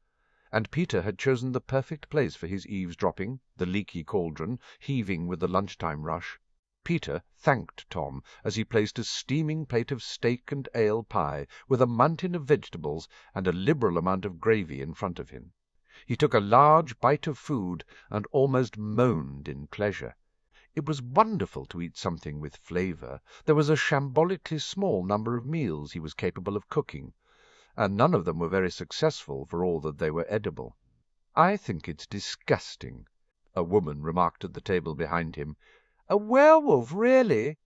And Peter had chosen the perfect place for his eavesdropping, the leaky cauldron, heaving with the lunchtime rush. Peter thanked Tom as he placed a steaming plate of steak and ale pie with a mountain of vegetables and a liberal amount of gravy in front of him. He took a large bite of food and almost moaned in pleasure. It was wonderful to eat something with flavour. There was a shambolically small number of meals he was capable of cooking, and none of them were very successful for all that they were edible. "I think it's disgusting," a woman remarked at the table behind him. "A werewolf, really?"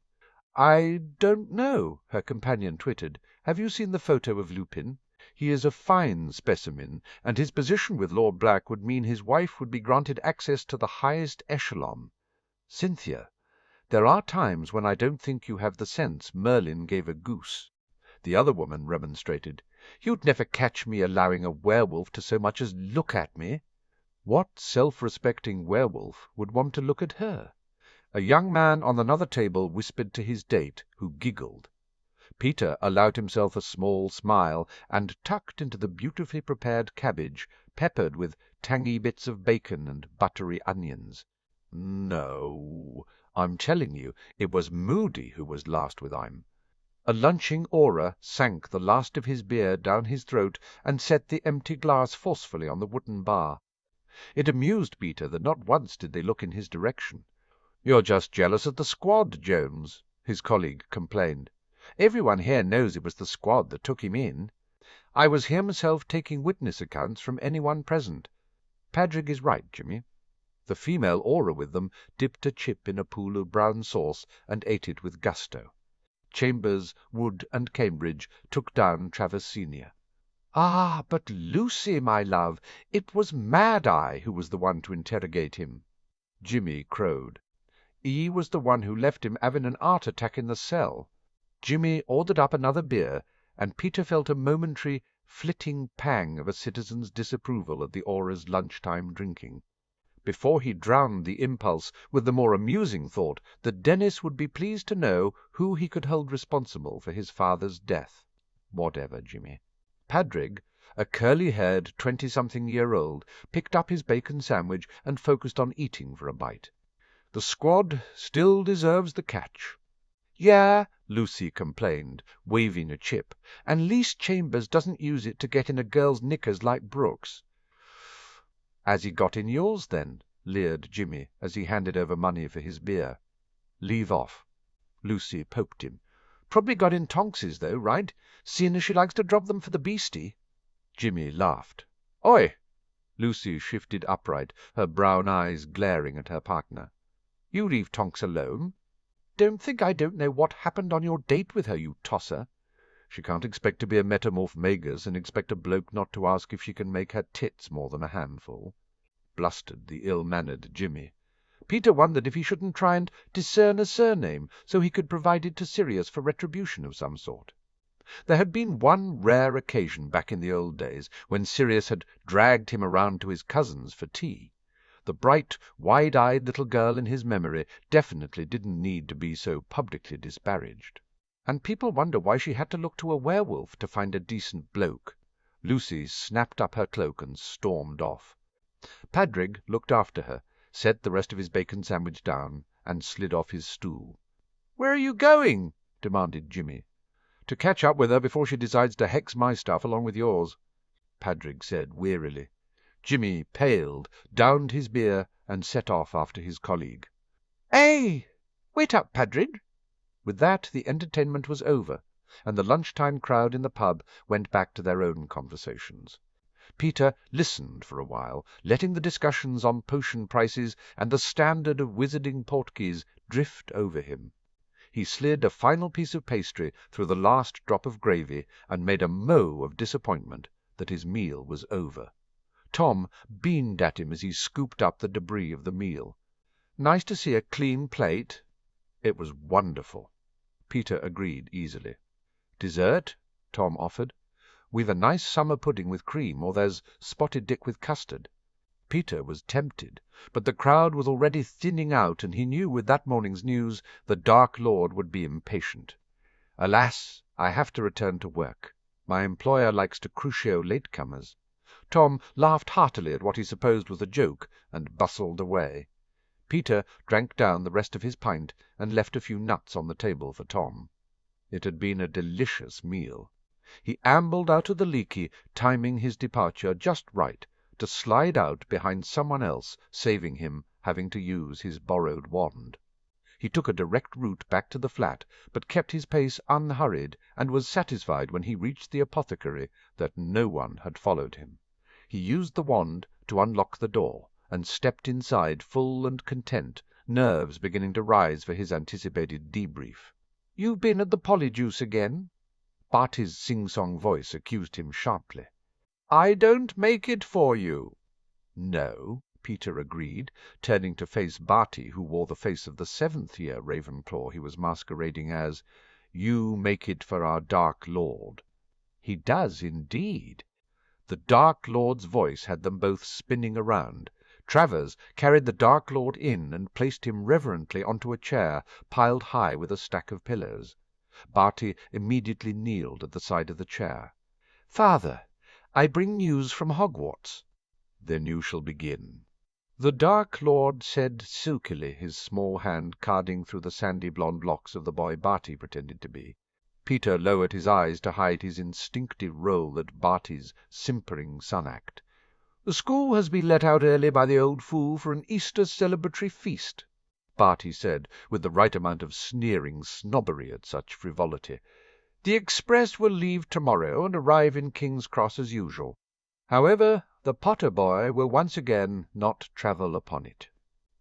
"I don't know," her companion twittered. "Have you seen the photo of Lupin? He is a fine specimen, and his position with Lord Black would mean his wife would be granted access to the highest echelon. Cynthia, there are times when I don't think you have the sense Merlin gave a goose." The other woman remonstrated. "You'd never catch me allowing a werewolf to so much as look at me." What self-respecting werewolf would want to look at her? A young man on another table whispered to his date, who giggled. Peter allowed himself a small smile, and tucked into the beautifully prepared cabbage, peppered with tangy bits of bacon and buttery onions. "No, I'm telling you, it was Moody who was last with him." A lunching aura sank the last of his beer down his throat and set the empty glass forcefully on the wooden bar. It amused Peter that not once did they look in his direction. "You're just jealous of the squad, Jones," his colleague complained. "Everyone here knows it was the squad that took him in. I was here myself taking witness accounts from anyone present. Padraig is right, Jimmy." The female aura with them dipped a chip in a pool of brown sauce and ate it with gusto. Chambers, Wood, and Cambridge took down Travers senior. "Ah, but Lucy, my love, it was Mad-Eye who was the one to interrogate him." Jimmy crowed. "He was the one who left him having an heart attack in the cell." Jimmy ordered up another beer, and Peter felt a momentary, flitting pang of a citizen's disapproval at the aura's lunchtime drinking, before he drowned the impulse with the more amusing thought that Dennis would be pleased to know who he could hold responsible for his father's death. Whatever, Jimmy. Padraig, a curly-haired 20-something-year-old, picked up his bacon sandwich and focused on eating for a bite. "The squad still deserves the catch." "Yeah," Lucy complained, waving a chip, "and least Chambers doesn't use it to get in a girl's knickers like Brooks." "Has he got in yours, then?" leered Jimmy, as he handed over money for his beer. "Leave off." Lucy poked him. "Probably got in Tonks's, though, right? Seeing as she likes to drop them for the beastie." Jimmy laughed. "Oi!" Lucy shifted upright, her brown eyes glaring at her partner. "You leave Tonks alone? Don't think I don't know what happened on your date with her, you tosser. She can't expect to be a metamorph Magus and expect a bloke not to ask if she can make her tits more than a handful," blustered the ill-mannered Jimmy. Peter wondered if he shouldn't try and discern a surname so he could provide it to Sirius for retribution of some sort. There had been one rare occasion back in the old days when Sirius had dragged him around to his cousin's for tea. The bright, wide-eyed little girl in his memory definitely didn't need to be so publicly disparaged. And people wonder why she had to look to a werewolf to find a decent bloke. Lucy snapped up her cloak and stormed off. Padraig looked after her, set the rest of his bacon sandwich down, and slid off his stool. "Where are you going?" demanded Jimmy. "To catch up with her before she decides to hex my stuff along with yours," Padraig said wearily. Jimmy paled, downed his beer, and set off after his colleague. "Hey! Wait up, Padraig." With that the entertainment was over, and the lunchtime crowd in the pub went back to their own conversations. Peter listened for a while, letting the discussions on potion prices and the standard of wizarding portkeys drift over him. He slid a final piece of pastry through the last drop of gravy and made a mow of disappointment that his meal was over. Tom beamed at him as he scooped up the debris of the meal. "Nice to see a clean plate." "It was wonderful," Peter agreed easily. "Dessert?" Tom offered. "We've a nice summer pudding with cream, or there's spotted dick with custard." Peter was tempted, but the crowd was already thinning out, and he knew with that morning's news the Dark Lord would be impatient. "Alas, I have to return to work. My employer likes to crucio latecomers." Tom laughed heartily at what he supposed was a joke, and bustled away. Peter drank down the rest of his pint and left a few nuts on the table for Tom. It had been a delicious meal. He ambled out of the leaky, timing his departure just right to slide out behind someone else, saving him having to use his borrowed wand. He took a direct route back to the flat, but kept his pace unhurried, and was satisfied when he reached the apothecary that no one had followed him. He used the wand to unlock the door, and stepped inside full and content, nerves beginning to rise for his anticipated debrief. "You've been at the Polyjuice again?" Barty's sing-song voice accused him sharply. "I don't make it for you." "No," Peter agreed, turning to face Barty, who wore the face of the seventh-year Ravenclaw he was masquerading as. "You make it for our Dark Lord." "He does indeed." The Dark Lord's voice had them both spinning around. Travers carried the Dark Lord in and placed him reverently onto a chair piled high with a stack of pillows. Barty immediately kneeled at the side of the chair. "Father, I bring news from Hogwarts." "Then you shall begin." The Dark Lord said silkily, his small hand carding through the sandy blonde locks of the boy Barty pretended to be. Peter lowered his eyes to hide his instinctive roll at Barty's simpering son act. "The school has been let out early by the old fool for an Easter celebratory feast," Barty said, with the right amount of sneering snobbery at such frivolity. "The express will leave tomorrow and arrive in King's Cross as usual. However, the Potter boy will once again not travel upon it."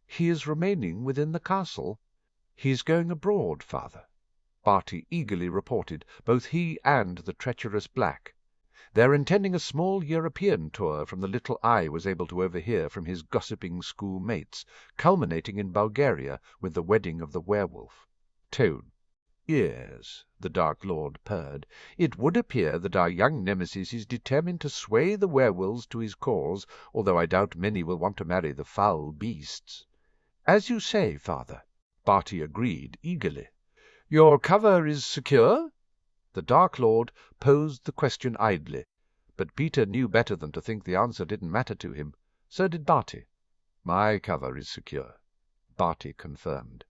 "He is remaining within the castle?" "He is going abroad, father," Barty eagerly reported, both he and the treacherous Black. "They're intending a small European tour from the little I was able to overhear from his gossiping schoolmates, culminating in Bulgaria with the wedding of the werewolf." Tone. "Yes," the Dark Lord purred. "It would appear that our young nemesis is determined to sway the werewolves to his cause, although I doubt many will want to marry the foul beasts." "As you say, father," Barty agreed eagerly. "Your cover is secure?" The Dark Lord posed the question idly, but Peter knew better than to think the answer didn't matter to him. So did Barty. "My cover is secure," Barty confirmed.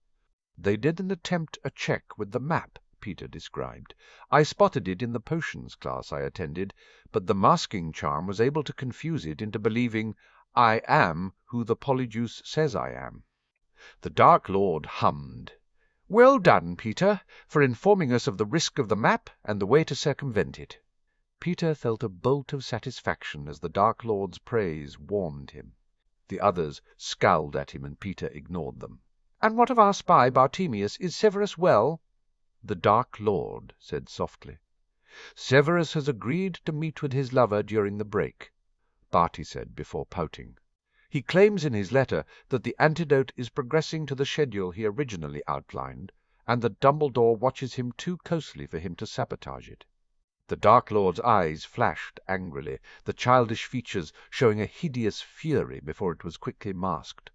"They didn't attempt a check with the map," Peter described. "I spotted it in the potions class I attended, but the masking charm was able to confuse it into believing I am who the Polyjuice says I am." The Dark Lord hummed. "Well done, Peter, for informing us of the risk of the map and the way to circumvent it." Peter felt a bolt of satisfaction as the Dark Lord's praise warmed him. The others scowled at him, and Peter ignored them. "And what of our spy, Bartemius? Is Severus well?" The Dark Lord said softly. "Severus has agreed to meet with his lover during the break," Barty said before pouting. "He claims in his letter that the antidote is progressing to the schedule he originally outlined, and that Dumbledore watches him too closely for him to sabotage it." The Dark Lord's eyes flashed angrily, the childish features showing a hideous fury before it was quickly masked.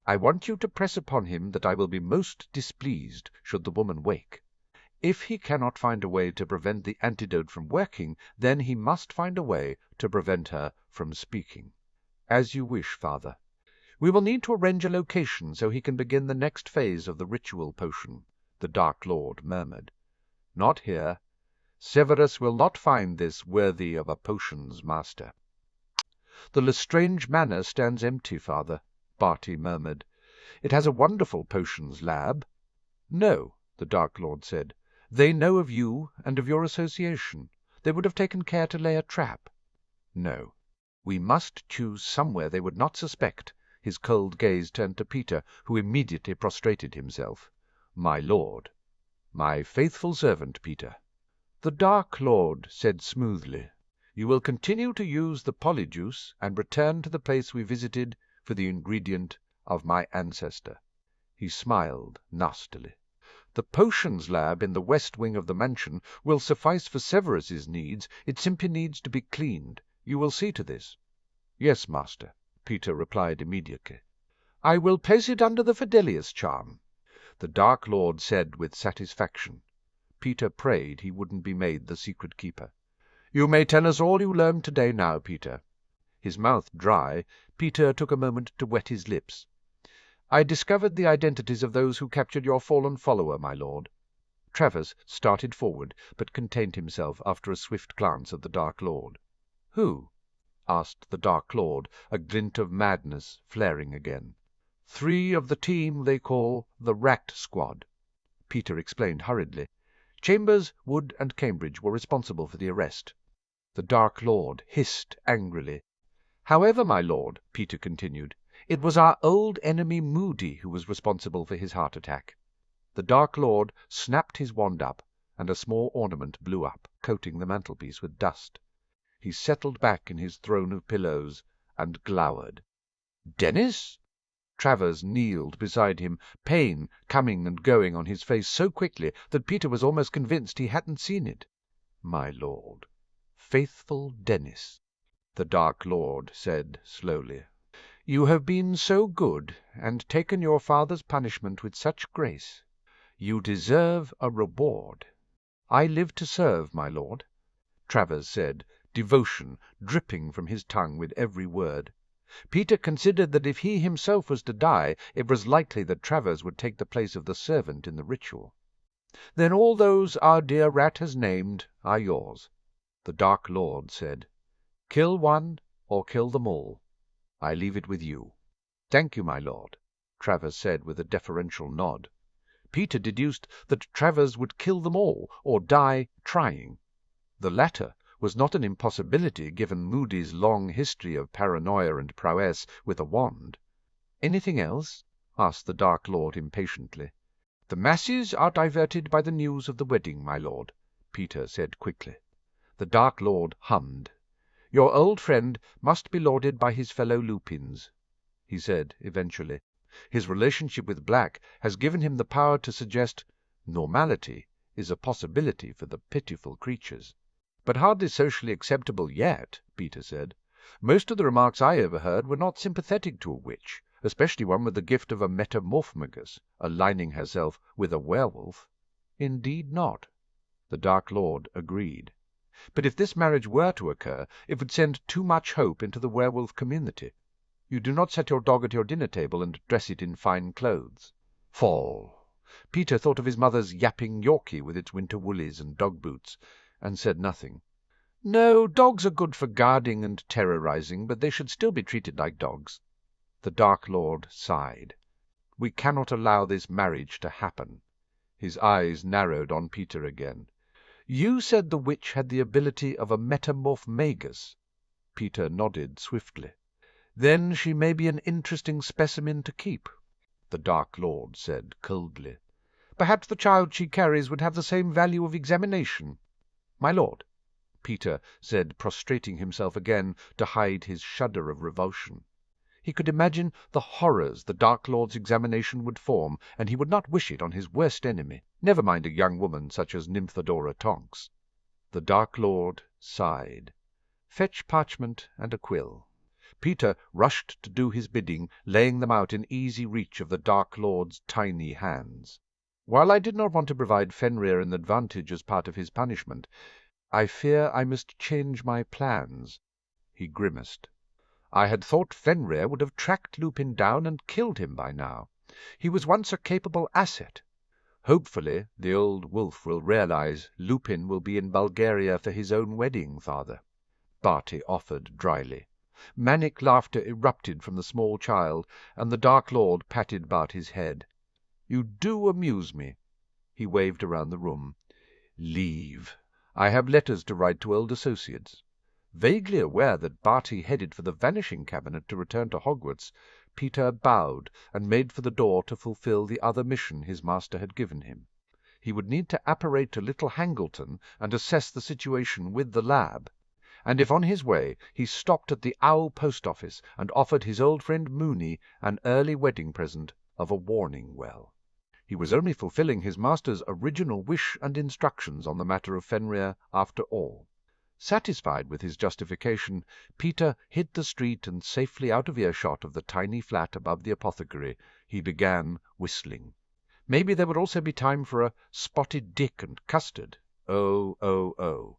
"I want you to press upon him that I will be most displeased should the woman wake. If he cannot find a way to prevent the antidote from working, then he must find a way to prevent her from speaking." "As you wish, father. We will need to arrange a location so he can begin the next phase of the ritual potion," the Dark Lord murmured. "Not here. Severus will not find this worthy of a potions master." "The Lestrange Manor stands empty, father," Barty murmured. "It has a wonderful potions lab." "No," the Dark Lord said. "They know of you and of your association. They would have taken care to lay a trap." "No. We must choose somewhere they would not suspect." His cold gaze turned to Peter, who immediately prostrated himself. "My lord." "My faithful servant, Peter." The Dark Lord said smoothly, "You will continue to use the Polyjuice and return to the place we visited for the ingredient of my ancestor." He smiled nastily. "The potions lab in the west wing of the mansion will suffice for Severus's needs. It simply needs to be cleaned. You will see to this." "Yes, master," Peter replied immediately. "I will place it under the Fidelius charm," the Dark Lord said with satisfaction. Peter prayed he wouldn't be made the secret keeper. "You may tell us all you learned today now, Peter." His mouth dry, Peter took a moment to wet his lips. I discovered the identities of those who captured your fallen follower, my lord." Travers started forward, but contained himself after a swift glance at the Dark Lord. "Who?" asked the Dark Lord, a glint of madness flaring again. "3 of the team they call the Rat Squad," Peter explained hurriedly. "Chambers, Wood, and Cambridge were responsible for the arrest." The Dark Lord hissed angrily. "However, my lord," Peter continued, "it was our old enemy Moody who was responsible for his heart attack." The Dark Lord snapped his wand up, and a small ornament blew up, coating the mantelpiece with dust. He settled back in his throne of pillows and glowered. "Dennis?" Travers kneeled beside him, pain coming and going on his face so quickly that Peter was almost convinced he hadn't seen it. "My lord, faithful Dennis," the Dark Lord said slowly, "you have been so good, and taken your father's punishment with such grace. You deserve a reward." "I live to serve, my lord," Travers said, devotion dripping from his tongue with every word. Peter considered that if he himself was to die, it was likely that Travers would take the place of the servant in the ritual. "Then all those our dear rat has named are yours," the Dark Lord said. "Kill one or kill them all. I leave it with you." "Thank you, my lord," Travers said with a deferential nod. Peter deduced that Travers would kill them all, or die trying. The latter was not an impossibility given Moody's long history of paranoia and prowess with a wand. "Anything else?" asked the Dark Lord impatiently. "The masses are diverted by the news of the wedding, my lord," Peter said quickly. The Dark Lord hummed. "Your old friend must be lauded by his fellow Lupins," he said eventually. "His relationship with Black has given him the power to suggest normality is a possibility for the pitiful creatures." "But hardly socially acceptable yet," Peter said. "Most of the remarks I overheard were not sympathetic to a witch, especially one with the gift of a metamorphmagus, aligning herself with a werewolf." "Indeed not," the Dark Lord agreed. "But if this marriage were to occur, it would send too much hope into the werewolf community. You do not set your dog at your dinner table and dress it in fine clothes." "Fall." Peter thought of his mother's yapping Yorkie with its winter woolies and dog boots, and said nothing. "No, dogs are good for guarding and terrorizing, but they should still be treated like dogs." The Dark Lord sighed. "We cannot allow this marriage to happen." His eyes narrowed on Peter again. "You said the witch had the ability of a metamorphmagus." Peter nodded swiftly. "Then she may be an interesting specimen to keep," the Dark Lord said coldly. "Perhaps the child she carries would have the same value of examination." "My lord," Peter said, prostrating himself again to hide his shudder of revulsion. He could imagine the horrors the Dark Lord's examination would form, and he would not wish it on his worst enemy, never mind a young woman such as Nymphadora Tonks. The Dark Lord sighed. "Fetch parchment and a quill." Peter rushed to do his bidding, laying them out in easy reach of the Dark Lord's tiny hands. "While I did not want to provide Fenrir an advantage as part of his punishment, I fear I must change my plans." He grimaced. "I had thought Fenrir would have tracked Lupin down and killed him by now. He was once a capable asset. Hopefully the old wolf will realize Lupin will be in Bulgaria for his own wedding, father," Barty offered dryly. Manic laughter erupted from the small child, and the Dark Lord patted Barty's head. "You do amuse me." He waved around the room. "Leave. I have letters to write to old associates." Vaguely aware that Barty headed for the Vanishing Cabinet to return to Hogwarts, Peter bowed and made for the door to fulfill the other mission his master had given him. He would need to apparate to Little Hangleton and assess the situation with the lab, and if on his way he stopped at the Owl post office and offered his old friend Mooney an early wedding present of a warning well. He was only fulfilling his master's original wish and instructions on the matter of Fenrir after all. Satisfied with his justification, Peter hit the street, and safely out of earshot of the tiny flat above the apothecary, he began whistling. Maybe there would also be time for a Spotted Dick and custard. Oh, oh, oh.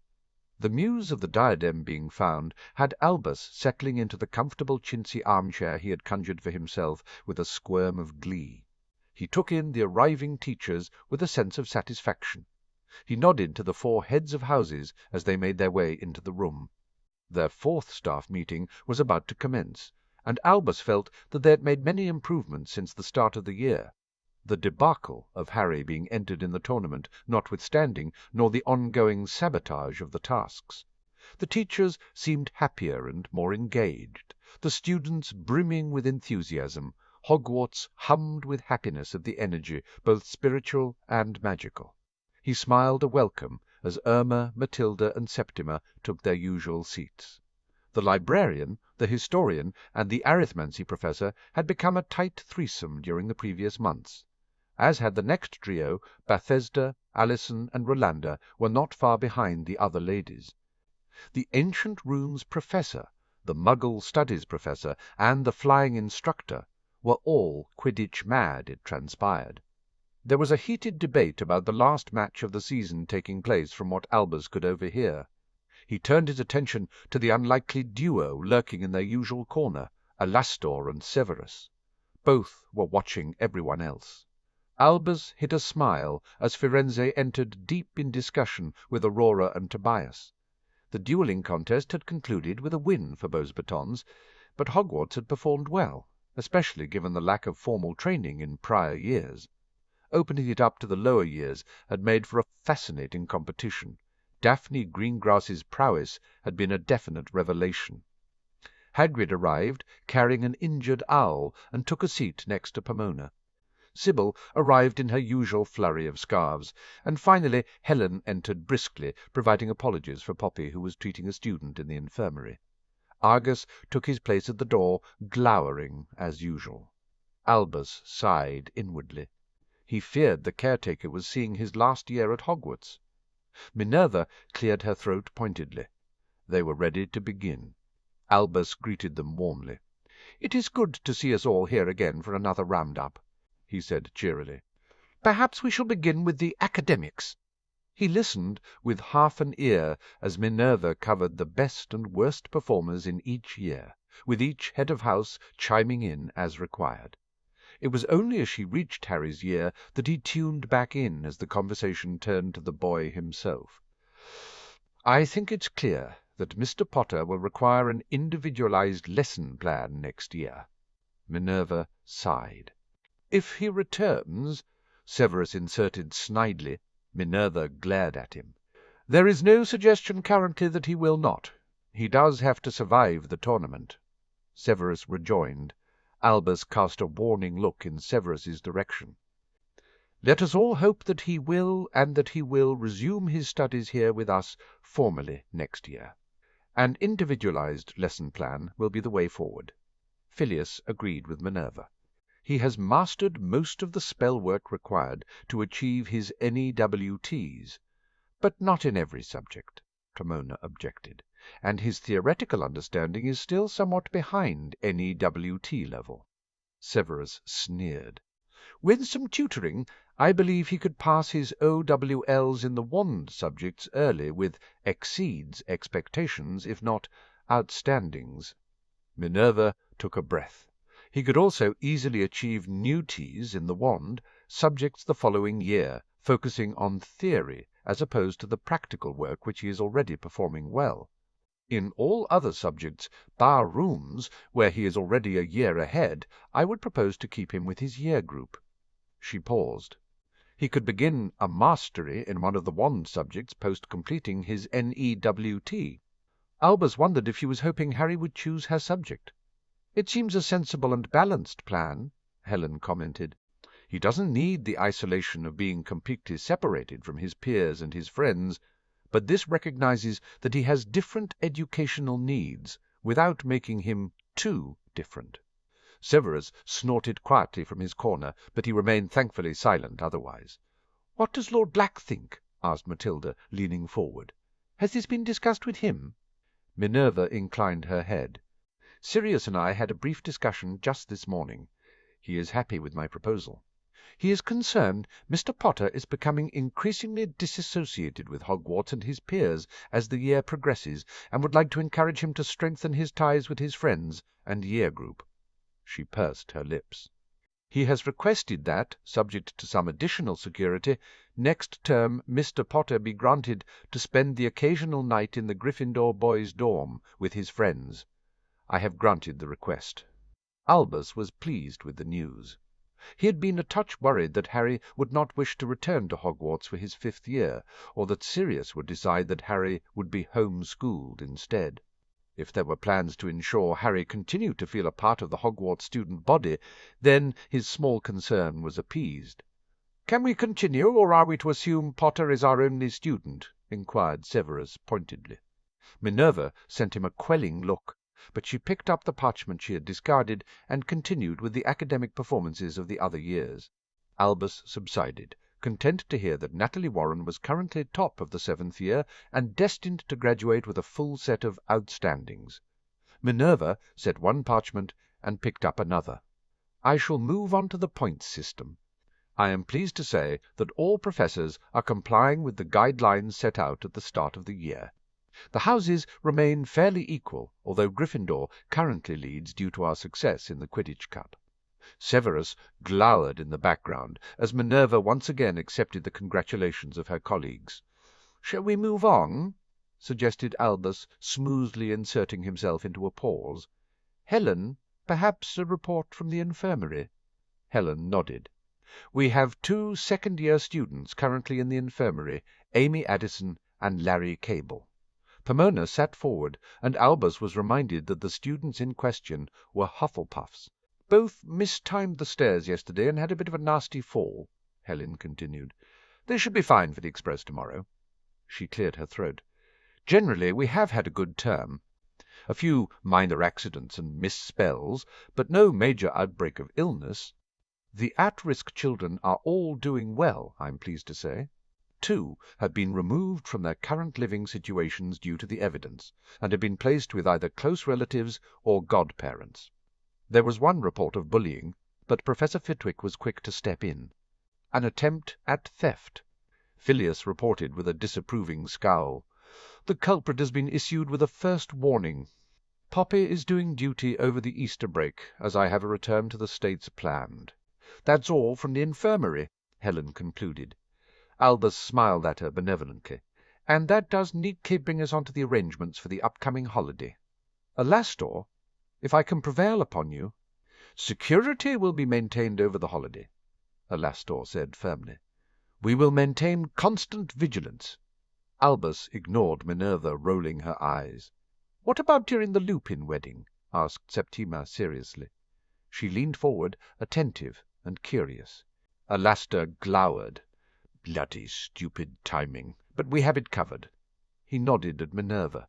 The muse of the diadem being found, had Albus settling into the comfortable chintzy armchair he had conjured for himself with a squirm of glee. He took in the arriving teachers with a sense of satisfaction. He nodded to the 4 heads of houses as they made their way into the room. Their 4th staff meeting was about to commence, and Albus felt that they had made many improvements since the start of the year, the debacle of Harry being entered in the tournament notwithstanding, nor the ongoing sabotage of the tasks. The teachers seemed happier and more engaged, the students brimming with enthusiasm. Hogwarts hummed with happiness at the energy, both spiritual and magical. He smiled a welcome as Irma, Matilda, and Septima took their usual seats. The librarian, the historian, and the arithmancy professor had become a tight threesome during the previous months. As had the next trio, Bethesda, Alison, and Rolanda were not far behind the other ladies. The ancient runes professor, the Muggle studies professor, and the flying instructor were all Quidditch mad, it transpired. There was a heated debate about the last match of the season taking place from what Albus could overhear. He turned his attention to the unlikely duo lurking in their usual corner, Alastor and Severus. Both were watching everyone else. Albus hid a smile as Firenze entered deep in discussion with Aurora and Tobias. The duelling contest had concluded with a win for Beauxbatons, but Hogwarts had performed well, especially given the lack of formal training in prior years. Opening it up to the lower years had made for a fascinating competition. Daphne Greengrass's prowess had been a definite revelation. Hagrid arrived, carrying an injured owl, and took a seat next to Pomona. Sybil arrived in her usual flurry of scarves, and finally Helen entered briskly, providing apologies for Poppy, who was treating a student in the infirmary. Argus took his place at the door, glowering as usual. Albus sighed inwardly. He feared the caretaker was seeing his last year at Hogwarts. Minerva cleared her throat pointedly. They were ready to begin. Albus greeted them warmly. "It is good to see us all here again for another round-up," he said cheerily. "Perhaps we shall begin with the academics." He listened with half an ear as Minerva covered the best and worst performers in each year, with each head of house chiming in as required. It was only as she reached Harry's year that he tuned back in as the conversation turned to the boy himself. "I think it's clear that Mr. Potter will require an individualized lesson plan next year." Minerva sighed. "If he returns," Severus inserted snidely. Minerva glared at him. "There is no suggestion currently that he will not. He does have to survive the tournament." Severus rejoined. Albus cast a warning look in Severus's direction. "Let us all hope that he will, and that he will resume his studies here with us formally next year. An individualized lesson plan will be the way forward." Phileas agreed with Minerva. "He has mastered most of the spell work required to achieve his NEWTs, but not in every subject," Pomona objected, "and his theoretical understanding is still somewhat behind NEWT level." Severus sneered. "With some tutoring, I believe he could pass his OWLs in the wand subjects early with exceeds expectations, if not outstandings." Minerva took a breath. He could also easily achieve NEWTs in the wand subjects the following year, focusing on theory as opposed to the practical work which he is already performing well. In all other subjects, bar rooms, where he is already a year ahead, I would propose to keep him with his year group." She paused. "He could begin a mastery in one of the wand subjects post-completing his NEWT." Albus wondered if she was hoping Harry would choose her subject. "It seems a sensible and balanced plan," Helen commented. "He doesn't need the isolation of being completely separated from his peers and his friends, but this recognizes that he has different educational needs without making him too different." Severus snorted quietly from his corner, but he remained thankfully silent otherwise. "What does Lord Black think?" asked Matilda, leaning forward. "Has this been discussed with him?" Minerva inclined her head. "Sirius and I had a brief discussion just this morning. He is happy with my proposal. He is concerned Mr. Potter is becoming increasingly disassociated with Hogwarts and his peers as the year progresses, and would like to encourage him to strengthen his ties with his friends and year group." She pursed her lips. "He has requested that, subject to some additional security, next term Mr. Potter be granted to spend the occasional night in the Gryffindor boys' dorm with his friends. I have granted the request." Albus was pleased with the news. He had been a touch worried that Harry would not wish to return to Hogwarts for his 5th year, or that Sirius would decide that Harry would be home-schooled instead. If there were plans to ensure Harry continued to feel a part of the Hogwarts student body, then his small concern was appeased. "Can we continue, or are we to assume Potter is our only student?" inquired Severus pointedly. Minerva sent him a quelling look, but she picked up the parchment she had discarded and continued with the academic performances of the other years. Albus subsided, content to hear that Natalie Warren was currently top of the 7th year and destined to graduate with a full set of outstandings. Minerva set one parchment and picked up another. "I shall move on to the points system. I am pleased to say that all professors are complying with the guidelines set out at the start of the year. The houses remain fairly equal, although Gryffindor currently leads due to our success in the Quidditch Cup." Severus glowered in the background as Minerva once again accepted the congratulations of her colleagues. "Shall we move on?" suggested Albus, smoothly inserting himself into a pause. "Helen, perhaps a report from the infirmary?" Helen nodded. "We have 2 second-year students currently in the infirmary, Amy Addison and Larry Cable." Pomona sat forward, and Albus was reminded that the students in question were Hufflepuffs. "Both mistimed the stairs yesterday and had a bit of a nasty fall," Helen continued. "They should be fine for the express tomorrow." She cleared her throat. "Generally, we have had a good term. A few minor accidents and misspells, but no major outbreak of illness. The at-risk children are all doing well, I'm pleased to say. 2 have been removed from their current living situations due to the evidence, and have been placed with either close relatives or godparents. There was one report of bullying, but Professor Fitwick was quick to step in. An attempt at theft, Phileas reported with a disapproving scowl. The culprit has been issued with a first warning. Poppy is doing duty over the Easter break, as I have a return to the States planned. That's all from the infirmary," Helen concluded. Albus smiled at her benevolently. "And that does neatly bring us on to the arrangements for the upcoming holiday. Alastor, if I can prevail upon you—" "Security will be maintained over the holiday," Alastor said firmly. "We will maintain constant vigilance." Albus ignored Minerva, rolling her eyes. "What about during the Lupin wedding?" asked Septima seriously. She leaned forward, attentive and curious. Alastor glowered. "Bloody stupid timing, but we have it covered." He nodded at Minerva.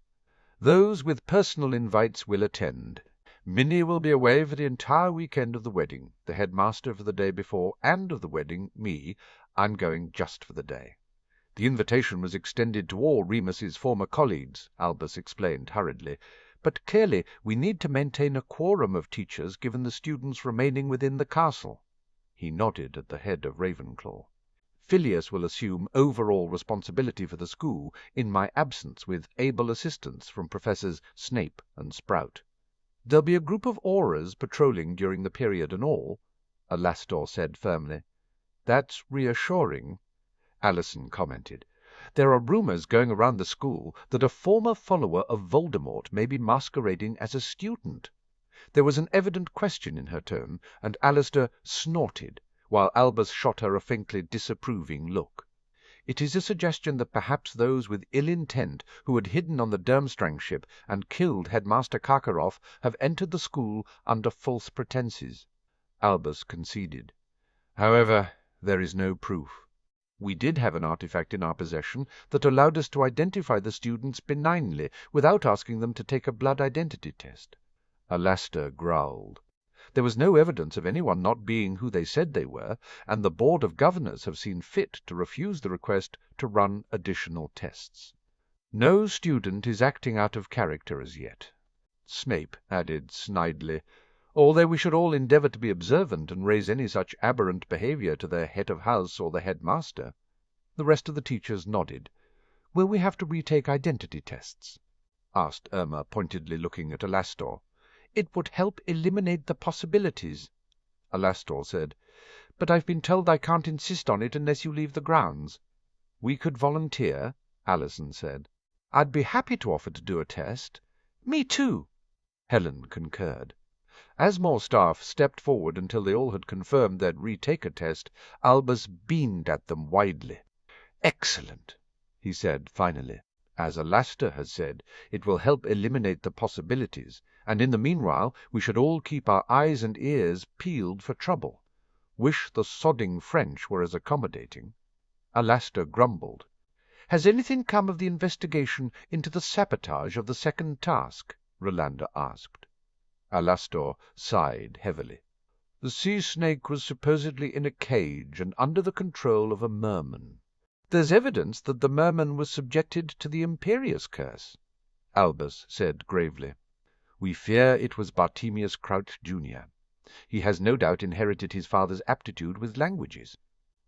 "Those with personal invites will attend. Minnie will be away for the entire weekend of the wedding, the headmaster for the day before, and of the wedding, me. I'm going just for the day." "The invitation was extended to all Remus's former colleagues," Albus explained hurriedly. "But clearly we need to maintain a quorum of teachers given the students remaining within the castle." He nodded at the head of Ravenclaw. "Phileas will assume overall responsibility for the school in my absence, with able assistance from Professors Snape and Sprout. There'll be a group of Aurors patrolling during the period and all," Alastor said firmly. "That's reassuring," Allison commented. "There are rumours going around the school that a former follower of Voldemort may be masquerading as a student." There was an evident question in her tone, and Alistair snorted, while Albus shot her a faintly disapproving look. "It is a suggestion that perhaps those with ill intent who had hidden on the Durmstrang ship and killed Headmaster Karkaroff have entered the school under false pretences," Albus conceded. "However, there is no proof. We did have an artifact in our possession that allowed us to identify the students benignly without asking them to take a blood identity test." Alastor growled. "There was no evidence of anyone not being who they said they were, and the Board of Governors have seen fit to refuse the request to run additional tests. No student is acting out of character as yet." Snape added snidely, although we should all endeavour to be observant and raise any such aberrant behaviour to the head of house or the headmaster." The rest of the teachers nodded. "Will we have to retake identity tests?" asked Irma, pointedly looking at Alastor. "It would help eliminate the possibilities." Alastor said, "But I've been told I can't insist on it unless you leave the grounds." "We could volunteer," Allison said. "I'd be happy to offer to do a test." "Me too," Helen concurred. As more staff stepped forward until they all had confirmed they'd retake a test, Albus beamed at them widely. "Excellent," he said finally. "As Alastor has said, it will help eliminate the possibilities, and in the meanwhile we should all keep our eyes and ears peeled for trouble. Wish the sodding French were as accommodating." Alastor grumbled. "Has anything come of the investigation into the sabotage of the second task?" Rolanda asked. Alastor sighed heavily. "The sea snake was supposedly in a cage and under the control of a merman. There's evidence that the merman was subjected to the Imperious curse," Albus said gravely. "We fear it was Bartemius Crouch, Jr. He has no doubt inherited his father's aptitude with languages.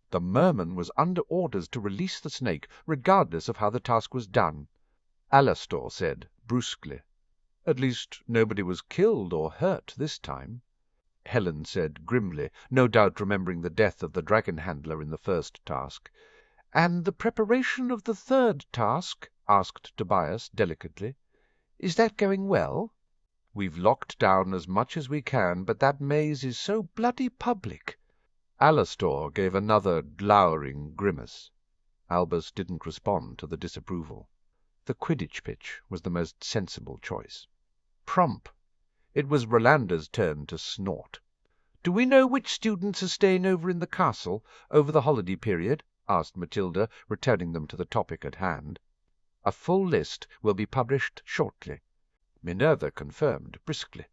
The merman was under orders to release the snake, regardless of how the task was done," Alastor said brusquely. "At least nobody was killed or hurt this time," Helen said grimly, no doubt remembering the death of the dragon handler in the first task. "And the preparation of the third task?" asked Tobias delicately. "Is that going well?" "We've locked down as much as we can, but that maze is so bloody public." Alastor gave another glowering grimace. Albus didn't respond to the disapproval. The Quidditch pitch was the most sensible choice. Prompt. It was Rolanda's turn to snort. "Do we know which students are staying over in the castle over the holiday period?" asked Matilda, returning them to the topic at hand. "A full list will be published shortly," Minerva confirmed briskly.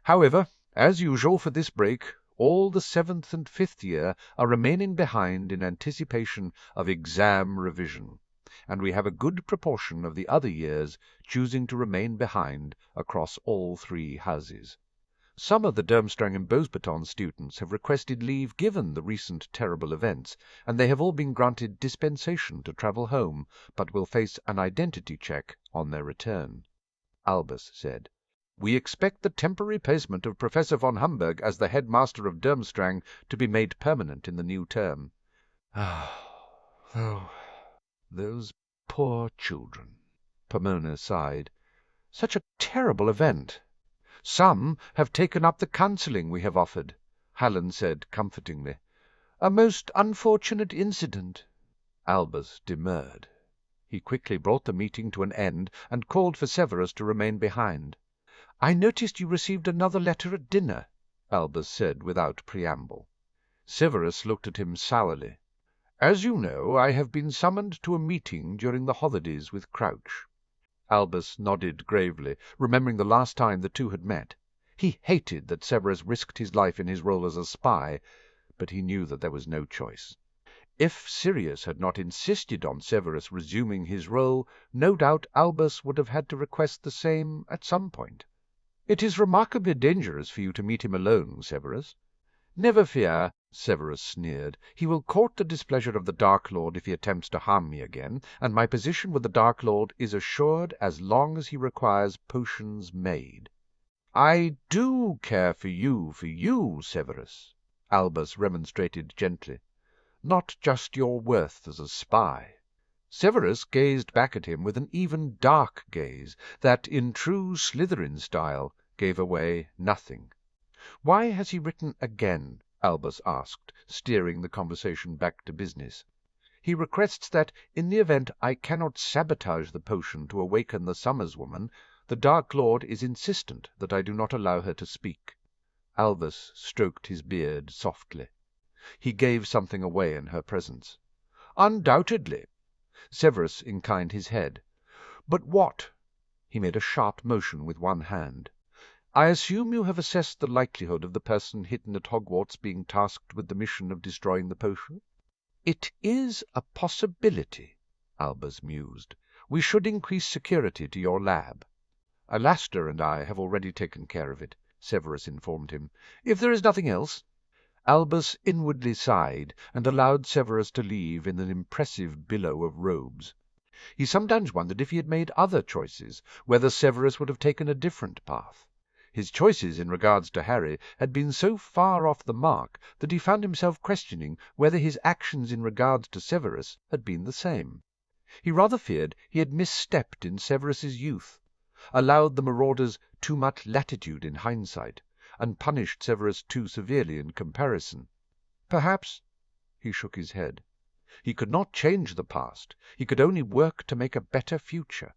"However, as usual for this break, all the 7th and 5th year are remaining behind in anticipation of exam revision, and we have a good proportion of the other years choosing to remain behind across all three houses. Some of the Durmstrang and Beauxbaton students have requested leave given the recent terrible events, and they have all been granted dispensation to travel home, but will face an identity check on their return." Albus said, "We expect the temporary placement of Professor von Humberg as the headmaster of Durmstrang to be made permanent in the new term." "Oh, those poor children," Pomona sighed. "Such a terrible event." "Some have taken up the counselling we have offered," Helen said comfortingly. "A most unfortunate incident." Albus demurred. He quickly brought the meeting to an end and called for Severus to remain behind. "I noticed you received another letter at dinner," Albus said without preamble. Severus looked at him sourly. "As you know, I have been summoned to a meeting during the holidays with Crouch." Albus nodded gravely, remembering the last time the two had met. He hated that Severus risked his life in his role as a spy, but he knew that there was no choice. If Sirius had not insisted on Severus resuming his role, no doubt Albus would have had to request the same at some point. "It is remarkably dangerous for you to meet him alone, Severus." "Never fear," Severus sneered. "He will court the displeasure of the Dark Lord if he attempts to harm me again, and my position with the Dark Lord is assured as long as he requires potions made." "I do care for you, Severus," Albus remonstrated gently. "Not just your worth as a spy." Severus gazed back at him with an even dark gaze that, in true Slytherin style, gave away nothing. "Why has he written again?" Albus asked, steering the conversation back to business. "He requests that, in the event I cannot sabotage the potion to awaken the Summers woman, the Dark Lord is insistent that I do not allow her to speak." Albus stroked his beard softly. He gave something away in her presence. "Undoubtedly." Severus inclined his head. "But what?" He made a sharp motion with one hand. "I assume you have assessed the likelihood of the person hidden at Hogwarts being tasked with the mission of destroying the potion?" "It is a possibility," Albus mused. "We should increase security to your lab." "Alastor and I have already taken care of it. Severus informed him. "If there is nothing else." Albus inwardly sighed and allowed Severus to leave in an impressive billow of robes. He sometimes wondered if he had made other choices, whether Severus would have taken a different path. His choices in regards to Harry had been so far off the mark that he found himself questioning whether his actions in regards to Severus had been the same. He rather feared he had misstepped in Severus's youth, allowed the Marauders too much latitude in hindsight, and punished Severus too severely in comparison. Perhaps. He shook his head. He could not change the past. He could only work to make a better future.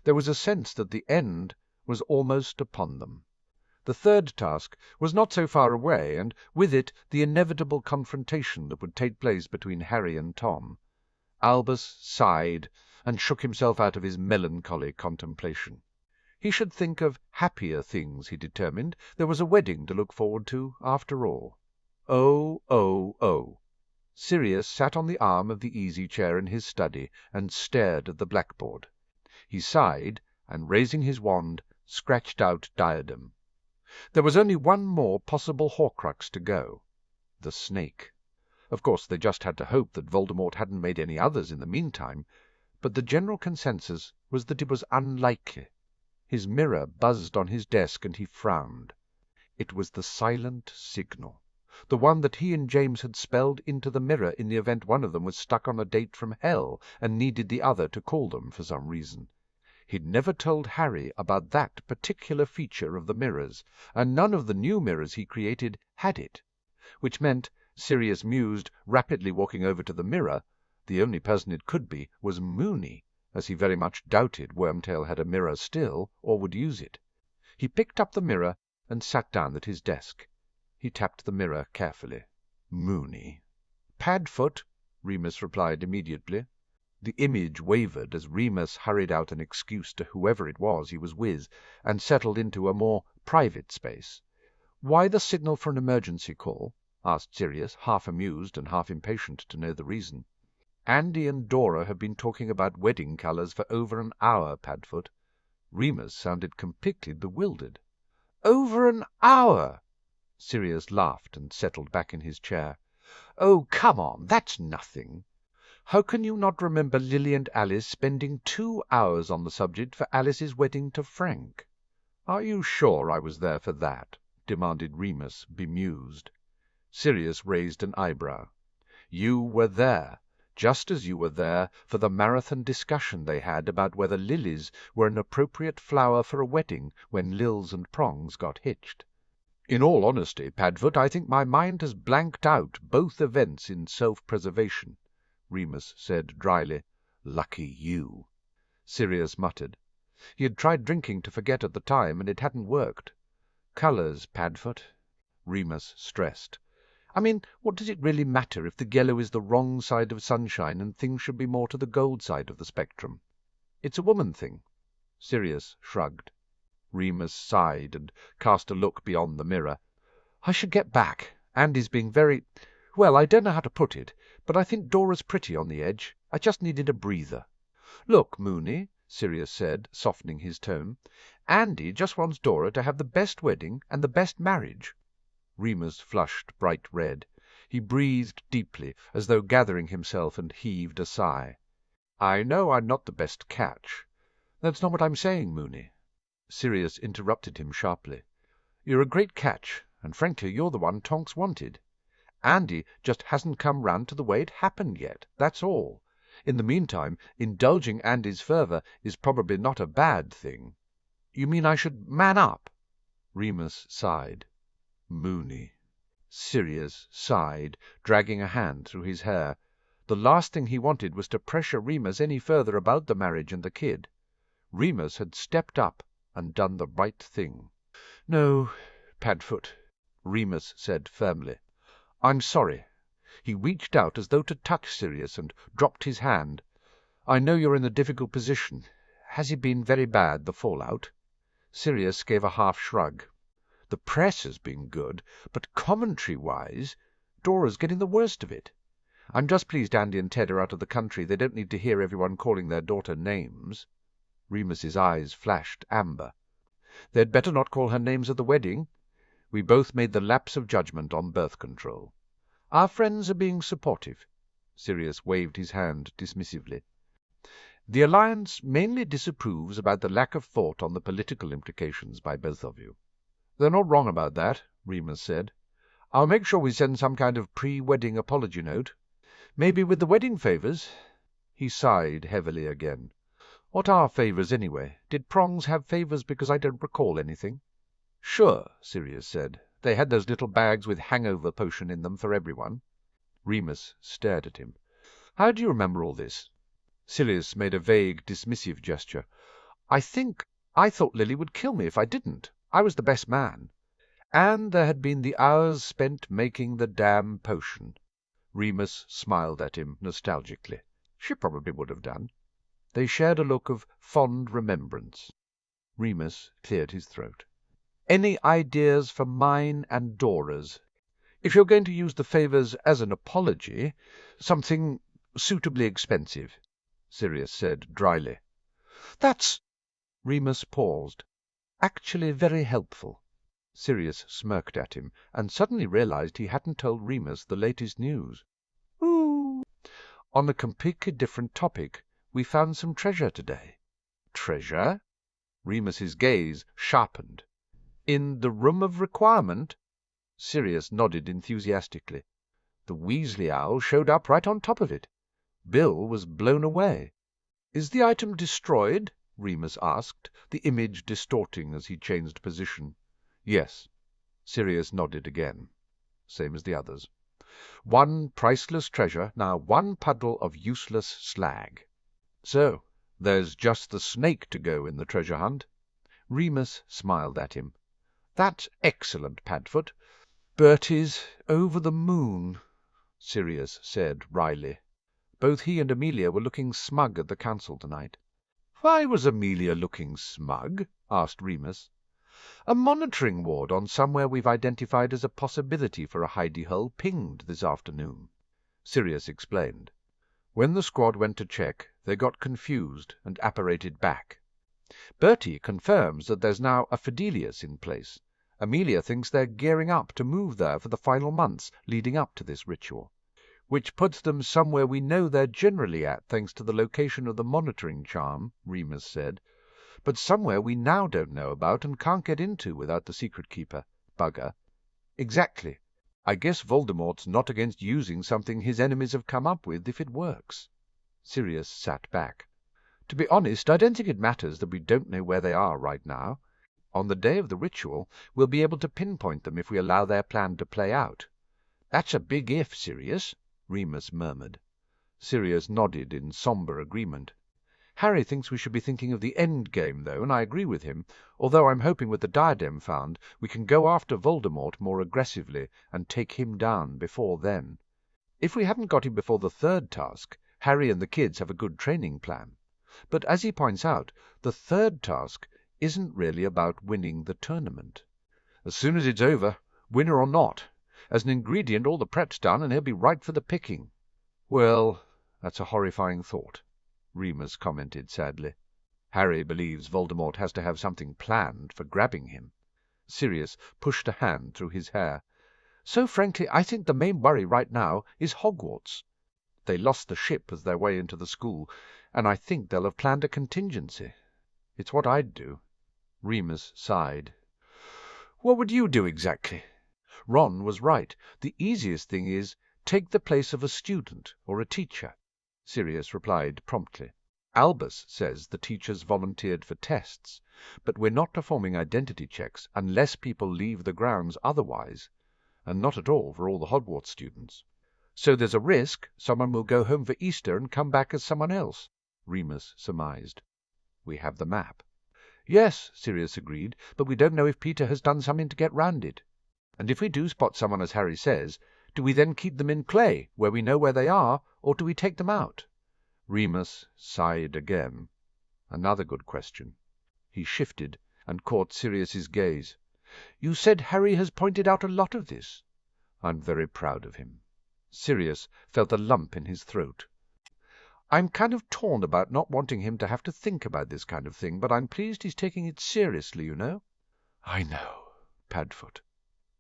There was a sense that the end was almost upon them. The third task was not so far away, and with it the inevitable confrontation that would take place between Harry and Tom. Albus sighed and shook himself out of his melancholy contemplation. He should think of happier things, he determined. There was a wedding to look forward to, after all. Oh, oh, oh! Sirius sat on the arm of the easy-chair in his study and stared at the blackboard. He sighed, and raising his wand, scratched out diadem. There was only one more possible Horcrux to go. The snake. Of course, they just had to hope that Voldemort hadn't made any others in the meantime, but the general consensus was that it was unlikely. His mirror buzzed on his desk, and he frowned. It was the silent signal, the one that he and James had spelled into the mirror in the event one of them was stuck on a date from hell and needed the other to call them for some reason. He'd never told Harry about that particular feature of the mirrors, and none of the new mirrors he created had it, which meant, Sirius mused, rapidly walking over to the mirror, the only person it could be was Moony, as he very much doubted Wormtail had a mirror still, or would use it. He picked up the mirror and sat down at his desk. He tapped the mirror carefully. Moony. "Padfoot," Remus replied immediately. The image wavered as Remus hurried out an excuse to whoever it was he was with, and settled into a more private space. "Why the signal for an emergency call?" asked Sirius, half amused and half impatient to know the reason. "Andy and Dora have been talking about wedding colours for over an hour, Padfoot." Remus sounded completely bewildered. "Over an hour!" Sirius laughed and settled back in his chair. "Oh, come on, that's nothing. How can you not remember Lily and Alice spending 2 hours on the subject for Alice's wedding to Frank?" "Are you sure I was there for that?" demanded Remus, bemused. Sirius raised an eyebrow. "You were there, just as you were there for the marathon discussion they had about whether lilies were an appropriate flower for a wedding when Lils and Prongs got hitched." "In all honesty, Padfoot, I think my mind has blanked out both events in self-preservation," Remus said dryly. "Lucky you." Sirius muttered. He had tried drinking to forget at the time, and it hadn't worked. "Colours, Padfoot," Remus stressed. "I mean, what does it really matter if the yellow is the wrong side of sunshine and things should be more to the gold side of the spectrum? It's a woman thing." Sirius shrugged. Remus sighed and cast a look beyond the mirror. "I should get back. Andy's being well, I don't know how to put it, but I think Dora's pretty on the edge. I just needed a breather." "Look, Moony," Sirius said, softening his tone, "Andy just wants Dora to have the best wedding and the best marriage." Remus flushed bright red. He breathed deeply, as though gathering himself, and heaved a sigh. "I know I'm not the best catch." "That's not what I'm saying, Moony." Sirius interrupted him sharply. "You're a great catch, and frankly you're the one Tonks wanted. Andy just hasn't come round to the way it happened yet, that's all. In the meantime, indulging Andy's fervour is probably not a bad thing." "You mean I should man up?" Remus sighed. "Moony." Sirius sighed, dragging a hand through his hair. The last thing he wanted was to pressure Remus any further about the marriage and the kid. Remus had stepped up and done the right thing. "No, Padfoot," Remus said firmly. "I'm sorry." He reached out as though to touch Sirius and dropped his hand. "I know you're in a difficult position. Has it been very bad, the fallout?" Sirius gave a half shrug. "The press has been good, but commentary-wise, Dora's getting the worst of it. I'm just pleased Andy and Ted are out of the country. They don't need to hear everyone calling their daughter names." Remus's eyes flashed amber. "They'd better not call her names at the wedding," We both made the lapse of judgment on birth control. Our friends are being supportive." Sirius waved his hand dismissively. "The Alliance mainly disapproves about the lack of thought on the political implications by both of you." "They're not wrong about that," Remus said. "I'll make sure we send some kind of pre-wedding apology note. Maybe with the wedding favours." He sighed heavily again. "What are favours, anyway? Did Prongs have favours, because I don't recall anything?" "Sure," Sirius said. "They had those little bags with hangover potion in them for everyone." Remus stared at him. "How do you remember all this?" Sirius made a vague, dismissive gesture. I thought Lily would kill me if I didn't. I was the best man. And there had been the hours spent making the damn potion." Remus smiled at him nostalgically. "She probably would have done." They shared a look of fond remembrance. Remus cleared his throat. "Any ideas for mine and Dora's? If you're going to use the favours as an apology, something suitably expensive," Sirius said dryly. "That's—" Remus paused. "Actually very helpful." Sirius smirked at him, and suddenly realized he hadn't told Remus the latest news. "Ooh!" "On a completely different topic, we found some treasure today." "Treasure?" Remus's gaze sharpened. "In the Room of Requirement?" Sirius nodded enthusiastically. "The Weasley owl showed up right on top of it. Bill was blown away." "Is the item destroyed?" Remus asked, the image distorting as he changed position. "Yes." Sirius nodded again. "Same as the others. One priceless treasure, now one puddle of useless slag. So there's just the snake to go in the treasure hunt." Remus smiled at him. "That's excellent, Padfoot. Bertie's over the moon," Sirius said wryly. Both he and Amelia were looking smug at the council tonight. "Why was Amelia looking smug?" asked Remus. "A monitoring ward on somewhere we've identified as a possibility for a hidey hole pinged this afternoon," Sirius explained. "When the squad went to check, they got confused and apparated back. Bertie confirms that there's now a Fidelius in place. Amelia thinks they're gearing up to move there for the final months leading up to this ritual, which puts them somewhere we know they're generally at thanks to the location of the monitoring charm," Remus said, "but somewhere we now don't know about and can't get into without the secret keeper. Bugger." "Exactly. I guess Voldemort's not against using something his enemies have come up with if it works." Sirius sat back. "To be honest, I don't think it matters that we don't know where they are right now. On the day of the ritual, we'll be able to pinpoint them if we allow their plan to play out." "That's a big if, Sirius," Remus murmured. Sirius nodded in sombre agreement. "Harry thinks we should be thinking of the end game, though, and I agree with him, although I'm hoping with the diadem found we can go after Voldemort more aggressively and take him down before then. If we hadn't got him before the third task, Harry and the kids have a good training plan. But as he points out, the third task isn't really about winning the tournament. As soon as it's over, winner or not, as an ingredient all the prep's done and he'll be ripe for the picking." "Well, that's a horrifying thought," Remus commented sadly. "Harry believes Voldemort has to have something planned for grabbing him." Sirius pushed a hand through his hair. "So frankly, I think the main worry right now is Hogwarts. They lost the ship as their way into the school, and I think they'll have planned a contingency. It's what I'd do." Remus sighed. "What would you do exactly?" Ron was right. "The easiest thing is, take the place of a student or a teacher," Sirius replied promptly. "Albus says the teachers volunteered for tests, but we're not performing identity checks unless people leave the grounds otherwise, and not at all for all the Hogwarts students. So there's a risk someone will go home for Easter and come back as someone else," Remus surmised. "We have the map." "Yes," Sirius agreed, "but we don't know if Peter has done something to get round it. And if we do spot someone as Harry says, do we then keep them in play, where we know where they are, or do we take them out?" Remus sighed again. "Another good question." He shifted and caught Sirius's gaze. "You said Harry has pointed out a lot of this." "I'm very proud of him." Sirius felt a lump in his throat. "I'm kind of torn about not wanting him to have to think about this kind of thing, but I'm pleased he's taking it seriously, you know." "I know, Padfoot."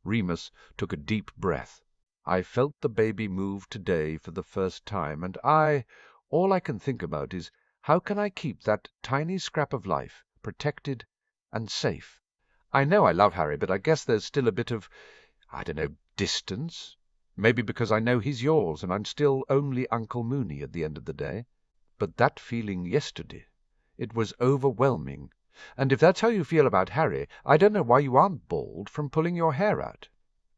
Remus took a deep breath. "I felt the baby move today for the first time, and all I can think about is how can I keep that tiny scrap of life protected and safe? I know I love Harry, but I guess there's still a bit of, I don't know, distance. Maybe because I know he's yours and I'm still only Uncle Mooney at the end of the day. But that feeling yesterday, it was overwhelming. And if that's how you feel about Harry, I don't know why you aren't bald from pulling your hair out."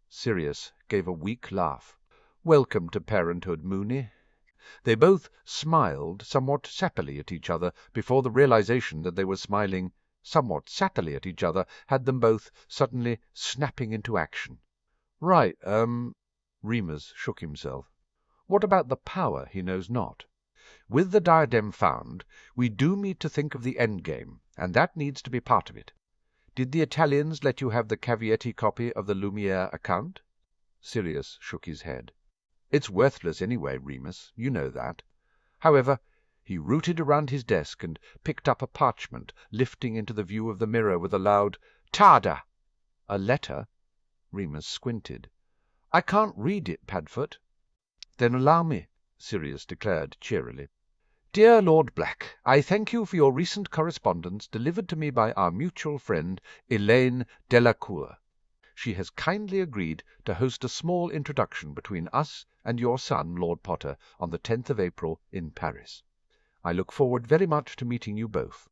Sirius gave a weak laugh. "Welcome to parenthood, Mooney." They both smiled somewhat sappily at each other before the realization that they were smiling somewhat sappily at each other had them both suddenly snapping into action. "Right, Remus shook himself. "What about the power he knows not? With the diadem found, we do need to think of the endgame, and that needs to be part of it. Did the Italians let you have the Cavietti copy of the Lumiere account?" Sirius shook his head. "It's worthless anyway, Remus. You know that." However, he rooted around his desk and picked up a parchment, lifting into the view of the mirror with a loud "Tada!" "A letter?" Remus squinted. "I can't read it, Padfoot." "Then allow me," Sirius declared cheerily. "Dear Lord Black, I thank you for your recent correspondence delivered to me by our mutual friend, Elaine Delacour. She has kindly agreed to host a small introduction between us and your son, Lord Potter, on the 10th of April in Paris. I look forward very much to meeting you both.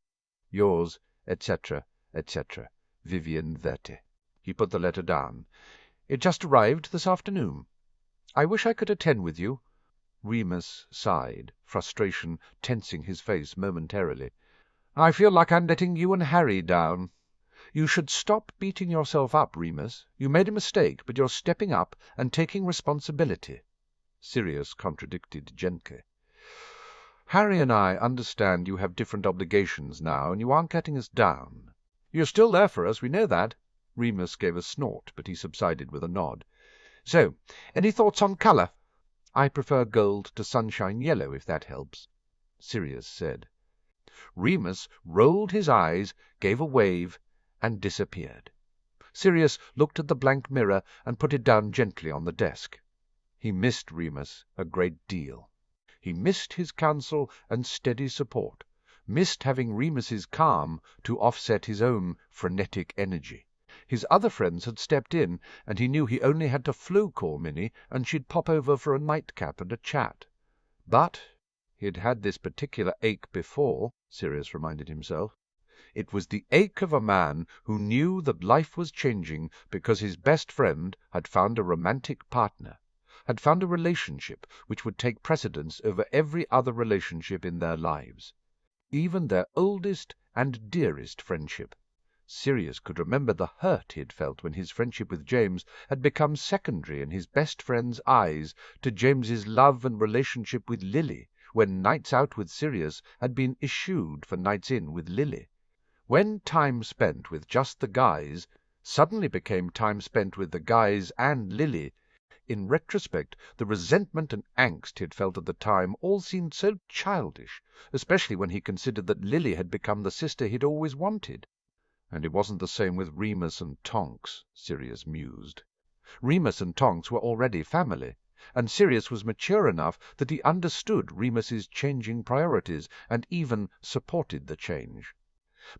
Yours, etc., etc., Vivian Verte." He put the letter down. "It just arrived this afternoon. I wish I could attend with you." Remus sighed, frustration tensing his face momentarily. "I feel like I'm letting you and Harry down." "You should stop beating yourself up, Remus. You made a mistake, but you're stepping up and taking responsibility." Sirius contradicted gently. "Harry and I understand you have different obligations now, and you aren't letting us down. You're still there for us, we know that." Remus gave a snort, but he subsided with a nod. "So, any thoughts on colour?" "I prefer gold to sunshine yellow, if that helps," Sirius said. Remus rolled his eyes, gave a wave, and disappeared. Sirius looked at the blank mirror and put it down gently on the desk. He missed Remus a great deal. He missed his counsel and steady support, missed having Remus's calm to offset his own frenetic energy. His other friends had stepped in, and he knew he only had to flow-call Minnie, and she'd pop over for a nightcap and a chat. But he'd had this particular ache before, Sirius reminded himself. It was the ache of a man who knew that life was changing because his best friend had found a romantic partner, had found a relationship which would take precedence over every other relationship in their lives, even their oldest and dearest friendship. Sirius could remember the hurt he had felt when his friendship with James had become secondary in his best friend's eyes to James's love and relationship with Lily, when nights out with Sirius had been eschewed for nights in with Lily. When time spent with just the guys suddenly became time spent with the guys and Lily, in retrospect the resentment and angst he had felt at the time all seemed so childish, especially when he considered that Lily had become the sister he'd always wanted. And it wasn't the same with Remus and Tonks, Sirius mused. Remus and Tonks were already family, and Sirius was mature enough that he understood Remus's changing priorities and even supported the change.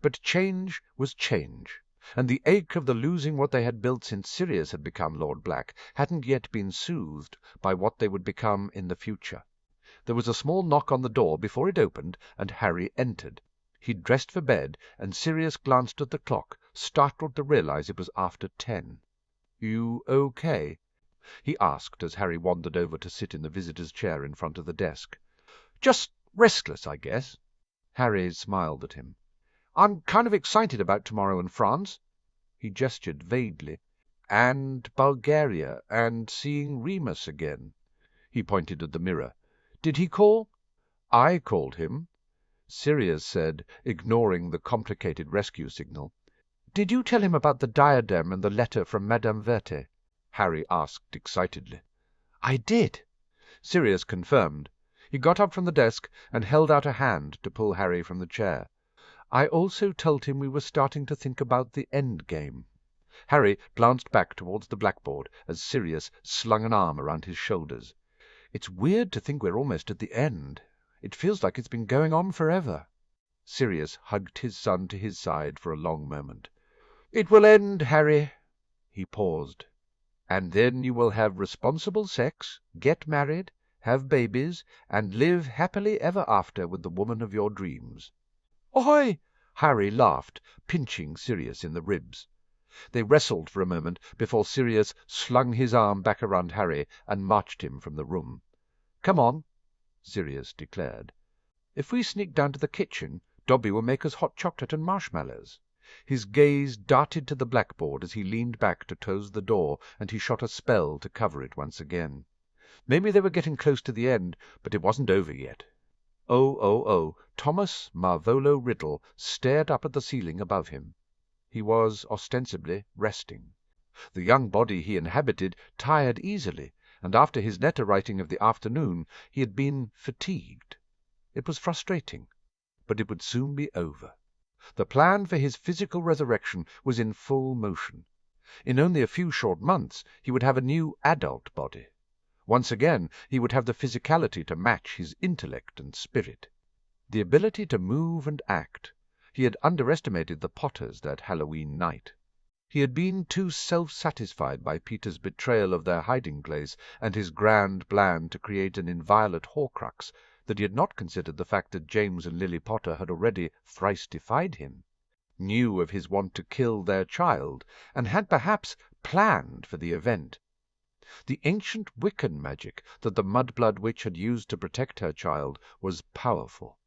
But change was change, and the ache of the losing what they had built since Sirius had become Lord Black hadn't yet been soothed by what they would become in the future. There was a small knock on the door before it opened, and Harry entered. He'd dressed for bed, and Sirius glanced at the clock, startled to realize it was after 10. "You okay?" he asked as Harry wandered over to sit in the visitor's chair in front of the desk. "Just restless, I guess." Harry smiled at him. "I'm kind of excited about tomorrow in France." He gestured vaguely. "And Bulgaria, and seeing Remus again." He pointed at the mirror. "Did he call?" "I called him," Sirius said, ignoring the complicated rescue signal. "Did you tell him about the diadem and the letter from Madame Verte?" Harry asked excitedly. "I did," Sirius confirmed. He got up from the desk and held out a hand to pull Harry from the chair. "I also told him we were starting to think about the end game." Harry glanced back towards the blackboard as Sirius slung an arm around his shoulders. "It's weird to think we're almost at the end. It feels like it's been going on forever." Sirius hugged his son to his side for a long moment. "It will end, Harry." He paused. "And then you will have responsible sex, get married, have babies, and live happily ever after with the woman of your dreams." "Oi!" Harry laughed, pinching Sirius in the ribs. They wrestled for a moment before Sirius slung his arm back around Harry and marched him from the room. "Come on," Sirius declared. "If we sneak down to the kitchen, Dobby will make us hot chocolate and marshmallows." His gaze darted to the blackboard as he leaned back to close the door, and he shot a spell to cover it once again. Maybe they were getting close to the end, but it wasn't over yet. Oh, Thomas Marvolo Riddle stared up at the ceiling above him. He was ostensibly resting. The young body he inhabited tired easily, and after his letter-writing of the afternoon he had been fatigued. It was frustrating, but it would soon be over. The plan for his physical resurrection was in full motion. In only a few short months he would have a new adult body. Once again he would have the physicality to match his intellect and spirit. The ability to move and act. He had underestimated the Potters that Halloween night. He had been too self-satisfied by Peter's betrayal of their hiding-place and his grand plan to create an inviolate Horcrux that he had not considered the fact that James and Lily Potter had already thrice defied him, knew of his want to kill their child, and had perhaps planned for the event. The ancient Wiccan magic that the Mudblood Witch had used to protect her child was powerful.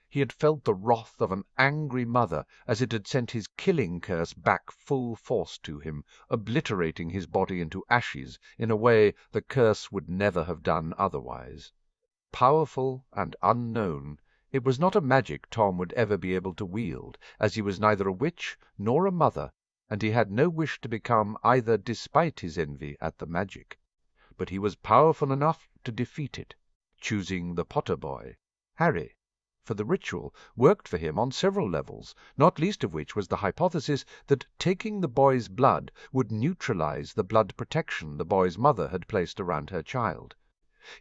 He had felt the wrath of an angry mother as it had sent his killing curse back full force to him, obliterating his body into ashes in a way the curse would never have done otherwise. Powerful and unknown, it was not a magic Tom would ever be able to wield, as he was neither a witch nor a mother, and he had no wish to become either despite his envy at the magic. But he was powerful enough to defeat it, choosing the Potter boy, Harry, for the ritual worked for him on several levels, not least of which was the hypothesis that taking the boy's blood would neutralize the blood protection the boy's mother had placed around her child.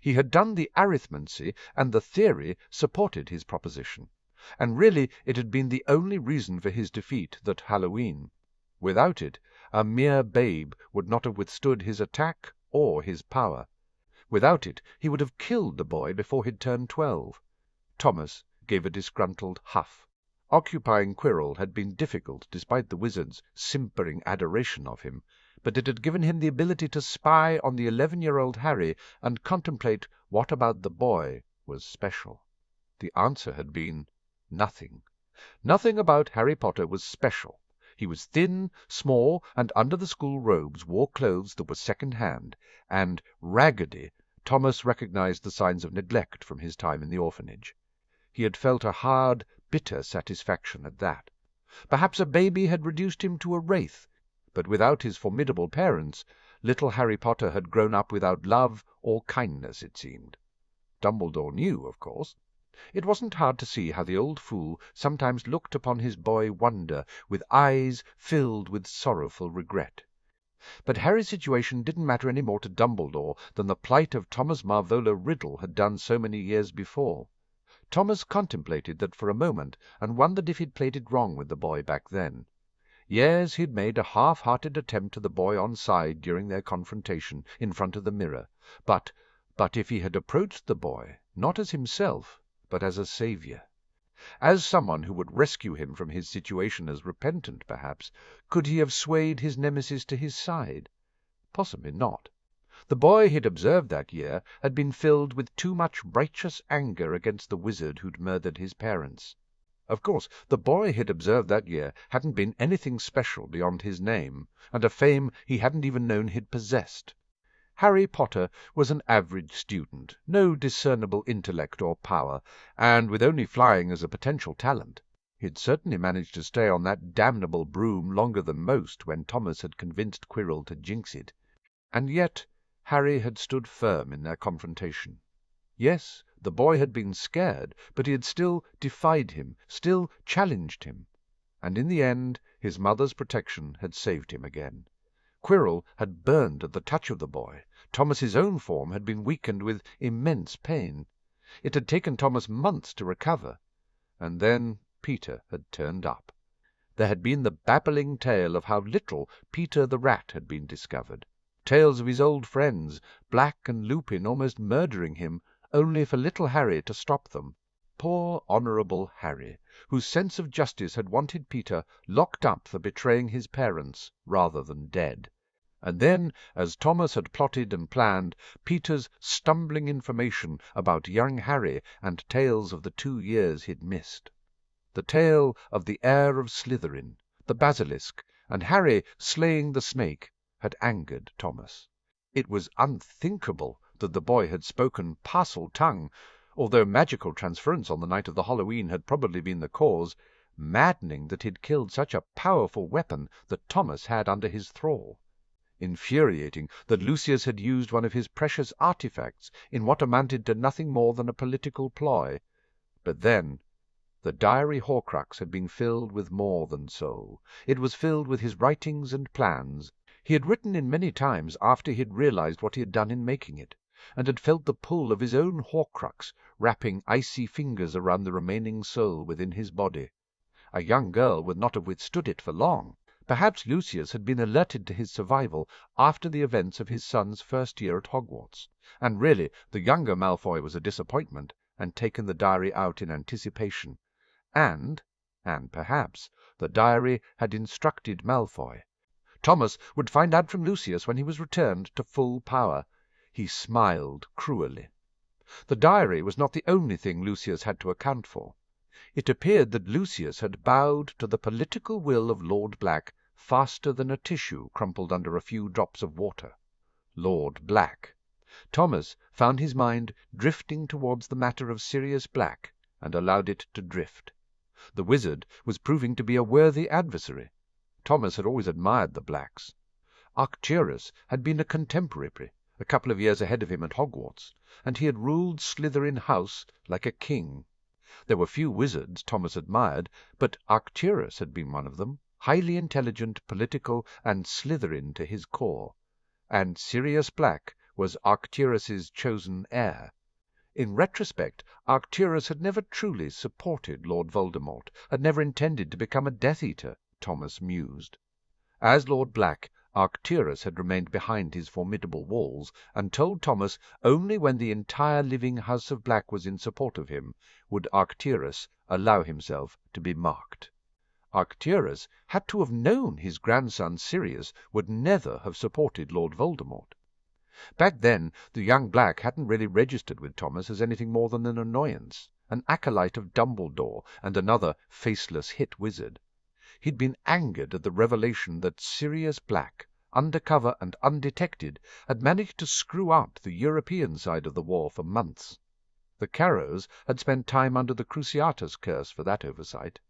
He had done the arithmancy, and the theory supported his proposition, and really it had been the only reason for his defeat that Halloween. Without it, a mere babe would not have withstood his attack or his power. Without it, he would have killed the boy before he'd turned 12. Thomas gave a disgruntled huff. Occupying Quirrell had been difficult despite the wizard's simpering adoration of him, but it had given him the ability to spy on the 11-year-old Harry and contemplate what about the boy was special. The answer had been nothing. Nothing about Harry Potter was special. He was thin, small, and under the school robes wore clothes that were second-hand, and raggedy. Thomas recognized the signs of neglect from his time in the orphanage. He had felt a hard, bitter satisfaction at that. Perhaps a baby had reduced him to a wraith, but without his formidable parents, little Harry Potter had grown up without love or kindness, it seemed. Dumbledore knew, of course. It wasn't hard to see how the old fool sometimes looked upon his boy Wonder with eyes filled with sorrowful regret. But Harry's situation didn't matter any more to Dumbledore than the plight of Thomas Marvolo Riddle had done so many years before. Thomas contemplated that for a moment, and wondered if he'd played it wrong with the boy back then. Yes, he'd made a half-hearted attempt to the boy on side during their confrontation in front of the mirror, but if he had approached the boy, not as himself, but as a saviour, as someone who would rescue him from his situation as repentant, perhaps, could he have swayed his nemesis to his side? Possibly not. The boy he'd observed that year had been filled with too much righteous anger against the wizard who'd murdered his parents. Of course, the boy he'd observed that year hadn't been anything special beyond his name, and a fame he hadn't even known he'd possessed. Harry Potter was an average student, no discernible intellect or power, and with only flying as a potential talent. He'd certainly managed to stay on that damnable broom longer than most when Thomas had convinced Quirrell to jinx it. And yet Harry had stood firm in their confrontation. Yes, the boy had been scared, but he had still defied him, still challenged him. And in the end his mother's protection had saved him again. Quirrell had burned at the touch of the boy. Thomas's own form had been weakened with immense pain. It had taken Thomas months to recover. And then Peter had turned up. There had been the babbling tale of how little Peter the Rat had been discovered. Tales of his old friends, Black and Lupin, almost murdering him, only for little Harry to stop them. Poor Honourable Harry, whose sense of justice had wanted Peter locked up for betraying his parents rather than dead. And then, as Thomas had plotted and planned, Peter's stumbling information about young Harry and tales of the 2 years he'd missed. The tale of the heir of Slytherin, the basilisk, and Harry slaying the snake had angered Thomas. It was unthinkable that the boy had spoken Parseltongue, although magical transference on the night of the Halloween had probably been the cause, maddening that he'd killed such a powerful weapon that Thomas had under his thrall. Infuriating that Lucius had used one of his precious artifacts in what amounted to nothing more than a political ploy. But then the diary Horcrux had been filled with more than so. It was filled with his writings and plans. He had written in many times after he had realized what he had done in making it, and had felt the pull of his own Horcrux wrapping icy fingers around the remaining soul within his body. A young girl would not have withstood it for long. Perhaps Lucius had been alerted to his survival after the events of his son's first year at Hogwarts, and really the younger Malfoy was a disappointment, and taken the diary out in anticipation. And perhaps, the diary had instructed Malfoy. Thomas would find out from Lucius when he was returned to full power. He smiled cruelly. The diary was not the only thing Lucius had to account for. It appeared that Lucius had bowed to the political will of Lord Black faster than a tissue crumpled under a few drops of water. Lord Black. Thomas found his mind drifting towards the matter of Sirius Black, and allowed it to drift. The wizard was proving to be a worthy adversary. Thomas had always admired the Blacks. Arcturus had been a contemporary, a couple of years ahead of him at Hogwarts, and he had ruled Slytherin House like a king. There were few wizards Thomas admired, but Arcturus had been one of them, highly intelligent, political, and Slytherin to his core. And Sirius Black was Arcturus's chosen heir. In retrospect, Arcturus had never truly supported Lord Voldemort, had never intended to become a Death Eater, Thomas mused. As Lord Black, Arcturus had remained behind his formidable walls, and told Thomas only when the entire living House of Black was in support of him would Arcturus allow himself to be marked. Arcturus had to have known his grandson Sirius would never have supported Lord Voldemort. Back then, the young Black hadn't really registered with Thomas as anything more than an annoyance, an acolyte of Dumbledore and another faceless hit wizard. He'd been angered at the revelation that Sirius Black, undercover and undetected, had managed to screw up the European side of the war for months. The Carrows had spent time under the Cruciatus curse for that oversight.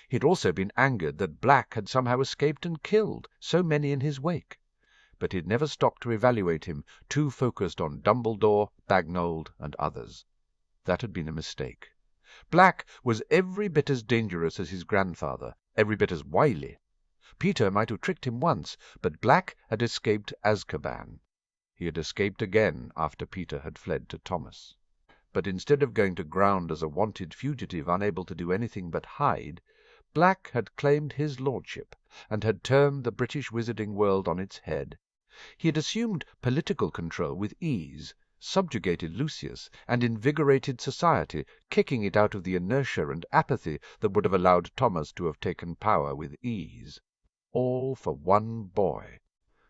He'd also been angered that Black had somehow escaped and killed so many in his wake. But he'd never stopped to evaluate him, too focused on Dumbledore, Bagnold, and others. That had been a mistake. Black was every bit as dangerous as his grandfather, every bit as wily. Peter might have tricked him once, but Black had escaped Azkaban. He had escaped again after Peter had fled to Thomas. But instead of going to ground as a wanted fugitive unable to do anything but hide, Black had claimed his lordship, and had turned the British wizarding world on its head. He had assumed political control with ease, subjugated Lucius, and invigorated society, kicking it out of the inertia and apathy that would have allowed Thomas to have taken power with ease. All for one boy.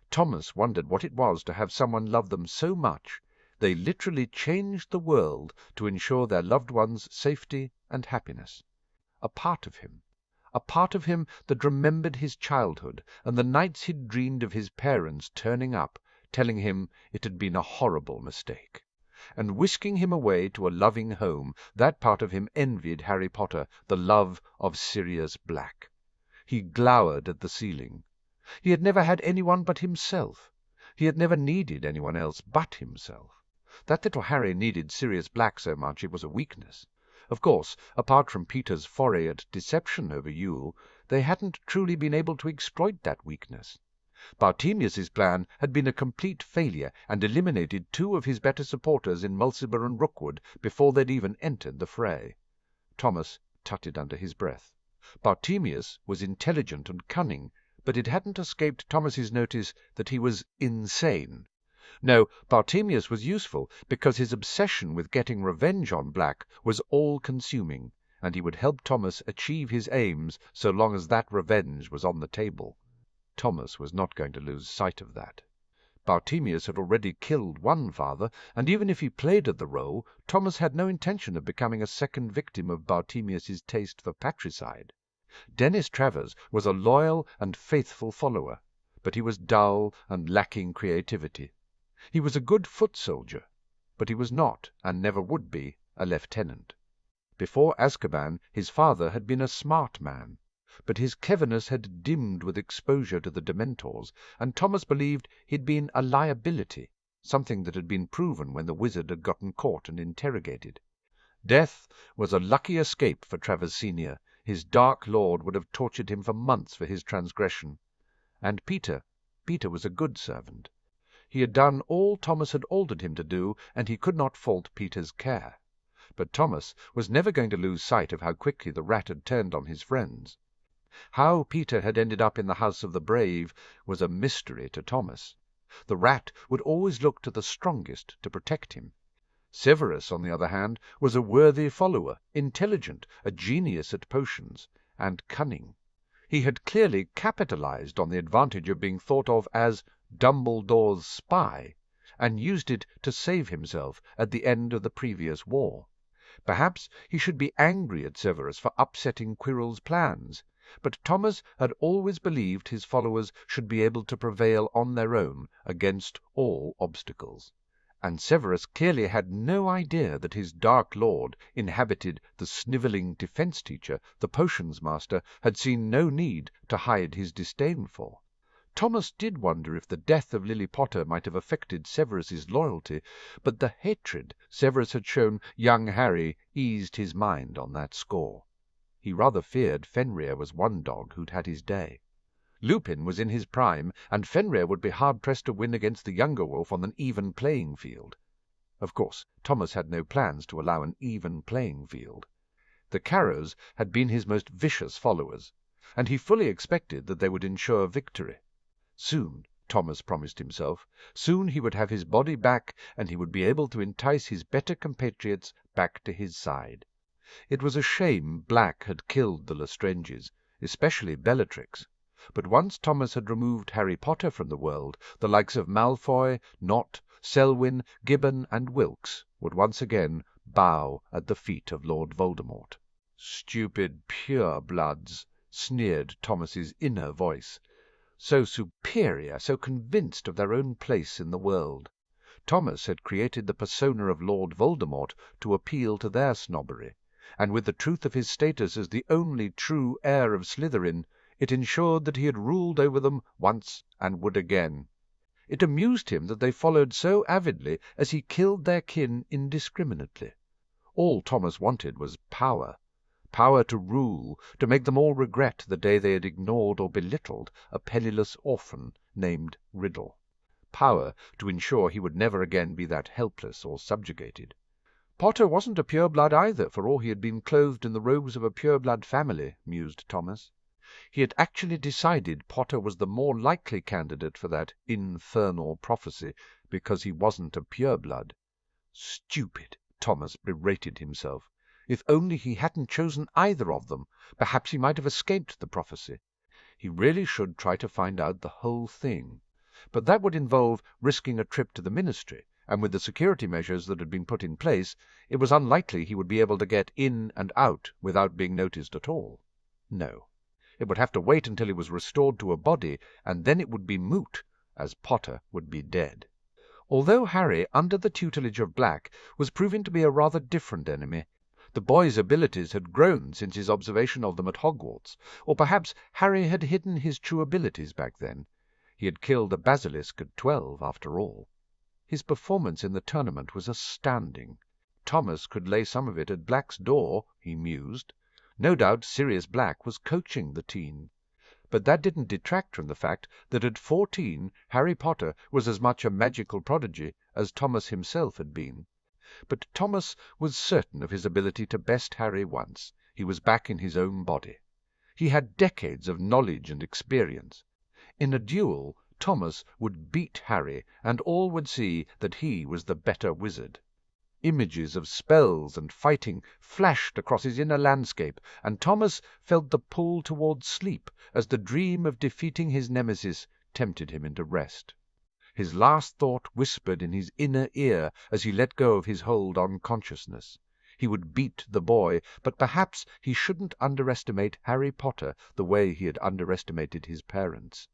Thomas wondered what it was to have someone love them so much they literally changed the world to ensure their loved one's safety and happiness. A part of him that remembered his childhood and the nights he'd dreamed of his parents turning up, telling him it had been a horrible mistake, and whisking him away to a loving home. That part of him envied Harry Potter the love of Sirius Black. He glowered at the ceiling. He had never had anyone but himself. He had never needed anyone else but himself. That little Harry needed Sirius Black so much it was a weakness. Of course, apart from Peter's foray at deception over Yule, they hadn't truly been able to exploit that weakness. Bartemius's plan had been a complete failure and eliminated two of his better supporters in Mulciber and Rookwood before they'd even entered the fray. Thomas tutted under his breath. Bartemius was intelligent and cunning, but it hadn't escaped Thomas's notice that he was insane. No, Bartemius was useful because his obsession with getting revenge on Black was all-consuming, and he would help Thomas achieve his aims so long as that revenge was on the table. Thomas was not going to lose sight of that. Bartemius had already killed one father, and even if he played at the role, Thomas had no intention of becoming a second victim of Bartemius's taste for patricide. Dennis Travers was a loyal and faithful follower, but he was dull and lacking creativity. He was a good foot soldier, but he was not, and never would be, a lieutenant. Before Azkaban, his father had been a smart man, but his cleverness had dimmed with exposure to the Dementors, and Thomas believed he'd been a liability, something that had been proven when the wizard had gotten caught and interrogated. Death was a lucky escape for Travers Senior. His Dark Lord would have tortured him for months for his transgression. And Peter was a good servant. He had done all Thomas had ordered him to do, and he could not fault Peter's care. But Thomas was never going to lose sight of how quickly the rat had turned on his friends. How Peter had ended up in the House of the Brave was a mystery to Thomas. The rat would always look to the strongest to protect him. Severus, on the other hand, was a worthy follower, intelligent, a genius at potions, and cunning. He had clearly capitalized on the advantage of being thought of as Dumbledore's spy, and used it to save himself at the end of the previous war. Perhaps he should be angry at Severus for upsetting Quirrell's plans, but Thomas had always believed his followers should be able to prevail on their own against all obstacles. And Severus clearly had no idea that his Dark Lord inhabited the snivelling defense teacher the potions master had seen no need to hide his disdain for. Thomas did wonder if the death of Lily Potter might have affected Severus's loyalty, but the hatred Severus had shown young Harry eased his mind on that score. He rather feared Fenrir was one dog who'd had his day. Lupin was in his prime, and Fenrir would be hard-pressed to win against the younger wolf on an even playing field. Of course, Thomas had no plans to allow an even playing field. The Carrows had been his most vicious followers, and he fully expected that they would ensure victory. Soon, Thomas promised himself, soon he would have his body back, and he would be able to entice his better compatriots back to his side. It was a shame Black had killed the Lestranges, especially Bellatrix. But once Thomas had removed Harry Potter from the world, the likes of Malfoy, Nott, Selwyn, Gibbon, and Wilkes would once again bow at the feet of Lord Voldemort. "Stupid pure-bloods," sneered Thomas's inner voice. So superior, so convinced of their own place in the world. Thomas had created the persona of Lord Voldemort to appeal to their snobbery, and with the truth of his status as the only true heir of Slytherin, it ensured that he had ruled over them once and would again. It amused him that they followed so avidly as he killed their kin indiscriminately. All Thomas wanted was power. Power to rule, to make them all regret the day they had ignored or belittled a penniless orphan named Riddle. Power to ensure he would never again be that helpless or subjugated. Potter wasn't a pure-blood either, for all he had been clothed in the robes of a pure-blood family, mused Thomas. He had actually decided Potter was the more likely candidate for that infernal prophecy, because he wasn't a pure-blood. Stupid, Thomas berated himself. If only he hadn't chosen either of them, perhaps he might have escaped the prophecy. He really should try to find out the whole thing. But that would involve risking a trip to the Ministry, and with the security measures that had been put in place, it was unlikely he would be able to get in and out without being noticed at all. No. It would have to wait until he was restored to a body, and then it would be moot, as Potter would be dead. Although Harry, under the tutelage of Black, was proving to be a rather different enemy, the boy's abilities had grown since his observation of them at Hogwarts, or perhaps Harry had hidden his true abilities back then. He had killed a basilisk at 12, after all. His performance in the tournament was astounding. Thomas could lay some of it at Black's door, he mused. No doubt Sirius Black was coaching the teen. But that didn't detract from the fact that at 14 Harry Potter was as much a magical prodigy as Thomas himself had been. But Thomas was certain of his ability to best Harry once he was back in his own body. He had decades of knowledge and experience. In a duel, Thomas would beat Harry, and all would see that he was the better wizard. Images of spells and fighting flashed across his inner landscape, and Thomas felt the pull toward sleep as the dream of defeating his nemesis tempted him into rest. His last thought whispered in his inner ear as he let go of his hold on consciousness. He would beat the boy, but perhaps he shouldn't underestimate Harry Potter the way he had underestimated his parents.